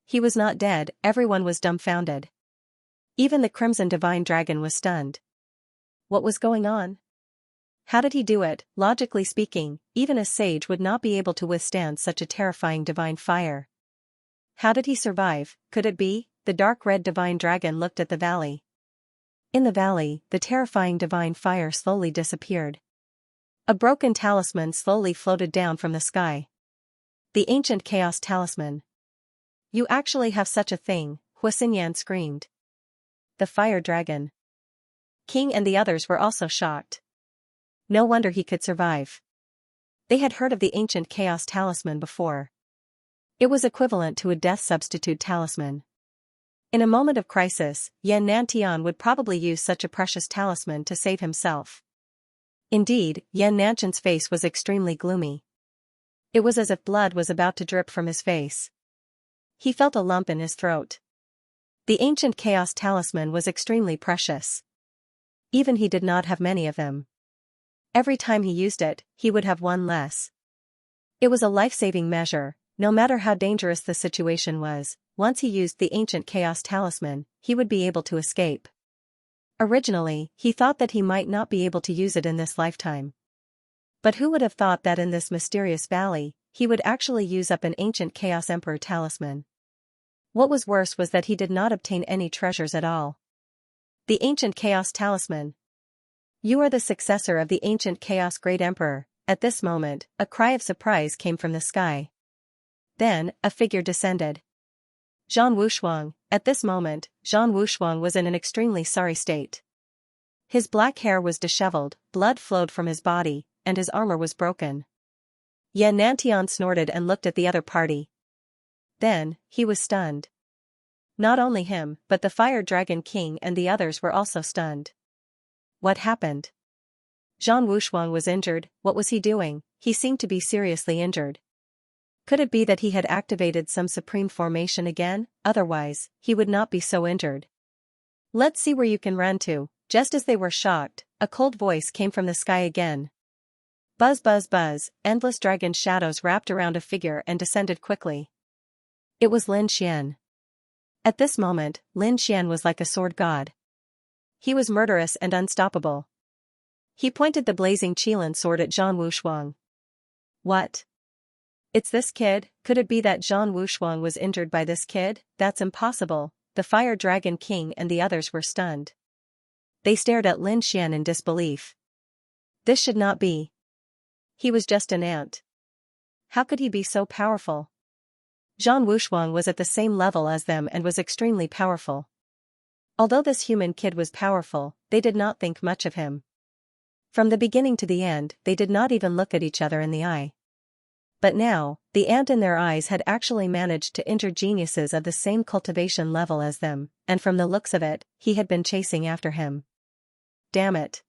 A: He was not dead, everyone was dumbfounded. Even the crimson divine dragon was stunned. What was going on? How did he do it? Logically speaking, even a sage would not be able to withstand such a terrifying divine fire. How did he survive? Could it be? The dark red divine dragon looked at the valley. In the valley, the terrifying divine fire slowly disappeared. A broken talisman slowly floated down from the sky. The ancient chaos talisman. You actually have such a thing, Huaxinyan screamed. The fire dragon king and the others were also shocked. No wonder he could survive. They had heard of the ancient chaos talisman before. It was equivalent to a death substitute talisman. In a moment of crisis, Yan Nantian would probably use such a precious talisman to save himself. Indeed, Yan Nantian's face was extremely gloomy. It was as if blood was about to drip from his face. He felt a lump in his throat. The ancient chaos talisman was extremely precious. Even he did not have many of them. Every time he used it, he would have one less. It was a life-saving measure, no matter how dangerous the situation was. Once he used the ancient chaos talisman, he would be able to escape. Originally, he thought that he might not be able to use it in this lifetime. But who would have thought that in this mysterious valley, he would actually use up an ancient chaos emperor talisman? What was worse was that he did not obtain any treasures at all. The ancient chaos talisman. You are the successor of the ancient chaos great emperor. At this moment, a cry of surprise came from the sky. Then, a figure descended. Zhang Wushuang. At this moment, Zhang Wushuang was in an extremely sorry state. His black hair was disheveled, blood flowed from his body, and his armor was broken. Yan Nantian snorted and looked at the other party. Then, he was stunned. Not only him, but the Fire Dragon King and the others were also stunned. What happened? Zhang Wushuang was injured. What was he doing? He seemed to be seriously injured. Could it be that he had activated some supreme formation again? Otherwise, he would not be so injured. Let's see where you can run to. Just as they were shocked, a cold voice came from the sky again. Buzz buzz buzz, endless dragon shadows wrapped around a figure and descended quickly. It was Lin Xian. At this moment, Lin Xian was like a sword god. He was murderous and unstoppable. He pointed the blazing Qilin sword at Zhang Wushuang. What? It's this kid? Could it be that Zhang Wushuang was injured by this kid? That's impossible. The Fire Dragon King and the others were stunned. They stared at Lin Xian in disbelief. This should not be. He was just an ant. How could he be so powerful? Zhang Wushuang was at the same level as them and was extremely powerful. Although this human kid was powerful, they did not think much of him. From the beginning to the end, they did not even look at each other in the eye. But now, the ant in their eyes had actually managed to injure geniuses of the same cultivation level as them, and from the looks of it, he had been chasing after him. Damn it.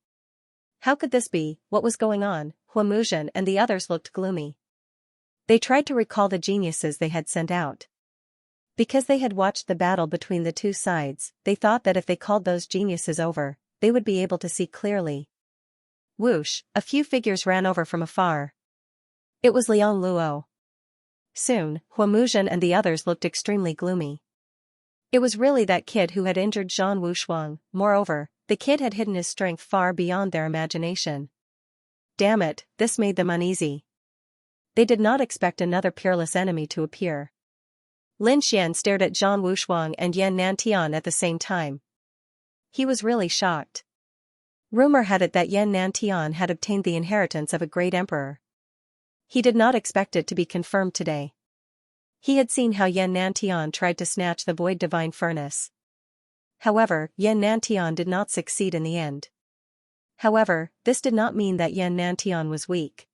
A: How could this be? What was going on? Huamuzhen and the others looked gloomy. They tried to recall the geniuses they had sent out. Because they had watched the battle between the two sides, they thought that if they called those geniuses over, they would be able to see clearly. Whoosh, a few figures ran over from afar. It was Liang Luo. Soon, Huamuzhen and the others looked extremely gloomy. It was really that kid who had injured Zhang Wushuang. Moreover, the kid had hidden his strength far beyond their imagination. Damn it, this made them uneasy. They did not expect another peerless enemy to appear. Lin Xian stared at Zhang Wushuang and Yan Nantian at the same time. He was really shocked. Rumor had it that Yan Nantian had obtained the inheritance of a great emperor. He did not expect it to be confirmed today. He had seen how Yan Nantian tried to snatch the Void Divine Furnace. However, Yan Nantian did not succeed in the end. However, this did not mean that Yan Nantian was weak.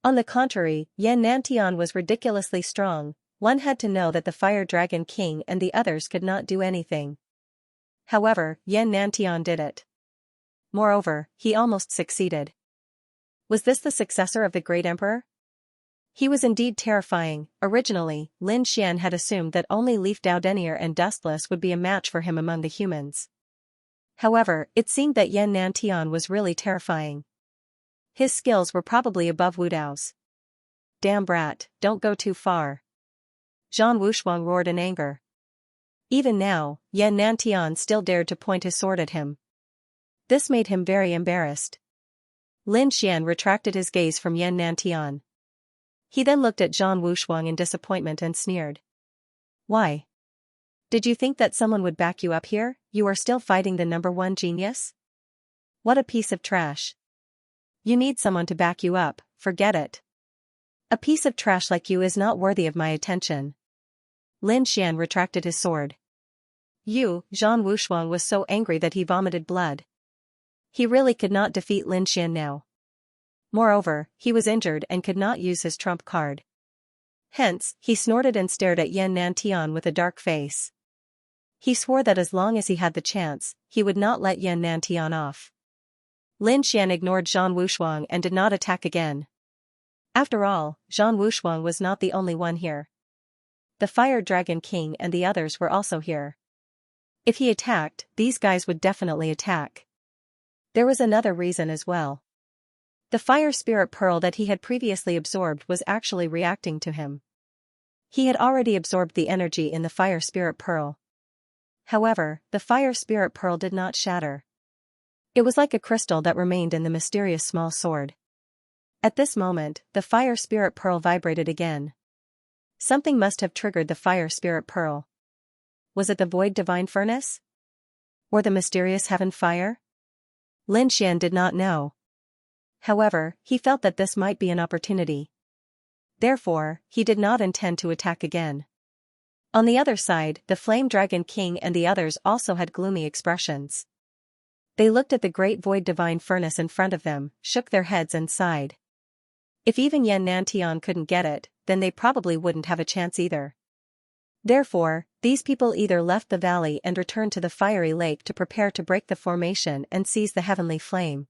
A: On the contrary, Yan Nantian was ridiculously strong. One had to know that the Fire Dragon King and the others could not do anything. However, Yan Nantian did it. Moreover, he almost succeeded. Was this the successor of the great emperor? He was indeed terrifying. Originally, Lin Xian had assumed that only Leaf Dao Denier and Dustless would be a match for him among the humans. However, it seemed that Yan Nantian was really terrifying. His skills were probably above Wu Dao's. Damn brat, don't go too far. Zhang Wushuang roared in anger. Even now, Yan Nantian still dared to point his sword at him. This made him very embarrassed. Lin Xian retracted his gaze from Yan Nantian. He then looked at Zhang Wushuang in disappointment and sneered. Why? Did you think that someone would back you up here? You are still fighting the number one genius? What a piece of trash. You need someone to back you up, forget it. A piece of trash like you is not worthy of my attention. Lin Xian retracted his sword. Zhang Wushuang was so angry that he vomited blood. He really could not defeat Lin Xian now. Moreover, he was injured and could not use his trump card. Hence, he snorted and stared at Yan Nantian with a dark face. He swore that as long as he had the chance, he would not let Yan Nantian off. Lin Xian ignored Zhang Wushuang and did not attack again. After all, Zhang Wushuang was not the only one here. The Fire Dragon King and the others were also here. If he attacked, these guys would definitely attack. There was another reason as well. The Fire Spirit Pearl that he had previously absorbed was actually reacting to him. He had already absorbed the energy in the Fire Spirit Pearl. However, the Fire Spirit Pearl did not shatter. It was like a crystal that remained in the mysterious small sword. At this moment, the Fire Spirit Pearl vibrated again. Something must have triggered the Fire Spirit Pearl. Was it the Void Divine Furnace? Or the mysterious Heaven Fire? Lin Xian did not know. However, he felt that this might be an opportunity. Therefore, he did not intend to attack again. On the other side, the Flame Dragon King and the others also had gloomy expressions. They looked at the great void divine furnace in front of them, shook their heads and sighed. If even Yan Nantian couldn't get it, then they probably wouldn't have a chance either. Therefore, these people either left the valley and returned to the fiery lake to prepare to break the formation and seize the heavenly flame.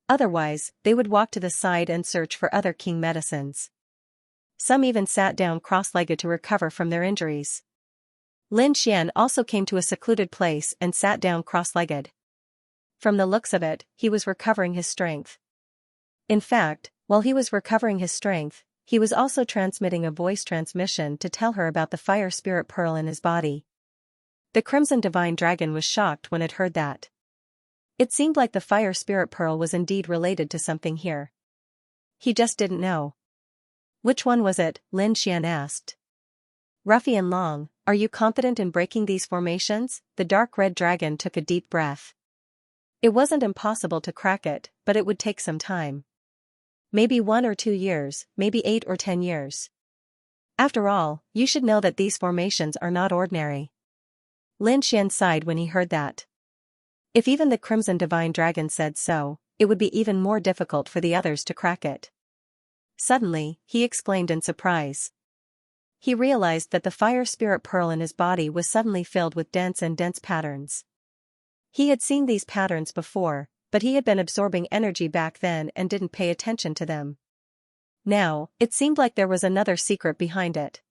A: Otherwise, they would walk to the side and search for other king medicines. Some even sat down cross-legged to recover from their injuries. Lin Xian also came to a secluded place and sat down cross-legged. From the looks of it, he was recovering his strength. In fact, while he was recovering his strength, he was also transmitting a voice transmission to tell her about the fire spirit pearl in his body. The Crimson Divine Dragon was shocked when it heard that. It seemed like the fire spirit pearl was indeed related to something here. He just didn't know. Which one was it? Lin Xian asked. Ruffian Long, are you confident in breaking these formations? The dark red dragon took a deep breath. It wasn't impossible to crack it, but it would take some time. Maybe 1 or 2 years, maybe 8 or 10 years. After all, you should know that these formations are not ordinary. Lin Xian sighed when he heard that. If even the Crimson Divine Dragon said so, it would be even more difficult for the others to crack it. Suddenly, he exclaimed in surprise. He realized that the fire spirit pearl in his body was suddenly filled with dense patterns. He had seen these patterns before, but he had been absorbing energy back then and didn't pay attention to them. Now, it seemed like there was another secret behind it.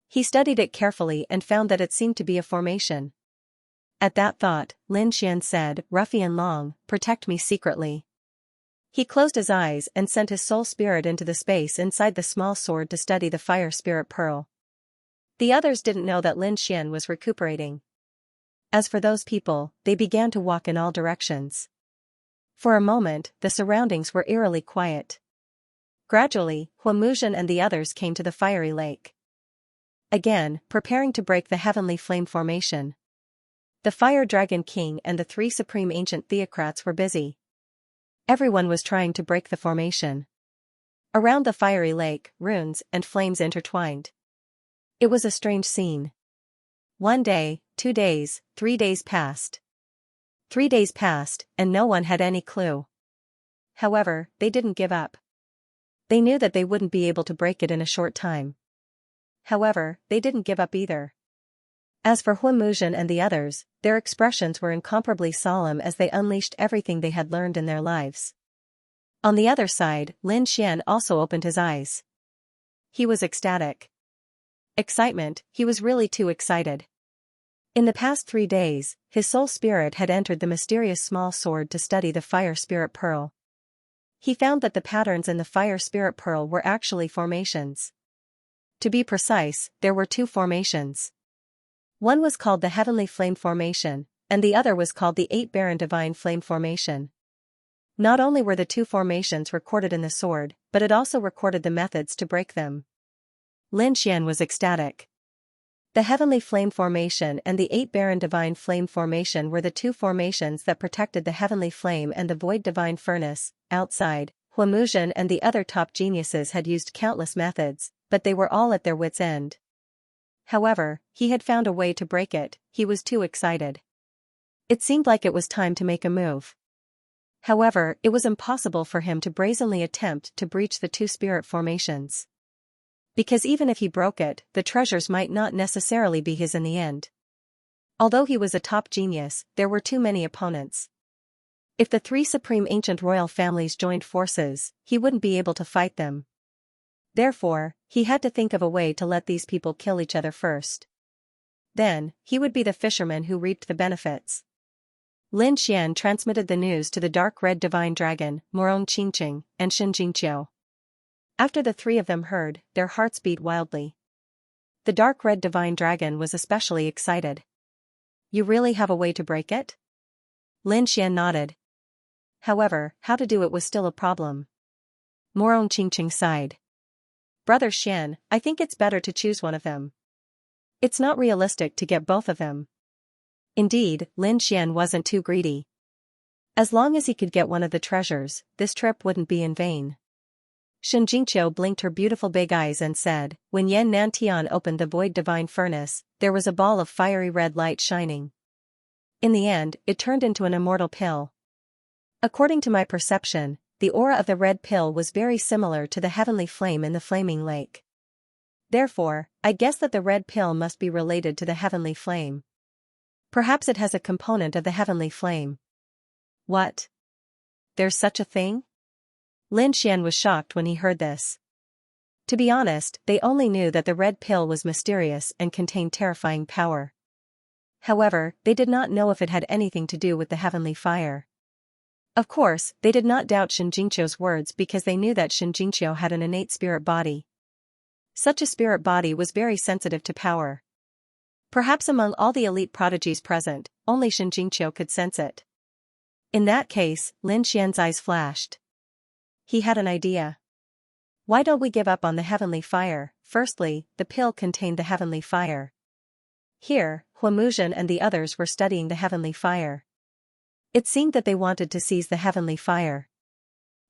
A: He studied it carefully and found that it seemed to be a formation. At that thought, Lin Xian said, Ruffian Long, protect me secretly. He closed his eyes and sent his soul spirit into the space inside the small sword to study the fire spirit pearl. The others didn't know that Lin Xian was recuperating. As for those people, they began to walk in all directions. For a moment, the surroundings were eerily quiet. Gradually, Huamuzhen and the others came to the fiery lake. Again, preparing to break the heavenly flame formation. The Fire Dragon King and the 3 supreme ancient theocrats were busy. Everyone was trying to break the formation. Around the fiery lake, runes and flames intertwined. It was a strange scene. 1 day, 2 days, 3 days passed. 3 days passed, and no one had any clue. However, they didn't give up. They knew that they wouldn't be able to break it in a short time. However, they didn't give up either. As for Huamuzhen and the others, their expressions were incomparably solemn as they unleashed everything they had learned in their lives. On the other side, Lin Xian also opened his eyes. He was ecstatic. Excitement, he was really too excited. In the past 3 days, his soul spirit had entered the mysterious small sword to study the fire spirit pearl. He found that the patterns in the fire spirit pearl were actually formations. To be precise, there were 2 formations. One was called the Heavenly Flame Formation, and the other was called the 8 Barren Divine Flame Formation. Not only were the 2 formations recorded in the sword, but it also recorded the methods to break them. Lin Xian was ecstatic. The Heavenly Flame Formation and the 8 Barren Divine Flame Formation were the 2 formations that protected the Heavenly Flame and the Void Divine Furnace. Outside, Huamuzhen and the other top geniuses had used countless methods, but they were all at their wits' end. However, he had found a way to break it. He was too excited. It seemed like it was time to make a move. However, it was impossible for him to brazenly attempt to breach the 2 spirit formations. Because even if he broke it, the treasures might not necessarily be his in the end. Although he was a top genius, there were too many opponents. If the 3 supreme ancient royal families joined forces, he wouldn't be able to fight them. Therefore, he had to think of a way to let these people kill each other first. Then, he would be the fisherman who reaped the benefits. Lin Xian transmitted the news to the dark red divine dragon, Morong Qingqing, and Xianxia. After the 3 of them heard, their hearts beat wildly. The dark red divine dragon was especially excited. You really have a way to break it? Lin Xian nodded. However, how to do it was still a problem. Morong Qingqing sighed. Brother Xian, I think it's better to choose one of them. It's not realistic to get both of them. Indeed, Lin Xian wasn't too greedy. As long as he could get one of the treasures, this trip wouldn't be in vain. Xianxia blinked her beautiful big eyes and said, when Yan Nantian opened the void divine furnace, there was a ball of fiery red light shining. In the end, it turned into an immortal pill. According to my perception, the aura of the red pill was very similar to the heavenly flame in the flaming lake. Therefore, I guess that the red pill must be related to the heavenly flame. Perhaps it has a component of the heavenly flame. What? There's such a thing? Lin Xian was shocked when he heard this. To be honest, they only knew that the red pill was mysterious and contained terrifying power. However, they did not know if it had anything to do with the heavenly fire. Of course, they did not doubt Xianxio's words because they knew that Xianxia had an innate spirit body. Such a spirit body was very sensitive to power. Perhaps among all the elite prodigies present, only Xianxia could sense it. In that case, Lin Xian's eyes flashed. He had an idea. Why don't we give up on the heavenly fire? Firstly, the pill contained the heavenly fire. Here, Huamuzhen and the others were studying the heavenly fire. It seemed that they wanted to seize the heavenly fire.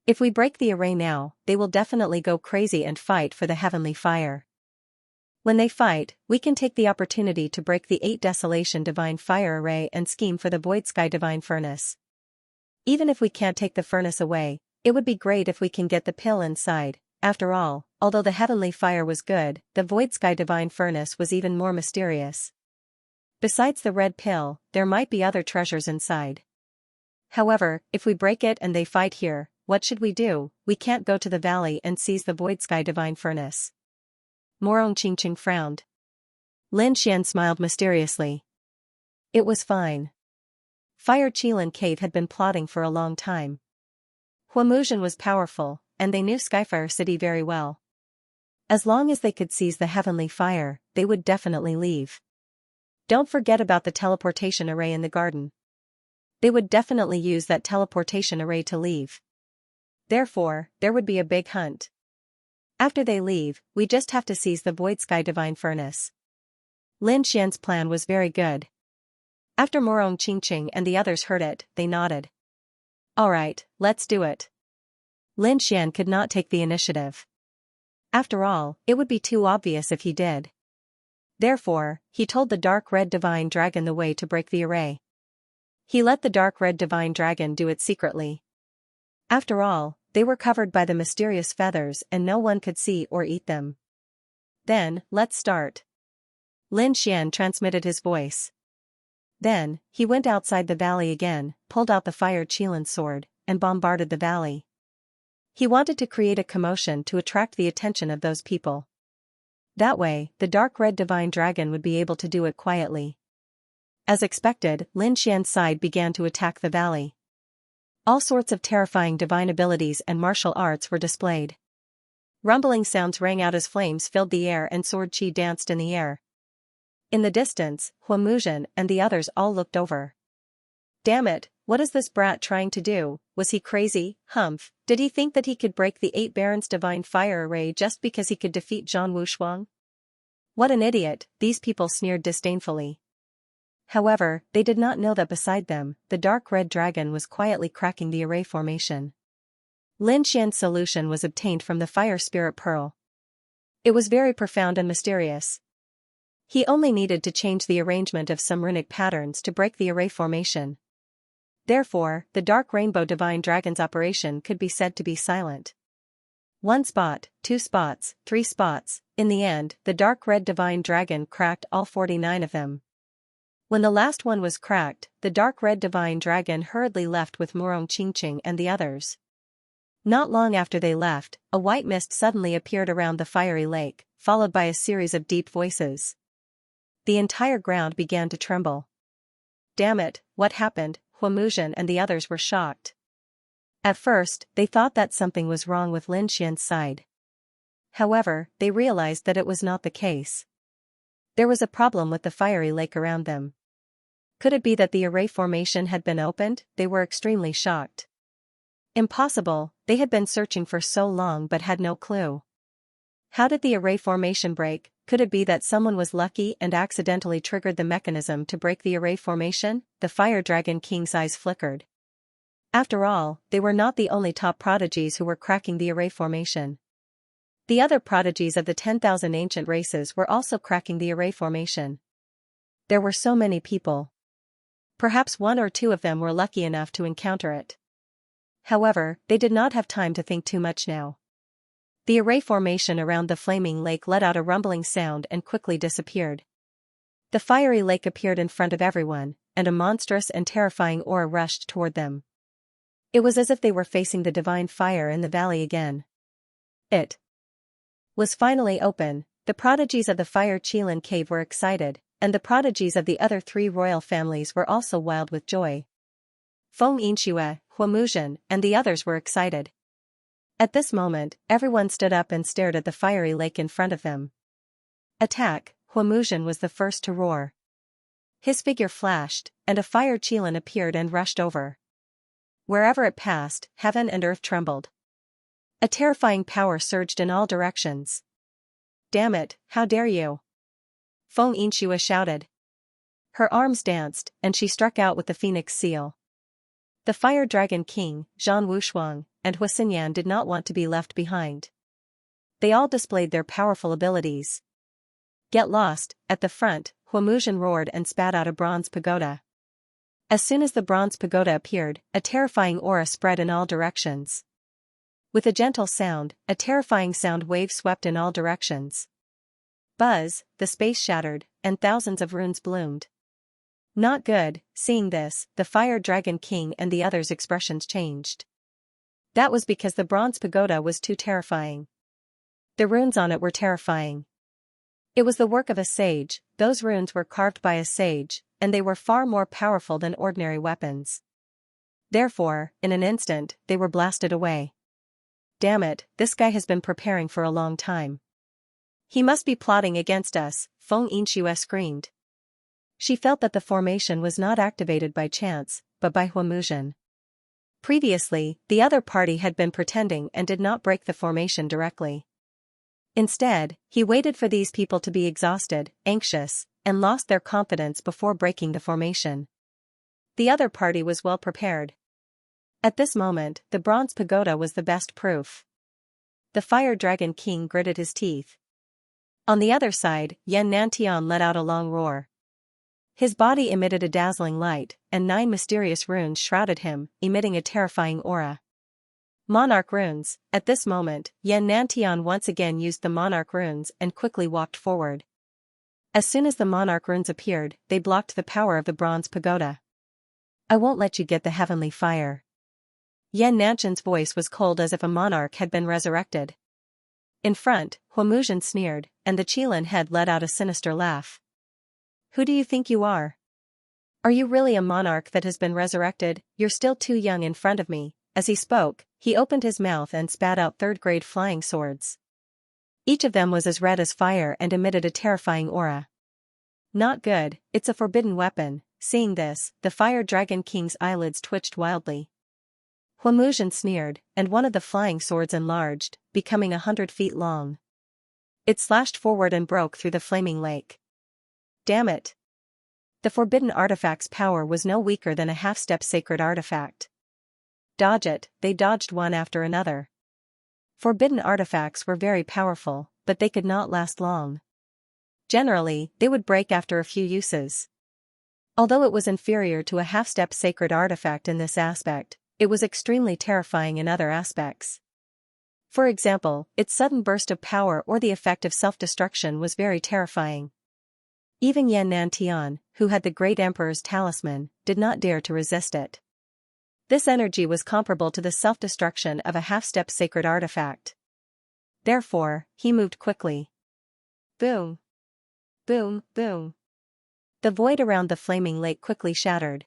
A: If we break the array now, they will definitely go crazy and fight for the heavenly fire. When they fight, we can take the opportunity to break the 8 Desolation Divine Fire Array and scheme for the Void Sky Divine Furnace. Even if we can't take the furnace away, it would be great if we can get the pill inside. After all, although the heavenly fire was good, the Void Sky Divine Furnace was even more mysterious. Besides the red pill, there might be other treasures inside. However, if we break it and they fight here, what should we do? We can't go to the valley and seize the Void Sky Divine Furnace. Morong Qingqing frowned. Lin Xian smiled mysteriously. It was fine. Fire Qilin Cave had been plotting for a long time. Huamuzhen was powerful, and they knew Skyfire City very well. As long as they could seize the heavenly fire, they would definitely leave. Don't forget about the teleportation array in the garden. They would definitely use that teleportation array to leave. Therefore, there would be a big hunt. After they leave, we just have to seize the Void Sky Divine Furnace. Lin Xian's plan was very good. After Morong Qingqing and the others heard it, they nodded. Alright, let's do it. Lin Xian could not take the initiative. After all, it would be too obvious if he did. Therefore, he told the Dark Red Divine Dragon the way to break the array. He let the Dark Red Divine Dragon do it secretly. After all, they were covered by the mysterious feathers and no one could see or eat them. Then, let's start. Lin Xian transmitted his voice. Then, he went outside the valley again, pulled out the Fire Qilin sword, and bombarded the valley. He wanted to create a commotion to attract the attention of those people. That way, the Dark Red Divine Dragon would be able to do it quietly. As expected, Lin Xian's side began to attack the valley. All sorts of terrifying divine abilities and martial arts were displayed. Rumbling sounds rang out as flames filled the air and sword chi danced in the air. In the distance, Huamuzhen and the others all looked over. Damn it, what is this brat trying to do? Was he crazy? Humph, did he think that he could break the 8 Barons Divine Fire Array just because he could defeat Zhang Wushuang? What an idiot, these people sneered disdainfully. However, they did not know that beside them, the Dark Red Dragon was quietly cracking the array formation. Lin Xian's solution was obtained from the Fire Spirit Pearl. It was very profound and mysterious. He only needed to change the arrangement of some runic patterns to break the array formation. Therefore, the Dark Rainbow Divine Dragon's operation could be said to be silent. 1 spot, 2 spots, 3 spots, in the end, the Dark Red Divine Dragon cracked all 49 of them. When the last one was cracked, the Dark Red Divine Dragon hurriedly left with Morong Qingqing and the others. Not long after they left, a white mist suddenly appeared around the fiery lake, followed by a series of deep voices. The entire ground began to tremble. Damn it, what happened? Huamuzhen and the others were shocked. At first, they thought that something was wrong with Lin Xian's side. However, they realized that it was not the case. There was a problem with the fiery lake around them. Could it be that the array formation had been opened? They were extremely shocked. Impossible, they had been searching for so long but had no clue. How did the array formation break? Could it be that someone was lucky and accidentally triggered the mechanism to break the array formation? The Fire Dragon King's eyes flickered. After all, they were not the only top prodigies who were cracking the array formation. The other prodigies of the 10,000 ancient races were also cracking the array formation. There were so many people. Perhaps one or two of them were lucky enough to encounter it. However, they did not have time to think too much now. The array formation around the flaming lake let out a rumbling sound and quickly disappeared. The fiery lake appeared in front of everyone, and a monstrous and terrifying aura rushed toward them. It was as if they were facing the divine fire in the valley again. It was finally open. The prodigies of the Fire Qilin cave were excited, and the prodigies of the other three royal families were also wild with joy. Feng Yinxue, Huamuzhen, and the others were excited. At this moment, everyone stood up and stared at the fiery lake in front of them. Attack! Huamuzhen was the first to roar. His figure flashed, and a Fire Qilin appeared and rushed over. Wherever it passed, heaven and earth trembled. A terrifying power surged in all directions. "Damn it, how dare you!" Feng Yinxue shouted. Her arms danced, and she struck out with the Phoenix Seal. The Fire Dragon King, Zhan Wushuang, and Huaxinyan did not want to be left behind. They all displayed their powerful abilities. "Get lost!" At the front, Huamuzhen roared and spat out a bronze pagoda. As soon as the bronze pagoda appeared, a terrifying aura spread in all directions. With a gentle sound, a terrifying sound wave swept in all directions. Buzz, the space shattered, and thousands of runes bloomed. Not good. Seeing this, the Fire Dragon King and the others' expressions changed. That was because the bronze pagoda was too terrifying. The runes on it were terrifying. It was the work of a sage. Those runes were carved by a sage, and they were far more powerful than ordinary weapons. Therefore, in an instant, they were blasted away. "Damn it, this guy has been preparing for a long time. He must be plotting against us," Feng Yinxue screamed. She felt that the formation was not activated by chance, but by Huamuzhen. Previously, the other party had been pretending and did not break the formation directly. Instead, he waited for these people to be exhausted, anxious, and lost their confidence before breaking the formation. The other party was well prepared. At this moment, the bronze pagoda was the best proof. The Fire Dragon King gritted his teeth. On the other side, Yan Nantian let out a long roar. His body emitted a dazzling light, and 9 mysterious runes shrouded him, emitting a terrifying aura. Monarch runes. At this moment, Yan Nantian once again used the monarch runes and quickly walked forward. As soon as the monarch runes appeared, they blocked the power of the bronze pagoda. "I won't let you get the heavenly fire." Yan Nantian's voice was cold as if a monarch had been resurrected. In front, Huamuzhen sneered, and the Qilin head let out a sinister laugh. "Who do you think you are? Are you really a monarch that has been resurrected? You're still too young in front of me." As he spoke, he opened his mouth and spat out third-grade flying swords. Each of them was as red as fire and emitted a terrifying aura. "Not good, it's a forbidden weapon." Seeing this, the Fire Dragon King's eyelids twitched wildly. Huamuzhen sneered, and one of the flying swords enlarged, becoming 100 feet long. It slashed forward and broke through the flaming lake. "Damn it!" The forbidden artifact's power was no weaker than a half-step sacred artifact. "Dodge it!" They dodged one after another. Forbidden artifacts were very powerful, but they could not last long. Generally, they would break after a few uses. Although it was inferior to a half-step sacred artifact in this aspect, it was extremely terrifying in other aspects. For example, its sudden burst of power or the effect of self-destruction was very terrifying. Even Yan Nantian, who had the Great Emperor's talisman, did not dare to resist it. This energy was comparable to the self-destruction of a half-step sacred artifact. Therefore, he moved quickly. Boom! Boom! Boom! The void around the flaming lake quickly shattered.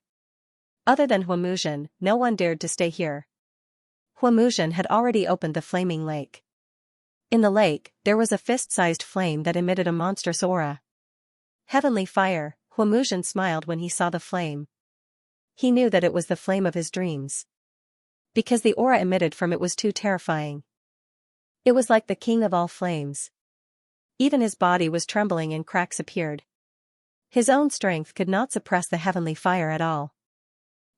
A: Other than Huamuzhen, no one dared to stay here. Huamuzhen had already opened the flaming lake. In the lake, there was a fist-sized flame that emitted a monstrous aura. Heavenly fire, Huamuzhen smiled when he saw the flame. He knew that it was the flame of his dreams. Because the aura emitted from it was too terrifying. It was like the king of all flames. Even his body was trembling and cracks appeared. His own strength could not suppress the heavenly fire at all.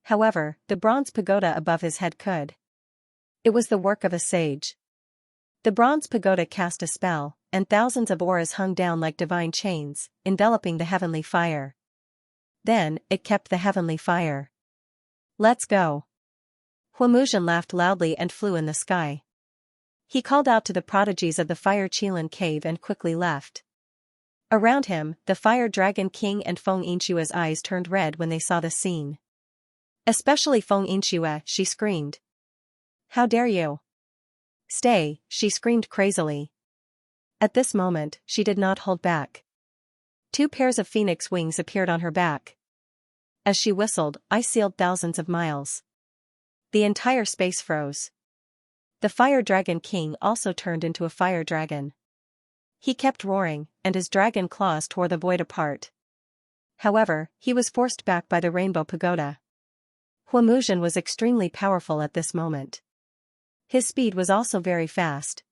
A: However, the bronze pagoda above his head could. It was the work of a sage. The bronze pagoda cast a spell, and thousands of auras hung down like divine chains, enveloping the heavenly fire. Then, it kept the heavenly fire. Let's go. Huamuzhen laughed loudly and flew in the sky. He called out to the prodigies of the Fire Qilin cave and quickly left. Around him, the Fire Dragon King and Feng Yinshua's eyes turned red when they saw the scene. Especially Feng Yinshua, she screamed. How dare you? Stay, she screamed crazily. At this moment, she did not hold back. 2 pairs of phoenix wings appeared on her back. As she whistled, I sealed thousands of miles. The entire space froze. The Fire Dragon King also turned into a fire dragon. He kept roaring, and his dragon claws tore the void apart. However, he was forced back by the Rainbow Pagoda. Huamuzhen was extremely powerful at this moment. His speed was also very fast.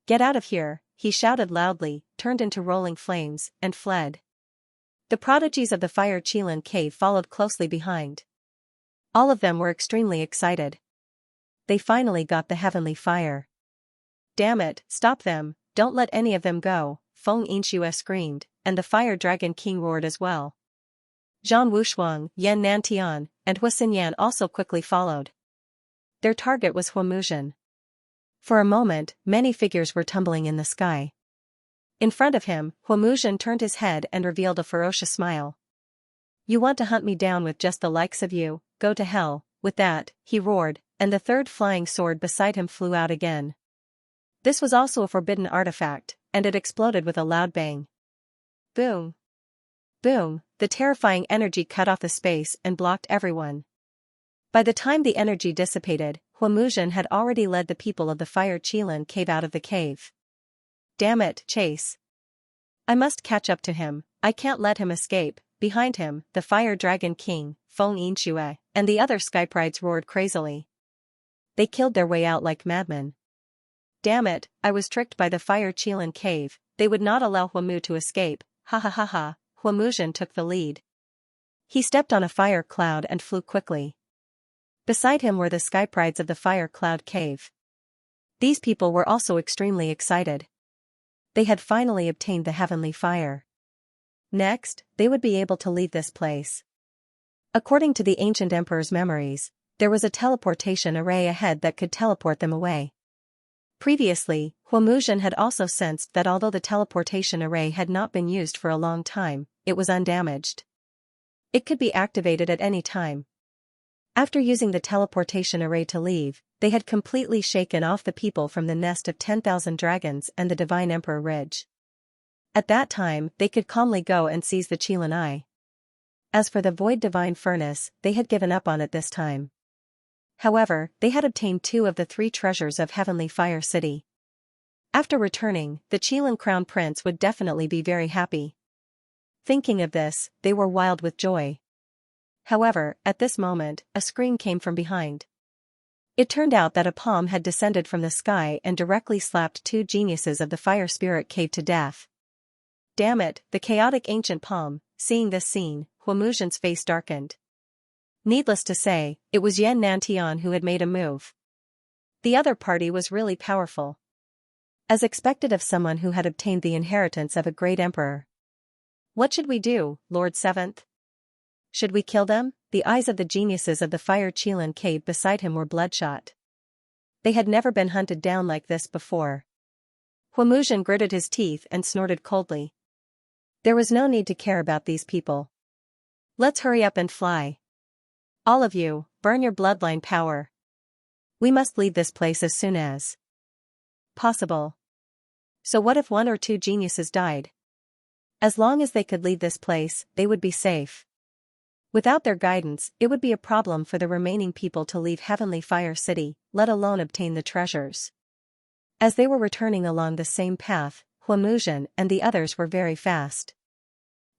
A: Get out of here, he shouted loudly, turned into rolling flames, and fled. The prodigies of the Fire Qilin cave followed closely behind. All of them were extremely excited. They finally got the heavenly fire. Damn it, stop them, don't let any of them go, Feng Yinshua screamed, and the Fire Dragon King roared as well. Zhang Wushuang, Yan Nantian, and Huaxinyan also quickly followed. Their target was Huamuzhen. For a moment, many figures were tumbling in the sky. In front of him, Huamuzhen turned his head and revealed a ferocious smile. You want to hunt me down with just the likes of you, go to hell. With that, he roared, and the third flying sword beside him flew out again. This was also a forbidden artifact, and it exploded with a loud bang. Boom! Boom! The terrifying energy cut off the space and blocked everyone. By the time the energy dissipated, Huamuzhen had already led the people of the Fire Qilin cave out of the cave. Damn it, Chase! I must catch up to him, I can't let him escape. Behind him, the Fire Dragon King, Feng Yinshua, and the other skyprides roared crazily. They killed their way out like madmen. Damn it, I was tricked by the Fire Qilin cave, they would not allow Huamu to escape, ha ha ha ha, Huamuzhen took the lead. He stepped on a fire cloud and flew quickly. Beside him were the skyprides of the Fire Cloud Cave. These people were also extremely excited. They had finally obtained the heavenly fire. Next, they would be able to leave this place. According to the ancient emperor's memories, there was a teleportation array ahead that could teleport them away. Previously, Huamuzhen had also sensed that although the teleportation array had not been used for a long time, it was undamaged. It could be activated at any time. After using the teleportation array to leave, they had completely shaken off the people from the nest of 10,000 dragons and the Divine Emperor Ridge. At that time, they could calmly go and seize the Qilin Eye. As for the Void Divine Furnace, they had given up on it this time. However, they had obtained 2 of the 3 treasures of Heavenly Fire City. After returning, the Qilin Crown Prince would definitely be very happy. Thinking of this, they were wild with joy. However, at this moment, a scream came from behind. It turned out that a palm had descended from the sky and directly slapped 2 geniuses of the Fire Spirit Cave to death. Damn it, the chaotic ancient palm. Seeing this scene, Huamuzhen's face darkened. Needless to say, it was Yan Nantian who had made a move. The other party was really powerful. As expected of someone who had obtained the inheritance of a great emperor. What should we do, Lord Seventh? Should we kill them? The eyes of the geniuses of the Fire Qilin cave beside him were bloodshot. They had never been hunted down like this before. Huamuzhen gritted his teeth and snorted coldly. There was no need to care about these people. Let's hurry up and fly. All of you, burn your bloodline power. We must leave this place as soon as possible. So what if 1 or 2 geniuses died? As long as they could leave this place, they would be safe. Without their guidance, it would be a problem for the remaining people to leave Heavenly Fire City, let alone obtain the treasures. As they were returning along the same path, Huamuzhen and the others were very fast.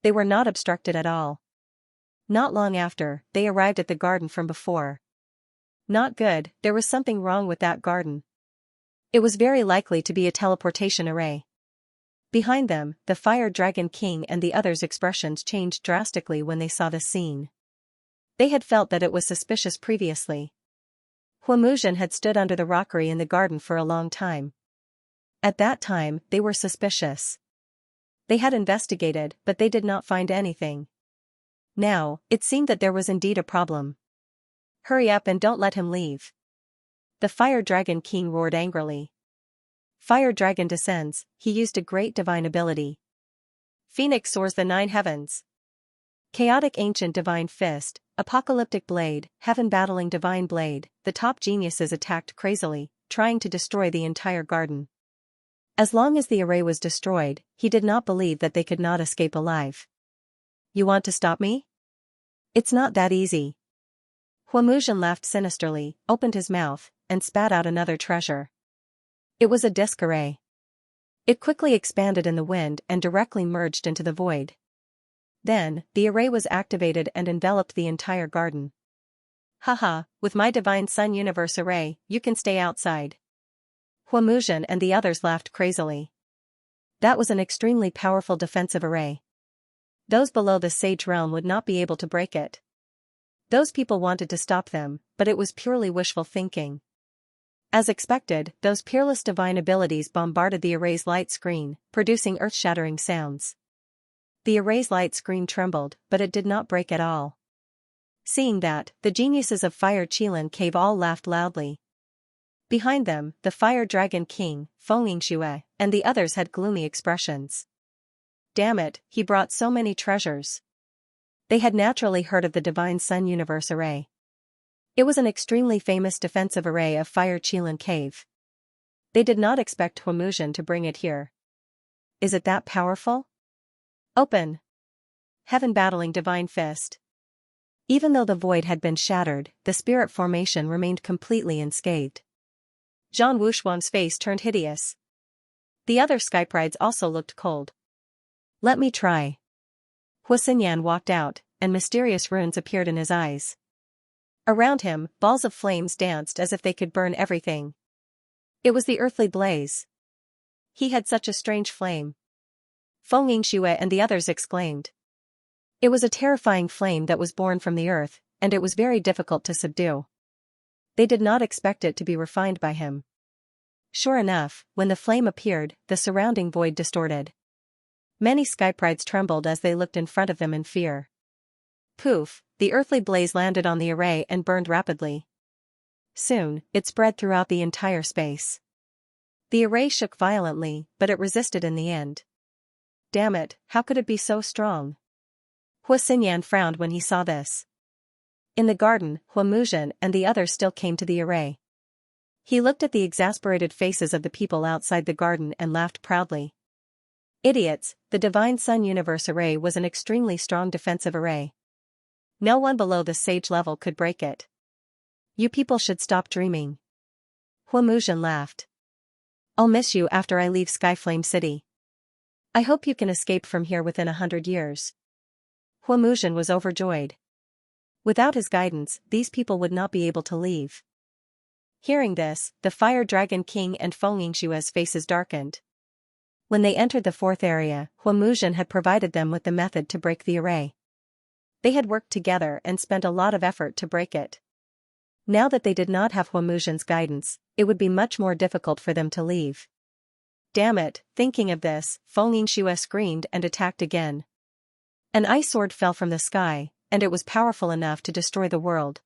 A: They were not obstructed at all. Not long after, they arrived at the garden from before. Not good, there was something wrong with that garden. It was very likely to be a teleportation array. Behind them, the Fire Dragon King and the others' expressions changed drastically when they saw the scene. They had felt that it was suspicious previously. Huamuzhen had stood under the rockery in the garden for a long time. At that time, they were suspicious. They had investigated, but they did not find anything. Now, it seemed that there was indeed a problem. Hurry up and don't let him leave. The Fire Dragon King roared angrily. Fire Dragon descends, he used a great divine ability. Phoenix soars the 9 heavens. Chaotic Ancient Divine Fist, Apocalyptic Blade, Heaven Battling Divine Blade, the top geniuses attacked crazily, trying to destroy the entire garden. As long as the array was destroyed, he did not believe that they could not escape alive. You want to stop me? It's not that easy. Huamuzhen laughed sinisterly, opened his mouth, and spat out another treasure. It was a disc array. It quickly expanded in the wind and directly merged into the void. Then, the array was activated and enveloped the entire garden. Haha, with my Divine Sun Universe array, you can stay outside. Huamuzhen and the others laughed crazily. That was an extremely powerful defensive array. Those below the Sage Realm would not be able to break it. Those people wanted to stop them, but it was purely wishful thinking. As expected, those peerless divine abilities bombarded the array's light screen, producing earth-shattering sounds. The array's light screen trembled, but it did not break at all. Seeing that, the geniuses of Fire Qilin Cave all laughed loudly. Behind them, the Fire Dragon King, Xianxia, and the others had gloomy expressions. Damn it, he brought so many treasures. They had naturally heard of the Divine Sun Universe array. It was an extremely famous defensive array of Fire Qilin Cave. They did not expect Huamuzhen to bring it here. Is it that powerful? Open! Heaven Battling Divine Fist. Even though the void had been shattered, the spirit formation remained completely unscathed. Zhang Wuxuan's face turned hideous. The other skyprides also looked cold. Let me try. Huaxinyan walked out, and mysterious runes appeared in his eyes. Around him, balls of flames danced as if they could burn everything. It was the earthly blaze. He had such a strange flame. Xianxia and the others exclaimed. It was a terrifying flame that was born from the earth, and it was very difficult to subdue. They did not expect it to be refined by him. Sure enough, when the flame appeared, the surrounding void distorted. Many skyprides trembled as they looked in front of them in fear. Poof, the earthly blaze landed on the array and burned rapidly. Soon, it spread throughout the entire space. The array shook violently, but it resisted in the end. Damn it, how could it be so strong? Huaxinyan frowned when he saw this. In the garden, Huamuzhen and the others still came to the array. He looked at the exasperated faces of the people outside the garden and laughed proudly. Idiots, the Divine Sun Universe array was an extremely strong defensive array. No one below the sage level could break it. You people should stop dreaming. Huamuzhen laughed. I'll miss you after I leave Skyflame City. I hope you can escape from here within 100 years. Huamuzhen was overjoyed. Without his guidance, these people would not be able to leave. Hearing this, the Fire Dragon King and Xianxia's faces darkened. When they entered the fourth area, Huamuzhen had provided them with the method to break the array. They had worked together and spent a lot of effort to break it. Now that they did not have Huamuzhen's guidance, it would be much more difficult for them to leave. Damn it, thinking of this, Xianxia screamed and attacked again. An ice sword fell from the sky, and it was powerful enough to destroy the world.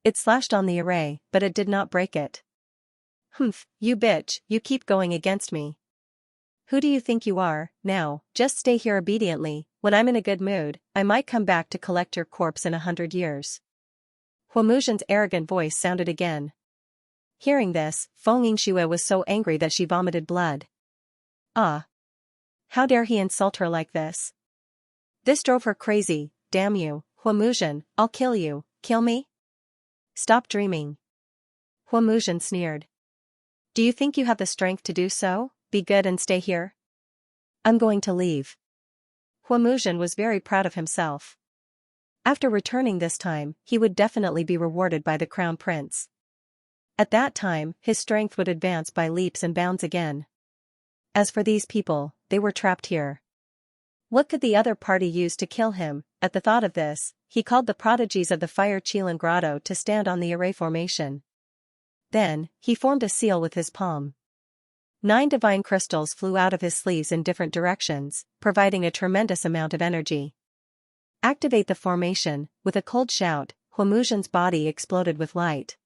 A: It slashed on the array, but it did not break it. Humph, you bitch, you keep going against me. Who do you think you are? Now, just stay here obediently. When I'm in a good mood, I might come back to collect your corpse in 100 years. Huamuzhen's arrogant voice sounded again. Hearing this, Xianxia was so angry that she vomited blood. Ah! How dare he insult her like this? This drove her crazy. Damn you, Huamuzhen, I'll kill you. Kill me? Stop dreaming. Huamuzhen sneered. Do you think you have the strength to do so? Be good and stay here. I'm going to leave. Huamuzhen was very proud of himself. After returning this time, he would definitely be rewarded by the Crown Prince. At that time, his strength would advance by leaps and bounds again. As for these people, they were trapped here. What could the other party use to kill him? At the thought of this, he called the prodigies of the Fire Qilin Grotto to stand on the array formation. Then, he formed a seal with his palm. 9 divine crystals flew out of his sleeves in different directions, providing a tremendous amount of energy. Activate the formation. With a cold shout, Huamujian's body exploded with light.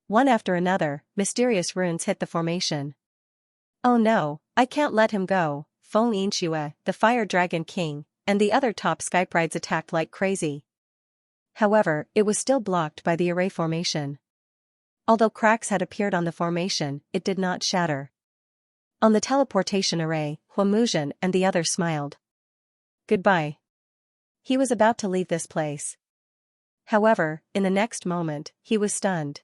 A: One after another, mysterious runes hit the formation. Oh no, I can't let him go. Xianxia, the Fire Dragon King, and the other top skyprides attacked like crazy. However, it was still blocked by the array formation. Although cracks had appeared on the formation, it did not shatter. On the teleportation array, Huamujian and the others smiled. Goodbye. He was about to leave this place. However, in the next moment, he was stunned.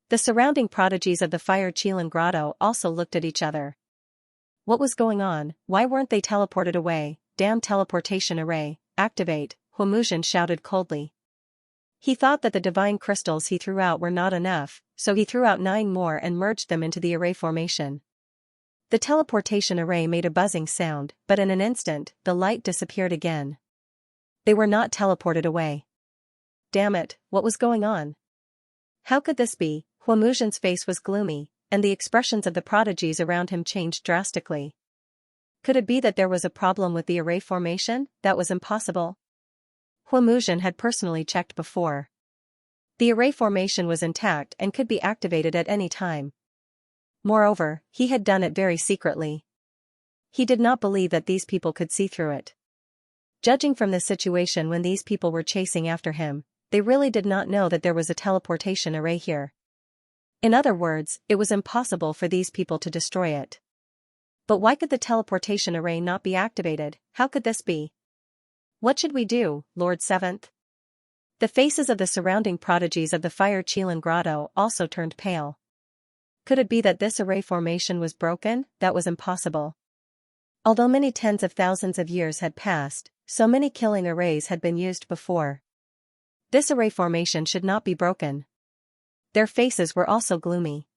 A: The surrounding prodigies of the Fire Qilin Grotto also looked at each other. What was going on? Why weren't they teleported away? Damn teleportation array, activate, Huamujian shouted coldly. He thought that the divine crystals he threw out were not enough, so he threw out 9 more and merged them into the array formation. The teleportation array made a buzzing sound, but in an instant, the light disappeared again. They were not teleported away. Damn it, what was going on? How could this be? Huamujian's face was gloomy, and the expressions of the prodigies around him changed drastically. Could it be that there was a problem with the array formation? That was impossible. Huamujian had personally checked before. The array formation was intact and could be activated at any time. Moreover, he had done it very secretly. He did not believe that these people could see through it. Judging from the situation when these people were chasing after him, they really did not know that there was a teleportation array here. In other words, it was impossible for these people to destroy it. But why could the teleportation array not be activated? How could this be? What should we do, Lord Seventh? The faces of the surrounding prodigies of the Fire Qilin Grotto also turned pale. Could it be that this array formation was broken? That was impossible. Although many tens of thousands of years had passed, so many killing arrays had been used before. This array formation should not be broken. Their faces were also gloomy.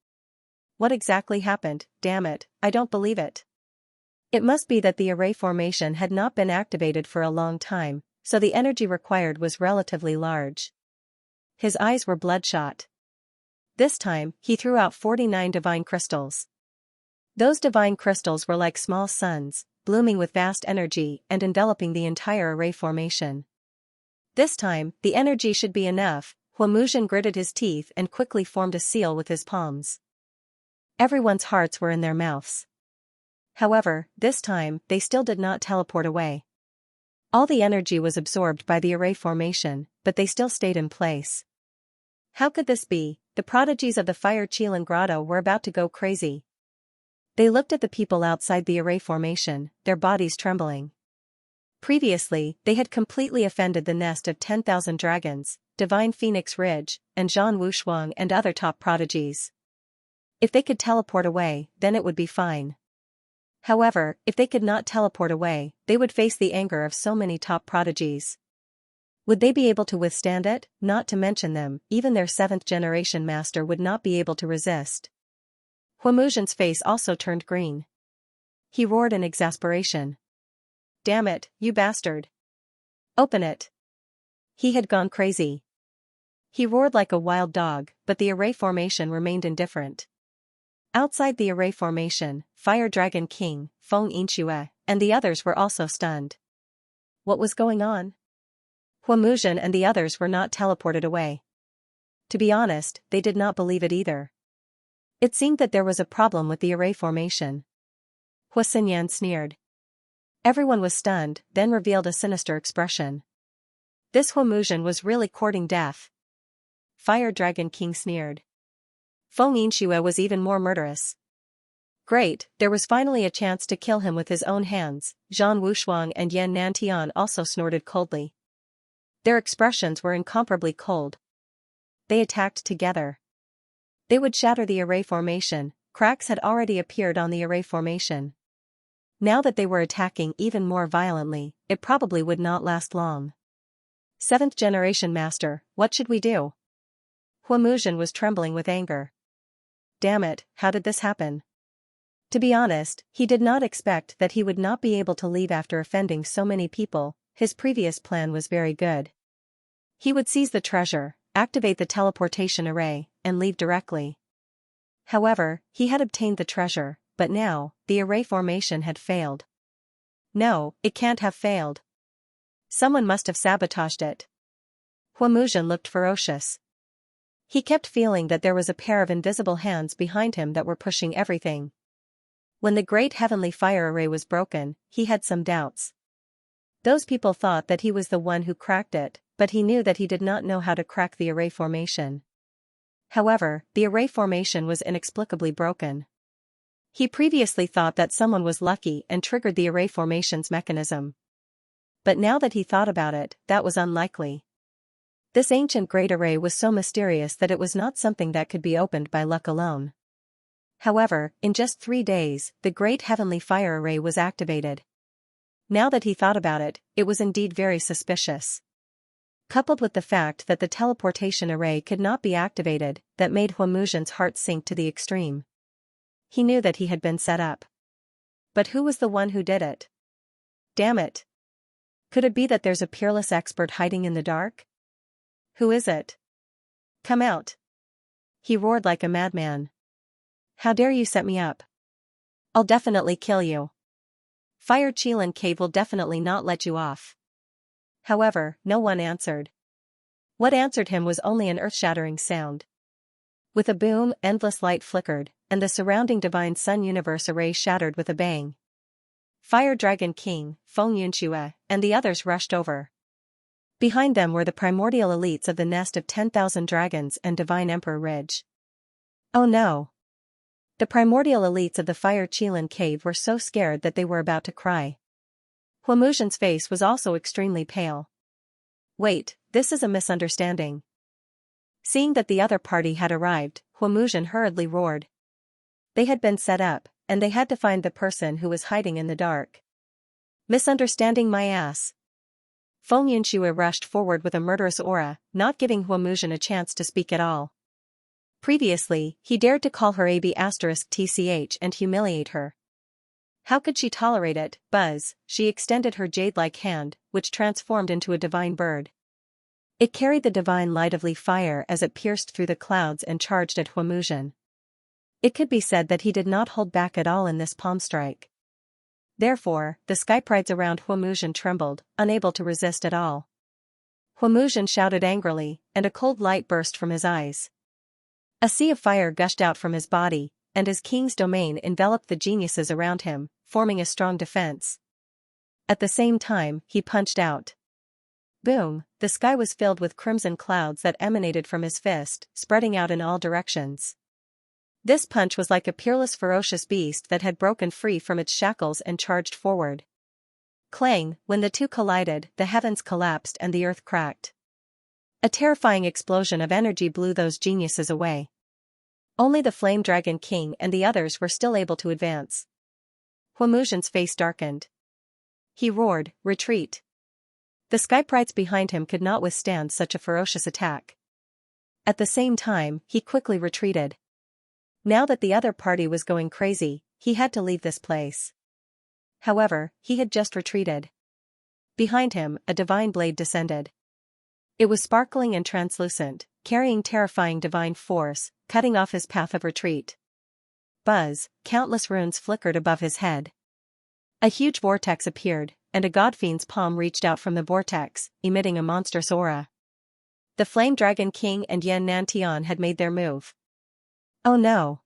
A: What exactly happened? Damn it, I don't believe it. It must be that the array formation had not been activated for a long time, so the energy required was relatively large. His eyes were bloodshot. This time, he threw out 49 divine crystals. Those divine crystals were like small suns, blooming with vast energy and enveloping the entire array formation. This time, the energy should be enough. Huamujian gritted his teeth and quickly formed a seal with his palms. Everyone's hearts were in their mouths. However, this time, they still did not teleport away. All the energy was absorbed by the array formation, but they still stayed in place. How could this be? The prodigies of the Fire Qilin Grotto were about to go crazy. They looked at the people outside the array formation, their bodies trembling. Previously, they had completely offended the nest of 10,000 dragons, Divine Phoenix Ridge, and Zhan Wushuang and other top prodigies. If they could teleport away, then it would be fine. However, if they could not teleport away, they would face the anger of so many top prodigies. Would they be able to withstand it? Not to mention them, even their 7th generation master would not be able to resist. Huamujian's face also turned green. He roared in exasperation. Damn it, you bastard. Open it. He had gone crazy. He roared like a wild dog, but the array formation remained indifferent. Outside the array formation, Fire Dragon King, Xianxia, and the others were also stunned. What was going on? Huamujian and the others were not teleported away. To be honest, they did not believe it either. It seemed that there was a problem with the array formation. Huaxinyan sneered. Everyone was stunned, then revealed a sinister expression. This Huamujian was really courting death. Fire Dragon King sneered. Xianxia was even more murderous. Great, there was finally a chance to kill him with his own hands. Zhan Wushuang and Yan Nantian also snorted coldly. Their expressions were incomparably cold. They attacked together. They would shatter the array formation. Cracks had already appeared on the array formation. Now that they were attacking even more violently, it probably would not last long. 7th generation master, what should we do? Huamujian was trembling with anger. Damn it, how did this happen? To be honest, he did not expect that he would not be able to leave after offending so many people. His previous plan was very good. He would seize the treasure, activate the teleportation array, and leave directly. However, he had obtained the treasure, but now, the array formation had failed. No, it can't have failed. Someone must have sabotaged it. Huamuzhen looked ferocious. He kept feeling that there was a pair of invisible hands behind him that were pushing everything. When the great heavenly fire array was broken, he had some doubts. Those people thought that he was the one who cracked it, but he knew that he did not know how to crack the array formation. However, the array formation was inexplicably broken. He previously thought that someone was lucky and triggered the array formation's mechanism. But now that he thought about it, that was unlikely. This ancient great array was so mysterious that it was not something that could be opened by luck alone. However, in just 3 days, the great heavenly fire array was activated. Now that he thought about it, it was indeed very suspicious. Coupled with the fact that the teleportation array could not be activated, that made Huamuzhen's heart sink to the extreme. He knew that he had been set up. But who was the one who did it? Damn it! Could it be that there's a peerless expert hiding in the dark? Who is it? Come out! He roared like a madman. How dare you set me up? I'll definitely kill you. Fire Qilin Cave will definitely not let you off. However, no one answered. What answered him was only an earth-shattering sound. With a boom, endless light flickered, and the surrounding divine sun universe array shattered with a bang. Fire Dragon King, Feng Yunxue, and the others rushed over. Behind them were the primordial elites of the nest of 10,000 dragons and Divine Emperor Ridge. Oh no! The primordial elites of the Fire Qilin Cave were so scared that they were about to cry. Huamuzhen's face was also extremely pale. Wait, this is a misunderstanding. Seeing that the other party had arrived, Huamuzhen hurriedly roared. They had been set up, and they had to find the person who was hiding in the dark. Misunderstanding my ass. Feng Yunxue rushed forward with a murderous aura, not giving Huamuzhen a chance to speak at all. Previously, he dared to call her AB*TCH and humiliate her. How could she tolerate it? Buzz, she extended her jade-like hand, which transformed into a divine bird. It carried the divine light of fire as it pierced through the clouds and charged at Huamuzhen. It could be said that he did not hold back at all in this palm strike. Therefore, the sky prides around Huamuzhen trembled, unable to resist at all. Huamuzhen shouted angrily, and a cold light burst from his eyes. A sea of fire gushed out from his body, and his king's domain enveloped the geniuses around him, forming a strong defense. At the same time, he punched out. Boom, the sky was filled with crimson clouds that emanated from his fist, spreading out in all directions. This punch was like a peerless ferocious beast that had broken free from its shackles and charged forward. Clang, when the two collided, the heavens collapsed and the earth cracked. A terrifying explosion of energy blew those geniuses away. Only the Flame Dragon King and the others were still able to advance. Huamuzhen's face darkened. He roared, "Retreat!" The sky prides behind him could not withstand such a ferocious attack. At the same time, he quickly retreated. Now that the other party was going crazy, he had to leave this place. However, he had just retreated. Behind him, a divine blade descended. It was sparkling and translucent, carrying terrifying divine force, cutting off his path of retreat. Buzz, countless runes flickered above his head. A huge vortex appeared, and a godfiend's palm reached out from the vortex, emitting a monstrous aura. The Flame Dragon King and Yan Nantian had made their move. Oh no!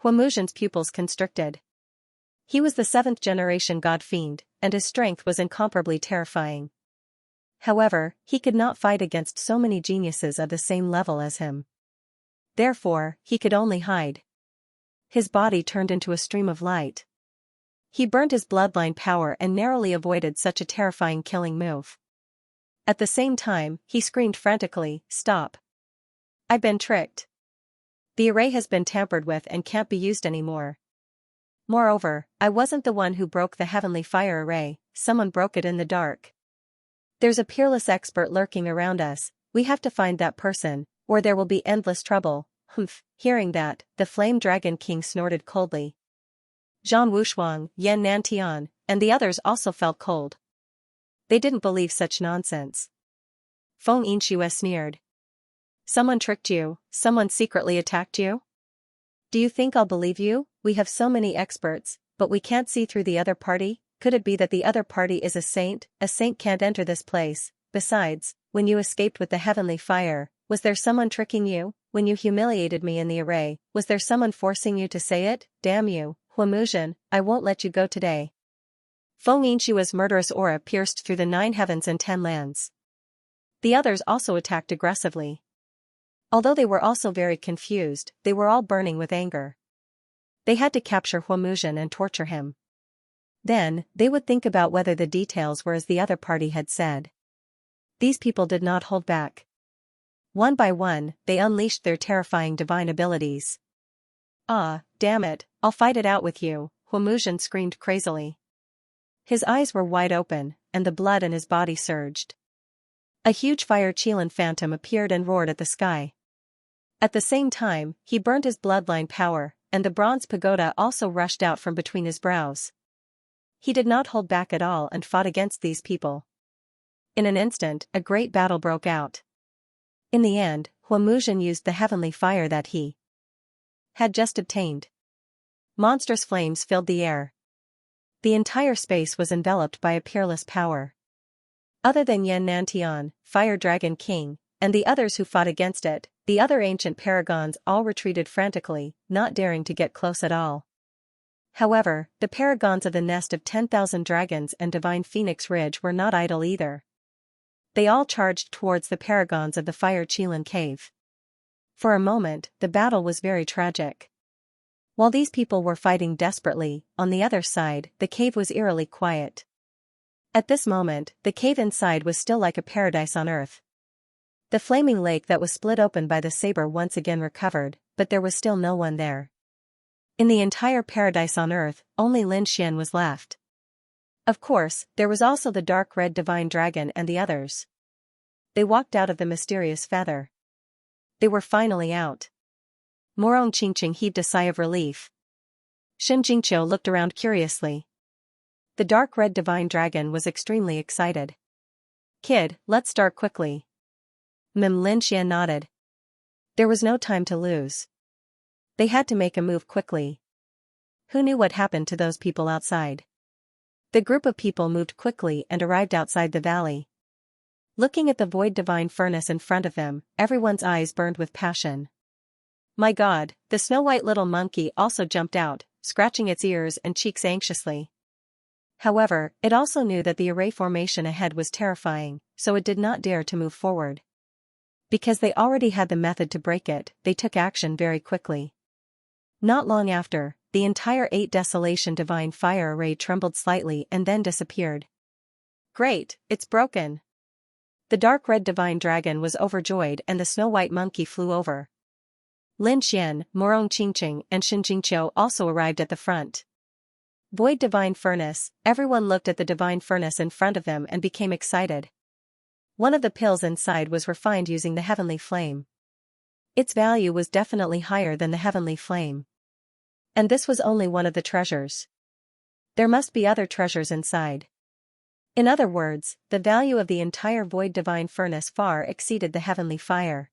A: Huamuzhen's pupils constricted. He was the 7th-generation god fiend, and his strength was incomparably terrifying. However, he could not fight against so many geniuses of the same level as him. Therefore, he could only hide. His body turned into a stream of light. He burned his bloodline power and narrowly avoided such a terrifying killing move. At the same time, he screamed frantically, "Stop! I've been tricked. The array has been tampered with and can't be used anymore. Moreover, I wasn't the one who broke the heavenly fire array, someone broke it in the dark. There's a peerless expert lurking around us, we have to find that person, or there will be endless trouble." Humph. Hearing that, the Flame Dragon King snorted coldly. Zhang Wushuang, Yan Nantian, and the others also felt cold. They didn't believe such nonsense. Feng Yunxue sneered. Someone tricked you, someone secretly attacked you? Do you think I'll believe you? we have so many experts, but we can't see through the other party? Could it be that the other party is a saint? A saint can't enter this place. Besides, when you escaped with the heavenly fire, was there someone tricking you? When you humiliated me in the array, was there someone forcing you to say it? Damn you, Huamuzhen, I won't let you go today. Feng Yinshua's murderous aura pierced through the 9 heavens and 10 lands. The others also attacked aggressively. Although they were also very confused, they were all burning with anger. They had to capture Huamuzhen and torture him. Then, they would think about whether the details were as the other party had said. These people did not hold back. One by one, they unleashed their terrifying divine abilities. Ah, damn it, I'll fight it out with you, Huamuzhen screamed crazily. His eyes were wide open, and the blood in his body surged. A huge fire Qilin phantom appeared and roared at the sky. At the same time, he burned his bloodline power, and the bronze pagoda also rushed out from between his brows. He did not hold back at all and fought against these people. In an instant, a great battle broke out. In the end, Huamuzhen used the heavenly fire that he had just obtained. Monstrous flames filled the air. The entire space was enveloped by a peerless power. Other than Yan Nantian, Fire Dragon King, and the others who fought against it, the other ancient paragons all retreated frantically, not daring to get close at all. However, the paragons of the nest of 10,000 dragons and Divine Phoenix Ridge were not idle either. They all charged towards the paragons of the Fire Qilin Cave. For a moment, the battle was very tragic. While these people were fighting desperately, on the other side, the cave was eerily quiet. At this moment, the cave inside was still like a paradise on earth. The flaming lake that was split open by the saber once again recovered, but there was still no one there. In the entire paradise on earth, only Lin Xian was left. Of course, there was also the dark red divine dragon and the others. They walked out of the mysterious feather. They were finally out. Morong Qingqing heaved a sigh of relief. Shen Jingqiu looked around curiously. The dark red divine dragon was extremely excited. Kid, let's start quickly. Lin Xian nodded. There was no time to lose. They had to make a move quickly. Who knew what happened to those people outside? The group of people moved quickly and arrived outside the valley. Looking at the void divine furnace in front of them, everyone's eyes burned with passion. My God, the snow-white little monkey also jumped out, scratching its ears and cheeks anxiously. However, it also knew that the array formation ahead was terrifying, so it did not dare to move forward. Because they already had the method to break it, they took action very quickly. Not long after, the entire 8 Desolation Divine Fire Array trembled slightly and then disappeared. Great, it's broken. The dark red divine dragon was overjoyed and the snow-white monkey flew over. Lin Xian, Morong Qingqing and Shen Jingqiu also arrived at the front. Void Divine Furnace, everyone looked at the divine furnace in front of them and became excited. One of the pills inside was refined using the heavenly flame. Its value was definitely higher than the heavenly flame. And this was only one of the treasures. There must be other treasures inside. In other words, the value of the entire Void Divine Furnace far exceeded the heavenly fire.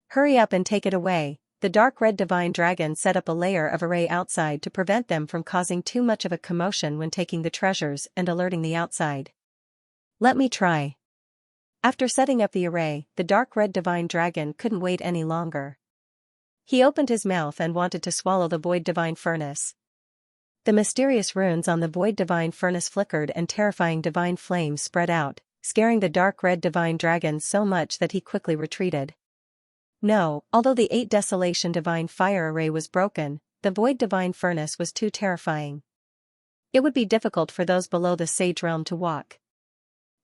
A: Hurry up and take it away. The dark red divine dragon set up a layer of array outside to prevent them from causing too much of a commotion when taking the treasures and alerting the outside. Let me try. After setting up the array, the dark red divine dragon couldn't wait any longer. He opened his mouth and wanted to swallow the Void Divine Furnace. The mysterious runes on the Void Divine Furnace flickered and terrifying divine flames spread out, scaring the dark red divine dragon so much that he quickly retreated. No, although the 8 Desolation Divine Fire Array was broken, the Void Divine Furnace was too terrifying. It would be difficult for those below the Sage Realm to walk.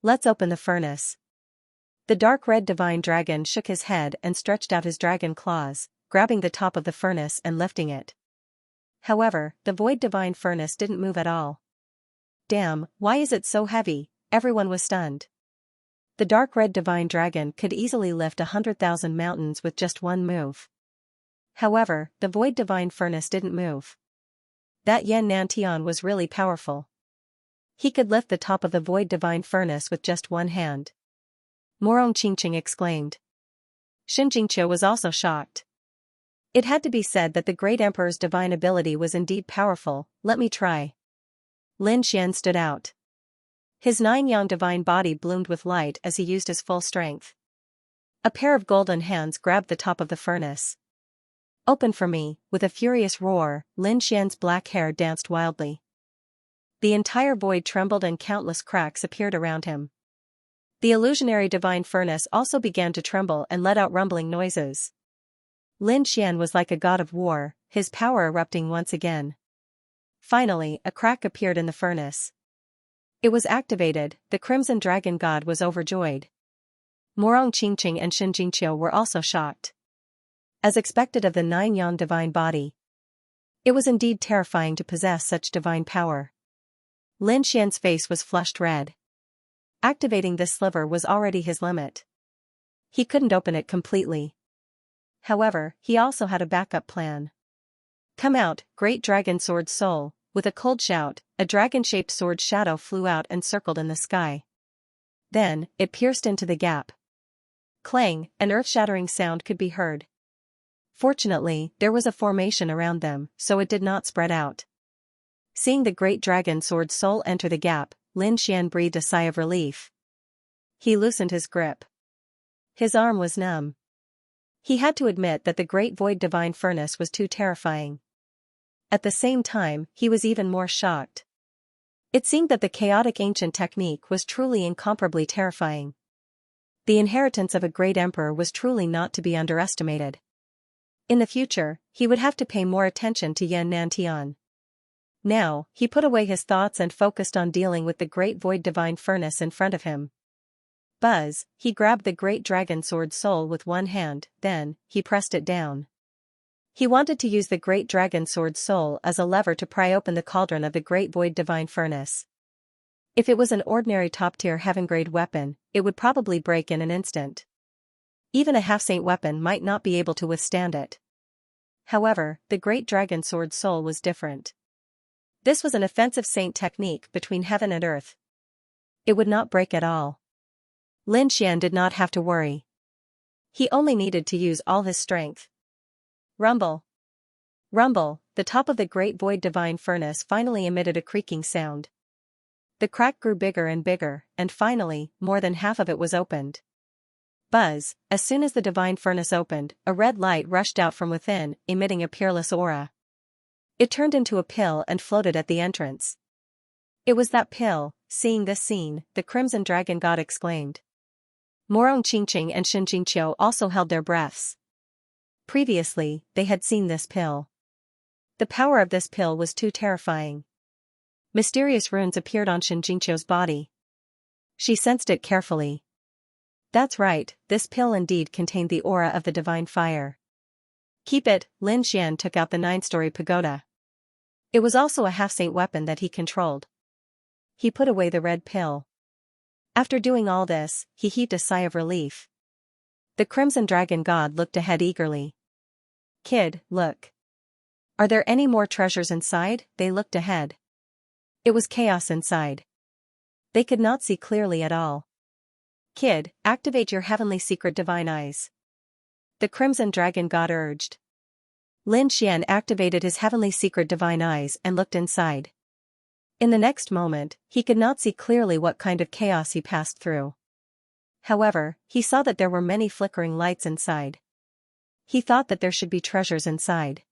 A: Let's open the furnace. The dark red divine dragon shook his head and stretched out his dragon claws, grabbing the top of the furnace and lifting it. However, the Void Divine Furnace didn't move at all. Damn, why is it so heavy? Everyone was stunned. The dark red divine dragon could easily lift 100,000 mountains with just one move. However, the Void Divine Furnace didn't move. That Yan Nantian was really powerful. He could lift the top of the Void Divine Furnace with just one hand. Morong Qingqing exclaimed. Shen Jingqiu was also shocked. It had to be said that the great emperor's divine ability was indeed powerful. Let me try. Lin Xian stood out. His 9-yang divine body bloomed with light as he used his full strength. A pair of golden hands grabbed the top of the furnace. Open for me, with a furious roar, Lin Xian's black hair danced wildly. The entire void trembled and countless cracks appeared around him. The illusionary divine furnace also began to tremble and let out rumbling noises. Lin Xian was like a god of war, his power erupting once again. Finally, a crack appeared in the furnace. It was activated. The Crimson Dragon God was overjoyed. Morong Qingqing and Xianxia were also shocked. As expected of the 9-yang divine body, it was indeed terrifying to possess such divine power. Lin Xian's face was flushed red. Activating this sliver was already his limit. He couldn't open it completely. However, he also had a backup plan. Come out, great dragon sword soul. With a cold shout, a dragon-shaped sword shadow flew out and circled in the sky. Then, it pierced into the gap. Clang, an earth-shattering sound could be heard. Fortunately, there was a formation around them, so it did not spread out. Seeing the great dragon sword soul enter the gap, Lin Xian breathed a sigh of relief. He loosened his grip. His arm was numb. He had to admit that the great void divine furnace was too terrifying. At the same time, he was even more shocked. It seemed that the chaotic ancient technique was truly incomparably terrifying. The inheritance of a great emperor was truly not to be underestimated. In the future, he would have to pay more attention to Yan Nantian. Now, he put away his thoughts and focused on dealing with the great void divine furnace in front of him. Buzz, he grabbed the great dragon sword soul with one hand, then, he pressed it down. He wanted to use the great dragon sword soul as a lever to pry open the cauldron of the great void divine furnace. If it was an ordinary top-tier heaven-grade weapon, it would probably break in an instant. Even a half-saint weapon might not be able to withstand it. However, the great dragon sword soul was different. This was an offensive saint technique between heaven and earth. It would not break at all. Lin Xian did not have to worry. He only needed to use all his strength. Rumble. Rumble, the top of the great void divine furnace finally emitted a creaking sound. The crack grew bigger and bigger, and finally, more than half of it was opened. Buzz, as soon as the divine furnace opened, a red light rushed out from within, emitting a peerless aura. It turned into a pill and floated at the entrance. It was that pill. Seeing this scene, the Crimson Dragon God exclaimed. Morong Qingqing and Xianxia also held their breaths. Previously, they had seen this pill. The power of this pill was too terrifying. Mysterious runes appeared on Xianxia's body. She sensed it carefully. That's right, this pill indeed contained the aura of the divine fire. Keep it. Lin Xian took out the 9-story pagoda. It was also a half-saint weapon that he controlled. He put away the red pill. After doing all this, he heaved a sigh of relief. The Crimson Dragon God looked ahead eagerly. Kid, look. Are there any more treasures inside? They looked ahead. It was chaos inside. They could not see clearly at all. Kid, activate your heavenly secret divine eyes. The Crimson Dragon God urged. Lin Xian activated his heavenly secret divine eyes and looked inside. In the next moment, he could not see clearly what kind of chaos he passed through. However, he saw that there were many flickering lights inside. He thought that there should be treasures inside.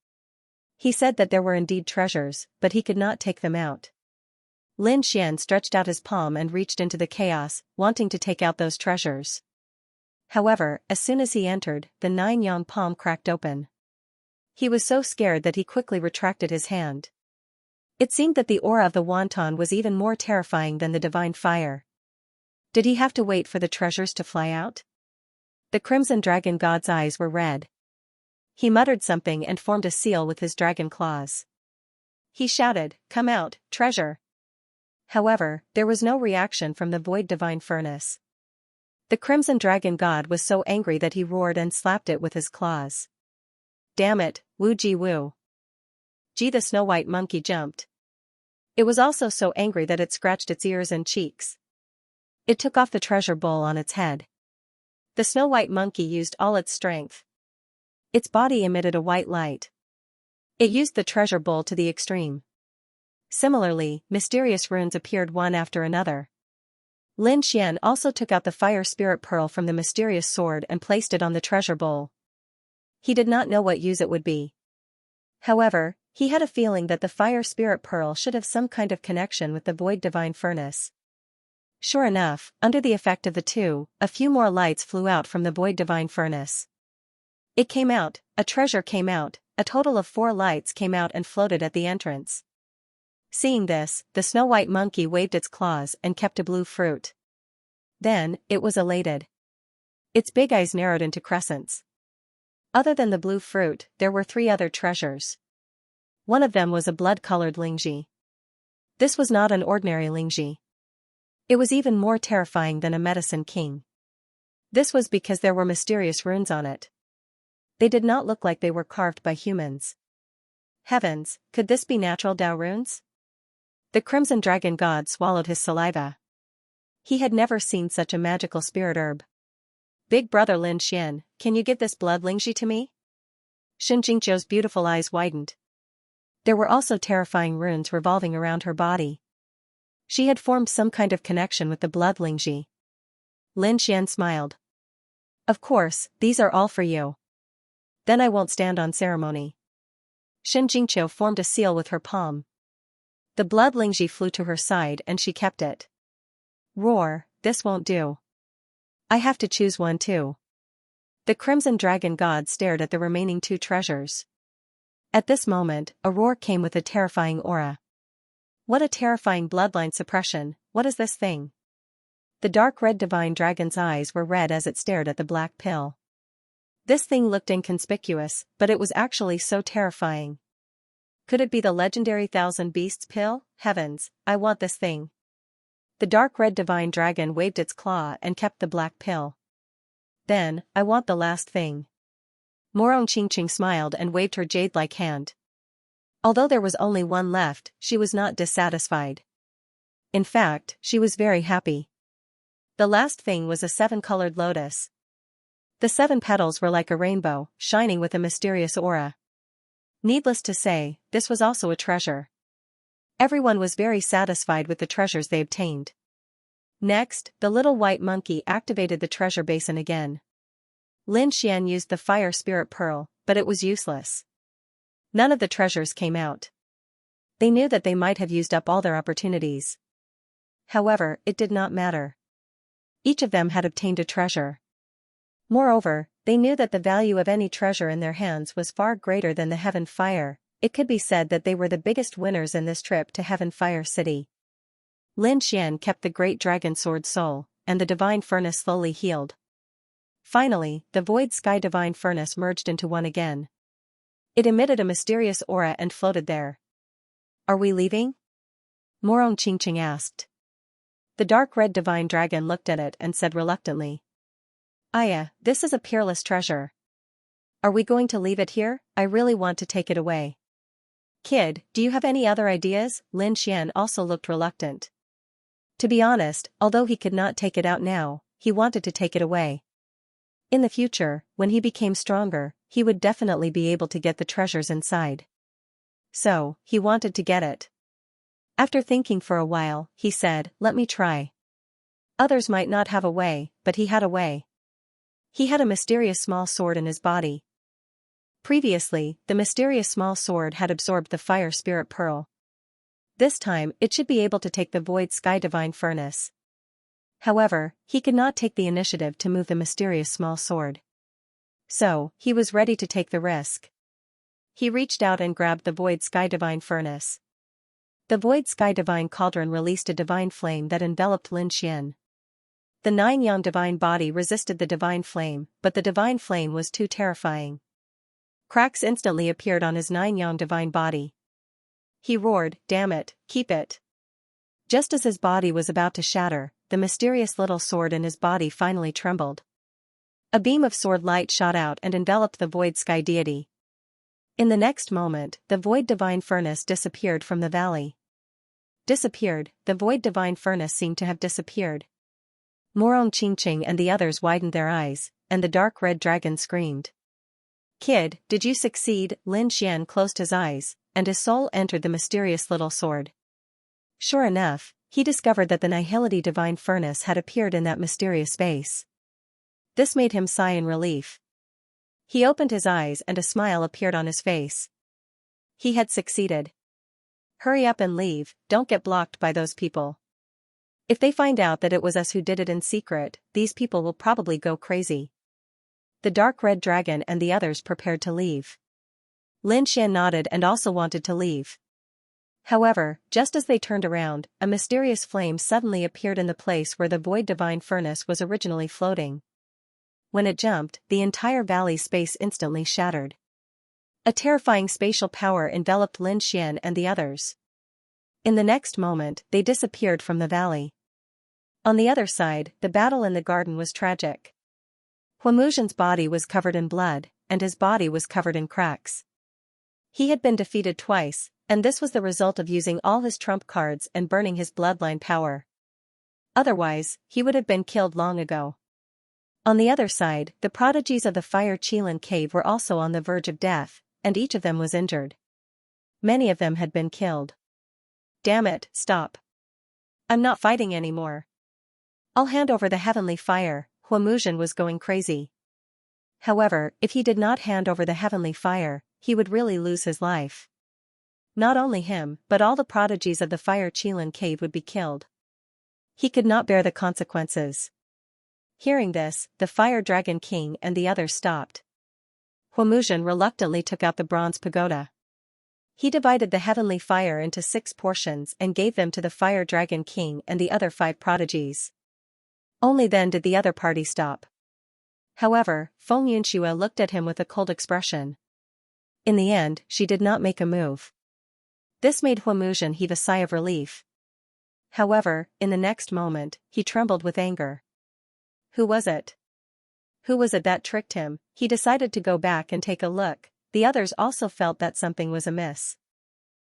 A: He said that there were indeed treasures, but he could not take them out. Lin Xian stretched out his palm and reached into the chaos, wanting to take out those treasures. However, as soon as he entered, the 9-yang palm cracked open. He was so scared that he quickly retracted his hand. It seemed that the aura of the wonton was even more terrifying than the divine fire. Did he have to wait for the treasures to fly out? The Crimson Dragon God's eyes were red. He muttered something and formed a seal with his dragon claws. He shouted, "Come out, treasure!" However, there was no reaction from the void divine furnace. The Crimson Dragon God was so angry that he roared and slapped it with his claws. Damn it, Wu Ji Wu. Ji the Snow White monkey jumped. It was also so angry that it scratched its ears and cheeks. It took off the treasure bowl on its head. The Snow White monkey used all its strength. Its body emitted a white light. It used the treasure bowl to the extreme. Similarly, mysterious runes appeared one after another. Lin Xian also took out the fire spirit pearl from the mysterious sword and placed it on the treasure bowl. He did not know what use it would be. However, he had a feeling that the fire spirit pearl should have some kind of connection with the void divine furnace. Sure enough, under the effect of the two, a few more lights flew out from the void divine furnace. It came out, a treasure came out, a total of 4 lights came out and floated at the entrance. Seeing this, the snow-white monkey waved its claws and kept a blue fruit. Then, it was elated. Its big eyes narrowed into crescents. Other than the blue fruit, there were 3 other treasures. One of them was a blood-colored lingji. This was not an ordinary lingji. It was even more terrifying than a medicine king. This was because there were mysterious runes on it. They did not look like they were carved by humans. Heavens, could this be natural Dao runes? The Crimson Dragon God swallowed his saliva. He had never seen such a magical spirit herb. Big brother Lin Xian, can you give this blood lingji to me? Xianxia's beautiful eyes widened. There were also terrifying runes revolving around her body. She had formed some kind of connection with the blood lingji. Lin Xian smiled. Of course, these are all for you. Then I won't stand on ceremony. Xianxia formed a seal with her palm. The blood lingji flew to her side and she kept it. Roar, this won't do. I have to choose one too. The Crimson Dragon God stared at the remaining 2 treasures. At this moment, a roar came with a terrifying aura. What a terrifying bloodline suppression, what is this thing? The dark red divine dragon's eyes were red as it stared at the black pill. This thing looked inconspicuous, but it was actually so terrifying. Could it be the legendary Thousand Beasts pill? Heavens, I want this thing. The dark red divine dragon waved its claw and kept the black pill. Then, I want the last thing. Morong Qingqing smiled and waved her jade-like hand. Although there was only one left, she was not dissatisfied. In fact, she was very happy. The last thing was a 7-colored lotus. The 7 petals were like a rainbow, shining with a mysterious aura. Needless to say, this was also a treasure. Everyone was very satisfied with the treasures they obtained. Next, the little white monkey activated the treasure basin again. Lin Xian used the fire spirit pearl, but it was useless. None of the treasures came out. They knew that they might have used up all their opportunities. However, it did not matter. Each of them had obtained a treasure. Moreover, they knew that the value of any treasure in their hands was far greater than the Heaven Fire. It could be said that they were the biggest winners in this trip to Heaven Fire City. Lin Xian kept the great dragon sword soul, and the divine furnace slowly healed. Finally, the void sky divine furnace merged into one again. It emitted a mysterious aura and floated there. Are we leaving? Morong Qingqing asked. The dark red divine dragon looked at it and said reluctantly. Aya, this is a peerless treasure. Are we going to leave it here? I really want to take it away. Kid, do you have any other ideas? Lin Xian also looked reluctant. To be honest, although he could not take it out now, he wanted to take it away. In the future, when he became stronger, he would definitely be able to get the treasures inside. So, he wanted to get it. After thinking for a while, he said, let me try. Others might not have a way, but he had a way. He had a mysterious small sword in his body. Previously, the mysterious small sword had absorbed the fire spirit pearl. This time, it should be able to take the void sky divine furnace. However, he could not take the initiative to move the mysterious small sword. So, he was ready to take the risk. He reached out and grabbed the void sky divine furnace. The void sky divine cauldron released a divine flame that enveloped Lin Xian. The 9-yang divine body resisted the divine flame, but the divine flame was too terrifying. Cracks instantly appeared on his 9-yang divine body. He roared, damn it, keep it. Just as his body was about to shatter, the mysterious little sword in his body finally trembled. A beam of sword light shot out and enveloped the void sky deity. In the next moment, the void divine furnace disappeared from the valley. Disappeared, the void divine furnace seemed to have disappeared. Morong Qingqing and the others widened their eyes, and the dark red dragon screamed. Kid, did you succeed? Lin Xian closed his eyes, and his soul entered the mysterious little sword. Sure enough, he discovered that the Nihility Divine Furnace had appeared in that mysterious space. This made him sigh in relief. He opened his eyes and a smile appeared on his face. He had succeeded. Hurry up and leave, don't get blocked by those people. If they find out that it was us who did it in secret, these people will probably go crazy. The dark red dragon and the others prepared to leave. Lin Xian nodded and also wanted to leave. However, just as they turned around, a mysterious flame suddenly appeared in the place where the Void Divine Furnace was originally floating. When it jumped, the entire valley space instantly shattered. A terrifying spatial power enveloped Lin Xian and the others. In the next moment, they disappeared from the valley. On the other side, the battle in the garden was tragic. Huamuzhen's body was covered in blood, and his body was covered in cracks. He had been defeated twice, and this was the result of using all his trump cards and burning his bloodline power. Otherwise, he would have been killed long ago. On the other side, the prodigies of the Fire Qilin cave were also on the verge of death, and each of them was injured. Many of them had been killed. Damn it, stop. I'm not fighting anymore. I'll hand over the heavenly fire. Huamuzhen was going crazy. However, if he did not hand over the heavenly fire, he would really lose his life. Not only him, but all the prodigies of the Fire Qilin cave would be killed. He could not bear the consequences. Hearing this, the Fire Dragon King and the others stopped. Huamuzhen reluctantly took out the bronze pagoda. He divided the heavenly fire into 6 portions and gave them to the Fire Dragon King and the other 5 prodigies. Only then did the other party stop. However, Feng Yunxue looked at him with a cold expression. In the end, she did not make a move. This made Huamuzhen heave a sigh of relief. However, in the next moment, he trembled with anger. Who was it? Who was it that tricked him? He decided to go back and take a look. The others also felt that something was amiss.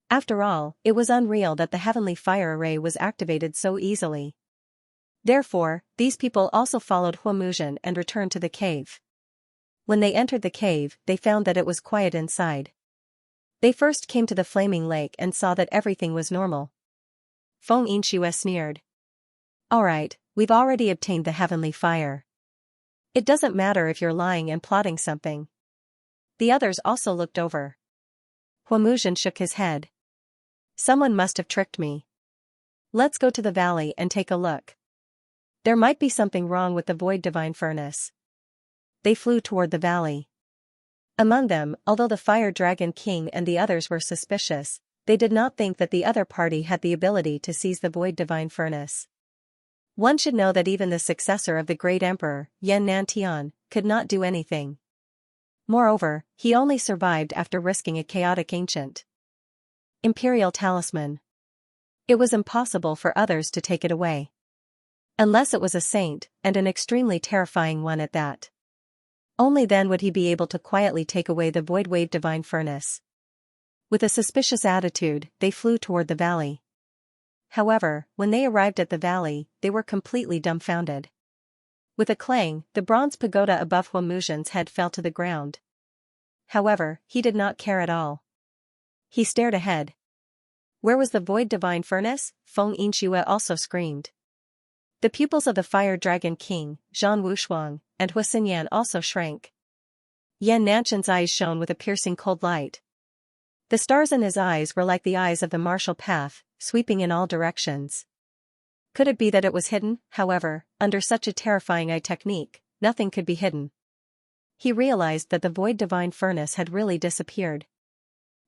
A: After all, it was unreal that the heavenly fire array was activated so easily. Therefore, these people also followed Huamuzhen and returned to the cave. When they entered the cave, they found that it was quiet inside. They first came to the flaming lake and saw that everything was normal. Feng Yunxue sneered. Alright, we've already obtained the heavenly fire. It doesn't matter if you're lying and plotting something. The others also looked over. Huamuzhen shook his head. Someone must have tricked me. Let's go to the valley and take a look. There might be something wrong with the Void Divine Furnace. They flew toward the valley. Among them, although the Fire Dragon King and the others were suspicious, they did not think that the other party had the ability to seize the Void Divine Furnace. One should know that even the successor of the Great Emperor, Yan Nantian, could not do anything. Moreover, he only survived after risking a chaotic ancient Imperial talisman. It was impossible for others to take it away. Unless it was a saint, and an extremely terrifying one at that. Only then would he be able to quietly take away the Void Wave Divine Furnace. With a suspicious attitude, they flew toward the valley. However, when they arrived at the valley, they were completely dumbfounded. With a clang, the bronze pagoda above Huamuzhen's head fell to the ground. However, he did not care at all. He stared ahead. Where was the Void Divine Furnace? Feng Yunxue also screamed. The pupils of the Fire Dragon King, Zhang Wushuang, and Huaxinyan also shrank. Yan Nanshan's eyes shone with a piercing cold light. The stars in his eyes were like the eyes of the martial path, sweeping in all directions. Could it be that it was hidden? However, under such a terrifying eye technique, nothing could be hidden. He realized that the Void Divine Furnace had really disappeared.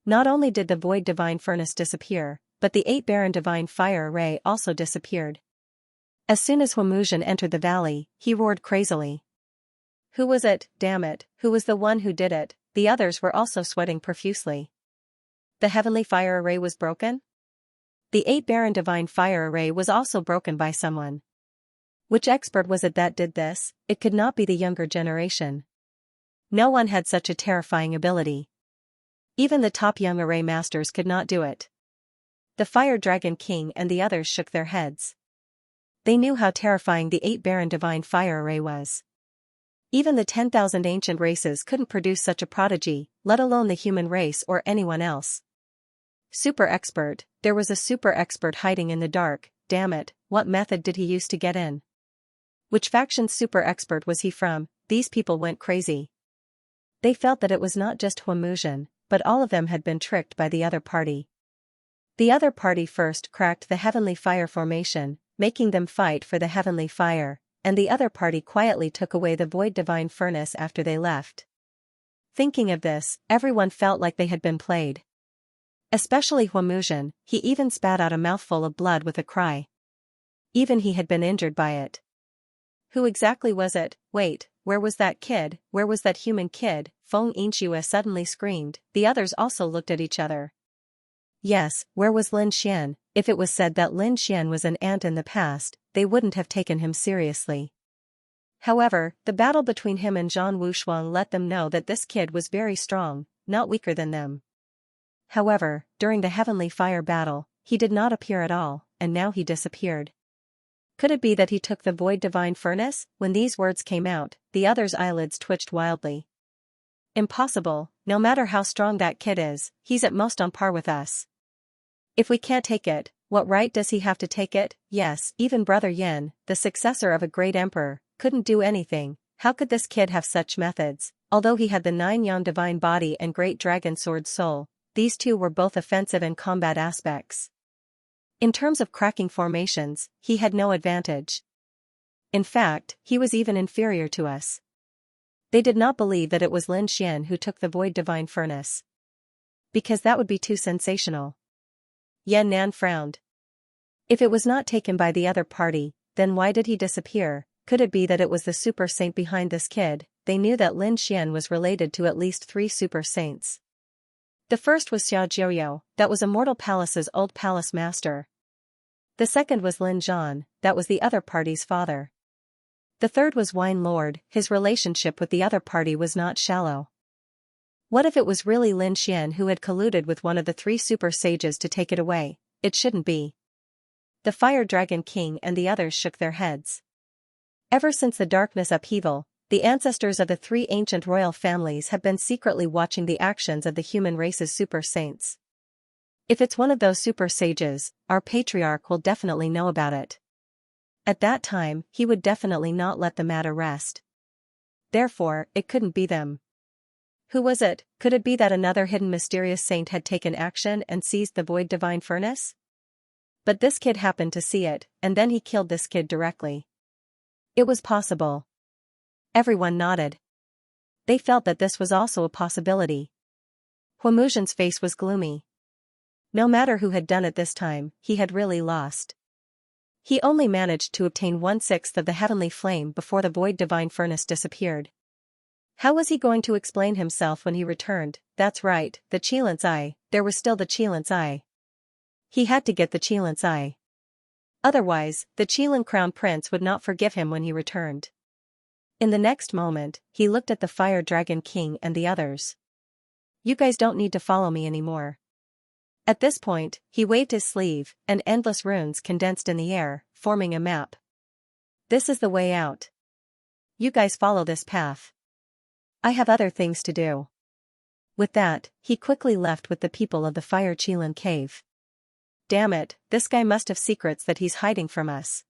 A: Not only did the Void Divine Furnace disappear, but the 8 Barren Divine Fire Array also disappeared. As soon as Huamuzhen entered the valley, he roared crazily. Who was it? Damn it, who was the one who did it? The others were also sweating profusely. The heavenly fire array was broken? The 8 Barren Divine Fire Array was also broken by someone. Which expert was it that did this? It could not be the younger generation. No one had such a terrifying ability. Even the top young array masters could not do it. The Fire Dragon King and the others shook their heads. They knew how terrifying the 8 Barren Divine Fire Array was. Even the 10,000 ancient races couldn't produce such a prodigy, let alone the human race or anyone else. Super expert, there was a super expert hiding in the dark, damn it, what method did he use to get in? Which faction's super expert was he from? These people went crazy. They felt that it was not just Huamuxian, but all of them had been tricked by the other party. The other party first cracked the heavenly fire formation, making them fight for the heavenly fire, and the other party quietly took away the void divine furnace after they left. Thinking of this, everyone felt like they had been played. Especially Huamuxian, he even spat out a mouthful of blood with a cry. Even he had been injured by it. Who exactly was it? Wait, where was that kid? Where was that human kid? Xianxia suddenly screamed. The others also looked at each other. Yes, where was Lin Xian? If it was said that Lin Xian was an ant in the past, they wouldn't have taken him seriously. However, the battle between him and Zhang Wushuang let them know that this kid was very strong, not weaker than them. However, during the heavenly fire battle, he did not appear at all, and now he disappeared. Could it be that he took the void divine furnace? When these words came out, the others' eyelids twitched wildly. Impossible, no matter how strong that kid is, he's at most on par with us. If we can't take it, what right does he have to take it? Yes, even Brother Yin, the successor of a great emperor, couldn't do anything. How could this kid have such methods? Although he had the 9-yang divine body and great dragon sword soul, these two were both offensive and combat aspects. In terms of cracking formations, he had no advantage. In fact, he was even inferior to us. They did not believe that it was Lin Xian who took the void divine furnace. Because that would be too sensational. Yan Nan frowned. If it was not taken by the other party, then why did he disappear? Could it be that it was the super saint behind this kid? They knew that Lin Xian was related to at least 3 super saints. The first was Xiao, that was Immortal Palace's old palace master. The second was Lin Zhan, that was the other party's father. The third was Wine Lord, his relationship with the other party was not shallow. What if it was really Lin Xian who had colluded with one of the 3 super sages to take it away? It shouldn't be. The Fire Dragon King and the others shook their heads. Ever since the darkness upheaval, the ancestors of the 3 ancient royal families have been secretly watching the actions of the human race's super saints. If it's one of those super sages, our patriarch will definitely know about it. At that time, he would definitely not let the matter rest. Therefore, it couldn't be them. Who was it? Could it be that another hidden mysterious saint had taken action and seized the void divine furnace? But this kid happened to see it, and then he killed this kid directly. It was possible. Everyone nodded. They felt that this was also a possibility. Huamuxian's face was gloomy. No matter who had done it this time, he had really lost. He only managed to obtain 1/6 of the heavenly flame before the void divine furnace disappeared. How was he going to explain himself when he returned? That's right, the Qilance Eye, there was still the Qilance Eye. He had to get the Qilance Eye. Otherwise, the Qilin Crown Prince would not forgive him when he returned. In the next moment, he looked at the Fire Dragon King and the others. You guys don't need to follow me anymore. At this point, he waved his sleeve, and endless runes condensed in the air, forming a map. This is the way out. You guys follow this path. I have other things to do. With that, he quickly left with the people of the Fire Qilin Cave. Damn it, this guy must have secrets that he's hiding from us.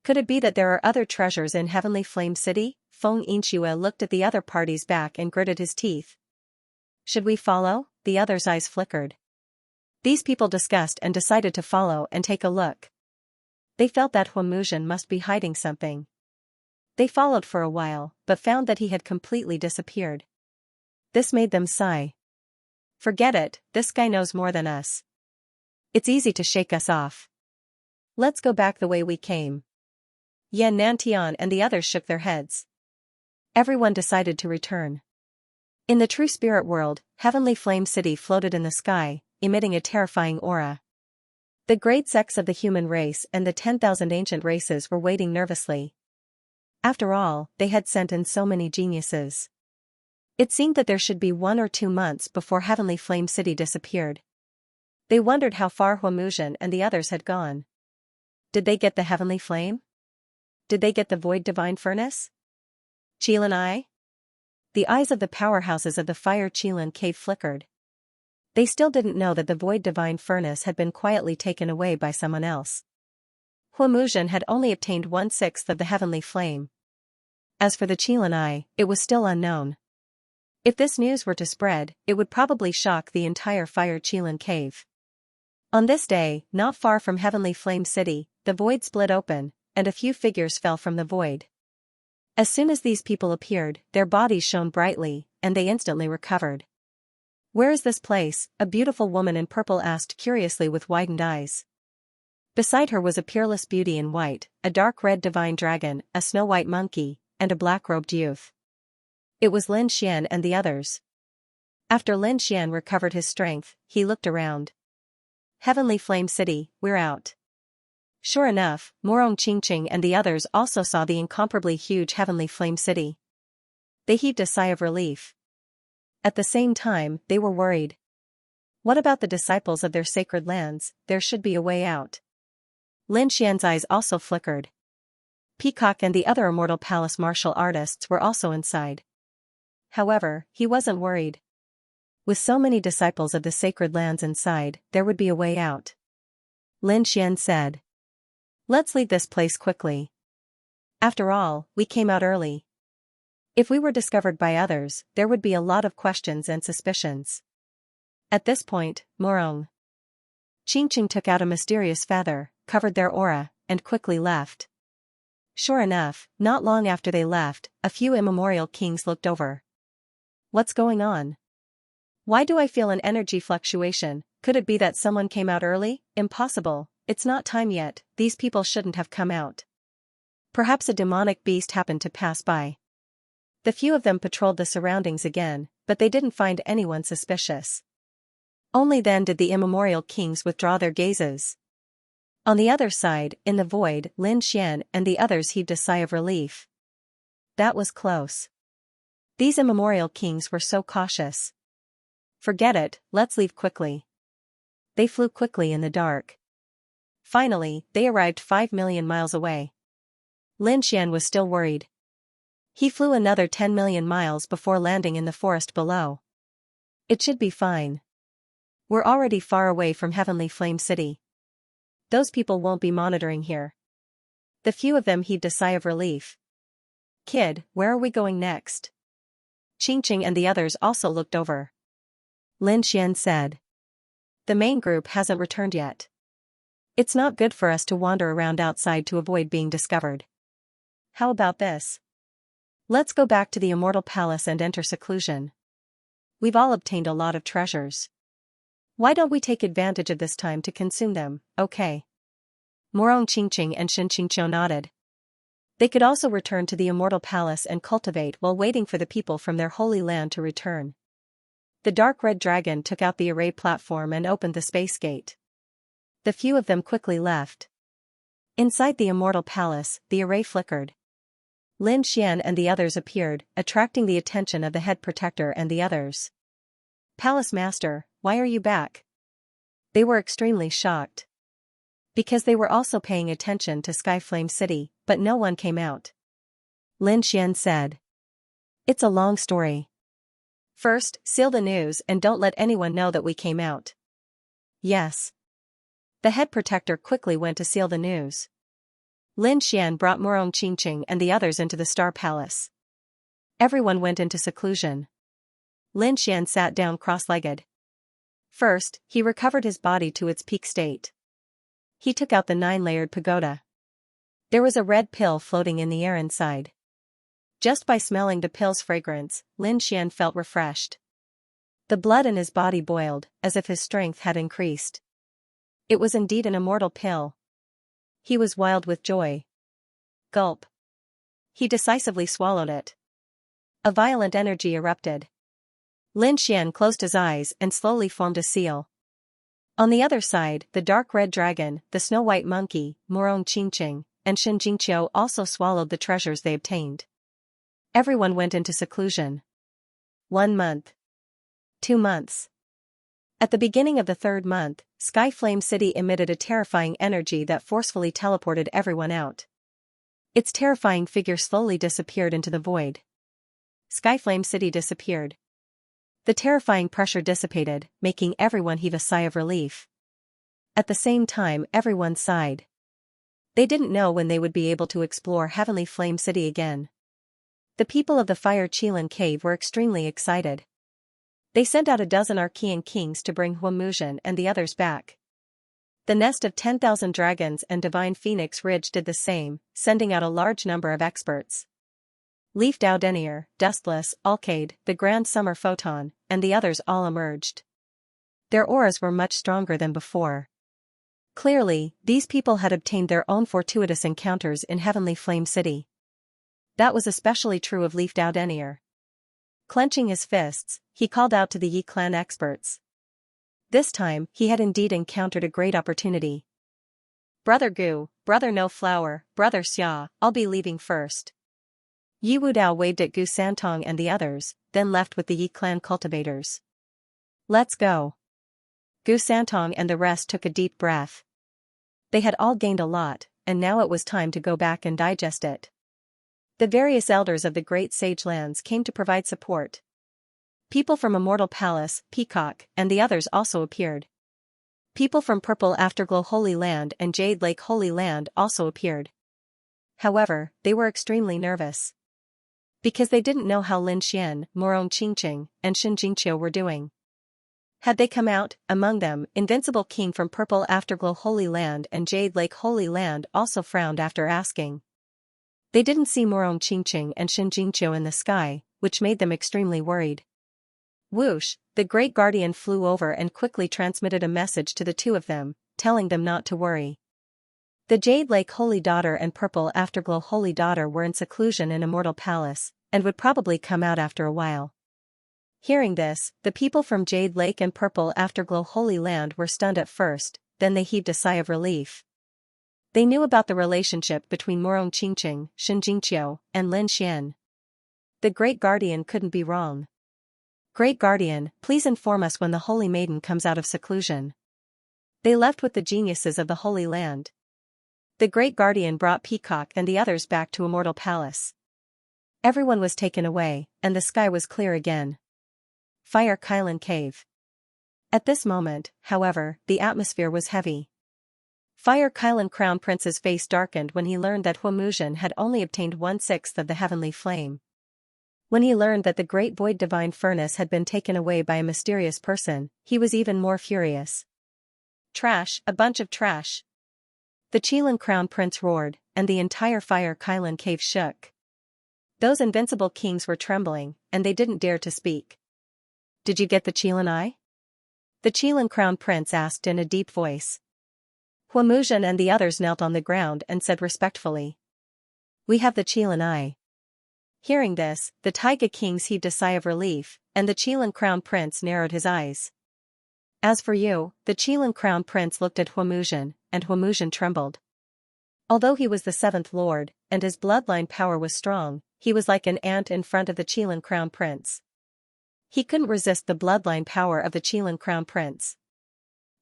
A: Could it be that there are other treasures in Heavenly Flame City? Xianxia looked at the other party's back and gritted his teeth. Should we follow? The other's eyes flickered. These people discussed and decided to follow and take a look. They felt that Huamuxian must be hiding something. They followed for a while, but found that he had completely disappeared. This made them sigh. Forget it, this guy knows more than us. It's easy to shake us off. Let's go back the way we came. Yan Nantian and the others shook their heads. Everyone decided to return. In the true spirit world, Heavenly Flame City floated in the sky, emitting a terrifying aura. The great sects of the human race and the 10,000 ancient races were waiting nervously. After all, they had sent in so many geniuses. It seemed that there should be 1 or 2 months before Heavenly Flame City disappeared. They wondered how far Huamuxian and the others had gone. Did they get the Heavenly Flame? Did they get the Void Divine Furnace? Qilan Eye? The eyes of the powerhouses of the Fire Qilan cave flickered. They still didn't know that the Void Divine Furnace had been quietly taken away by someone else. Huamuzhen had only obtained 1/6 of the heavenly flame. As for the Qilan Eye, it was still unknown. If this news were to spread, it would probably shock the entire Fire Qilan cave. On this day, not far from Heavenly Flame City, the void split open, and a few figures fell from the void. As soon as these people appeared, their bodies shone brightly, and they instantly recovered. "Where is this place?" a beautiful woman in purple asked curiously with widened eyes. Beside her was a peerless beauty in white, a dark red divine dragon, a snow-white monkey, and a black-robed youth. It was Lin Xian and the others. After Lin Xian recovered his strength, he looked around. "Heavenly Flame City, we're out." Sure enough, Morong Qingqing and the others also saw the incomparably huge Heavenly Flame City. They heaved a sigh of relief. At the same time, they were worried. What about the disciples of their sacred lands? There should be a way out. Lin Xian's eyes also flickered. Peacock and the other immortal palace martial artists were also inside. However, he wasn't worried. With so many disciples of the sacred lands inside, there would be a way out. Lin Xian said. "Let's leave this place quickly. After all, we came out early. If we were discovered by others, there would be a lot of questions and suspicions." At this point, Morong Qingqing took out a mysterious feather, covered their aura, and quickly left. Sure enough, not long after they left, a few immemorial kings looked over. "What's going on? Why do I feel an energy fluctuation? Could it be that someone came out early? Impossible, it's not time yet, these people shouldn't have come out. Perhaps a demonic beast happened to pass by." The few of them patrolled the surroundings again, but they didn't find anyone suspicious. Only then did the immemorial kings withdraw their gazes. On the other side, in the void, Lin Xian and the others heaved a sigh of relief. That was close. These immemorial kings were so cautious. "Forget it, let's leave quickly." They flew quickly in the dark. Finally, they arrived 5 million miles away. Lin Xian was still worried. He flew another 10 million miles before landing in the forest below. "It should be fine. We're already far away from Heavenly Flame City. Those people won't be monitoring here." The few of them heaved a sigh of relief. "Kid, where are we going next?" Qingqing and the others also looked over. Lin Xian said. "The main group hasn't returned yet. It's not good for us to wander around outside to avoid being discovered. How about this? Let's go back to the Immortal Palace and enter seclusion. We've all obtained a lot of treasures. Why don't we take advantage of this time to consume them?" "Okay." Morong Qingqing and Shen Qingqiu nodded. They could also return to the Immortal Palace and cultivate while waiting for the people from their holy land to return. The dark red dragon took out the array platform and opened the space gate. The few of them quickly left. Inside the Immortal Palace, the array flickered. Lin Xian and the others appeared, attracting the attention of the head protector and the others. "Palace Master, why are you back?" They were extremely shocked. Because they were also paying attention to Sky Flame City, but no one came out. Lin Xian said. "It's a long story. First, seal the news and don't let anyone know that we came out." "Yes." The head protector quickly went to seal the news. Lin Xian brought Morong Qingqing and the others into the Star Palace. Everyone went into seclusion. Lin Xian sat down cross-legged. First, he recovered his body to its peak state. He took out the 9-layered pagoda. There was a red pill floating in the air inside. Just by smelling the pill's fragrance, Lin Xian felt refreshed. The blood in his body boiled, as if his strength had increased. It was indeed an immortal pill. He was wild with joy. Gulp. He decisively swallowed it. A violent energy erupted. Lin Xian closed his eyes and slowly formed a seal. On the other side, the dark red dragon, the snow-white monkey, Morong Qingqing, and Shen Jingqiu also swallowed the treasures they obtained. Everyone went into seclusion. 1 month. 2 months. At the beginning of the 3rd month, Sky Flame City emitted a terrifying energy that forcefully teleported everyone out. Its terrifying figure slowly disappeared into the void. Skyflame City disappeared. The terrifying pressure dissipated, making everyone heave a sigh of relief. At the same time, everyone sighed. They didn't know when they would be able to explore Heavenly Flame City again. The people of the Fire Qilin Cave were extremely excited. They sent out a dozen Archean kings to bring Huamuzhen and the others back. The nest of 10,000 dragons and Divine Phoenix Ridge did the same, sending out a large number of experts. Leaf Dao Denier, Dustless, Alcade, the Grand Summer Photon, and the others all emerged. Their auras were much stronger than before. Clearly, these people had obtained their own fortuitous encounters in Heavenly Flame City. That was especially true of Leaf Dao Denier. Clenching his fists, he called out to the Yi clan experts. This time, he had indeed encountered a great opportunity. Brother Gu, Brother No Flower, Brother Xia, I'll be leaving first. Yi Wudao waved at Gu Santong and the others, then left with the Yi clan cultivators. Let's go. Gu Santong and the rest took a deep breath. They had all gained a lot, and now it was time to go back and digest it. The various elders of the Great Sage Lands came to provide support. People from Immortal Palace, Peacock, and the others also appeared. People from Purple Afterglow Holy Land and Jade Lake Holy Land also appeared. However, they were extremely nervous. Because they didn't know how Lin Xian, Morong Qingqing, and Shen Jingqiu were doing. Had they come out, among them, Invincible King from Purple Afterglow Holy Land and Jade Lake Holy Land also frowned after asking. They didn't see Morong Qingqing and Shen Jingqiu in the sky, which made them extremely worried. Whoosh, the Great Guardian flew over and quickly transmitted a message to the two of them, telling them not to worry. The Jade Lake Holy Daughter and Purple Afterglow Holy Daughter were in seclusion in Immortal Palace, and would probably come out after a while. Hearing this, the people from Jade Lake and Purple Afterglow Holy Land were stunned at first, then they heaved a sigh of relief. They knew about the relationship between Morong Qingqing, Shen Jingqiu, and Lin Xian. The Great Guardian couldn't be wrong. Great Guardian, please inform us when the Holy Maiden comes out of seclusion. They left with the geniuses of the Holy Land. The Great Guardian brought Peacock and the others back to Immortal Palace. Everyone was taken away, and the sky was clear again. Fire Qilin Cave. At this moment, however, the atmosphere was heavy. Fire Qilin Crown Prince's face darkened when he learned that Huamuzhen had only obtained 1/6 of the heavenly flame. When he learned that the Great Void Divine Furnace had been taken away by a mysterious person, he was even more furious. Trash, a bunch of trash. The Qilin Crown Prince roared, and the entire Fire Qilin Cave shook. Those invincible kings were trembling, and they didn't dare to speak. Did you get the Qilin Eye? The Qilin Crown Prince asked in a deep voice. Huamuzhen and the others knelt on the ground and said respectfully. We have the Qilin Eye. Hearing this, the Taiga kings heaved a sigh of relief, and the Qilin Crown Prince narrowed his eyes. As for you, the Qilin Crown Prince looked at Huamuzhen, and Huamuzhen trembled. Although he was the 7th Lord, and his bloodline power was strong, he was like an ant in front of the Qilin Crown Prince. He couldn't resist the bloodline power of the Qilin Crown Prince.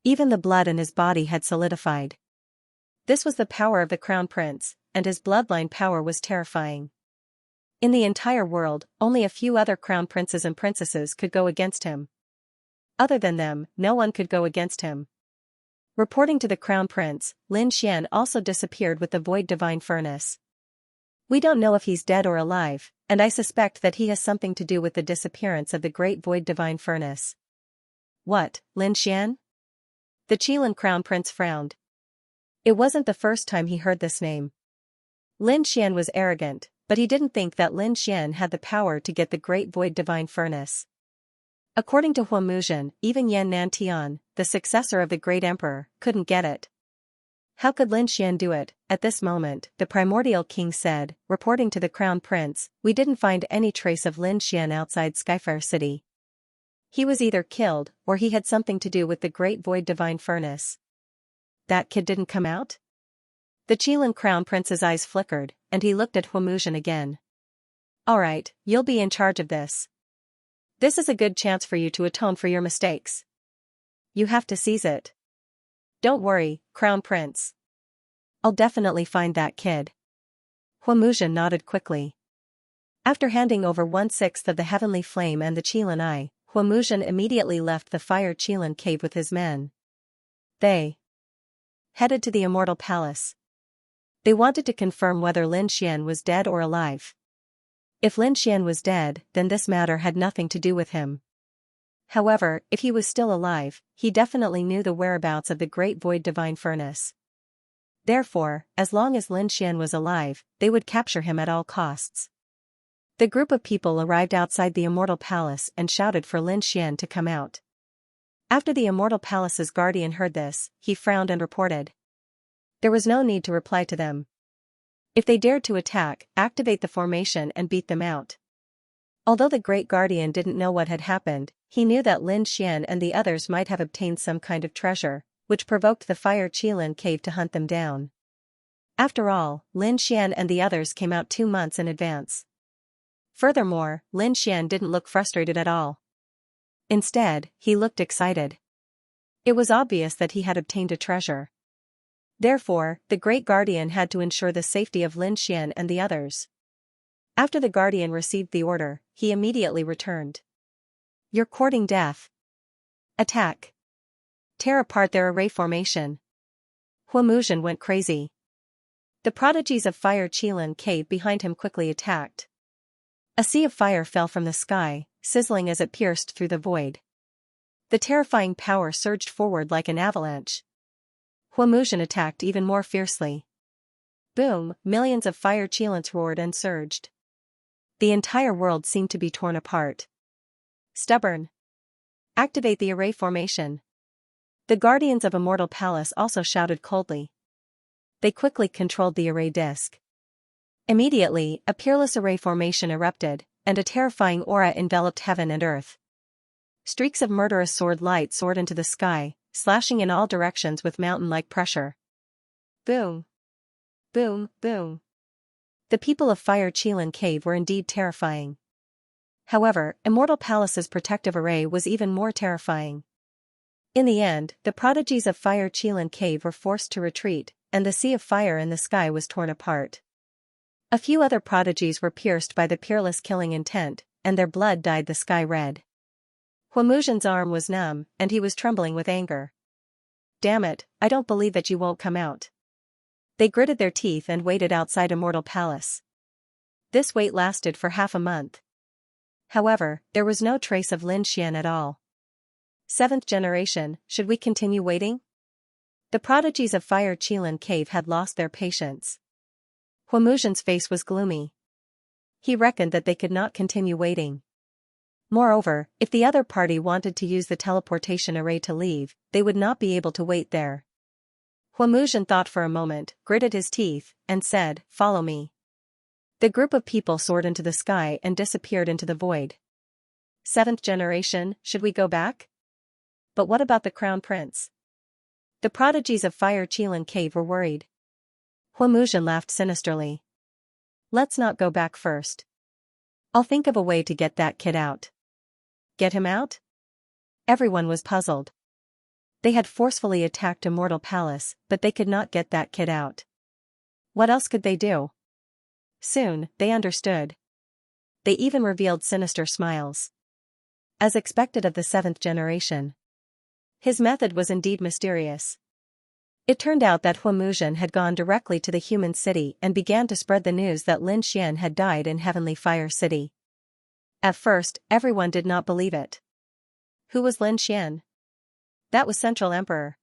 A: Even the blood in his body had solidified. This was the power of the Crown Prince, and his bloodline power was terrifying. In the entire world, only a few other Crown Princes and Princesses could go against him. Other than them, no one could go against him. Reporting to the Crown Prince, Lin Xian also disappeared with the Void Divine Furnace. We don't know if he's dead or alive, and I suspect that he has something to do with the disappearance of the Great Void Divine Furnace. What, Lin Xian? The Qilin Crown Prince frowned. It wasn't the first time he heard this name. Lin Xian was arrogant, but he didn't think that Lin Xian had the power to get the Great Void Divine Furnace. According to Huamuzhen, even Yan Nantian, the successor of the Great Emperor, couldn't get it. How could Lin Xian do it? At this moment, the Primordial King said, reporting to the Crown Prince, we didn't find any trace of Lin Xian outside Skyfire City. He was either killed, or he had something to do with the Great Void Divine Furnace. That kid didn't come out? The Qilin Crown Prince's eyes flickered, and he looked at Huamuzhen again. Alright, you'll be in charge of this. This is a good chance for you to atone for your mistakes. You have to seize it. Don't worry, Crown Prince. I'll definitely find that kid. Huamuzhen nodded quickly. After handing over 1/6 of the heavenly flame and the Qilin eye, Huamuzhen immediately left the fire Qilin cave with his men. They headed to the immortal palace. They wanted to confirm whether Lin Xian was dead or alive. If Lin Xian was dead, then this matter had nothing to do with him. However, if he was still alive, he definitely knew the whereabouts of the Great Void Divine Furnace. Therefore, as long as Lin Xian was alive, they would capture him at all costs. The group of people arrived outside the immortal palace and shouted for Lin Xian to come out. After the immortal palace's guardian heard this, he frowned and reported. There was no need to reply to them. If they dared to attack, activate the formation and beat them out. Although the great guardian didn't know what had happened, he knew that Lin Xian and the others might have obtained some kind of treasure, which provoked the fire Qilin cave to hunt them down. After all, Lin Xian and the others came out 2 months in advance. Furthermore, Lin Xian didn't look frustrated at all. Instead, he looked excited. It was obvious that he had obtained a treasure. Therefore, the great guardian had to ensure the safety of Lin Xian and the others. After the guardian received the order, he immediately returned. You're courting death. Attack. Tear apart their array formation. Huamuzhen went crazy. The prodigies of fire Qilin cave behind him quickly attacked. A sea of fire fell from the sky, sizzling as it pierced through the void. The terrifying power surged forward like an avalanche. Huamuzhen attacked even more fiercely. Boom, millions of fire Qilins roared and surged. The entire world seemed to be torn apart. Stubborn. Activate the array formation. The guardians of Immortal Palace also shouted coldly. They quickly controlled the array disk. Immediately, a peerless array formation erupted, and a terrifying aura enveloped heaven and earth. Streaks of murderous sword light soared into the sky, slashing in all directions with mountain-like pressure. Boom. Boom, boom. The people of Fire Qilin Cave were indeed terrifying. However, Immortal Palace's protective array was even more terrifying. In the end, the prodigies of Fire Qilin Cave were forced to retreat, and the sea of fire in the sky was torn apart. A few other prodigies were pierced by the peerless killing intent, and their blood dyed the sky red. Huamuzhen's arm was numb, and he was trembling with anger. Damn it, I don't believe that you won't come out. They gritted their teeth and waited outside Immortal Palace. This wait lasted for half a month. However, there was no trace of Lin Xian at all. 7th generation, should we continue waiting? The prodigies of Fire Qilin Cave had lost their patience. Huamuzhen's face was gloomy. He reckoned that they could not continue waiting. Moreover, if the other party wanted to use the teleportation array to leave, they would not be able to wait there. Huamuzhen thought for a moment, gritted his teeth, and said, "Follow me." The group of people soared into the sky and disappeared into the void. 7th generation, should we go back? But what about the Crown Prince? The prodigies of Fire Qilin Cave were worried. Huamuzhen laughed sinisterly. Let's not go back first. I'll think of a way to get that kid out. Get him out? Everyone was puzzled. They had forcefully attacked Immortal Palace, but they could not get that kid out. What else could they do? Soon, they understood. They even revealed sinister smiles. As expected of the 7th generation. His method was indeed mysterious. It turned out that Huamuzhen had gone directly to the human city and began to spread the news that Lin Xian had died in Heavenly Fire City. At first, everyone did not believe it. Who was Lin Xian? That was Central Emperor.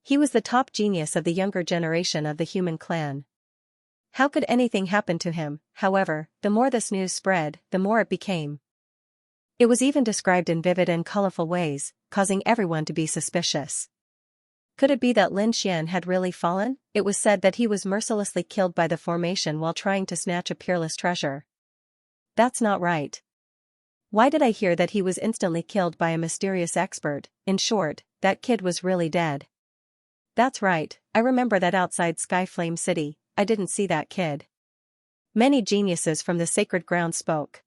A: He was the top genius of the younger generation of the human clan. How could anything happen to him? However, the more this news spread, the more it became. It was even described in vivid and colorful ways, causing everyone to be suspicious. Could it be that Lin Xian had really fallen? It was said that he was mercilessly killed by the formation while trying to snatch a peerless treasure. That's not right. Why did I hear that he was instantly killed by a mysterious expert? In short, that kid was really dead. That's right, I remember that outside Skyflame City, I didn't see that kid. Many geniuses from the sacred ground spoke.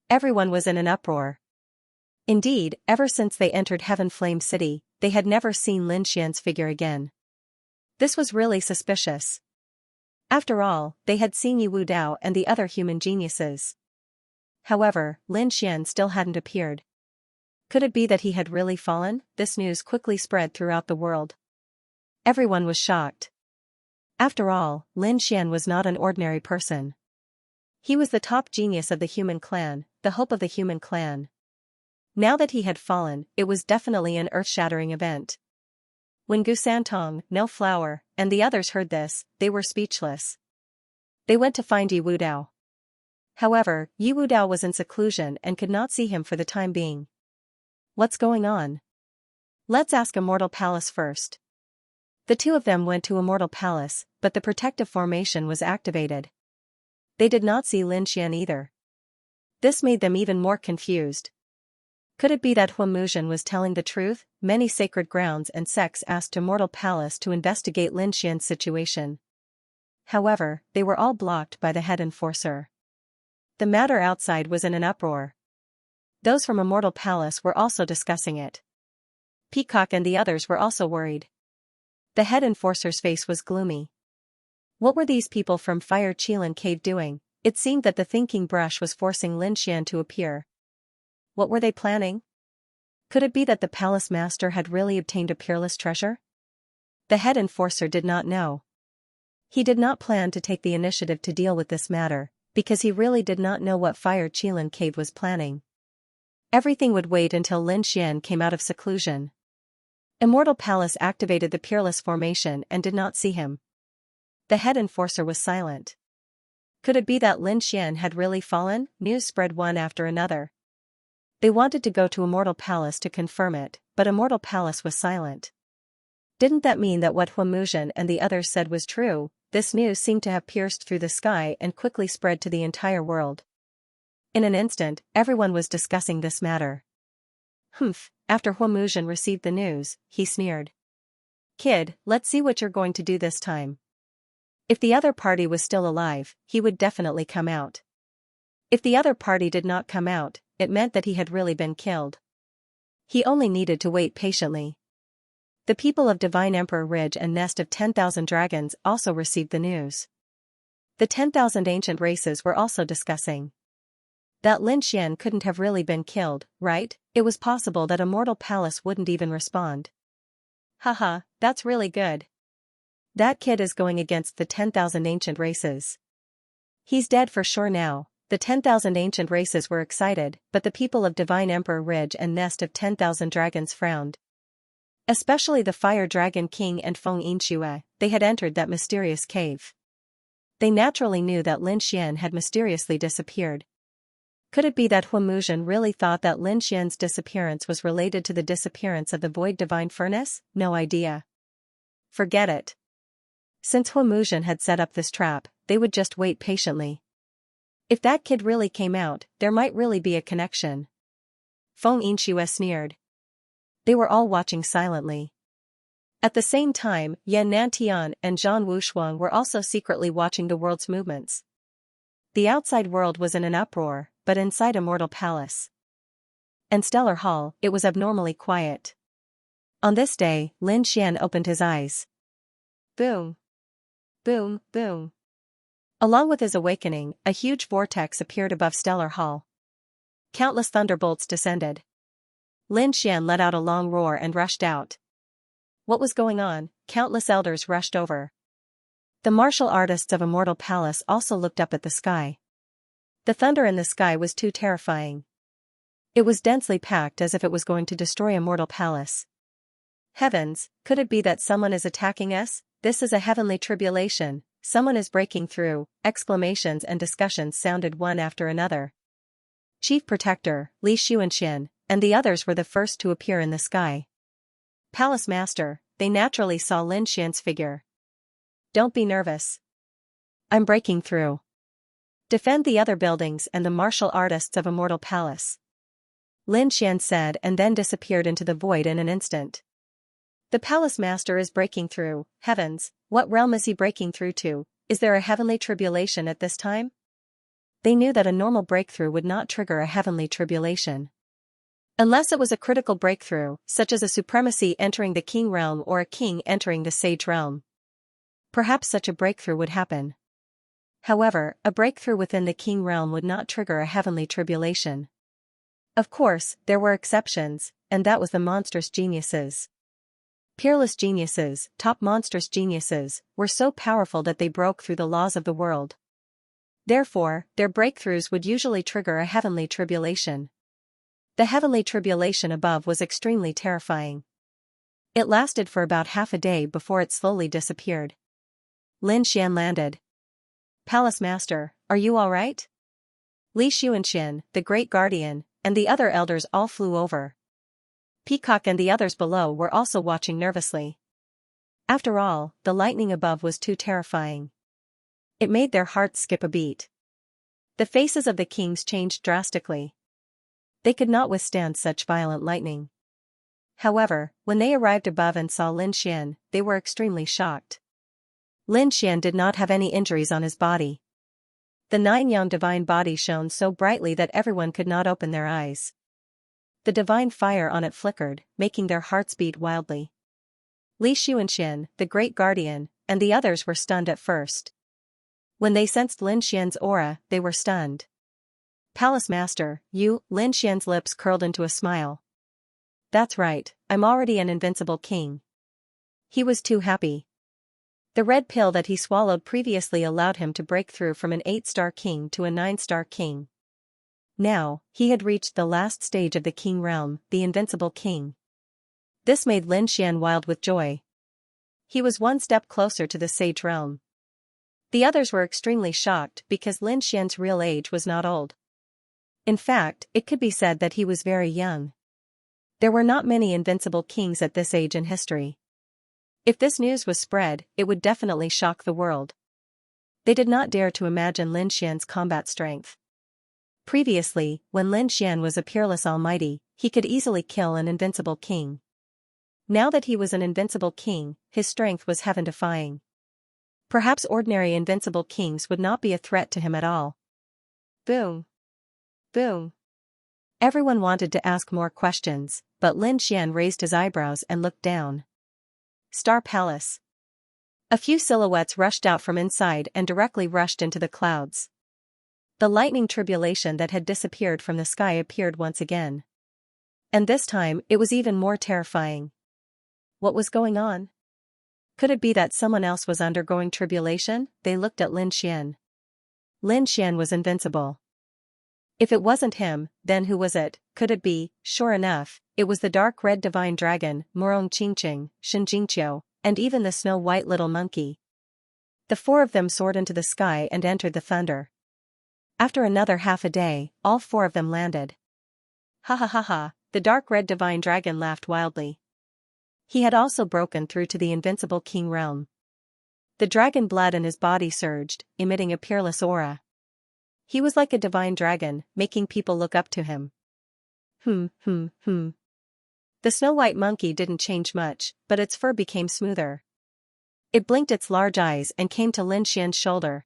A: Everyone was in an uproar. Indeed, ever since they entered Heaven Flame City, they had never seen Lin Xian's figure again. This was really suspicious. After all, they had seen Yi Wudao and the other human geniuses. However, Lin Xian still hadn't appeared. Could it be that he had really fallen? This news quickly spread throughout the world. Everyone was shocked. After all, Lin Xian was not an ordinary person. He was the top genius of the human clan, the hope of the human clan. Now that he had fallen, it was definitely an earth-shattering event. When Gu Santong, No Flower, and the others heard this, they were speechless. They went to find Yi Wudao. However, Yi Wudao was in seclusion and could not see him for the time being. What's going on? Let's ask Immortal Palace first. The two of them went to Immortal Palace, but the protective formation was activated. They did not see Lin Xian either. This made them even more confused. Could it be that Hua Muzhen was telling the truth? Many sacred grounds and sects asked Immortal Palace to investigate Lin Xian's situation. However, they were all blocked by the head enforcer. The matter outside was in an uproar. Those from Immortal Palace were also discussing it. Peacock and the others were also worried. The head enforcer's face was gloomy. What were these people from Fire Qilin Cave doing? It seemed that the thinking brush was forcing Lin Xian to appear. What were they planning? Could it be that the palace master had really obtained a peerless treasure? The head enforcer did not know. He did not plan to take the initiative to deal with this matter, because he really did not know what Fire Qilin Cave was planning. Everything would wait until Lin Xian came out of seclusion. Immortal Palace activated the peerless formation and did not see him. The head enforcer was silent. Could it be that Lin Xian had really fallen? News spread one after another. They wanted to go to Immortal Palace to confirm it, but Immortal Palace was silent. Didn't that mean that what Hua Muzhen and the others said was true? This news seemed to have pierced through the sky and quickly spread to the entire world. In an instant, everyone was discussing this matter. Humph, after Hua Muzhen received the news, he sneered. Kid, let's see what you're going to do this time. If the other party was still alive, he would definitely come out. If the other party did not come out, it meant that he had really been killed. He only needed to wait patiently. The people of Divine Emperor Ridge and Nest of 10,000 Dragons also received the news. The 10,000 ancient races were also discussing. That Lin Xian couldn't have really been killed, right? It was possible that Immortal Palace wouldn't even respond. Haha, that's really good. That kid is going against the 10,000 ancient races. He's dead for sure now. The 10,000 ancient races were excited, but the people of Divine Emperor Ridge and Nest of 10,000 Dragons frowned. Especially the Fire Dragon King and Feng Yinxue, they had entered that mysterious cave. They naturally knew that Lin Xian had mysteriously disappeared. Could it be that Hua Muzhen really thought that Lin Xian's disappearance was related to the disappearance of the Void Divine Furnace? No idea. Forget it. Since Hua Muzhen had set up this trap, they would just wait patiently. If that kid really came out, there might really be a connection. Feng Yinxue sneered. They were all watching silently. At the same time, Yan Nantian and Zhang Wushuang were also secretly watching the world's movements. The outside world was in an uproar, but inside Immortal Palace and Stellar Hall, it was abnormally quiet. On this day, Lin Xian opened his eyes. Boom. Boom, boom. Along with his awakening, a huge vortex appeared above Stellar Hall. Countless thunderbolts descended. Lin Xian let out a long roar and rushed out. What was going on? Countless elders rushed over. The martial artists of Immortal Palace also looked up at the sky. The thunder in the sky was too terrifying. It was densely packed as if it was going to destroy Immortal Palace. Heavens, could it be that someone is attacking us? This is a heavenly tribulation. Someone is breaking through. Exclamations and discussions sounded one after another. Chief Protector, Li Xuanxian, and the others were the first to appear in the sky. Palace Master, they naturally saw Lin Xian's figure. Don't be nervous. I'm breaking through. Defend the other buildings and the martial artists of Immortal Palace. Lin Xian said and then disappeared into the void in an instant. The Palace Master is breaking through. Heavens, what realm is he breaking through to? Is there a heavenly tribulation at this time? They knew that a normal breakthrough would not trigger a heavenly tribulation. Unless it was a critical breakthrough, such as a supremacy entering the king realm or a king entering the sage realm. Perhaps such a breakthrough would happen. However, a breakthrough within the king realm would not trigger a heavenly tribulation. Of course, there were exceptions, and that was the monstrous geniuses. Peerless geniuses, top monstrous geniuses, were so powerful that they broke through the laws of the world. Therefore, their breakthroughs would usually trigger a heavenly tribulation. The heavenly tribulation above was extremely terrifying. It lasted for about half a day before it slowly disappeared. Lin Xian landed. "Palace Master, are you all right?" Li Xianxia, the Great Guardian, and the other elders all flew over. Peacock and the others below were also watching nervously. After all, the lightning above was too terrifying. It made their hearts skip a beat. The faces of the kings changed drastically. They could not withstand such violent lightning. However, when they arrived above and saw Lin Xian, they were extremely shocked. Lin Xian did not have any injuries on his body. The nine-yang divine body shone so brightly that everyone could not open their eyes. The divine fire on it flickered, making their hearts beat wildly. Li Xianxia, the Great Guardian, and the others were stunned at first. When they sensed Lin Xian's aura, they were stunned. "Palace Master, you," Lin Xian's lips curled into a smile. "That's right, I'm already an invincible king." He was too happy. The red pill that he swallowed previously allowed him to break through from an 8-star king to a 9-star king. Now, he had reached the last stage of the king realm, the invincible king. This made Lin Xian wild with joy. He was one step closer to the sage realm. The others were extremely shocked because Lin Xian's real age was not old. In fact, it could be said that he was very young. There were not many invincible kings at this age in history. If this news was spread, it would definitely shock the world. They did not dare to imagine Lin Xian's combat strength. Previously, when Lin Xian was a peerless almighty, he could easily kill an invincible king. Now that he was an invincible king, his strength was heaven-defying. Perhaps ordinary invincible kings would not be a threat to him at all. Boom. Boom. Everyone wanted to ask more questions, but Lin Xian raised his eyebrows and looked down. Star Palace. A few silhouettes rushed out from inside and directly rushed into the clouds. The lightning tribulation that had disappeared from the sky appeared once again. And this time, it was even more terrifying. What was going on? Could it be that someone else was undergoing tribulation? They looked at Lin Xian. Lin Xian was invincible. If it wasn't him, then who was it? Could it be? Sure enough, it was the dark red divine dragon, Morong Qingqing, Xianxia, and even the snow-white little monkey. The four of them soared into the sky and entered the thunder. After another half a day, all four of them landed. Ha ha ha ha, the dark red divine dragon laughed wildly. He had also broken through to the invincible king realm. The dragon blood in his body surged, emitting a peerless aura. He was like a divine dragon, making people look up to him. The snow-white monkey didn't change much, but its fur became smoother. It blinked its large eyes and came to Lin Xian's shoulder.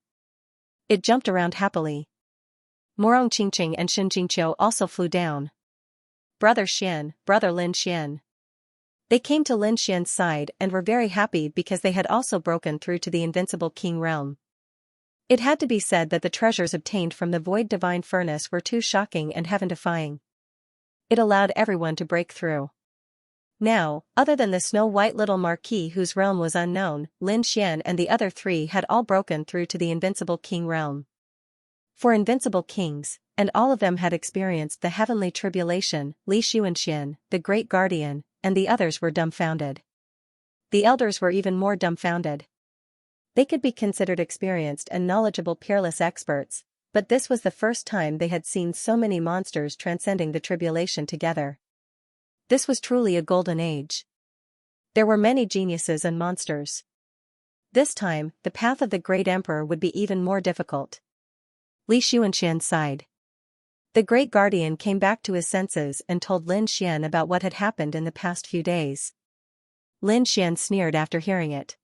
A: It jumped around happily. Morong Qingqing and Xianxia also flew down. Brother Xian, brother Lin Xian. They came to Lin Xian's side and were very happy because they had also broken through to the invincible king realm. It had to be said that the treasures obtained from the void divine furnace were too shocking and heaven-defying. It allowed everyone to break through. Now, other than the snow-white little marquis whose realm was unknown, Lin Xian and the other three had all broken through to the invincible king realm. For invincible kings, and all of them had experienced the heavenly tribulation, Li Xianxia, the Great Guardian, and the others were dumbfounded. The elders were even more dumbfounded. They could be considered experienced and knowledgeable peerless experts, but this was the first time they had seen so many monsters transcending the tribulation together. This was truly a golden age. There were many geniuses and monsters. This time, the path of the great emperor would be even more difficult. Li Xianxian sighed. The Great Guardian came back to his senses and told Lin Xian about what had happened in the past few days. Lin Xian sneered after hearing it.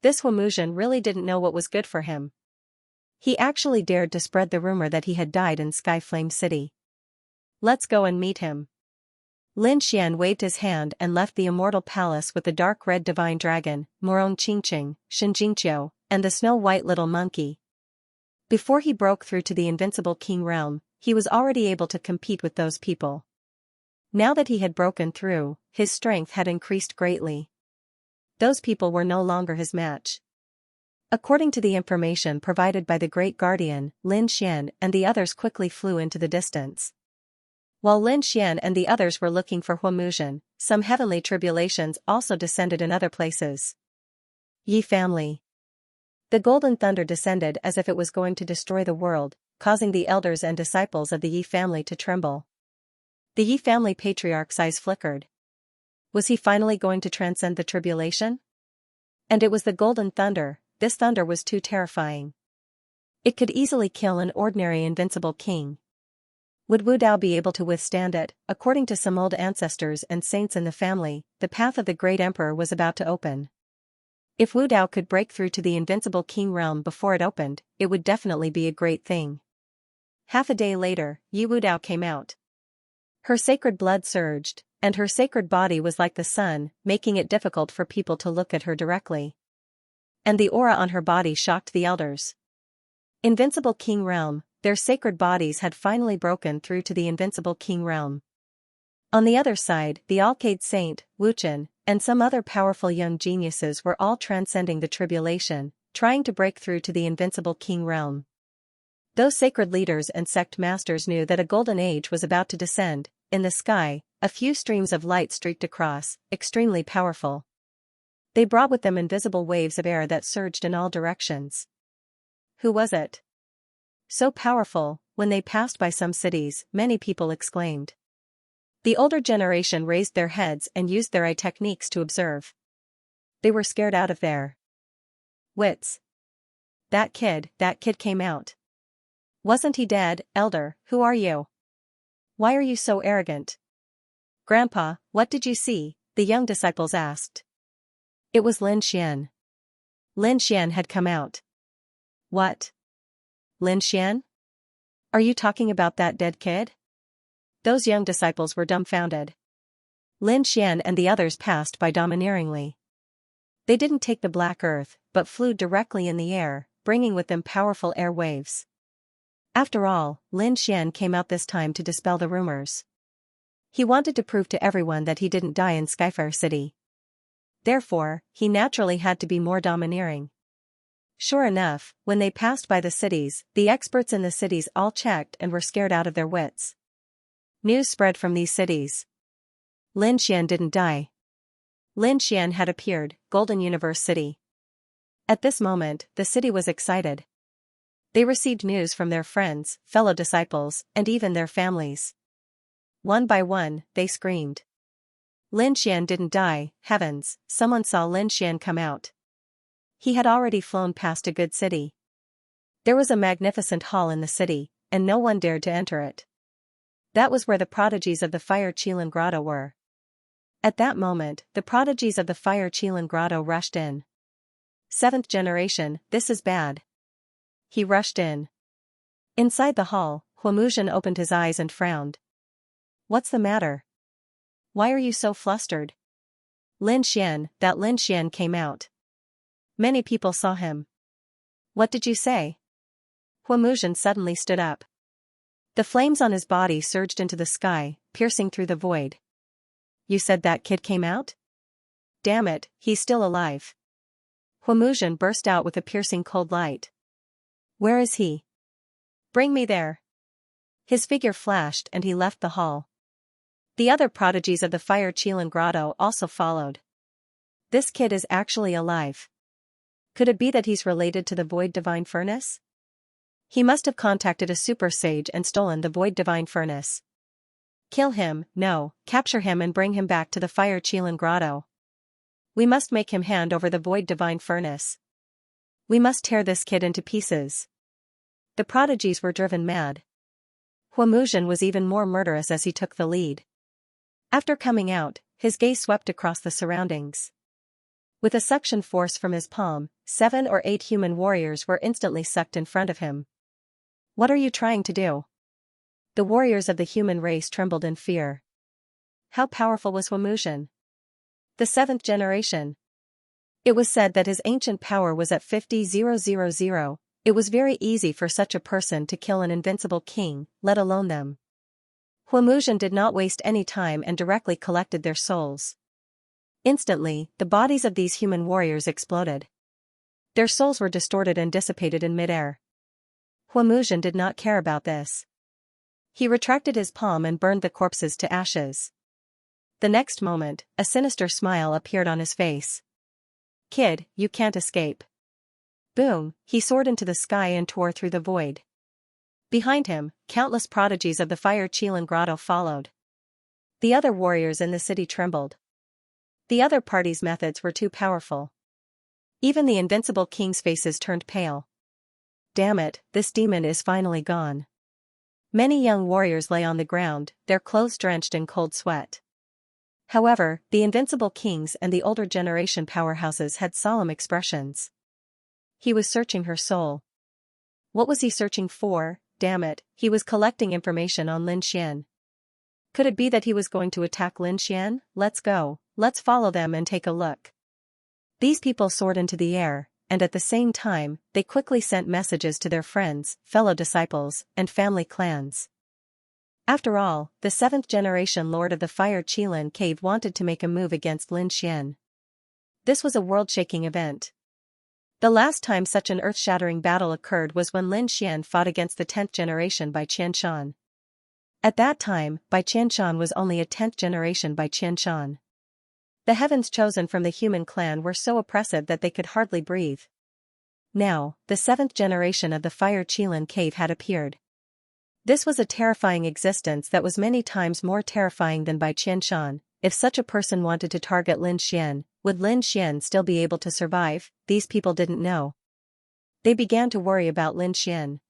A: This Wamuzhen really didn't know what was good for him. He actually dared to spread the rumor that he had died in Skyflame City. Let's go and meet him. Lin Xian waved his hand and left the immortal palace with the dark red divine dragon, Morong Qingqing, Xianxia, and the snow-white little monkey. Before he broke through to the invincible king realm, he was already able to compete with those people. Now that he had broken through, his strength had increased greatly. Those people were no longer his match. According to the information provided by the Great Guardian, Lin Xian and the others quickly flew into the distance. While Lin Xian and the others were looking for Huomuzhen, some heavenly tribulations also descended in other places. Yi family. The golden thunder descended as if it was going to destroy the world, causing the elders and disciples of the Yi family to tremble. The Yi family patriarch's eyes flickered. Was he finally going to transcend the tribulation? And it was the golden thunder. This thunder was too terrifying. It could easily kill an ordinary invincible king. Would Wu Dao be able to withstand it? According to some old ancestors and saints in the family, the path of the great emperor was about to open. If Wu Dao could break through to the invincible king realm before it opened, it would definitely be a great thing. Half a day later, Yi Wu Dao came out. Her sacred blood surged, and her sacred body was like the sun, making it difficult for people to look at her directly. And the aura on her body shocked the elders. Invincible King Realm, their sacred bodies had finally broken through to the invincible King Realm. On the other side, the Alcade Saint, Wuchen, and some other powerful young geniuses were all transcending the tribulation, trying to break through to the invincible King Realm. Those sacred leaders and sect masters knew that a golden age was about to descend. In the sky, a few streams of light streaked across, extremely powerful. They brought with them invisible waves of air that surged in all directions. Who was it? So powerful. When they passed by some cities, many people exclaimed. The older generation raised their heads and used their eye techniques to observe. They were scared out of their wits. That kid came out. Wasn't he dead? Elder, who are you? Why are you so arrogant? Grandpa, what did you see? The young disciples asked. It was Lin Xian. Lin Xian had come out. What? Lin Xian? Are you talking about that dead kid? Those young disciples were dumbfounded. Lin Xian and the others passed by domineeringly. They didn't take the black earth, but flew directly in the air, bringing with them powerful air waves. After all, Lin Xian came out this time to dispel the rumors. He wanted to prove to everyone that he didn't die in Skyfire City. Therefore, he naturally had to be more domineering. Sure enough, when they passed by the cities, the experts in the cities all checked and were scared out of their wits. News spread from these cities. Lin Xian didn't die. Lin Xian had appeared, Golden Universe City. At this moment, the city was excited. They received news from their friends, fellow disciples, and even their families. One by one, they screamed. Lin Xian didn't die. Heavens, someone saw Lin Xian come out. He had already flown past a good city. There was a magnificent hall in the city, and no one dared to enter it. That was where the prodigies of the Fire Qilin Grotto were. At that moment, the prodigies of the Fire Qilin Grotto rushed in. Seventh generation, this is bad. He rushed in. Inside the hall, Huomuzhen opened his eyes and frowned. What's the matter? Why are you so flustered? Lin Xian, that Lin Xian came out. Many people saw him. What did you say? Huomuzhen suddenly stood up. The flames on his body surged into the sky, piercing through the void. You said that kid came out? Damn it, he's still alive. Huomuzhen burst out with a piercing cold light. Where is he? Bring me there. His figure flashed and he left the hall. The other prodigies of the Fire Qilin Grotto also followed. This kid is actually alive. Could it be that he's related to the Void Divine Furnace? He must have contacted a super sage and stolen the Void Divine Furnace. Kill him, no, capture him and bring him back to the Fire Qilin Grotto. We must make him hand over the Void Divine Furnace. We must tear this kid into pieces. The prodigies were driven mad. Huomuzhen was even more murderous as he took the lead. After coming out, his gaze swept across the surroundings. With a suction force from his palm, 7 or 8 human warriors were instantly sucked in front of him. What are you trying to do? The warriors of the human race trembled in fear. How powerful was Huomuzhen? The 7th generation. It was said that his ancient power was at 50,000, It was very easy for such a person to kill an invincible king, let alone them. Huamuzhen did not waste any time and directly collected their souls. Instantly, the bodies of these human warriors exploded. Their souls were distorted and dissipated in midair. Huamuzhen did not care about this. He retracted his palm and burned the corpses to ashes. The next moment, a sinister smile appeared on his face. "Kid, you can't escape." Boom, he soared into the sky and tore through the void. Behind him, countless prodigies of the Fire Qilin Grotto followed. The other warriors in the city trembled. The other party's methods were too powerful. Even the invincible king's faces turned pale. Damn it, this demon is finally gone. Many young warriors lay on the ground, their clothes drenched in cold sweat. However, the invincible kings and the older generation powerhouses had solemn expressions. He was searching her soul. What was he searching for? Damn it, he was collecting information on Lin Xian. Could it be that he was going to attack Lin Xian? Let's go, let's follow them and take a look. These people soared into the air, and at the same time, they quickly sent messages to their friends, fellow disciples, and family clans. After all, the 7th generation lord of the Fire Qilin Cave wanted to make a move against Lin Xian. This was a world-shaking event. The last time such an earth-shattering battle occurred was when Lin Xian fought against the 10th generation by Qianshan. At that time, Bai Qianshan was only a 10th generation Bai Qianshan. The heavens chosen from the human clan were so oppressive that they could hardly breathe. Now, the 7th generation of the Fire Qilin Cave had appeared. This was a terrifying existence that was many times more terrifying than Bai Qianshan. If such a person wanted to target Lin Xian, would Lin Xian still be able to survive? These people didn't know. They began to worry about Lin Xian.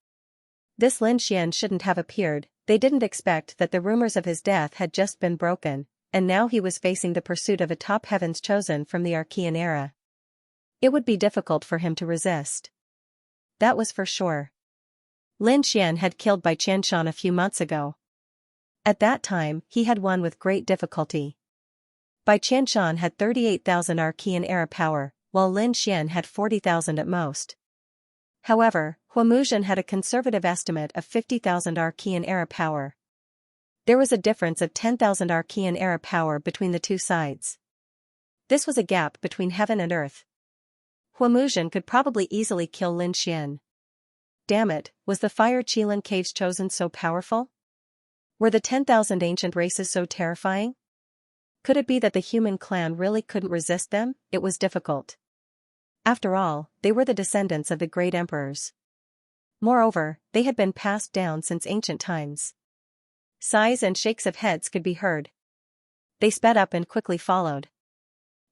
A: This Lin Xian shouldn't have appeared. They didn't expect that the rumors of his death had just been broken, and now he was facing the pursuit of a top heavens chosen from the Archean era. It would be difficult for him to resist. That was for sure. Lin Xian had killed Bai Qianshan a few months ago. At that time, he had won with great difficulty. Bai Qianshan had 38,000 Archean era power, while Lin Xian had 40,000 at most. However, Huamuzhen had a conservative estimate of 50,000 Archean era power. There was a difference of 10,000 Archean era power between the two sides. This was a gap between heaven and earth. Huamuzhen could probably easily kill Lin Xian. Damn it, was the Fire Qilin Caves chosen so powerful? Were the 10,000 ancient races so terrifying? Could it be that the human clan really couldn't resist them? It was difficult. After all, they were the descendants of the great emperors. Moreover, they had been passed down since ancient times. Sighs and shakes of heads could be heard. They sped up and quickly followed.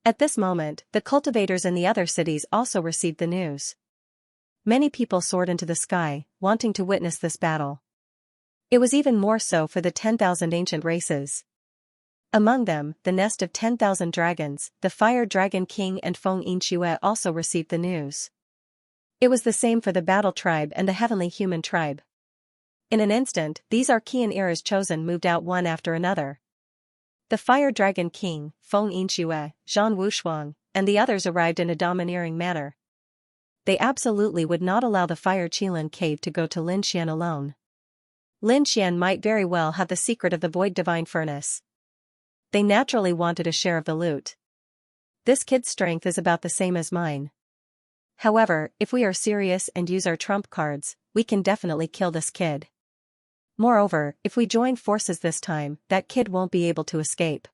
A: At this moment, the cultivators in the other cities also received the news. Many people soared into the sky, wanting to witness this battle. It was even more so for the 10,000 ancient races. Among them, the nest of 10,000 dragons, the Fire Dragon King and Feng Yinxue also received the news. It was the same for the Battle Tribe and the Heavenly Human Tribe. In an instant, these Archean eras chosen moved out one after another. The Fire Dragon King, Feng Yinxue, Zhan Wushuang, and the others arrived in a domineering manner. They absolutely would not allow the Fire Qilin Cave to go to Lin Xian alone. Lin Xian might very well have the secret of the Void Divine Furnace. They naturally wanted a share of the loot. This kid's strength is about the same as mine. However, if we are serious and use our trump cards, we can definitely kill this kid. Moreover, if we join forces this time, that kid won't be able to escape.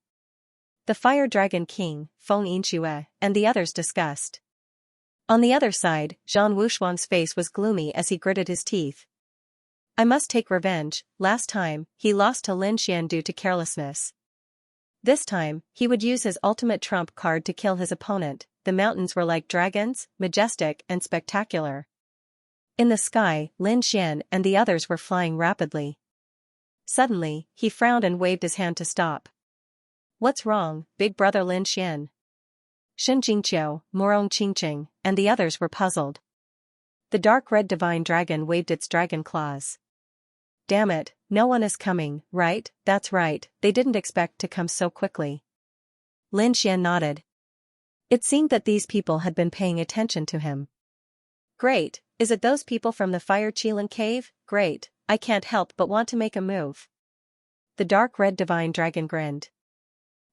A: The Fire Dragon King, Feng Yinxue, and the others discussed. On the other side, Zhan Wushuang's face was gloomy as he gritted his teeth. I must take revenge. Last time, he lost to Lin Xian due to carelessness. This time, he would use his ultimate trump card to kill his opponent. The mountains were like dragons, majestic and spectacular. In the sky, Lin Xian and the others were flying rapidly. Suddenly, he frowned and waved his hand to stop. What's wrong, big brother Lin Xian? Shen Jingqiu, Morong Qingqing, and the others were puzzled. The dark red divine dragon waved its dragon claws. Damn it, no one is coming, right? That's right, they didn't expect to come so quickly. Lin Xian nodded. It seemed that these people had been paying attention to him. Great, Is it those people from the Fire Qilin cave? Great, I can't help but want to make a move. The dark red divine dragon grinned.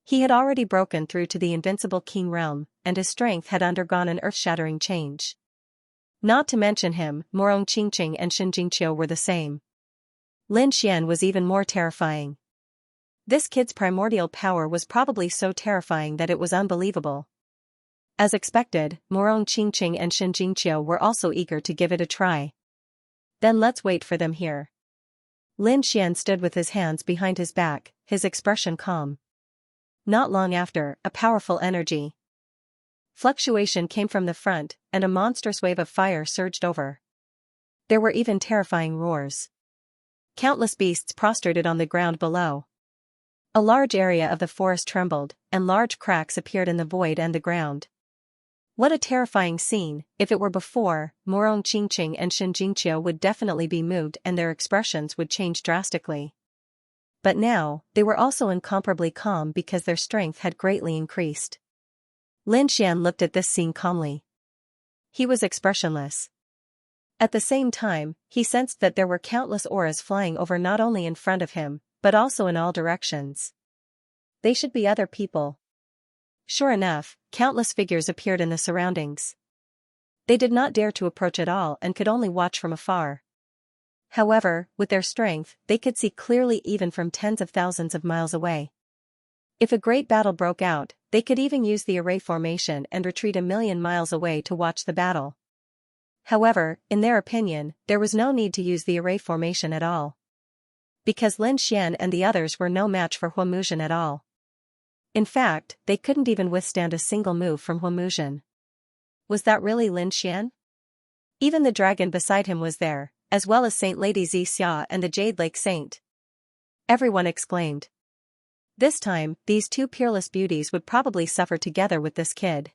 A: He had already broken through to the invincible king realm, and his strength had undergone an earth-shattering change. Not to mention him, Morong Qingqing and Xianxia were the same. Lin Xian was even more terrifying. This kid's primordial power was probably so terrifying that it was unbelievable. As expected, Morong Qingqing and Xianxia were also eager to give it a try. Then let's wait for them here. Lin Xian stood with his hands behind his back, his expression calm. Not long after, a powerful energy fluctuation came from the front, and a monstrous wave of fire surged over. There were even terrifying roars. Countless beasts prostrated on the ground below. A large area of the forest trembled, and large cracks appeared in the void and the ground. What a terrifying scene! If it were before, Morong Qingqing and Xianxia would definitely be moved and their expressions would change drastically. But now, they were also incomparably calm because their strength had greatly increased. Lin Xian looked at this scene calmly. He was expressionless. At the same time, he sensed that there were countless auras flying over not only in front of him, but also in all directions. They should be other people. Sure enough, countless figures appeared in the surroundings. They did not dare to approach at all and could only watch from afar. However, with their strength, they could see clearly even from tens of thousands of miles away. If a great battle broke out, they could even use the array formation and retreat 1,000,000 miles away to watch the battle. However, in their opinion, there was no need to use the array formation at all. Because Lin Xian and the others were no match for Huamuzhen at all. In fact, they couldn't even withstand a single move from Huamuzhen. Was that really Lin Xian? Even the dragon beside him was there, as well as Saint Lady Xianxia and the Jade Lake Saint. Everyone exclaimed. This time, these two peerless beauties would probably suffer together with this kid.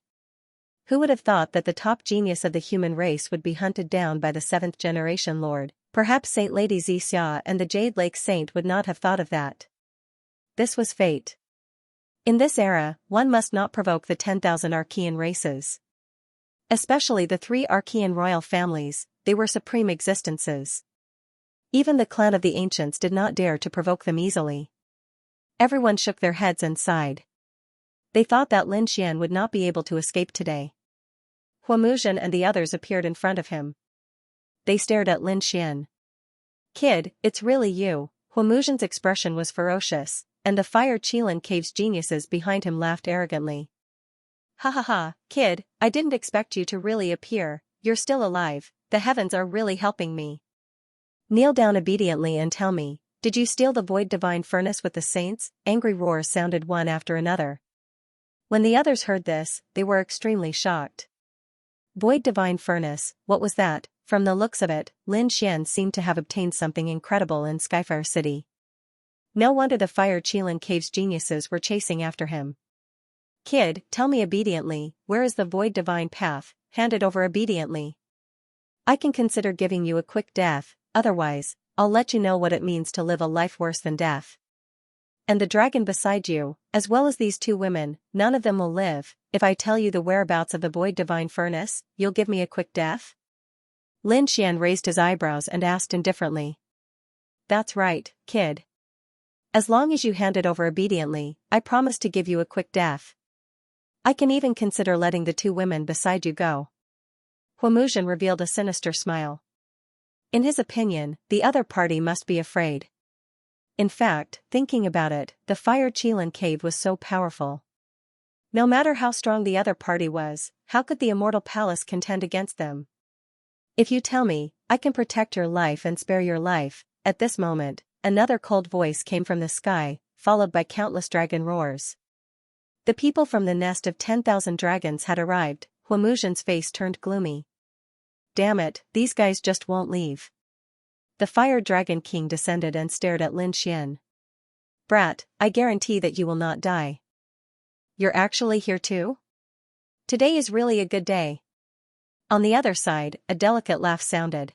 A: Who would have thought that the top genius of the human race would be hunted down by the 7th generation lord? Perhaps Saint Lady Xianxia and the Jade Lake Saint would not have thought of that. This was fate. In this era, one must not provoke the 10,000 Archean races. Especially the 3 Archean royal families, they were supreme existences. Even the clan of the ancients did not dare to provoke them easily. Everyone shook their heads and sighed. They thought that Lin Xian would not be able to escape today. Huamuzhen and the others appeared in front of him. They stared at Lin Xian. Kid, it's really you. Huamuzhen's expression was ferocious, and the Fire Qilin Cave's geniuses behind him laughed arrogantly. Ha ha ha, kid, I didn't expect you to really appear. You're still alive, the heavens are really helping me. Kneel down obediently and tell me, did you steal the void divine furnace with the saints? Angry roars sounded one after another. When the others heard this, they were extremely shocked. Void divine furnace, what was that? From the looks of it, Lin Xian seemed to have obtained something incredible in Skyfire City. No wonder the Fire Qilin Cave's geniuses were chasing after him. Kid, tell me obediently, where is the void divine path? Hand it over obediently. I can consider giving you a quick death, otherwise, I'll let you know what it means to live a life worse than death. And the dragon beside you, as well as these 2 women, none of them will live. If I tell you the whereabouts of the void divine furnace, you'll give me a quick death? Lin Xian raised his eyebrows and asked indifferently. That's right, kid. As long as you hand it over obediently, I promise to give you a quick death. I can even consider letting the 2 women beside you go. Huamuzhen revealed a sinister smile. In his opinion, the other party must be afraid. In fact, thinking about it, the Fire Qilin Cave was so powerful. No matter how strong the other party was, how could the Immortal Palace contend against them? If you tell me, I can protect your life and spare your life. At this moment, another cold voice came from the sky, followed by countless dragon roars. The people from the nest of 10,000 dragons had arrived. Huamuzhen's face turned gloomy. Damn it, these guys just won't leave. The Fire Dragon King descended and stared at Lin Xian. Brat, I guarantee that you will not die. You're actually here too? Today is really a good day. On the other side, a delicate laugh sounded.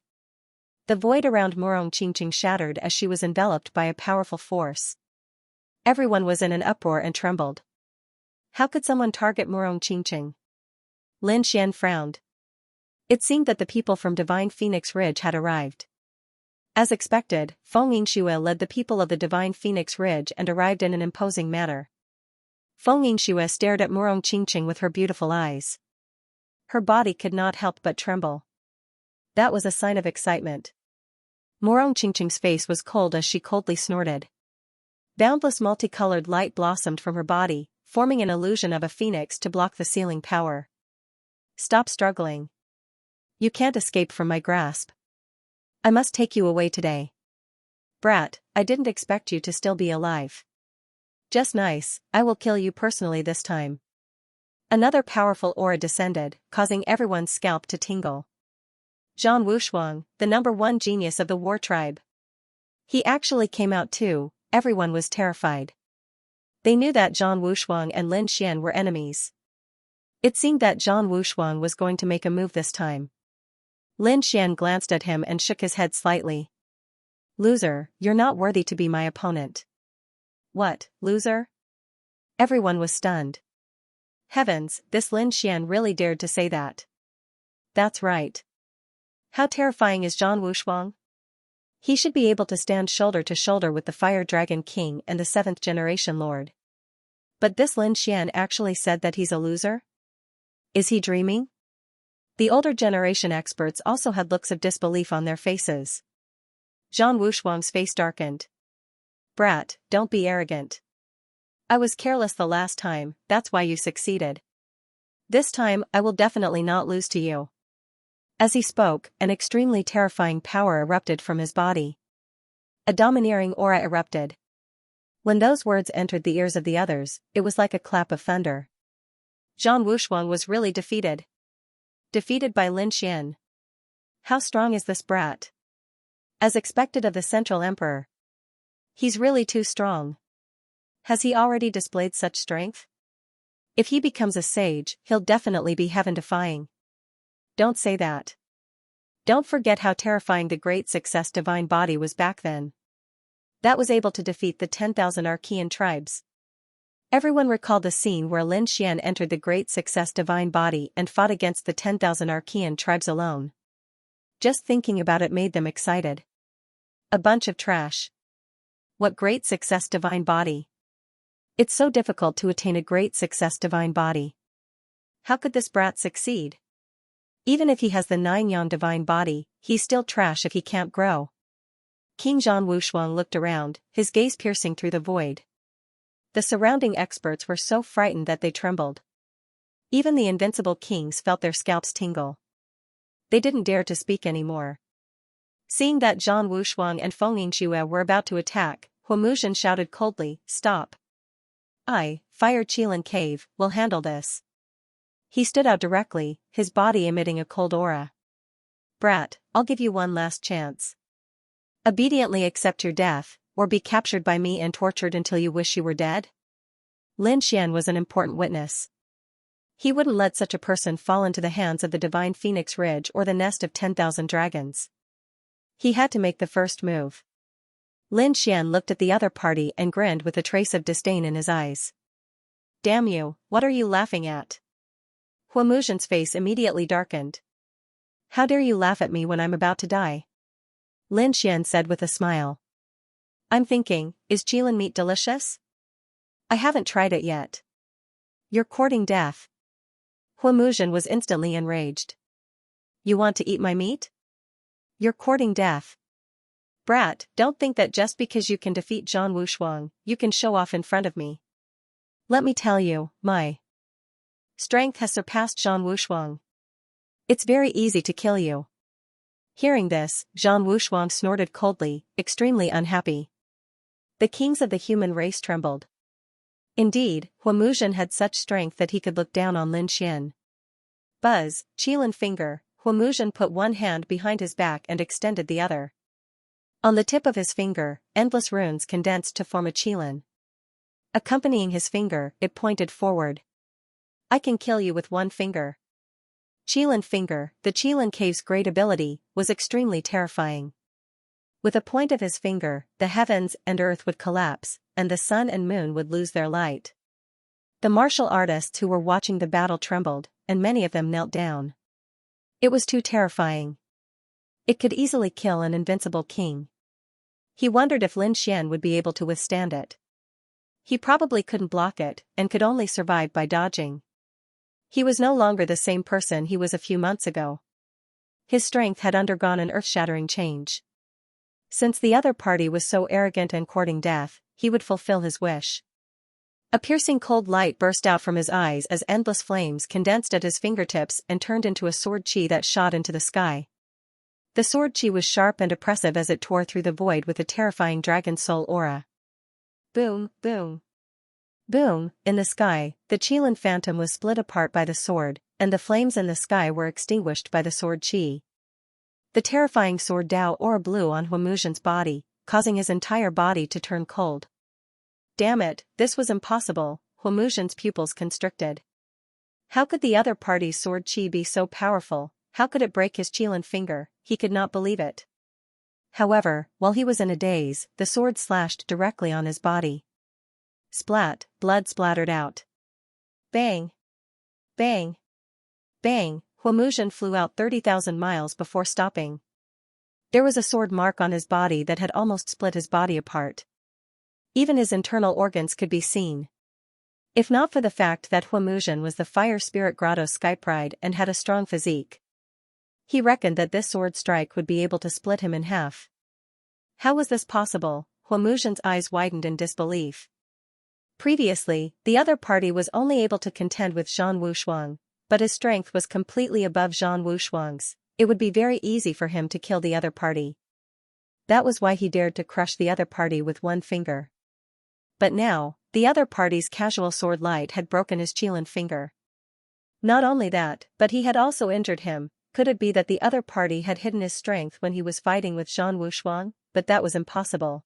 A: The void around Morong Qingqing shattered as she was enveloped by a powerful force. Everyone was in an uproar and trembled. How could someone target Morong Qingqing? Lin Xian frowned. It seemed that the people from Divine Phoenix Ridge had arrived. As expected, Feng Yingxue led the people of the Divine Phoenix Ridge and arrived in an imposing manner. Feng Yingxue stared at Murong Qingqing with her beautiful eyes. Her body could not help but tremble. That was a sign of excitement. Murong Qingqing's face was cold as she coldly snorted. Boundless multicolored light blossomed from her body, forming an illusion of a phoenix to block the sealing power. Stop struggling. You can't escape from my grasp. I must take you away today. Brat, I didn't expect you to still be alive. Just nice, I will kill you personally this time. Another powerful aura descended, causing everyone's scalp to tingle. Zhang Wushuang, the #1 genius of the war tribe. He actually came out too. Everyone was terrified. They knew that Zhang Wushuang and Lin Xian were enemies. It seemed that Zhang Wushuang was going to make a move this time. Lin Xian glanced at him and shook his head slightly. Loser, you're not worthy to be my opponent. What, loser? Everyone was stunned. Heavens, this Lin Xian really dared to say that. That's right. How terrifying is Zhang Wushuang? He should be able to stand shoulder to shoulder with the Fire Dragon King and the 7th generation Lord. But this Lin Xian actually said that he's a loser? Is he dreaming? The older generation experts also had looks of disbelief on their faces. Zhang Wushuang's face darkened. Brat, don't be arrogant. I was careless the last time, that's why you succeeded. This time I will definitely not lose to you. As he spoke, an extremely terrifying power erupted from his body. A domineering aura erupted. When those words entered the ears of the others, it was like a clap of thunder. Zhang Wushuang was really defeated. Defeated by Lin Xian. How strong is this brat? As expected of the Central Emperor. He's really too strong. Has he already displayed such strength? If he becomes a sage, he'll definitely be heaven-defying. Don't say that. Don't forget how terrifying the Great Success Divine Body was back then. That was able to defeat the 10,000 Archean tribes. Everyone recalled the scene where Lin Xian entered the Great Success Divine Body and fought against the 10,000 Archean tribes alone. Just thinking about it made them excited. A bunch of trash. What Great Success Divine Body? It's so difficult to attain a Great Success Divine Body. How could this brat succeed? Even if he has the 9-yang Divine Body, he's still trash if he can't grow. King Zhang Wushuang looked around, his gaze piercing through the void. The surrounding experts were so frightened that they trembled. Even the invincible kings felt their scalps tingle. They didn't dare to speak anymore. Seeing that Zhang Wushuang and Feng Yingxue were about to attack, Huamuzhen shouted coldly, "Stop! I, Fire Qilin Cave, will handle this." He stood out directly, his body emitting a cold aura. Brat, I'll give you one last chance. Obediently accept your death, or be captured by me and tortured until you wish you were dead? Lin Xian was an important witness. He wouldn't let such a person fall into the hands of the Divine Phoenix Ridge or the nest of 10,000 dragons. He had to make the first move. Lin Xian looked at the other party and grinned with a trace of disdain in his eyes. Damn you, what are you laughing at? Huamuzhen's face immediately darkened. How dare you laugh at me when I'm about to die? Lin Xian said with a smile. I'm thinking, is Qilin meat delicious? I haven't tried it yet. You're courting death. Huamuzhen was instantly enraged. You want to eat my meat? You're courting death. Brat, don't think that just because you can defeat Zhang Wushuang, you can show off in front of me. Let me tell you, my strength has surpassed Zhang Wushuang. It's very easy to kill you. Hearing this, Zhang Wushuang snorted coldly, extremely unhappy. The kings of the human race trembled. Indeed, Huamuzhen had such strength that he could look down on Lin Xian. Buzz, Qilin finger, Huamuzhen put one hand behind his back and extended the other. On the tip of his finger, endless runes condensed to form a Qilin. Accompanying his finger, it pointed forward. I can kill you with one finger. Qilin finger, the Qilin cave's great ability, was extremely terrifying. With a point of his finger, the heavens and earth would collapse, and the sun and moon would lose their light. The martial artists who were watching the battle trembled, and many of them knelt down. It was too terrifying. It could easily kill an invincible king. He wondered if Lin Xian would be able to withstand it. He probably couldn't block it, and could only survive by dodging. He was no longer the same person he was a few months ago. His strength had undergone an earth-shattering change. Since the other party was so arrogant and courting death, he would fulfill his wish. A piercing cold light burst out from his eyes as endless flames condensed at his fingertips and turned into a sword chi that shot into the sky. The sword chi was sharp and oppressive as it tore through the void with a terrifying dragon soul aura. Boom, boom. Boom, in the sky, the Qilin phantom was split apart by the sword, and the flames in the sky were extinguished by the sword chi. The terrifying sword Dao aura blew on Huamuxian's body, causing his entire body to turn cold. Damn it, this was impossible, Huamuxian's pupils constricted. How could the other party's sword chi be so powerful? How could it break his Qilin finger? He could not believe it. However, while he was in a daze, the sword slashed directly on his body. Splat, blood splattered out. Bang! Bang! Bang! Huamuxian flew out 30,000 miles before stopping. There was a sword mark on his body that had almost split his body apart. Even his internal organs could be seen. If not for the fact that Huamuxian was the Fire Spirit Grotto's skypride and had a strong physique, he reckoned that this sword strike would be able to split him in half. How was this possible? Huamuxian's eyes widened in disbelief. Previously, the other party was only able to contend with Zhang Wushuang, but his strength was completely above Zhang Wushuang's. It would be very easy for him to kill the other party. That was why he dared to crush the other party with one finger. But now, the other party's casual sword light had broken his Qilin finger. Not only that, but he had also injured him. Could it be that the other party had hidden his strength when he was fighting with Zhang Wushuang? But that was impossible.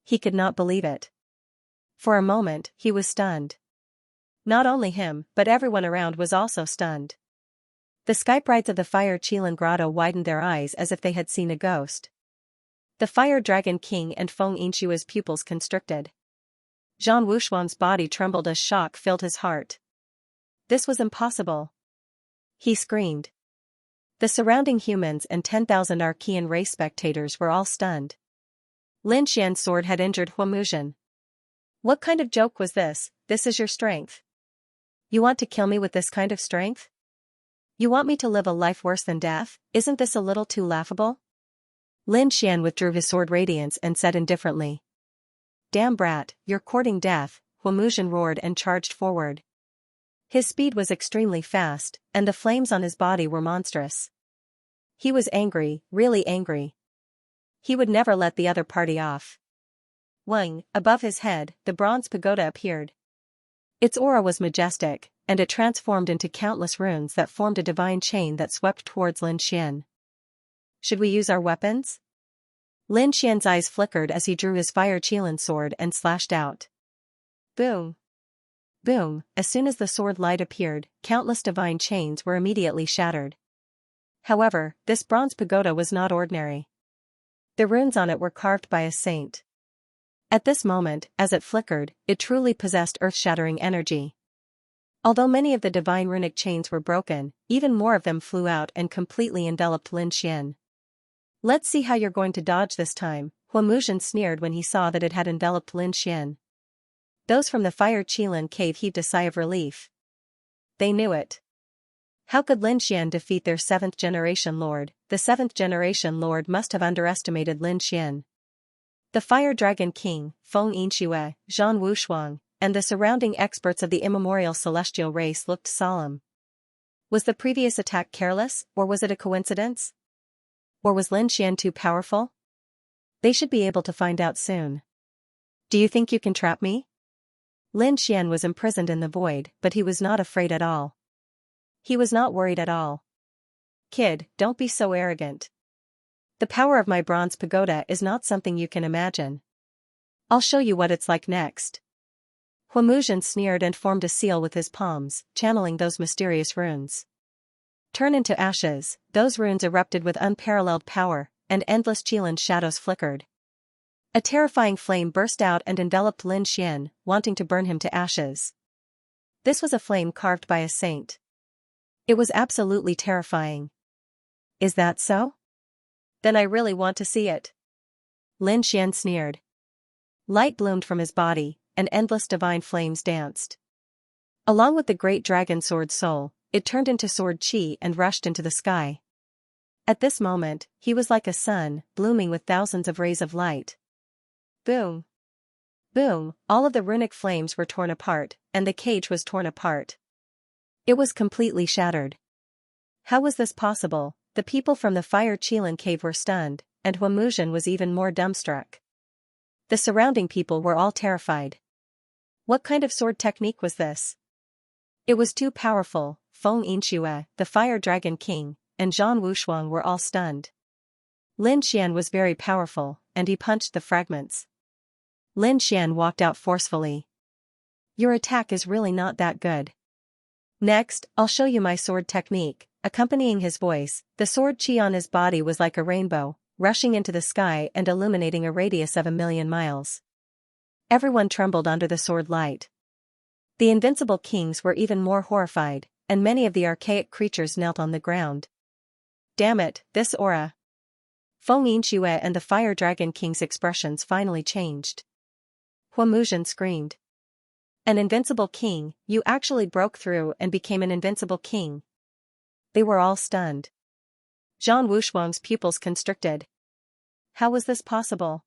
A: He could not believe it. For a moment, he was stunned. Not only him, but everyone around was also stunned. The skyprides of the Fire Qilin Grotto widened their eyes as if they had seen a ghost. The Fire Dragon King and Feng Yinshua's pupils constricted. Zhang Wushuang's body trembled as shock filled his heart. This was impossible. He screamed. The surrounding humans and 10,000 Archean race spectators were all stunned. Lin Xian's sword had injured Huamuxian. What kind of joke was this? This is your strength? You want to kill me with this kind of strength? You want me to live a life worse than death? Isn't this a little too laughable? Lin Xian withdrew his sword radiance and said indifferently. Damn brat, you're courting death, Huamuxian roared and charged forward. His speed was extremely fast, and the flames on his body were monstrous. He was angry, really angry. He would never let the other party off. Wang, above his head, the bronze pagoda appeared. Its aura was majestic, and it transformed into countless runes that formed a divine chain that swept towards Lin Xian. Should we use our weapons? Lin Xian's eyes flickered as he drew his Fire Qilin sword and slashed out. Boom! Boom! As soon as the sword light appeared, countless divine chains were immediately shattered. However, this bronze pagoda was not ordinary. The runes on it were carved by a saint. At this moment, as it flickered, it truly possessed earth-shattering energy. Although many of the divine runic chains were broken, even more of them flew out and completely enveloped Lin Xian. Let's see how you're going to dodge this time, Huamuxian sneered when he saw that it had enveloped Lin Xian. Those from the Fire Qilin cave heaved a sigh of relief. They knew it. How could Lin Xian defeat their 7th-generation lord? The 7th-generation lord must have underestimated Lin Xian. The Fire Dragon King, Feng Yinshu, Zhang Wushuang, and the surrounding experts of the immemorial celestial race looked solemn. Was the previous attack careless, or was it a coincidence? Or was Lin Xian too powerful? They should be able to find out soon. Do you think you can trap me? Lin Xian was imprisoned in the void, but he was not afraid at all. He was not worried at all. Kid, don't be so arrogant. The power of my bronze pagoda is not something you can imagine. I'll show you what it's like next. Huamuxian sneered and formed a seal with his palms, channeling those mysterious runes. Turn into ashes, those runes erupted with unparalleled power, and endless Qilin shadows flickered. A terrifying flame burst out and enveloped Lin Xian, wanting to burn him to ashes. This was a flame carved by a saint. It was absolutely terrifying. Is that so? Then I really want to see it. Lin Xian sneered. Light bloomed from his body, and endless divine flames danced. Along with the great dragon sword soul, it turned into sword chi and rushed into the sky. At this moment, he was like a sun, blooming with thousands of rays of light. Boom! Boom! All of the runic flames were torn apart, and the cage was torn apart. It was completely shattered. How was this possible? The people from the Fire Qilin cave were stunned, and Huamuzhen was even more dumbstruck. The surrounding people were all terrified. What kind of sword technique was this? It was too powerful. Feng Yinxue, the Fire Dragon King, and Zhang Wushuang were all stunned. Lin Xian was very powerful, and he punched the fragments. Lin Xian walked out forcefully. Your attack is really not that good. Next, I'll show you my sword technique. Accompanying his voice, the sword chi on his body was like a rainbow, rushing into the sky and illuminating a radius of 1,000,000 miles. Everyone trembled under the sword light. The invincible kings were even more horrified, and many of the archaic creatures knelt on the ground. Damn it, this aura! Feng Yinxue and the Fire Dragon King's expressions finally changed. Huamuzhen screamed. An invincible king, you actually broke through and became an invincible king. They were all stunned. Zhang Wushuang's pupils constricted. How was this possible?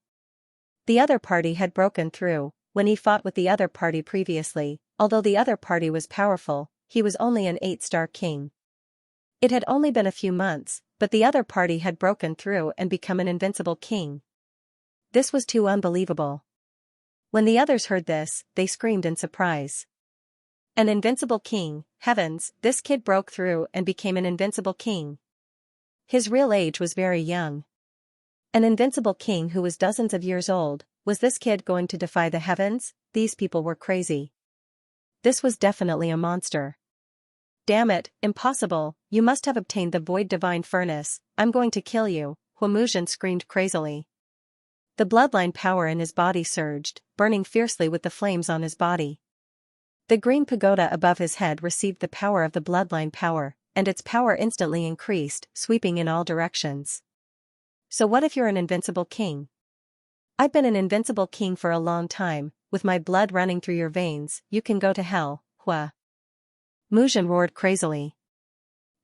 A: The other party had broken through. When he fought with the other party previously, although the other party was powerful, he was only an 8-star king. It had only been a few months, but the other party had broken through and become an invincible king. This was too unbelievable. When the others heard this, they screamed in surprise. An invincible king, heavens, this kid broke through and became an invincible king. His real age was very young. An invincible king who was dozens of years old, was this kid going to defy the heavens? These people were crazy. This was definitely a monster. Damn it, impossible, you must have obtained the void divine furnace, I'm going to kill you, Huamuzhen screamed crazily. The bloodline power in his body surged, burning fiercely with the flames on his body. The green pagoda above his head received the power of the bloodline power, and its power instantly increased, sweeping in all directions. So what if you're an invincible king? I've been an invincible king for a long time, with my blood running through your veins, you can go to hell, Hua. Muzhen roared crazily.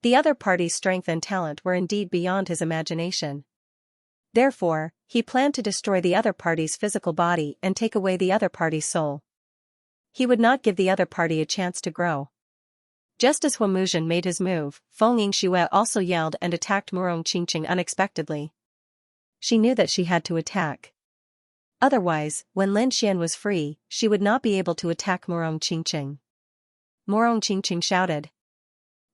A: The other party's strength and talent were indeed beyond his imagination. Therefore, he planned to destroy the other party's physical body and take away the other party's soul. He would not give the other party a chance to grow. Just as Huamuzhen made his move, Feng Yinxue also yelled and attacked Murong Qingqing unexpectedly. She knew that she had to attack. Otherwise, when Lin Xian was free, she would not be able to attack Murong Qingqing. Murong Qingqing shouted.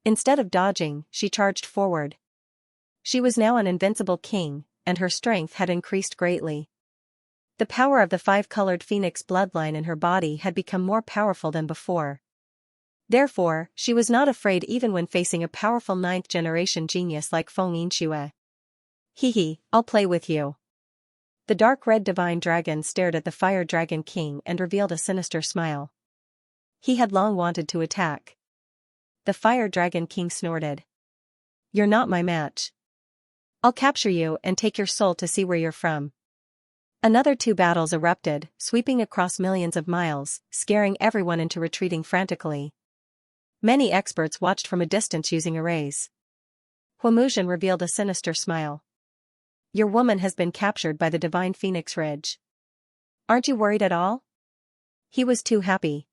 A: Instead of dodging, she charged forward. She was now an invincible king, and her strength had increased greatly. The power of the 5-colored phoenix bloodline in her body had become more powerful than before. Therefore, she was not afraid even when facing a powerful 9th-generation genius like Feng Yinxue. Hee, I'll play with you. The dark red divine dragon stared at the Fire Dragon King and revealed a sinister smile. He had long wanted to attack. The Fire Dragon King snorted. You're not my match. I'll capture you and take your soul to see where you're from. Another 2 battles erupted, sweeping across millions of miles, scaring everyone into retreating frantically. Many experts watched from a distance using arrays. Huamuzhen revealed a sinister smile. Your woman has been captured by the divine Phoenix Ridge. Aren't you worried at all? He was too happy.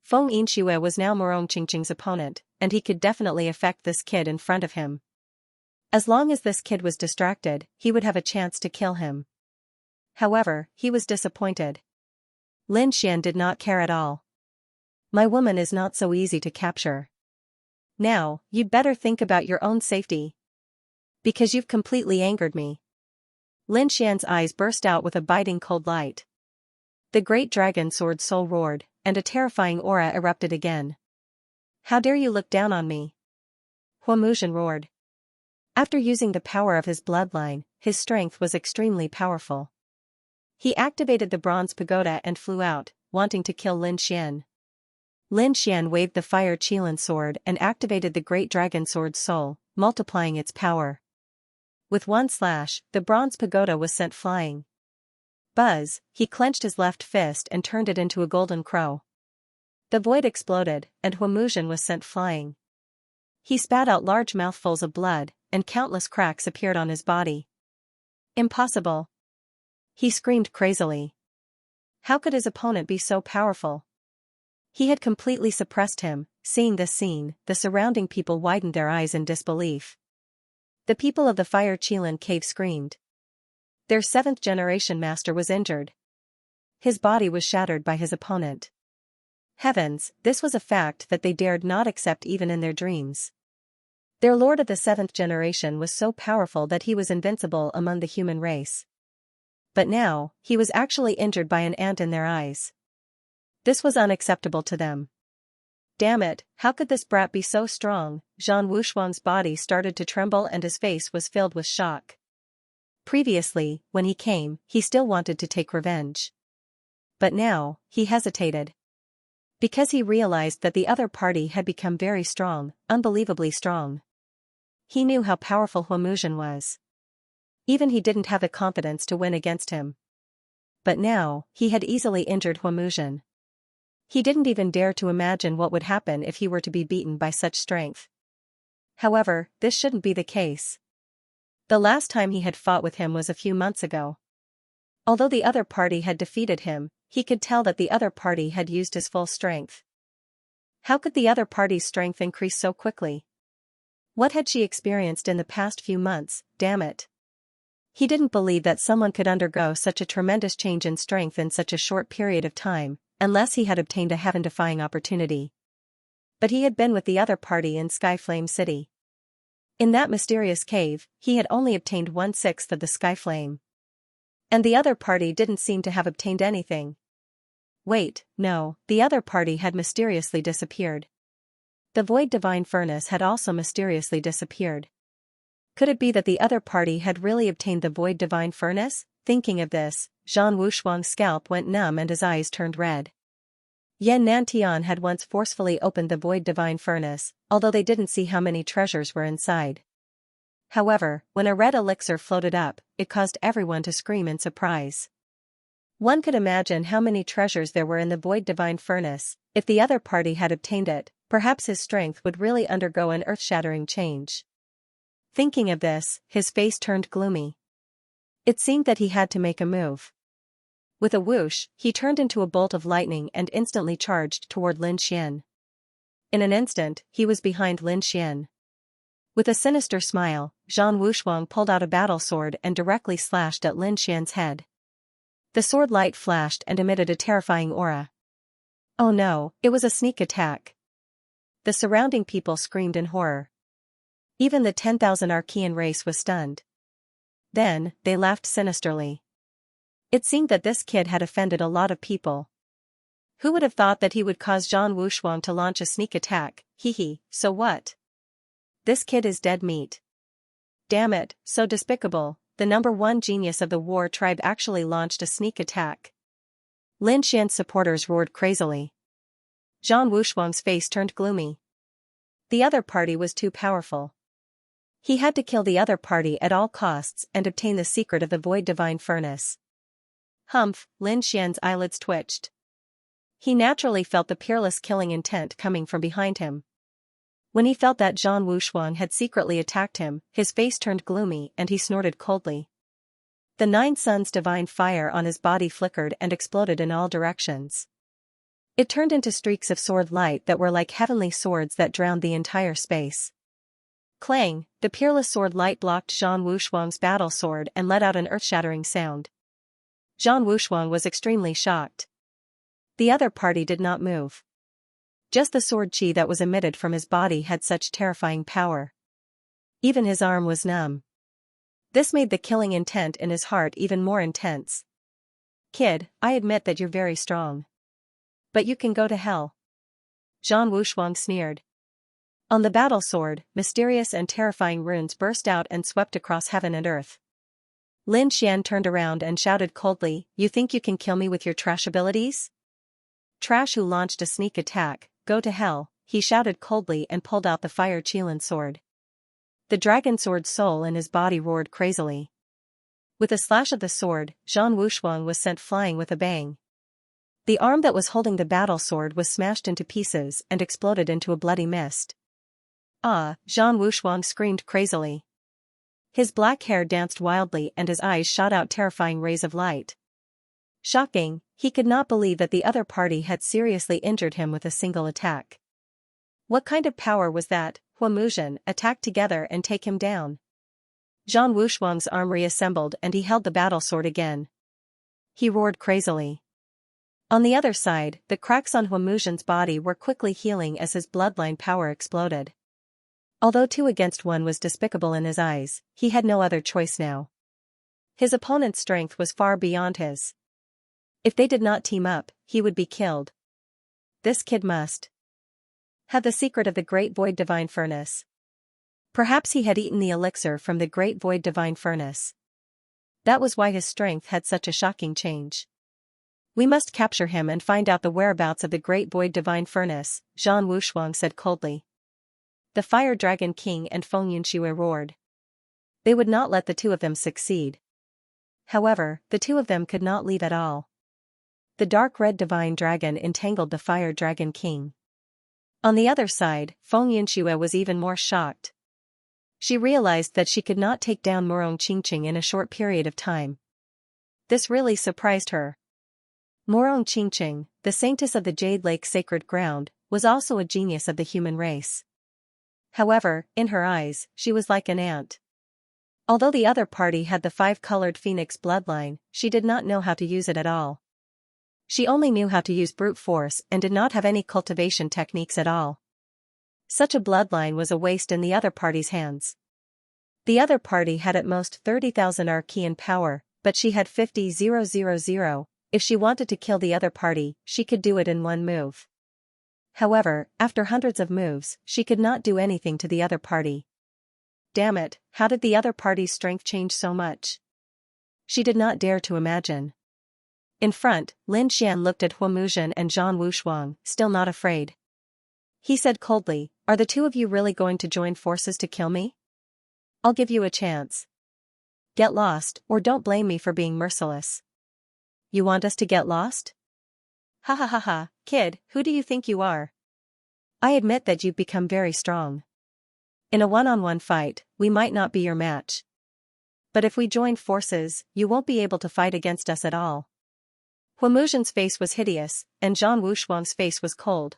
A: Feng Yinxue was now Murong Qingqing's opponent, and he could definitely affect this kid in front of him. As long as this kid was distracted, he would have a chance to kill him. However, he was disappointed. Lin Xian did not care at all. My woman is not so easy to capture. Now, you'd better think about your own safety. Because you've completely angered me. Lin Xian's eyes burst out with a biting cold light. The great dragon sword soul roared, and a terrifying aura erupted again. How dare you look down on me? Huamuzhen roared. After using the power of his bloodline, his strength was extremely powerful. He activated the bronze pagoda and flew out, wanting to kill Lin Xian. Lin Xian waved the fire Qilin sword and activated the great dragon sword's soul, multiplying its power. With one slash, the bronze pagoda was sent flying. Buzz, he clenched his left fist and turned it into a golden crow. The void exploded, and Huamuzhen was sent flying. He spat out large mouthfuls of blood, and countless cracks appeared on his body. Impossible! He screamed crazily. How could his opponent be so powerful? He had completely suppressed him. Seeing this scene, the surrounding people widened their eyes in disbelief. The people of the Fire Qilin cave screamed. Their 7th-generation master was injured. His body was shattered by his opponent. Heavens, this was a fact that they dared not accept even in their dreams. Their lord of the 7th generation was so powerful that he was invincible among the human race. But now, he was actually injured by an ant in their eyes. This was unacceptable to them. Damn it, how could this brat be so strong? Zhang Wushuang's body started to tremble and his face was filled with shock. Previously, when he came, he still wanted to take revenge. But now, he hesitated. Because he realized that the other party had become very strong, unbelievably strong. He knew how powerful Huamuzhen was. Even he didn't have the confidence to win against him. But now, he had easily injured Huamuzhen. He didn't even dare to imagine what would happen if he were to be beaten by such strength. However, this shouldn't be the case. The last time he had fought with him was a few months ago. Although the other party had defeated him, he could tell that the other party had used his full strength. How could the other party's strength increase so quickly? What had she experienced in the past few months? Damn it. He didn't believe that someone could undergo such a tremendous change in strength in such a short period of time, unless he had obtained a heaven-defying opportunity. But he had been with the other party in Skyflame City. In that mysterious cave, he had only obtained 1/6 of the Skyflame. And the other party didn't seem to have obtained anything. Wait, no, the other party had mysteriously disappeared. The Void Divine Furnace had also mysteriously disappeared. Could it be that the other party had really obtained the Void Divine Furnace? Thinking of this, Zhang Wushuang's scalp went numb and his eyes turned red. Yan Nantian had once forcefully opened the Void Divine Furnace, although they didn't see how many treasures were inside. However, when a red elixir floated up, it caused everyone to scream in surprise. One could imagine how many treasures there were in the Void Divine Furnace. If the other party had obtained it, perhaps his strength would really undergo an earth-shattering change. Thinking of this, his face turned gloomy. It seemed that he had to make a move. With a whoosh, he turned into a bolt of lightning and instantly charged toward Lin Xian. In an instant, he was behind Lin Xian. With a sinister smile, Zhang Wushuang pulled out a battle sword and directly slashed at Lin Xian's head. The sword light flashed and emitted a terrifying aura. Oh no, it was a sneak attack. The surrounding people screamed in horror. Even the 10,000 Archean race was stunned. Then, they laughed sinisterly. It seemed that this kid had offended a lot of people. Who would have thought that he would cause Zhang Wushuang to launch a sneak attack? Hehe, so what? This kid is dead meat. Damn it, so despicable, the #1 genius of the war tribe actually launched a sneak attack. Lin Xian's supporters roared crazily. Zhang Wushuang's face turned gloomy. The other party was too powerful. He had to kill the other party at all costs and obtain the secret of the Void Divine Furnace. Humph, Lin Xian's eyelids twitched. He naturally felt the peerless killing intent coming from behind him. When he felt that Zhang Wushuang had secretly attacked him, his face turned gloomy and he snorted coldly. The 9 suns divine fire on his body flickered and exploded in all directions. It turned into streaks of sword light that were like heavenly swords that drowned the entire space. Clang, the peerless sword light blocked Zhang Wushuang's battle sword and let out an earth-shattering sound. Zhang Wushuang was extremely shocked. The other party did not move. Just the sword chi that was emitted from his body had such terrifying power. Even his arm was numb. This made the killing intent in his heart even more intense. Kid, I admit that you're very strong. But you can go to hell. Zhang Wushuang sneered. On the battle sword, mysterious and terrifying runes burst out and swept across heaven and earth. Lin Xian turned around and shouted coldly, "You think you can kill me with your trash abilities?" Trash who launched a sneak attack, go to hell, he shouted coldly and pulled out the fire Qilin sword. The dragon sword's soul in his body roared crazily. With a slash of the sword, Zhang Wushuang was sent flying with a bang. The arm that was holding the battle sword was smashed into pieces and exploded into a bloody mist. Ah! Zhang Wushuang screamed crazily. His black hair danced wildly and his eyes shot out terrifying rays of light. Shocking, he could not believe that the other party had seriously injured him with a single attack. What kind of power was that? Huamuzhen, attack together and take him down. Zhang Wushuang's arm reassembled and he held the battle sword again. He roared crazily. On the other side, the cracks on Huamuzhen's body were quickly healing as his bloodline power exploded. Although 2 against 1 was despicable in his eyes, he had no other choice now. His opponent's strength was far beyond his. If they did not team up, he would be killed. This kid must have the secret of the Great Void Divine Furnace. Perhaps he had eaten the elixir from the Great Void Divine Furnace. That was why his strength had such a shocking change. We must capture him and find out the whereabouts of the Great Void Divine Furnace, Zhang Wushuang said coldly. The Fire Dragon King and Feng Yunshui roared. They would not let the 2 of them succeed. However, the 2 of them could not leave at all. The dark red divine dragon entangled the Fire Dragon King. On the other side, Feng Yunshui was even more shocked. She realized that she could not take down Murong Qingqing in a short period of time. This really surprised her. Murong Qingqing, the saintess of the Jade Lake sacred ground, was also a genius of the human race. However, in her eyes, she was like an ant. Although the other party had the 5-colored phoenix bloodline, she did not know how to use it at all. She only knew how to use brute force and did not have any cultivation techniques at all. Such a bloodline was a waste in the other party's hands. The other party had at most 30,000 Archean power, but she had 50,000. If she wanted to kill the other party, she could do it in 1 move. However, after hundreds of moves, she could not do anything to the other party. Damn it, how did the other party's strength change so much? She did not dare to imagine. In front, Lin Xian looked at Huamuzhen and Zhang Wushuang, still not afraid. He said coldly, "Are the 2 of you really going to join forces to kill me? I'll give you a chance. Get lost, or don't blame me for being merciless." You want us to get lost? Ha ha ha ha, kid, who do you think you are? I admit that you've become very strong. In a one-on-one fight, we might not be your match. But if we join forces, you won't be able to fight against us at all. Huamuzhen's face was hideous, and Zhang Wushuang's face was cold.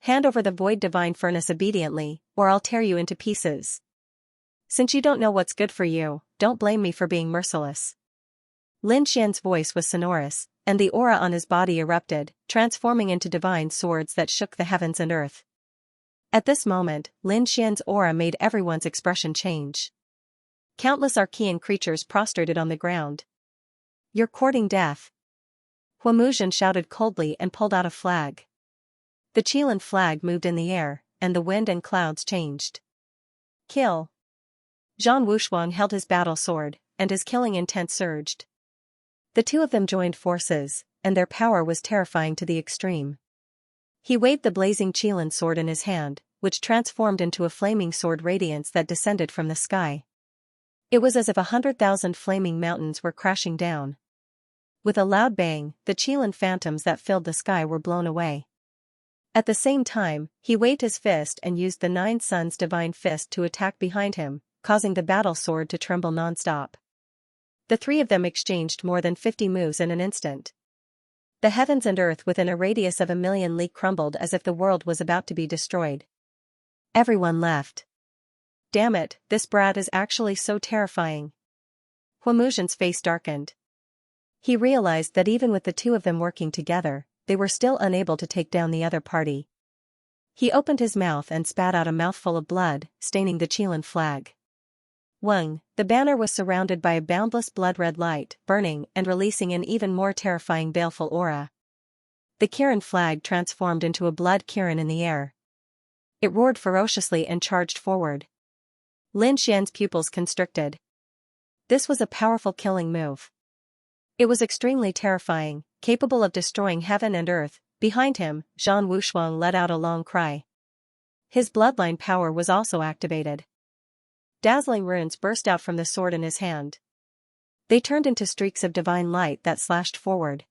A: Hand over the Void Divine Furnace obediently, or I'll tear you into pieces. Since you don't know what's good for you, don't blame me for being merciless. Lin Xian's voice was sonorous, and the aura on his body erupted, transforming into divine swords that shook the heavens and earth. At this moment, Lin Xian's aura made everyone's expression change. Countless Archean creatures prostrated on the ground. You're courting death. Huamuzhen shouted coldly and pulled out a flag. The Qilin flag moved in the air, and the wind and clouds changed. Kill. Zhang Wushuang held his battle sword, and his killing intent surged. The 2 of them joined forces, and their power was terrifying to the extreme. He waved the blazing Qilin sword in his hand, which transformed into a flaming sword radiance that descended from the sky. It was as if 100,000 flaming mountains were crashing down. With a loud bang, the Qilin phantoms that filled the sky were blown away. At the same time, he waved his fist and used the 9 Suns Divine Fist to attack behind him, causing the battle sword to tremble non-stop. The 3 of them exchanged more than 50 moves in an instant. The heavens and earth within a radius of 1,000,000 li crumbled as if the world was about to be destroyed. Everyone left. Damn it, this brat is actually so terrifying. Huamuzhen's face darkened. He realized that even with the 2 of them working together, they were still unable to take down the other party. He opened his mouth and spat out a mouthful of blood, staining the Qilin flag. Wang, the banner was surrounded by a boundless blood-red light, burning and releasing an even more terrifying baleful aura. The Kirin flag transformed into a blood Kirin in the air. It roared ferociously and charged forward. Lin Xian's pupils constricted. This was a powerful killing move. It was extremely terrifying, capable of destroying heaven and earth, Behind him, Zhang Wushuang let out a long cry. His bloodline power was also activated. Dazzling runes burst out from the sword in his hand. They turned into streaks of divine light that slashed forward.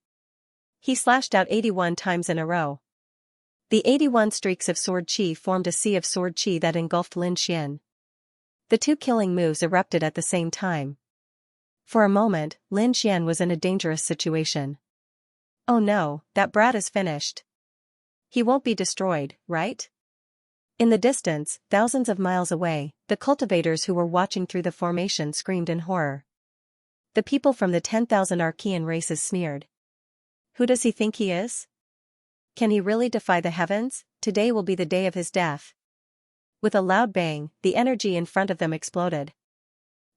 A: He slashed out 81 times in a row. The 81 streaks of sword chi formed a sea of sword chi that engulfed Lin Xian. The two killing moves erupted at the same time. For a moment, Lin Xian was in a dangerous situation. Oh no, that brat is finished. He won't be destroyed, right? In the distance, thousands of miles away, the cultivators who were watching through the formation screamed in horror. The people from the 10,000 Archean races sneered. Who does he think he is? Can he really defy the heavens? Today will be the day of his death. With a loud bang, the energy in front of them exploded.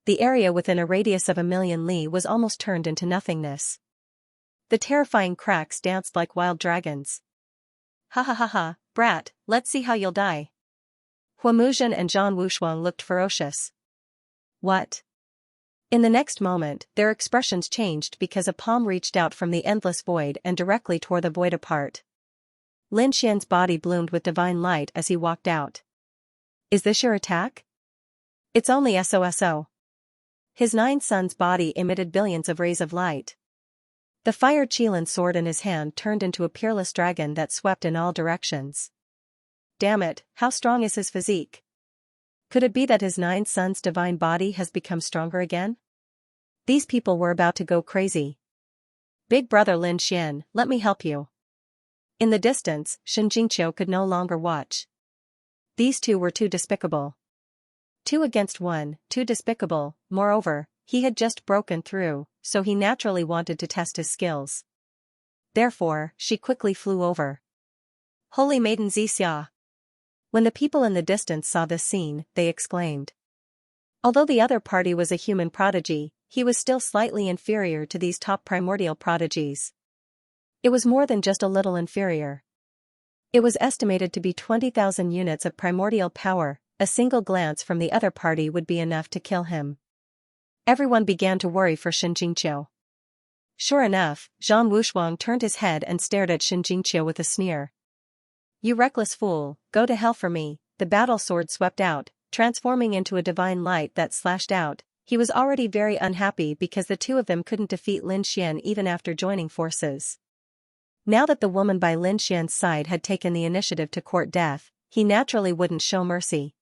A: The area within a radius of 1,000,000 li was almost turned into nothingness. The terrifying cracks danced like wild dragons. Ha ha ha ha, brat, let's see how you'll die. Hua Muzhen and Zhang Wushuang looked ferocious. What? In the next moment, their expressions changed because a palm reached out from the endless void and directly tore the void apart. Lin Xian's body bloomed with divine light as he walked out. Is this your attack? It's only SOSO. His 9 sons' body emitted billions of rays of light. The fire Qilin sword in his hand turned into a peerless dragon that swept in all directions. Damn it, how strong is his physique? Could it be that his 9 sons' divine body has become stronger again? These people were about to go crazy. Big brother Lin Xian, let me help you. In the distance, Xianxia could no longer watch. These two were too despicable. 2 against 1, too despicable. Moreover, he had just broken through, so he naturally wanted to test his skills. Therefore, she quickly flew over. Holy Maiden Xianxia! When the people in the distance saw this scene, they exclaimed. Although the other party was a human prodigy, he was still slightly inferior to these top primordial prodigies. It was more than just a little inferior. It was estimated to be 20,000 units of primordial power. A single glance from the other party would be enough to kill him. Everyone began to worry for Xianxia. Sure enough, Zhang Wushuang turned his head and stared at Xianxia with a sneer. You reckless fool, go to hell for me. The battle sword swept out, transforming into a divine light that slashed out. He was already very unhappy because the two of them couldn't defeat Lin Xian even after joining forces. Now that the woman by Lin Xian's side had taken the initiative to court death, he naturally wouldn't show mercy.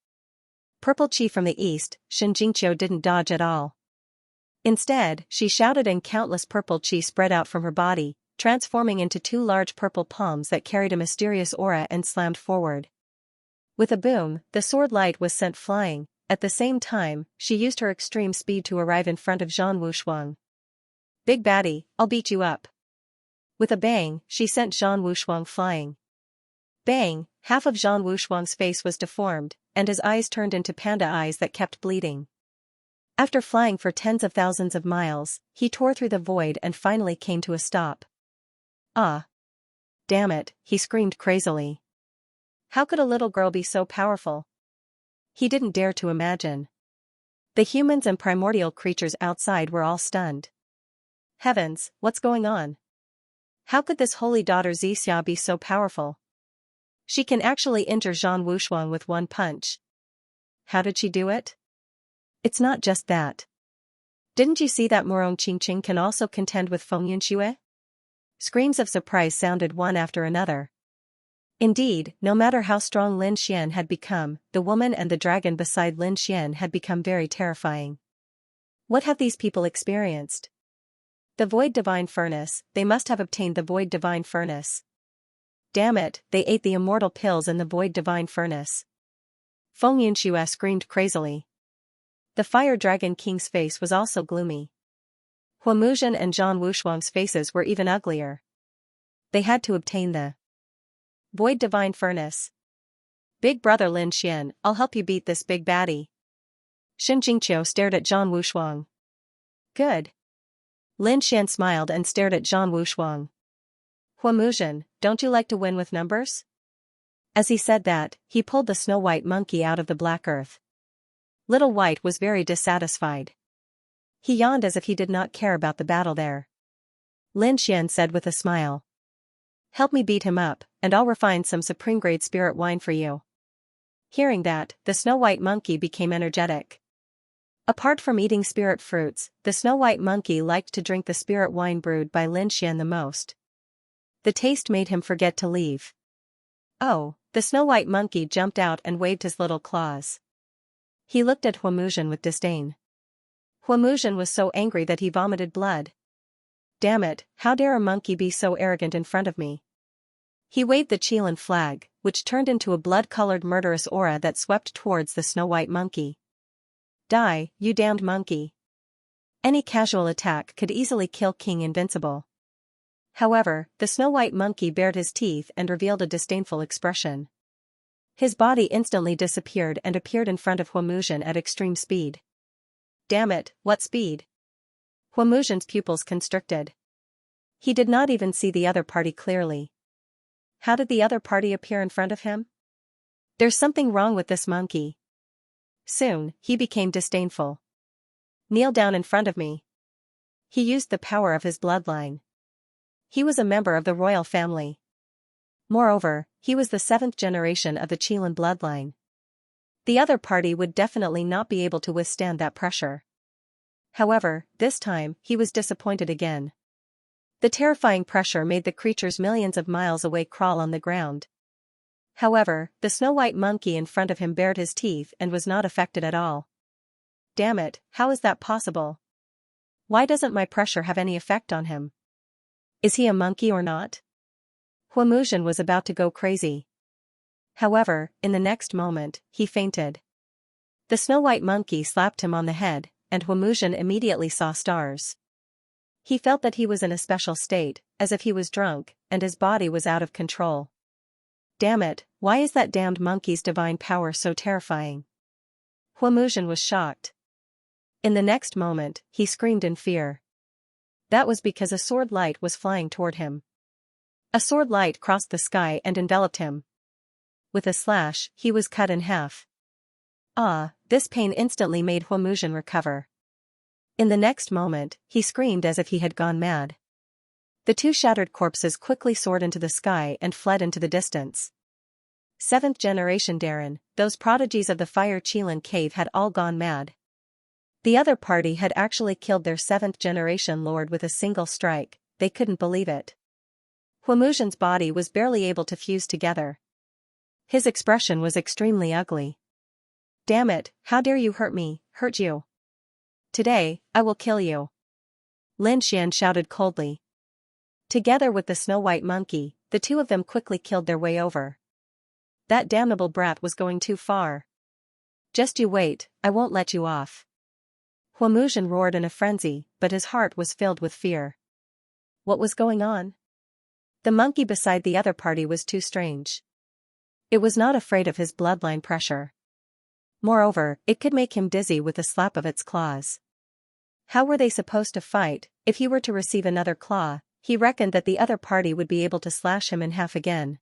A: Purple chi from the east, Xianxia didn't dodge at all. Instead, she shouted and countless purple chi spread out from her body, transforming into 2 large purple palms that carried a mysterious aura and slammed forward. With a boom, the sword light was sent flying. At the same time, she used her extreme speed to arrive in front of Zhang Wushuang. Big baddie, I'll beat you up. With a bang, she sent Zhang Wushuang flying. Bang, half of Zhang Wushuang's face was deformed, and his eyes turned into panda eyes that kept bleeding. After flying for tens of thousands of miles, he tore through the void and finally came to a stop. Ah! Damn it, he screamed crazily. How could a little girl be so powerful? He didn't dare to imagine. The humans and primordial creatures outside were all stunned. Heavens, what's going on? How could this holy daughter Xianxia be so powerful? She can actually injure Zhang Wushuang with one punch. How did she do it? It's not just that. Didn't you see that Morong Qingqing can also contend with Feng Yunxue? Screams of surprise sounded one after another. Indeed, no matter how strong Lin Xian had become, the woman and the dragon beside Lin Xian had become very terrifying. What have these people experienced? The Void Divine Furnace, they must have obtained the Void Divine Furnace. Damn it, they ate the immortal pills in the Void Divine Furnace. Feng Yunxue screamed crazily. The Fire Dragon King's face was also gloomy. Hua Muzhen and Zhang Wushuang's faces were even uglier. They had to obtain the Void Divine Furnace. Big brother Lin Xian, I'll help you beat this big baddie. Xianxia stared at Zhang Wushuang. Good. Lin Xian smiled and stared at Zhang Wushuang. Hua Muzhen, don't you like to win with numbers? As he said that, he pulled the snow-white monkey out of the black earth. Little White was very dissatisfied. He yawned as if he did not care about the battle there. Lin Xian said with a smile. Help me beat him up, and I'll refine some supreme-grade spirit wine for you." Hearing that, the Snow White Monkey became energetic. Apart from eating spirit fruits, the Snow White Monkey liked to drink the spirit wine brewed by Xianxia the most. The taste made him forget to leave. "Oh," the Snow White Monkey jumped out and waved his little claws. He looked at Huamuxian with disdain. Huamuxian was so angry that he vomited blood. "Damn it, how dare a monkey be so arrogant in front of me?" He waved the Qilan flag, which turned into a blood-colored murderous aura that swept towards the Snow White Monkey. "Die, you damned monkey." Any casual attack could easily kill King Invincible. However, the Snow White Monkey bared his teeth and revealed a disdainful expression. His body instantly disappeared and appeared in front of Huamuxian at extreme speed. "Damn it, what speed?" Huamuxian's pupils constricted. He did not even see the other party clearly. How did the other party appear in front of him? There's something wrong with this monkey. Soon, he became disdainful. "Kneel down in front of me." He used the power of his bloodline. He was a member of the royal family. Moreover, he was the 7th generation of the Qilan bloodline. The other party would definitely not be able to withstand that pressure. However, this time, he was disappointed again. The terrifying pressure made the creatures millions of miles away crawl on the ground. However, the Snow White Monkey in front of him bared his teeth and was not affected at all. "Damn it, how is that possible? Why doesn't my pressure have any effect on him? Is he a monkey or not?" Huamuxian was about to go crazy. However, in the next moment, he fainted. The Snow White Monkey slapped him on the head, and Huamuxian immediately saw stars. He felt that he was in a special state, as if he was drunk, and his body was out of control. "Damn it, why is that damned monkey's divine power so terrifying?" Huamuxian was shocked. In the next moment, he screamed in fear. That was because a sword light was flying toward him. A sword light crossed the sky and enveloped him. With a slash, he was cut in half. This pain instantly made Huamuxian recover. In the next moment, he screamed as if he had gone mad. The two shattered corpses quickly soared into the sky and fled into the distance. 7th generation Darren, those prodigies of the Fire Qilan cave had all gone mad. The other party had actually killed their 7th generation lord with a single strike, they couldn't believe it. Huamuxian's body was barely able to fuse together. His expression was extremely ugly. "Damn it, how dare you hurt me, hurt you? Today, I will kill you." Xianxia shouted coldly. Together with the Snow White Monkey, the two of them quickly killed their way over. That damnable brat was going too far. "Just you wait, I won't let you off." Huamuxian roared in a frenzy, but his heart was filled with fear. What was going on? The monkey beside the other party was too strange. It was not afraid of his bloodline pressure. Moreover, it could make him dizzy with a slap of its claws. How were they supposed to fight? If he were to receive another claw, he reckoned that the other party would be able to slash him in half again.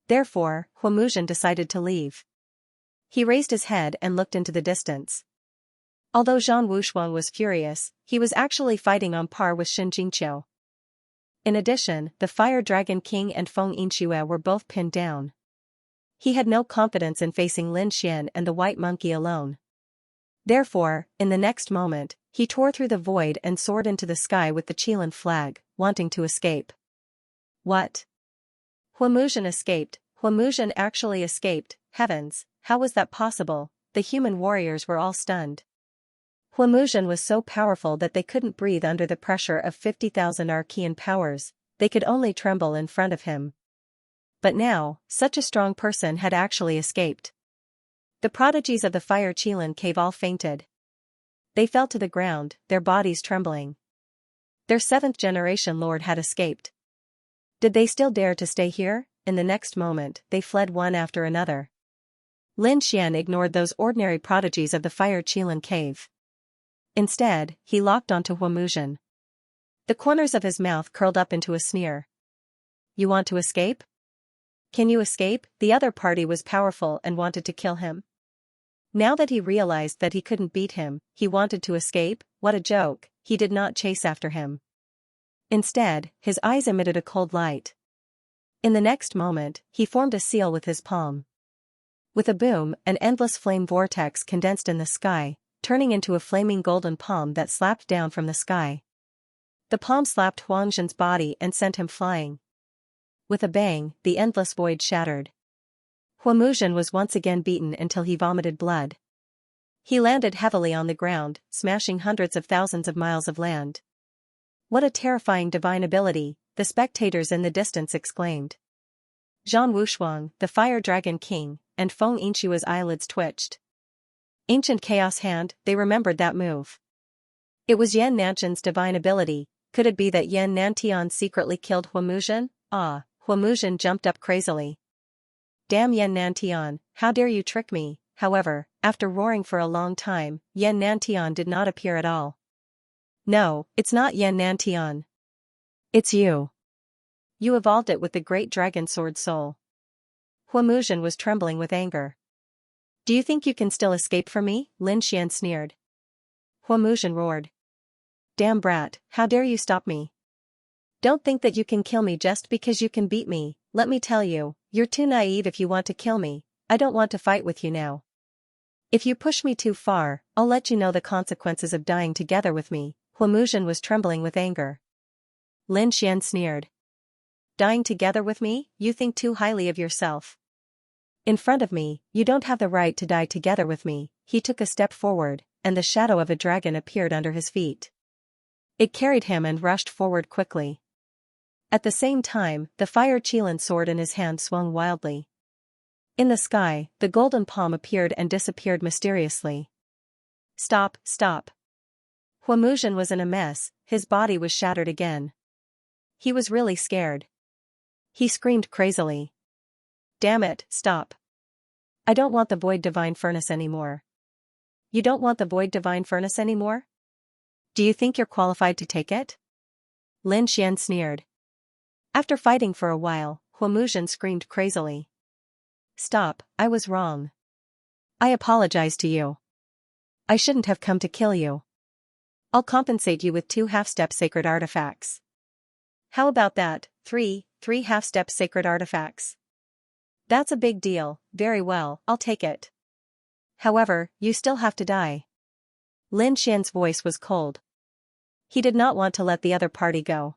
A: Therefore, Huamuxian decided to leave. He raised his head and looked into the distance. Although Zhang Wushuang was furious, he was actually fighting on par with Xin Jingqiu. In addition, the Fire Dragon King and Feng Yinxue were both pinned down. He had no confidence in facing Lin Xian and the White Monkey alone. Therefore, in the next moment, he tore through the void and soared into the sky with the Qilan flag, wanting to escape. What? Huamuxian escaped. Huamuxian actually escaped. Heavens, how was that possible? The human warriors were all stunned. Huamuxian was so powerful that they couldn't breathe under the pressure of 50,000 archean powers, they could only tremble in front of him. But now, such a strong person had actually escaped. The prodigies of the Fire Qilan cave all fainted. They fell to the ground, their bodies trembling. Their 7th generation lord had escaped. Did they still dare to stay here? In the next moment, they fled one after another. Lin Xian ignored those ordinary prodigies of the Fire Qilan cave. Instead, he locked onto Huamuxian. The corners of his mouth curled up into a sneer. "You want to escape? Can you escape?" The other party was powerful and wanted to kill him. Now that he realized that he couldn't beat him, he wanted to escape. What a joke, he did not chase after him. Instead, his eyes emitted a cold light. In the next moment, he formed a seal with his palm. With a boom, an endless flame vortex condensed in the sky, turning into a flaming golden palm that slapped down from the sky. The palm slapped Huangzhen's body and sent him flying. With a bang, the endless void shattered. Huamuzhen was once again beaten until he vomited blood. He landed heavily on the ground, smashing hundreds of thousands of miles of land. What a terrifying divine ability, the spectators in the distance exclaimed. Zhang Wushuang, the Fire Dragon King, and Feng Yinshua's eyelids twitched. Ancient Chaos Hand, they remembered that move. It was Yan Nantian's divine ability. Could it be that Yan Nantian secretly killed Huamuzhen? Ah, Huamuzhen jumped up crazily. Damn Yan Nantian, how dare you trick me? However, after roaring for a long time, Yan Nantian did not appear at all. No, it's not Yan Nantian. It's you. You evolved it with the great dragon sword soul. Huamuzhen was trembling with anger. Do you think you can still escape from me? Lin Xian sneered. Huamuzhen roared. Damn brat, how dare you stop me? Don't think that you can kill me just because you can beat me. Let me tell you, you're too naive if you want to kill me. I don't want to fight with you now. If you push me too far, I'll let you know the consequences of dying together with me. Huamuzhen was trembling with anger. Lin Xian sneered. Dying together with me? You think too highly of yourself. In front of me, you don't have the right to die together with me. He took a step forward, and the shadow of a dragon appeared under his feet. It carried him and rushed forward quickly. At the same time, the fire Qilin sword in his hand swung wildly. In the sky, the golden palm appeared and disappeared mysteriously. Stop, stop. Huamuzhen was in a mess, his body was shattered again. He was really scared. He screamed crazily. Damn it, stop. I don't want the Void Divine Furnace anymore. You don't want the Void Divine Furnace anymore? Do you think you're qualified to take it? Lin Xian sneered. After fighting for a while, Huamuzhen screamed crazily. Stop, I was wrong. I apologize to you. I shouldn't have come to kill you. I'll compensate you with 2 half-step sacred artifacts. How about that, 3 half-step sacred artifacts? That's a big deal. Very well, I'll take it. However, you still have to die. Lin Xian's voice was cold. He did not want to let the other party go.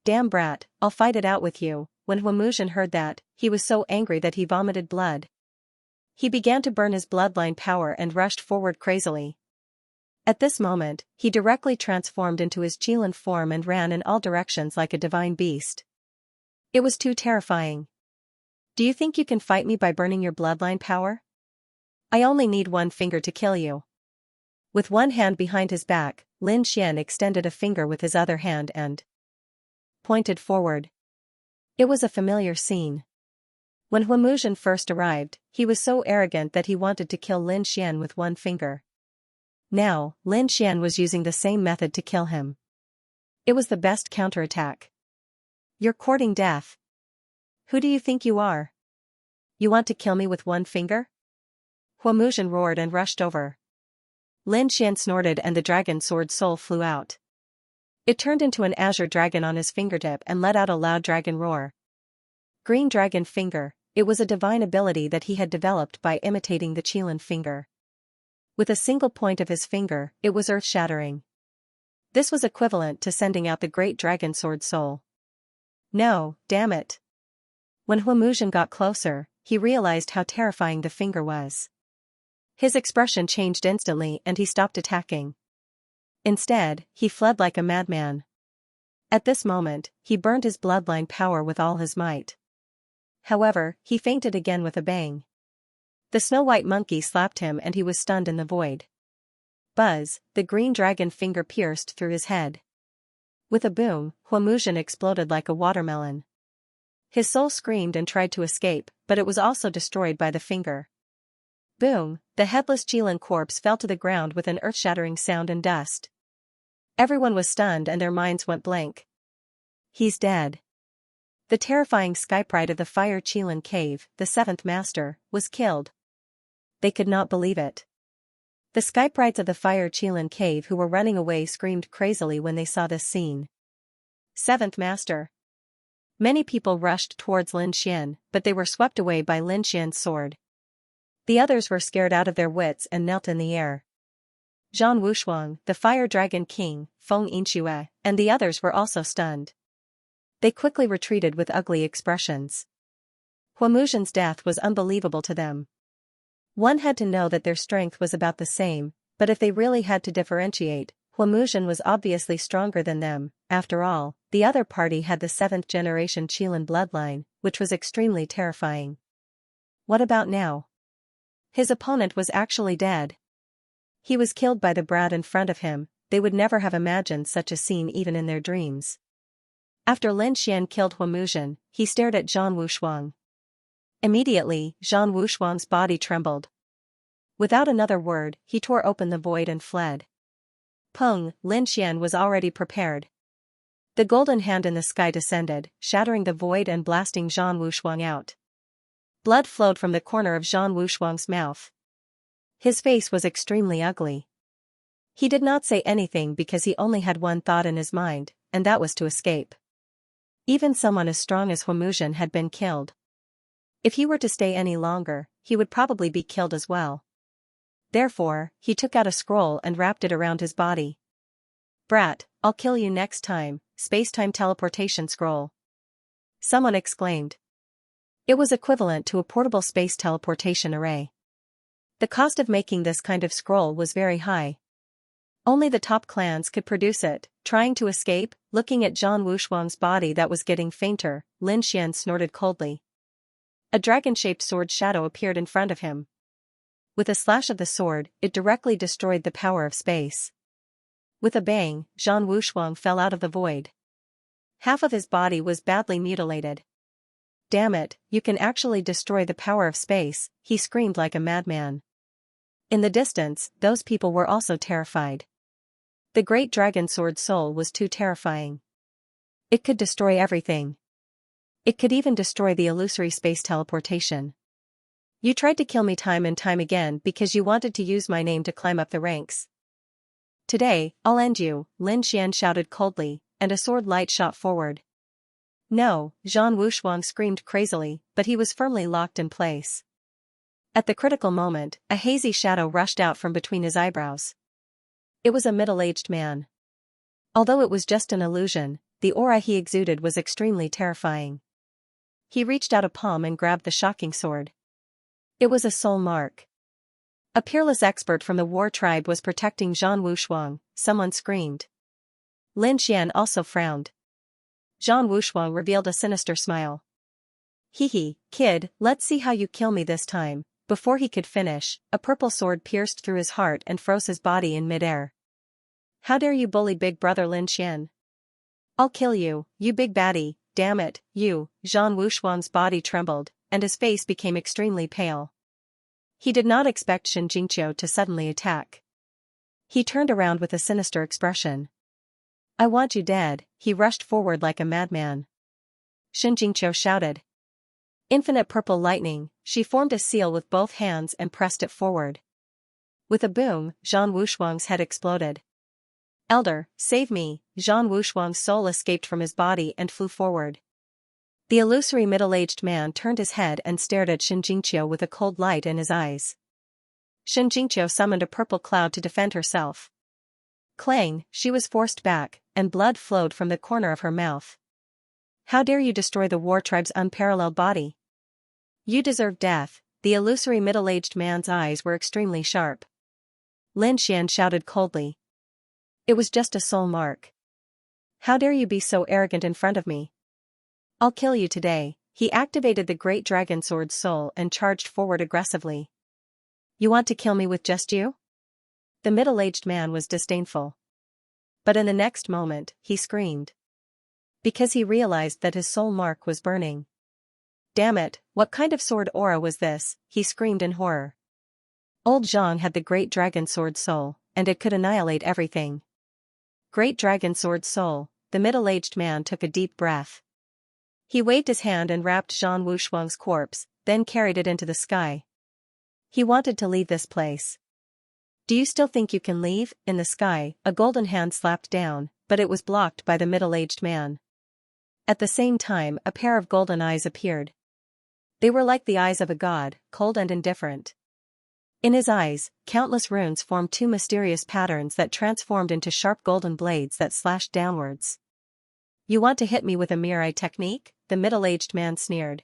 A: Damn brat, I'll fight it out with you. When Huamuzhen heard that, he was so angry that he vomited blood. He began to burn his bloodline power and rushed forward crazily. At this moment, he directly transformed into his Qilin form and ran in all directions like a divine beast. It was too terrifying. Do you think you can fight me by burning your bloodline power? I only need 1 finger to kill you. With one hand behind his back, Lin Xian extended a finger with his other hand and pointed forward. It was a familiar scene. When Huamuzhen first arrived, he was so arrogant that he wanted to kill Lin Xian with 1 finger. Now, Lin Xian was using the same method to kill him. It was the best counterattack. You're courting death. Who do you think you are? You want to kill me with 1 finger? Huamuzhen roared and rushed over. Lin Xian snorted and the dragon sword soul flew out. It turned into an azure dragon on his fingertip and let out a loud dragon roar. Green Dragon Finger, it was a divine ability that he had developed by imitating the Qilin finger. With a single point of his finger, it was earth-shattering. This was equivalent to sending out the great dragon sword soul. No, damn it. When Huamuzhen got closer, he realized how terrifying the finger was. His expression changed instantly and he stopped attacking. Instead, he fled like a madman. At this moment, he burned his bloodline power with all his might. However, he fainted again with a bang. The snow-white monkey slapped him and he was stunned in the void. Buzz, the green dragon finger pierced through his head. With a boom, Huamuzhen exploded like a watermelon. His soul screamed and tried to escape, but it was also destroyed by the finger. Boom, the headless Qilin corpse fell to the ground with an earth-shattering sound and dust. Everyone was stunned and their minds went blank. He's dead. The terrifying skyprite of the Fire Qilin cave, the 7th master, was killed. They could not believe it. The skyprites of the Fire Qilin cave who were running away screamed crazily when they saw this scene. 7th master. Many people rushed towards Lin Xian, but they were swept away by Lin Xian's sword. The others were scared out of their wits and knelt in the air. Zhang Wushuang, the Fire Dragon King, Feng Yinxue, and the others were also stunned. They quickly retreated with ugly expressions. Huamuzhen's death was unbelievable to them. One had to know that their strength was about the same, but if they really had to differentiate, Huamuzhen was obviously stronger than them. After all, the other party had the 7th-generation Qilin bloodline, which was extremely terrifying. What about now? His opponent was actually dead. He was killed by the brat in front of him. They would never have imagined such a scene even in their dreams. After Lin Xian killed Huamuzhen, he stared at Zhang Wushuang. Immediately, Zhang Wushuang's body trembled. Without another word, he tore open the void and fled. Peng, Lin Xian was already prepared. The golden hand in the sky descended, shattering the void and blasting Zhang Wushuang out. Blood flowed from the corner of Zhang Wushuang's mouth. His face was extremely ugly. He did not say anything because he only had one thought in his mind, and that was to escape. Even someone as strong as Huamuzhen had been killed. If he were to stay any longer, he would probably be killed as well. Therefore, he took out a scroll and wrapped it around his body. "Brat, I'll kill you next time," space-time teleportation scroll. Someone exclaimed. It was equivalent to a portable space teleportation array. The cost of making this kind of scroll was very high. Only the top clans could produce it. Trying to escape, looking at Zhang Wushuang's body that was getting fainter, Lin Xian snorted coldly. A dragon-shaped sword shadow appeared in front of him. With a slash of the sword, it directly destroyed the power of space. With a bang, Zhang Wushuang fell out of the void. Half of his body was badly mutilated. "Damn it, you can actually destroy the power of space," he screamed like a madman. In the distance, those people were also terrified. The great dragon sword soul was too terrifying. It could destroy everything. It could even destroy the illusory space teleportation. "You tried to kill me time and time again because you wanted to use my name to climb up the ranks. Today, I'll end you," Lin Xian shouted coldly, and a sword light shot forward. "No," Zhang Wushuang screamed crazily, but he was firmly locked in place. At the critical moment, a hazy shadow rushed out from between his eyebrows. It was a middle-aged man. Although it was just an illusion, the aura he exuded was extremely terrifying. He reached out a palm and grabbed the shocking sword. It was a soul mark. A peerless expert from the war tribe was protecting Zhang Wushuang, someone screamed. Lin Xian also frowned. Zhang Wushuang revealed a sinister smile. "Hee, kid, let's see how you kill me this time." Before he could finish, a purple sword pierced through his heart and froze his body in midair. "How dare you bully big brother Lin Xian? I'll kill you, you big baddie, damn it, you." Zhang Wushuang's body trembled, and his face became extremely pale. He did not expect Xianxia to suddenly attack. He turned around with a sinister expression. "I want you dead." He rushed forward like a madman. Xianxia shouted. Infinite purple lightning, she formed a seal with both hands and pressed it forward. With a boom, Zhang Wushuang's head exploded. "Elder, save me!" Zhang Wushuang's soul escaped from his body and flew forward. The illusory middle-aged man turned his head and stared at Xianxia with a cold light in his eyes. Xianxia summoned a purple cloud to defend herself. Clang, she was forced back, and blood flowed from the corner of her mouth. "How dare you destroy the war tribe's unparalleled body? You deserve death." The illusory middle-aged man's eyes were extremely sharp. Lin Xian shouted coldly. "It was just a soul mark. How dare you be so arrogant in front of me? I'll kill you today." He activated the great dragon sword's soul and charged forward aggressively. "You want to kill me with just you?" The middle-aged man was disdainful. But in the next moment, he screamed. Because he realized that his soul mark was burning. "Damn it, what kind of sword aura was this?" he screamed in horror. Old Zhang had the great dragon sword soul, and it could annihilate everything. Great dragon sword soul, the middle-aged man took a deep breath. He waved his hand and wrapped Zhang Wushuang's corpse, then carried it into the sky. He wanted to leave this place. "Do you still think you can leave?" In the sky, a golden hand slapped down, but it was blocked by the middle-aged man. At the same time, a pair of golden eyes appeared. They were like the eyes of a god, cold and indifferent. In his eyes, countless runes formed two mysterious patterns that transformed into sharp golden blades that slashed downwards. "You want to hit me with a mirror eye technique?" the middle-aged man sneered.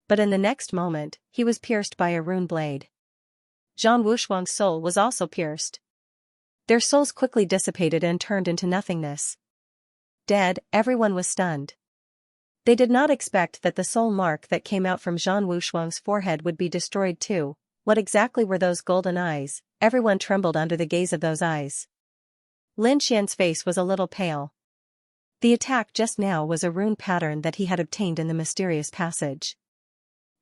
A: But in the next moment, he was pierced by a rune blade. Zhang Wushuang's soul was also pierced. Their souls quickly dissipated and turned into nothingness. Dead, everyone was stunned. They did not expect that the soul mark that came out from Zhang Wushuang's forehead would be destroyed too. What exactly were those golden eyes? Everyone trembled under the gaze of those eyes. Lin Xian's face was a little pale. The attack just now was a rune pattern that he had obtained in the mysterious passage.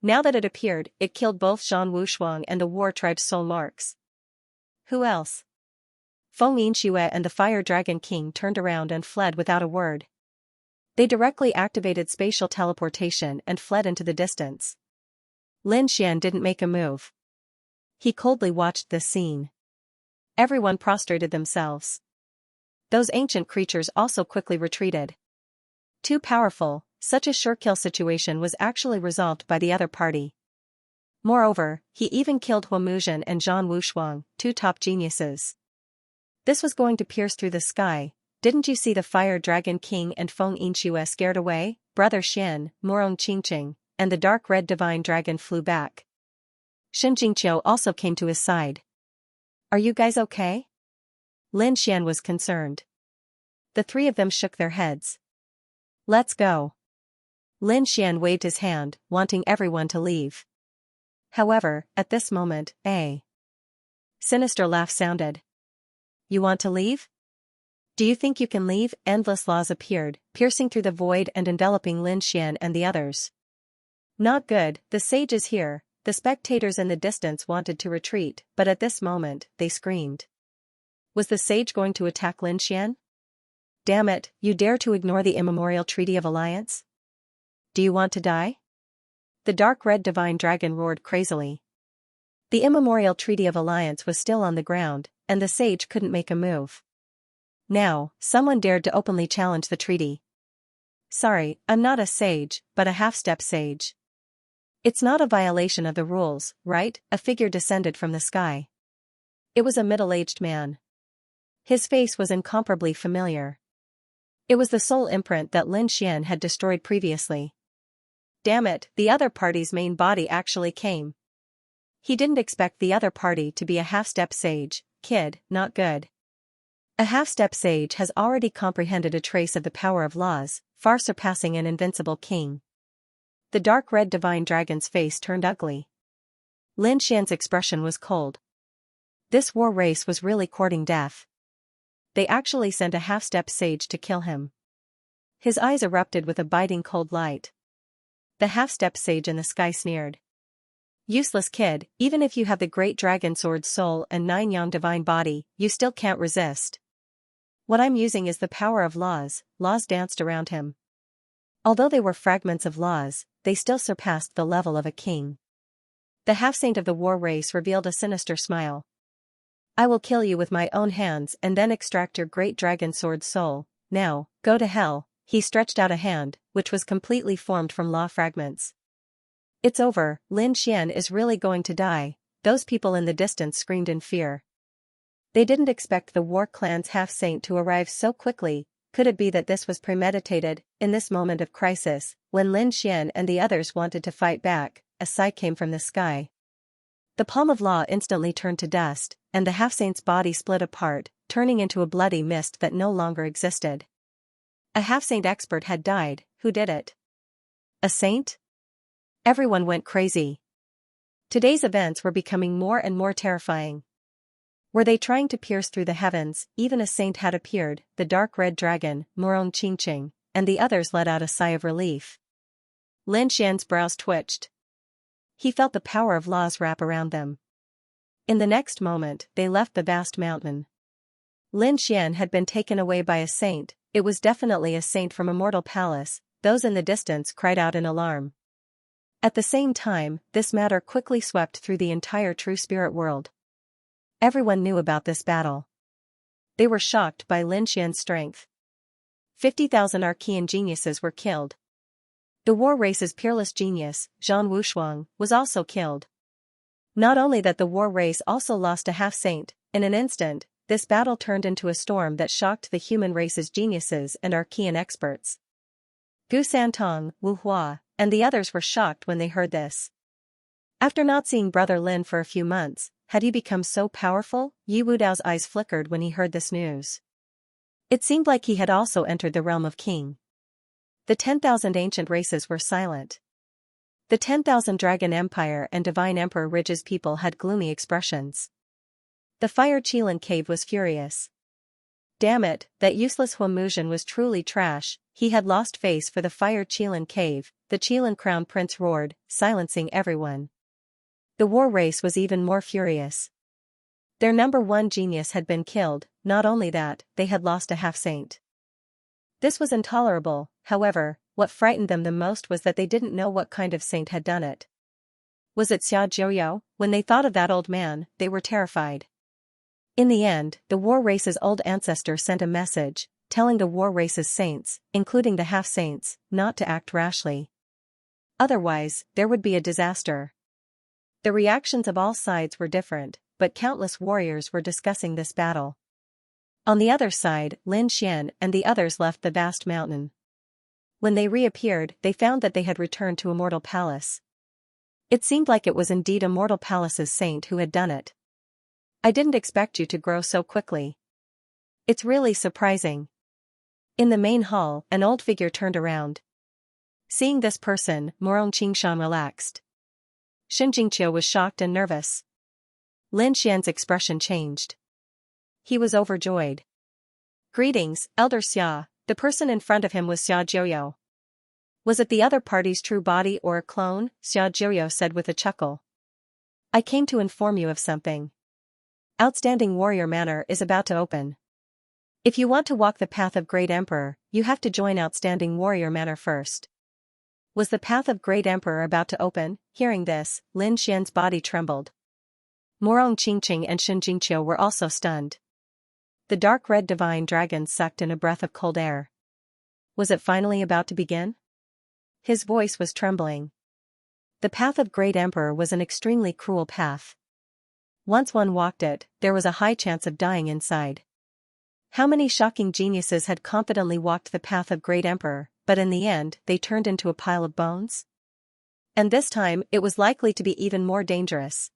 A: Now that it appeared, it killed both Zhang Wushuang and the war tribe's soul marks. Who else? Feng Yinxue and the Fire Dragon King turned around and fled without a word. They directly activated spatial teleportation and fled into the distance. Lin Xian didn't make a move. He coldly watched this scene. Everyone prostrated themselves. Those ancient creatures also quickly retreated. Too powerful, such a sure-kill situation was actually resolved by the other party. Moreover, he even killed Hua Muzhen and Zhang Wushuang, two top geniuses. This was going to pierce through the sky. Didn't you see the Fire Dragon King and Feng Yinxue scared away? Brother Xian, Morong Qingqing, and the dark red divine dragon flew back. Shen Jingqiu also came to his side. "Are you guys okay?" Lin Xian was concerned. The three of them shook their heads. "Let's go." Lin Xian waved his hand, wanting everyone to leave. However, at this moment, a sinister laugh sounded. "You want to leave? Do you think you can leave?" Endless laws appeared, piercing through the void and enveloping Lin Xian and the others. "Not good, the sage is here." The spectators in the distance wanted to retreat, but at this moment, they screamed. Was the sage going to attack Lin Xian? "Damn it, you dare to ignore the immemorial Treaty of Alliance? Do you want to die?" The dark red divine dragon roared crazily. The immemorial Treaty of Alliance was still on the ground, and the sage couldn't make a move. Now, someone dared to openly challenge the treaty. "Sorry, I'm not a sage, but a half-step sage." "It's not a violation of the rules, right?" A figure descended from the sky. It was a middle-aged man. His face was incomparably familiar. It was the soul imprint that Lin Xian had destroyed previously. Damn it, the other party's main body actually came. He didn't expect the other party to be a half-step sage. Kid, not good. A half-step sage has already comprehended a trace of the power of laws, far surpassing an invincible king. The dark red divine dragon's face turned ugly. Lin Xian's expression was cold. This war race was really courting death. They actually sent a half-step sage to kill him. His eyes erupted with a biting cold light. The half-step sage in the sky sneered. "Useless kid, even if you have the great dragon sword soul and 9 yang divine body, you still can't resist. What I'm using is the power of laws." Laws danced around him. Although they were fragments of laws, they still surpassed the level of a king. The half-saint of the war race revealed a sinister smile. "I will kill you with my own hands and then extract your great dragon sword soul. Now, go to hell." He stretched out a hand, which was completely formed from law fragments. "It's over, Lin Xian is really going to die." Those people in the distance screamed in fear. They didn't expect the war clan's half-saint to arrive so quickly. Could it be that this was premeditated? In this moment of crisis, when Lin Xian and the others wanted to fight back, a sigh came from the sky. The palm of law instantly turned to dust, and the half-saint's body split apart, turning into a bloody mist that no longer existed. A half-saint expert had died. Who did it? A saint? Everyone went crazy. Today's events were becoming more and more terrifying. Were they trying to pierce through the heavens? Even a saint had appeared, the dark red dragon, Morong Qingqing, and the others let out a sigh of relief. Lin Xian's brows twitched. He felt the power of laws wrap around them. In the next moment, they left the vast mountain. Lin Xian had been taken away by a saint. It was definitely a saint from a mortal palace. Those in the distance cried out in alarm. At the same time, this matter quickly swept through the entire true spirit world. Everyone knew about this battle. They were shocked by Lin Xian's strength. 50,000 Archean geniuses were killed. The war race's peerless genius, Zhang Wushuang, was also killed. Not only that, the war race also lost a half-saint. In an instant, this battle turned into a storm that shocked the human race's geniuses and Archean experts. Gu Santong, Wu Hua, and the others were shocked when they heard this. After not seeing Brother Lin for a few months, had he become so powerful? Yi Wudao's eyes flickered when he heard this news. It seemed like he had also entered the realm of Qing. The 10,000 ancient races were silent. The 10,000 Dragon Empire and Divine Emperor Ridge's people had gloomy expressions. The Fire Qilin Cave was furious. Damn it, that useless Huamuzhen was truly trash. He had lost face for the Fire Qilin Cave, the Qilin Crown Prince roared, silencing everyone. The war race was even more furious. Their number one genius had been killed. Not only that, they had lost a half-saint. This was intolerable. However, what frightened them the most was that they didn't know what kind of saint had done it. Was it Xia Jiuyao? When they thought of that old man, they were terrified. In the end, the war race's old ancestor sent a message, telling the war race's saints, including the half-saints, not to act rashly. Otherwise, there would be a disaster. The reactions of all sides were different, but countless warriors were discussing this battle. On the other side, Lin Xian and the others left the vast mountain. When they reappeared, they found that they had returned to Immortal Palace. It seemed like it was indeed Immortal Palace's saint who had done it. I didn't expect you to grow so quickly. It's really surprising. In the main hall, an old figure turned around. Seeing this person, Morong Qingshan relaxed. Xianxia was shocked and nervous. Lin Xian's expression changed. He was overjoyed. Greetings, Elder Xia. The person in front of him was Xia Jiuyao. Was it the other party's true body or a clone? Xia Jiuyao said with a chuckle. I came to inform you of something. Outstanding Warrior Manor is about to open. If you want to walk the path of Great Emperor, you have to join Outstanding Warrior Manor first. Was the path of Great Emperor about to open? Hearing this, Lin Xian's body trembled. Morong Qingqing and Xianxia were also stunned. The dark red divine dragon sucked in a breath of cold air. Was it finally about to begin? His voice was trembling. The path of Great Emperor was an extremely cruel path. Once one walked it, there was a high chance of dying inside. How many shocking geniuses had confidently walked the path of Great Emperor, but in the end they turned into a pile of bones? And this time it was likely to be even more dangerous.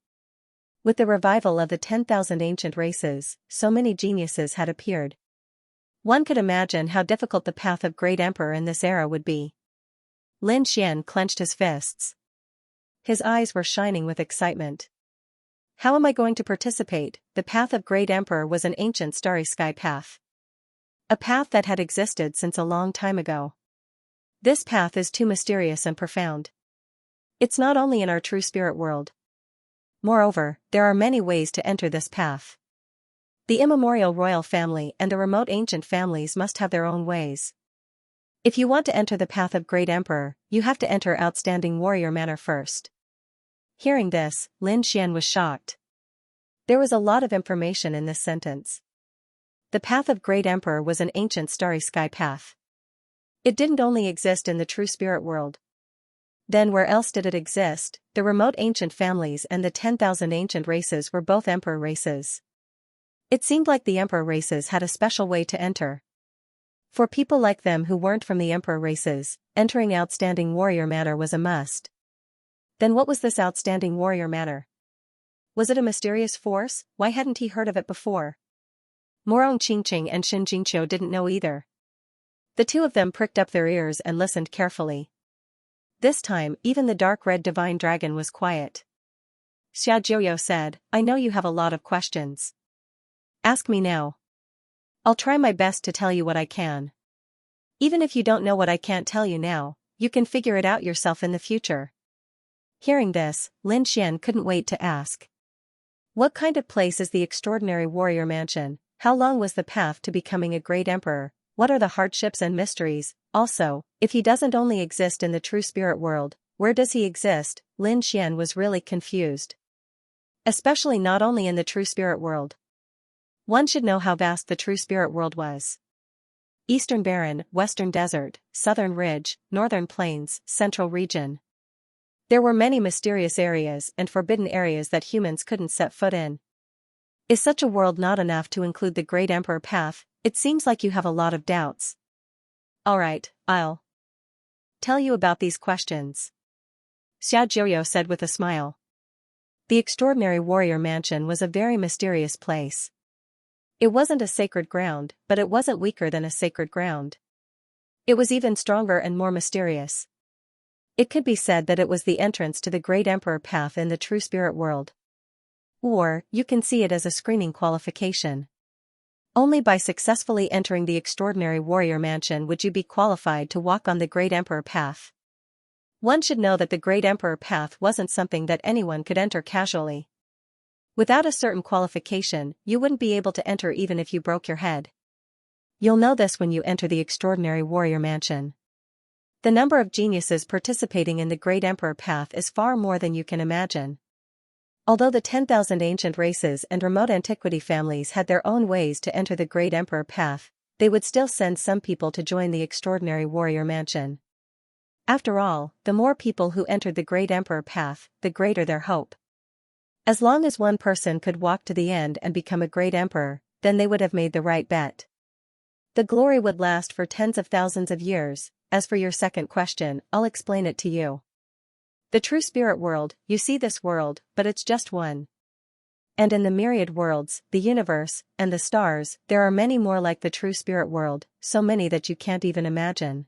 A: With the revival of the 10,000 ancient races, so many geniuses had appeared. One could imagine how difficult the path of Great Emperor in this era would be. Lin Xian clenched his fists. His eyes were shining with excitement. How am I going to participate? The path of Great Emperor was an ancient starry sky path. A path that had existed since a long time ago. This path is too mysterious and profound. It's not only in our true spirit world. Moreover, there are many ways to enter this path. The immemorial royal family and the remote ancient families must have their own ways. If you want to enter the path of Great Emperor, you have to enter Outstanding Warrior Manor first. Hearing this, Lin Xian was shocked. There was a lot of information in this sentence. The path of Great Emperor was an ancient starry sky path. It didn't only exist in the true spirit world. Then where else did it exist? The remote ancient families and the 10,000 ancient races were both emperor races. It seemed like the emperor races had a special way to enter. For people like them who weren't from the emperor races, entering Outstanding Warrior Manor was a must. Then what was this Outstanding Warrior Manor? Was it a mysterious force? Why hadn't he heard of it before? Morong Qingqing and Xianxia didn't know either. The two of them pricked up their ears and listened carefully. This time, even the dark red divine dragon was quiet. Xia Jiuyao said, I know you have a lot of questions. Ask me now. I'll try my best to tell you what I can. Even if you don't know what I can't tell you now, you can figure it out yourself in the future. Hearing this, Lin Xian couldn't wait to ask. What kind of place is the extraordinary warrior mansion? How long was the path to becoming a great emperor? What are the hardships and mysteries? Also, if he doesn't only exist in the true spirit world, where does he exist? Lin Xian was really confused. Especially not only in the true spirit world. One should know how vast the true spirit world was. Eastern Barren, Western Desert, Southern Ridge, Northern Plains, Central Region. There were many mysterious areas and forbidden areas that humans couldn't set foot in. Is such a world not enough to include the Great Emperor path? It seems like you have a lot of doubts. Alright, I'll tell you about these questions, Xianxia said with a smile. The extraordinary warrior mansion was a very mysterious place. It wasn't a sacred ground, but it wasn't weaker than a sacred ground. It was even stronger and more mysterious. It could be said that it was the entrance to the Great Emperor path in the true spirit world. Or, you can see it as a screening qualification. Only by successfully entering the extraordinary warrior mansion would you be qualified to walk on the Great Emperor path. One should know that the Great Emperor path wasn't something that anyone could enter casually. Without a certain qualification, you wouldn't be able to enter even if you broke your head. You'll know this when you enter the extraordinary warrior mansion. The number of geniuses participating in the Great Emperor path is far more than you can imagine. Although the 10,000 ancient races and remote antiquity families had their own ways to enter the Great Emperor path, they would still send some people to join the extraordinary warrior mansion. After all, the more people who entered the Great Emperor path, the greater their hope. As long as one person could walk to the end and become a great emperor, then they would have made the right bet. The glory would last for tens of thousands of years. As for your second question, I'll explain it to you. The true spirit world, you see this world, but it's just one. And in the myriad worlds, the universe, and the stars, there are many more like the true spirit world, so many that you can't even imagine.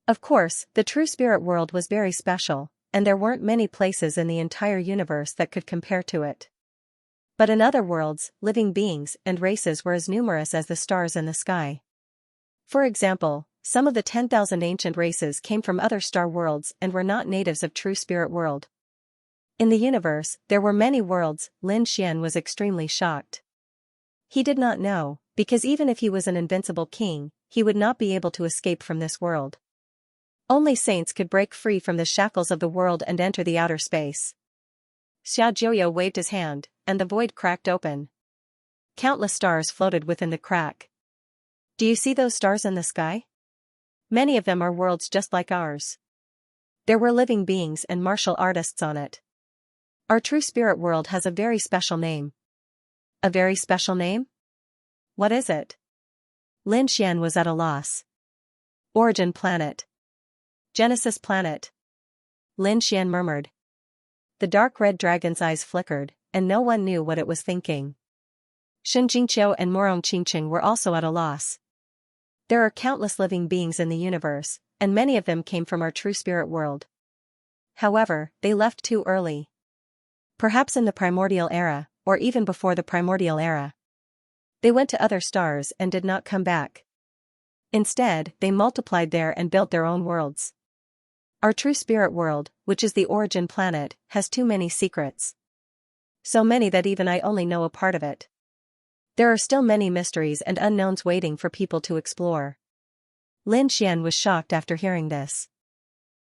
A: Of course, the true spirit world was very special, and there weren't many places in the entire universe that could compare to it. But in other worlds, living beings and races were as numerous as the stars in the sky. For example, some of the 10,000 ancient races came from other star worlds and were not natives of true spirit world. In the universe, there were many worlds. Lin Xian was extremely shocked. He did not know, because even if he was an invincible king, he would not be able to escape from this world. Only saints could break free from the shackles of the world and enter the outer space. Xiaojiu waved his hand, and the void cracked open. Countless stars floated within the crack. Do you see those stars in the sky? Many of them are worlds just like ours. There were living beings and martial artists on it. Our true spirit world has a very special name. A very special name? What is it? Lin Xian was at a loss. Origin planet. Genesis planet. Lin Xian murmured. The dark red dragon's eyes flickered, and no one knew what it was thinking. Shen Jingqiu and Morong Qingqing were also at a loss. There are countless living beings in the universe, and many of them came from our true spirit world. However, they left too early. Perhaps in the primordial era, or even before the primordial era. They went to other stars and did not come back. Instead, they multiplied there and built their own worlds. Our true spirit world, which is the origin planet, has too many secrets. So many that even I only know a part of it. There are still many mysteries and unknowns waiting for people to explore. Lin Xian was shocked after hearing this.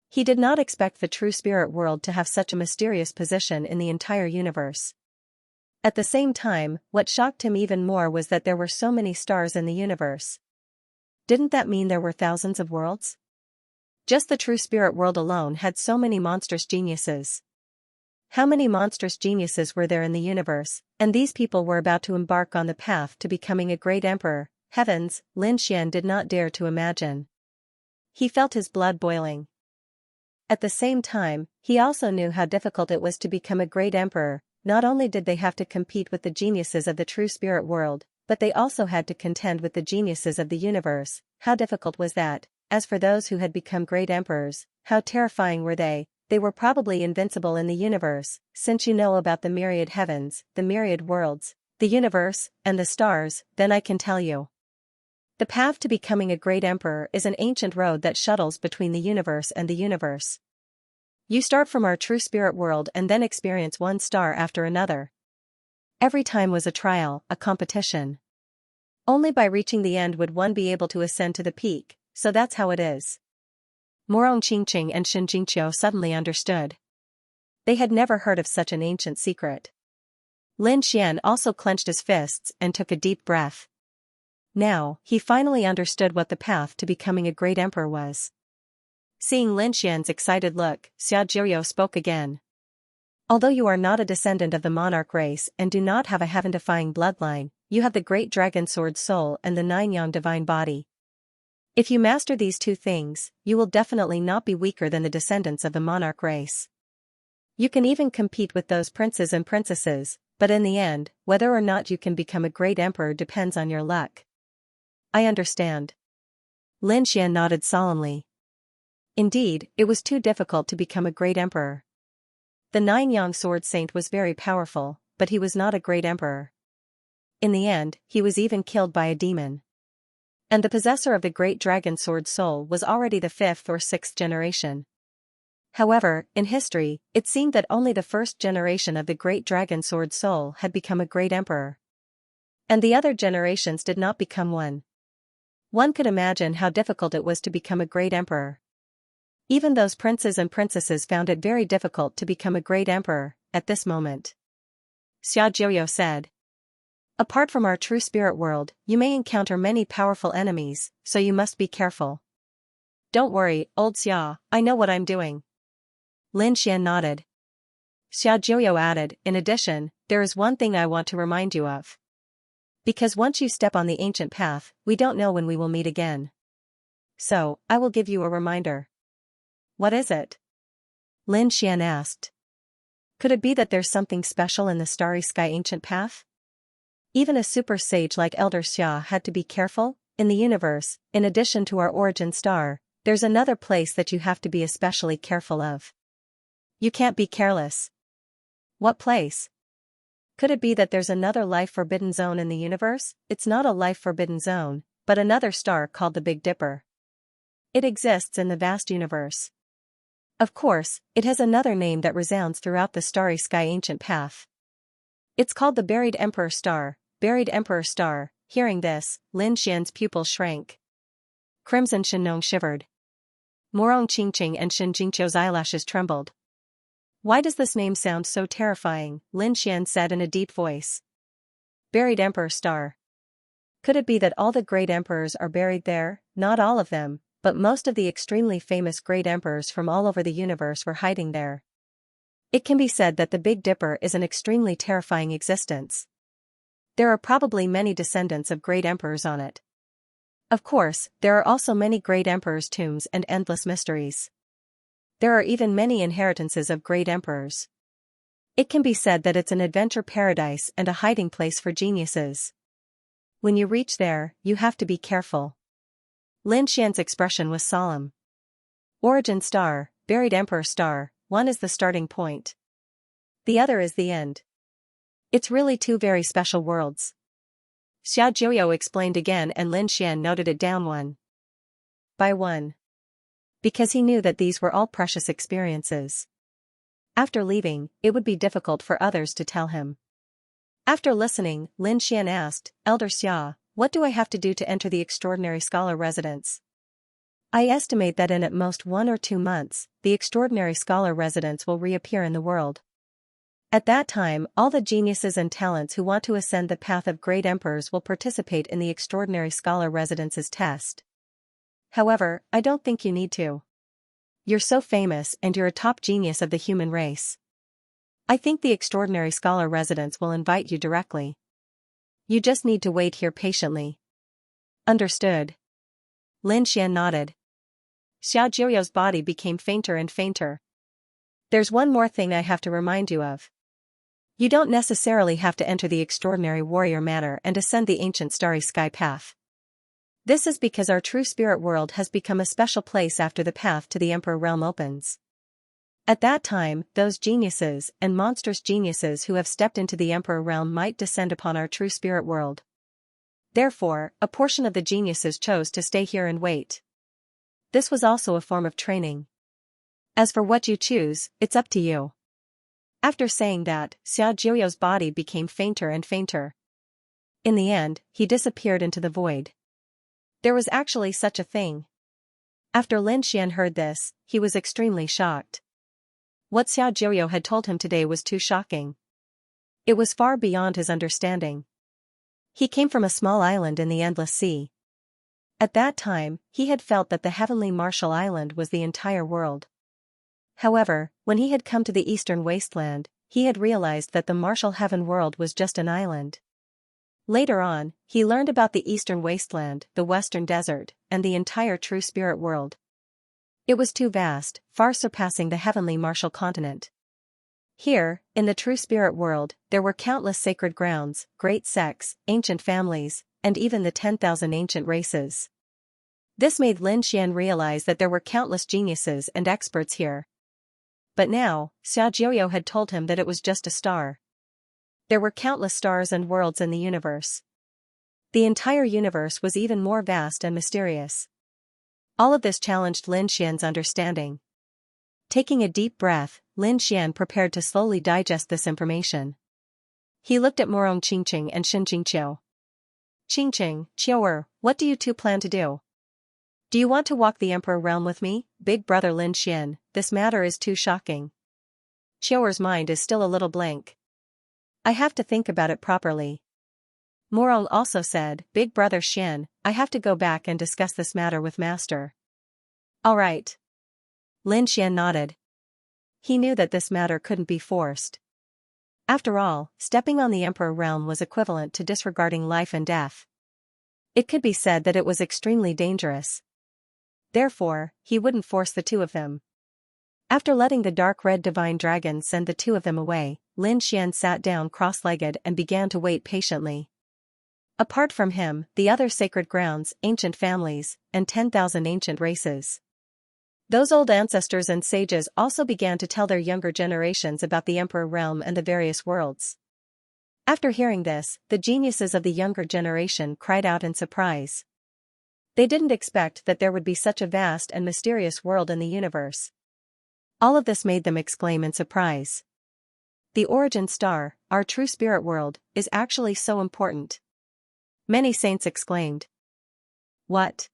A: He did not expect the true spirit world to have such a mysterious position in the entire universe. At the same time, what shocked him even more was that there were so many stars in the universe. Didn't that mean there were thousands of worlds? Just the true spirit world alone had so many monstrous geniuses. How many monstrous geniuses were there in the universe, and these people were about to embark on the path to becoming a great emperor? Heavens, Lin Xian did not dare to imagine. He felt his blood boiling. At the same time, he also knew how difficult it was to become a great emperor. Not only did they have to compete with the geniuses of the true spirit world, but they also had to contend with the geniuses of the universe. How difficult was that? As for those who had become great emperors, how terrifying were they? They were probably invincible in the universe, since you know about the myriad heavens, the myriad worlds, the universe, and the stars, then I can tell you. The path to becoming a great emperor is an ancient road that shuttles between the universe and the universe. You start from our true spirit world and then experience one star after another. Every time was a trial, a competition. Only by reaching the end would one be able to ascend to the peak, so that's how it is. Morong Qingqing and Shen Jingqiu suddenly understood. They had never heard of such an ancient secret. Lin Xian also clenched his fists and took a deep breath. Now, he finally understood what the path to becoming a great emperor was. Seeing Lin Xian's excited look, Xiaojioyo spoke again. Although you are not a descendant of the monarch race and do not have a heaven-defying bloodline, you have the great dragon sword soul and the nine-yang divine body. If you master these two things, you will definitely not be weaker than the descendants of the monarch race. You can even compete with those princes and princesses, but in the end, whether or not you can become a great emperor depends on your luck. I understand. Lin Xian nodded solemnly. Indeed, it was too difficult to become a great emperor. The nine-yang sword saint was very powerful, but he was not a great emperor. In the end, he was even killed by a demon. And the possessor of the great dragon sword soul was already the 5th or 6th generation. However, in history, it seemed that only the first generation of the great dragon sword soul had become a great emperor. And the other generations did not become one. One could imagine how difficult it was to become a great emperor. Even those princes and princesses found it very difficult to become a great emperor, at this moment. Xiaojioyo said. Apart from our true spirit world, you may encounter many powerful enemies, so you must be careful. Don't worry, old Xia, I know what I'm doing. Lin Xian nodded. Xiaojioyo added, in addition, there is one thing I want to remind you of. Because once you step on the ancient path, we don't know when we will meet again. So, I will give you a reminder. What is it? Lin Xian asked. Could it be that there's something special in the starry sky ancient path? Even a super sage like Elder Xia had to be careful. In the universe, in addition to our origin star, there's another place that you have to be especially careful of. You can't be careless. What place? Could it be that there's another life forbidden zone in the universe? It's not a life forbidden zone, but another star called the Big Dipper. It exists in the vast universe. Of course, it has another name that resounds throughout the starry sky ancient path. It's called the Buried Emperor Star, Buried Emperor Star. Hearing this, Lin Xian's pupil shrank. Crimson Shenong shivered. Morong Qingqing and Shen Jingqiu's eyelashes trembled. Why does this name sound so terrifying? Lin Xian said in a deep voice. Buried Emperor Star. Could it be that all the great emperors are buried there? Not all of them, but most of the extremely famous great emperors from all over the universe were hiding there. It can be said that the Big Dipper is an extremely terrifying existence. There are probably many descendants of great emperors on it. Of course, there are also many great emperors' tombs and endless mysteries. There are even many inheritances of great emperors. It can be said that it's an adventure paradise and a hiding place for geniuses. When you reach there, you have to be careful. Lin Xian's expression was solemn. Origin Star, Buried Emperor Star, one is the starting point. The other is the end. It's really two very special worlds. Xiaojioyo explained again and Lin Xian noted it down one by one. Because he knew that these were all precious experiences. After leaving, it would be difficult for others to tell him. After listening, Lin Xian asked, Elder Xia, what do I have to do to enter the extraordinary scholar residence? I estimate that in at most 1 or 2 months, the extraordinary scholar residence will reappear in the world. At that time, all the geniuses and talents who want to ascend the path of great emperors will participate in the extraordinary scholar residence's test. However, I don't think you need to. You're so famous and you're a top genius of the human race. I think the extraordinary scholar residence will invite you directly. You just need to wait here patiently. Understood. Lin Xian nodded. Xiaojioyo's body became fainter and fainter. There's one more thing I have to remind you of. You don't necessarily have to enter the extraordinary warrior manor and ascend the ancient starry sky path. This is because our true spirit world has become a special place after the path to the Emperor realm opens. At that time, those geniuses and monstrous geniuses who have stepped into the Emperor realm might descend upon our true spirit world. Therefore, a portion of the geniuses chose to stay here and wait. This was also a form of training. As for what you choose, it's up to you. After saying that, Xiaojioyo's body became fainter and fainter. In the end, he disappeared into the void. There was actually such a thing. After Lin Xian heard this, he was extremely shocked. What Xiaojioyo had told him today was too shocking. It was far beyond his understanding. He came from a small island in the endless sea. At that time, he had felt that the heavenly Martial Island was the entire world. However, when he had come to the eastern wasteland, he had realized that the Martial Heaven world was just an island. Later on, he learned about the eastern wasteland, the western desert, and the entire true spirit world. It was too vast, far surpassing the heavenly Martial continent. Here, in the true spirit world, there were countless sacred grounds, great sects, ancient families, and even the 10,000 ancient races. This made Lin Xian realize that there were countless geniuses and experts here. But now, Xiaojiao had told him that it was just a star. There were countless stars and worlds in the universe. The entire universe was even more vast and mysterious. All of this challenged Lin Xian's understanding. Taking a deep breath, Lin Xian prepared to slowly digest this information. He looked at Morong Qingqing and Shen Jingqiu. Qingqing, Qiu'er, what do you two plan to do? Do you want to walk the Emperor realm with me, big brother Lin Xian? This matter is too shocking. Qiu'er's mind is still a little blank. I have to think about it properly. Morong also said, Big brother Xian, I have to go back and discuss this matter with master. All right. Lin Xian nodded. He knew that this matter couldn't be forced. After all, stepping on the Emperor realm was equivalent to disregarding life and death. It could be said that it was extremely dangerous. Therefore, he wouldn't force the two of them. After letting the dark red divine dragon send the two of them away, Lin Xian sat down cross-legged and began to wait patiently. Apart from him, the other sacred grounds, ancient families, and 10,000 ancient races. Those old ancestors and sages also began to tell their younger generations about the Emperor realm and the various worlds. After hearing this, the geniuses of the younger generation cried out in surprise. They didn't expect that there would be such a vast and mysterious world in the universe. All of this made them exclaim in surprise. The origin star, our true spirit world, is actually so important. Many saints exclaimed. What?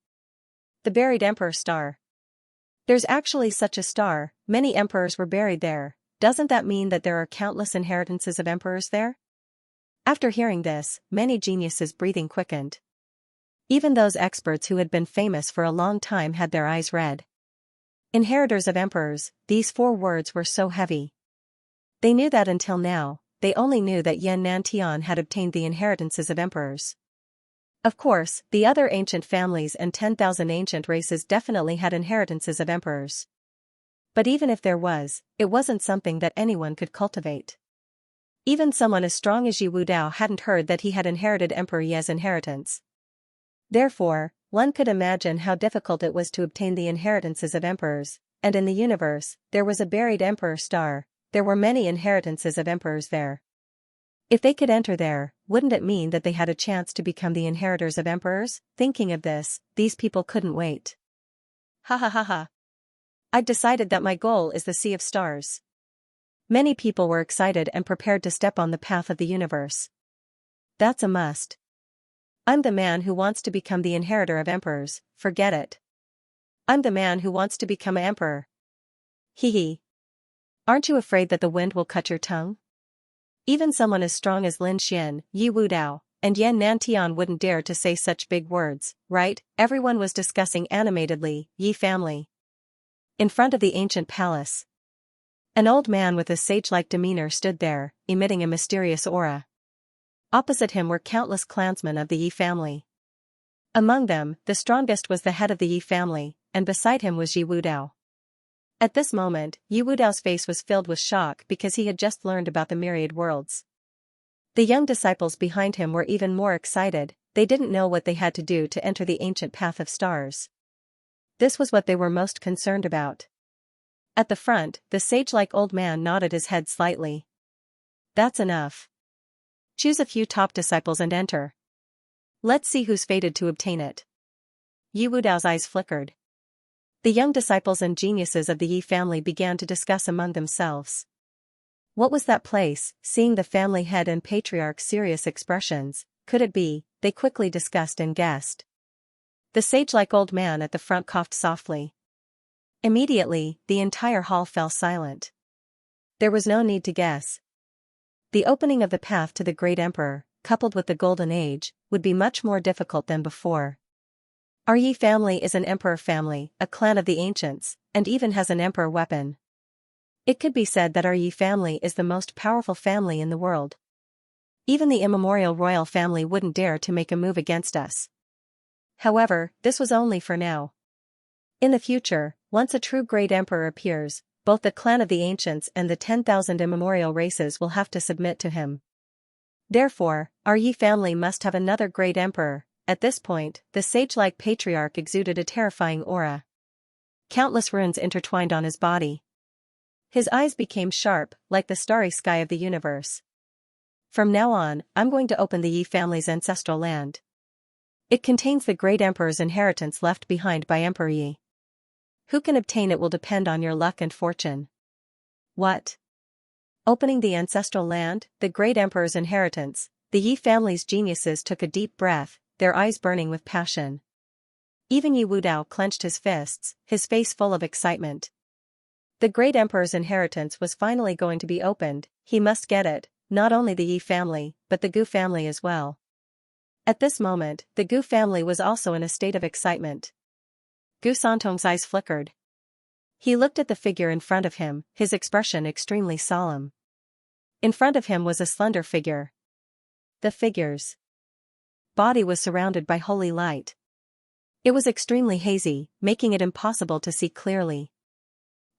A: The buried Emperor star. There's actually such a star, many emperors were buried there. Doesn't that mean that there are countless inheritances of emperors there? After hearing this, many geniuses' breathing quickened. Even those experts who had been famous for a long time had their eyes red. Inheritors of emperors, these 4 words were so heavy. They knew that until now, they only knew that Yan Nantian had obtained the inheritances of emperors. Of course, the other ancient families and 10,000 ancient races definitely had inheritances of emperors. But even if there was, it wasn't something that anyone could cultivate. Even someone as strong as Yi Wudao hadn't heard that he had inherited Emperor Ye's inheritance. Therefore, one could imagine how difficult it was to obtain the inheritances of emperors, and in the universe, there was a buried emperor star, there were many inheritances of emperors there. If they could enter there, wouldn't it mean that they had a chance to become the inheritors of emperors? Thinking of this, these people couldn't wait. Ha ha ha ha. I'd decided that my goal is the Sea of Stars. Many people were excited and prepared to step on the path of the universe. That's a must. I'm the man who wants to become the inheritor of emperors, forget it. I'm the man who wants to become an emperor. Hee hee. Aren't you afraid that the wind will cut your tongue? Even someone as strong as Lin Xian, Yi Wudao, and Yan Nantian wouldn't dare to say such big words, right? Everyone was discussing animatedly, Yi family. In front of the ancient palace. An old man with a sage-like demeanor stood there, emitting a mysterious aura. Opposite him were countless clansmen of the Yi family. Among them, the strongest was the head of the Yi family, and beside him was Yi Wudao. At this moment, Yi Wudao's face was filled with shock because he had just learned about the myriad worlds. The young disciples behind him were even more excited, they didn't know what they had to do to enter the ancient path of stars. This was what they were most concerned about. At the front, the sage-like old man nodded his head slightly. That's enough. Choose a few top disciples and enter. Let's see who's fated to obtain it. Yi Wudao's eyes flickered. The young disciples and geniuses of the Yi family began to discuss among themselves. What was that place? Seeing the family head and patriarch's serious expressions, could it be? They quickly discussed and guessed. The sage-like old man at the front coughed softly. Immediately, the entire hall fell silent. There was no need to guess. The opening of the path to the great emperor, coupled with the golden age, would be much more difficult than before. Our Yi family is an emperor family, a clan of the ancients, and even has an emperor weapon. It could be said that our Yi family is the most powerful family in the world. Even the immemorial royal family wouldn't dare to make a move against us. However, this was only for now. In the future, once a true great emperor appears, both the clan of the ancients and the 10,000 immemorial races will have to submit to him. Therefore, our Yi family must have another great emperor. At this point, the sage-like patriarch exuded a terrifying aura. Countless runes intertwined on his body. His eyes became sharp, like the starry sky of the universe. From now on, I'm going to open the Yi family's ancestral land. It contains the great emperor's inheritance left behind by Emperor Yi. Who can obtain it will depend on your luck and fortune. What? Opening the ancestral land, the great emperor's inheritance, the Yi family's geniuses took a deep breath, their eyes burning with passion. Even Yi Wudao clenched his fists, his face full of excitement. The great emperor's inheritance was finally going to be opened. He must get it, not only the Yi family, but the Gu family as well. At this moment, the Gu family was also in a state of excitement. Gu Santong's eyes flickered. He looked at the figure in front of him, his expression extremely solemn. In front of him was a slender figure. The figure's body was surrounded by holy light. It was extremely hazy, making it impossible to see clearly.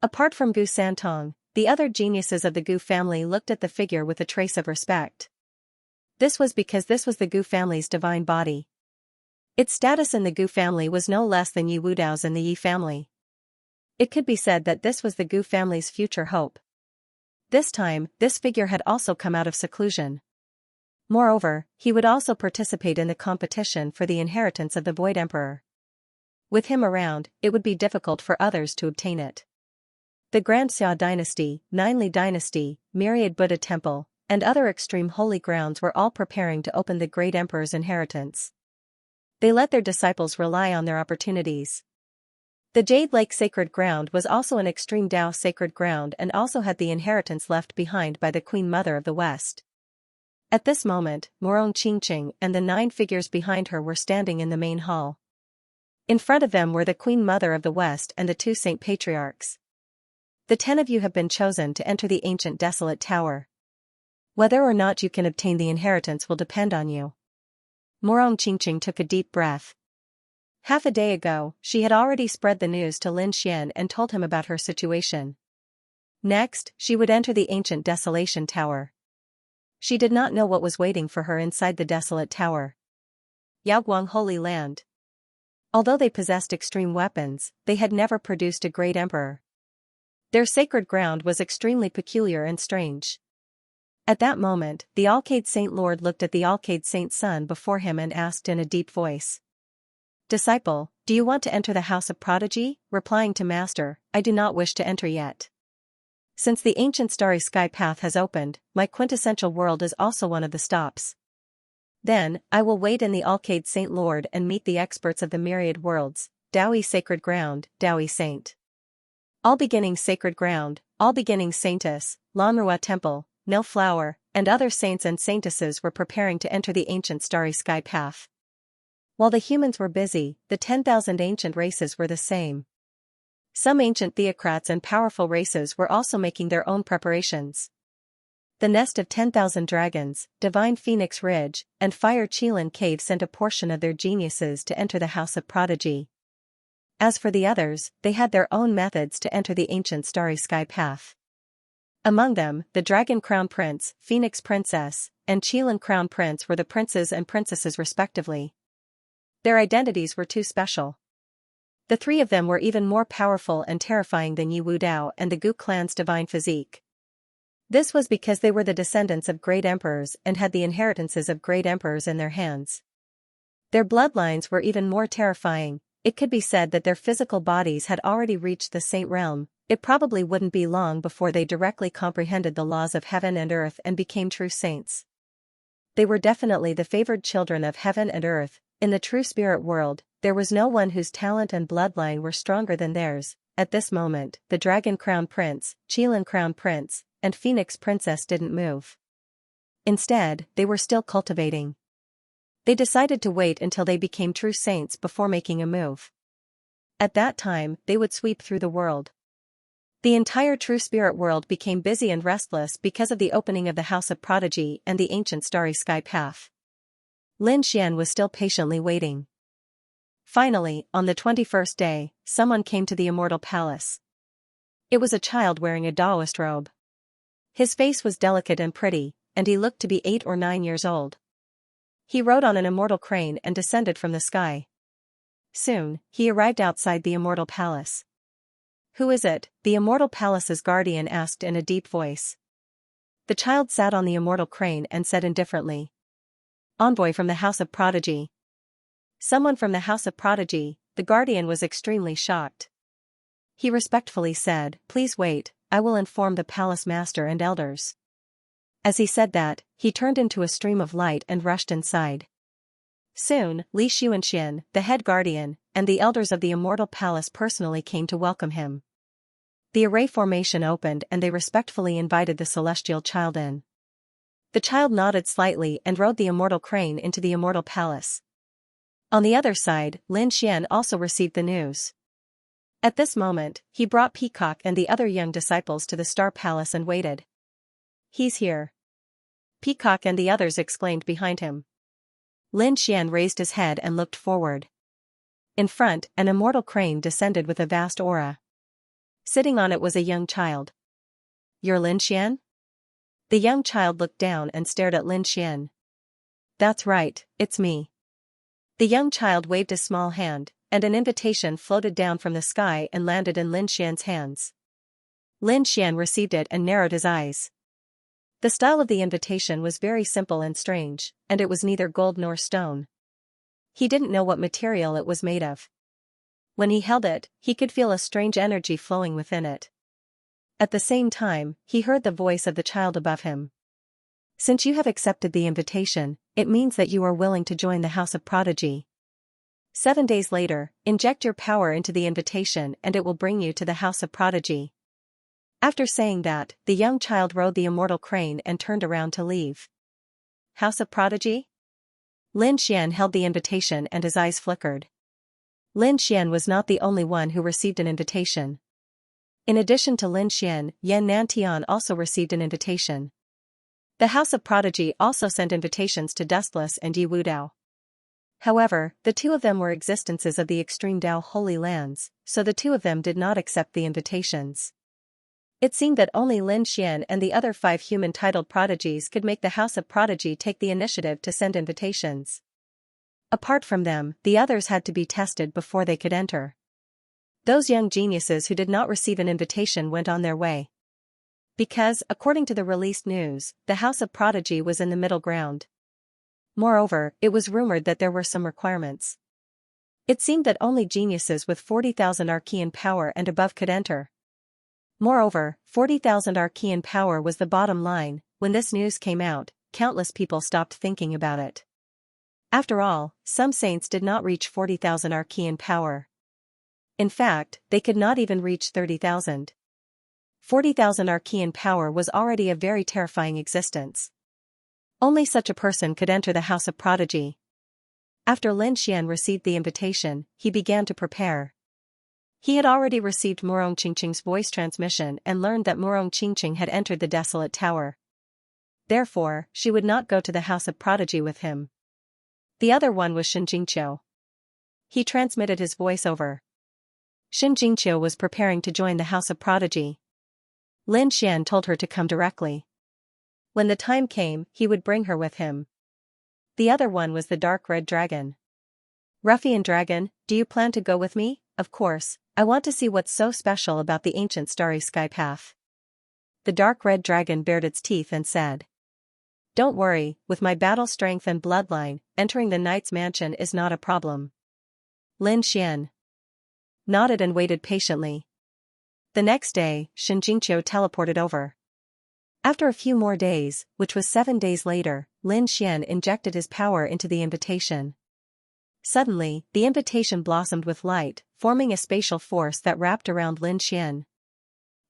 A: Apart from Gu Santong, the other geniuses of the Gu family looked at the figure with a trace of respect. This was because this was the Gu family's divine body. Its status in the Gu family was no less than Yi Wudao's in the Yi family. It could be said that this was the Gu family's future hope. This time, this figure had also come out of seclusion. Moreover, he would also participate in the competition for the inheritance of the Void Emperor. With him around, it would be difficult for others to obtain it. The Grand Xia dynasty, Nineli dynasty, Myriad Buddha temple, and other extreme holy grounds were all preparing to open the great emperor's inheritance. They let their disciples rely on their opportunities. The Jade Lake sacred ground was also an extreme Dao sacred ground and also had the inheritance left behind by the Queen Mother of the West. At this moment, Morong Qingqing and the 9 figures behind her were standing in the main hall. In front of them were the Queen Mother of the West and the 2 Saint Patriarchs. The 10 of you have been chosen to enter the ancient desolate tower. Whether or not you can obtain the inheritance will depend on you. Morong Qingqing took a deep breath. Half a day ago, she had already spread the news to Lin Xian and told him about her situation. Next, she would enter the ancient desolation tower. She did not know what was waiting for her inside the desolate tower. Yaoguang Holy Land. Although they possessed extreme weapons, they had never produced a great emperor. Their sacred ground was extremely peculiar and strange. At that moment, the Alcade Saint Lord looked at the Alcade Saint Son before him and asked in a deep voice. Disciple, do you want to enter the house of prodigy? Replying to Master, I do not wish to enter yet. Since the ancient starry sky path has opened, my quintessential world is also one of the stops. Then, I will wait in the Alcade Saint Lord and meet the experts of the myriad worlds, Daoi Sacred Ground, Daoi Saint. All beginnings Sacred Ground, all beginnings Saintess, Lanrua Temple, No Flower, and other saints and saintesses were preparing to enter the ancient starry sky path. While the humans were busy, the 10,000 ancient races were the same. Some ancient theocrats and powerful races were also making their own preparations. The nest of 10,000 dragons, Divine Phoenix Ridge, and Fire Qilin Cave sent a portion of their geniuses to enter the house of prodigy. As for the others, they had their own methods to enter the ancient starry sky path. Among them, the Dragon Crown Prince, Phoenix Princess, and Qilin Crown Prince were the princes and princesses respectively. Their identities were too special. The 3 of them were even more powerful and terrifying than Yi Wudao and the Gu clan's divine physique. This was because they were the descendants of great emperors and had the inheritances of great emperors in their hands. Their bloodlines were even more terrifying. It could be said that their physical bodies had already reached the saint realm. It probably wouldn't be long before they directly comprehended the laws of heaven and earth and became true saints. They were definitely the favored children of heaven and earth. In the true spirit world, there was no one whose talent and bloodline were stronger than theirs. At this moment, the Dragon Crown Prince, Qilin Crown Prince, and Phoenix Princess didn't move. Instead, they were still cultivating. They decided to wait until they became true saints before making a move. At that time, they would sweep through the world. The entire true spirit world became busy and restless because of the opening of the House of Prodigy and the ancient starry sky path. Lin Xian was still patiently waiting. Finally, on the 21st day, someone came to the immortal palace. It was a child wearing a Taoist robe. His face was delicate and pretty, and he looked to be 8 or 9 years old. He rode on an immortal crane and descended from the sky. Soon, he arrived outside the immortal palace. "Who is it?" the immortal palace's guardian asked in a deep voice. The child sat on the immortal crane and said indifferently, "Envoy from the House of Prodigy." "Someone from the House of Prodigy," the guardian was extremely shocked. He respectfully said, "Please wait, I will inform the palace master and elders." As he said that, he turned into a stream of light and rushed inside. Soon, Li Xianxia, the head guardian, and the elders of the immortal palace personally came to welcome him. The array formation opened and they respectfully invited the celestial child in. The child nodded slightly and rode the immortal crane into the immortal palace. On the other side, Lin Xian also received the news. At this moment, he brought Peacock and the other young disciples to the Star Palace and waited. "He's here." Peacock and the others exclaimed behind him. Lin Xian raised his head and looked forward. In front, an immortal crane descended with a vast aura. Sitting on it was a young child. "You're Lin Xian?" The young child looked down and stared at Lin Xian. "That's right, it's me." The young child waved a small hand, and an invitation floated down from the sky and landed in Lin Xian's hands. Lin Xian received it and narrowed his eyes. The style of the invitation was very simple and strange, and it was neither gold nor stone. He didn't know what material it was made of. When he held it, he could feel a strange energy flowing within it. At the same time, he heard the voice of the child above him. "Since you have accepted the invitation, it means that you are willing to join the House of Prodigy. 7 days later, inject your power into the invitation and it will bring you to the House of Prodigy." After saying that, the young child rode the immortal crane and turned around to leave. House of Prodigy? Lin Xian held the invitation and his eyes flickered. Lin Xian was not the only one who received an invitation. In addition to Lin Xian, Yan Nantian also received an invitation. The House of Prodigy also sent invitations to Dustless and Yi Wudao. However, the two of them were existences of the extreme Dao Holy Lands, so the two of them did not accept the invitations. It seemed that only Lin Xian and the other 5 human-titled prodigies could make the House of Prodigy take the initiative to send invitations. Apart from them, the others had to be tested before they could enter. Those young geniuses who did not receive an invitation went on their way. Because, according to the released news, the House of Prodigy was in the middle ground. Moreover, it was rumored that there were some requirements. It seemed that only geniuses with 40,000 Archean power and above could enter. Moreover, 40,000 Archean power was the bottom line. When this news came out, countless people stopped thinking about it. After all, some saints did not reach 40,000 Archean power. In fact, they could not even reach 30,000. 40,000 Archean power was already a very terrifying existence. Only such a person could enter the House of Prodigy. After Lin Xian received the invitation, he began to prepare. He had already received Murong Qingqing's voice transmission and learned that Murong Qingqing had entered the desolate tower. Therefore, she would not go to the House of Prodigy with him. The other one was Shen Jingqiu. He transmitted his voice over. Shen Jingqiu was preparing to join the House of Prodigy. Lin Xian told her to come directly. When the time came, he would bring her with him. The other one was the dark red dragon. "Ruffian dragon, do you plan to go with me?" "Of course, I want to see what's so special about the ancient starry sky path." The dark red dragon bared its teeth and said, "Don't worry, with my battle strength and bloodline, entering the knight's mansion is not a problem." Lin Xian nodded and waited patiently. The next day, Shen Jingqiu teleported over. After a few more days, which was 7 days later, Lin Xian injected his power into the invitation. Suddenly, the invitation blossomed with light, forming a spatial force that wrapped around Lin Xian.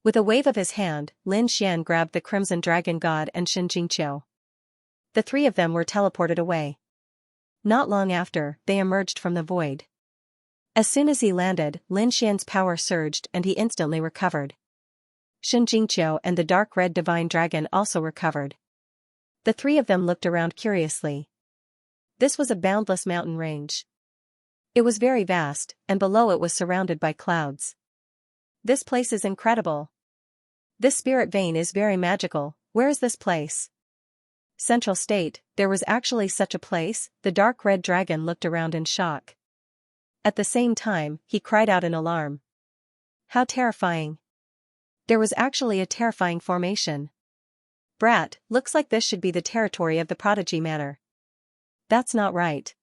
A: With a wave of his hand, Lin Xian grabbed the Crimson Dragon God and Shen Jingqiu. The 3 of them were teleported away. Not long after, they emerged from the void. As soon as he landed, Lin Xian's power surged and he instantly recovered. Xianxia and the dark red divine dragon also recovered. The three of them looked around curiously. This was a boundless mountain range. It was very vast, and below it was surrounded by clouds. This place is incredible. This spirit vein is very magical. Where is this place? Central State, there was actually such a place. The dark red dragon looked around in shock. At the same time, he cried out in alarm. How terrifying. There was actually a terrifying formation. Brat, looks like this should be the territory of the Prodigy Manor. That's not right.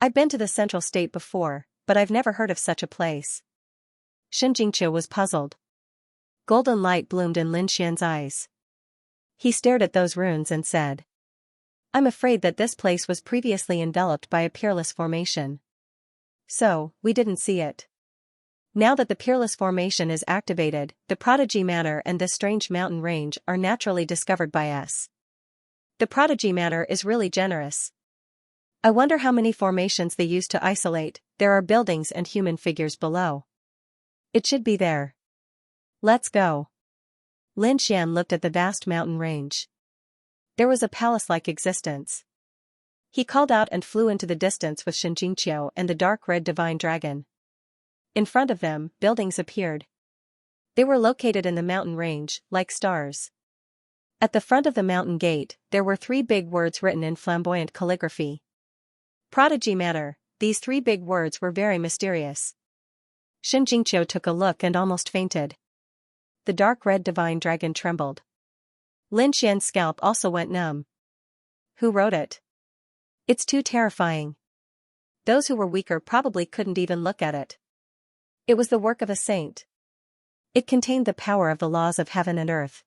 A: I've been to the Central State before, but I've never heard of such a place. Xianxia was puzzled. Golden light bloomed in Lin Xian's eyes. He stared at those runes and said, I'm afraid that this place was previously enveloped by a peerless formation. So, we didn't see it. Now that the peerless formation is activated, the Prodigy Manor and this strange mountain range are naturally discovered by us. The Prodigy Manor is really generous. I wonder how many formations they use to isolate. There are buildings and human figures below. It should be there. Let's go. Lin Xian looked at the vast mountain range. There was a palace-like existence. He called out and flew into the distance with Xianxia and the dark red divine dragon. In front of them, buildings appeared. They were located in the mountain range, like stars. At the front of the mountain gate, there were 3 big words written in flamboyant calligraphy. Prodigy Manor. These 3 big words were very mysterious. Xianxia took a look and almost fainted. The dark red divine dragon trembled. Lin Xian's scalp also went numb. Who wrote it? It's too terrifying. Those who were weaker probably couldn't even look at it. It was the work of a saint. It contained the power of the laws of heaven and earth.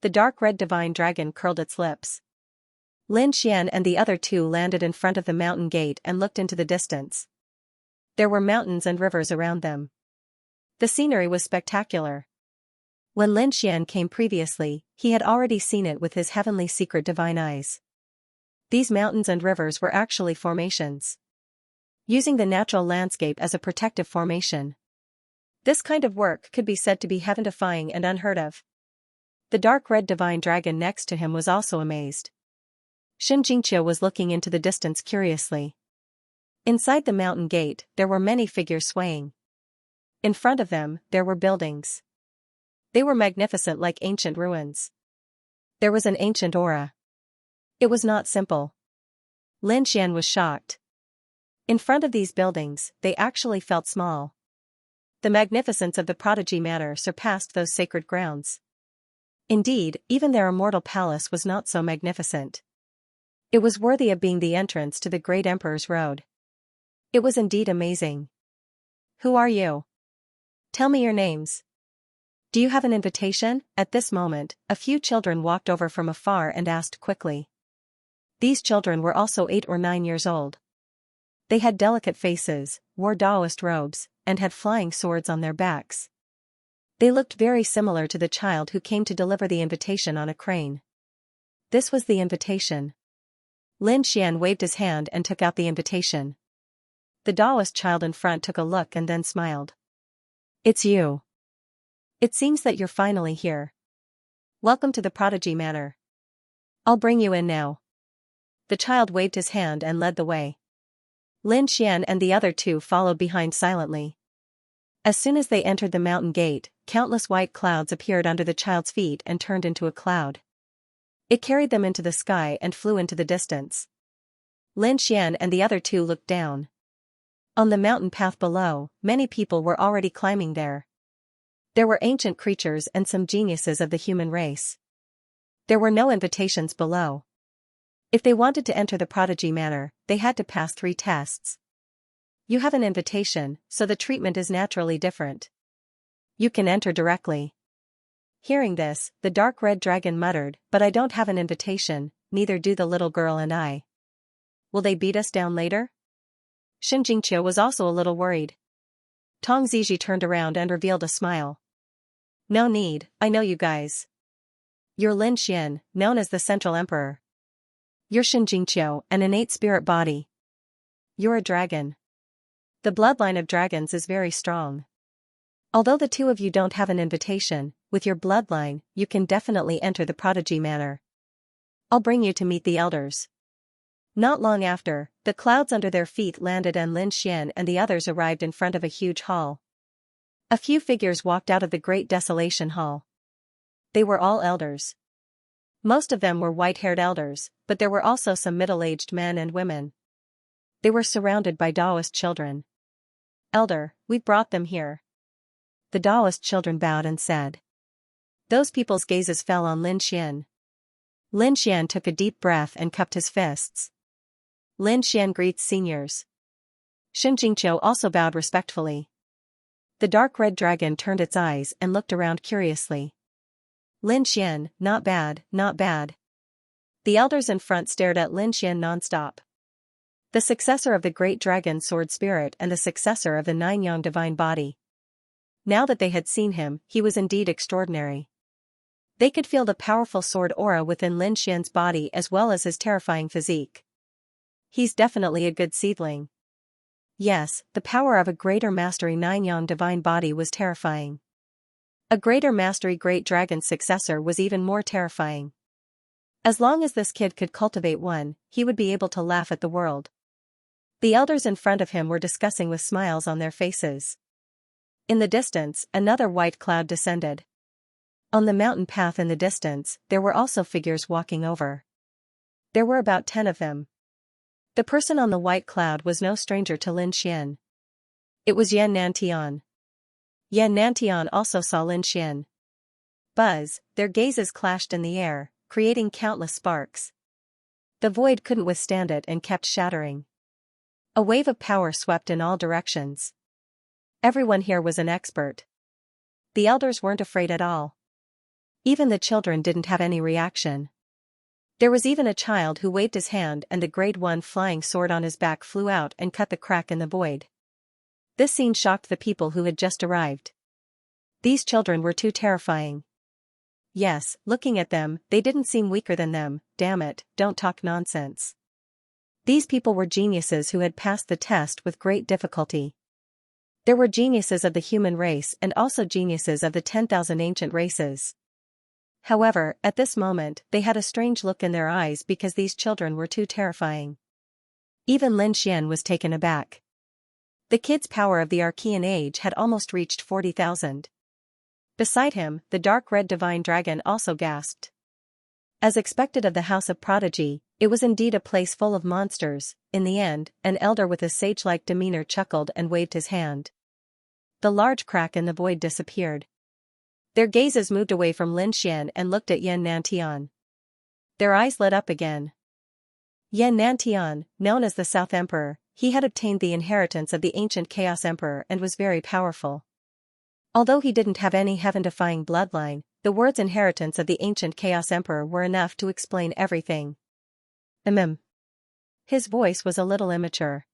A: The dark red divine dragon curled its lips. Lin Xian and the other 2 landed in front of the mountain gate and looked into the distance. There were mountains and rivers around them. The scenery was spectacular. When Lin Xian came previously, he had already seen it with his heavenly secret divine eyes. These mountains and rivers were actually formations. Using the natural landscape as a protective formation. This kind of work could be said to be heaven-defying and unheard of. The dark red divine dragon next to him was also amazed. Xianxia was looking into the distance curiously. Inside the mountain gate, there were many figures swaying. In front of them, there were buildings. They were magnificent like ancient ruins. There was an ancient aura. It was not simple. Lin Xian was shocked. In front of these buildings, they actually felt small. The magnificence of the Prodigy Manor surpassed those sacred grounds. Indeed, even their immortal palace was not so magnificent. It was worthy of being the entrance to the great Emperor's Road. It was indeed amazing. Who are you? Tell me your names. Do you have an invitation? At this moment, a few children walked over from afar and asked quickly. These children were also 8 or 9 years old. They had delicate faces, wore Taoist robes, and had flying swords on their backs. They looked very similar to the child who came to deliver the invitation on a crane. This was the invitation. Lin Xian waved his hand and took out the invitation. The Taoist child in front took a look and then smiled. It's you. It seems that you're finally here. Welcome to the Prodigy Manor. I'll bring you in now. The child waved his hand and led the way. Lin Xian and the other 2 followed behind silently. As soon as they entered the mountain gate, countless white clouds appeared under the child's feet and turned into a cloud. It carried them into the sky and flew into the distance. Lin Xian and the other 2 looked down. On the mountain path below, many people were already climbing there. There were ancient creatures and some geniuses of the human race. There were no invitations below. If they wanted to enter the Prodigy Manor, they had to pass 3 tests. You have an invitation, so the treatment is naturally different. You can enter directly. Hearing this, the dark red dragon muttered, but I don't have an invitation, neither do the little girl and I. Will they beat us down later? Xianxia was also a little worried. Tong Ziji turned around and revealed a smile. No need, I know you guys. You're Lin Xian, known as the Central Emperor. You're Xianxia, an innate spirit body. You're a dragon. The bloodline of dragons is very strong. Although the two of you don't have an invitation, with your bloodline, you can definitely enter the prodigy manor. I'll bring you to meet the elders. Not long after, the clouds under their feet landed and Lin Xian and the others arrived in front of a huge hall. A few figures walked out of the Great Desolation Hall. They were all elders. Most of them were white-haired elders, but there were also some middle-aged men and women. They were surrounded by Taoist children. Elder, we brought them here. The Taoist children bowed and said. Those people's gazes fell on Lin Xian. Lin Xian took a deep breath and cupped his fists. Lin Xian greets seniors. Xianxia also bowed respectfully. The dark red dragon turned its eyes and looked around curiously. Lin Xian, not bad, not bad. The elders in front stared at Lin Xian non-stop. The successor of the great dragon sword spirit and the successor of the nine-yang divine body. Now that they had seen him, he was indeed extraordinary. They could feel the powerful sword aura within Lin Xian's body as well as his terrifying physique. He's definitely a good seedling. Yes, the power of a greater mastery nine-yang divine body was terrifying. A greater mastery great dragon's successor was even more terrifying. As long as this kid could cultivate one, he would be able to laugh at the world. The elders in front of him were discussing with smiles on their faces. In the distance, another white cloud descended. On the mountain path in the distance, there were also figures walking over. There were about 10 of them. The person on the white cloud was no stranger to Lin Xian. It was Yan Nantian. Yan Nantian also saw Lin Xian. Buzz, their gazes clashed in the air, creating countless sparks. The void couldn't withstand it and kept shattering. A wave of power swept in all directions. Everyone here was an expert. The elders weren't afraid at all. Even the children didn't have any reaction. There was even a child who waved his hand and the grade 1 flying sword on his back flew out and cut the crack in the void. This scene shocked the people who had just arrived. These children were too terrifying. Yes, looking at them, they didn't seem weaker than them. Damn it, don't talk nonsense. These people were geniuses who had passed the test with great difficulty. There were geniuses of the human race and also geniuses of the 10,000 ancient races. However, at this moment, they had a strange look in their eyes because these children were too terrifying. Even Lin Xian was taken aback. The kid's power of the Archean age had almost reached 40,000. Beside him, the dark red divine dragon also gasped. As expected of the House of Prodigy, it was indeed a place full of monsters. In the end, an elder with a sage-like demeanor chuckled and waved his hand. The large crack in the void disappeared. Their gazes moved away from Lin Xian and looked at Yan Nantian. Their eyes lit up again. Yan Nantian, known as the South Emperor, he had obtained the inheritance of the ancient Chaos Emperor and was very powerful. Although he didn't have any heaven-defying bloodline, the words inheritance of the ancient Chaos Emperor were enough to explain everything. His voice was a little immature.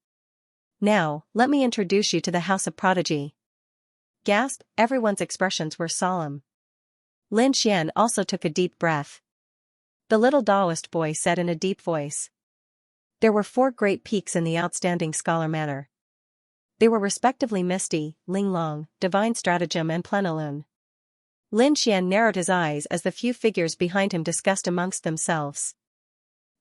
A: Now, let me introduce you to the House of Prodigy. Gasp, everyone's expressions were solemn. Lin Xian also took a deep breath. The little Taoist boy said in a deep voice. There were 4 great peaks in the outstanding scholar manor. They were respectively Misty, Linglong, Divine Stratagem and Plenilune. Lin Xian narrowed his eyes as the few figures behind him discussed amongst themselves.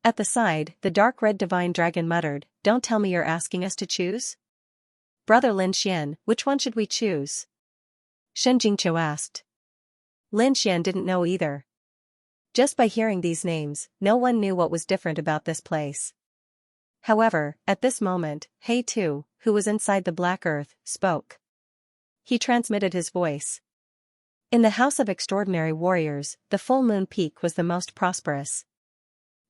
A: At the side, the dark red divine dragon muttered, Don't tell me you're asking us to choose? Brother Lin Xian, which one should we choose? Xianxia asked. Lin Xian didn't know either. Just by hearing these names, no one knew what was different about this place. However, at this moment, He Tu, who was inside the black earth, spoke. He transmitted his voice. In the House of Extraordinary Warriors, the full moon peak was the most prosperous.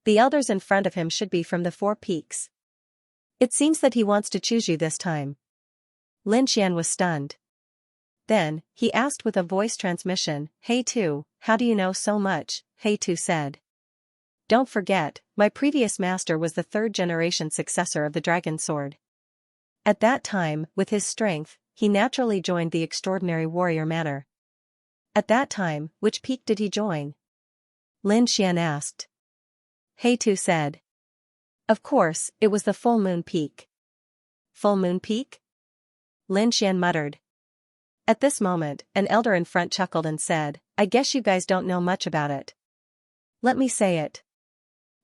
A: The elders in front of him should be from the 4 peaks. It seems that he wants to choose you this time. Lin Xian was stunned. Then, he asked with a voice transmission, He Tu, how do you know so much? He Tu said. Don't forget, my previous master was the 3rd generation successor of the dragon sword. At that time, with his strength, he naturally joined the extraordinary warrior manor. At that time, which peak did he join? Lin Xian asked. He Tu said. Of course, it was the full moon peak. Full moon peak? Lin Xian muttered. At this moment, an elder in front chuckled and said, I guess you guys don't know much about it. Let me say it.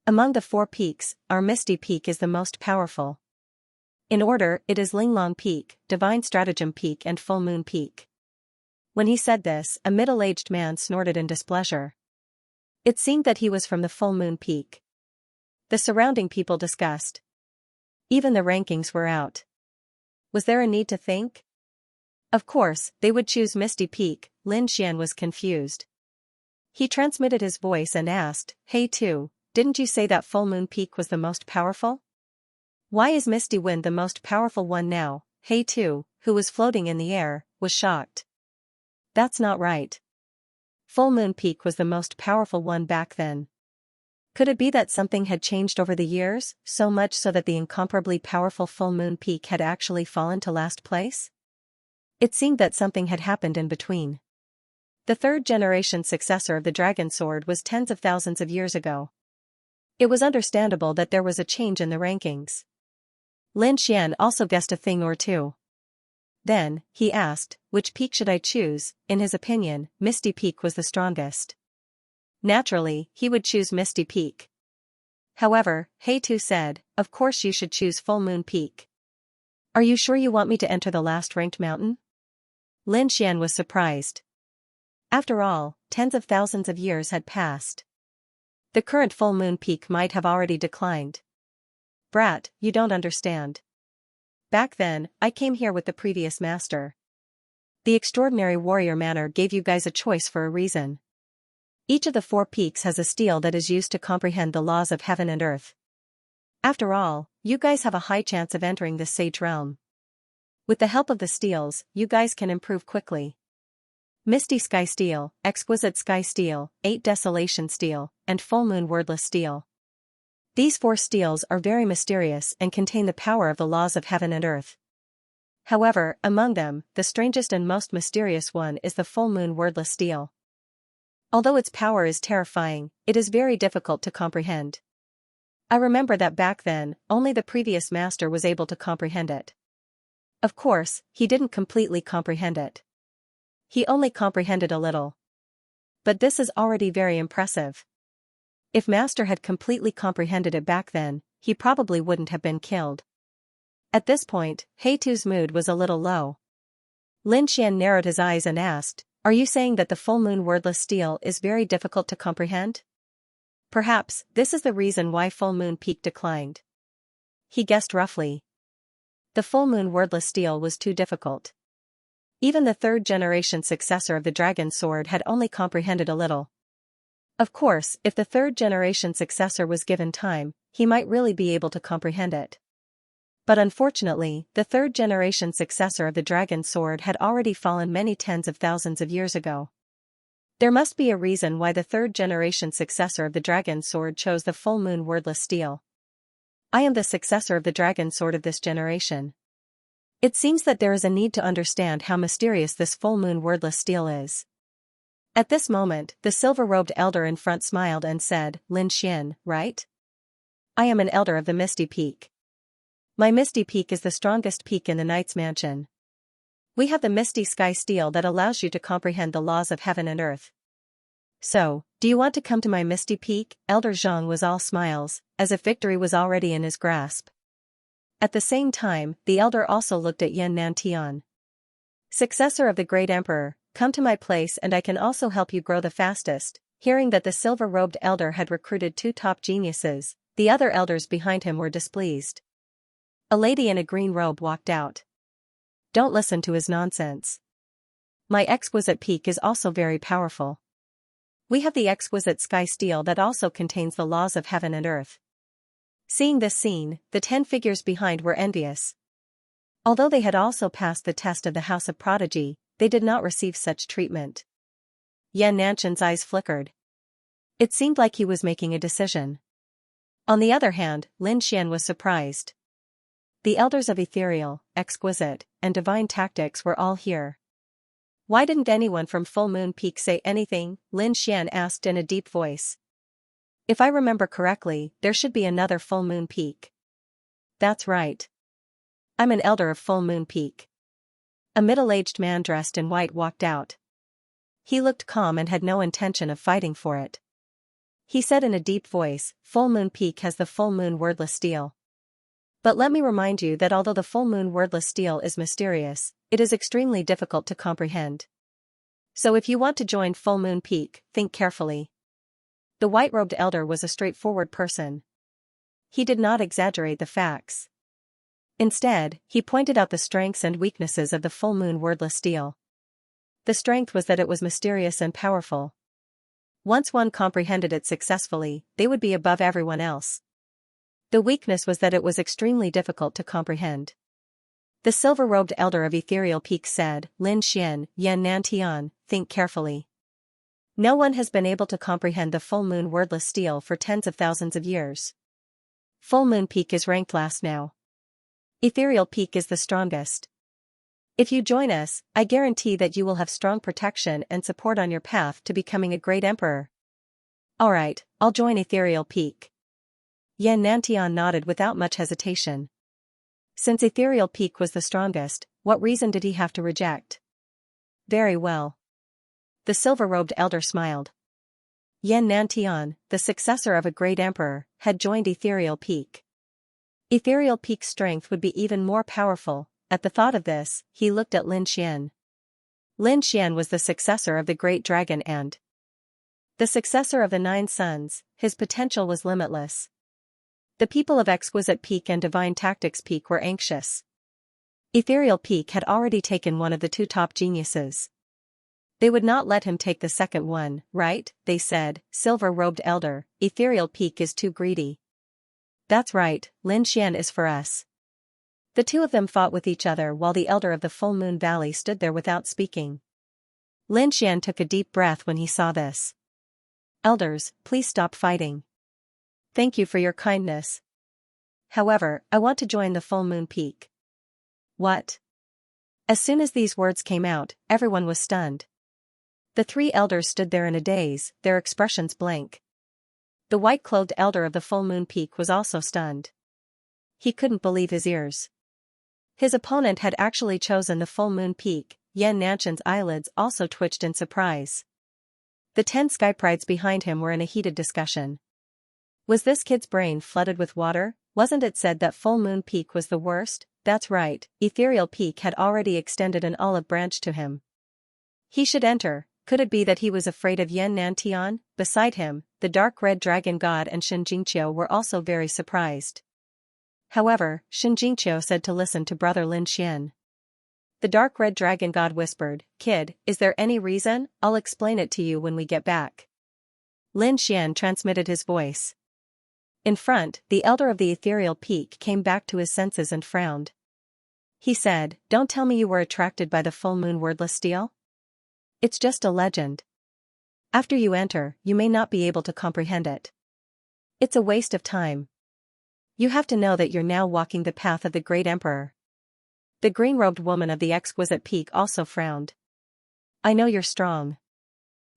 A: Among the 4 peaks, our Misty Peak is the most powerful. In order, it is Linglong Peak, Divine Stratagem Peak and Full Moon Peak. When he said this, a middle-aged man snorted in displeasure. It seemed that he was from the Full Moon Peak. The surrounding people discussed. Even the rankings were out. Was there a need to think? Of course, they would choose Misty Peak. Lin Xian was confused. He transmitted his voice and asked, Hey Tu, didn't you say that Full Moon Peak was the most powerful? Why is Misty Wind the most powerful one now? Hey Tu, who was floating in the air, was shocked. That's not right. Full Moon Peak was the most powerful one back then. Could it be that something had changed over the years, so much so that the incomparably powerful Full Moon Peak had actually fallen to last place? It seemed that something had happened in between. The 3rd generation successor of the Dragon Sword was tens of thousands of years ago. It was understandable that there was a change in the rankings. Lin Xian also guessed a thing or two. Then, he asked, which peak should I choose? In his opinion, Misty Peak was the strongest. Naturally, he would choose Misty Peak. However, Hey Tu said, of course you should choose Full Moon Peak. Are you sure you want me to enter the last ranked mountain? Lin Xian was surprised. After all, tens of thousands of years had passed. The current Full Moon Peak might have already declined. Brat, you don't understand. Back then, I came here with the previous master. The extraordinary warrior manner gave you guys a choice for a reason. Each of the 4 peaks has a stele that is used to comprehend the laws of heaven and earth. After all, you guys have a high chance of entering this sage realm. With the help of the steles, you guys can improve quickly. Misty Sky Stele, Exquisite Sky Stele, 8 Desolation Stele, and Full Moon Wordless Stele. These 4 steles are very mysterious and contain the power of the laws of heaven and earth. However, among them, the strangest and most mysterious one is the Full Moon Wordless Stele. Although its power is terrifying, it is very difficult to comprehend. I remember that back then, only the previous master was able to comprehend it. Of course, he didn't completely comprehend it. He only comprehended a little. But this is already very impressive. If Master had completely comprehended it back then, he probably wouldn't have been killed. At this point, Hey Tu's mood was a little low. Lin Xian narrowed his eyes and asked, Are you saying that the Full Moon Wordless Stele is very difficult to comprehend? Perhaps, this is the reason why Full Moon Peak declined. He guessed roughly. The Full Moon Wordless Stele was too difficult. Even the 3rd generation successor of the Dragon Sword had only comprehended a little. Of course, if the 3rd generation successor was given time, he might really be able to comprehend it. But unfortunately, the 3rd generation successor of the Dragon Sword had already fallen many tens of thousands of years ago. There must be a reason why the 3rd generation successor of the Dragon Sword chose the Full Moon Wordless Stele. I am the successor of the Dragon Sword of this generation. It seems that there is a need to understand how mysterious this Full Moon Wordless Stele is. At this moment, the silver-robed elder in front smiled and said, Lin Xian, right? I am an elder of the Misty Peak. My Misty Peak is the strongest peak in the Knight's Mansion. We have the Misty Sky Stele that allows you to comprehend the laws of heaven and earth. So, do you want to come to my Misty Peak? Elder Zhang was all smiles, as if victory was already in his grasp. At the same time, the elder also looked at Yan Nantian. Successor of the Great Emperor, come to my place and I can also help you grow the fastest. Hearing that the silver-robed elder had recruited 2 top geniuses, the other elders behind him were displeased. A lady in a green robe walked out. Don't listen to his nonsense. My exquisite peak is also very powerful. We have the exquisite sky stele that also contains the laws of heaven and earth. Seeing this scene, the 10 figures behind were envious. Although they had also passed the test of the House of Prodigy, they did not receive such treatment. Yan Nanshan's eyes flickered. It seemed like he was making a decision. On the other hand, Lin Xian was surprised. The elders of Ethereal, Exquisite, and Divine Tactics were all here. Why didn't anyone from Full Moon Peak say anything? Lin Xian asked in a deep voice. If I remember correctly, there should be another full moon peak. That's right. I'm an elder of Full Moon Peak. A middle-aged man dressed in white walked out. He looked calm and had no intention of fighting for it. He said in a deep voice, Full Moon Peak has the full moon wordless steel. But let me remind you that although the full moon wordless steel is mysterious, it is extremely difficult to comprehend. So if you want to join Full Moon Peak, think carefully. The white-robed elder was a straightforward person. He did not exaggerate the facts. Instead, he pointed out the strengths and weaknesses of the full moon wordless steel. The strength was that it was mysterious and powerful. Once one comprehended it successfully, they would be above everyone else. The weakness was that it was extremely difficult to comprehend. The silver-robed elder of Ethereal Peak said, Lin Xian, Yan Nantian, think carefully. No one has been able to comprehend the full moon wordless steel for tens of thousands of years. Full Moon Peak is ranked last now. Ethereal Peak is the strongest. If you join us, I guarantee that you will have strong protection and support on your path to becoming a great emperor. Alright, I'll join Ethereal Peak. Yan Nantian nodded without much hesitation. Since Ethereal Peak was the strongest, what reason did he have to reject? Very well. The silver-robed elder smiled. Yan Nantian, the successor of a great emperor, had joined Ethereal Peak. Ethereal Peak's strength would be even more powerful. At the thought of this, he looked at Lin Xian. Lin Xian was the successor of the great dragon and the successor of the 9 suns. His potential was limitless. The people of Exquisite Peak and Divine Tactics Peak were anxious. Ethereal Peak had already taken one of the 2 top geniuses. They would not let him take the second one, right? They said, Silver-robed elder, Ethereal Peak is too greedy. That's right, Lin Xian is for us. The 2 of them fought with each other while the elder of the Full Moon Valley stood there without speaking. Lin Xian took a deep breath when he saw this. Elders, please stop fighting. Thank you for your kindness. However, I want to join the Full Moon Peak. What? As soon as these words came out, everyone was stunned. The 3 elders stood there in a daze, their expressions blank. The white-clothed elder of the Full Moon Peak was also stunned. He couldn't believe his ears. His opponent had actually chosen the Full Moon Peak. Yan Nantian's eyelids also twitched in surprise. The 10 skyprides behind him were in a heated discussion. Was this kid's brain flooded with water? Wasn't it said that Full Moon Peak was the worst? That's right, Ethereal Peak had already extended an olive branch to him. He should enter. Could it be that he was afraid of Yan Nantian? Beside him, the dark red dragon god and Xianxia were also very surprised. However, Xianxia said to listen to brother Lin Xian. The dark red dragon god whispered, Kid, is there any reason? I'll explain it to you when we get back. Lin Xian transmitted his voice. In front, the elder of the Ethereal Peak came back to his senses and frowned. He said, Don't tell me you were attracted by the full moon wordless steel? It's just a legend. After you enter, you may not be able to comprehend it. It's a waste of time. You have to know that you're now walking the path of the great emperor. The green-robed woman of the Exquisite Peak also frowned. I know you're strong.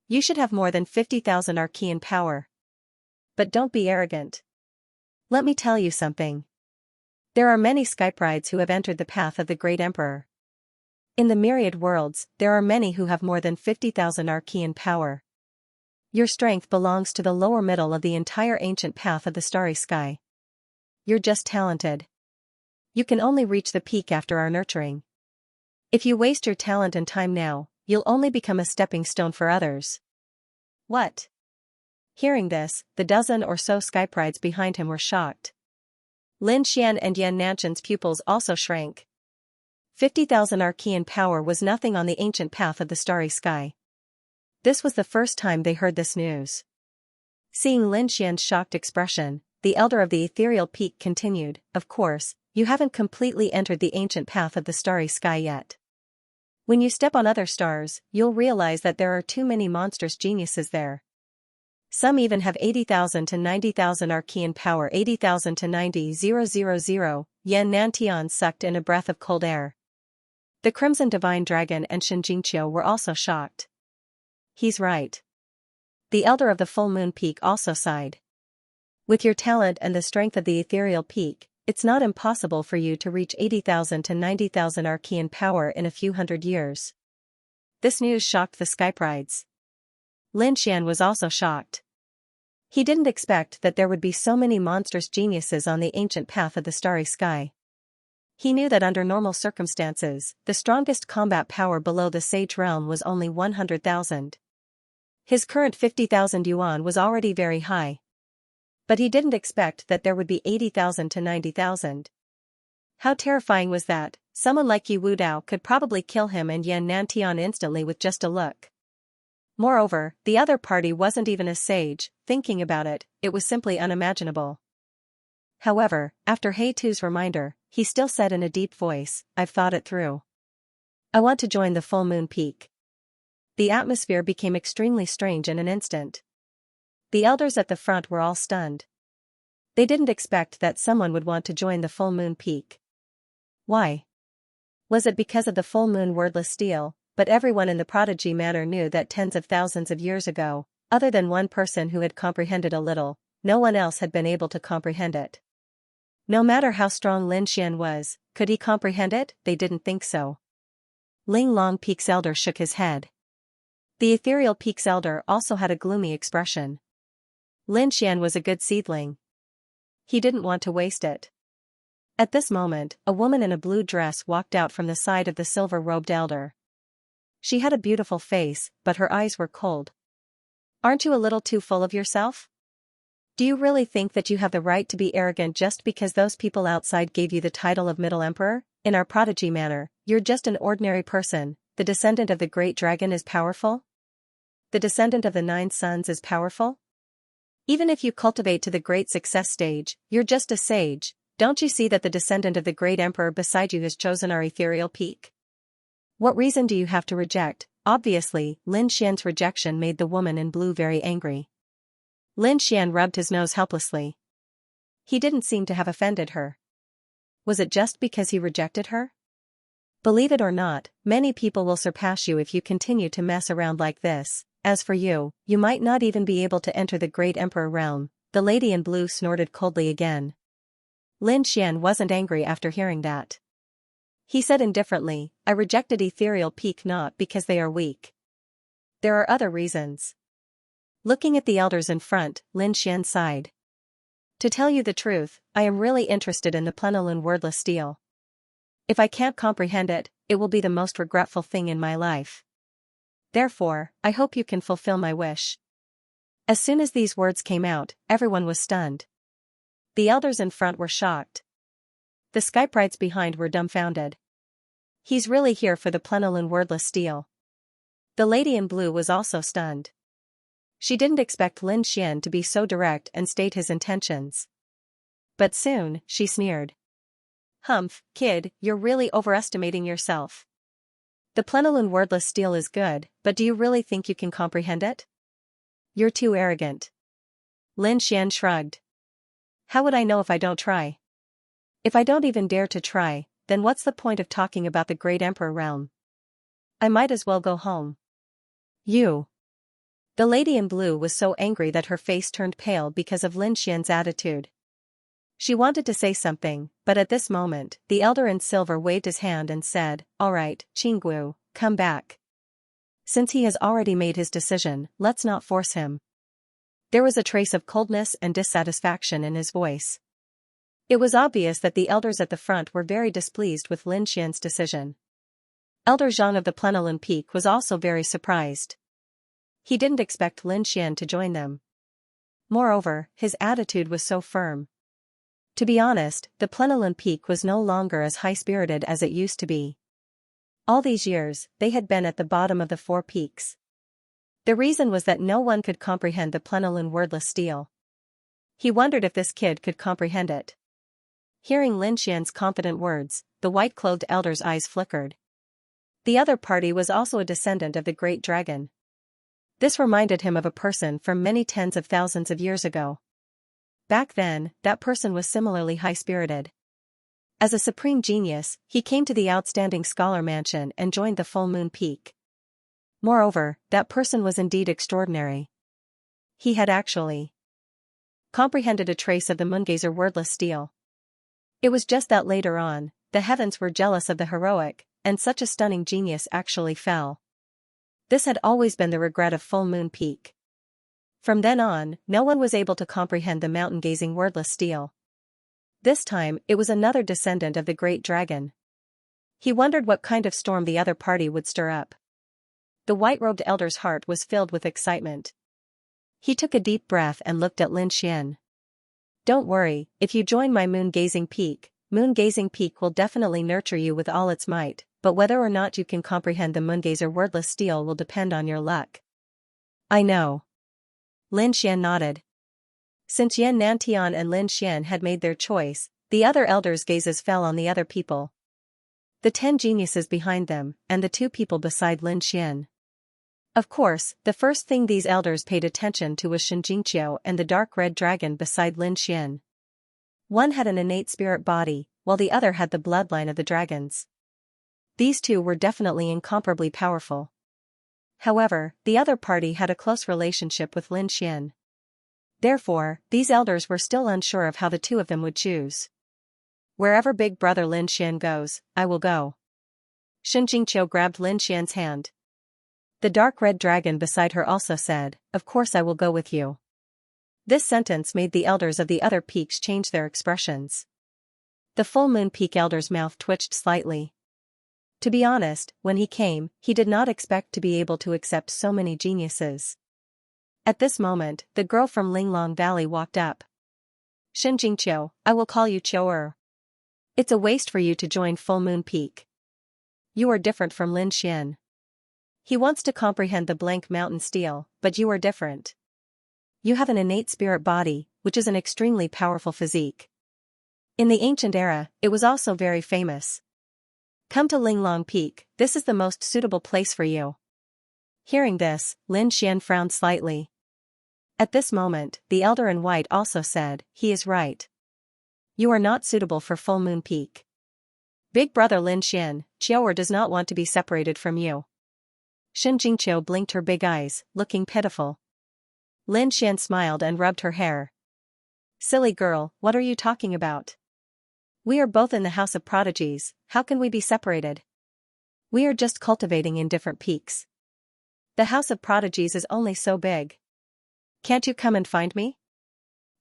A: You should have more than 50,000 Archean power. But don't be arrogant. Let me tell you something. There are many skyprides who have entered the path of the great emperor. In the myriad worlds, there are many who have more than 50,000 Archean power. Your strength belongs to the lower middle of the entire ancient path of the starry sky. You're just talented. You can only reach the peak after our nurturing. If you waste your talent and time now, you'll only become a stepping stone for others. What? Hearing this, the dozen or so skyprides behind him were shocked. Lin Xian and Yan Nantian's pupils also shrank. 50,000 Archean power was nothing on the ancient path of the starry sky. This was the first time they heard this news. Seeing Lin Xian's shocked expression, the elder of the Ethereal Peak continued, Of course, you haven't completely entered the ancient path of the starry sky yet. When you step on other stars, you'll realize that there are too many monstrous geniuses there. Some even have 80,000 to 90,000 Archean power 80,000 to 90,000. Yan Nantian sucked in a breath of cold air. The Crimson Divine Dragon and Xianxia were also shocked. He's right. The elder of the Full Moon Peak also sighed. With your talent and the strength of the ethereal peak, it's not impossible for you to reach 80,000 to 90,000 Archean power in a few hundred years. This news shocked the Skyprides. Lin Xian was also shocked. He didn't expect that there would be so many monstrous geniuses on the ancient path of the starry sky. He knew that under normal circumstances, the strongest combat power below the Sage realm was only 100,000. His current 50,000 yuan was already very high. But he didn't expect that there would be 80,000 to 90,000. How terrifying was that? Someone like Yi Wudao could probably kill him and Yan Nantian instantly with just a look. Moreover, the other party wasn't even a sage. Thinking about it, it was simply unimaginable. However, after He Tu's reminder, he still said in a deep voice, "I've thought it through. I want to join the full moon peak." The atmosphere became extremely strange in an instant. The elders at the front were all stunned. They didn't expect that someone would want to join the full moon peak. Why? Was it because of the full moon wordless steel? But everyone in the Prodigy Manor knew that tens of thousands of years ago, other than one person who had comprehended a little, no one else had been able to comprehend it. No matter how strong Lin Xian was, could he comprehend it? They didn't think so. Ling Long Peak's elder shook his head. The ethereal Peak's elder also had a gloomy expression. Lin Xian was a good seedling. He didn't want to waste it. At this moment, a woman in a blue dress walked out from the side of the silver-robed elder. She had a beautiful face, but her eyes were cold. "Aren't you a little too full of yourself? Do you really think that you have the right to be arrogant just because those people outside gave you the title of Middle Emperor? In our Prodigy Manor, you're just an ordinary person. The descendant of the great dragon is powerful? The descendant of the 9 sons is powerful? Even if you cultivate to the great success stage, you're just a sage. Don't you see that the descendant of the great emperor beside you has chosen our ethereal peak? What reason do you have to reject?" Obviously, Lin Xian's rejection made the woman in blue very angry. Lin Xian rubbed his nose helplessly. He didn't seem to have offended her. Was it just because he rejected her? Believe it or not, many people will surpass you if you continue to mess around like this. As for you, you might not even be able to enter the great emperor realm. The lady in blue snorted coldly again. Lin Xian wasn't angry after hearing that. He said indifferently, "I rejected ethereal peak not because they are weak. There are other reasons." Looking at the elders in front, Lin Xian sighed. "To tell you the truth, I am really interested in the plenilune wordless steel. If I can't comprehend it, it will be the most regretful thing in my life. Therefore, I hope you can fulfill my wish." As soon as these words came out, everyone was stunned. The elders in front were shocked. The Skyprides behind were dumbfounded. He's really here for the plenilune wordless steel. The lady in blue was also stunned. She didn't expect Lin Xian to be so direct and state his intentions. But soon, she sneered. "Humph, kid, you're really overestimating yourself. The plenilune wordless steel is good, but do you really think you can comprehend it? You're too arrogant." Lin Xian shrugged. "How would I know if I don't try? If I don't even dare to try, then what's the point of talking about the great emperor realm? I might as well go home." "You." The lady in blue was so angry that her face turned pale because of Lin Xian's attitude. She wanted to say something, but at this moment, the elder in silver waved his hand and said, "All right, Qinggu, come back. Since he has already made his decision, let's not force him." There was a trace of coldness and dissatisfaction in his voice. It was obvious that the elders at the front were very displeased with Lin Xian's decision. Elder Zhang of the Plenilune Peak was also very surprised. He didn't expect Lin Xian to join them. Moreover, his attitude was so firm. To be honest, the Plenilune Peak was no longer as high-spirited as it used to be. All these years, they had been at the bottom of the 4 peaks. The reason was that no one could comprehend the plenilune wordless steel. He wondered if this kid could comprehend it. Hearing Lin Xian's confident words, the white-clothed elder's eyes flickered. The other party was also a descendant of the great dragon. This reminded him of a person from many tens of thousands of years ago. Back then, that person was similarly high-spirited. As a supreme genius, he came to the outstanding scholar mansion and joined the full moon peak. Moreover, that person was indeed extraordinary. He had actually comprehended a trace of the moongazer wordless steel. It was just that later on, the heavens were jealous of the heroic, and such a stunning genius actually fell. This had always been the regret of Full Moon Peak. From then on, no one was able to comprehend the mountain-gazing wordless steel. This time, it was another descendant of the great dragon. He wondered what kind of storm the other party would stir up. The white-robed elder's heart was filled with excitement. He took a deep breath and looked at Lin Xian. Don't worry, if you join my moon-gazing peak will definitely nurture you with all its might, but whether or not you can comprehend the moongazer wordless steel will depend on your luck. I know. Lin Xian nodded. Since Yan Nantian and Lin Xian had made their choice, the other elders' gazes fell on the other people. The 10 geniuses behind them, and the 2 people beside Lin Xian. Of course, the first thing these elders paid attention to was Xianxia and the dark red dragon beside Lin Xian. One had an innate spirit body, while the other had the bloodline of the dragons. These 2 were definitely incomparably powerful. However, the other party had a close relationship with Lin Xian. Therefore, these elders were still unsure of how the 2 of them would choose. Wherever big brother Lin Xian goes, I will go. Xianxia grabbed Lin Xian's hand. The dark red dragon beside her also said, of course I will go with you. This sentence made the elders of the other peaks change their expressions. The Full Moon Peak elder's mouth twitched slightly. To be honest, when he came, he did not expect to be able to accept so many geniuses. At this moment, the girl from Linglong Valley walked up. Xianxia, I will call you Qiu. It's a waste for you to join Full Moon Peak. You are different from Lin Xian. He wants to comprehend the blank mountain steel, but you are different. You have an innate spirit body, which is an extremely powerful physique. In the ancient era, it was also very famous. Come to Linglong Peak, this is the most suitable place for you. Hearing this, Lin Xian frowned slightly. At this moment, the elder in white also said, he is right. You are not suitable for Full Moon Peak. Big brother Lin Xian, Qiu does not want to be separated from you. Xianxia blinked her big eyes, looking pitiful. Lin Xian smiled and rubbed her hair. Silly girl, what are you talking about? We are both in the House of Prodigies, how can we be separated? We are just cultivating in different peaks. The House of Prodigies is only so big. Can't you come and find me?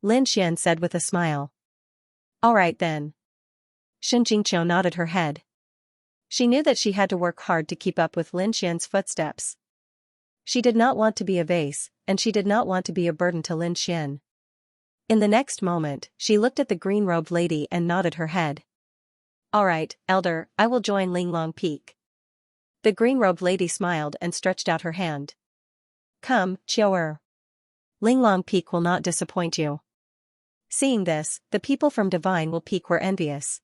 A: Lin Xian said with a smile. Alright then. Xianxia nodded her head. She knew that she had to work hard to keep up with Lin Xian's footsteps. She did not want to be a vase, and she did not want to be a burden to Lin Xian. In the next moment, she looked at the green-robed lady and nodded her head. Alright, elder, I will join Linglong Peak. The green-robed lady smiled and stretched out her hand. Come, Qiu. Linglong Peak will not disappoint you. Seeing this, the people from Divine Will Peak were envious.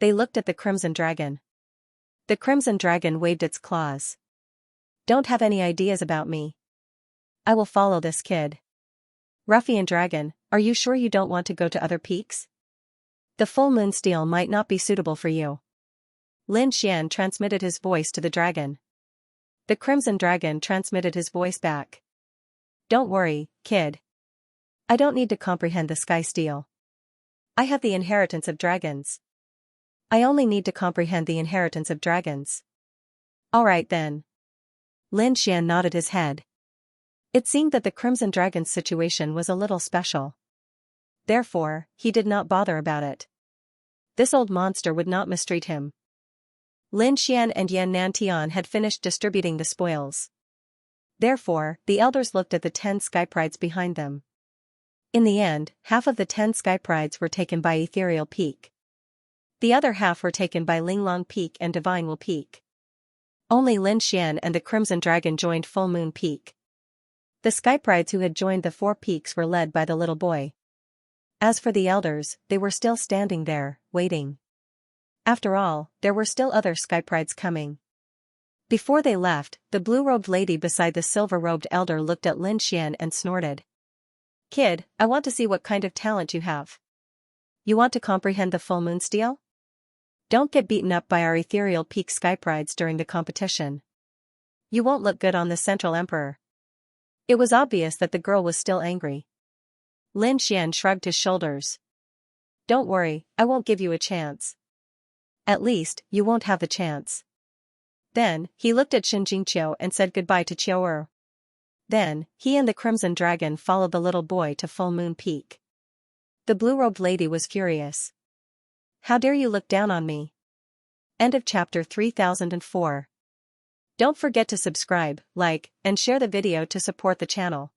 A: They looked at the Crimson Dragon. The Crimson Dragon waved its claws. Don't have any ideas about me. I will follow this kid. Ruffian Dragon, are you sure you don't want to go to other peaks? The full moon steel might not be suitable for you. Lin Xian transmitted his voice to the dragon. The Crimson Dragon transmitted his voice back. Don't worry, kid. I don't need to comprehend the sky steel. I have the inheritance of dragons. I only need to comprehend the inheritance of dragons. Alright then. Lin Xian nodded his head. It seemed that the Crimson Dragon's situation was a little special. Therefore, he did not bother about it. This old monster would not mistreat him. Lin Xian and Yan Nantian had finished distributing the spoils. Therefore, the elders looked at the 10 sky prides behind them. In the end, half of the 10 sky prides were taken by Ethereal Peak. The other half were taken by Linglong Peak and Divine Will Peak. Only Lin Xian and the Crimson Dragon joined Full Moon Peak. The sky prides who had joined the 4 peaks were led by the little boy. As for the elders, they were still standing there, waiting. After all, there were still other sky prides coming. Before they left, the blue-robed lady beside the silver-robed elder looked at Lin Xian and snorted. Kid, I want to see what kind of talent you have. You want to comprehend the full moon steel? Don't get beaten up by our Ethereal Peak sky prides during the competition. You won't look good on the Central Emperor. It was obvious that the girl was still angry. Lin Xian shrugged his shoulders. Don't worry, I won't give you a chance. At least, you won't have the chance. Then, he looked at Xianxia and said goodbye to Qiu'er. Then, he and the Crimson Dragon followed the little boy to Full Moon Peak. The blue-robed lady was furious. How dare you look down on me? End of chapter 3004. Don't forget to subscribe, like, and share the video to support the channel.